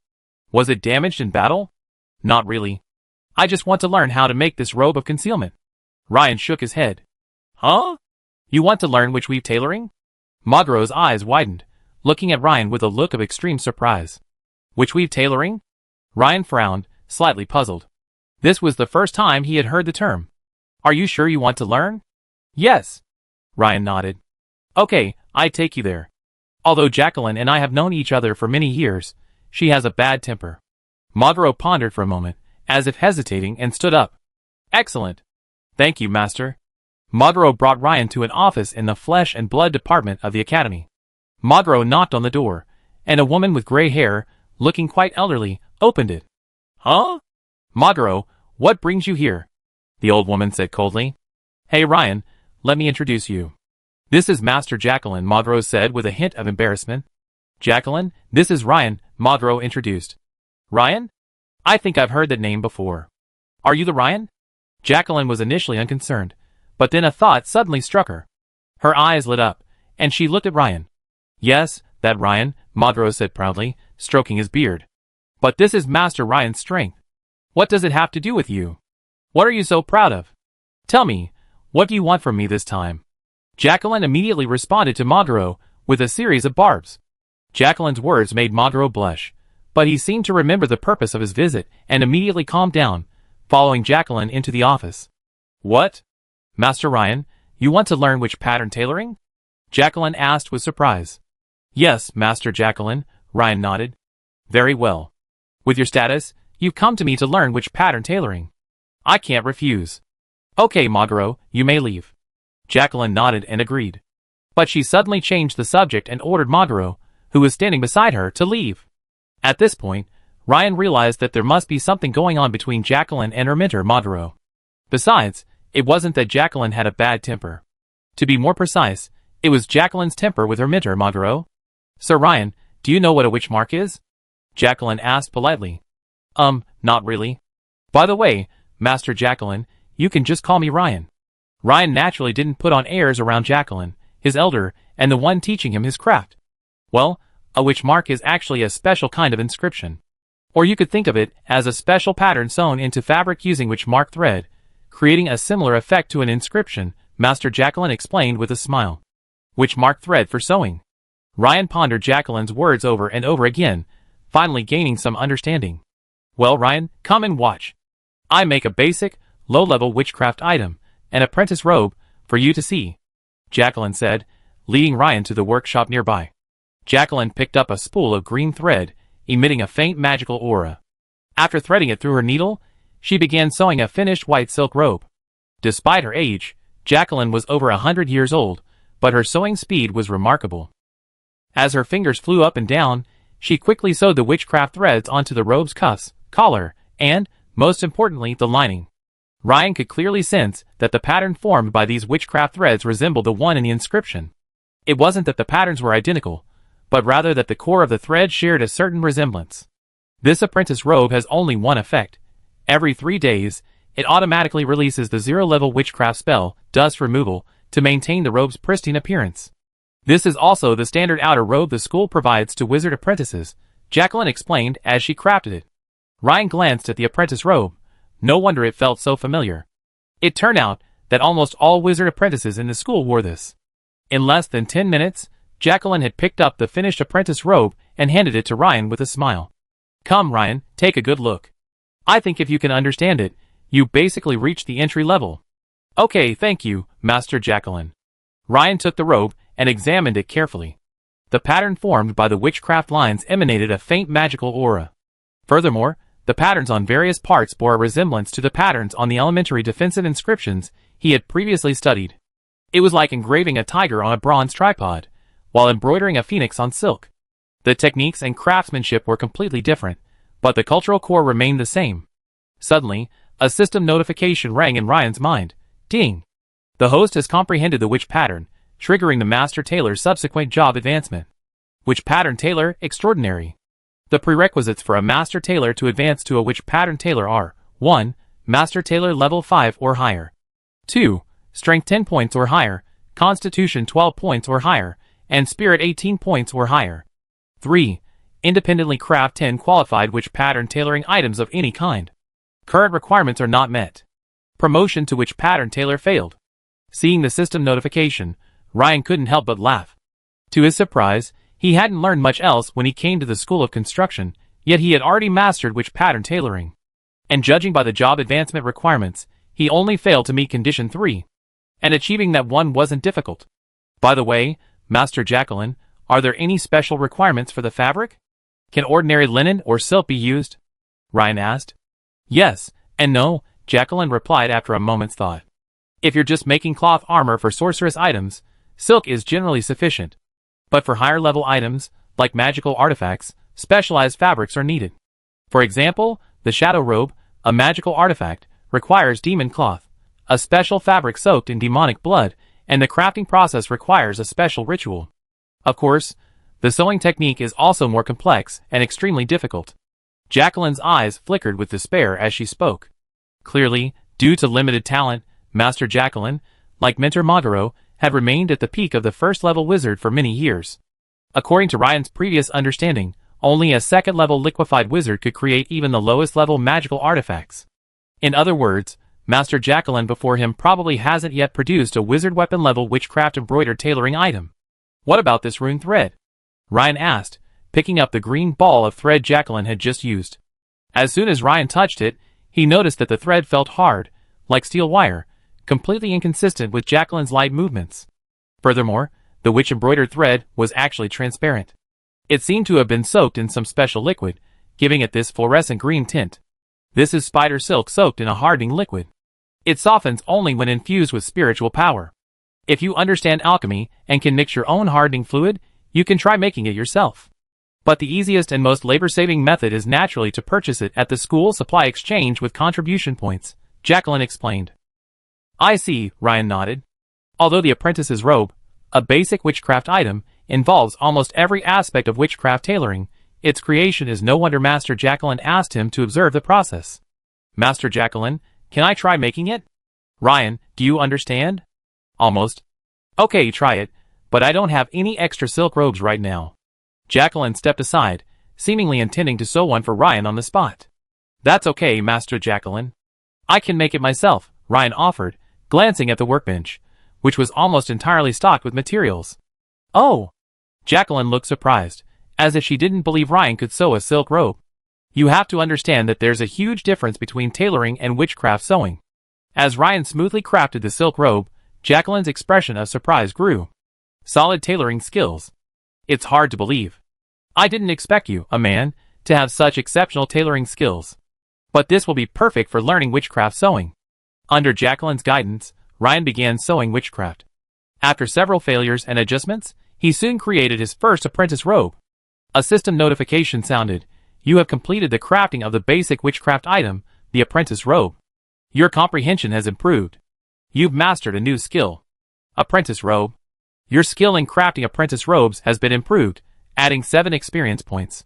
Was it damaged in battle?" "Not really. I just want to learn how to make this Robe of Concealment." Ryan shook his head. "Huh? You want to learn witch weave tailoring?" Modero's eyes widened, looking at Ryan with a look of extreme surprise. "Witch weave tailoring?" Ryan frowned, slightly puzzled. This was the first time he had heard the term. "Are you sure you want to learn?" "Yes." Ryan nodded. "Okay, I take you there. Although Jacqueline and I have known each other for many years, she has a bad temper." Modero pondered for a moment, as if hesitating, and stood up. "Excellent. Thank you, Master." Modero brought Ryan to an office in the Flesh and Blood department of the Academy. Modero knocked on the door, and a woman with gray hair, looking quite elderly, opened it. "Huh?" "Modero, what brings you here?" the old woman said coldly. "Hey Ryan, let me introduce you. This is Master Jacqueline," Modero said with a hint of embarrassment. "Jacqueline, this is Ryan," Modero introduced. "Ryan? I think I've heard that name before. Are you the Ryan?" Jacqueline was initially unconcerned, but then a thought suddenly struck her. Her eyes lit up, and she looked at Ryan. "Yes, that Ryan," Modero said proudly, stroking his beard. "But this is Master Ryan's strength. What does it have to do with you? What are you so proud of? Tell me, what do you want from me this time?" Jacqueline immediately responded to Modero with a series of barbs. Jacqueline's words made Modero blush, but he seemed to remember the purpose of his visit and immediately calmed down, following Jacqueline into the office. "What? Master Ryan, you want to learn witch pattern tailoring?" Jacqueline asked with surprise. "Yes, Master Jacqueline," Ryan nodded. "Very well. With your status, you've come to me to learn witch pattern tailoring. I can't refuse." "Okay, Modero, you may leave." Jacqueline nodded and agreed. But she suddenly changed the subject and ordered Modero, who was standing beside her, to leave. At this point, Ryan realized that there must be something going on between Jacqueline and her mentor, Modero. Besides, it wasn't that Jacqueline had a bad temper. To be more precise, it was Jacqueline's temper with her mentor, Modero. "Sir Ryan, do you know what a witch mark is?" Jacqueline asked politely. Not really. By the way, Master Jacqueline, you can just call me Ryan. Ryan naturally didn't put on airs around Jacqueline, his elder, and the one teaching him his craft. Well, a witch mark is actually a special kind of inscription. Or you could think of it as a special pattern sewn into fabric using witch mark thread, creating a similar effect to an inscription, Master Jacqueline explained with a smile. Witch mark thread for sewing. Ryan pondered Jacqueline's words over and over again, finally gaining some understanding. Well, Ryan, come and watch. I make a basic, low-level witchcraft item, an apprentice robe, for you to see, Jacqueline said, leading Ryan to the workshop nearby. Jacqueline picked up a spool of green thread, emitting a faint magical aura. After threading it through her needle, she began sewing a finished white silk robe. Despite her age, Jacqueline was over 100 years old, but her sewing speed was remarkable. As her fingers flew up and down, she quickly sewed the witchcraft threads onto the robe's cuffs, collar, and, most importantly, the lining. Ryan could clearly sense that the pattern formed by these witchcraft threads resembled the one in the inscription. It wasn't that the patterns were identical, but rather that the core of the thread shared a certain resemblance. This apprentice robe has only one effect. Every 3 days, it automatically releases the 0-level witchcraft spell, Dust Removal, to maintain the robe's pristine appearance. This is also the standard outer robe the school provides to wizard apprentices, Jacqueline explained as she crafted it. Ryan glanced at the apprentice robe. No wonder it felt so familiar. It turned out that almost all wizard apprentices in the school wore this. In less than 10 minutes, Jacqueline had picked up the finished apprentice robe and handed it to Ryan with a smile. Come, Ryan, take a good look. I think if you can understand it, you basically reached the entry level. Okay, thank you, Master Jacqueline. Ryan took the robe and examined it carefully. The pattern formed by the witchcraft lines emanated a faint magical aura. Furthermore, the patterns on various parts bore a resemblance to the patterns on the elementary defensive inscriptions he had previously studied. It was like engraving a tiger on a bronze tripod, while embroidering a phoenix on silk. The techniques and craftsmanship were completely different, but the cultural core remained the same. Suddenly, a system notification rang in Ryan's mind. Ding! The host has comprehended the witch pattern, triggering the master tailor's subsequent job advancement. Witch pattern tailor extraordinary. The prerequisites for a master tailor to advance to a witch pattern tailor are 1. Master tailor level 5 or higher. 2. Strength 10 points or higher, Constitution 12 points or higher, and Spirit 18 points or higher. 3. Independently craft 10 qualified witch pattern tailoring items of any kind. Current requirements are not met. Promotion to witch pattern tailor failed. Seeing the system notification, Ryan couldn't help but laugh. To his surprise, he hadn't learned much else when he came to the School of Construction, yet he had already mastered witch pattern tailoring. And judging by the job advancement requirements, he only failed to meet Condition 3. And achieving that one wasn't difficult. By the way, Master Jacqueline, are there any special requirements for the fabric? Can ordinary linen or silk be used? Ryan asked. Yes, and no, Jacqueline replied after a moment's thought. If you're just making cloth armor for sorceress items, silk is generally sufficient. But for higher level items, like magical artifacts, specialized fabrics are needed. For example, the shadow robe, a magical artifact, requires demon cloth, a special fabric soaked in demonic blood, and the crafting process requires a special ritual. Of course, the sewing technique is also more complex and extremely difficult. Jacqueline's eyes flickered with despair as she spoke. Clearly, due to limited talent, Master Jacqueline, like Mentor Magaro, had remained at the peak of the first-level wizard for many years. According to Ryan's previous understanding, only a second-level liquefied wizard could create even the lowest-level magical artifacts. In other words, Master Jacqueline before him probably hasn't yet produced a wizard weapon-level witchcraft embroidered tailoring item. What about this rune thread? Ryan asked, picking up the green ball of thread Jacqueline had just used. As soon as Ryan touched it, he noticed that the thread felt hard, like steel wire, completely inconsistent with Jacqueline's light movements. Furthermore, the witch-embroidered thread was actually transparent. It seemed to have been soaked in some special liquid, giving it this fluorescent green tint. This is spider silk soaked in a hardening liquid. It softens only when infused with spiritual power. If you understand alchemy and can mix your own hardening fluid, you can try making it yourself. But the easiest and most labor-saving method is naturally to purchase it at the school supply exchange with contribution points, Jacqueline explained. I see, Ryan nodded. Although the apprentice's robe, a basic witchcraft item, involves almost every aspect of witchcraft tailoring, its creation is no wonder Master Jacqueline asked him to observe the process. Master Jacqueline, can I try making it? Ryan, do you understand? Almost. Okay, try it, but I don't have any extra silk robes right now. Jacqueline stepped aside, seemingly intending to sew one for Ryan on the spot. That's okay, Master Jacqueline. I can make it myself, Ryan offered, glancing at the workbench, which was almost entirely stocked with materials. Oh! Jacqueline looked surprised, as if she didn't believe Ryan could sew a silk robe. You have to understand that there's a huge difference between tailoring and witchcraft sewing. As Ryan smoothly crafted the silk robe, Jacqueline's expression of surprise grew. Solid tailoring skills. It's hard to believe. I didn't expect you, a man, to have such exceptional tailoring skills. But this will be perfect for learning witchcraft sewing. Under Jacqueline's guidance, Ryan began sewing witchcraft. After several failures and adjustments, he soon created his first apprentice robe. A system notification sounded. You have completed the crafting of the basic witchcraft item, the apprentice robe. Your comprehension has improved. You've mastered a new skill. Apprentice robe. Your skill in crafting apprentice robes has been improved, adding 7 experience points.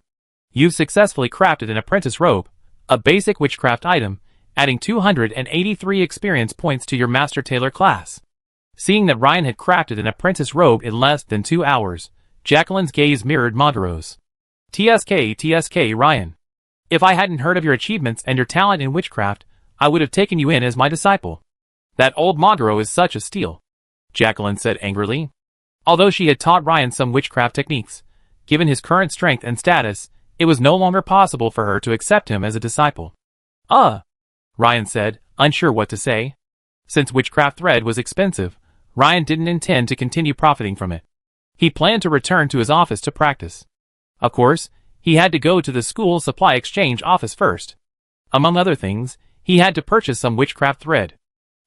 You've successfully crafted an apprentice robe, a basic witchcraft item, adding 283 experience points to your master tailor class. Seeing that Ryan had crafted an apprentice robe in less than 2 hours, Jacqueline's gaze mirrored Montero's. TSK, Ryan. If I hadn't heard of your achievements and your talent in witchcraft, I would have taken you in as my disciple. That old Montero is such a steal, Jacqueline said angrily. Although she had taught Ryan some witchcraft techniques, given his current strength and status, it was no longer possible for her to accept him as a disciple. Ryan said, unsure what to say. Since witchcraft thread was expensive, Ryan didn't intend to continue profiting from it. He planned to return to his office to practice. Of course, he had to go to the school supply exchange office first. Among other things, he had to purchase some witchcraft thread.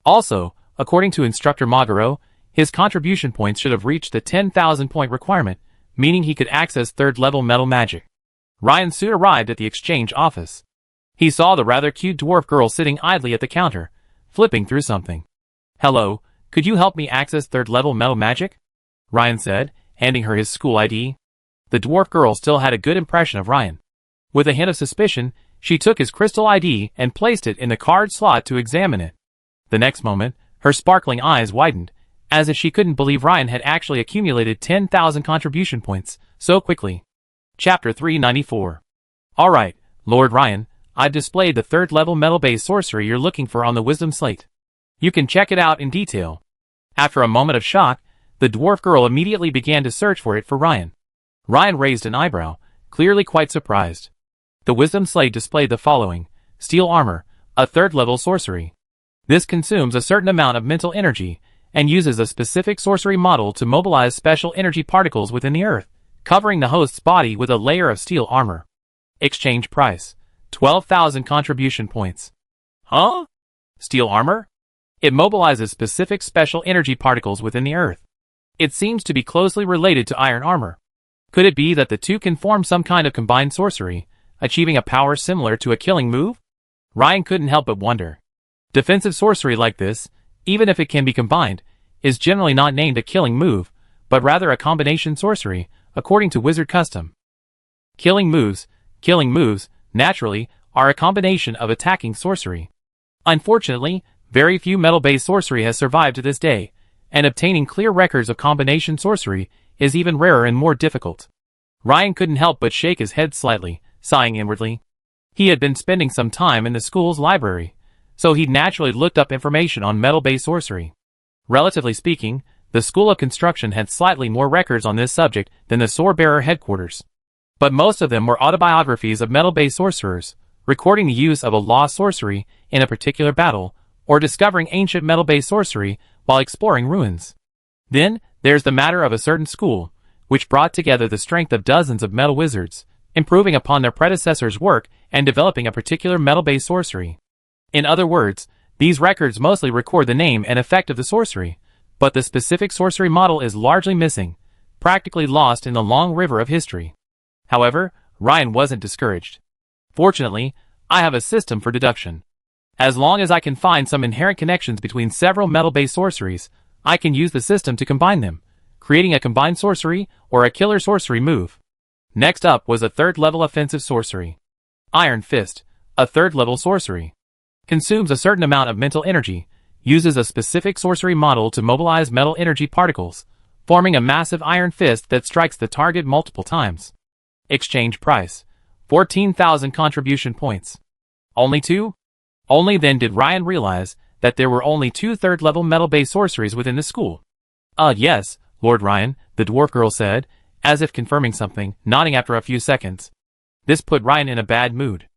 Also, according to Instructor Maguro, his contribution points should have reached the 10,000 point requirement, meaning he could access 3rd level metal magic. Ryan soon arrived at the exchange office. He saw the rather cute dwarf girl sitting idly at the counter, flipping through something. Hello, could you help me access 3rd level metal magic? Ryan said, handing her his school ID. The dwarf girl still had a good impression of Ryan. With a hint of suspicion, she took his crystal ID and placed it in the card slot to examine it. The next moment, her sparkling eyes widened, as if she couldn't believe Ryan had actually accumulated 10,000 contribution points so quickly. Chapter 394. Alright, Lord Ryan, I've displayed the 3rd level metal-based sorcery you're looking for on the wisdom slate. You can check it out in detail. After a moment of shock, the dwarf girl immediately began to search for it for Ryan. Ryan raised an eyebrow, clearly quite surprised. The wisdom slate displayed the following: Steel Armor, a 3rd level sorcery. This consumes a certain amount of mental energy, and uses a specific sorcery model to mobilize special energy particles within the earth, covering the host's body with a layer of steel armor. Exchange price: 12,000 contribution points. Huh? Steel armor? It mobilizes specific special energy particles within the earth. It seems to be closely related to iron armor. Could it be that the two can form some kind of combined sorcery, achieving a power similar to a killing move? Ryan couldn't help but wonder. Defensive sorcery like this, even if it can be combined, is generally not named a killing move, but rather a combination sorcery, according to wizard custom. Killing moves, naturally, are a combination of attacking sorcery. Unfortunately, very few metal-based sorcery has survived to this day, and obtaining clear records of combination sorcery is even rarer and more difficult. Ryan couldn't help but shake his head slightly, sighing inwardly. He had been spending some time in the school's library, so he'd naturally looked up information on metal-based sorcery. Relatively speaking, the School of Construction had slightly more records on this subject than the Swordbearer headquarters. But most of them were autobiographies of metal-based sorcerers, recording the use of a lost sorcery in a particular battle, or discovering ancient metal-based sorcery while exploring ruins. Then, there's the matter of a certain school, which brought together the strength of dozens of metal wizards, improving upon their predecessors' work and developing a particular metal-based sorcery. In other words, these records mostly record the name and effect of the sorcery, but the specific sorcery model is largely missing, practically lost in the long river of history. However, Ryan wasn't discouraged. Fortunately, I have a system for deduction. As long as I can find some inherent connections between several metal-based sorceries, I can use the system to combine them, creating a combined sorcery or a killer sorcery move. Next up was a 3rd level offensive sorcery. Iron Fist, a 3rd level sorcery. consumes a certain amount of mental energy, uses a specific sorcery model to mobilize metal energy particles, forming a massive iron fist that strikes the target multiple times. Exchange price: 14,000 contribution points. Only 2? Only then did Ryan realize that there were only 2 third-level metal-based sorceries within the school. Yes, Lord Ryan, the dwarf girl said, as if confirming something, nodding after a few seconds. This put Ryan in a bad mood.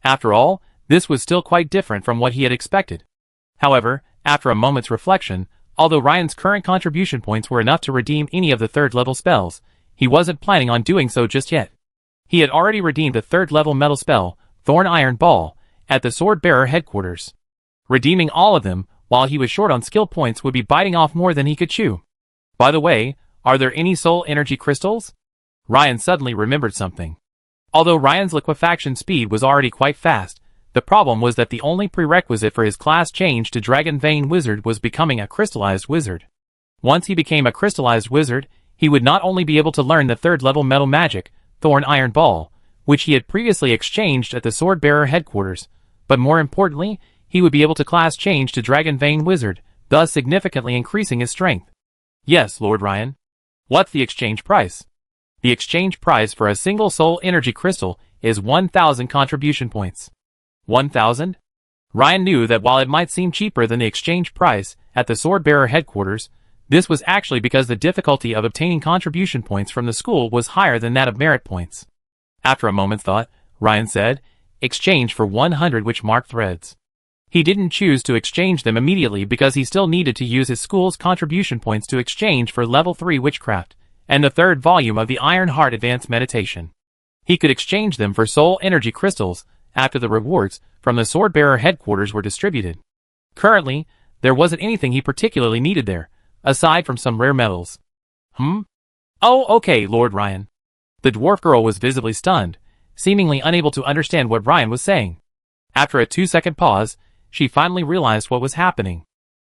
After all, this was still quite different from what he had expected. However, after a moment's reflection, although Ryan's current contribution points were enough to redeem any of the third-level spells, he wasn't planning on doing so just yet. He had already redeemed the third-level metal spell, Thorn Iron Ball, at the Sword-Bearer headquarters. Redeeming all of them, while he was short on skill points, would be biting off more than he could chew. By the way, are there any soul energy crystals? Ryan suddenly remembered something. Although Ryan's liquefaction speed was already quite fast, the problem was that the only prerequisite for his class change to Dragon Vein Wizard was becoming a crystallized wizard. Once he became a crystallized wizard, he would not only be able to learn the third-level metal magic, Thorn Iron Ball, which he had previously exchanged at the Sword-Bearer headquarters, but more importantly, he would be able to class change to Dragon Vein Wizard, thus significantly increasing his strength. Yes, Lord Ryan. What's the exchange price? The exchange price for a single soul energy crystal is 1,000 contribution points. 1,000? Ryan knew that while it might seem cheaper than the exchange price at the Sword-Bearer headquarters, this was actually because the difficulty of obtaining contribution points from the school was higher than that of merit points. After a moment's thought, Ryan said, "Exchange for 100 witch-mark threads." He didn't choose to exchange them immediately because he still needed to use his school's contribution points to exchange for level 3 witchcraft and the 3rd volume of the Iron Heart Advanced Meditation. He could exchange them for soul energy crystals after the rewards from the Sword-Bearer headquarters were distributed. Currently, there wasn't anything he particularly needed there, aside from some rare metals. Oh, okay, Lord Ryan. The dwarf girl was visibly stunned, seemingly unable to understand what Ryan was saying. After a 2-second pause, she finally realized what was happening.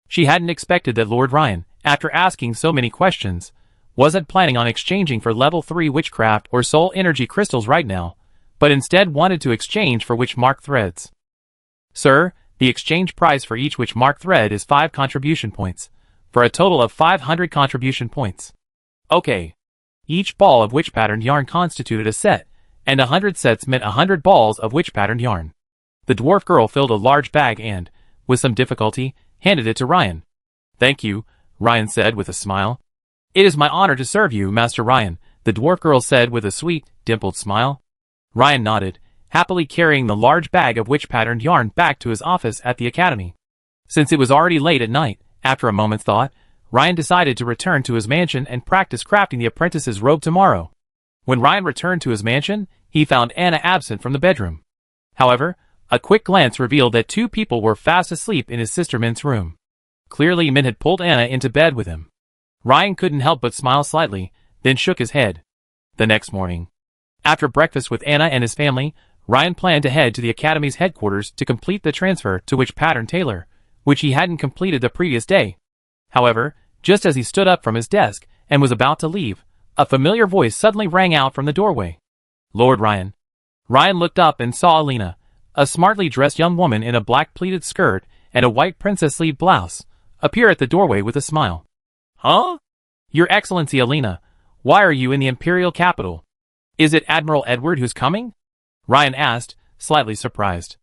She hadn't expected that Lord Ryan, after asking so many questions, wasn't planning on exchanging for level 3 witchcraft or soul energy crystals right now, but instead wanted to exchange for witch-mark threads. Sir, the exchange price for each witch-mark thread is 5 contribution points, for a total of 500 contribution points. Okay. Each ball of witch-patterned yarn constituted a set, and 100 sets meant 100 balls of witch-patterned yarn. The dwarf girl filled a large bag and, with some difficulty, handed it to Ryan. "Thank you," Ryan said with a smile. "It is my honor to serve you, Master Ryan," the dwarf girl said with a sweet, dimpled smile. Ryan nodded, happily carrying the large bag of witch-patterned yarn back to his office at the academy. Since it was already late at night, after a moment's thought, Ryan decided to return to his mansion and practice crafting the apprentice's robe tomorrow. When Ryan returned to his mansion, he found Anna absent from the bedroom. However, a quick glance revealed that 2 people were fast asleep in his sister Mint's room. Clearly Mint had pulled Anna into bed with him. Ryan couldn't help but smile slightly, then shook his head. The next morning, after breakfast with Anna and his family, Ryan planned to head to the academy's headquarters to complete the transfer to Witch Pattern Tailor, which he hadn't completed the previous day. However, just as he stood up from his desk and was about to leave, a familiar voice suddenly rang out from the doorway. "Lord Ryan." Ryan looked up and saw Alina, a smartly dressed young woman in a black pleated skirt and a white princess sleeve blouse, appear at the doorway with a smile. "Huh? Your Excellency Alina, why are you in the Imperial capital? Is it Admiral Edward who's coming?" Ryan asked, slightly surprised.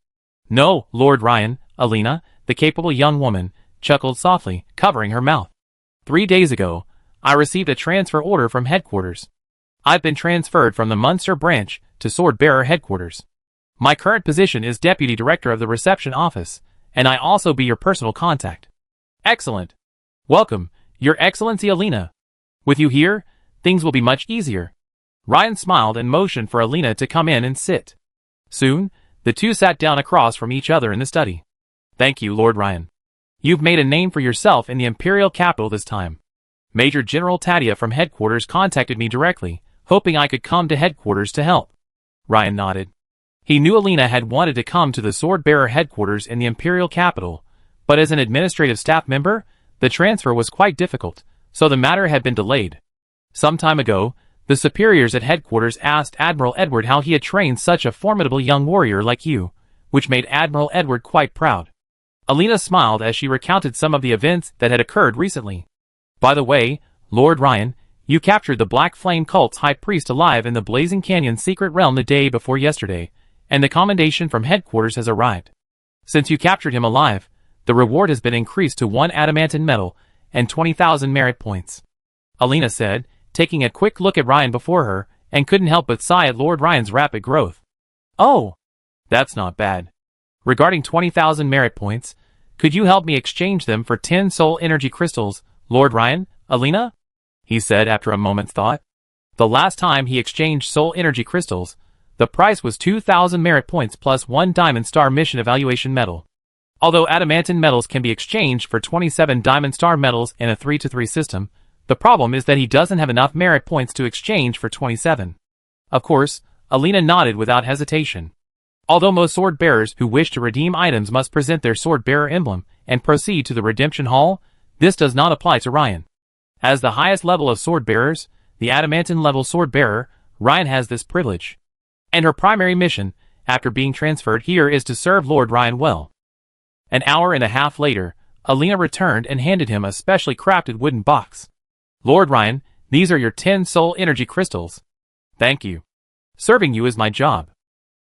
"No, Lord Ryan," Alina, the capable young woman, chuckled softly, covering her mouth. 3 days ago, I received a transfer order from headquarters. I've been transferred from the Munster branch to Sword-Bearer headquarters. My current position is Deputy Director of the Reception Office, and I also be your personal contact." "Excellent. Welcome, Your Excellency Alina. With you here, things will be much easier." Ryan smiled and motioned for Alina to come in and sit. Soon, the two sat down across from each other in the study. "Thank you, Lord Ryan. You've made a name for yourself in the Imperial capital this time. Major General Tadia from headquarters contacted me directly, hoping I could come to headquarters to help." Ryan nodded. He knew Alina had wanted to come to the Sword-Bearer headquarters in the Imperial capital, but as an administrative staff member, the transfer was quite difficult, so the matter had been delayed. Some time ago, the superiors at headquarters asked Admiral Edward how he had trained such a formidable young warrior like you, which made Admiral Edward quite proud. Alina smiled as she recounted some of the events that had occurred recently. By the way, Lord Ryan, you captured the Black Flame cult's high priest alive in the Blazing Canyon secret realm the day before yesterday, and the commendation from headquarters has arrived. Since you captured him alive, the reward has been increased to 1 adamantine medal and 20,000 merit points. Alina said, taking a quick look at Ryan before her, and couldn't help but sigh at Lord Ryan's rapid growth. Oh, that's not bad. Regarding 20,000 merit points, could you help me exchange them for 10 soul energy crystals, Lord Ryan, Alina? He said after a moment's thought. The last time he exchanged soul energy crystals, the price was 2,000 merit points plus 1 Diamond Star mission evaluation medal. Although adamantine medals can be exchanged for 27 Diamond Star medals in a 3-to-3 system, the problem is that he doesn't have enough merit points to exchange for 27. Of course, Alina nodded without hesitation. Although most sword bearers who wish to redeem items must present their sword bearer emblem and proceed to the redemption hall, this does not apply to Ryan. As the highest level of sword bearers, the adamantine level sword bearer, Ryan has this privilege. And her primary mission, after being transferred here, is to serve Lord Ryan well. An hour and a half later, Alina returned and handed him a specially crafted wooden box. Lord Ryan, these are your 10 soul energy crystals. Thank you. Serving you is my job.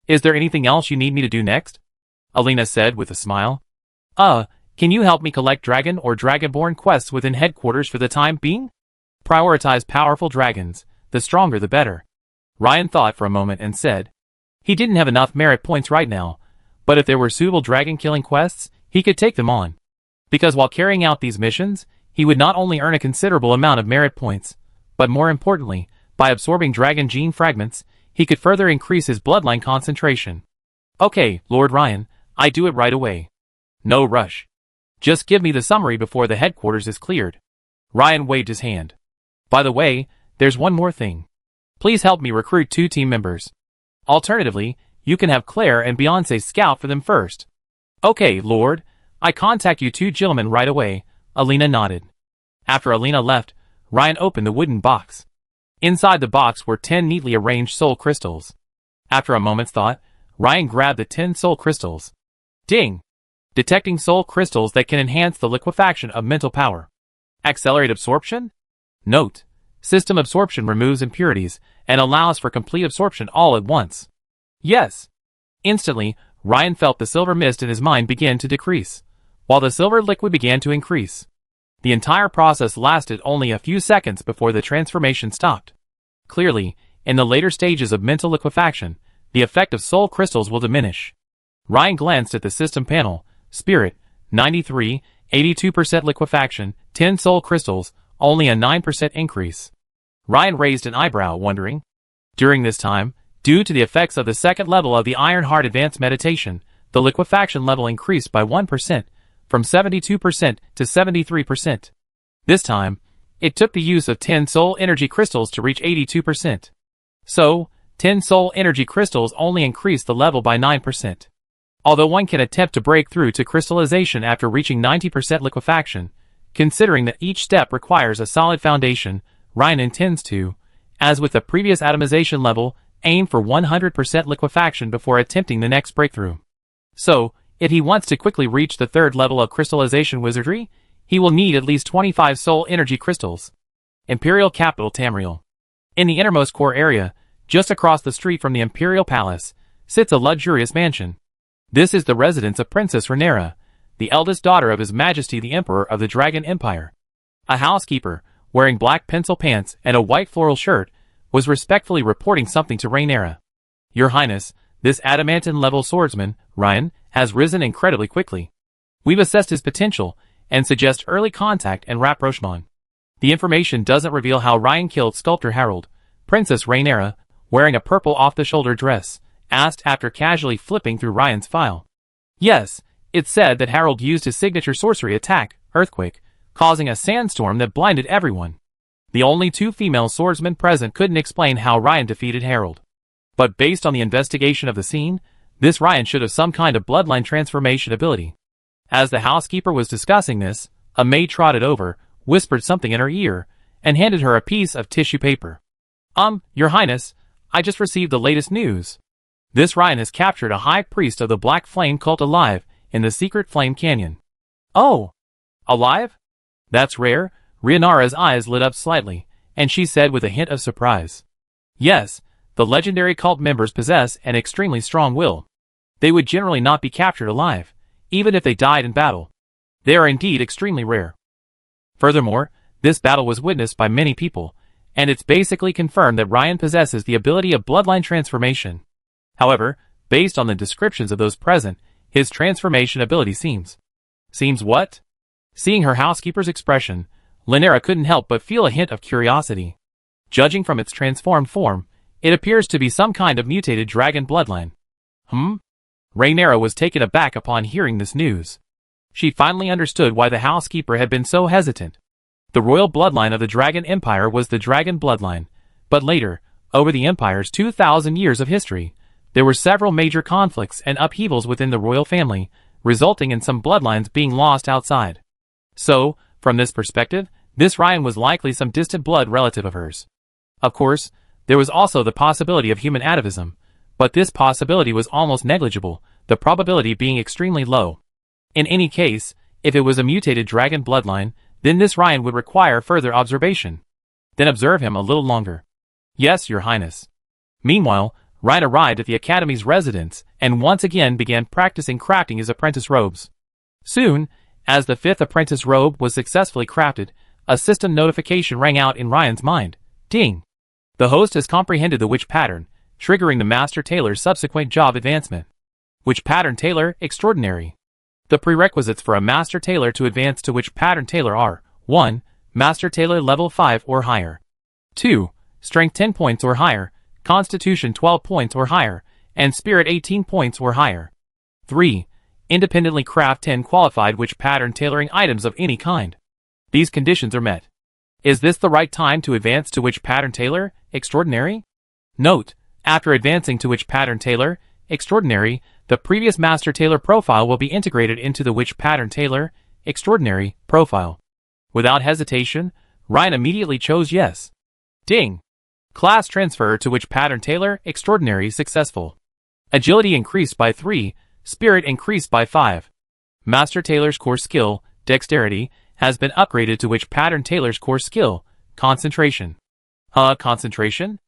Is there anything else you need me to do next? Alina said with a smile. Can you help me collect dragon or dragonborn quests within headquarters for the time being? Prioritize powerful dragons, the stronger the better. Ryan thought for a moment and said. He didn't have enough merit points right now, but if there were suitable dragon-killing quests, he could take them on. Because while carrying out these missions, he would not only earn a considerable amount of merit points, but more importantly, by absorbing dragon gene fragments, he could further increase his bloodline concentration. Okay, Lord Ryan, I do it right away. No rush. Just give me the summary before the headquarters is cleared. Ryan waved his hand. By the way, there's one more thing. Please help me recruit 2 team members. Alternatively, you can have Claire and Beyoncé scout for them first. Okay, Lord, I contact you 2 gentlemen right away, Alina nodded. After Alina left, Ryan opened the wooden box. Inside the box were 10 neatly arranged soul crystals. After a moment's thought, Ryan grabbed the 10 soul crystals. Ding! Detecting soul crystals that can enhance the liquefaction of mental power. Accelerate absorption? Note: system absorption removes impurities and allows for complete absorption all at once. Yes! Instantly, Ryan felt the silver mist in his mind begin to decrease, while the silver liquid began to increase. The entire process lasted only a few seconds before the transformation stopped. Clearly, in the later stages of mental liquefaction, the effect of soul crystals will diminish. Ryan glanced at the system panel. Spirit, 93, 82% liquefaction, 10 soul crystals, only a 9% increase. Ryan raised an eyebrow, wondering. During this time, due to the effects of the second level of the Iron Heart Advanced Meditation, the liquefaction level increased by 1%, from 72% to 73%. This time, it took the use of 10 soul energy crystals to reach 82%. So, 10 soul energy crystals only increased the level by 9%. Although one can attempt to break through to crystallization after reaching 90% liquefaction, considering that each step requires a solid foundation, Ryan intends to, as with the previous atomization level, aim for 100% liquefaction before attempting the next breakthrough. So, if he wants to quickly reach the 3rd level of crystallization wizardry, he will need at least 25 soul energy crystals. Imperial Capital Tamriel. In the innermost core area, just across the street from the Imperial Palace, sits a luxurious mansion. This is the residence of Princess Rhaenyra, the eldest daughter of His Majesty the Emperor of the Dragon Empire. A housekeeper, wearing black pencil pants and a white floral shirt, was respectfully reporting something to Rhaenyra. Your Highness, this adamantine-level swordsman, Ryan, has risen incredibly quickly. We've assessed his potential and suggest early contact and rapprochement. The information doesn't reveal how Ryan killed sculptor Harold. Princess Rhaenyra, wearing a purple off-the-shoulder dress, asked after casually flipping through Ryan's file. Yes, it said that Harold used his signature sorcery attack, Earthquake, causing a sandstorm that blinded everyone. The only 2 female swordsmen present couldn't explain how Ryan defeated Harold. But based on the investigation of the scene, this Ryan should have some kind of bloodline transformation ability. As the housekeeper was discussing this, a maid trotted over, whispered something in her ear, and handed her a piece of tissue paper. Your Highness, I just received the latest news. This Ryan has captured a high priest of the Black Flame cult alive in the secret Flame Canyon. Oh! Alive? That's rare. Rhaenyra's eyes lit up slightly, and she said with a hint of surprise. Yes, the legendary cult members possess an extremely strong will. They would generally not be captured alive, even if they died in battle. They are indeed extremely rare. Furthermore, this battle was witnessed by many people, and it's basically confirmed that Ryan possesses the ability of bloodline transformation. However, based on the descriptions of those present, his transformation ability seems what? Seeing her housekeeper's expression, Rhaenyra couldn't help but feel a hint of curiosity. Judging from its transformed form, it appears to be some kind of mutated dragon bloodline. Rhaenyra was taken aback upon hearing this news. She finally understood why the housekeeper had been so hesitant. The royal bloodline of the Dragon Empire was the dragon bloodline, but later, over the Empire's 2,000 years of history, there were several major conflicts and upheavals within the royal family, resulting in some bloodlines being lost outside. So, from this perspective, this Ryan was likely some distant blood relative of hers. Of course, there was also the possibility of human atavism, but this possibility was almost negligible, the probability being extremely low. In any case, if it was a mutated dragon bloodline, then this Ryan would require further observation. Then observe him a little longer. Yes, Your Highness. Meanwhile, Ryan arrived at the Academy's residence and once again began practicing crafting his apprentice robes. Soon, as the 5th apprentice robe was successfully crafted, a system notification rang out in Ryan's mind. Ding! The host has comprehended the witch pattern, triggering the Master Tailor's subsequent job advancement. Witch Pattern Tailor Extraordinary. The prerequisites for a Master Tailor to advance to Witch Pattern Tailor are 1. Master Tailor level 5 or higher. 2. Strength 10 points or higher, Constitution 12 points or higher, and Spirit 18 points or higher. 3. Independently craft 10 qualified Witch Pattern Tailoring items of any kind. These conditions are met. Is this the right time to advance to Witch Pattern Tailor Extraordinary? Note, after advancing to Witch Pattern Tailor Extraordinary, the previous Master Tailor profile will be integrated into the Witch Pattern Tailor Extraordinary profile. Without hesitation, Ryan immediately chose yes. Ding! Class transfer to Witch Pattern Tailor Extraordinary successful. Agility increased by 3, Spirit increased by 5. Master Tailor's core skill, Dexterity, has been upgraded to Witch Pattern Tailor's core skill, Concentration. Concentration?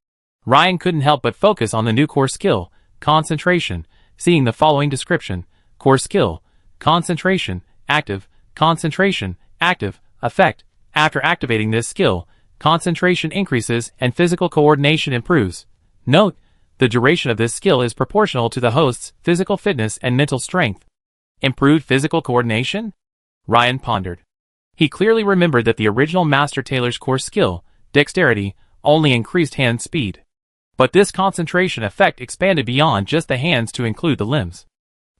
Ryan couldn't help but focus on the new core skill, Concentration, seeing the following description: core skill, concentration, active, effect. After activating this skill, concentration increases and physical coordination improves. Note, the duration of this skill is proportional to the host's physical fitness and mental strength. Improved physical coordination? Ryan pondered. He clearly remembered that the original Master Tailor's core skill, Dexterity, only increased hand speed. But this concentration effect expanded beyond just the hands to include the limbs.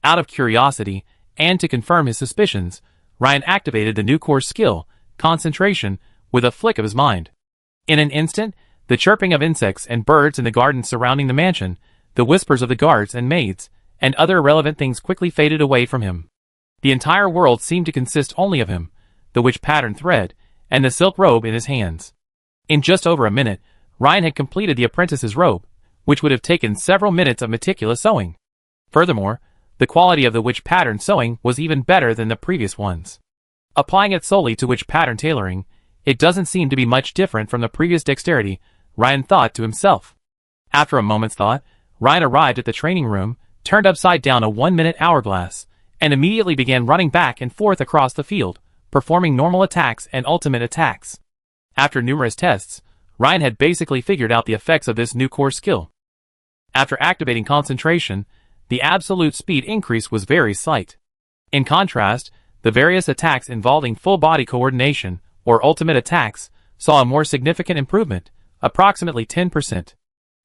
Out of curiosity, and to confirm his suspicions, Ryan activated the new core skill, Concentration, with a flick of his mind. In an instant, the chirping of insects and birds in the garden surrounding the mansion, the whispers of the guards and maids, and other irrelevant things quickly faded away from him. The entire world seemed to consist only of him, the witch pattern thread, and the silk robe in his hands. In just over a minute, Ryan had completed the apprentice's robe, which would have taken several minutes of meticulous sewing. Furthermore, the quality of the witch pattern sewing was even better than the previous ones. Applying it solely to witch pattern tailoring, it doesn't seem to be much different from the previous dexterity, Ryan thought to himself. After a moment's thought, Ryan arrived at the training room, turned upside down a 1-minute hourglass, and immediately began running back and forth across the field, performing normal attacks and ultimate attacks. After numerous tests, Ryan had basically figured out the effects of this new core skill. After activating concentration, the absolute speed increase was very slight. In contrast, the various attacks involving full body coordination, or ultimate attacks, saw a more significant improvement, approximately 10%.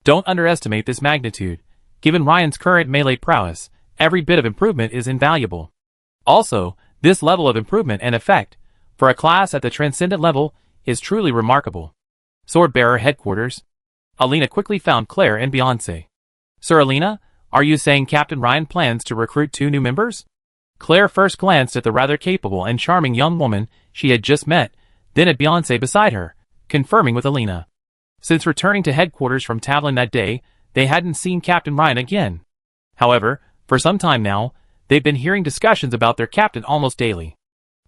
Don't underestimate this magnitude. Given Ryan's current melee prowess, every bit of improvement is invaluable. Also, this level of improvement and effect, for a class at the Transcendent level, is truly remarkable. Swordbearer Headquarters. Alina quickly found Claire and Beyonce. Sir Alina, are you saying Captain Ryan plans to recruit 2 new members? Claire first glanced at the rather capable and charming young woman she had just met, then at Beyonce beside her, confirming with Alina. Since returning to headquarters from Tavlin that day, they hadn't seen Captain Ryan again. However, for some time now, they've been hearing discussions about their captain almost daily.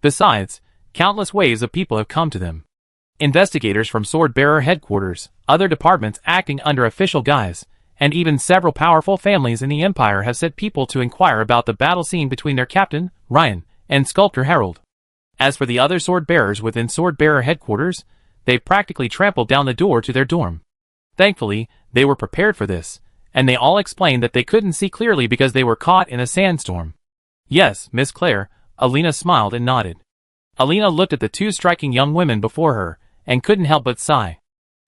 Besides, countless waves of people have come to them. Investigators from Sword-Bearer headquarters, other departments acting under official guise, and even several powerful families in the Empire have sent people to inquire about the battle scene between their captain, Ryan, and Sculptor Harold. As for the other Sword-Bearers within Sword-Bearer headquarters, they've practically trampled down the door to their dorm. Thankfully, they were prepared for this, and they all explained that they couldn't see clearly because they were caught in a sandstorm. Yes, Miss Claire, Alina smiled and nodded. Alina looked at the two striking young women before her, and couldn't help but sigh.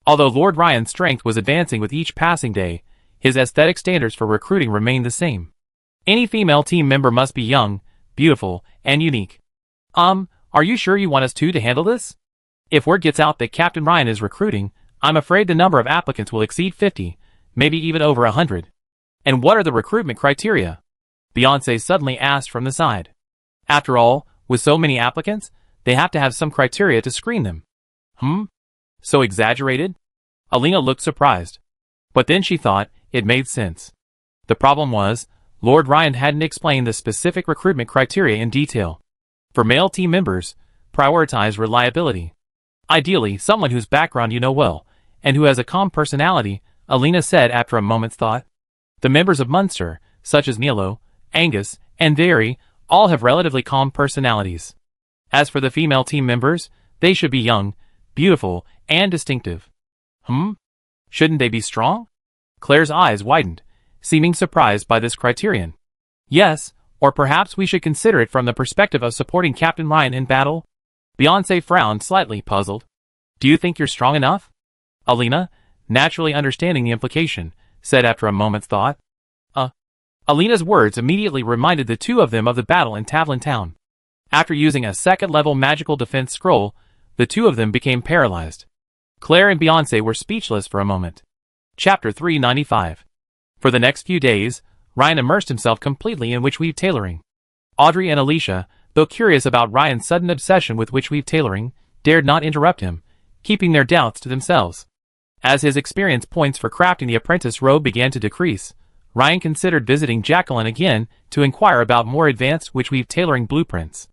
Although Lord Ryan's strength was advancing with each passing day, his aesthetic standards for recruiting remained the same. Any female team member must be young, beautiful, and unique. Are you sure you want us two to handle this? If word gets out that Captain Ryan is recruiting, I'm afraid the number of applicants will exceed 50, maybe even over 100. And what are the recruitment criteria? Beyoncé suddenly asked from the side. After all, with so many applicants, they have to have some criteria to screen them. So exaggerated? Alina looked surprised. But then she thought, it made sense. The problem was, Lord Ryan hadn't explained the specific recruitment criteria in detail. For male team members, prioritize reliability. Ideally, someone whose background you know well, and who has a calm personality, Alina said after a moment's thought. The members of Munster, such as Nilo, Angus, and Derry, all have relatively calm personalities. As for the female team members, they should be young, beautiful, and distinctive. Shouldn't they be strong? Claire's eyes widened, seeming surprised by this criterion. Yes, or perhaps we should consider it from the perspective of supporting Captain Ryan in battle? Beyoncé frowned, slightly puzzled. Do you think you're strong enough? Alina, naturally understanding the implication, said after a moment's thought. Alina's words immediately reminded the two of them of the battle in Tavlin Town. After using a second-level magical defense scroll, the two of them became paralyzed. Claire and Beyoncé were speechless for a moment. Chapter 395. For the next few days, Ryan immersed himself completely in witch weave tailoring. Audrey and Alicia, though curious about Ryan's sudden obsession with witch weave tailoring, dared not interrupt him, keeping their doubts to themselves. As his experience points for crafting the apprentice robe began to decrease, Ryan considered visiting Jacqueline again to inquire about more advanced witch weave tailoring blueprints.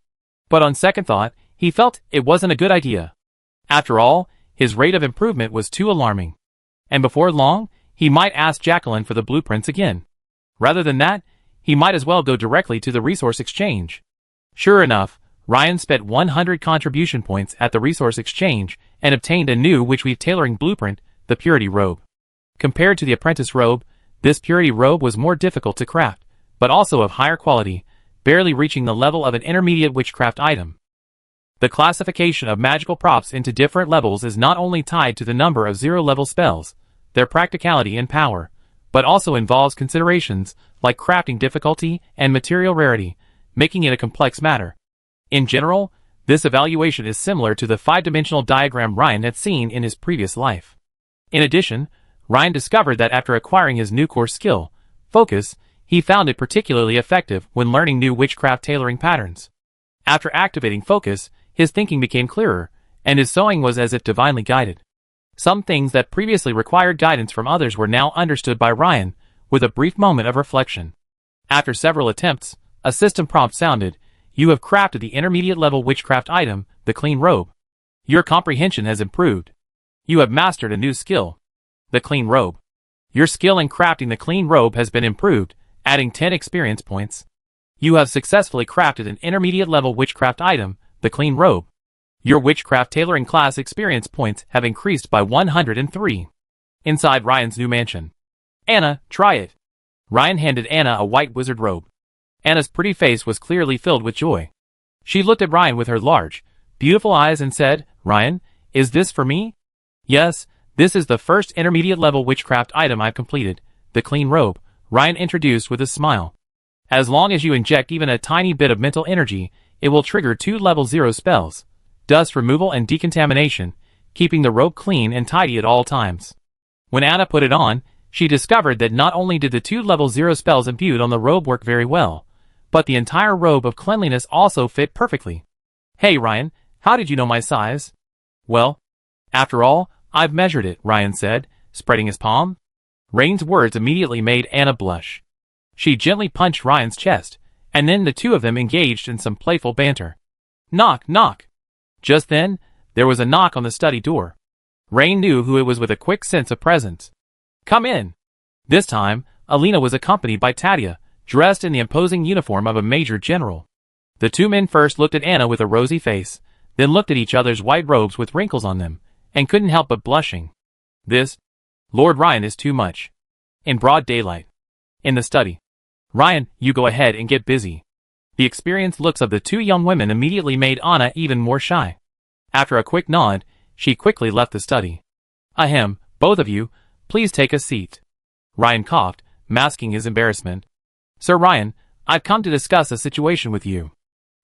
But on second thought, he felt it wasn't a good idea. After all, his rate of improvement was too alarming. And before long, he might ask Jacqueline for the blueprints again. Rather than that, he might as well go directly to the resource exchange. Sure enough, Ryan spent 100 contribution points at the resource exchange and obtained a new witch weave tailoring blueprint, the Purity robe. Compared to the apprentice robe, this Purity robe was more difficult to craft, but also of higher quality, barely reaching the level of an intermediate witchcraft item. The classification of magical props into different levels is not only tied to the number of zero-level spells, their practicality and power, but also involves considerations like crafting difficulty and material rarity, making it a complex matter. In general, this evaluation is similar to the 5-dimensional diagram Ryan had seen in his previous life. In addition, Ryan discovered that after acquiring his new core skill, Focus, he found it particularly effective when learning new witchcraft tailoring patterns. After activating Focus, his thinking became clearer, and his sewing was as if divinely guided. Some things that previously required guidance from others were now understood by Ryan, with a brief moment of reflection. After several attempts, a system prompt sounded. You have crafted the intermediate level witchcraft item, the Clean Robe. Your comprehension has improved. You have mastered a new skill, the Clean Robe. Your skill in crafting the Clean Robe has been improved, adding 10 experience points. You have successfully crafted an intermediate level witchcraft item, the Clean Robe. Your witchcraft tailoring class experience points have increased by 103. Inside Ryan's new mansion. Anna, try it. Ryan handed Anna a white wizard robe. Anna's pretty face was clearly filled with joy. She looked at Ryan with her large, beautiful eyes and said, Ryan, is this for me? Yes, this is the first intermediate level witchcraft item I've completed, the Clean Robe, Ryan introduced with a smile. As long as you inject even a tiny bit of mental energy, it will trigger 2 level 0 spells, dust removal and decontamination, keeping the robe clean and tidy at all times. When Anna put it on, she discovered that not only did the 2 level 0 spells imbued on the robe work very well, but the entire robe of cleanliness also fit perfectly. Hey Ryan, how did you know my size? Well, after all, I've measured it, Ryan said, spreading his palm. Rain's words immediately made Anna blush. She gently punched Ryan's chest, and then the two of them engaged in some playful banter. Knock, knock. Just then, there was a knock on the study door. Rain knew who it was with a quick sense of presence. Come in. This time, Alina was accompanied by Tadia, dressed in the imposing uniform of a major general. The two men first looked at Anna with a rosy face, then looked at each other's white robes with wrinkles on them, and couldn't help but blushing. This, Lord Ryan, is too much. In broad daylight. In the study. Ryan, you go ahead and get busy. The experienced looks of the two young women immediately made Anna even more shy. After a quick nod, she quickly left the study. Ahem, both of you, please take a seat. Ryan coughed, masking his embarrassment. Sir Ryan, I've come to discuss a situation with you.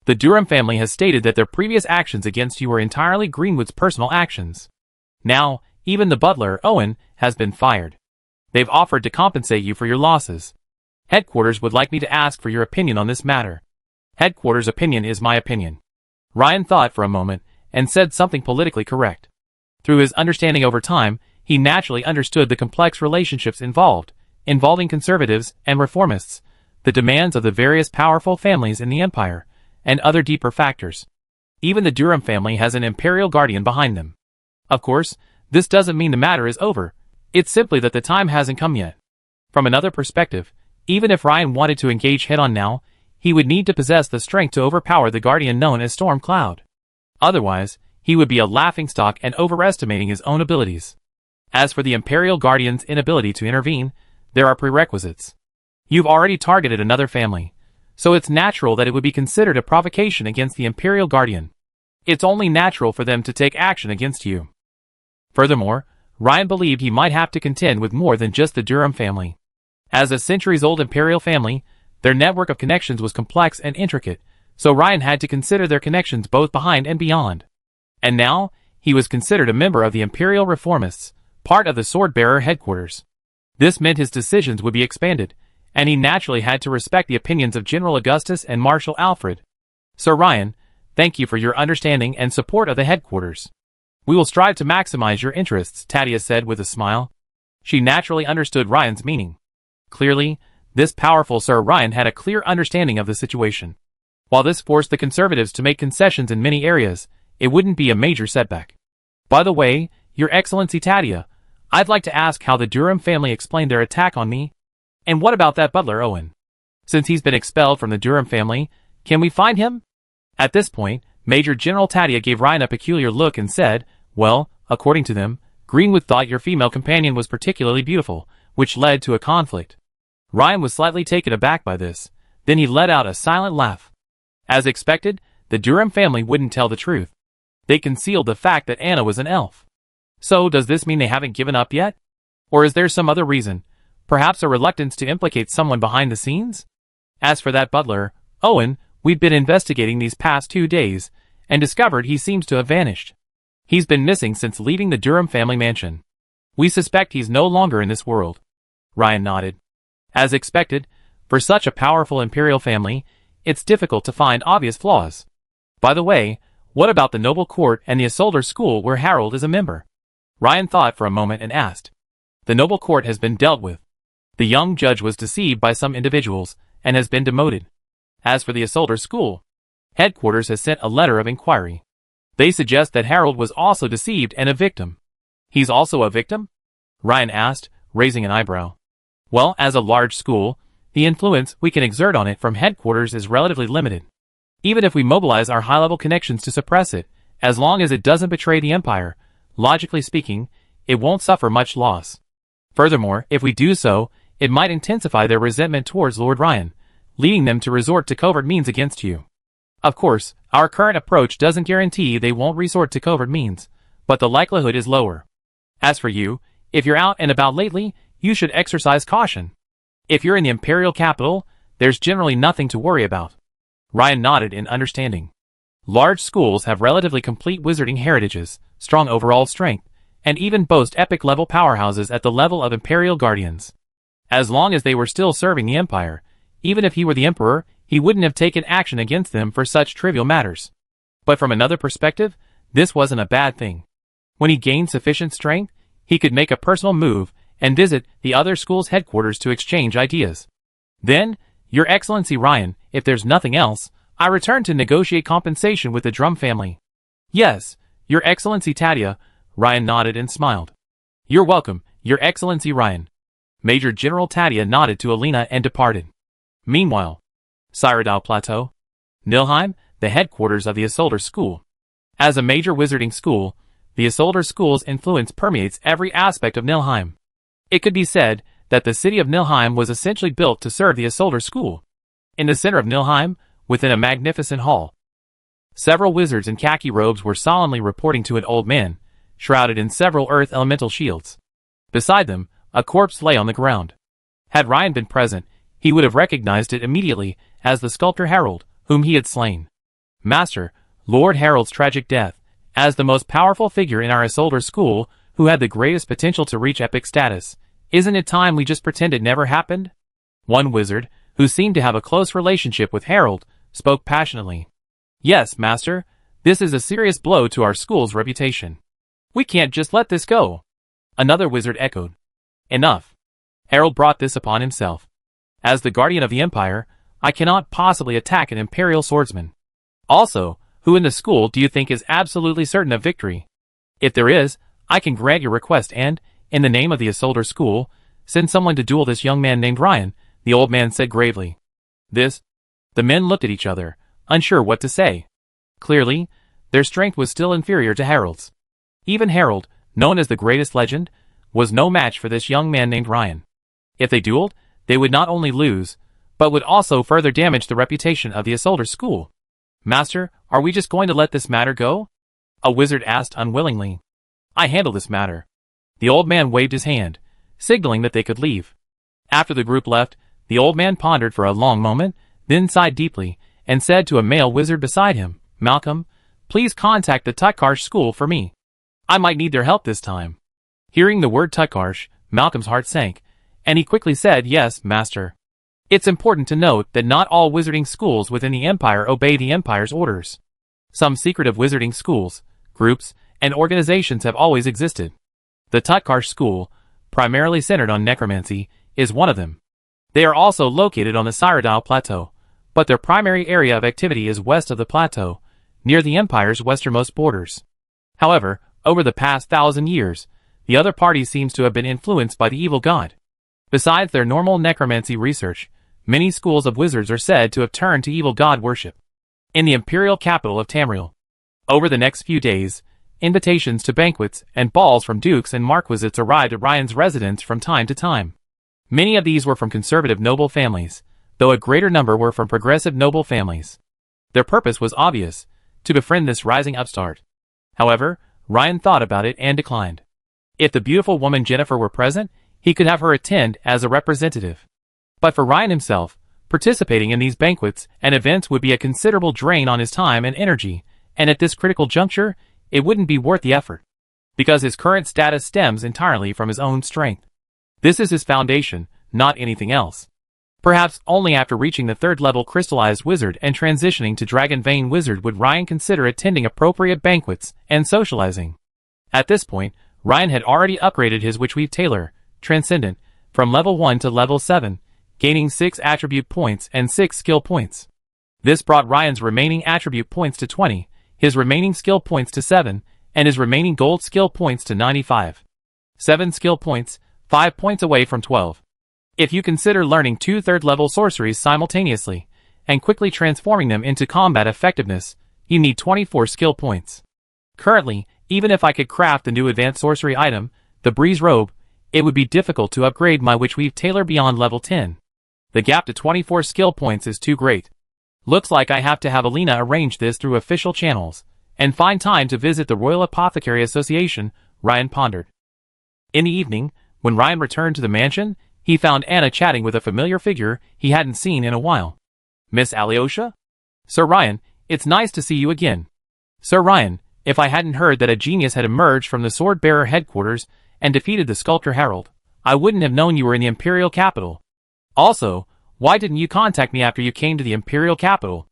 The Durham family has stated that their previous actions against you were entirely Greenwood's personal actions. Now, even the butler, Owen, has been fired. They've offered to compensate you for your losses. Headquarters would like me to ask for your opinion on this matter. Headquarters' opinion is my opinion. Ryan thought for a moment, and said something politically correct. Through his understanding over time, he naturally understood the complex relationships involving conservatives and reformists, the demands of the various powerful families in the empire, and other deeper factors. Even the Durham family has an imperial guardian behind them. Of course, this doesn't mean the matter is over. It's simply that the time hasn't come yet. From another perspective, even if Ryan wanted to engage head-on now, he would need to possess the strength to overpower the guardian known as Storm Cloud. Otherwise, he would be a laughingstock and overestimating his own abilities. As for the Imperial Guardian's inability to intervene, there are prerequisites. You've already targeted another family, so it's natural that it would be considered a provocation against the Imperial Guardian. It's only natural for them to take action against you. Furthermore, Ryan believed he might have to contend with more than just the Durham family. As a centuries-old Imperial family, their network of connections was complex and intricate, so Ryan had to consider their connections both behind and beyond. And now, he was considered a member of the Imperial Reformists, part of the Swordbearer headquarters. This meant his decisions would be expanded, and he naturally had to respect the opinions of General Augustus and Marshal Alfred. Sir Ryan, thank you for your understanding and support of the headquarters. We will strive to maximize your interests, Tadia said with a smile. She naturally understood Ryan's meaning. Clearly, this powerful Sir Ryan had a clear understanding of the situation. While this forced the conservatives to make concessions in many areas, it wouldn't be a major setback. By the way, Your Excellency Tadia, I'd like to ask how the Durham family explained their attack on me. And what about that butler Owen? Since he's been expelled from the Durham family, can we find him? At this point, Major General Tadia gave Ryan a peculiar look and said, well, according to them, Greenwood thought your female companion was particularly beautiful, which led to a conflict. Ryan was slightly taken aback by this. Then he let out a silent laugh. As expected, the Durham family wouldn't tell the truth. They concealed the fact that Anna was an elf. So does this mean they haven't given up yet? Or is there some other reason? Perhaps a reluctance to implicate someone behind the scenes? As for that butler, Owen, we've been investigating these past 2 days, and discovered he seems to have vanished. He's been missing since leaving the Durham family mansion. We suspect he's no longer in this world. Ryan nodded. As expected, for such a powerful imperial family, it's difficult to find obvious flaws. By the way, what about the noble court and the Isolder school where Harold is a member? Ryan thought for a moment and asked. The noble court has been dealt with. The young judge was deceived by some individuals, and has been demoted. As for the Isolder school, headquarters has sent a letter of inquiry. They suggest that Harold was also deceived and a victim. He's also a victim? Ryan asked, raising an eyebrow. Well, as a large school, the influence we can exert on it from headquarters is relatively limited. Even if we mobilize our high-level connections to suppress it, as long as it doesn't betray the Empire, logically speaking, it won't suffer much loss. Furthermore, if we do so, it might intensify their resentment towards Lord Ryan, leading them to resort to covert means against you. Of course, our current approach doesn't guarantee they won't resort to covert means, but the likelihood is lower. As for you, if you're out and about lately, you should exercise caution. If you're in the Imperial capital, there's generally nothing to worry about. Ryan nodded in understanding. Large schools have relatively complete wizarding heritages, strong overall strength, and even boast epic-level powerhouses at the level of Imperial Guardians. As long as they were still serving the Empire, even if he were the Emperor, he wouldn't have taken action against them for such trivial matters. But from another perspective, this wasn't a bad thing. When he gained sufficient strength, he could make a personal move and visit the other school's headquarters to exchange ideas. Then, Your Excellency Ryan, if there's nothing else, I return to negotiate compensation with the Drum family. Yes, Your Excellency Tadia, Ryan nodded and smiled. You're welcome, Your Excellency Ryan. Major General Tadia nodded to Alina and departed. Meanwhile, Cyrodiil Plateau, Nilheim, the headquarters of the Isolder School. As a major wizarding school, the Isolder School's influence permeates every aspect of Nilheim. It could be said that the city of Nilheim was essentially built to serve the Isolder School. In the center of Nilheim, within a magnificent hall, several wizards in khaki robes were solemnly reporting to an old man, shrouded in several earth elemental shields. Beside them, a corpse lay on the ground. Had Ryan been present, he would have recognized it immediately as the sculptor Harold, whom he had slain. Master, Lord Harold's tragic death, as the most powerful figure in our Isolder School, who had the greatest potential to reach epic status, isn't it time we just pretend it never happened? One wizard, who seemed to have a close relationship with Harold, spoke passionately. Yes, Master, this is a serious blow to our school's reputation. We can't just let this go. Another wizard echoed. Enough. Harold brought this upon himself. As the guardian of the Empire, I cannot possibly attack an Imperial swordsman. Also, who in the school do you think is absolutely certain of victory? If there is, I can grant your request and, in the name of the Isolder School, send someone to duel this young man named Ryan, the old man said gravely. This? The men looked at each other, unsure what to say. Clearly, their strength was still inferior to Harold's. Even Harold, known as the greatest legend, was no match for this young man named Ryan. If they dueled, they would not only lose, but would also further damage the reputation of the Isolder School. Master, are we just going to let this matter go? A wizard asked unwillingly. I handle this matter. The old man waved his hand, signaling that they could leave. After the group left, the old man pondered for a long moment, then sighed deeply, and said to a male wizard beside him, Malcolm, please contact the Tutkarsh School for me. I might need their help this time. Hearing the word Tutkarsh, Malcolm's heart sank, and he quickly said, Yes, Master. It's important to note that not all wizarding schools within the Empire obey the Empire's orders. Some secretive wizarding schools, groups, and organizations have always existed. The Tutkarsh School, primarily centered on necromancy, is one of them. They are also located on the Cyrodiil Plateau, but their primary area of activity is west of the plateau, near the Empire's westernmost borders. However, over the past 1,000 years, the other party seems to have been influenced by the evil god. Besides their normal necromancy research, many schools of wizards are said to have turned to evil god worship. In the imperial capital of Tamriel, over the next few days, invitations to banquets and balls from dukes and marquisates arrived at Ryan's residence from time to time. Many of these were from conservative noble families, though a greater number were from progressive noble families. Their purpose was obvious, to befriend this rising upstart. However, Ryan thought about it and declined. If the beautiful woman Jennifer were present, he could have her attend as a representative. But for Ryan himself, participating in these banquets and events would be a considerable drain on his time and energy, and at this critical juncture, it wouldn't be worth the effort. Because his current status stems entirely from his own strength. This is his foundation, not anything else. Perhaps only after reaching the 3rd level crystallized wizard and transitioning to Dragon Vein wizard would Ryan consider attending appropriate banquets and socializing. At this point, Ryan had already upgraded his Witchweave Tailor, Transcendent, from level 1 to level 7, gaining 6 attribute points and 6 skill points. This brought Ryan's remaining attribute points to 20, his remaining skill points to 7, and his remaining gold skill points to 95. 7 skill points, 5 points away from 12. If you consider learning 2 3rd-level sorceries simultaneously, and quickly transforming them into combat effectiveness, you need 24 skill points. Currently, even if I could craft the new advanced sorcery item, the Breeze Robe, it would be difficult to upgrade my Witchweave Tailor beyond level 10. The gap to 24 skill points is too great. Looks like I have to have Alina arrange this through official channels, and find time to visit the Royal Apothecary Association, Ryan pondered. In the evening, when Ryan returned to the mansion, he found Anna chatting with a familiar figure he hadn't seen in a while. Miss Alyosha? Sir Ryan, it's nice to see you again. Sir Ryan, if I hadn't heard that a genius had emerged from the Sword-Bearer headquarters and defeated the sculptor Harold, I wouldn't have known you were in the Imperial capital. Also, why didn't you contact me after you came to the Imperial capital?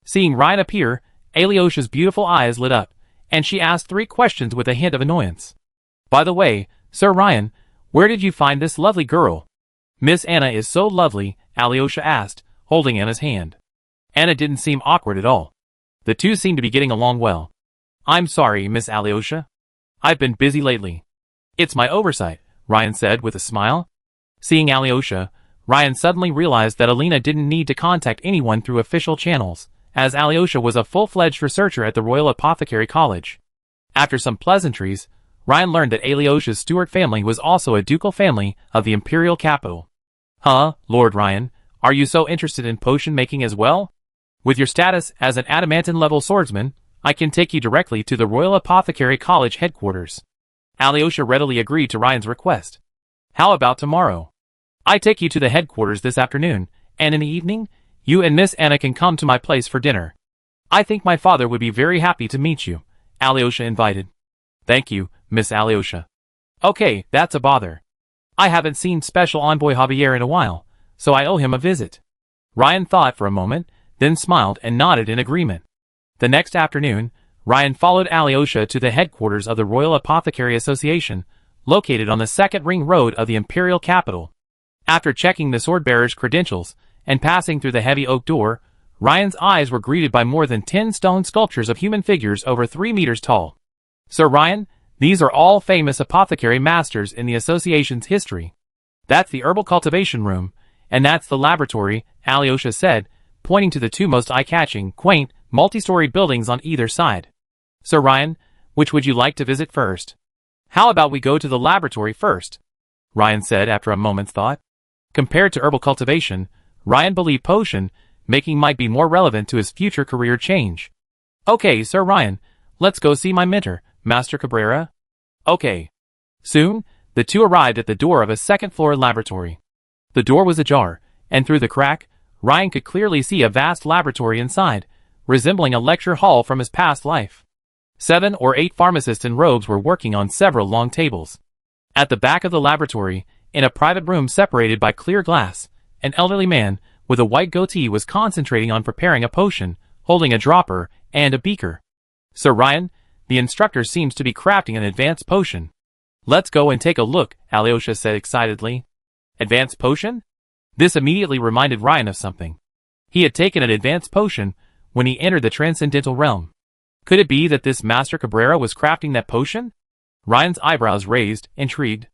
Seeing Ryan appear, Alyosha's beautiful eyes lit up, and she asked 3 questions with a hint of annoyance. By the way, Sir Ryan, where did you find this lovely girl? Miss Anna is so lovely, Alyosha asked, holding Anna's hand. Anna didn't seem awkward at all. The two seemed to be getting along well. I'm sorry, Miss Alyosha. I've been busy lately. It's my oversight, Ryan said with a smile. Seeing Alyosha, Ryan suddenly realized that Alina didn't need to contact anyone through official channels, as Alyosha was a full-fledged researcher at the Royal Apothecary College. After some pleasantries, Ryan learned that Alyosha's Stuart family was also a ducal family of the imperial capital. Huh, Lord Ryan, are you so interested in potion making as well? With your status as an adamantine-level swordsman, I can take you directly to the Royal Apothecary College headquarters. Alyosha readily agreed to Ryan's request. How about tomorrow? I take you to the headquarters this afternoon, and in the evening, you and Miss Anna can come to my place for dinner. I think my father would be very happy to meet you, Alyosha invited. Thank you, Miss Alyosha. Okay, that's a bother. I haven't seen Special Envoy Javier in a while, so I owe him a visit. Ryan thought for a moment, then smiled and nodded in agreement. The next afternoon, Ryan followed Alyosha to the headquarters of the Royal Apothecary Association, located on the second ring road of the imperial capital. After checking the sword-bearer's credentials and passing through the heavy oak door, Ryan's eyes were greeted by more than 10 stone sculptures of human figures over 3 meters tall. Sir Ryan, these are all famous apothecary masters in the association's history. That's the herbal cultivation room, and that's the laboratory, Alyosha said, pointing to the two most eye-catching, quaint, multi-storied buildings on either side. Sir Ryan, which would you like to visit first? How about we go to the laboratory first? Ryan said after a moment's thought. Compared to herbal cultivation, Ryan believed potion making might be more relevant to his future career change. Okay, Sir Ryan, let's go see my mentor, Master Cabrera. Okay. Soon, the two arrived at the door of a second-floor laboratory. The door was ajar, and through the crack, Ryan could clearly see a vast laboratory inside, resembling a lecture hall from his past life. 7 or 8 pharmacists in robes were working on several long tables. At the back of the laboratory, in a private room separated by clear glass, an elderly man with a white goatee was concentrating on preparing a potion, holding a dropper and a beaker. Sir Ryan, the instructor seems to be crafting an advanced potion. Let's go and take a look, Alyosha said excitedly. Advanced potion? This immediately reminded Ryan of something. He had taken an advanced potion when he entered the transcendental realm. Could it be that this Master Cabrera was crafting that potion? Ryan's eyebrows raised, intrigued.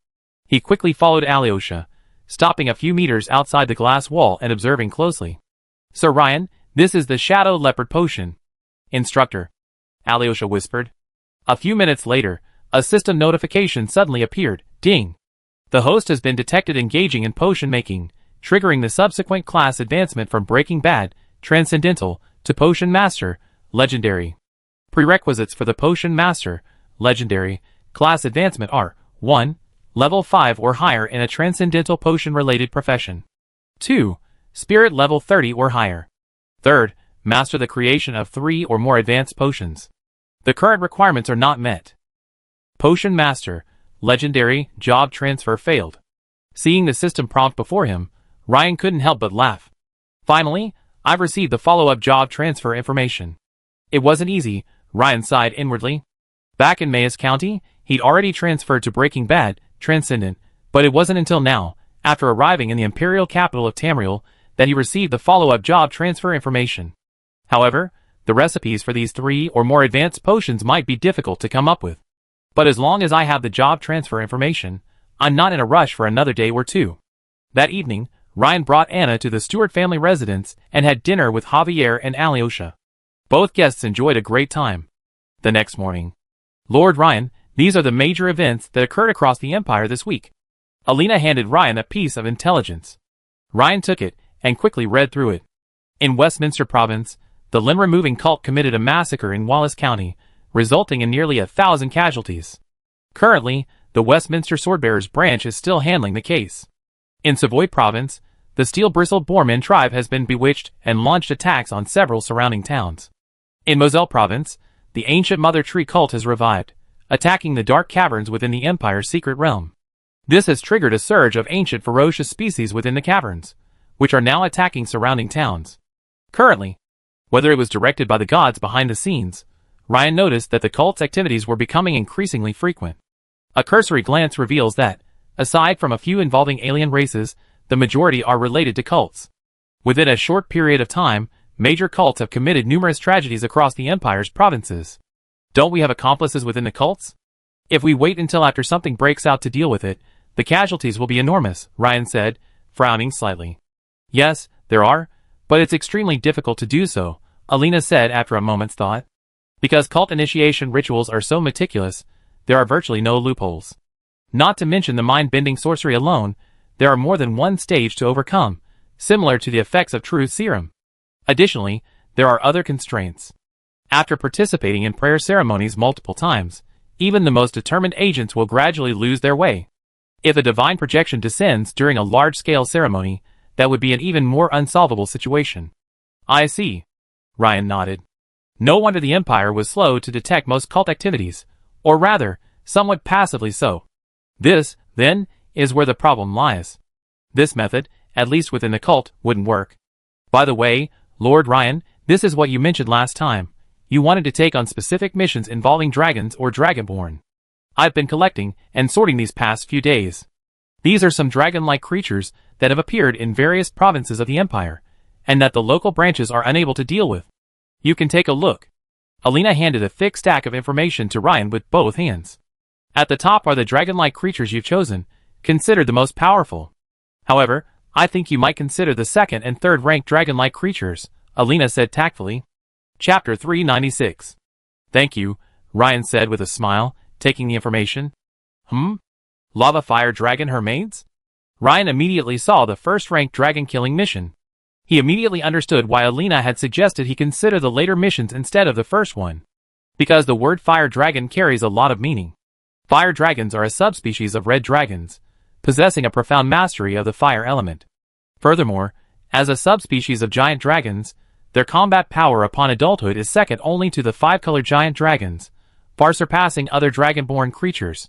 He quickly followed Alyosha, stopping a few meters outside the glass wall and observing closely. Sir Ryan, this is the Shadow Leopard Potion. Instructor, Alyosha whispered. A few minutes later, a system notification suddenly appeared. Ding! The host has been detected engaging in potion making, triggering the subsequent class advancement from Breaking Bad, Transcendental, to Potion Master, Legendary. Prerequisites for the Potion Master, Legendary, class advancement are 1. Level 5 or higher in a Transcendental Potion-related profession. 2. Spirit level 30 or higher. 3rd, master the creation of 3 or more advanced potions. The current requirements are not met. Potion Master, Legendary, job transfer failed. Seeing the system prompt before him, Ryan couldn't help but laugh. Finally, I've received the follow-up job transfer information. It wasn't easy, Ryan sighed inwardly. Back in Mayes County, he'd already transferred to Breaking Bad, Transcendent, but it wasn't until now, after arriving in the imperial capital of Tamriel, that he received the follow-up job transfer information. However, the recipes for these 3 or more advanced potions might be difficult to come up with. But as long as I have the job transfer information, I'm not in a rush for another day or two. That evening, Ryan brought Anna to the Stewart family residence and had dinner with Javier and Alyosha. Both guests enjoyed a great time. The next morning. Lord Ryan, these are the major events that occurred across the Empire this week. Alina handed Ryan a piece of intelligence. Ryan took it and quickly read through it. In Westminster Province, the limb-removing cult committed a massacre in Wallace County, resulting in nearly 1,000 casualties. Currently, the Westminster Swordbearers branch is still handling the case. In Savoy Province, the steel-bristled Boorman tribe has been bewitched and launched attacks on several surrounding towns. In Moselle Province, the ancient Mother Tree cult has revived, attacking the dark caverns within the Empire's secret realm. This has triggered a surge of ancient ferocious species within the caverns, which are now attacking surrounding towns. Currently, whether it was directed by the gods behind the scenes, Ryan noticed that the cult's activities were becoming increasingly frequent. A cursory glance reveals that, aside from a few involving alien races, the majority are related to cults. Within a short period of time, major cults have committed numerous tragedies across the Empire's provinces. Don't we have accomplices within the cults? If we wait until after something breaks out to deal with it, the casualties will be enormous, Ryan said, frowning slightly. Yes, there are, but it's extremely difficult to do so, Alina said after a moment's thought. Because cult initiation rituals are so meticulous, there are virtually no loopholes. Not to mention the mind-bending sorcery alone, there are more than one stage to overcome, similar to the effects of Truth Serum. Additionally, there are other constraints. After participating in prayer ceremonies multiple times, even the most determined agents will gradually lose their way. If a divine projection descends during a large-scale ceremony, that would be an even more unsolvable situation. I see. Ryan nodded. No wonder the Empire was slow to detect most cult activities, or rather, somewhat passively so. This, then, is where the problem lies. This method, at least within the cult, wouldn't work. By the way, Lord Ryan, this is what you mentioned last time. You wanted to take on specific missions involving dragons or dragonborn. I've been collecting and sorting these past few days. These are some dragon-like creatures that have appeared in various provinces of the Empire, and that the local branches are unable to deal with. You can take a look. Alina handed a thick stack of information to Ryan with both hands. At the top are the dragon-like creatures you've chosen, considered the most powerful. However, I think you might consider the second and third ranked dragon-like creatures, Alina said tactfully. Chapter 396. Thank you, Ryan said with a smile, taking the information. Lava Fire Dragon Hermaids? Ryan immediately saw the first-ranked dragon-killing mission. He immediately understood why Alina had suggested he consider the later missions instead of the first one. Because the word fire dragon carries a lot of meaning. Fire dragons are a subspecies of red dragons, possessing a profound mastery of the fire element. Furthermore, as a subspecies of giant dragons, their combat power upon adulthood is second only to the five-colored giant dragons, far surpassing other dragonborn creatures.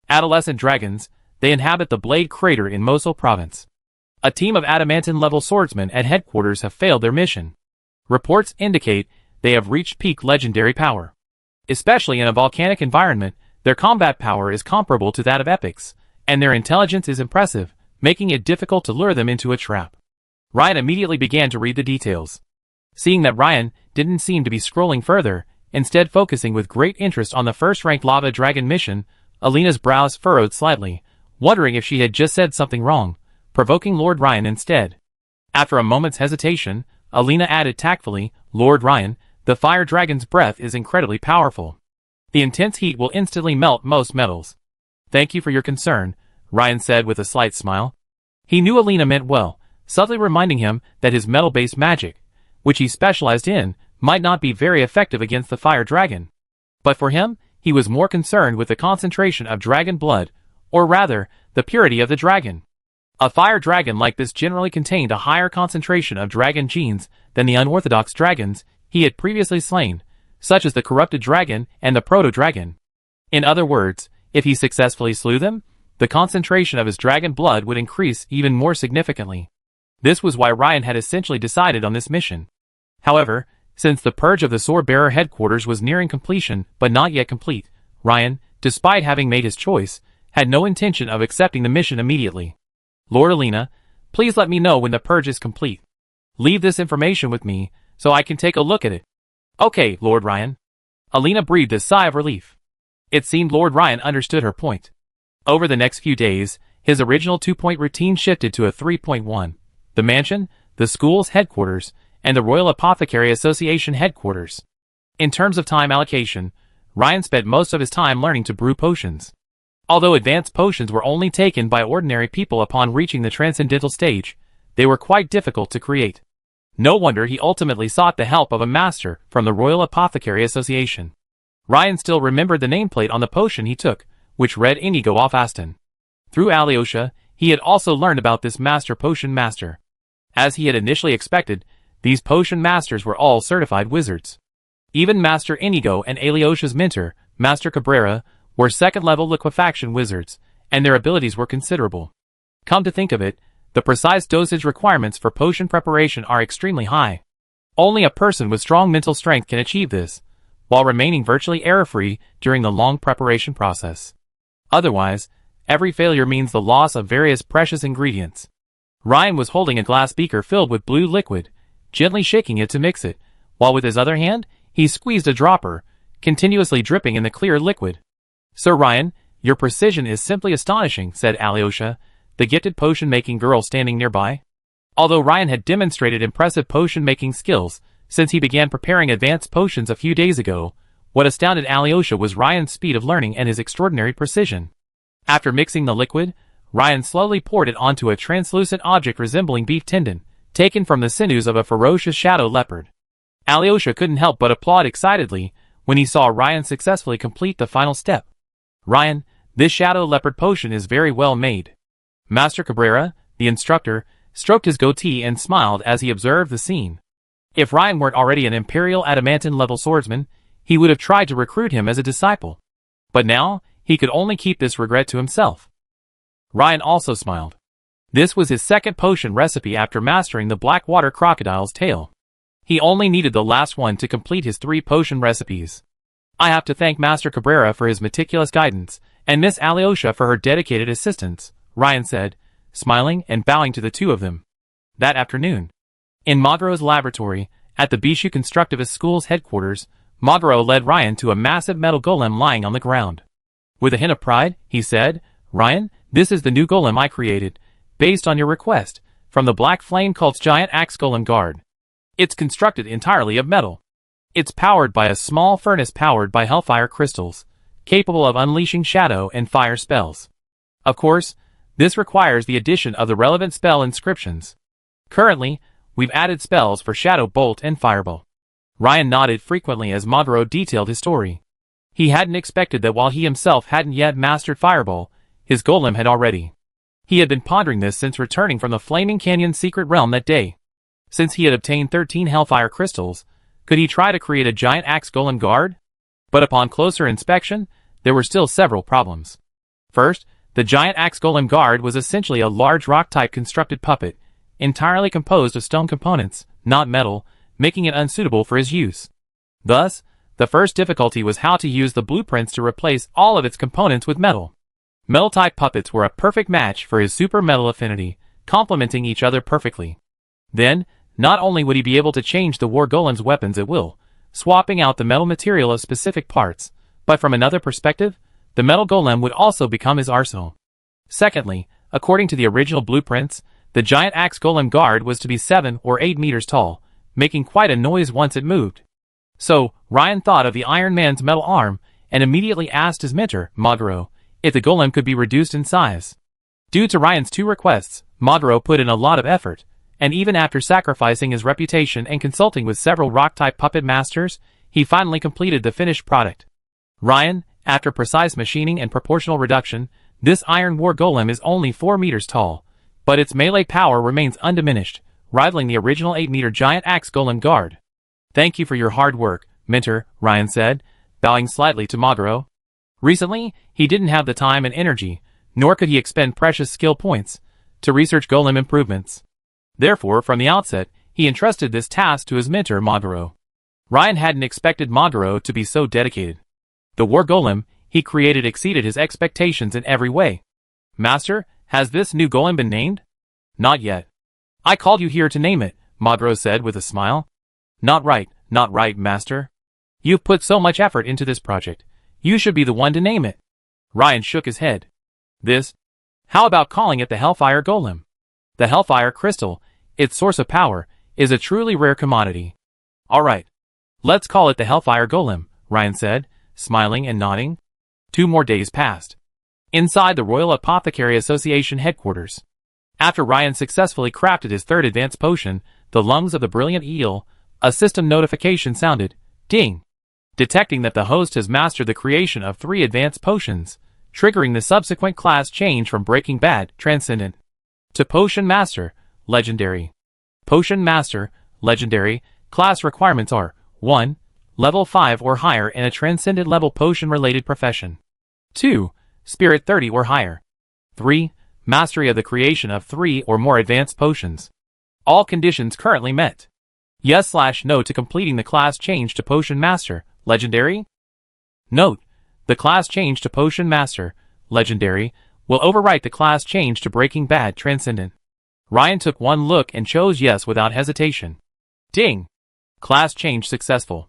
Adolescent dragons, they inhabit the Blade Crater in Mosul Province. A team of adamantine-level swordsmen at headquarters have failed their mission. Reports indicate they have reached peak legendary power. Especially in a volcanic environment, their combat power is comparable to that of epics, and their intelligence is impressive, making it difficult to lure them into a trap. Ryan immediately began to read the details. Seeing that Ryan didn't seem to be scrolling further, instead focusing with great interest on the first-ranked Lava Dragon mission, Alina's brows furrowed slightly, wondering if she had just said something wrong, provoking Lord Ryan instead. After a moment's hesitation, Alina added tactfully, Lord Ryan, the fire dragon's breath is incredibly powerful. The intense heat will instantly melt most metals. Thank you for your concern, Ryan said with a slight smile. He knew Alina meant well, subtly reminding him that his metal-based magic, which he specialized in, might not be very effective against the fire dragon. But for him, he was more concerned with the concentration of dragon blood, or rather, the purity of the dragon. A fire dragon like this generally contained a higher concentration of dragon genes than the unorthodox dragons he had previously slain, such as the corrupted dragon and the proto-dragon. In other words, if he successfully slew them, the concentration of his dragon blood would increase even more significantly. This was why Ryan had essentially decided on this mission. However, since the purge of the Sword-Bearer headquarters was nearing completion but not yet complete, Ryan, despite having made his choice, had no intention of accepting the mission immediately. Lord Alina, please let me know when the purge is complete. Leave this information with me, so I can take a look at it. Okay, Lord Ryan. Alina breathed a sigh of relief. It seemed Lord Ryan understood her point. Over the next few days, his original 2-point routine shifted to a 3.1. The mansion, the school's headquarters, and the Royal Apothecary Association headquarters. In terms of time allocation, Ryan spent most of his time learning to brew potions. Although advanced potions were only taken by ordinary people upon reaching the transcendental stage, they were quite difficult to create. No wonder he ultimately sought the help of a master from the Royal Apothecary Association. Ryan still remembered the nameplate on the potion he took, which read Indigo off Aston. Through Alyosha, he had also learned about this master potion master. As he had initially expected, these potion masters were all certified wizards. Even Master Inigo and Alyosha's mentor, Master Cabrera, were second-level liquefaction wizards, and their abilities were considerable. Come to think of it, the precise dosage requirements for potion preparation are extremely high. Only a person with strong mental strength can achieve this, while remaining virtually error-free during the long preparation process. Otherwise, every failure means the loss of various precious ingredients. Ryan was holding a glass beaker filled with blue liquid, gently shaking it to mix it, while with his other hand, he squeezed a dropper, continuously dripping in the clear liquid. "Sir Ryan, your precision is simply astonishing," said Alyosha, the gifted potion-making girl standing nearby. Although Ryan had demonstrated impressive potion-making skills since he began preparing advanced potions a few days ago, what astounded Alyosha was Ryan's speed of learning and his extraordinary precision. After mixing the liquid, Ryan slowly poured it onto a translucent object resembling beef tendon, taken from the sinews of a ferocious shadow leopard. Alyosha couldn't help but applaud excitedly when he saw Ryan successfully complete the final step. "Ryan, this shadow leopard potion is very well made." Master Cabrera, the instructor, stroked his goatee and smiled as he observed the scene. If Ryan weren't already an Imperial Adamantine-level swordsman, he would have tried to recruit him as a disciple. But now, he could only keep this regret to himself. Ryan also smiled. This was his second potion recipe after mastering the Blackwater crocodile's tail. He only needed the last one to complete his 3 potion recipes. "I have to thank Master Cabrera for his meticulous guidance, and Miss Alyosha for her dedicated assistance," Ryan said, smiling and bowing to the two of them. That afternoon, in Magro's laboratory, at the Bishu Constructivist School's headquarters, Magro led Ryan to a massive metal golem lying on the ground. With a hint of pride, he said, "Ryan, this is the new golem I created, based on your request, from the Black Flame Cult's giant axe golem guard. It's constructed entirely of metal. It's powered by a small furnace powered by hellfire crystals, capable of unleashing shadow and fire spells. Of course, this requires the addition of the relevant spell inscriptions. Currently, we've added spells for Shadow Bolt and Fireball." Ryan nodded frequently as Magro detailed his story. He hadn't expected that while he himself hadn't yet mastered Fireball, his golem had already. He had been pondering this since returning from the Flaming Canyon's secret realm that day. Since he had obtained 13 hellfire crystals, could he try to create a giant axe golem guard? But upon closer inspection, there were still several problems. First, the giant axe golem guard was essentially a large rock-type constructed puppet, entirely composed of stone components, not metal, making it unsuitable for his use. Thus, the first difficulty was how to use the blueprints to replace all of its components with metal. Metal-type puppets were a perfect match for his super metal affinity, complementing each other perfectly. Then, not only would he be able to change the war golem's weapons at will, swapping out the metal material of specific parts, but from another perspective, the metal golem would also become his arsenal. Secondly, according to the original blueprints, the giant axe golem guard was to be 7 or 8 meters tall, making quite a noise once it moved. So, Ryan thought of the Iron Man's metal arm, and immediately asked his mentor, Magro, if the golem could be reduced in size. Due to Ryan's 2 requests, Magro put in a lot of effort, and even after sacrificing his reputation and consulting with several rock-type puppet masters, he finally completed the finished product. "Ryan, after precise machining and proportional reduction, this Iron War Golem is only 4 meters tall, but its melee power remains undiminished, rivaling the original 8-meter giant axe golem guard." "Thank you for your hard work, mentor," Ryan said, bowing slightly to Magro. Recently, he didn't have the time and energy, nor could he expend precious skill points, to research golem improvements. Therefore, from the outset, he entrusted this task to his mentor Magro. Ryan hadn't expected Magro to be so dedicated. The war golem he created exceeded his expectations in every way. "Master, has this new golem been named?" "Not yet." "I called you here to name it," Magro said with a smile. Not right, master. You've put so much effort into this project. You should be the one to name it." Ryan shook his head. How about calling it the Hellfire Golem? The Hellfire Crystal, its source of power, is a truly rare commodity." "All right. Let's call it the Hellfire Golem," Ryan said, smiling and nodding. 2 more days passed. Inside the Royal Apothecary Association headquarters. After Ryan successfully crafted his 3rd advanced potion, the lungs of the brilliant eel, a system notification sounded, ding, detecting that the host has mastered the creation of 3 advanced potions, triggering the subsequent class change from Breaking Bad, Transcendent, to Potion Master, Legendary. Potion Master, Legendary, class requirements are 1. Level 5 or higher in a Transcendent level potion-related profession. 2. Spirit 30 or higher. 3. Mastery of the creation of 3 or more advanced potions. All conditions currently met. Yes/no to completing the class change to Potion Master, Legendary. Note: the class change to Potion Master, Legendary, will overwrite the class change to Breaking Bad, Transcendent. Ryan took one look and chose yes without hesitation. Ding! Class change successful.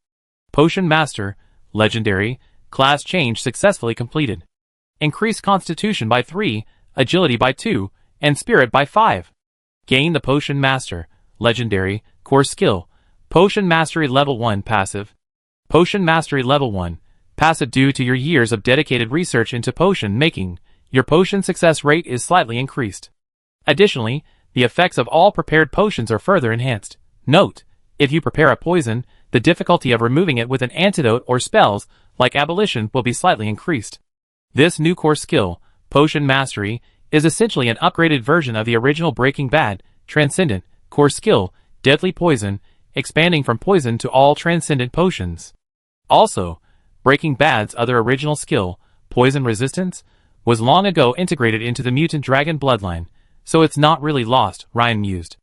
Potion Master, Legendary, class change successfully completed. Increase Constitution by 3, Agility by 2, and Spirit by 5. Gain the Potion Master, Legendary, Core Skill, Potion Mastery Level 1 Passive. Potion Mastery Level 1, Passive. Due to your years of dedicated research into potion making, your potion success rate is slightly increased. Additionally, the effects of all prepared potions are further enhanced. Note: if you prepare a poison, the difficulty of removing it with an antidote or spells, like abolition, will be slightly increased. This new core skill, Potion Mastery, is essentially an upgraded version of the original Breaking Bad, Transcendent, core skill, Deadly Poison, expanding from poison to all transcendent potions. Also, Breaking Bad's other original skill, Poison Resistance, was long ago integrated into the mutant dragon bloodline, so it's not really lost, Ryan mused.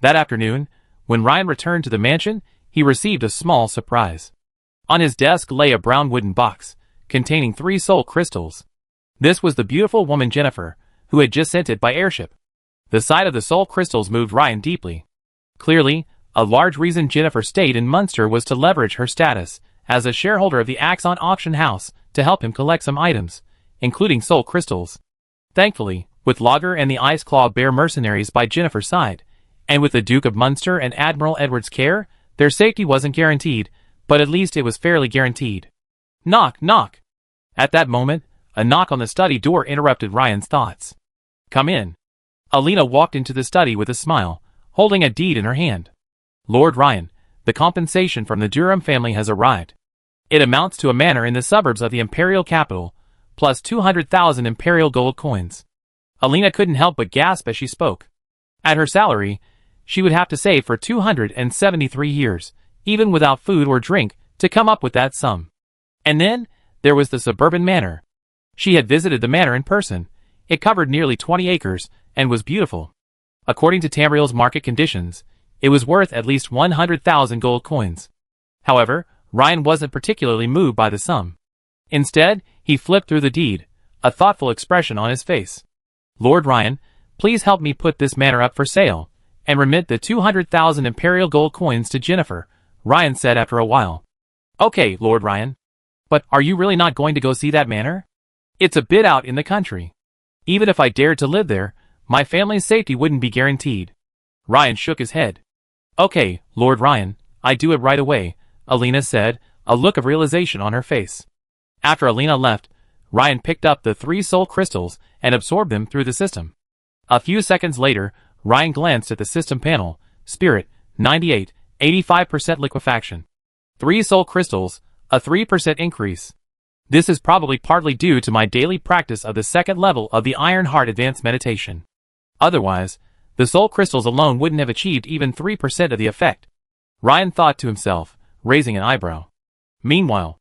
That afternoon, when Ryan returned to the mansion, he received a small surprise. On his desk lay a brown wooden box, containing 3 soul crystals. This was the beautiful woman Jennifer, who had just sent it by airship. The sight of the soul crystals moved Ryan deeply. Clearly, a large reason Jennifer stayed in Munster was to leverage her status as a shareholder of the Axon auction house to help him collect some items, including soul crystals. Thankfully, with Lager and the Ice Claw Bear mercenaries by Jennifer's side, and with the Duke of Munster and Admiral Edward's care, their safety wasn't guaranteed, but at least it was fairly guaranteed. Knock, knock. At that moment, a knock on the study door interrupted Ryan's thoughts. Come in. Alina walked into the study with a smile, holding a deed in her hand. Lord Ryan, the compensation from the Durham family has arrived. It amounts to a manor in the suburbs of the imperial capital, plus 200,000 imperial gold coins. Alina couldn't help but gasp as she spoke. At her salary, she would have to save for 273 years, even without food or drink, to come up with that sum. And then, there was the suburban manor. She had visited the manor in person. It covered nearly 20 acres, and was beautiful. According to Tamriel's market conditions, it was worth at least 100,000 gold coins. However, Ryan wasn't particularly moved by the sum. Instead, he flipped through the deed, a thoughtful expression on his face. Lord Ryan, please help me put this manor up for sale, and remit the 200,000 imperial gold coins to Jennifer, Ryan said after a while. Okay, Lord Ryan. But are you really not going to go see that manor? It's a bit out in the country. Even if I dared to live there, my family's safety wouldn't be guaranteed. Ryan shook his head. Okay, Lord Ryan, I'd do it right away, Alina said, a look of realization on her face. After Alina left, Ryan picked up the 3 soul crystals and absorbed them through the system. A few seconds later, Ryan glanced at the system panel. Spirit, 98, 85% liquefaction. 3 soul crystals, a 3% increase. This is probably partly due to my daily practice of the 2nd level of the Iron Heart Advanced Meditation. Otherwise, the soul crystals alone wouldn't have achieved even 3% of the effect. Ryan thought to himself, raising an eyebrow. Meanwhile,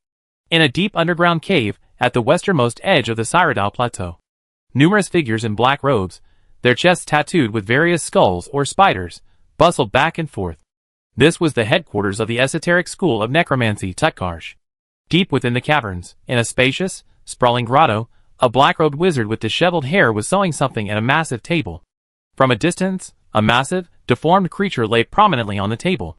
in a deep underground cave at the westernmost edge of the Cyrodiil Plateau, numerous figures in black robes, their chests tattooed with various skulls or spiders, bustled back and forth. This was the headquarters of the esoteric school of necromancy Tutkarsh. Deep within the caverns, in a spacious, sprawling grotto, a black-robed wizard with disheveled hair was sewing something at a massive table. From a distance, a massive, deformed creature lay prominently on the table.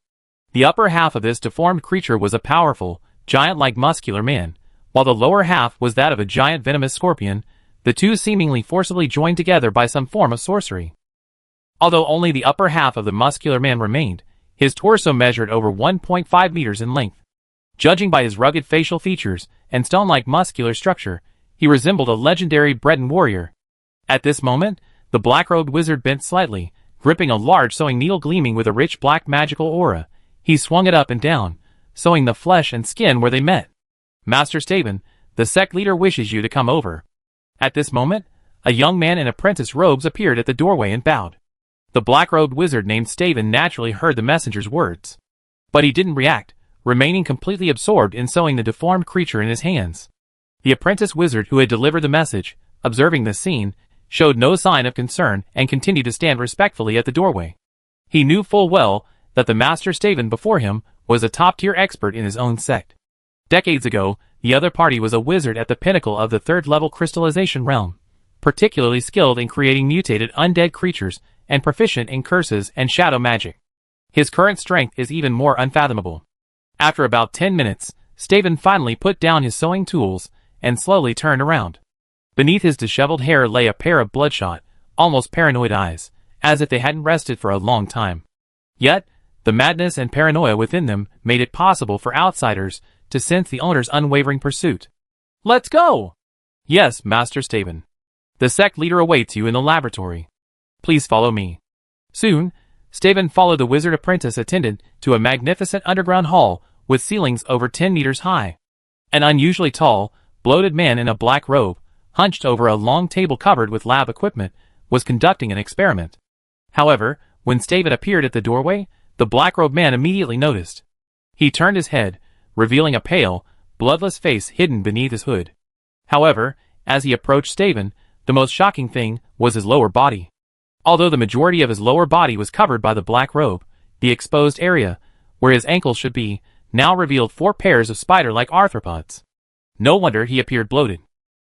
The upper half of this deformed creature was a powerful, giant-like muscular man, while the lower half was that of a giant venomous scorpion, the two seemingly forcibly joined together by some form of sorcery. Although only the upper half of the muscular man remained, his torso measured over 1.5 meters in length. Judging by his rugged facial features and stone-like muscular structure, he resembled a legendary Breton warrior. At this moment, the black-robed wizard bent slightly, gripping a large sewing needle gleaming with a rich black magical aura. He swung it up and down, sewing the flesh and skin where they met. Master Staven, the sect leader wishes you to come over. At this moment, a young man in apprentice robes appeared at the doorway and bowed. The black-robed wizard named Staven naturally heard the messenger's words. But he didn't react, remaining completely absorbed in sewing the deformed creature in his hands. The apprentice wizard who had delivered the message, observing this scene, showed no sign of concern and continued to stand respectfully at the doorway. He knew full well that the Master Staven before him was a top-tier expert in his own sect. Decades ago, the other party was a wizard at the pinnacle of the 3rd-level crystallization realm, particularly skilled in creating mutated undead creatures and proficient in curses and shadow magic. His current strength is even more unfathomable. After about 10 minutes, Staven finally put down his sewing tools and slowly turned around. Beneath his disheveled hair lay a pair of bloodshot, almost paranoid eyes, as if they hadn't rested for a long time. Yet, the madness and paranoia within them made it possible for outsiders to sense the owner's unwavering pursuit. "Let's go!" "Yes, Master Staven. The sect leader awaits you in the laboratory. Please follow me." Soon, Staven followed the wizard apprentice attendant to a magnificent underground hall with ceilings over 10 meters high. An unusually tall, bloated man in a black robe, hunched over a long table covered with lab equipment, was conducting an experiment. However, when Staven appeared at the doorway, the black-robed man immediately noticed. He turned his head, revealing a pale, bloodless face hidden beneath his hood. However, as he approached Staven, the most shocking thing was his lower body. Although the majority of his lower body was covered by the black robe, the exposed area, where his ankles should be, now revealed 4 pairs of spider-like arthropods. No wonder he appeared bloated.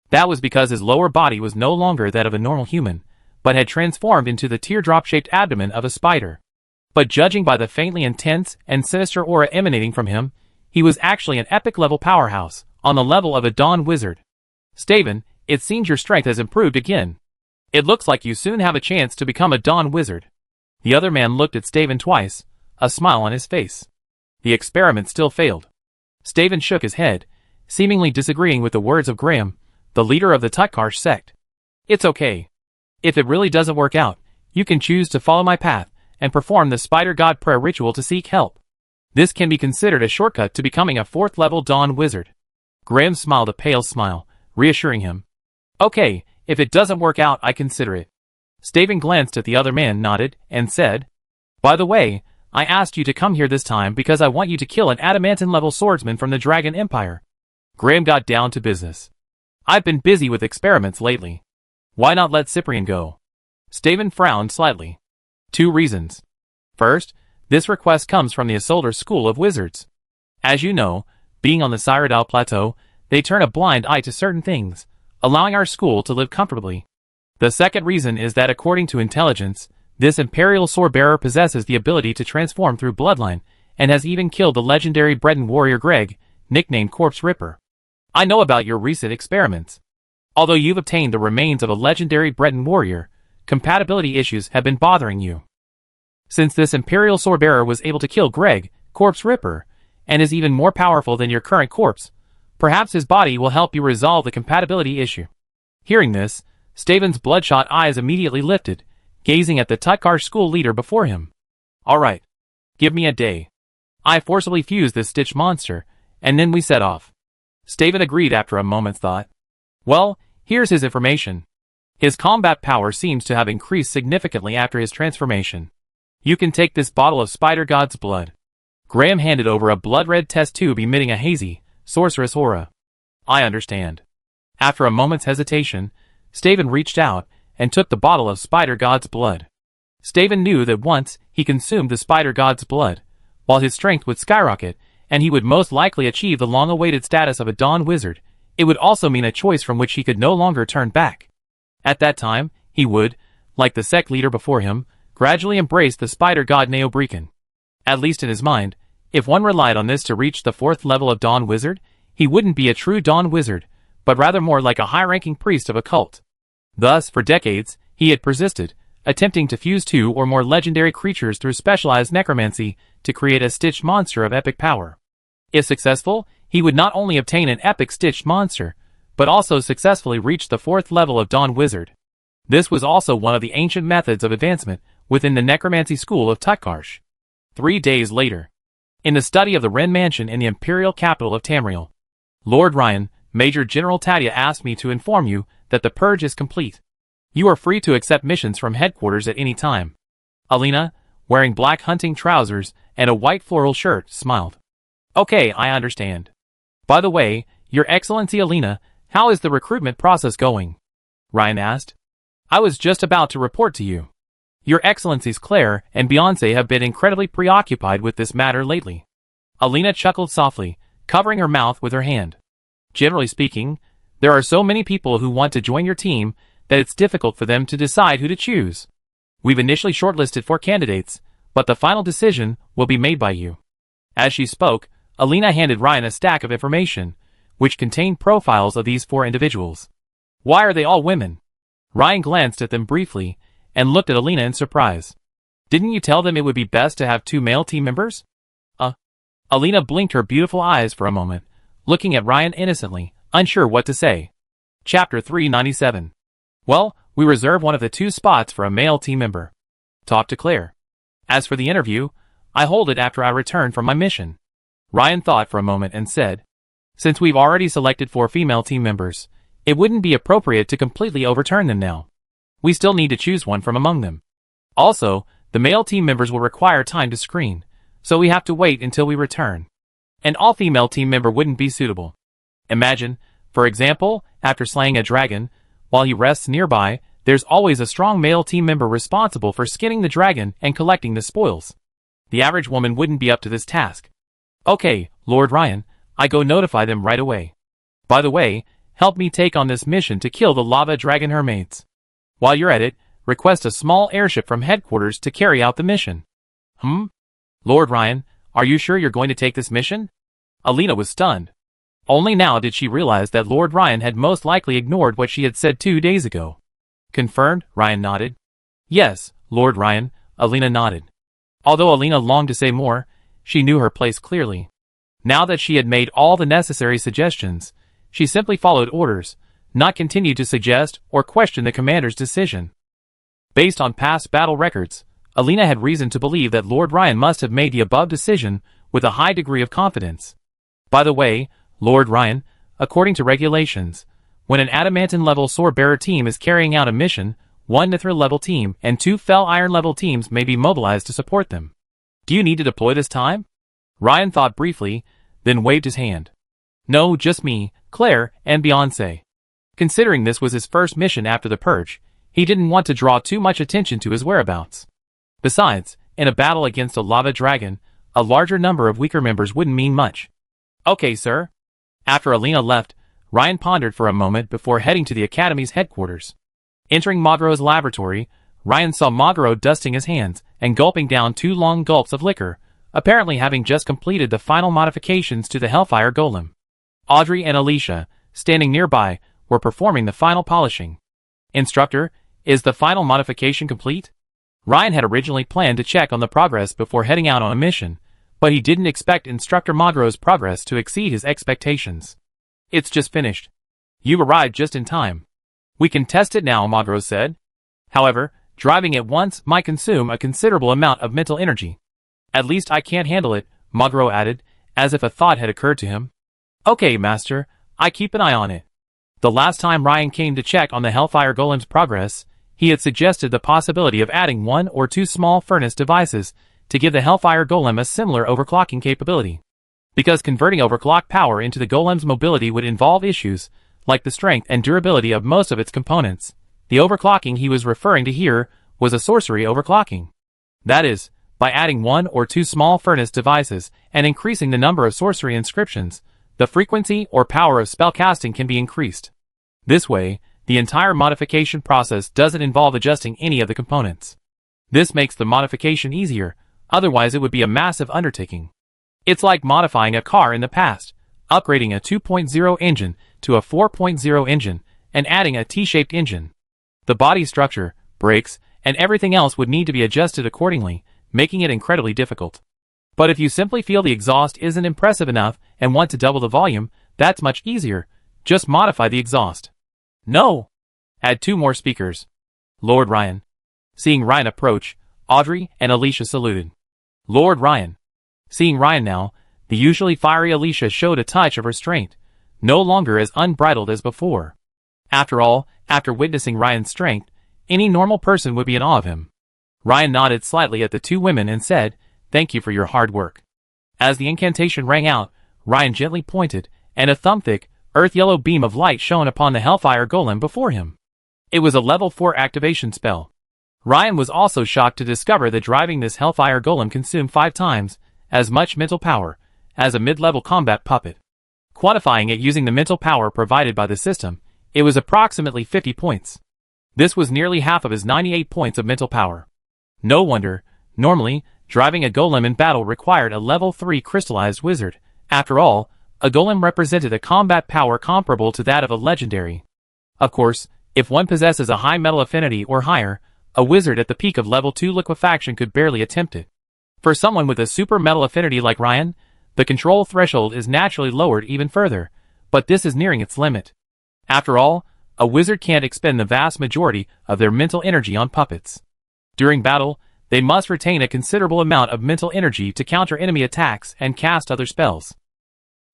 That was because his lower body was no longer that of a normal human, but had transformed into the teardrop-shaped abdomen of a spider. But judging by the faintly intense and sinister aura emanating from him, he was actually an epic-level powerhouse, on the level of a Dawn Wizard. "Staven, it seems your strength has improved again. It looks like you soon have a chance to become a Dawn Wizard." The other man looked at Staven twice, a smile on his face. The experiment still failed. Staven shook his head, seemingly disagreeing with the words of Graham, the leader of the Tutkarsh sect. "It's okay. If it really doesn't work out, you can choose to follow my path and perform the Spider God prayer ritual to seek help. This can be considered a shortcut to becoming a 4th-level Dawn Wizard." Graham smiled a pale smile, reassuring him. "Okay, if it doesn't work out, I consider it." Staven glanced at the other man, nodded, and said, "By the way, I asked you to come here this time because I want you to kill an adamantine-level swordsman from the Dragon Empire." Graham got down to business. "I've been busy with experiments lately. Why not let Cyprian go?" Staven frowned slightly. 2 reasons. First, this request comes from the Isolder School of Wizards. As you know, being on the Cyrodiil Plateau, they turn a blind eye to certain things, allowing our school to live comfortably. The second reason is that according to intelligence, this Imperial Swordbearer possesses the ability to transform through bloodline, and has even killed the legendary Breton warrior Greg, nicknamed Corpse Ripper. I know about your recent experiments. Although you've obtained the remains of a legendary Breton warrior, compatibility issues have been bothering you. Since this Imperial Swordbearer was able to kill Greg, Corpse Ripper, and is even more powerful than your current corpse, perhaps his body will help you resolve the compatibility issue." Hearing this, Staven's bloodshot eyes immediately lifted, gazing at the Tutkarsh school leader before him. "All right. Give me a day. I forcibly fused this Stitch monster, and then we set off." Staven agreed after a moment's thought. "Well, here's his information. His combat power seems to have increased significantly after his transformation. You can take this bottle of Spider God's blood." Graham handed over a blood-red test tube emitting a hazy, sorcerous aura. "I understand." After a moment's hesitation, Staven reached out and took the bottle of Spider God's blood. Staven knew that once he consumed the Spider God's blood, while his strength would skyrocket, and he would most likely achieve the long-awaited status of a Dawn Wizard, it would also mean a choice from which he could no longer turn back. At that time, he would, like the sect leader before him, gradually embrace the Spider God Neobreakin. At least in his mind, if one relied on this to reach the 4th level of Dawn Wizard, he wouldn't be a true Dawn Wizard, but rather more like a high-ranking priest of a cult. Thus, for decades, he had persisted, attempting to fuse 2 or more legendary creatures through specialized necromancy to create a Stitch monster of epic power. If successful, he would not only obtain an epic Stitch monster, but also successfully reach the 4th level of Dawn Wizard. This was also one of the ancient methods of advancement within the necromancy school of Tutkarsh. 3 days later, in the study of the Wren Mansion in the imperial capital of Tamriel, Lord Ryan, Major General Tadia asked me to inform you that the purge is complete. You are free to accept missions from headquarters at any time. Alina, wearing black hunting trousers and a white floral shirt, smiled. Okay, I understand. By the way, Your Excellency Alina, how is the recruitment process going? Ryan asked. I was just about to report to you. Your Excellencies Claire and Beyoncé have been incredibly preoccupied with this matter lately. Alina chuckled softly, covering her mouth with her hand. Generally speaking, there are so many people who want to join your team that it's difficult for them to decide who to choose. We've initially shortlisted 4 candidates, but the final decision will be made by you. As she spoke, Alina handed Ryan a stack of information, which contained profiles of these 4 individuals. Why are they all women? Ryan glanced at them briefly, and looked at Alina in surprise. Didn't you tell them it would be best to have 2 male team members? Alina blinked her beautiful eyes for a moment, looking at Ryan innocently, unsure what to say. Chapter 397. Well, we reserve one of the 2 spots for a male team member. Talk to Claire. As for the interview, I hold it after I return from my mission. Ryan thought for a moment and said, since we've already selected 4 female team members, it wouldn't be appropriate to completely overturn them now. We still need to choose one from among them. Also, the male team members will require time to screen, so we have to wait until we return. An all-female team member wouldn't be suitable. Imagine, for example, after slaying a dragon, while he rests nearby, there's always a strong male team member responsible for skinning the dragon and collecting the spoils. The average woman wouldn't be up to this task. Okay, Lord Ryan, I go notify them right away. By the way, help me take on this mission to kill the lava dragon mermaids. While you're at it, request a small airship from headquarters to carry out the mission. Lord Ryan, are you sure you're going to take this mission? Alina was stunned. Only now did she realize that Lord Ryan had most likely ignored what she had said 2 days ago. Confirmed, Ryan nodded. Yes, Lord Ryan, Alina nodded. Although Alina longed to say more, she knew her place clearly. Now that she had made all the necessary suggestions, she simply followed orders, not continued to suggest or question the commander's decision. Based on past battle records, Alina had reason to believe that Lord Ryan must have made the above decision with a high degree of confidence. By the way, Lord Ryan, according to regulations, when an adamantine-level sword-bearer team is carrying out a mission, 1 Mithril-level team and 2 Fel Iron-level teams may be mobilized to support them. Do you need to deploy this time? Ryan thought briefly, then waved his hand. No, just me, Claire, and Beyoncé. Considering this was his first mission after the purge, he didn't want to draw too much attention to his whereabouts. Besides, in a battle against a lava dragon, a larger number of weaker members wouldn't mean much. Okay, sir. After Alina left, Ryan pondered for a moment before heading to the Academy's headquarters. Entering Magro's laboratory, Ryan saw Magro dusting his hands and gulping down 2 long gulps of liquor, apparently having just completed the final modifications to the Hellfire Golem. Audrey and Alicia, standing nearby, were performing the final polishing. Instructor, is the final modification complete? Ryan had originally planned to check on the progress before heading out on a mission, but he didn't expect Instructor Magro's progress to exceed his expectations. It's just finished. You arrived just in time. We can test it now, Magro said. However, driving it once might consume a considerable amount of mental energy. At least I can't handle it, Magro added, as if a thought had occurred to him. Okay, Master, I keep an eye on it. The last time Ryan came to check on the Hellfire Golem's progress, he had suggested the possibility of adding 1 or 2 small furnace devices to give the Hellfire Golem a similar overclocking capability. Because converting overclock power into the Golem's mobility would involve issues like the strength and durability of most of its components, the overclocking he was referring to here was a sorcery overclocking. That is, by adding 1 or 2 small furnace devices and increasing the number of sorcery inscriptions, the frequency or power of spellcasting can be increased. This way, the entire modification process doesn't involve adjusting any of the components. This makes the modification easier, otherwise it would be a massive undertaking. It's like modifying a car in the past, upgrading a 2.0 engine to a 4.0 engine, and adding a T-shaped engine. The body structure, brakes, and everything else would need to be adjusted accordingly, making it incredibly difficult. But if you simply feel the exhaust isn't impressive enough and want to double the volume, that's much easier. Just modify the exhaust. No! Add 2 more speakers. Lord Ryan. Seeing Ryan approach, Audrey and Alicia saluted. Lord Ryan. Seeing Ryan now, the usually fiery Alicia showed a touch of restraint, no longer as unbridled as before. After all, after witnessing Ryan's strength, any normal person would be in awe of him. Ryan nodded slightly at the 2 women and said, "Thank you for your hard work." As the incantation rang out, Ryan gently pointed, and a thumb-thick, earth-yellow beam of light shone upon the Hellfire Golem before him. It was a level 4 activation spell. Ryan was also shocked to discover that driving this Hellfire Golem consumed 5 times as much mental power as a mid-level combat puppet. Quantifying it using the mental power provided by the system, it was approximately 50 points. This was nearly half of his 98 points of mental power. No wonder. Normally, driving a golem in battle required a level 3 crystallized wizard. After all, a golem represented a combat power comparable to that of a legendary. Of course, if one possesses a high metal affinity or higher, a wizard at the peak of level 2 liquefaction could barely attempt it. For someone with a super metal affinity like Ryan, the control threshold is naturally lowered even further, but this is nearing its limit. After all, a wizard can't expend the vast majority of their mental energy on puppets. During battle, they must retain a considerable amount of mental energy to counter enemy attacks and cast other spells.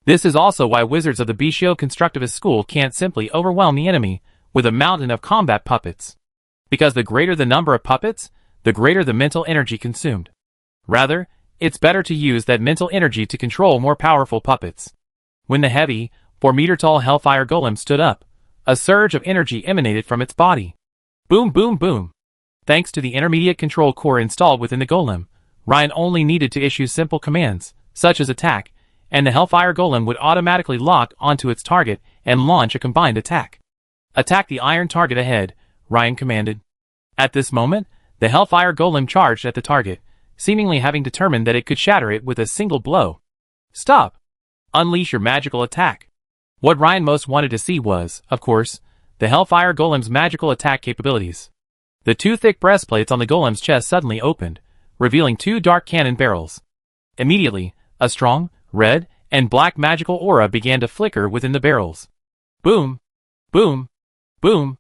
This is also why wizards of the Bishio Constructivist school can't simply overwhelm the enemy with a mountain of combat puppets. Because the greater the number of puppets, the greater the mental energy consumed. Rather, it's better to use that mental energy to control more powerful puppets. When the heavy, 4-meter-tall Hellfire Golem stood up, a surge of energy emanated from its body. Boom, boom, boom. Thanks to the intermediate control core installed within the golem, Ryan only needed to issue simple commands, such as attack, and the Hellfire Golem would automatically lock onto its target and launch a combined attack. Attack the iron target ahead, Ryan commanded. At this moment, the Hellfire Golem charged at the target, seemingly having determined that it could shatter it with a single blow. Stop! Unleash your magical attack. What Ryan most wanted to see was, of course, the Hellfire Golem's magical attack capabilities. The two thick breastplates on the golem's chest suddenly opened, revealing two dark cannon barrels. Immediately, a strong, red, and black magical aura began to flicker within the barrels. Boom! Boom! Boom!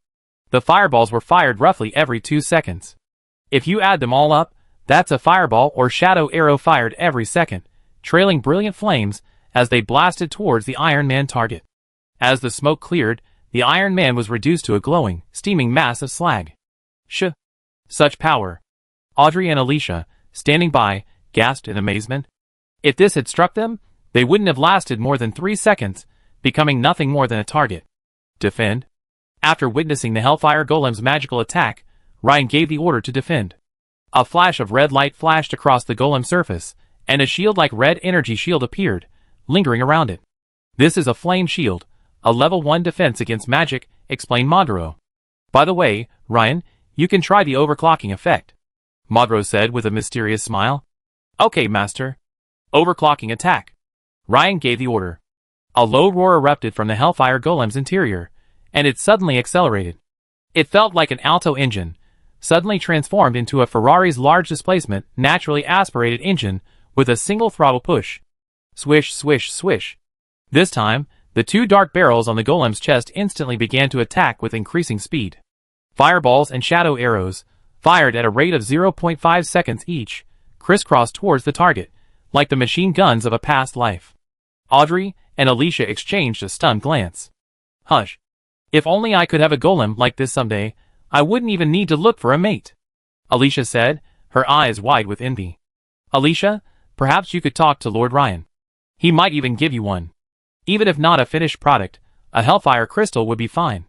The fireballs were fired roughly every 2 seconds. If you add them all up, that's a fireball or shadow arrow fired every second, trailing brilliant flames as they blasted towards the Iron Man target. As the smoke cleared, the Iron Man was reduced to a glowing, steaming mass of slag. Such power. Audrey and Alicia, standing by, gasped in amazement. If this had struck them, they wouldn't have lasted more than 3 seconds, becoming nothing more than a target. Defend. After witnessing the Hellfire Golem's magical attack, Ryan gave the order to defend. A flash of red light flashed across the golem's surface, and a shield-like red energy shield appeared, lingering around it. This is a flame shield, a level 1 defense against magic, explained Madro. By the way, Ryan, you can try the overclocking effect, Madro said with a mysterious smile. Okay, master. Overclocking attack. Ryan gave the order. A low roar erupted from the Hellfire Golem's interior, and it suddenly accelerated. It felt like an Alto engine, suddenly transformed into a Ferrari's large displacement, naturally aspirated engine with a single throttle push. Swish, swish, swish. This time, the two dark barrels on the golem's chest instantly began to attack with increasing speed. Fireballs and shadow arrows, fired at a rate of 0.5 seconds each, crisscrossed towards the target, like the machine guns of a past life. Audrey and Alicia exchanged a stunned glance. Hush. If only I could have a golem like this someday, I wouldn't even need to look for a mate, Alicia said, her eyes wide with envy. Alicia, perhaps you could talk to Lord Ryan. He might even give you one. Even if not a finished product, a Hellfire crystal would be fine,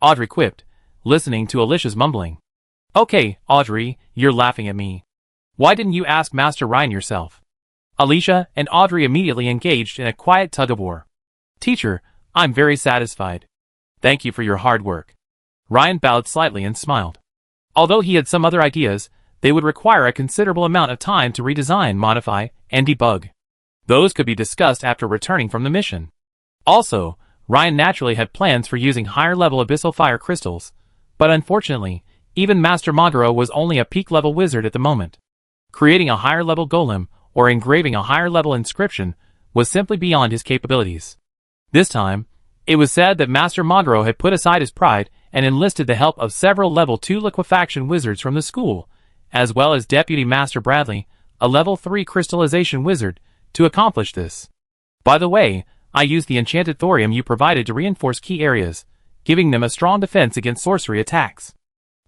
Audrey quipped, listening to Alicia's mumbling. Okay, Audrey, you're laughing at me. Why didn't you ask Master Ryan yourself? Alicia and Audrey immediately engaged in a quiet tug-of-war. Teacher, I'm very satisfied. Thank you for your hard work. Ryan bowed slightly and smiled. Although he had some other ideas, they would require a considerable amount of time to redesign, modify, and debug. Those could be discussed after returning from the mission. Also, Ryan naturally had plans for using higher-level abyssal fire crystals, but unfortunately, even Master Maguro was only a peak-level wizard at the moment. Creating a higher-level golem or engraving a higher-level inscription was simply beyond his capabilities. This time, it was said that Master Maguro had put aside his pride and enlisted the help of several level 2 liquefaction wizards from the school, as well as Deputy Master Bradley, a level 3 crystallization wizard, to accomplish this. By the way, I used the enchanted thorium you provided to reinforce key areas, giving them a strong defense against sorcery attacks.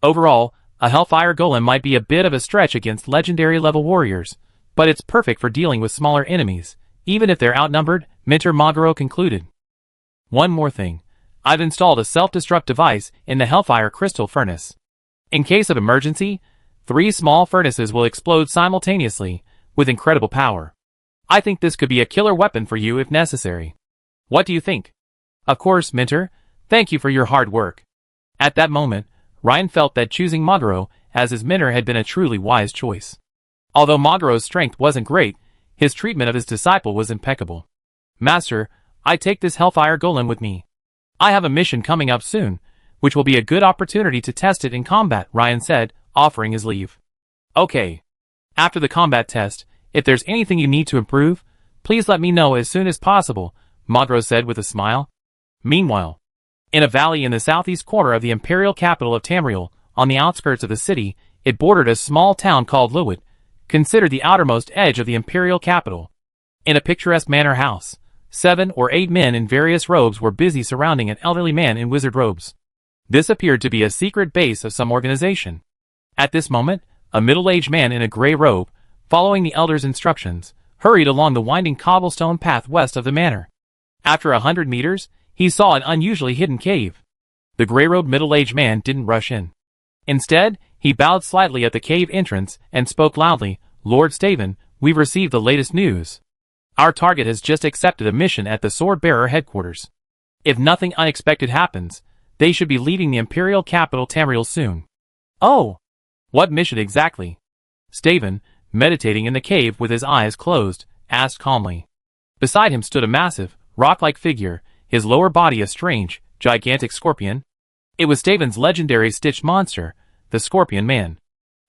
Overall, a Hellfire Golem might be a bit of a stretch against legendary level warriors, but it's perfect for dealing with smaller enemies, even if they're outnumbered, Mentor Maguro concluded. One more thing. I've installed a self-destruct device in the Hellfire Crystal Furnace. In case of emergency, 3 small furnaces will explode simultaneously, with incredible power. I think this could be a killer weapon for you if necessary. What do you think? Of course, Mentor. Thank you for your hard work. At that moment, Ryan felt that choosing Magro as his mentor had been a truly wise choice. Although Magro's strength wasn't great, his treatment of his disciple was impeccable. Master, I take this Hellfire Golem with me. I have a mission coming up soon, which will be a good opportunity to test it in combat, Ryan said, offering his leave. Okay. After the combat test, if there's anything you need to improve, please let me know as soon as possible, Magro said with a smile. Meanwhile, in a valley in the southeast corner of the imperial capital of Tamriel, on the outskirts of the city, it bordered a small town called Lowit, considered the outermost edge of the imperial capital. In a picturesque manor house, 7 or 8 men in various robes were busy surrounding an elderly man in wizard robes. This appeared to be a secret base of some organization. At this moment, a middle-aged man in a gray robe, following the elder's instructions, hurried along the winding cobblestone path west of the manor. After 100 meters, he saw an unusually hidden cave. The gray-robed middle-aged man didn't rush in. Instead, he bowed slightly at the cave entrance and spoke loudly, Lord Staven, we've received the latest news. Our target has just accepted a mission at the Sword-Bearer headquarters. If nothing unexpected happens, they should be leaving the imperial capital Tamriel soon. Oh! What mission exactly? Staven, meditating in the cave with his eyes closed, asked calmly. Beside him stood a massive, rock-like figure, his lower body a strange, gigantic scorpion. It was Staven's legendary stitched monster, the Scorpion Man.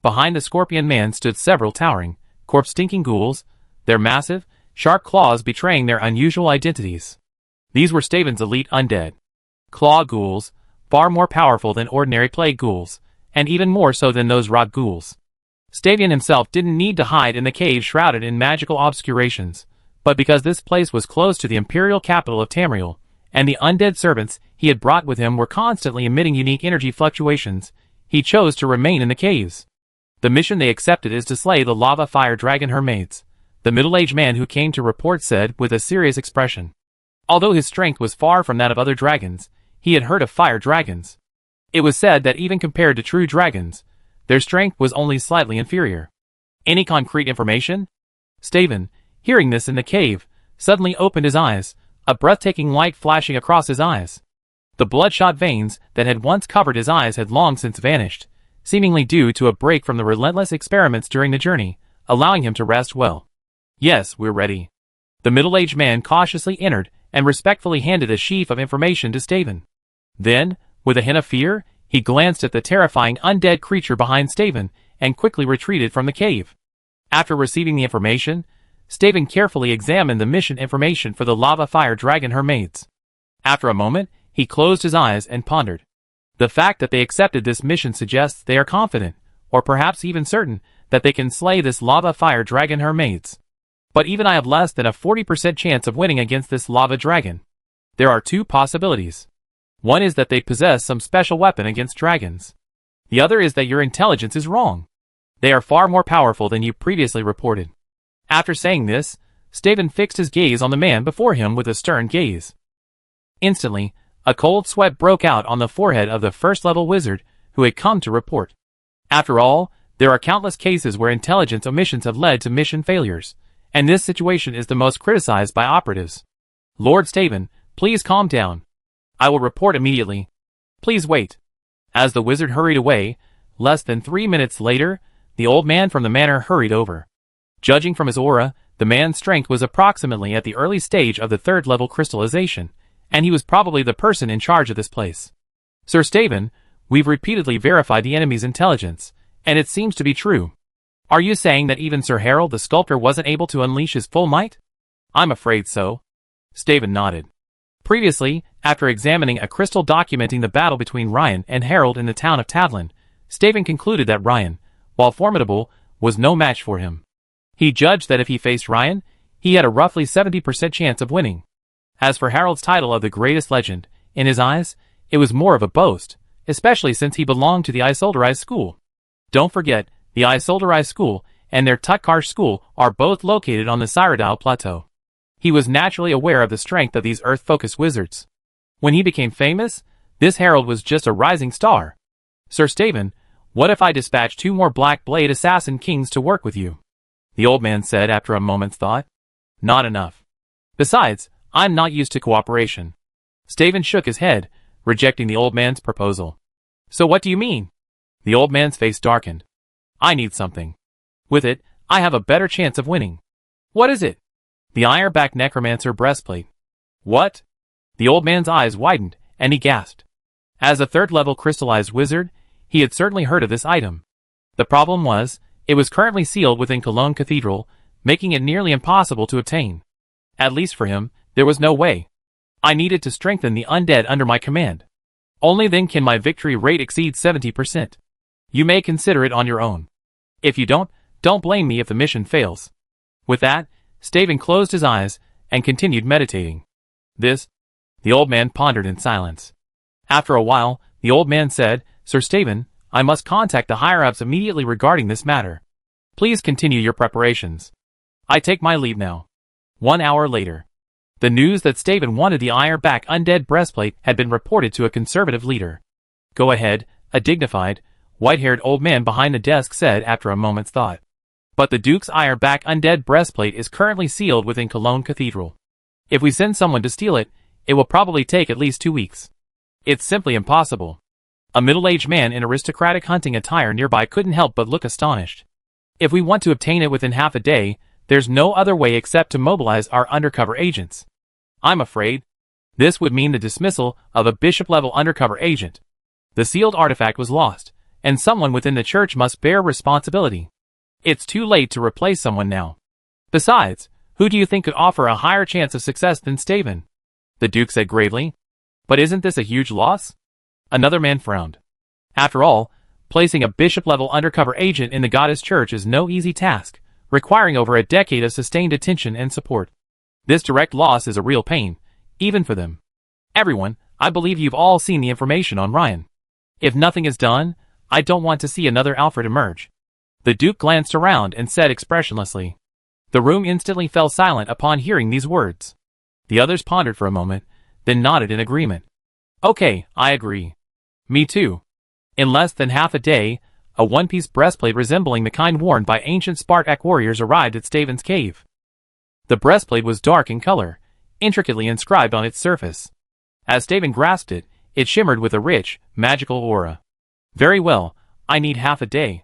Behind the Scorpion Man stood several towering, corpse-stinking ghouls, their massive, sharp claws betraying their unusual identities. These were Staven's elite undead. Claw ghouls, far more powerful than ordinary plague ghouls, and even more so than those rot ghouls. Staven himself didn't need to hide in the cave shrouded in magical obscurations, but because this place was close to the imperial capital of Tamriel, and the undead servants he had brought with him were constantly emitting unique energy fluctuations, he chose to remain in the caves. The mission they accepted is to slay the lava fire dragon Hermades, the middle-aged man who came to report said with a serious expression. Although his strength was far from that of other dragons, he had heard of fire dragons. It was said that even compared to true dragons, their strength was only slightly inferior. Any concrete information? Staven, hearing this in the cave, suddenly opened his eyes, a breathtaking light flashing across his eyes. The bloodshot veins that had once covered his eyes had long since vanished, seemingly due to a break from the relentless experiments during the journey, allowing him to rest well. Yes, we're ready. The middle-aged man cautiously entered and respectfully handed a sheaf of information to Staven. Then, with a hint of fear, he glanced at the terrifying undead creature behind Staven and quickly retreated from the cave. After receiving the information, Staven carefully examined the mission information for the lava fire dragon Hermades. After a moment, he closed his eyes and pondered. The fact that they accepted this mission suggests they are confident, or perhaps even certain, that they can slay this lava fire dragon Hermades. But even I have less than a 40% chance of winning against this lava dragon. There are 2 possibilities. One is that they possess some special weapon against dragons. The other is that your intelligence is wrong. They are far more powerful than you previously reported. After saying this, Staven fixed his gaze on the man before him with a stern gaze. Instantly, a cold sweat broke out on the forehead of the first-level wizard who had come to report. After all, there are countless cases where intelligence omissions have led to mission failures, and this situation is the most criticized by operatives. Lord Staven, please calm down. I will report immediately. Please wait. As the wizard hurried away, less than 3 minutes later, the old man from the manor hurried over. Judging from his aura, the man's strength was approximately at the early stage of the 3rd-level crystallization, and he was probably the person in charge of this place. Sir Staven, we've repeatedly verified the enemy's intelligence, and it seems to be true. Are you saying that even Sir Harold the sculptor wasn't able to unleash his full might? I'm afraid so. Staven nodded. Previously, after examining a crystal documenting the battle between Ryan and Harold in the town of Tavlin, Staven concluded that Ryan, while formidable, was no match for him. He judged that if he faced Ryan, he had a roughly 70% chance of winning. As for Harold's title of the greatest legend, in his eyes, it was more of a boast, especially since he belonged to the Isolderized school. Don't forget, the Isolderized school and their Tutkar school are both located on the Cyrodiil Plateau. He was naturally aware of the strength of these Earth-focused wizards. When he became famous, this Harold was just a rising star. Sir Staven, what if I dispatch 2 more Black Blade Assassin Kings to work with you? The old man said after a moment's thought. Not enough. Besides, I'm not used to cooperation. Staven shook his head, rejecting the old man's proposal. So what do you mean? The old man's face darkened. I need something. With it, I have a better chance of winning. What is it? The iron-backed necromancer breastplate. What? The old man's eyes widened, and he gasped. As a third-level crystallized wizard, he had certainly heard of this item. The problem was, it was currently sealed within Cologne Cathedral, making it nearly impossible to obtain. At least for him, there was no way. I needed to strengthen the undead under my command. Only then can my victory rate exceed 70%. You may consider it on your own. If you don't blame me if the mission fails. With that, Staven closed his eyes and continued meditating. The old man pondered in silence. After a while, the old man said, Sir Staven, I must contact the higher-ups immediately regarding this matter. Please continue your preparations. I take my leave now. 1 hour later. The news that Staven wanted the iron-back undead breastplate had been reported to a conservative leader. Go ahead, a dignified, white-haired old man behind the desk said after a moment's thought. But the Duke's iron-back undead breastplate is currently sealed within Cologne Cathedral. If we send someone to steal it, it will probably take at least 2 weeks. It's simply impossible. A middle-aged man in aristocratic hunting attire nearby couldn't help but look astonished. If we want to obtain it within half a day, there's no other way except to mobilize our undercover agents. I'm afraid this would mean the dismissal of a bishop-level undercover agent. The sealed artifact was lost, and someone within the church must bear responsibility. It's too late to replace someone now. Besides, who do you think could offer a higher chance of success than Staven? The Duke said gravely. But isn't this a huge loss? Another man frowned. After all, placing a bishop-level undercover agent in the goddess church is no easy task, requiring over a decade of sustained attention and support. This direct loss is a real pain, even for them. Everyone, I believe you've all seen the information on Ryan. If nothing is done, I don't want to see another Alfred emerge. The Duke glanced around and said expressionlessly. The room instantly fell silent upon hearing these words. The others pondered for a moment, then nodded in agreement. Okay, I agree. Me too. In less than half a day, a one-piece breastplate resembling the kind worn by ancient Spartak warriors arrived at Staven's cave. The breastplate was dark in color, intricately inscribed on its surface. As Staven grasped it, it shimmered with a rich, magical aura. Very well, I need half a day.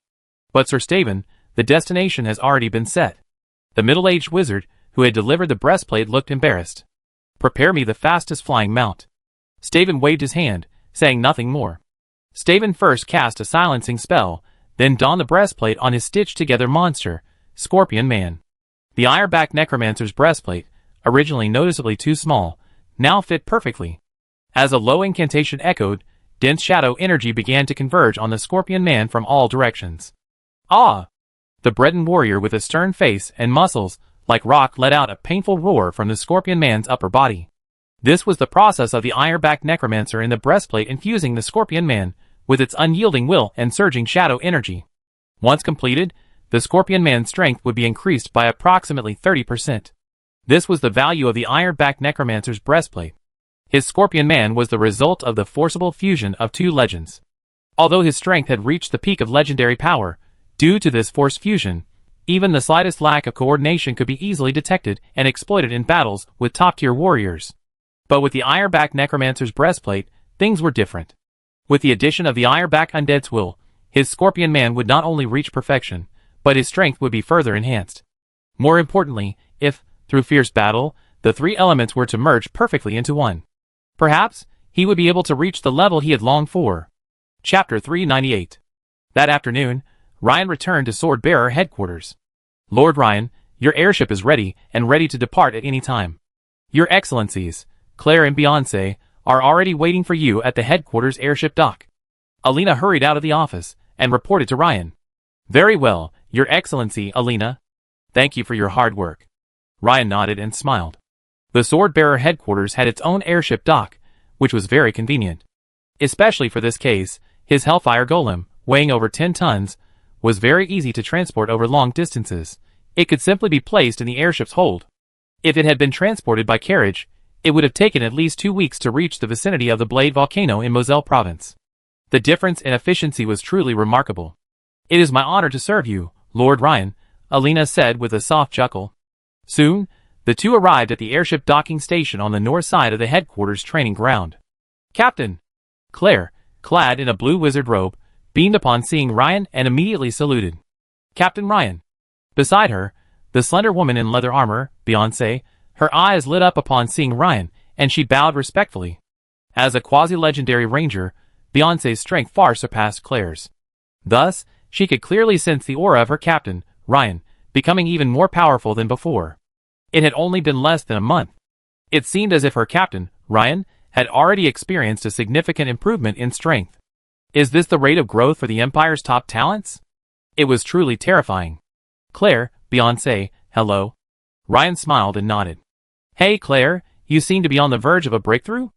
But Sir Staven, the destination has already been set. The middle-aged wizard, who had delivered the breastplate, looked embarrassed. Prepare me the fastest flying mount. Staven waved his hand, saying nothing more. Staven first cast a silencing spell, then donned the breastplate on his stitched-together monster, Scorpion Man. The iron-backed necromancer's breastplate, originally noticeably too small, now fit perfectly. As a low incantation echoed, dense shadow energy began to converge on the Scorpion Man from all directions. Ah! The Breton warrior with a stern face and muscles like rock let out a painful roar from the Scorpion Man's upper body. This was the process of the iron-backed necromancer in the breastplate infusing the Scorpion Man with its unyielding will and surging shadow energy. Once completed, the Scorpion Man's strength would be increased by approximately 30%. This was the value of the iron-backed necromancer's breastplate. His Scorpion Man was the result of the forcible fusion of two legends. Although his strength had reached the peak of legendary power, due to this forced fusion, even the slightest lack of coordination could be easily detected and exploited in battles with top-tier warriors. But with the iron-backed necromancer's breastplate, things were different. With the addition of the iron-backed undead's will, his Scorpion Man would not only reach perfection, but his strength would be further enhanced. More importantly, if, through fierce battle, the three elements were to merge perfectly into one, perhaps he would be able to reach the level he had longed for. Chapter 398. That afternoon, Ryan returned to Sword-Bearer headquarters. Lord Ryan, your airship is ready and ready to depart at any time. Your Excellencies, Claire and Beyoncé, are already waiting for you at the headquarters airship dock. Alina hurried out of the office and reported to Ryan. Very well, Your Excellency, Alina. Thank you for your hard work. Ryan nodded and smiled. The Sword-Bearer headquarters had its own airship dock, which was very convenient. Especially for this case, his Hellfire Golem, weighing over 10 tons, was very easy to transport over long distances. It could simply be placed in the airship's hold. If it had been transported by carriage, it would have taken at least 2 weeks to reach the vicinity of the Blade volcano in Moselle province. The difference in efficiency was truly remarkable. It is my honor to serve you, Lord Ryan, Alina said with a soft chuckle. Soon, the two arrived at the airship docking station on the north side of the headquarters training ground. Captain! Claire, clad in a blue wizard robe, beamed upon seeing Ryan and immediately saluted. Captain Ryan. Beside her, the slender woman in leather armor, Beyoncé, her eyes lit up upon seeing Ryan, and she bowed respectfully. As a quasi-legendary ranger, Beyoncé's strength far surpassed Claire's. Thus, she could clearly sense the aura of her captain, Ryan, becoming even more powerful than before. It had only been less than a month. It seemed as if her captain, Ryan, had already experienced a significant improvement in strength. Is this the rate of growth for the Empire's top talents? It was truly terrifying. Claire, Beyoncé, hello. Ryan smiled and nodded. Hey Claire, you seem to be on the verge of a breakthrough?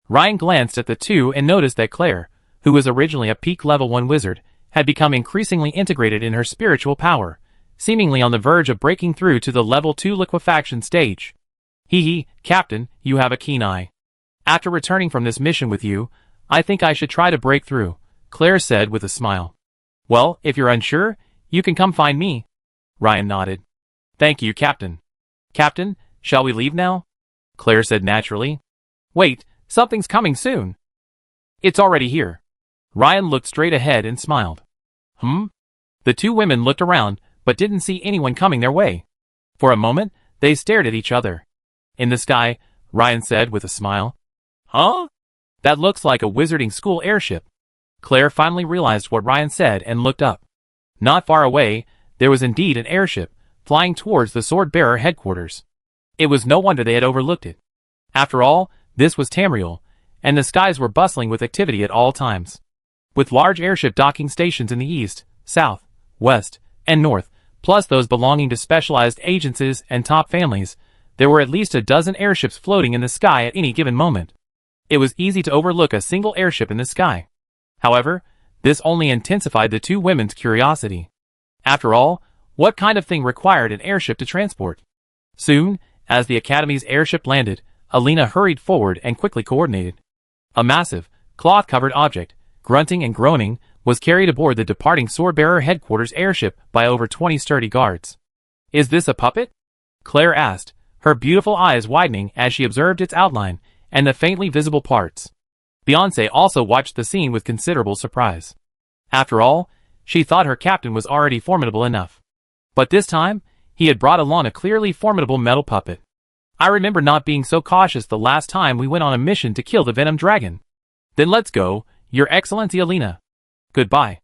Ryan glanced at the two and noticed that Claire, who was originally a peak level 1 wizard, had become increasingly integrated in her spiritual power, seemingly on the verge of breaking through to the level 2 liquefaction stage. Hee, Captain, you have a keen eye. After returning from this mission with you, I think I should try to break through, Claire said with a smile. Well, if you're unsure, you can come find me. Ryan nodded. Thank you, Captain. Captain, shall we leave now? Claire said naturally. Wait, something's coming soon. It's already here. Ryan looked straight ahead and smiled. The two women looked around, but didn't see anyone coming their way. For a moment, they stared at each other. In the sky, Ryan said with a smile. Huh? That looks like a wizarding school airship. Claire finally realized what Ryan said and looked up. Not far away, there was indeed an airship, flying towards the Sword-Bearer headquarters. It was no wonder they had overlooked it. After all, this was Tamriel, and the skies were bustling with activity at all times. With large airship docking stations in the east, south, west, and north, plus those belonging to specialized agencies and top families, there were at least a dozen airships floating in the sky at any given moment. It was easy to overlook a single airship in the sky. However, this only intensified the two women's curiosity. After all, what kind of thing required an airship to transport? Soon, as the Academy's airship landed, Alina hurried forward and quickly coordinated. A massive, cloth-covered object, grunting and groaning, was carried aboard the departing Sword-Bearer headquarters airship by over 20 sturdy guards. Is this a puppet? Claire asked, her beautiful eyes widening as she observed its outline and the faintly visible parts. Beyoncé also watched the scene with considerable surprise. After all, she thought her captain was already formidable enough. But this time, he had brought along a clearly formidable metal puppet. I remember not being so cautious the last time we went on a mission to kill the Venom Dragon. Then let's go, Your Excellency Alina. Goodbye.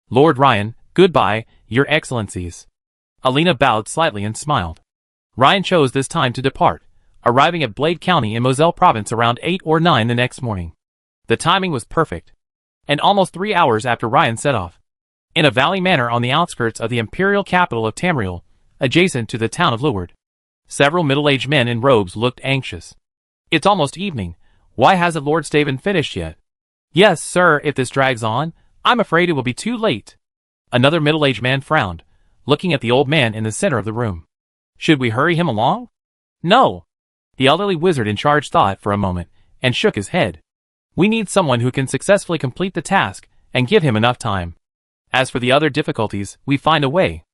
Lord Ryan, goodbye, Your Excellencies. Alina bowed slightly and smiled. Ryan chose this time to depart, arriving at Blade County in Moselle Province around 8 or 9 the next morning. The timing was perfect. And almost 3 hours after Ryan set off. In a valley manor on the outskirts of the imperial capital of Tamriel, adjacent to the town of Leward. Several middle-aged men in robes looked anxious. It's almost evening. Why hasn't Lord Staven finished yet? Yes, sir, if this drags on, I'm afraid it will be too late. Another middle-aged man frowned, looking at the old man in the center of the room. Should we hurry him along? No. The elderly wizard in charge thought for a moment, and shook his head. We need someone who can successfully complete the task, and give him enough time. As for the other difficulties, we find a way.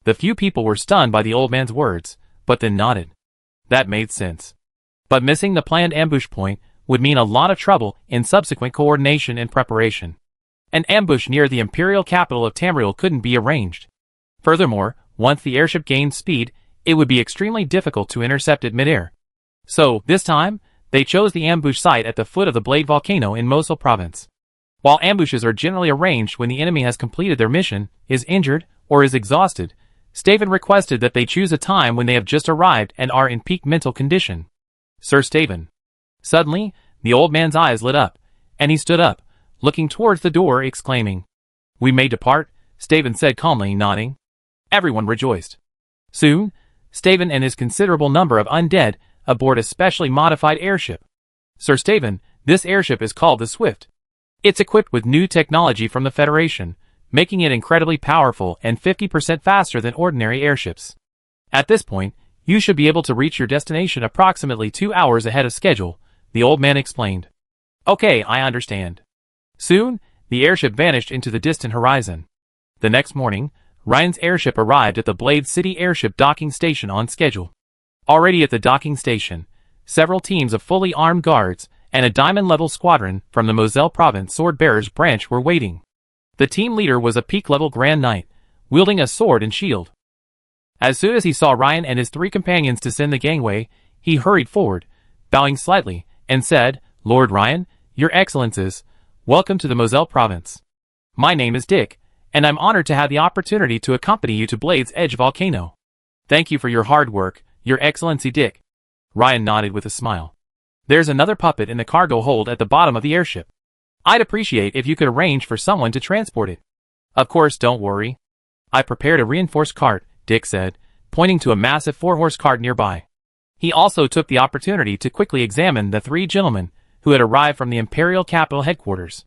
The few people were stunned by the old man's words, but then nodded. That made sense. But missing the planned ambush point would mean a lot of trouble in subsequent coordination and preparation. An ambush near the imperial capital of Tamriel couldn't be arranged. Furthermore, once the airship gained speed, it would be extremely difficult to intercept it midair. So, this time, they chose the ambush site at the foot of the Blade Volcano in Moselle Province. While ambushes are generally arranged when the enemy has completed their mission, is injured, or is exhausted, Staven requested that they choose a time when they have just arrived and are in peak mental condition. Sir Staven. Suddenly, the old man's eyes lit up, and he stood up, looking towards the door, exclaiming, "We may depart," Staven said calmly, nodding. Everyone rejoiced. Soon, Staven and his considerable number of undead aboard a specially modified airship. Sir Staven, this airship is called the Swift. It's equipped with new technology from the Federation, making it incredibly powerful and 50% faster than ordinary airships. At this point, you should be able to reach your destination approximately 2 hours ahead of schedule, the old man explained. Okay, I understand. Soon, the airship vanished into the distant horizon. The next morning, Ryan's airship arrived at the Blade City Airship docking station on schedule. Already at the docking station, several teams of fully armed guards and a diamond-level squadron from the Moselle Province Sword Bearers branch were waiting. The team leader was a peak-level Grand Knight, wielding a sword and shield. As soon as he saw Ryan and his 3 companions descend the gangway, he hurried forward, bowing slightly, and said, "Lord Ryan, Your Excellencies, welcome to the Moselle Province. My name is Dick, and I'm honored to have the opportunity to accompany you to Blade's Edge Volcano. Thank you for your hard work, Your Excellency Dick." Ryan nodded with a smile. "There's another puppet in the cargo hold at the bottom of the airship. I'd appreciate if you could arrange for someone to transport it." "Of course, don't worry. I prepared a reinforced cart," Dick said, pointing to a massive 4-horse cart nearby. He also took the opportunity to quickly examine the 3 gentlemen who had arrived from the Imperial Capital headquarters.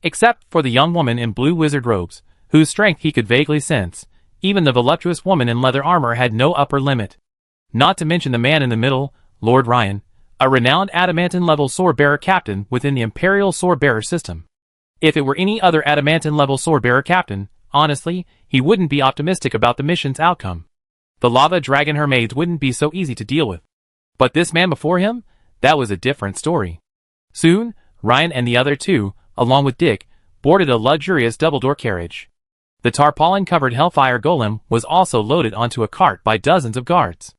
Except for the young woman in blue wizard robes, whose strength he could vaguely sense, even the voluptuous woman in leather armor had no upper limit. Not to mention the man in the middle, Lord Ryan, a renowned adamantine-level sword-bearer captain within the Imperial sword-bearer system. If it were any other adamantine-level sword-bearer captain, honestly, he wouldn't be optimistic about the mission's outcome. The lava dragon mermaids wouldn't be so easy to deal with. But this man before him? That was a different story. Soon, Ryan and the other 2, along with Dick, boarded a luxurious double-door carriage. The tarpaulin-covered Hellfire Golem was also loaded onto a cart by dozens of guards.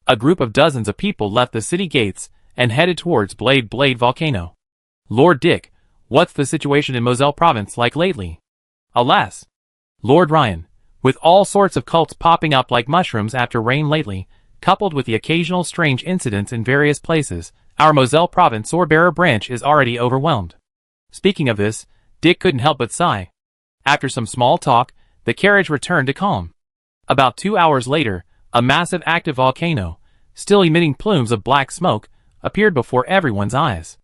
A group of dozens of people left the city gates and headed towards Blade Volcano. "Lord Dick, what's the situation in Moselle Province like lately?" "Alas, Lord Ryan, with all sorts of cults popping up like mushrooms after rain lately, coupled with the occasional strange incidents in various places, our Moselle Province Swordbearer branch is already overwhelmed." Speaking of this, Dick couldn't help but sigh. After some small talk, the carriage returned to calm. About 2 hours later, a massive active volcano, still emitting plumes of black smoke, appeared before everyone's eyes.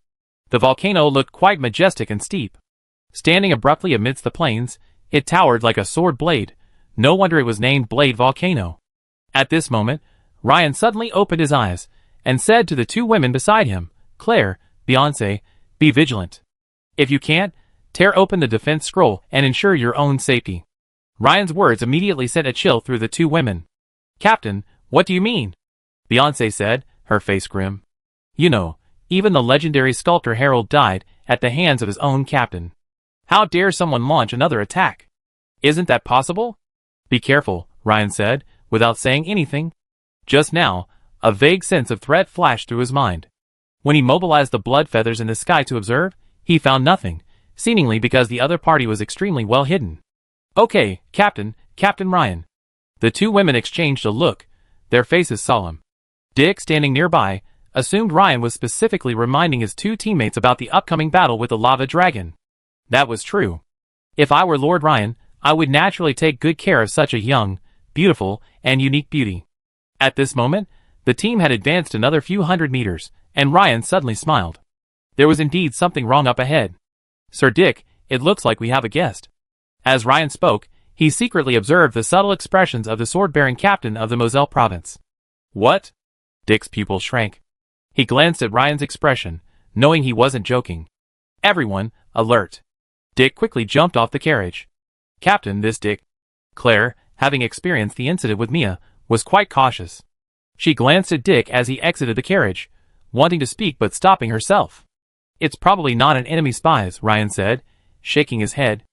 The volcano looked quite majestic and steep. Standing abruptly amidst the plains, it towered like a sword blade. No wonder it was named Blade Volcano. At this moment, Ryan suddenly opened his eyes and said to the 2 women beside him, "Claire, Beyoncé, be vigilant. If you can't, tear open the defense scroll and ensure your own safety." Ryan's words immediately sent a chill through the 2 women. "Captain, what do you mean?" Beyoncé said, her face grim. "You know, even the legendary sculptor Harold died at the hands of his own captain. How dare someone launch another attack? Isn't that possible?" "Be careful," Ryan said, without saying anything. Just now, a vague sense of threat flashed through his mind. When he mobilized the blood feathers in the sky to observe, he found nothing, seemingly because the other party was extremely well hidden. "Okay, Captain Ryan." The 2 women exchanged a look, their faces solemn. Dick, standing nearby, assumed Ryan was specifically reminding his 2 teammates about the upcoming battle with the lava dragon. That was true. If I were Lord Ryan, I would naturally take good care of such a young, beautiful, and unique beauty. At this moment, the team had advanced another few hundred meters, and Ryan suddenly smiled. There was indeed something wrong up ahead. "Sir Dick, it looks like we have a guest." As Ryan spoke, he secretly observed the subtle expressions of the sword-bearing captain of the Moselle Province. "What?" Dick's pupil shrank. He glanced at Ryan's expression, knowing he wasn't joking. "Everyone, alert." Dick quickly jumped off the carriage. "Captain, this Dick." Claire, having experienced the incident with Mia, was quite cautious. She glanced at Dick as he exited the carriage, wanting to speak but stopping herself. "It's probably not an enemy spies," Ryan said, shaking his head.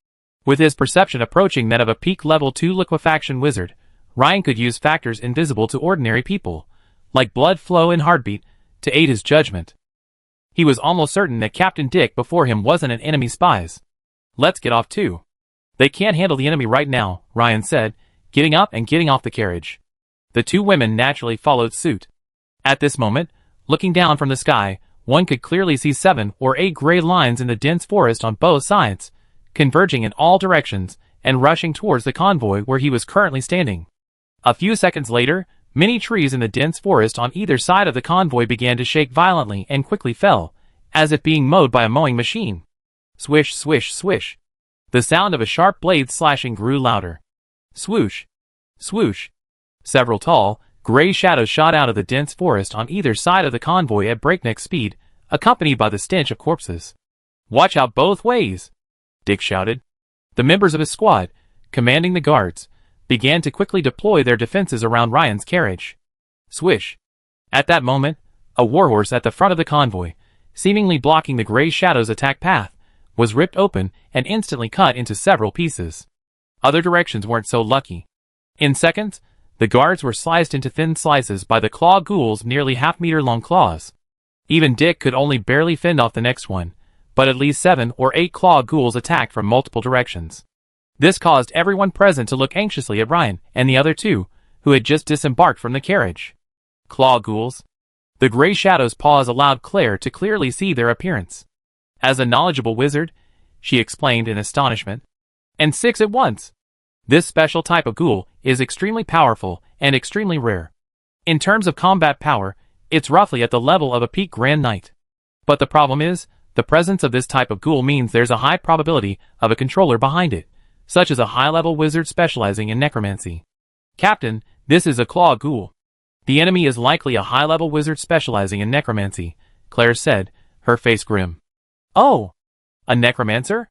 With his perception approaching that of a peak level 2 liquefaction wizard, Ryan could use factors invisible to ordinary people, like blood flow and heartbeat, to aid his judgment. He was almost certain that Captain Dick before him wasn't an enemy spies. "Let's get off too." "They can't handle the enemy right now," Ryan said, getting up and getting off the carriage. The 2 women naturally followed suit. At this moment, looking down from the sky, one could clearly see 7 or 8 gray lines in the dense forest on both sides, converging in all directions and rushing towards the convoy where he was currently standing. A few seconds later, many trees in the dense forest on either side of the convoy began to shake violently and quickly fell, as if being mowed by a mowing machine. Swish, swish, swish. The sound of a sharp blade slashing grew louder. Swoosh, swoosh. Several tall, gray shadows shot out of the dense forest on either side of the convoy at breakneck speed, accompanied by the stench of corpses. "Watch out both ways!" Dick shouted. The members of his squad, commanding the guards, began to quickly deploy their defenses around Ryan's carriage. Swish. At that moment, a warhorse at the front of the convoy, seemingly blocking the gray shadow's attack path, was ripped open and instantly cut into several pieces. Other directions weren't so lucky. In seconds, the guards were sliced into thin slices by the claw ghoul's nearly half-meter-long claws. Even Dick could only barely fend off the next one, but at least 7 or 8 claw ghouls attacked from multiple directions. This caused everyone present to look anxiously at Ryan and the other two, who had just disembarked from the carriage. Claw ghouls. The gray shadow's paws allowed Claire to clearly see their appearance. As a knowledgeable wizard, she explained in astonishment. And 6 at once. This special type of ghoul is extremely powerful and extremely rare. In terms of combat power, it's roughly at the level of a peak Grand Knight. But the problem is, the presence of this type of ghoul means there's a high probability of a controller behind it, such as a high-level wizard specializing in necromancy. Captain, this is a claw ghoul. The enemy is likely a high-level wizard specializing in necromancy, Claire said, her face grim. Oh, a necromancer?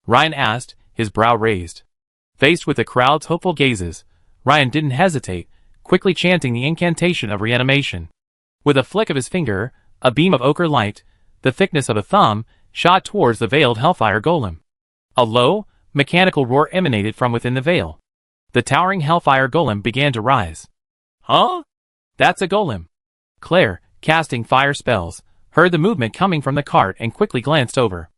Ryan asked, his brow raised. Faced with the crowd's hopeful gazes, Ryan didn't hesitate, quickly chanting the incantation of reanimation. With a flick of his finger, a beam of ochre light, the thickness of a thumb, shot towards the veiled Hellfire Golem. A low, mechanical roar emanated from within the veil. The towering Hellfire Golem began to rise. Huh? That's a golem. Claire, casting fire spells, heard the movement coming from the cart and quickly glanced over.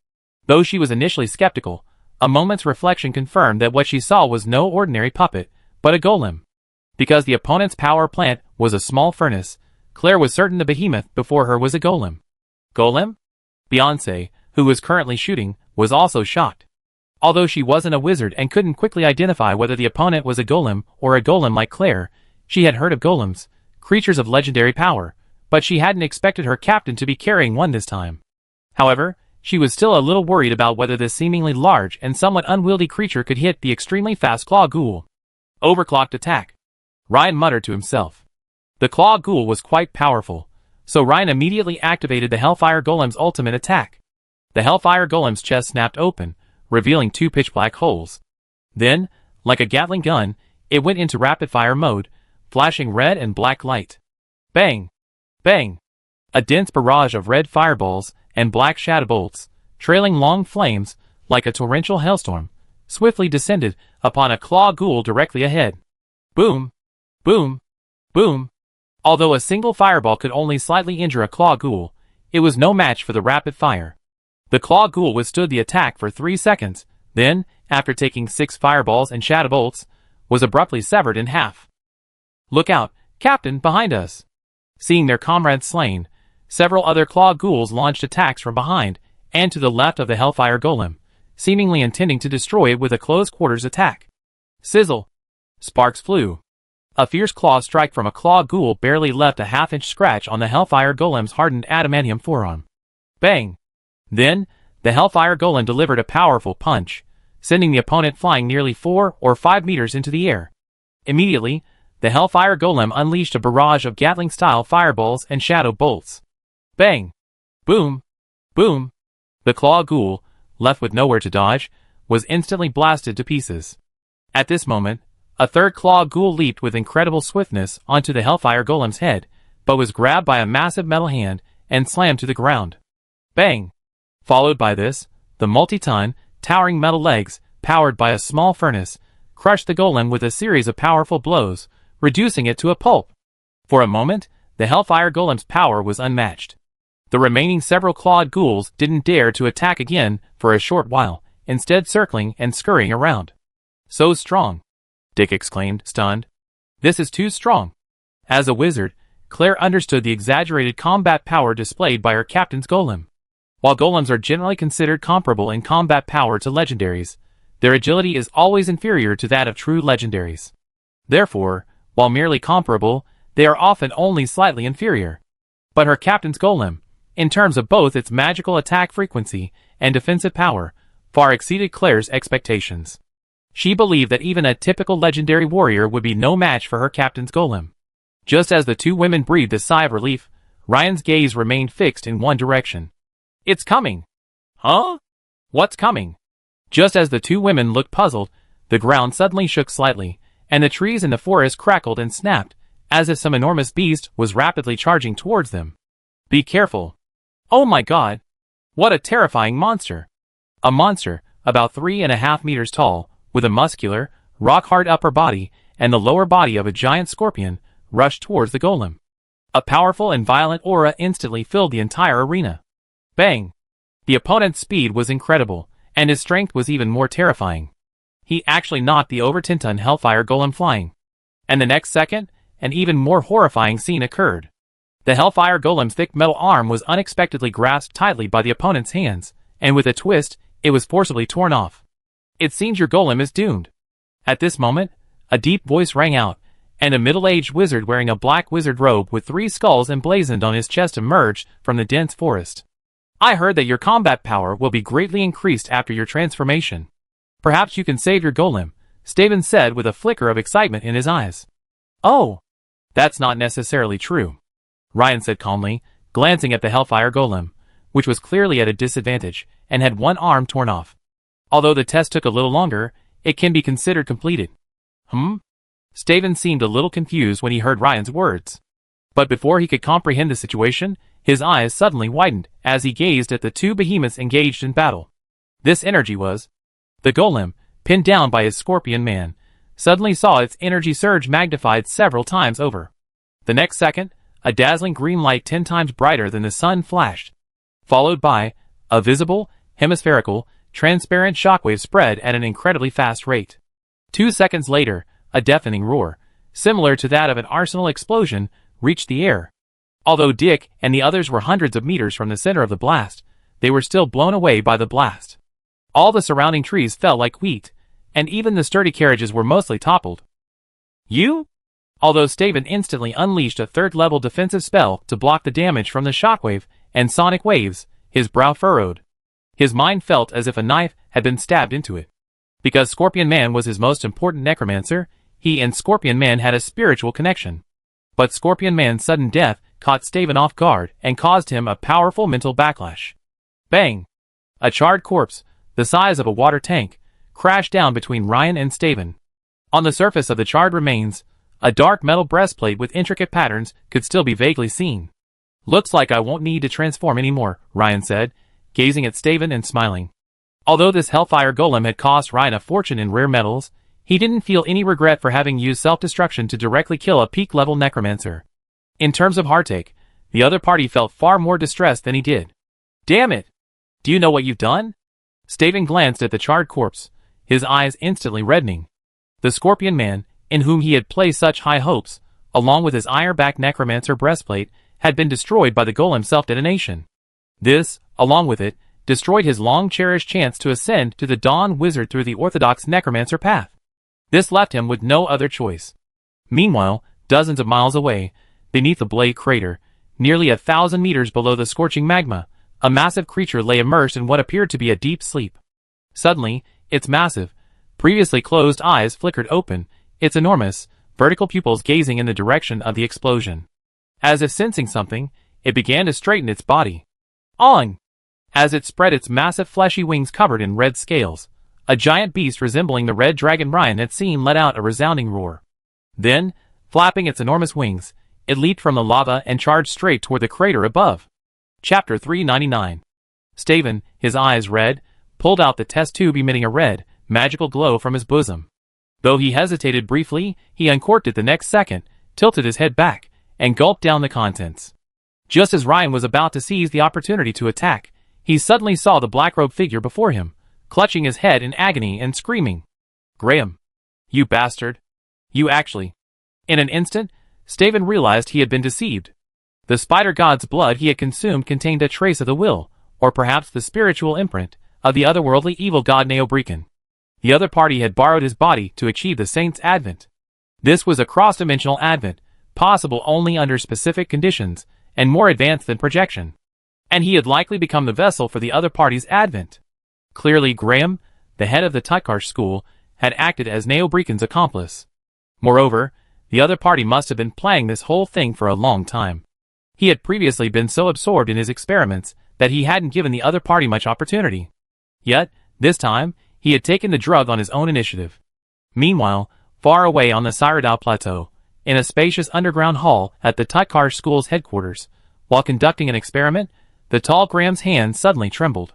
Though she was initially skeptical, a moment's reflection confirmed that what she saw was no ordinary puppet, but a golem. Because the opponent's power plant was a small furnace, Claire was certain the behemoth before her was a golem. Golem? Beyoncé, who was currently shooting, was also shocked. Although she wasn't a wizard and couldn't quickly identify whether the opponent was a golem or a golem like Claire, she had heard of golems, creatures of legendary power, but she hadn't expected her captain to be carrying one this time. However, she was still a little worried about whether this seemingly large and somewhat unwieldy creature could hit the extremely fast claw ghoul. Overclocked attack. Ryan muttered to himself. The claw ghoul was quite powerful, so Ryan immediately activated the Hellfire Golem's ultimate attack. The Hellfire Golem's chest snapped open, revealing 2 pitch-black holes. Then, like a Gatling gun, it went into rapid-fire mode, flashing red and black light. Bang! Bang! A dense barrage of red fireballs and black shadow bolts, trailing long flames, like a torrential hailstorm, swiftly descended upon a claw ghoul directly ahead. Boom! Boom! Boom! Although a single fireball could only slightly injure a claw ghoul, it was no match for the rapid fire. The claw ghoul withstood the attack for 3 seconds, then, after taking 6 fireballs and shadow bolts, was abruptly severed in half. Look out, Captain, behind us! Seeing their comrades slain, several other claw ghouls launched attacks from behind and to the left of the Hellfire Golem, seemingly intending to destroy it with a close-quarters attack. Sizzle! Sparks flew. A fierce claw strike from a claw ghoul barely left a half-inch scratch on the Hellfire Golem's hardened adamantium forearm. Bang! Then, the Hellfire Golem delivered a powerful punch, sending the opponent flying nearly 4 or 5 meters into the air. Immediately, the Hellfire Golem unleashed a barrage of Gatling-style fireballs and shadow bolts. Bang! Boom! Boom! The claw ghoul, left with nowhere to dodge, was instantly blasted to pieces. At this moment, a third claw ghoul leaped with incredible swiftness onto the Hellfire Golem's head, but was grabbed by a massive metal hand and slammed to the ground. Bang! Followed by this, the multi-ton, towering metal legs, powered by a small furnace, crushed the golem with a series of powerful blows, reducing it to a pulp. For a moment, the Hellfire Golem's power was unmatched. The remaining several clawed ghouls didn't dare to attack again for a short while, instead circling and scurrying around. So strong! Dick exclaimed, stunned. This is too strong. As a wizard, Claire understood the exaggerated combat power displayed by her captain's golem. While golems are generally considered comparable in combat power to legendaries, their agility is always inferior to that of true legendaries. Therefore, while merely comparable, they are often only slightly inferior. But her captain's golem, in terms of both its magical attack frequency and defensive power, far exceeded Claire's expectations. She believed that even a typical legendary warrior would be no match for her captain's golem. Just as the two women breathed a sigh of relief, Ryan's gaze remained fixed in one direction. It's coming! Huh? What's coming? Just as the two women looked puzzled, the ground suddenly shook slightly, and the trees in the forest crackled and snapped, as if some enormous beast was rapidly charging towards them. Be careful! Oh my god! What a terrifying monster! A monster, about 3.5 meters tall, with a muscular, rock-hard upper body and the lower body of a giant scorpion, rushed towards the golem. A powerful and violent aura instantly filled the entire arena. Bang! The opponent's speed was incredible, and his strength was even more terrifying. He actually knocked the over 10-ton Hellfire Golem flying. And the next second, an even more horrifying scene occurred. The Hellfire Golem's thick metal arm was unexpectedly grasped tightly by the opponent's hands, and with a twist, it was forcibly torn off. It seems your golem is doomed. At this moment, a deep voice rang out, and a middle-aged wizard wearing a black wizard robe with 3 skulls emblazoned on his chest emerged from the dense forest. I heard that your combat power will be greatly increased after your transformation. Perhaps you can save your golem, Staven said with a flicker of excitement in his eyes. Oh, that's not necessarily true, Ryan said calmly, glancing at the Hellfire Golem, which was clearly at a disadvantage, and had one arm torn off. Although the test took a little longer, it can be considered completed. Staven seemed a little confused when he heard Ryan's words. But before he could comprehend the situation, his eyes suddenly widened as he gazed at the 2 behemoths engaged in battle. This energy was... The golem, pinned down by his scorpion man, suddenly saw its energy surge magnified several times over. The next second, a dazzling green light 10 times brighter than the sun flashed, followed by a visible, hemispherical, transparent shockwave spread at an incredibly fast rate. 2 seconds later, a deafening roar, similar to that of an arsenal explosion, reached the air. Although Dick and the others were hundreds of meters from the center of the blast, they were still blown away by the blast. All the surrounding trees fell like wheat, and even the sturdy carriages were mostly toppled. Although Staven instantly unleashed a 3rd-level defensive spell to block the damage from the shockwave and sonic waves, his brow furrowed. His mind felt as if a knife had been stabbed into it. Because Scorpion Man was his most important necromancer, he and Scorpion Man had a spiritual connection. But Scorpion Man's sudden death caught Staven off guard and caused him a powerful mental backlash. Bang! A charred corpse, the size of a water tank, crashed down between Ryan and Staven. On the surface of the charred remains, a dark metal breastplate with intricate patterns could still be vaguely seen. Looks like I won't need to transform anymore, Ryan said, gazing at Staven and smiling. Although this Hellfire Golem had cost Ryan a fortune in rare metals, he didn't feel any regret for having used self-destruction to directly kill a peak-level necromancer. In terms of heartache, the other party felt far more distressed than he did. Damn it! Do you know what you've done? Staven glanced at the charred corpse, his eyes instantly reddening. The Scorpion Man, in whom he had placed such high hopes, along with his iron-backed necromancer breastplate, had been destroyed by the golem's self-detonation. This, along with it, destroyed his long-cherished chance to ascend to the Dawn Wizard through the orthodox necromancer path. This left him with no other choice. Meanwhile, dozens of miles away, beneath the Blade Crater, nearly 1,000 meters below the scorching magma, a massive creature lay immersed in what appeared to be a deep sleep. Suddenly, its massive, previously closed eyes flickered open, its enormous, vertical pupils gazing in the direction of the explosion. As if sensing something, it began to straighten its body. On! As it spread its massive fleshy wings covered in red scales, a giant beast resembling the red dragon Ryan had seen let out a resounding roar. Then, flapping its enormous wings, it leaped from the lava and charged straight toward the crater above. Chapter 399. Staven, his eyes red, pulled out the test tube emitting a red, magical glow from his bosom. Though he hesitated briefly, he uncorked it the next second, tilted his head back, and gulped down the contents. Just as Ryan was about to seize the opportunity to attack, he suddenly saw the black-robed figure before him, clutching his head in agony and screaming. Graham! You bastard! You actually... In an instant, Staven realized he had been deceived. The spider god's blood he had consumed contained a trace of the will, or perhaps the spiritual imprint, of the otherworldly evil god Neobrican. The other party had borrowed his body to achieve the saint's advent. This was a cross-dimensional advent, possible only under specific conditions, and more advanced than projection. And he had likely become the vessel for the other party's advent. Clearly Graham, the head of the Tutkarsh school, had acted as Neobrican's accomplice. Moreover, the other party must have been planning this whole thing for a long time. He had previously been so absorbed in his experiments that he hadn't given the other party much opportunity. Yet, this time, he had taken the drug on his own initiative. Meanwhile, far away on the Cyrodiil Plateau, in a spacious underground hall at the Tutkarsh school's headquarters, while conducting an experiment, the tall Graham's hand suddenly trembled.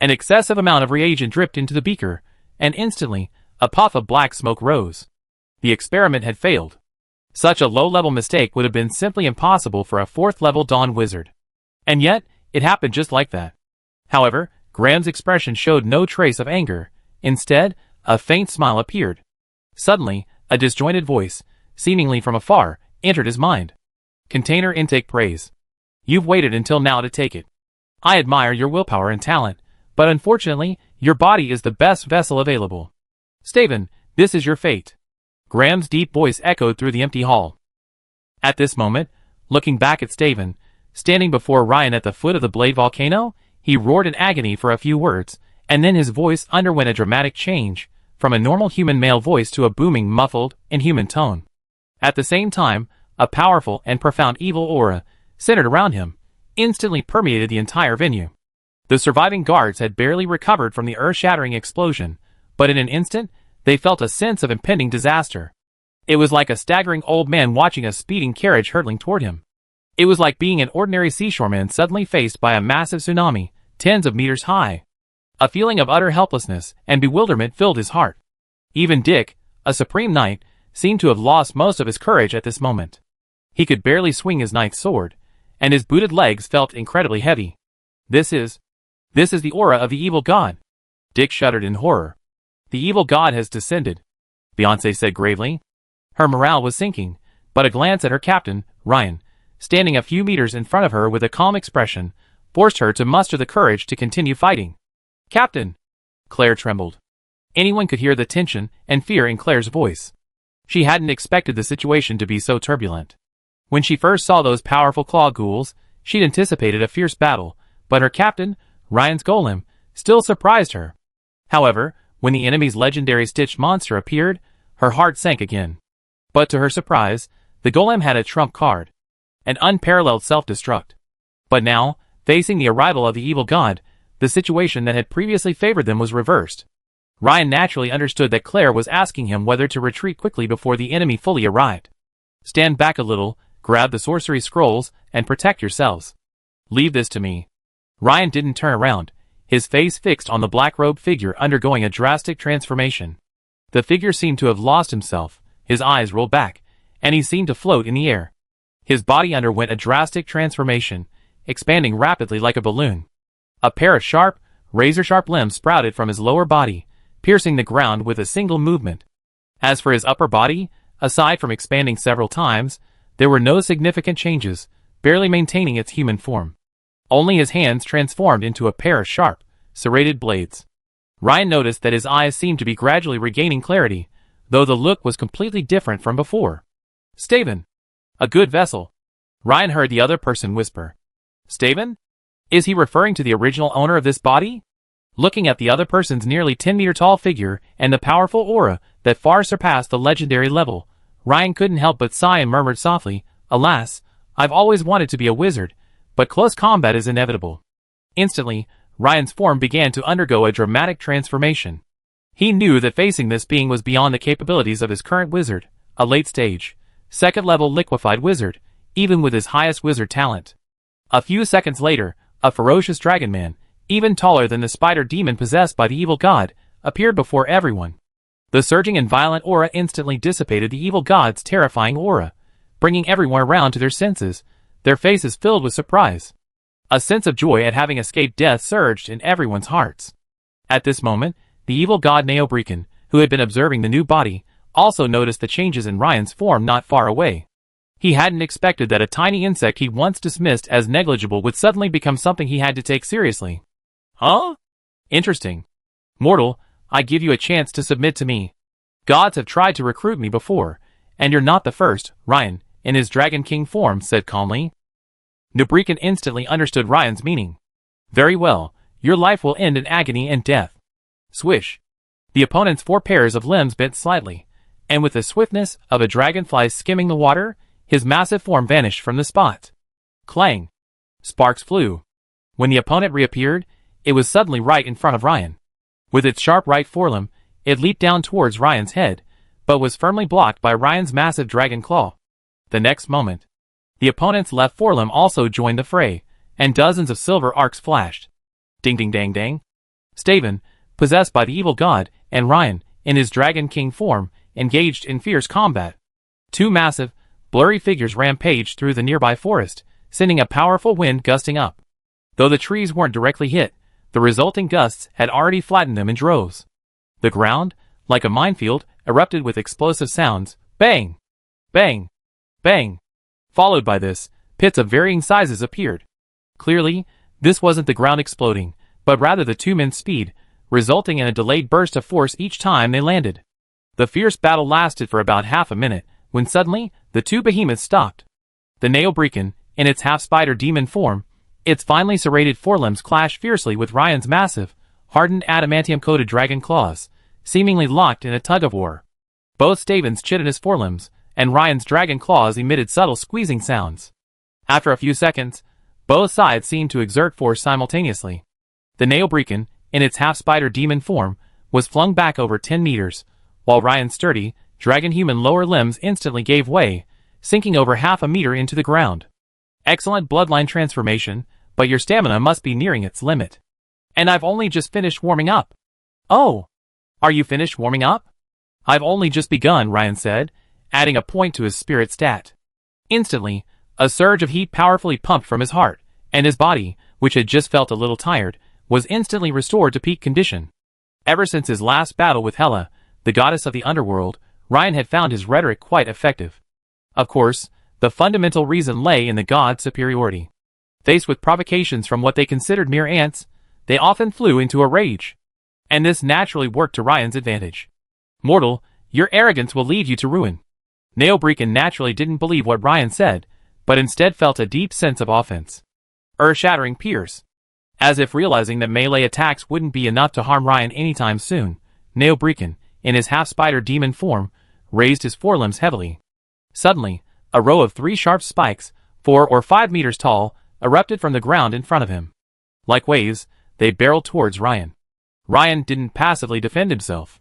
An excessive amount of reagent dripped into the beaker, and instantly, a puff of black smoke rose. The experiment had failed. Such a low-level mistake would have been simply impossible for a 4th-level Dawn Wizard. And yet, it happened just like that. However, Graham's expression showed no trace of anger. Instead, a faint smile appeared. Suddenly, a disjointed voice, seemingly from afar, entered his mind. Container intake praise. You've waited until now to take it. I admire your willpower and talent, but unfortunately, your body is the best vessel available. Staven, this is your fate. Graham's deep voice echoed through the empty hall. At this moment, looking back at Staven, standing before Ryan at the foot of the Blade Volcano, he roared in agony for a few words, and then his voice underwent a dramatic change, from a normal human male voice to a booming, muffled, inhuman tone. At the same time, a powerful and profound evil aura, centered around him, instantly permeated the entire venue. The surviving guards had barely recovered from the earth-shattering explosion, but in an instant, they felt a sense of impending disaster. It was like a staggering old man watching a speeding carriage hurtling toward him. It was like being an ordinary seashoreman suddenly faced by a massive tsunami, tens of meters high. A feeling of utter helplessness and bewilderment filled his heart. Even Dick, a supreme knight, seemed to have lost most of his courage at this moment. He could barely swing his knight's sword, and his booted legs felt incredibly heavy. This is the aura of the evil god. Dick shuddered in horror. The evil god has descended, Beyoncé said gravely. Her morale was sinking, but a glance at her captain, Ryan, standing a few meters in front of her with a calm expression, forced her to muster the courage to continue fighting. Captain! Claire trembled. Anyone could hear the tension and fear in Claire's voice. She hadn't expected the situation to be so turbulent. When she first saw those powerful claw ghouls, she'd anticipated a fierce battle, but her captain, Ryan's golem, still surprised her. However, when the enemy's legendary stitched monster appeared, her heart sank again. But to her surprise, the golem had a trump card. An unparalleled self-destruct. But now, facing the arrival of the evil god, the situation that had previously favored them was reversed. Ryan naturally understood that Claire was asking him whether to retreat quickly before the enemy fully arrived. Stand back a little, grab the sorcery scrolls, and protect yourselves. Leave this to me. Ryan didn't turn around, his face fixed on the black-robed figure undergoing a drastic transformation. The figure seemed to have lost himself, his eyes rolled back, and he seemed to float in the air. His body underwent a drastic transformation, expanding rapidly like a balloon. A pair of sharp, razor-sharp limbs sprouted from his lower body, piercing the ground with a single movement. As for his upper body, aside from expanding several times, there were no significant changes, barely maintaining its human form. Only his hands transformed into a pair of sharp, serrated blades. Ryan noticed that his eyes seemed to be gradually regaining clarity, though the look was completely different from before. Staven. A good vessel. Ryan heard the other person whisper. Staven? Is he referring to the original owner of this body? Looking at the other person's nearly 10-meter-tall figure and the powerful aura that far surpassed the legendary level, Ryan couldn't help but sigh and murmured softly, Alas, I've always wanted to be a wizard, but close combat is inevitable. Instantly, Ryan's form began to undergo a dramatic transformation. He knew that facing this being was beyond the capabilities of his current wizard, a late-stage, second-level liquefied wizard, even with his highest wizard talent. A few seconds later, a ferocious dragon man, even taller than the spider demon possessed by the evil god, appeared before everyone. The surging and violent aura instantly dissipated the evil god's terrifying aura, bringing everyone around to their senses, their faces filled with surprise. A sense of joy at having escaped death surged in everyone's hearts. At this moment, the evil god Neobrican, who had been observing the new body, also noticed the changes in Ryan's form not far away. He hadn't expected that a tiny insect he once dismissed as negligible would suddenly become something he had to take seriously. Huh? Interesting. Mortal, I give you a chance to submit to me. Gods have tried to recruit me before, and you're not the first, Ryan, in his Dragon King form, said calmly. Neobrican instantly understood Ryan's meaning. Very well, your life will end in agony and death. Swish. The opponent's 4 pairs of limbs bent slightly, and with the swiftness of a dragonfly skimming the water, his massive form vanished from the spot. Clang. Sparks flew. When the opponent reappeared, it was suddenly right in front of Ryan. With its sharp right forelimb, it leaped down towards Ryan's head, but was firmly blocked by Ryan's massive dragon claw. The next moment, the opponent's left forelimb also joined the fray, and dozens of silver arcs flashed. Ding ding dang dang. Staven, possessed by the evil god, and Ryan, in his Dragon King form, engaged in fierce combat. Two massive, blurry figures rampaged through the nearby forest, sending a powerful wind gusting up. Though the trees weren't directly hit, the resulting gusts had already flattened them in droves. The ground, like a minefield, erupted with explosive sounds, bang, bang, bang. Followed by this, pits of varying sizes appeared. Clearly, this wasn't the ground exploding, but rather the two men's speed, resulting in a delayed burst of force each time they landed. The fierce battle lasted for about half a minute, when suddenly, the two behemoths stopped. The Neobrican, in its half-spider demon form, its finely serrated forelimbs clashed fiercely with Ryan's massive, hardened adamantium-coated dragon claws, seemingly locked in a tug-of-war. Both Staven's chitinous forelimbs and Ryan's dragon claws emitted subtle squeezing sounds. After a few seconds, both sides seemed to exert force simultaneously. The Neobrican, in its half-spider demon form, was flung back over 10 meters, while Ryan's sturdy, dragon-human lower limbs instantly gave way, sinking over half a meter into the ground. Excellent bloodline transformation, but your stamina must be nearing its limit. And I've only just finished warming up. Oh! Are you finished warming up? I've only just begun, Ryan said, adding a point to his spirit stat. Instantly, a surge of heat powerfully pumped from his heart, and his body, which had just felt a little tired, was instantly restored to peak condition. Ever since his last battle with Hela, the goddess of the underworld, Ryan had found his rhetoric quite effective. Of course, the fundamental reason lay in the god's superiority. Faced with provocations from what they considered mere ants, they often flew into a rage. And this naturally worked to Ryan's advantage. Mortal, your arrogance will lead you to ruin. Neobrican naturally didn't believe what Ryan said, but instead felt a deep sense of offense. Earth-shattering pierce. As if realizing that melee attacks wouldn't be enough to harm Ryan anytime soon, Neobrican, in his half-spider demon form, raised his forelimbs heavily. Suddenly, a row of 3 sharp spikes, 4 or 5 meters tall, erupted from the ground in front of him. Like waves, they barreled towards Ryan. Ryan didn't passively defend himself.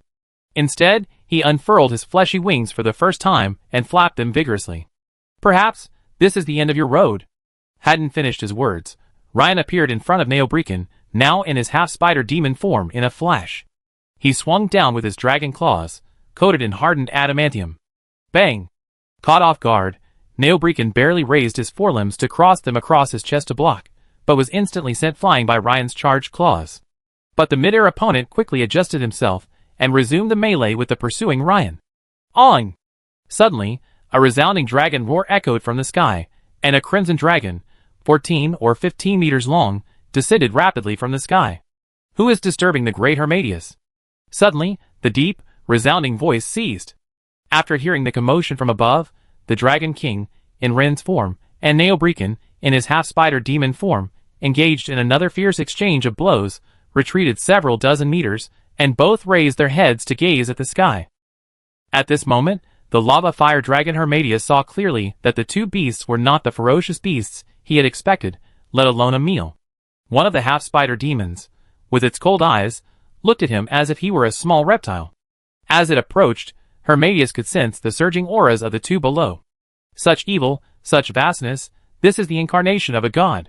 Instead, he unfurled his fleshy wings for the first time and flapped them vigorously. Perhaps, this is the end of your road. Hadn't finished his words, Ryan appeared in front of Neobrican, now in his half-spider demon form, in a flash. He swung down with his dragon claws, coated in hardened adamantium. Bang! Caught off guard, Neobrican barely raised his forelimbs to cross them across his chest to block, but was instantly sent flying by Ryan's charged claws. But the mid-air opponent quickly adjusted himself and resumed the melee with the pursuing Ryan. On! Suddenly, a resounding dragon roar echoed from the sky, and a crimson dragon, 14 or 15 meters long, descended rapidly from the sky. Who is disturbing the great Hermadius? Suddenly, the deep, resounding voice ceased. After hearing the commotion from above, the Dragon King, in Ren's form, and Neobrican, in his half-spider demon form, engaged in another fierce exchange of blows, retreated several dozen meters, and both raised their heads to gaze at the sky. At this moment, the lava fire dragon Hermadius saw clearly that the two beasts were not the ferocious beasts he had expected, let alone a meal. One of the half-spider demons, with its cold eyes, looked at him as if he were a small reptile. As it approached, Hermadius could sense the surging auras of the two below. Such evil, such vastness, this is the incarnation of a god.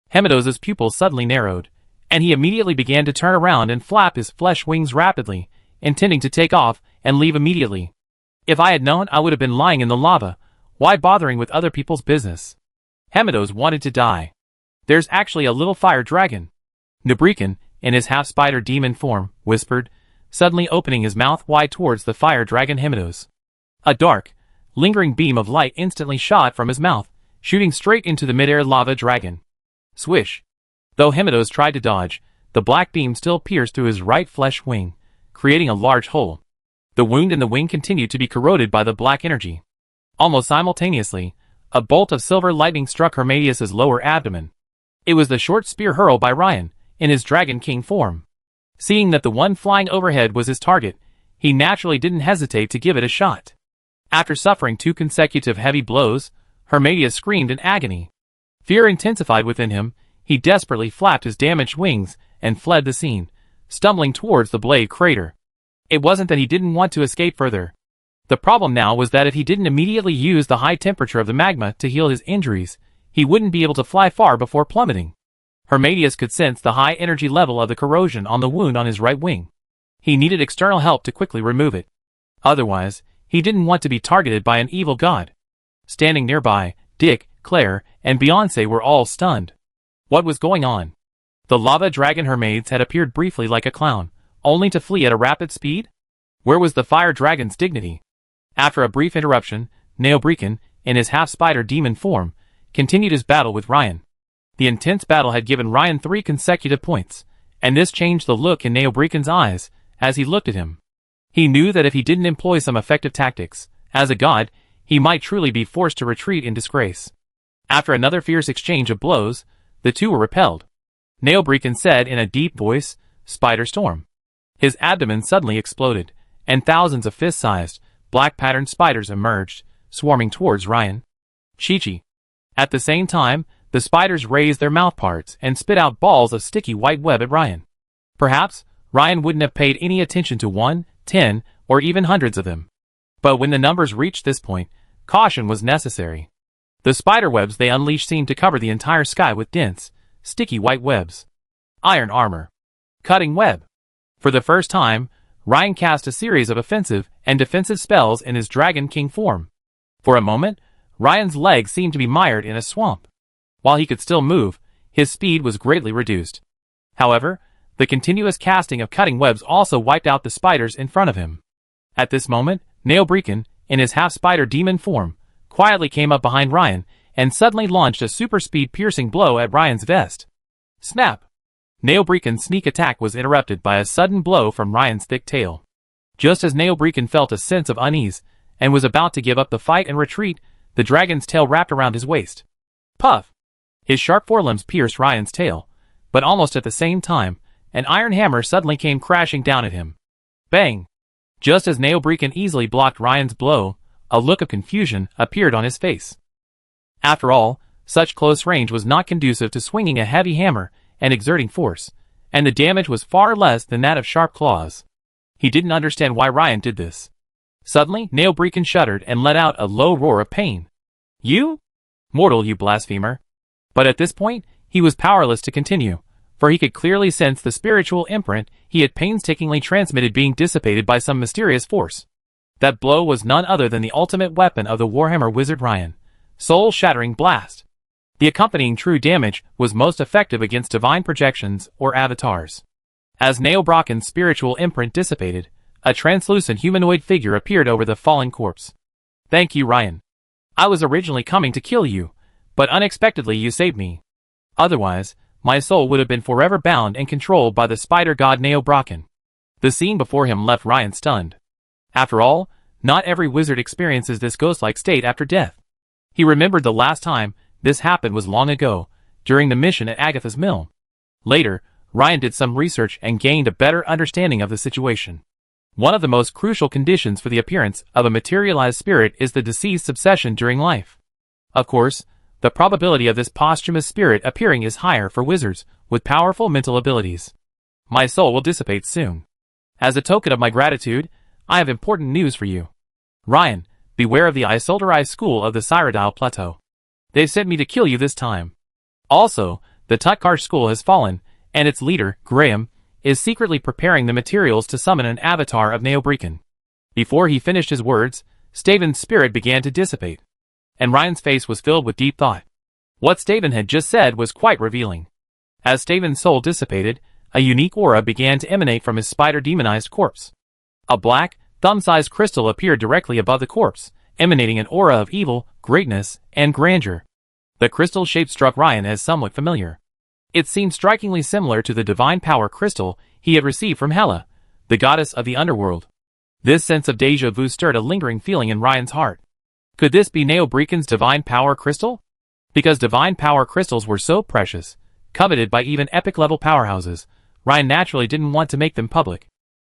Hemidos's pupils suddenly narrowed, and he immediately began to turn around and flap his flesh wings rapidly, intending to take off and leave immediately. If I had known I would have been lying in the lava, why bothering with other people's business? Hemidos wanted to die. There's actually a little fire dragon. Neobrican, in his half-spider demon form, whispered, suddenly opening his mouth wide towards the fire dragon Hemidos. A dark, lingering beam of light instantly shot from his mouth, shooting straight into the mid-air lava dragon. Swish! Though Hemidos tried to dodge, the black beam still pierced through his right flesh wing, creating a large hole. The wound in the wing continued to be corroded by the black energy. Almost simultaneously, a bolt of silver lightning struck Hermadius's lower abdomen. It was the short spear hurl by Ryan, in his Dragon King form. Seeing that the one flying overhead was his target, he naturally didn't hesitate to give it a shot. After suffering 2 consecutive heavy blows, Hermadius screamed in agony. Fear intensified within him, he desperately flapped his damaged wings and fled the scene, stumbling towards the blade crater. It wasn't that he didn't want to escape further. The problem now was that if he didn't immediately use the high temperature of the magma to heal his injuries, he wouldn't be able to fly far before plummeting. Hermadius could sense the high energy level of the corrosion on the wound on his right wing. He needed external help to quickly remove it. Otherwise, he didn't want to be targeted by an evil god. Standing nearby, Dick, Claire, and Beyoncé were all stunned. What was going on? The lava dragon Hermades had appeared briefly like a clown, only to flee at a rapid speed? Where was the fire dragon's dignity? After a brief interruption, Neobrican, in his half-spider demon form, continued his battle with Ryan. The intense battle had given Ryan 3 consecutive points, and this changed the look in Neobrican's eyes as he looked at him. He knew that if he didn't employ some effective tactics, as a god, he might truly be forced to retreat in disgrace. After another fierce exchange of blows, the two were repelled. Neobrican said in a deep voice, "Spider storm." His abdomen suddenly exploded, and thousands of fist-sized, black-patterned spiders emerged, swarming towards Ryan. Chi-Chi. At the same time, the spiders raised their mouthparts and spit out balls of sticky white web at Ryan. Perhaps, Ryan wouldn't have paid any attention to 1, 10, or even hundreds of them. But when the numbers reached this point, caution was necessary. The spider webs they unleashed seemed to cover the entire sky with dense, sticky white webs. Iron armor. Cutting web. For the first time, Ryan cast a series of offensive and defensive spells in his Dragon King form. For a moment, Ryan's legs seemed to be mired in a swamp. While he could still move, his speed was greatly reduced. However, the continuous casting of cutting webs also wiped out the spiders in front of him. At this moment, Neobrican, in his half-spider demon form, quietly came up behind Ryan and suddenly launched a super-speed piercing blow at Ryan's vest. Snap! Neobrican's sneak attack was interrupted by a sudden blow from Ryan's thick tail. Just as Neobrican felt a sense of unease and was about to give up the fight and retreat, the dragon's tail wrapped around his waist. Puff! His sharp forelimbs pierced Ryan's tail, but almost at the same time, an iron hammer suddenly came crashing down at him. Bang! Just as Neobrican easily blocked Ryan's blow, a look of confusion appeared on his face. After all, such close range was not conducive to swinging a heavy hammer and exerting force, and the damage was far less than that of sharp claws. He didn't understand why Ryan did this. Suddenly, Neobrican shuddered and let out a low roar of pain. You? Mortal, you blasphemer. But at this point, he was powerless to continue, for he could clearly sense the spiritual imprint he had painstakingly transmitted being dissipated by some mysterious force. That blow was none other than the ultimate weapon of the Warhammer wizard Ryan, soul-shattering blast. The accompanying true damage was most effective against divine projections or avatars. As Neobrican's spiritual imprint dissipated, a translucent humanoid figure appeared over the fallen corpse. Thank you, Ryan. I was originally coming to kill you, but unexpectedly you saved me. Otherwise, my soul would have been forever bound and controlled by the spider god Neobrican. The scene before him left Ryan stunned. After all, not every wizard experiences this ghost-like state after death. He remembered the last time this happened was long ago, during the mission at Agatha's mill. Later, Ryan did some research and gained a better understanding of the situation. One of the most crucial conditions for the appearance of a materialized spirit is the deceased's obsession during life. Of course, the probability of this posthumous spirit appearing is higher for wizards with powerful mental abilities. My soul will dissipate soon. As a token of my gratitude, I have important news for you. Ryan, beware of the Isolderai school of the Cyrodiil Plateau. They've sent me to kill you this time. Also, the Tutkar school has fallen, and its leader, Graham, is secretly preparing the materials to summon an avatar of Neobrican. Before he finished his words, Staven's spirit began to dissipate, and Ryan's face was filled with deep thought. What Staven had just said was quite revealing. As Staven's soul dissipated, a unique aura began to emanate from his spider-demonized corpse. A black, thumb-sized crystal appeared directly above the corpse, emanating an aura of evil, greatness, and grandeur. The crystal shape struck Ryan as somewhat familiar. It seemed strikingly similar to the divine power crystal he had received from Hela, the goddess of the underworld. This sense of déjà vu stirred a lingering feeling in Ryan's heart. Could this be Neobrican's divine power crystal? Because divine power crystals were so precious, coveted by even epic-level powerhouses, Ryan naturally didn't want to make them public.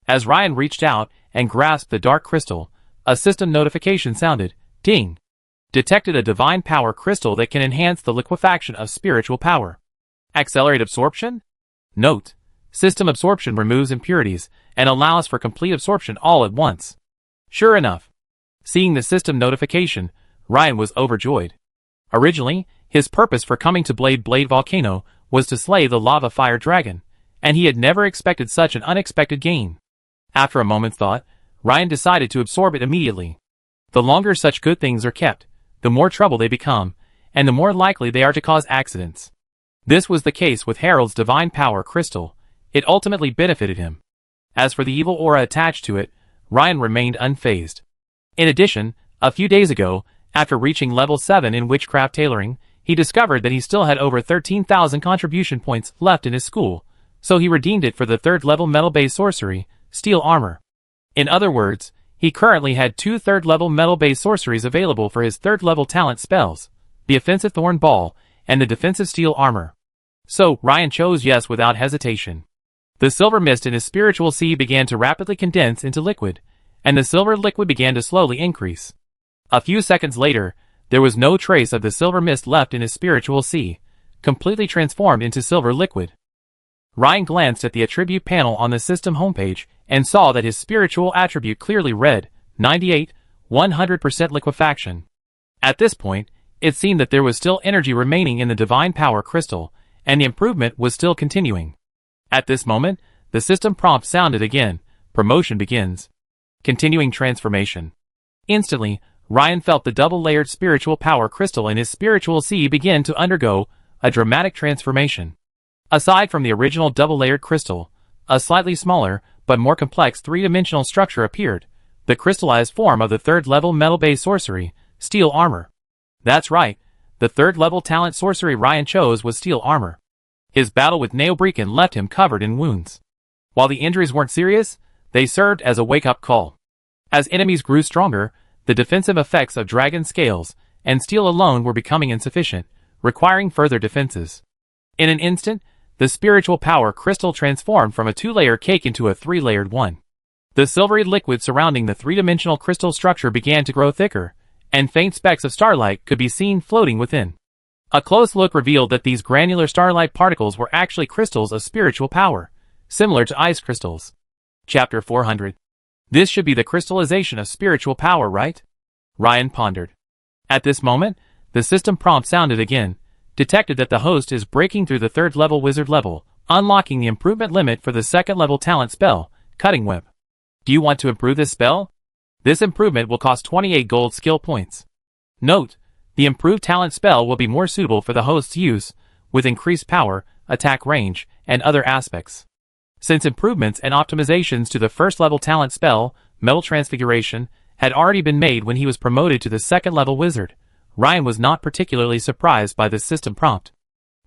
As Ryan reached out and grasped the dark crystal, a system notification sounded. Ding! Detected a divine power crystal that can enhance the liquefaction of spiritual power. Accelerate absorption? Note: system absorption removes impurities and allows for complete absorption all at once. Sure enough. Seeing the system notification, Ryan was overjoyed. Originally, His purpose for coming to Blade Volcano was to slay the lava fire dragon, and he had never expected such an unexpected gain. After a moment's thought, Ryan decided to absorb it immediately. The longer such good things are kept, the more trouble they become, and the more likely they are to cause accidents. This was the case with Harold's Divine Power Crystal. It ultimately benefited him. As for the evil aura attached to it, Ryan remained unfazed. In addition, a few days ago, after reaching level 7 in witchcraft tailoring, he discovered that he still had over 13,000 contribution points left in his school, so he redeemed it for the 3rd level metal-based sorcery, Steel Armor. In other words, he currently had 2 3rd-level metal-based sorceries available for his 3rd-level talent spells, the Offensive Thorn Ball, and the Defensive Steel Armor. So, Ryan chose yes without hesitation. The silver mist in his spiritual sea began to rapidly condense into liquid, and the silver liquid began to slowly increase. A few seconds later, there was no trace of the silver mist left in his spiritual sea, completely transformed into silver liquid. Ryan glanced at the attribute panel on the system homepage and saw that his spiritual attribute clearly read 98, 100% liquefaction. At this point, it seemed that there was still energy remaining in the Divine Power Crystal, and the improvement was still continuing. At this moment, the system prompt sounded again. Promotion begins. Continuing transformation. Instantly, Ryan felt the double-layered spiritual power crystal in his spiritual sea begin to undergo a dramatic transformation. Aside from the original double-layered crystal, a slightly smaller but more complex three-dimensional structure appeared, the crystallized form of the 3rd-level metal-based sorcery, Steel Armor. That's right, the 3rd-level talent sorcery Ryan chose was Steel Armor. His battle with Neobreakin left him covered in wounds. While the injuries weren't serious, they served as a wake-up call. As enemies grew stronger, the defensive effects of dragon scales and steel alone were becoming insufficient, requiring further defenses. In an instant, the spiritual power crystal transformed from a 2-layer cake into a 3-layered one. The silvery liquid surrounding the 3-dimensional crystal structure began to grow thicker, and faint specks of starlight could be seen floating within. A close look revealed that these granular starlight particles were actually crystals of spiritual power, similar to ice crystals. Chapter 400. This should be the crystallization of spiritual power, right? Ryan pondered. At this moment, the system prompt sounded again, detected that the host is breaking through the 3rd-level wizard level, unlocking the improvement limit for the 2nd-level talent spell, Cutting Web. Do you want to improve this spell? This improvement will cost 28 gold skill points. Note, the improved talent spell will be more suitable for the host's use, with increased power, attack range, and other aspects. Since improvements and optimizations to the 1st-level talent spell, Metal Transfiguration, had already been made when he was promoted to the 2nd-level wizard, Ryan was not particularly surprised by this system prompt.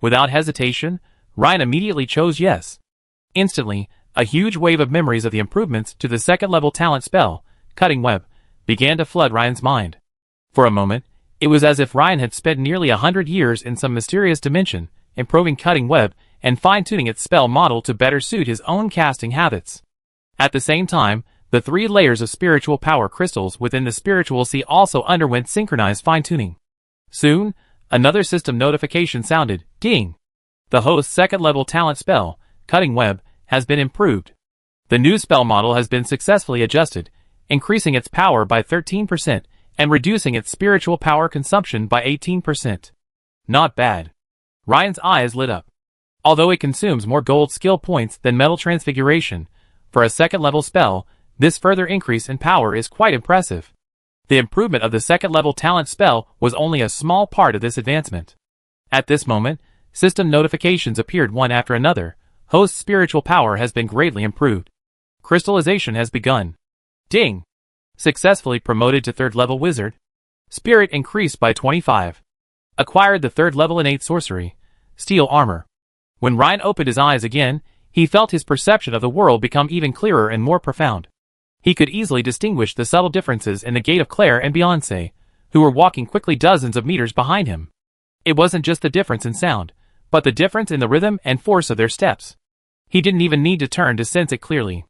Without hesitation, Ryan immediately chose yes. Instantly, a huge wave of memories of the improvements to the 2nd-level talent spell, Cutting Web, began to flood Ryan's mind. For a moment, it was as if Ryan had spent nearly 100 years in some mysterious dimension, improving Cutting Web and fine-tuning its spell model to better suit his own casting habits. At the same time, the 3 layers of spiritual power crystals within the spiritual sea also underwent synchronized fine-tuning. Soon, another system notification sounded, ding! The host's 2nd-level talent spell, Cutting Web, has been improved. The new spell model has been successfully adjusted, increasing its power by 13% and reducing its spiritual power consumption by 18%. Not bad. Ryan's eyes lit up. Although it consumes more gold skill points than Metal Transfiguration, for a 2nd-level spell, this further increase in power is quite impressive. The improvement of the 2nd-level talent spell was only a small part of this advancement. At this moment, system notifications appeared one after another. Host's spiritual power has been greatly improved. Crystallization has begun. Ding! Successfully promoted to 3rd-level wizard. Spirit increased by 25. Acquired the 3rd-level innate sorcery, Steel Armor. When Ryan opened his eyes again, he felt his perception of the world become even clearer and more profound. He could easily distinguish the subtle differences in the gait of Claire and Beyoncé, who were walking quickly dozens of meters behind him. It wasn't just the difference in sound, but the difference in the rhythm and force of their steps. He didn't even need to turn to sense it clearly.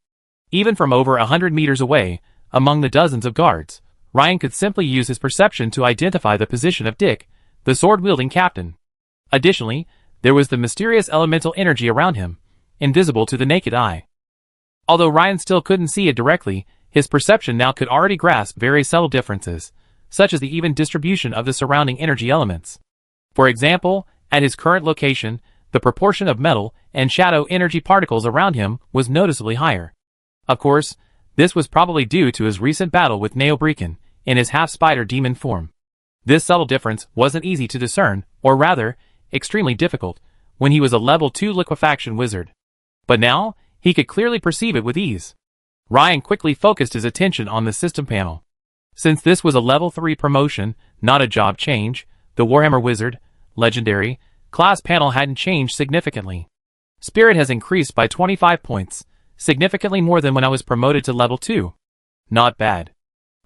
Even from over 100 meters away, among the dozens of guards, Ryan could simply use his perception to identify the position of Dick, the sword-wielding captain. Additionally, there was the mysterious elemental energy around him, invisible to the naked eye. Although Ryan still couldn't see it directly, his perception now could already grasp very subtle differences, such as the even distribution of the surrounding energy elements. For example, at his current location, the proportion of metal and shadow energy particles around him was noticeably higher. Of course, this was probably due to his recent battle with Neobreakin in his half-spider demon form. This subtle difference wasn't easy to discern, or rather, extremely difficult, when he was a level 2 liquefaction wizard. But now, he could clearly perceive it with ease. Ryan quickly focused his attention on the system panel. Since this was a level 3 promotion, not a job change, the Warhammer Wizard, Legendary, class panel hadn't changed significantly. Spirit has increased by 25 points, significantly more than when I was promoted to level 2. Not bad.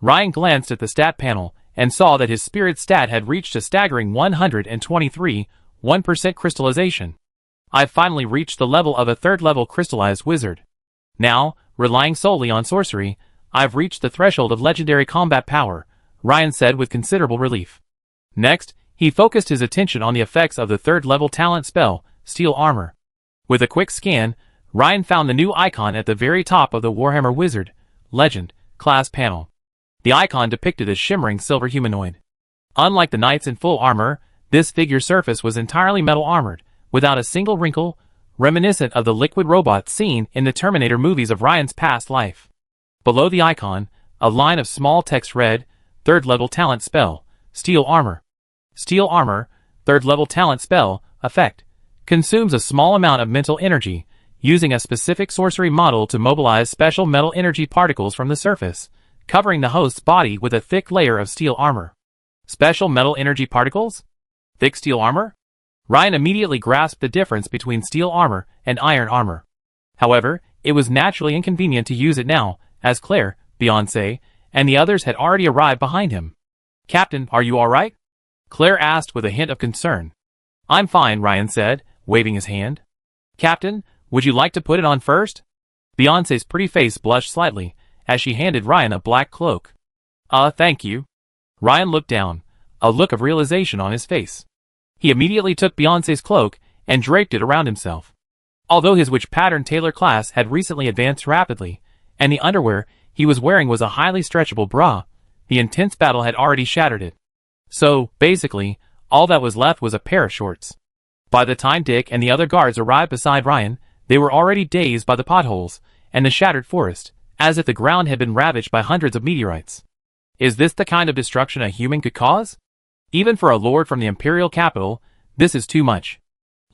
Ryan glanced at the stat panel and saw that his spirit stat had reached a staggering 123, 1% crystallization. I've finally reached the level of a 3rd level crystallized wizard. Now, relying solely on sorcery, I've reached the threshold of legendary combat power, Ryan said with considerable relief. Next, he focused his attention on the effects of the 3rd level talent spell, Steel Armor. With a quick scan, Ryan found the new icon at the very top of the Warhammer Wizard, Legend, class panel. The icon depicted a shimmering silver humanoid. Unlike the knights in full armor, this figure's surface was entirely metal armored, without a single wrinkle, reminiscent of the liquid robots seen in the Terminator movies of Ryan's past life. Below the icon, a line of small text read, 3rd level talent spell, Steel Armor. Steel Armor, 3rd level talent spell, effect. Consumes a small amount of mental energy, using a specific sorcery model to mobilize special metal energy particles from the surface, covering the host's body with a thick layer of steel armor. Special metal energy particles? Thick steel armor? Ryan immediately grasped the difference between steel armor and iron armor. However, it was naturally inconvenient to use it now, as Claire, Beyoncé, and the others had already arrived behind him. "Captain, are you alright?" Claire asked with a hint of concern. "I'm fine," Ryan said, waving his hand. "Captain, would you like to put it on first?" Beyoncé's pretty face blushed slightly, as she handed Ryan a black cloak. Thank you." Ryan looked down, a look of realization on his face. He immediately took Beyoncé's cloak and draped it around himself. Although his witch pattern tailor class had recently advanced rapidly, and the underwear he was wearing was a highly stretchable bra, the intense battle had already shattered it. So, basically, all that was left was a pair of shorts. By the time Dick and the other guards arrived beside Ryan, they were already dazed by the potholes and the shattered forest, as if the ground had been ravaged by hundreds of meteorites. Is this the kind of destruction a human could cause? Even for a lord from the Imperial capital, this is too much.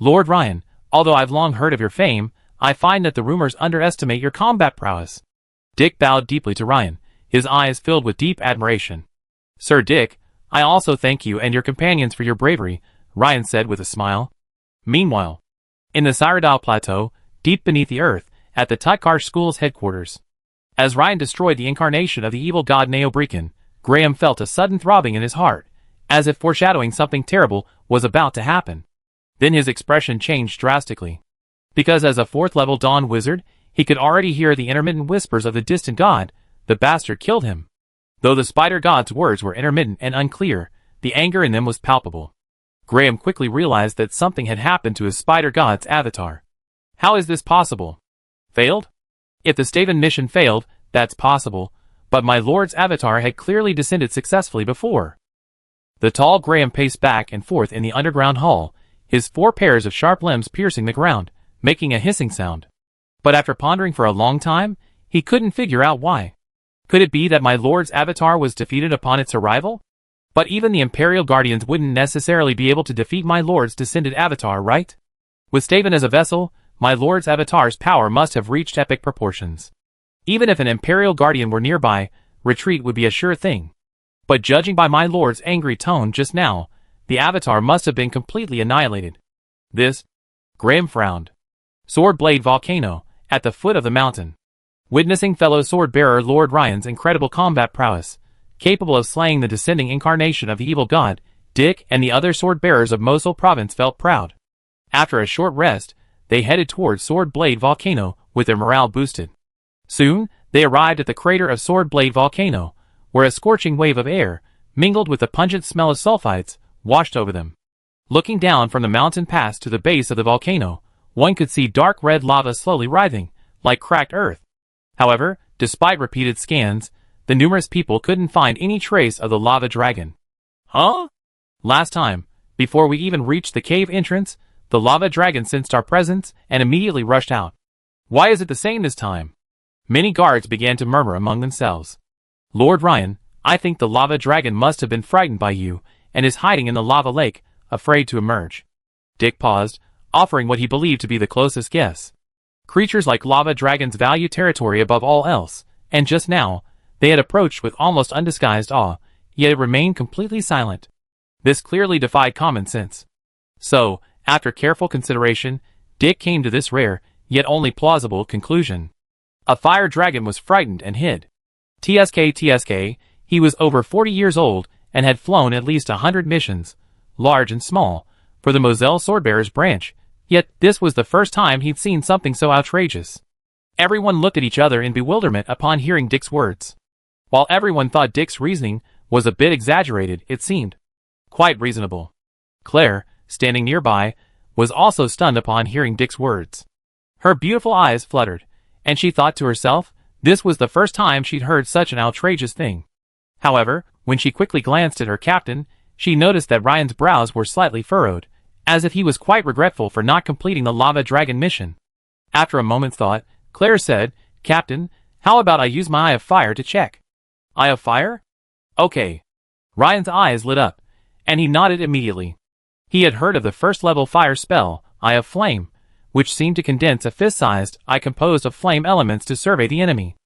Lord Ryan, although I've long heard of your fame, I find that the rumors underestimate your combat prowess. Dick bowed deeply to Ryan, his eyes filled with deep admiration. Sir Dick, I also thank you and your companions for your bravery, Ryan said with a smile. Meanwhile, in the Cyrodiil Plateau, deep beneath the earth, at the Tutkar School's headquarters. As Ryan destroyed the incarnation of the evil god Neobreakin, Graham felt a sudden throbbing in his heart, as if foreshadowing something terrible was about to happen. Then his expression changed drastically. Because as a 4th level Dawn wizard, he could already hear the intermittent whispers of the distant god, the bastard killed him. Though the spider god's words were intermittent and unclear, the anger in them was palpable. Graham quickly realized that something had happened to his spider god's avatar. How is this possible? Failed? If the Staven mission failed, that's possible, but my lord's avatar had clearly descended successfully before. The tall Graham paced back and forth in the underground hall, his 4 pairs of sharp limbs piercing the ground, making a hissing sound. But after pondering for a long time, he couldn't figure out why. Could it be that my lord's avatar was defeated upon its arrival? But even the Imperial Guardians wouldn't necessarily be able to defeat my lord's descended avatar, right? With Staven as a vessel, my lord's avatar's power must have reached epic proportions. Even if an Imperial Guardian were nearby, retreat would be a sure thing. But judging by my lord's angry tone just now, the avatar must have been completely annihilated. This? Graham frowned. Sword Blade Volcano, at the foot of the mountain. Witnessing fellow sword-bearer Lord Ryan's incredible combat prowess, capable of slaying the descending incarnation of the evil god, Dick and the other sword-bearers of Mosul province felt proud. After a short rest, they headed towards Sword Blade Volcano with their morale boosted. Soon, they arrived at the crater of Sword Blade Volcano, where a scorching wave of air, mingled with the pungent smell of sulfides, washed over them. Looking down from the mountain pass to the base of the volcano, one could see dark red lava slowly writhing, like cracked earth. However, despite repeated scans, the numerous people couldn't find any trace of the lava dragon. Huh? Last time, Before we even reached the cave entrance, the lava dragon sensed our presence and immediately rushed out. Why is it the same this time? Many guards began to murmur among themselves. Lord Ryan, I think the lava dragon must have been frightened by you and is hiding in the lava lake, afraid to emerge. Dick paused, offering what he believed to be the closest guess. Creatures like lava dragons value territory above all else, and just now, they had approached with almost undisguised awe, yet it remained completely silent. This clearly defied common sense. So, after careful consideration, Dick came to this rare, yet only plausible, conclusion. A fire dragon was frightened and hid. TSK, he was over 40 years old and had flown at least 100 missions, large and small, for the Moselle Swordbearers branch, yet this was the first time he'd seen something so outrageous. Everyone looked at each other in bewilderment upon hearing Dick's words. While everyone thought Dick's reasoning was a bit exaggerated, it seemed quite reasonable. Claire, standing nearby, was also stunned upon hearing Dick's words. Her beautiful eyes fluttered, and she thought to herself, this was the first time she'd heard such an outrageous thing. However, when she quickly glanced at her captain, she noticed that Ryan's brows were slightly furrowed, as if he was quite regretful for not completing the lava dragon mission. After a moment's thought, Claire said, Captain, how about I use my Eye of Fire to check? Eye of Fire? Okay. Ryan's eyes lit up, and he nodded immediately. He had heard of the first-level fire spell, Eye of Flame, which seemed to condense a fist-sized eye composed of flame elements to survey the enemy.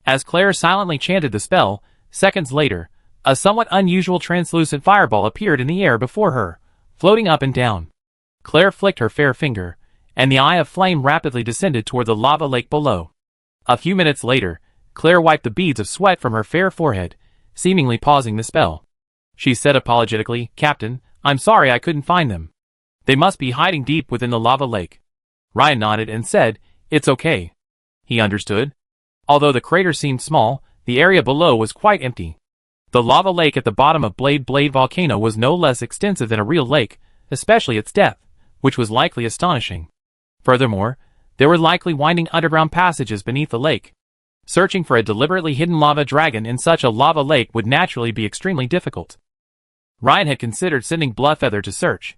As Claire silently chanted the spell, seconds later, a somewhat unusual translucent fireball appeared in the air before her, floating up and down. Claire flicked her fair finger, and the Eye of Flame rapidly descended toward the lava lake below. A few minutes later, Claire wiped the beads of sweat from her fair forehead, seemingly pausing the spell. She said apologetically, Captain, I'm sorry I couldn't find them. They must be hiding deep within the lava lake. Ryan nodded and said, It's okay. He understood. Although the crater seemed small, the area below was quite empty. The lava lake at the bottom of Blade Volcano was no less extensive than a real lake, especially its depth, which was likely astonishing. Furthermore, there were likely winding underground passages beneath the lake. Searching for a deliberately hidden lava dragon in such a lava lake would naturally be extremely difficult. Ryan had considered sending Bloodfeather to search.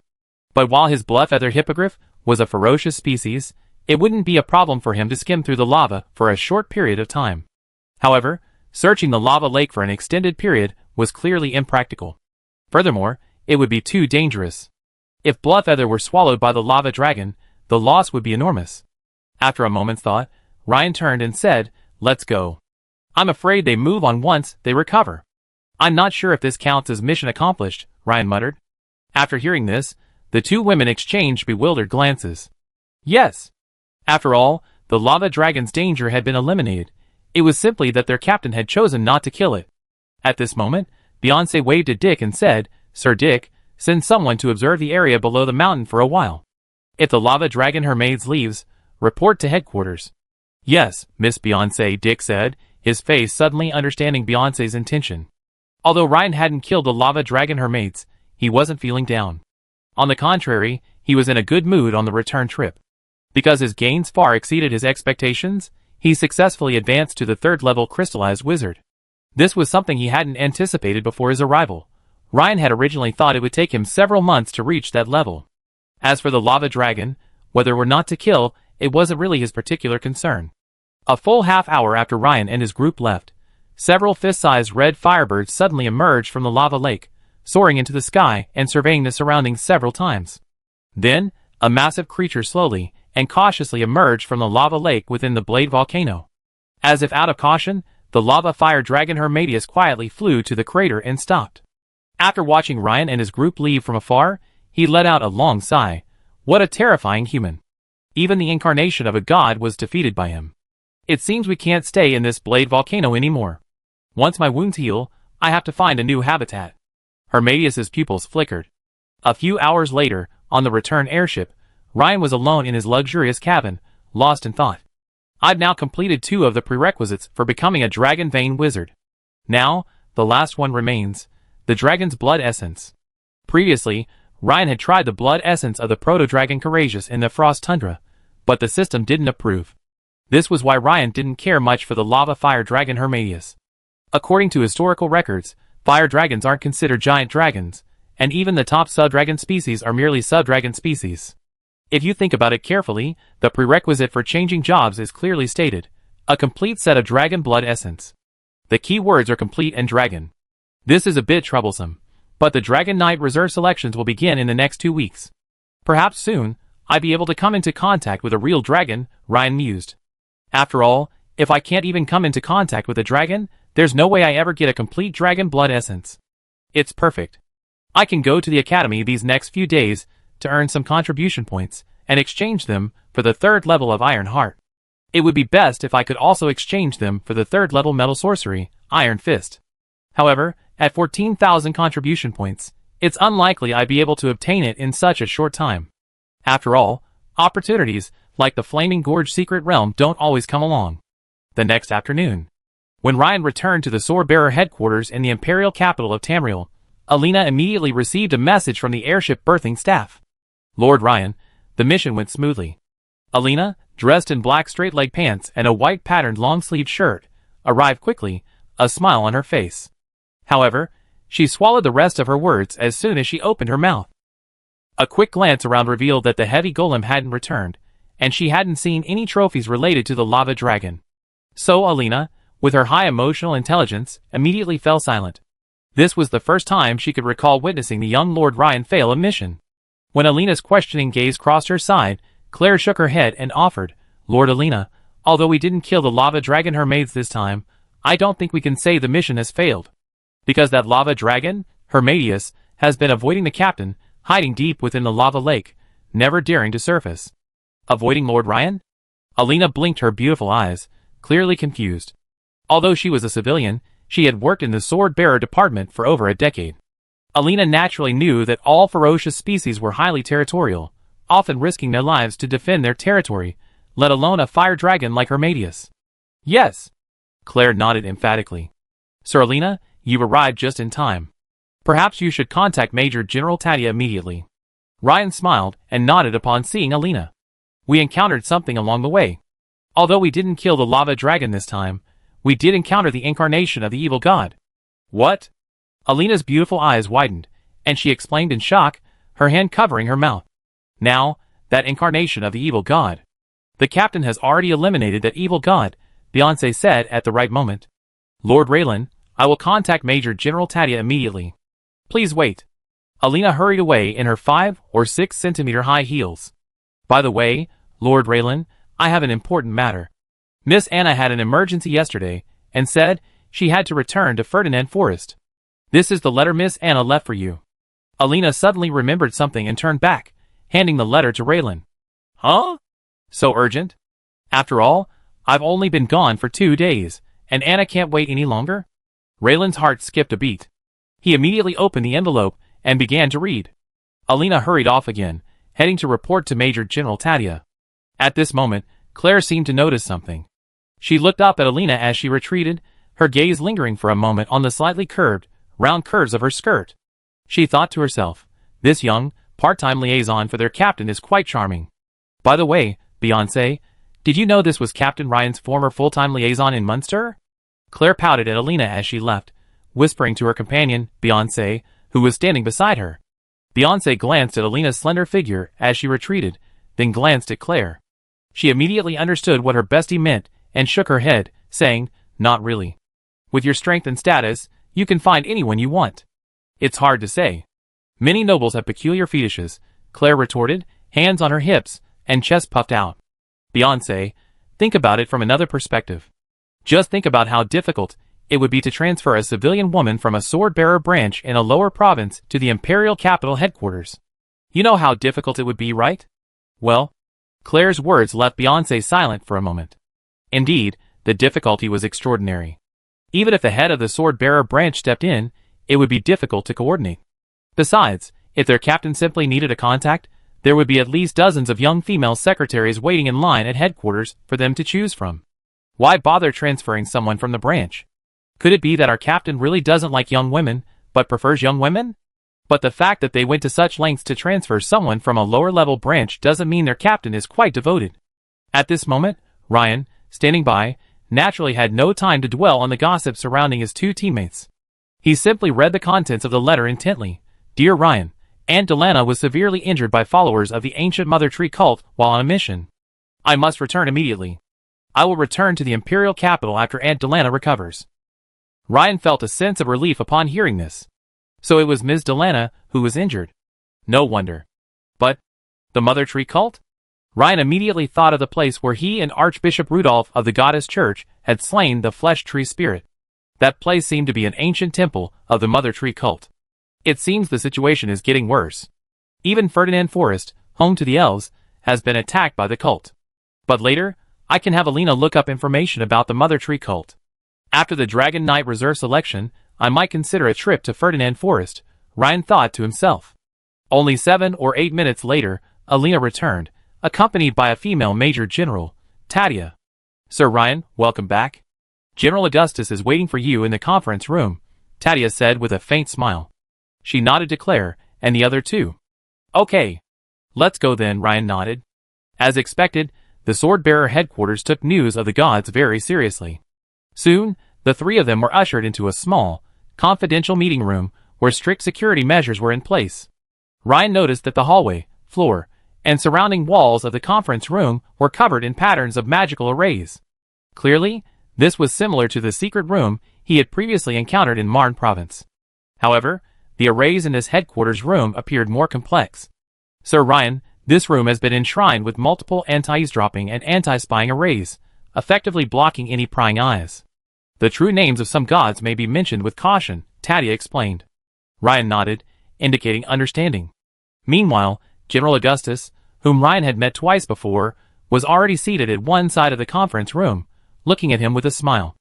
But while his Bloodfeather hippogriff was a ferocious species, it wouldn't be a problem for him to skim through the lava for a short period of time. However, searching the lava lake for an extended period was clearly impractical. Furthermore, it would be too dangerous. If Bloodfeather were swallowed by the lava dragon, the loss would be enormous. After a moment's thought, Ryan turned and said, Let's go. I'm afraid they move on once they recover. I'm not sure if this counts as mission accomplished, Ryan muttered. After hearing this, the two women exchanged bewildered glances. Yes. After all, the lava dragon's danger had been eliminated. It was simply that their captain had chosen not to kill it. At this moment, Beyoncé waved at Dick and said, Sir Dick, send someone to observe the area below the mountain for a while. If the lava dragon her maids leaves, report to headquarters. Yes, Miss Beyoncé, Dick said, his face suddenly understanding Beyoncé's intention. Although Ryan hadn't killed the lava dragon her mates, he wasn't feeling down. On the contrary, he was in a good mood on the return trip. Because his gains far exceeded his expectations, he successfully advanced to the third-level crystallized wizard. This was something he hadn't anticipated before his arrival. Ryan had originally thought it would take him several months to reach that level. As for the lava dragon, whether or not to kill, it wasn't really his particular concern. A full half hour after Ryan and his group left, several fist-sized red firebirds suddenly emerged from the lava lake, soaring into the sky and surveying the surroundings several times. Then, a massive creature slowly and cautiously emerged from the lava lake within the Blade Volcano. As if out of caution, the lava fire dragon Hermadius quietly flew to the crater and stopped. After watching Ryan and his group leave from afar, he let out a long sigh. What a terrifying human. Even the incarnation of a god was defeated by him. It seems we can't stay in this Blade Volcano anymore. Once my wounds heal, I have to find a new habitat. Hermadius's pupils flickered. A few hours later, on the return airship, Ryan was alone in his luxurious cabin, lost in thought. I'd now completed 2 of the prerequisites for becoming a Dragon Vein Wizard. Now, the last one remains, the Dragon's Blood Essence. Previously, Ryan had tried the blood essence of the Proto-Dragon Courageous in the Frost Tundra, but the system didn't approve. This was why Ryan didn't care much for the lava fire dragon Hermadius. According to historical records, fire dragons aren't considered giant dragons, and even the top subdragon species are merely subdragon species. If you think about it carefully, the prerequisite for changing jobs is clearly stated: a complete set of dragon blood essence. The key words are complete and dragon. This is a bit troublesome, but the Dragon Knight reserve selections will begin in the next 2 weeks. Perhaps soon, I'd be able to come into contact with a real dragon, Ryan mused. After all, if I can't even come into contact with a dragon, there's no way I ever get a complete dragon blood essence. It's perfect. I can go to the academy these next few days to earn some contribution points and exchange them for the 3rd level of Iron Heart. It would be best if I could also exchange them for the 3rd level metal sorcery, Iron Fist. However, at 14,000 contribution points, it's unlikely I'd be able to obtain it in such a short time. After all, opportunities like the Flaming Gorge Secret Realm don't always come along. The next afternoon, when Ryan returned to the Swordbearer headquarters in the imperial capital of Tamriel, Alina immediately received a message from the airship berthing staff. Lord Ryan, the mission went smoothly. Alina, dressed in black straight-leg pants and a white patterned long-sleeved shirt, arrived quickly, a smile on her face. However, she swallowed the rest of her words as soon as she opened her mouth. A quick glance around revealed that the heavy golem hadn't returned, and she hadn't seen any trophies related to the lava dragon. So Alina, with her high emotional intelligence, immediately fell silent. This was the first time she could recall witnessing the young Lord Ryan fail a mission. When Alina's questioning gaze crossed her side, Claire shook her head and offered, "Lord Alina, although we didn't kill the lava dragon Hermades this time, I don't think we can say the mission has failed. Because that lava dragon, Hermadius, has been avoiding the captain, hiding deep within the lava lake, never daring to surface." Avoiding Lord Ryan? Alina blinked her beautiful eyes, clearly confused. Although she was a civilian, she had worked in the Sword-Bearer department for over a decade. Alina naturally knew that all ferocious species were highly territorial, often risking their lives to defend their territory, let alone a fire dragon like Hermadius. "Yes." Claire nodded emphatically. "Sir Alina, you've arrived just in time. Perhaps you should contact Major General Tadia immediately." Ryan smiled and nodded upon seeing Alina. "We encountered something along the way. Although we didn't kill the lava dragon this time, we did encounter the incarnation of the evil god." "What?" Alina's beautiful eyes widened, and she exclaimed in shock, her hand covering her mouth. "Now, that incarnation of the evil god. The captain has already eliminated that evil god," Beyoncé said at the right moment. "Lord Raylan, I will contact Major General Tadia immediately. Please wait." Alina hurried away in her 5 or 6 centimeter high heels. "By the way, Lord Raylan, I have an important matter. Miss Anna had an emergency yesterday, and said she had to return to Ferdinand Forest. This is the letter Miss Anna left for you." Alina suddenly remembered something and turned back, handing the letter to Raylan. "Huh? So urgent? After all, I've only been gone for 2 days, and Anna can't wait any longer?" Raylan's heart skipped a beat. He immediately opened the envelope and began to read. Alina hurried off again, heading to report to Major General Tadia. At this moment, Claire seemed to notice something. She looked up at Alina as she retreated, her gaze lingering for a moment on the slightly curved, round curves of her skirt. She thought to herself, this young, part-time liaison for their captain is quite charming. By the way, Beyoncé, did you know this was Captain Ryan's former full-time liaison in Munster? Claire pouted at Alina as she left, whispering to her companion, Beyoncé, who was standing beside her. Beyoncé glanced at Alina's slender figure as she retreated, then glanced at Claire. She immediately understood what her bestie meant and shook her head, saying, "Not really. With your strength and status, you can find anyone you want." "It's hard to say. Many nobles have peculiar fetishes," Claire retorted, hands on her hips and chest puffed out. "Beyoncé, think about it from another perspective. Just think about how difficult it would be to transfer a civilian woman from a sword-bearer branch in a lower province to the imperial capital headquarters. You know how difficult it would be, right?" "Well," Claire's words left Beyoncé silent for a moment. Indeed, the difficulty was extraordinary. Even if the head of the sword-bearer branch stepped in, it would be difficult to coordinate. Besides, if their captain simply needed a contact, there would be at least dozens of young female secretaries waiting in line at headquarters for them to choose from. Why bother transferring someone from the branch? Could it be that our captain really doesn't like young women, but prefers young women? But the fact that they went to such lengths to transfer someone from a lower-level branch doesn't mean their captain is quite devoted. At this moment, Ryan, standing by, naturally had no time to dwell on the gossip surrounding his two teammates. He simply read the contents of the letter intently, Dear Ryan, Aunt Delana was severely injured by followers of the ancient Mother Tree cult while on a mission. I must return immediately. I will return to the Imperial capital after Aunt Delana recovers. Ryan felt a sense of relief upon hearing this. So it was Ms. Delana who was injured. No wonder. But the Mother Tree cult? Ryan immediately thought of the place where he and Archbishop Rudolph of the Goddess Church had slain the flesh tree spirit. That place seemed to be an ancient temple of the Mother Tree cult. It seems the situation is getting worse. Even Ferdinand Forrest, home to the elves, has been attacked by the cult. But later, I can have Alina look up information about the Mother Tree cult. After the Dragon Knight Reserve selection, I might consider a trip to Ferdinand Forrest, Ryan thought to himself. Only 7 or 8 minutes later, Alina returned, accompanied by a female Major General, Tadia. Sir Ryan, welcome back. General Augustus is waiting for you in the conference room, Tadia said with a faint smile. She nodded to Claire, and the other two. Okay. Let's go then, Ryan nodded. As expected, the Sword-Bearer headquarters took news of the gods very seriously. Soon, the three of them were ushered into a small, confidential meeting room where strict security measures were in place. Ryan noticed that the hallway, floor, and surrounding walls of the conference room were covered in patterns of magical arrays. Clearly, this was similar to the secret room he had previously encountered in Marne province. However, the arrays in this headquarters room appeared more complex. Sir Ryan, this room has been enshrined with multiple anti-eavesdropping and anti-spying arrays, effectively blocking any prying eyes. The true names of some gods may be mentioned with caution, Tadia explained. Ryan nodded, indicating understanding. Meanwhile, General Augustus, whom Ryan had met twice before, was already seated at one side of the conference room, looking at him with a smile.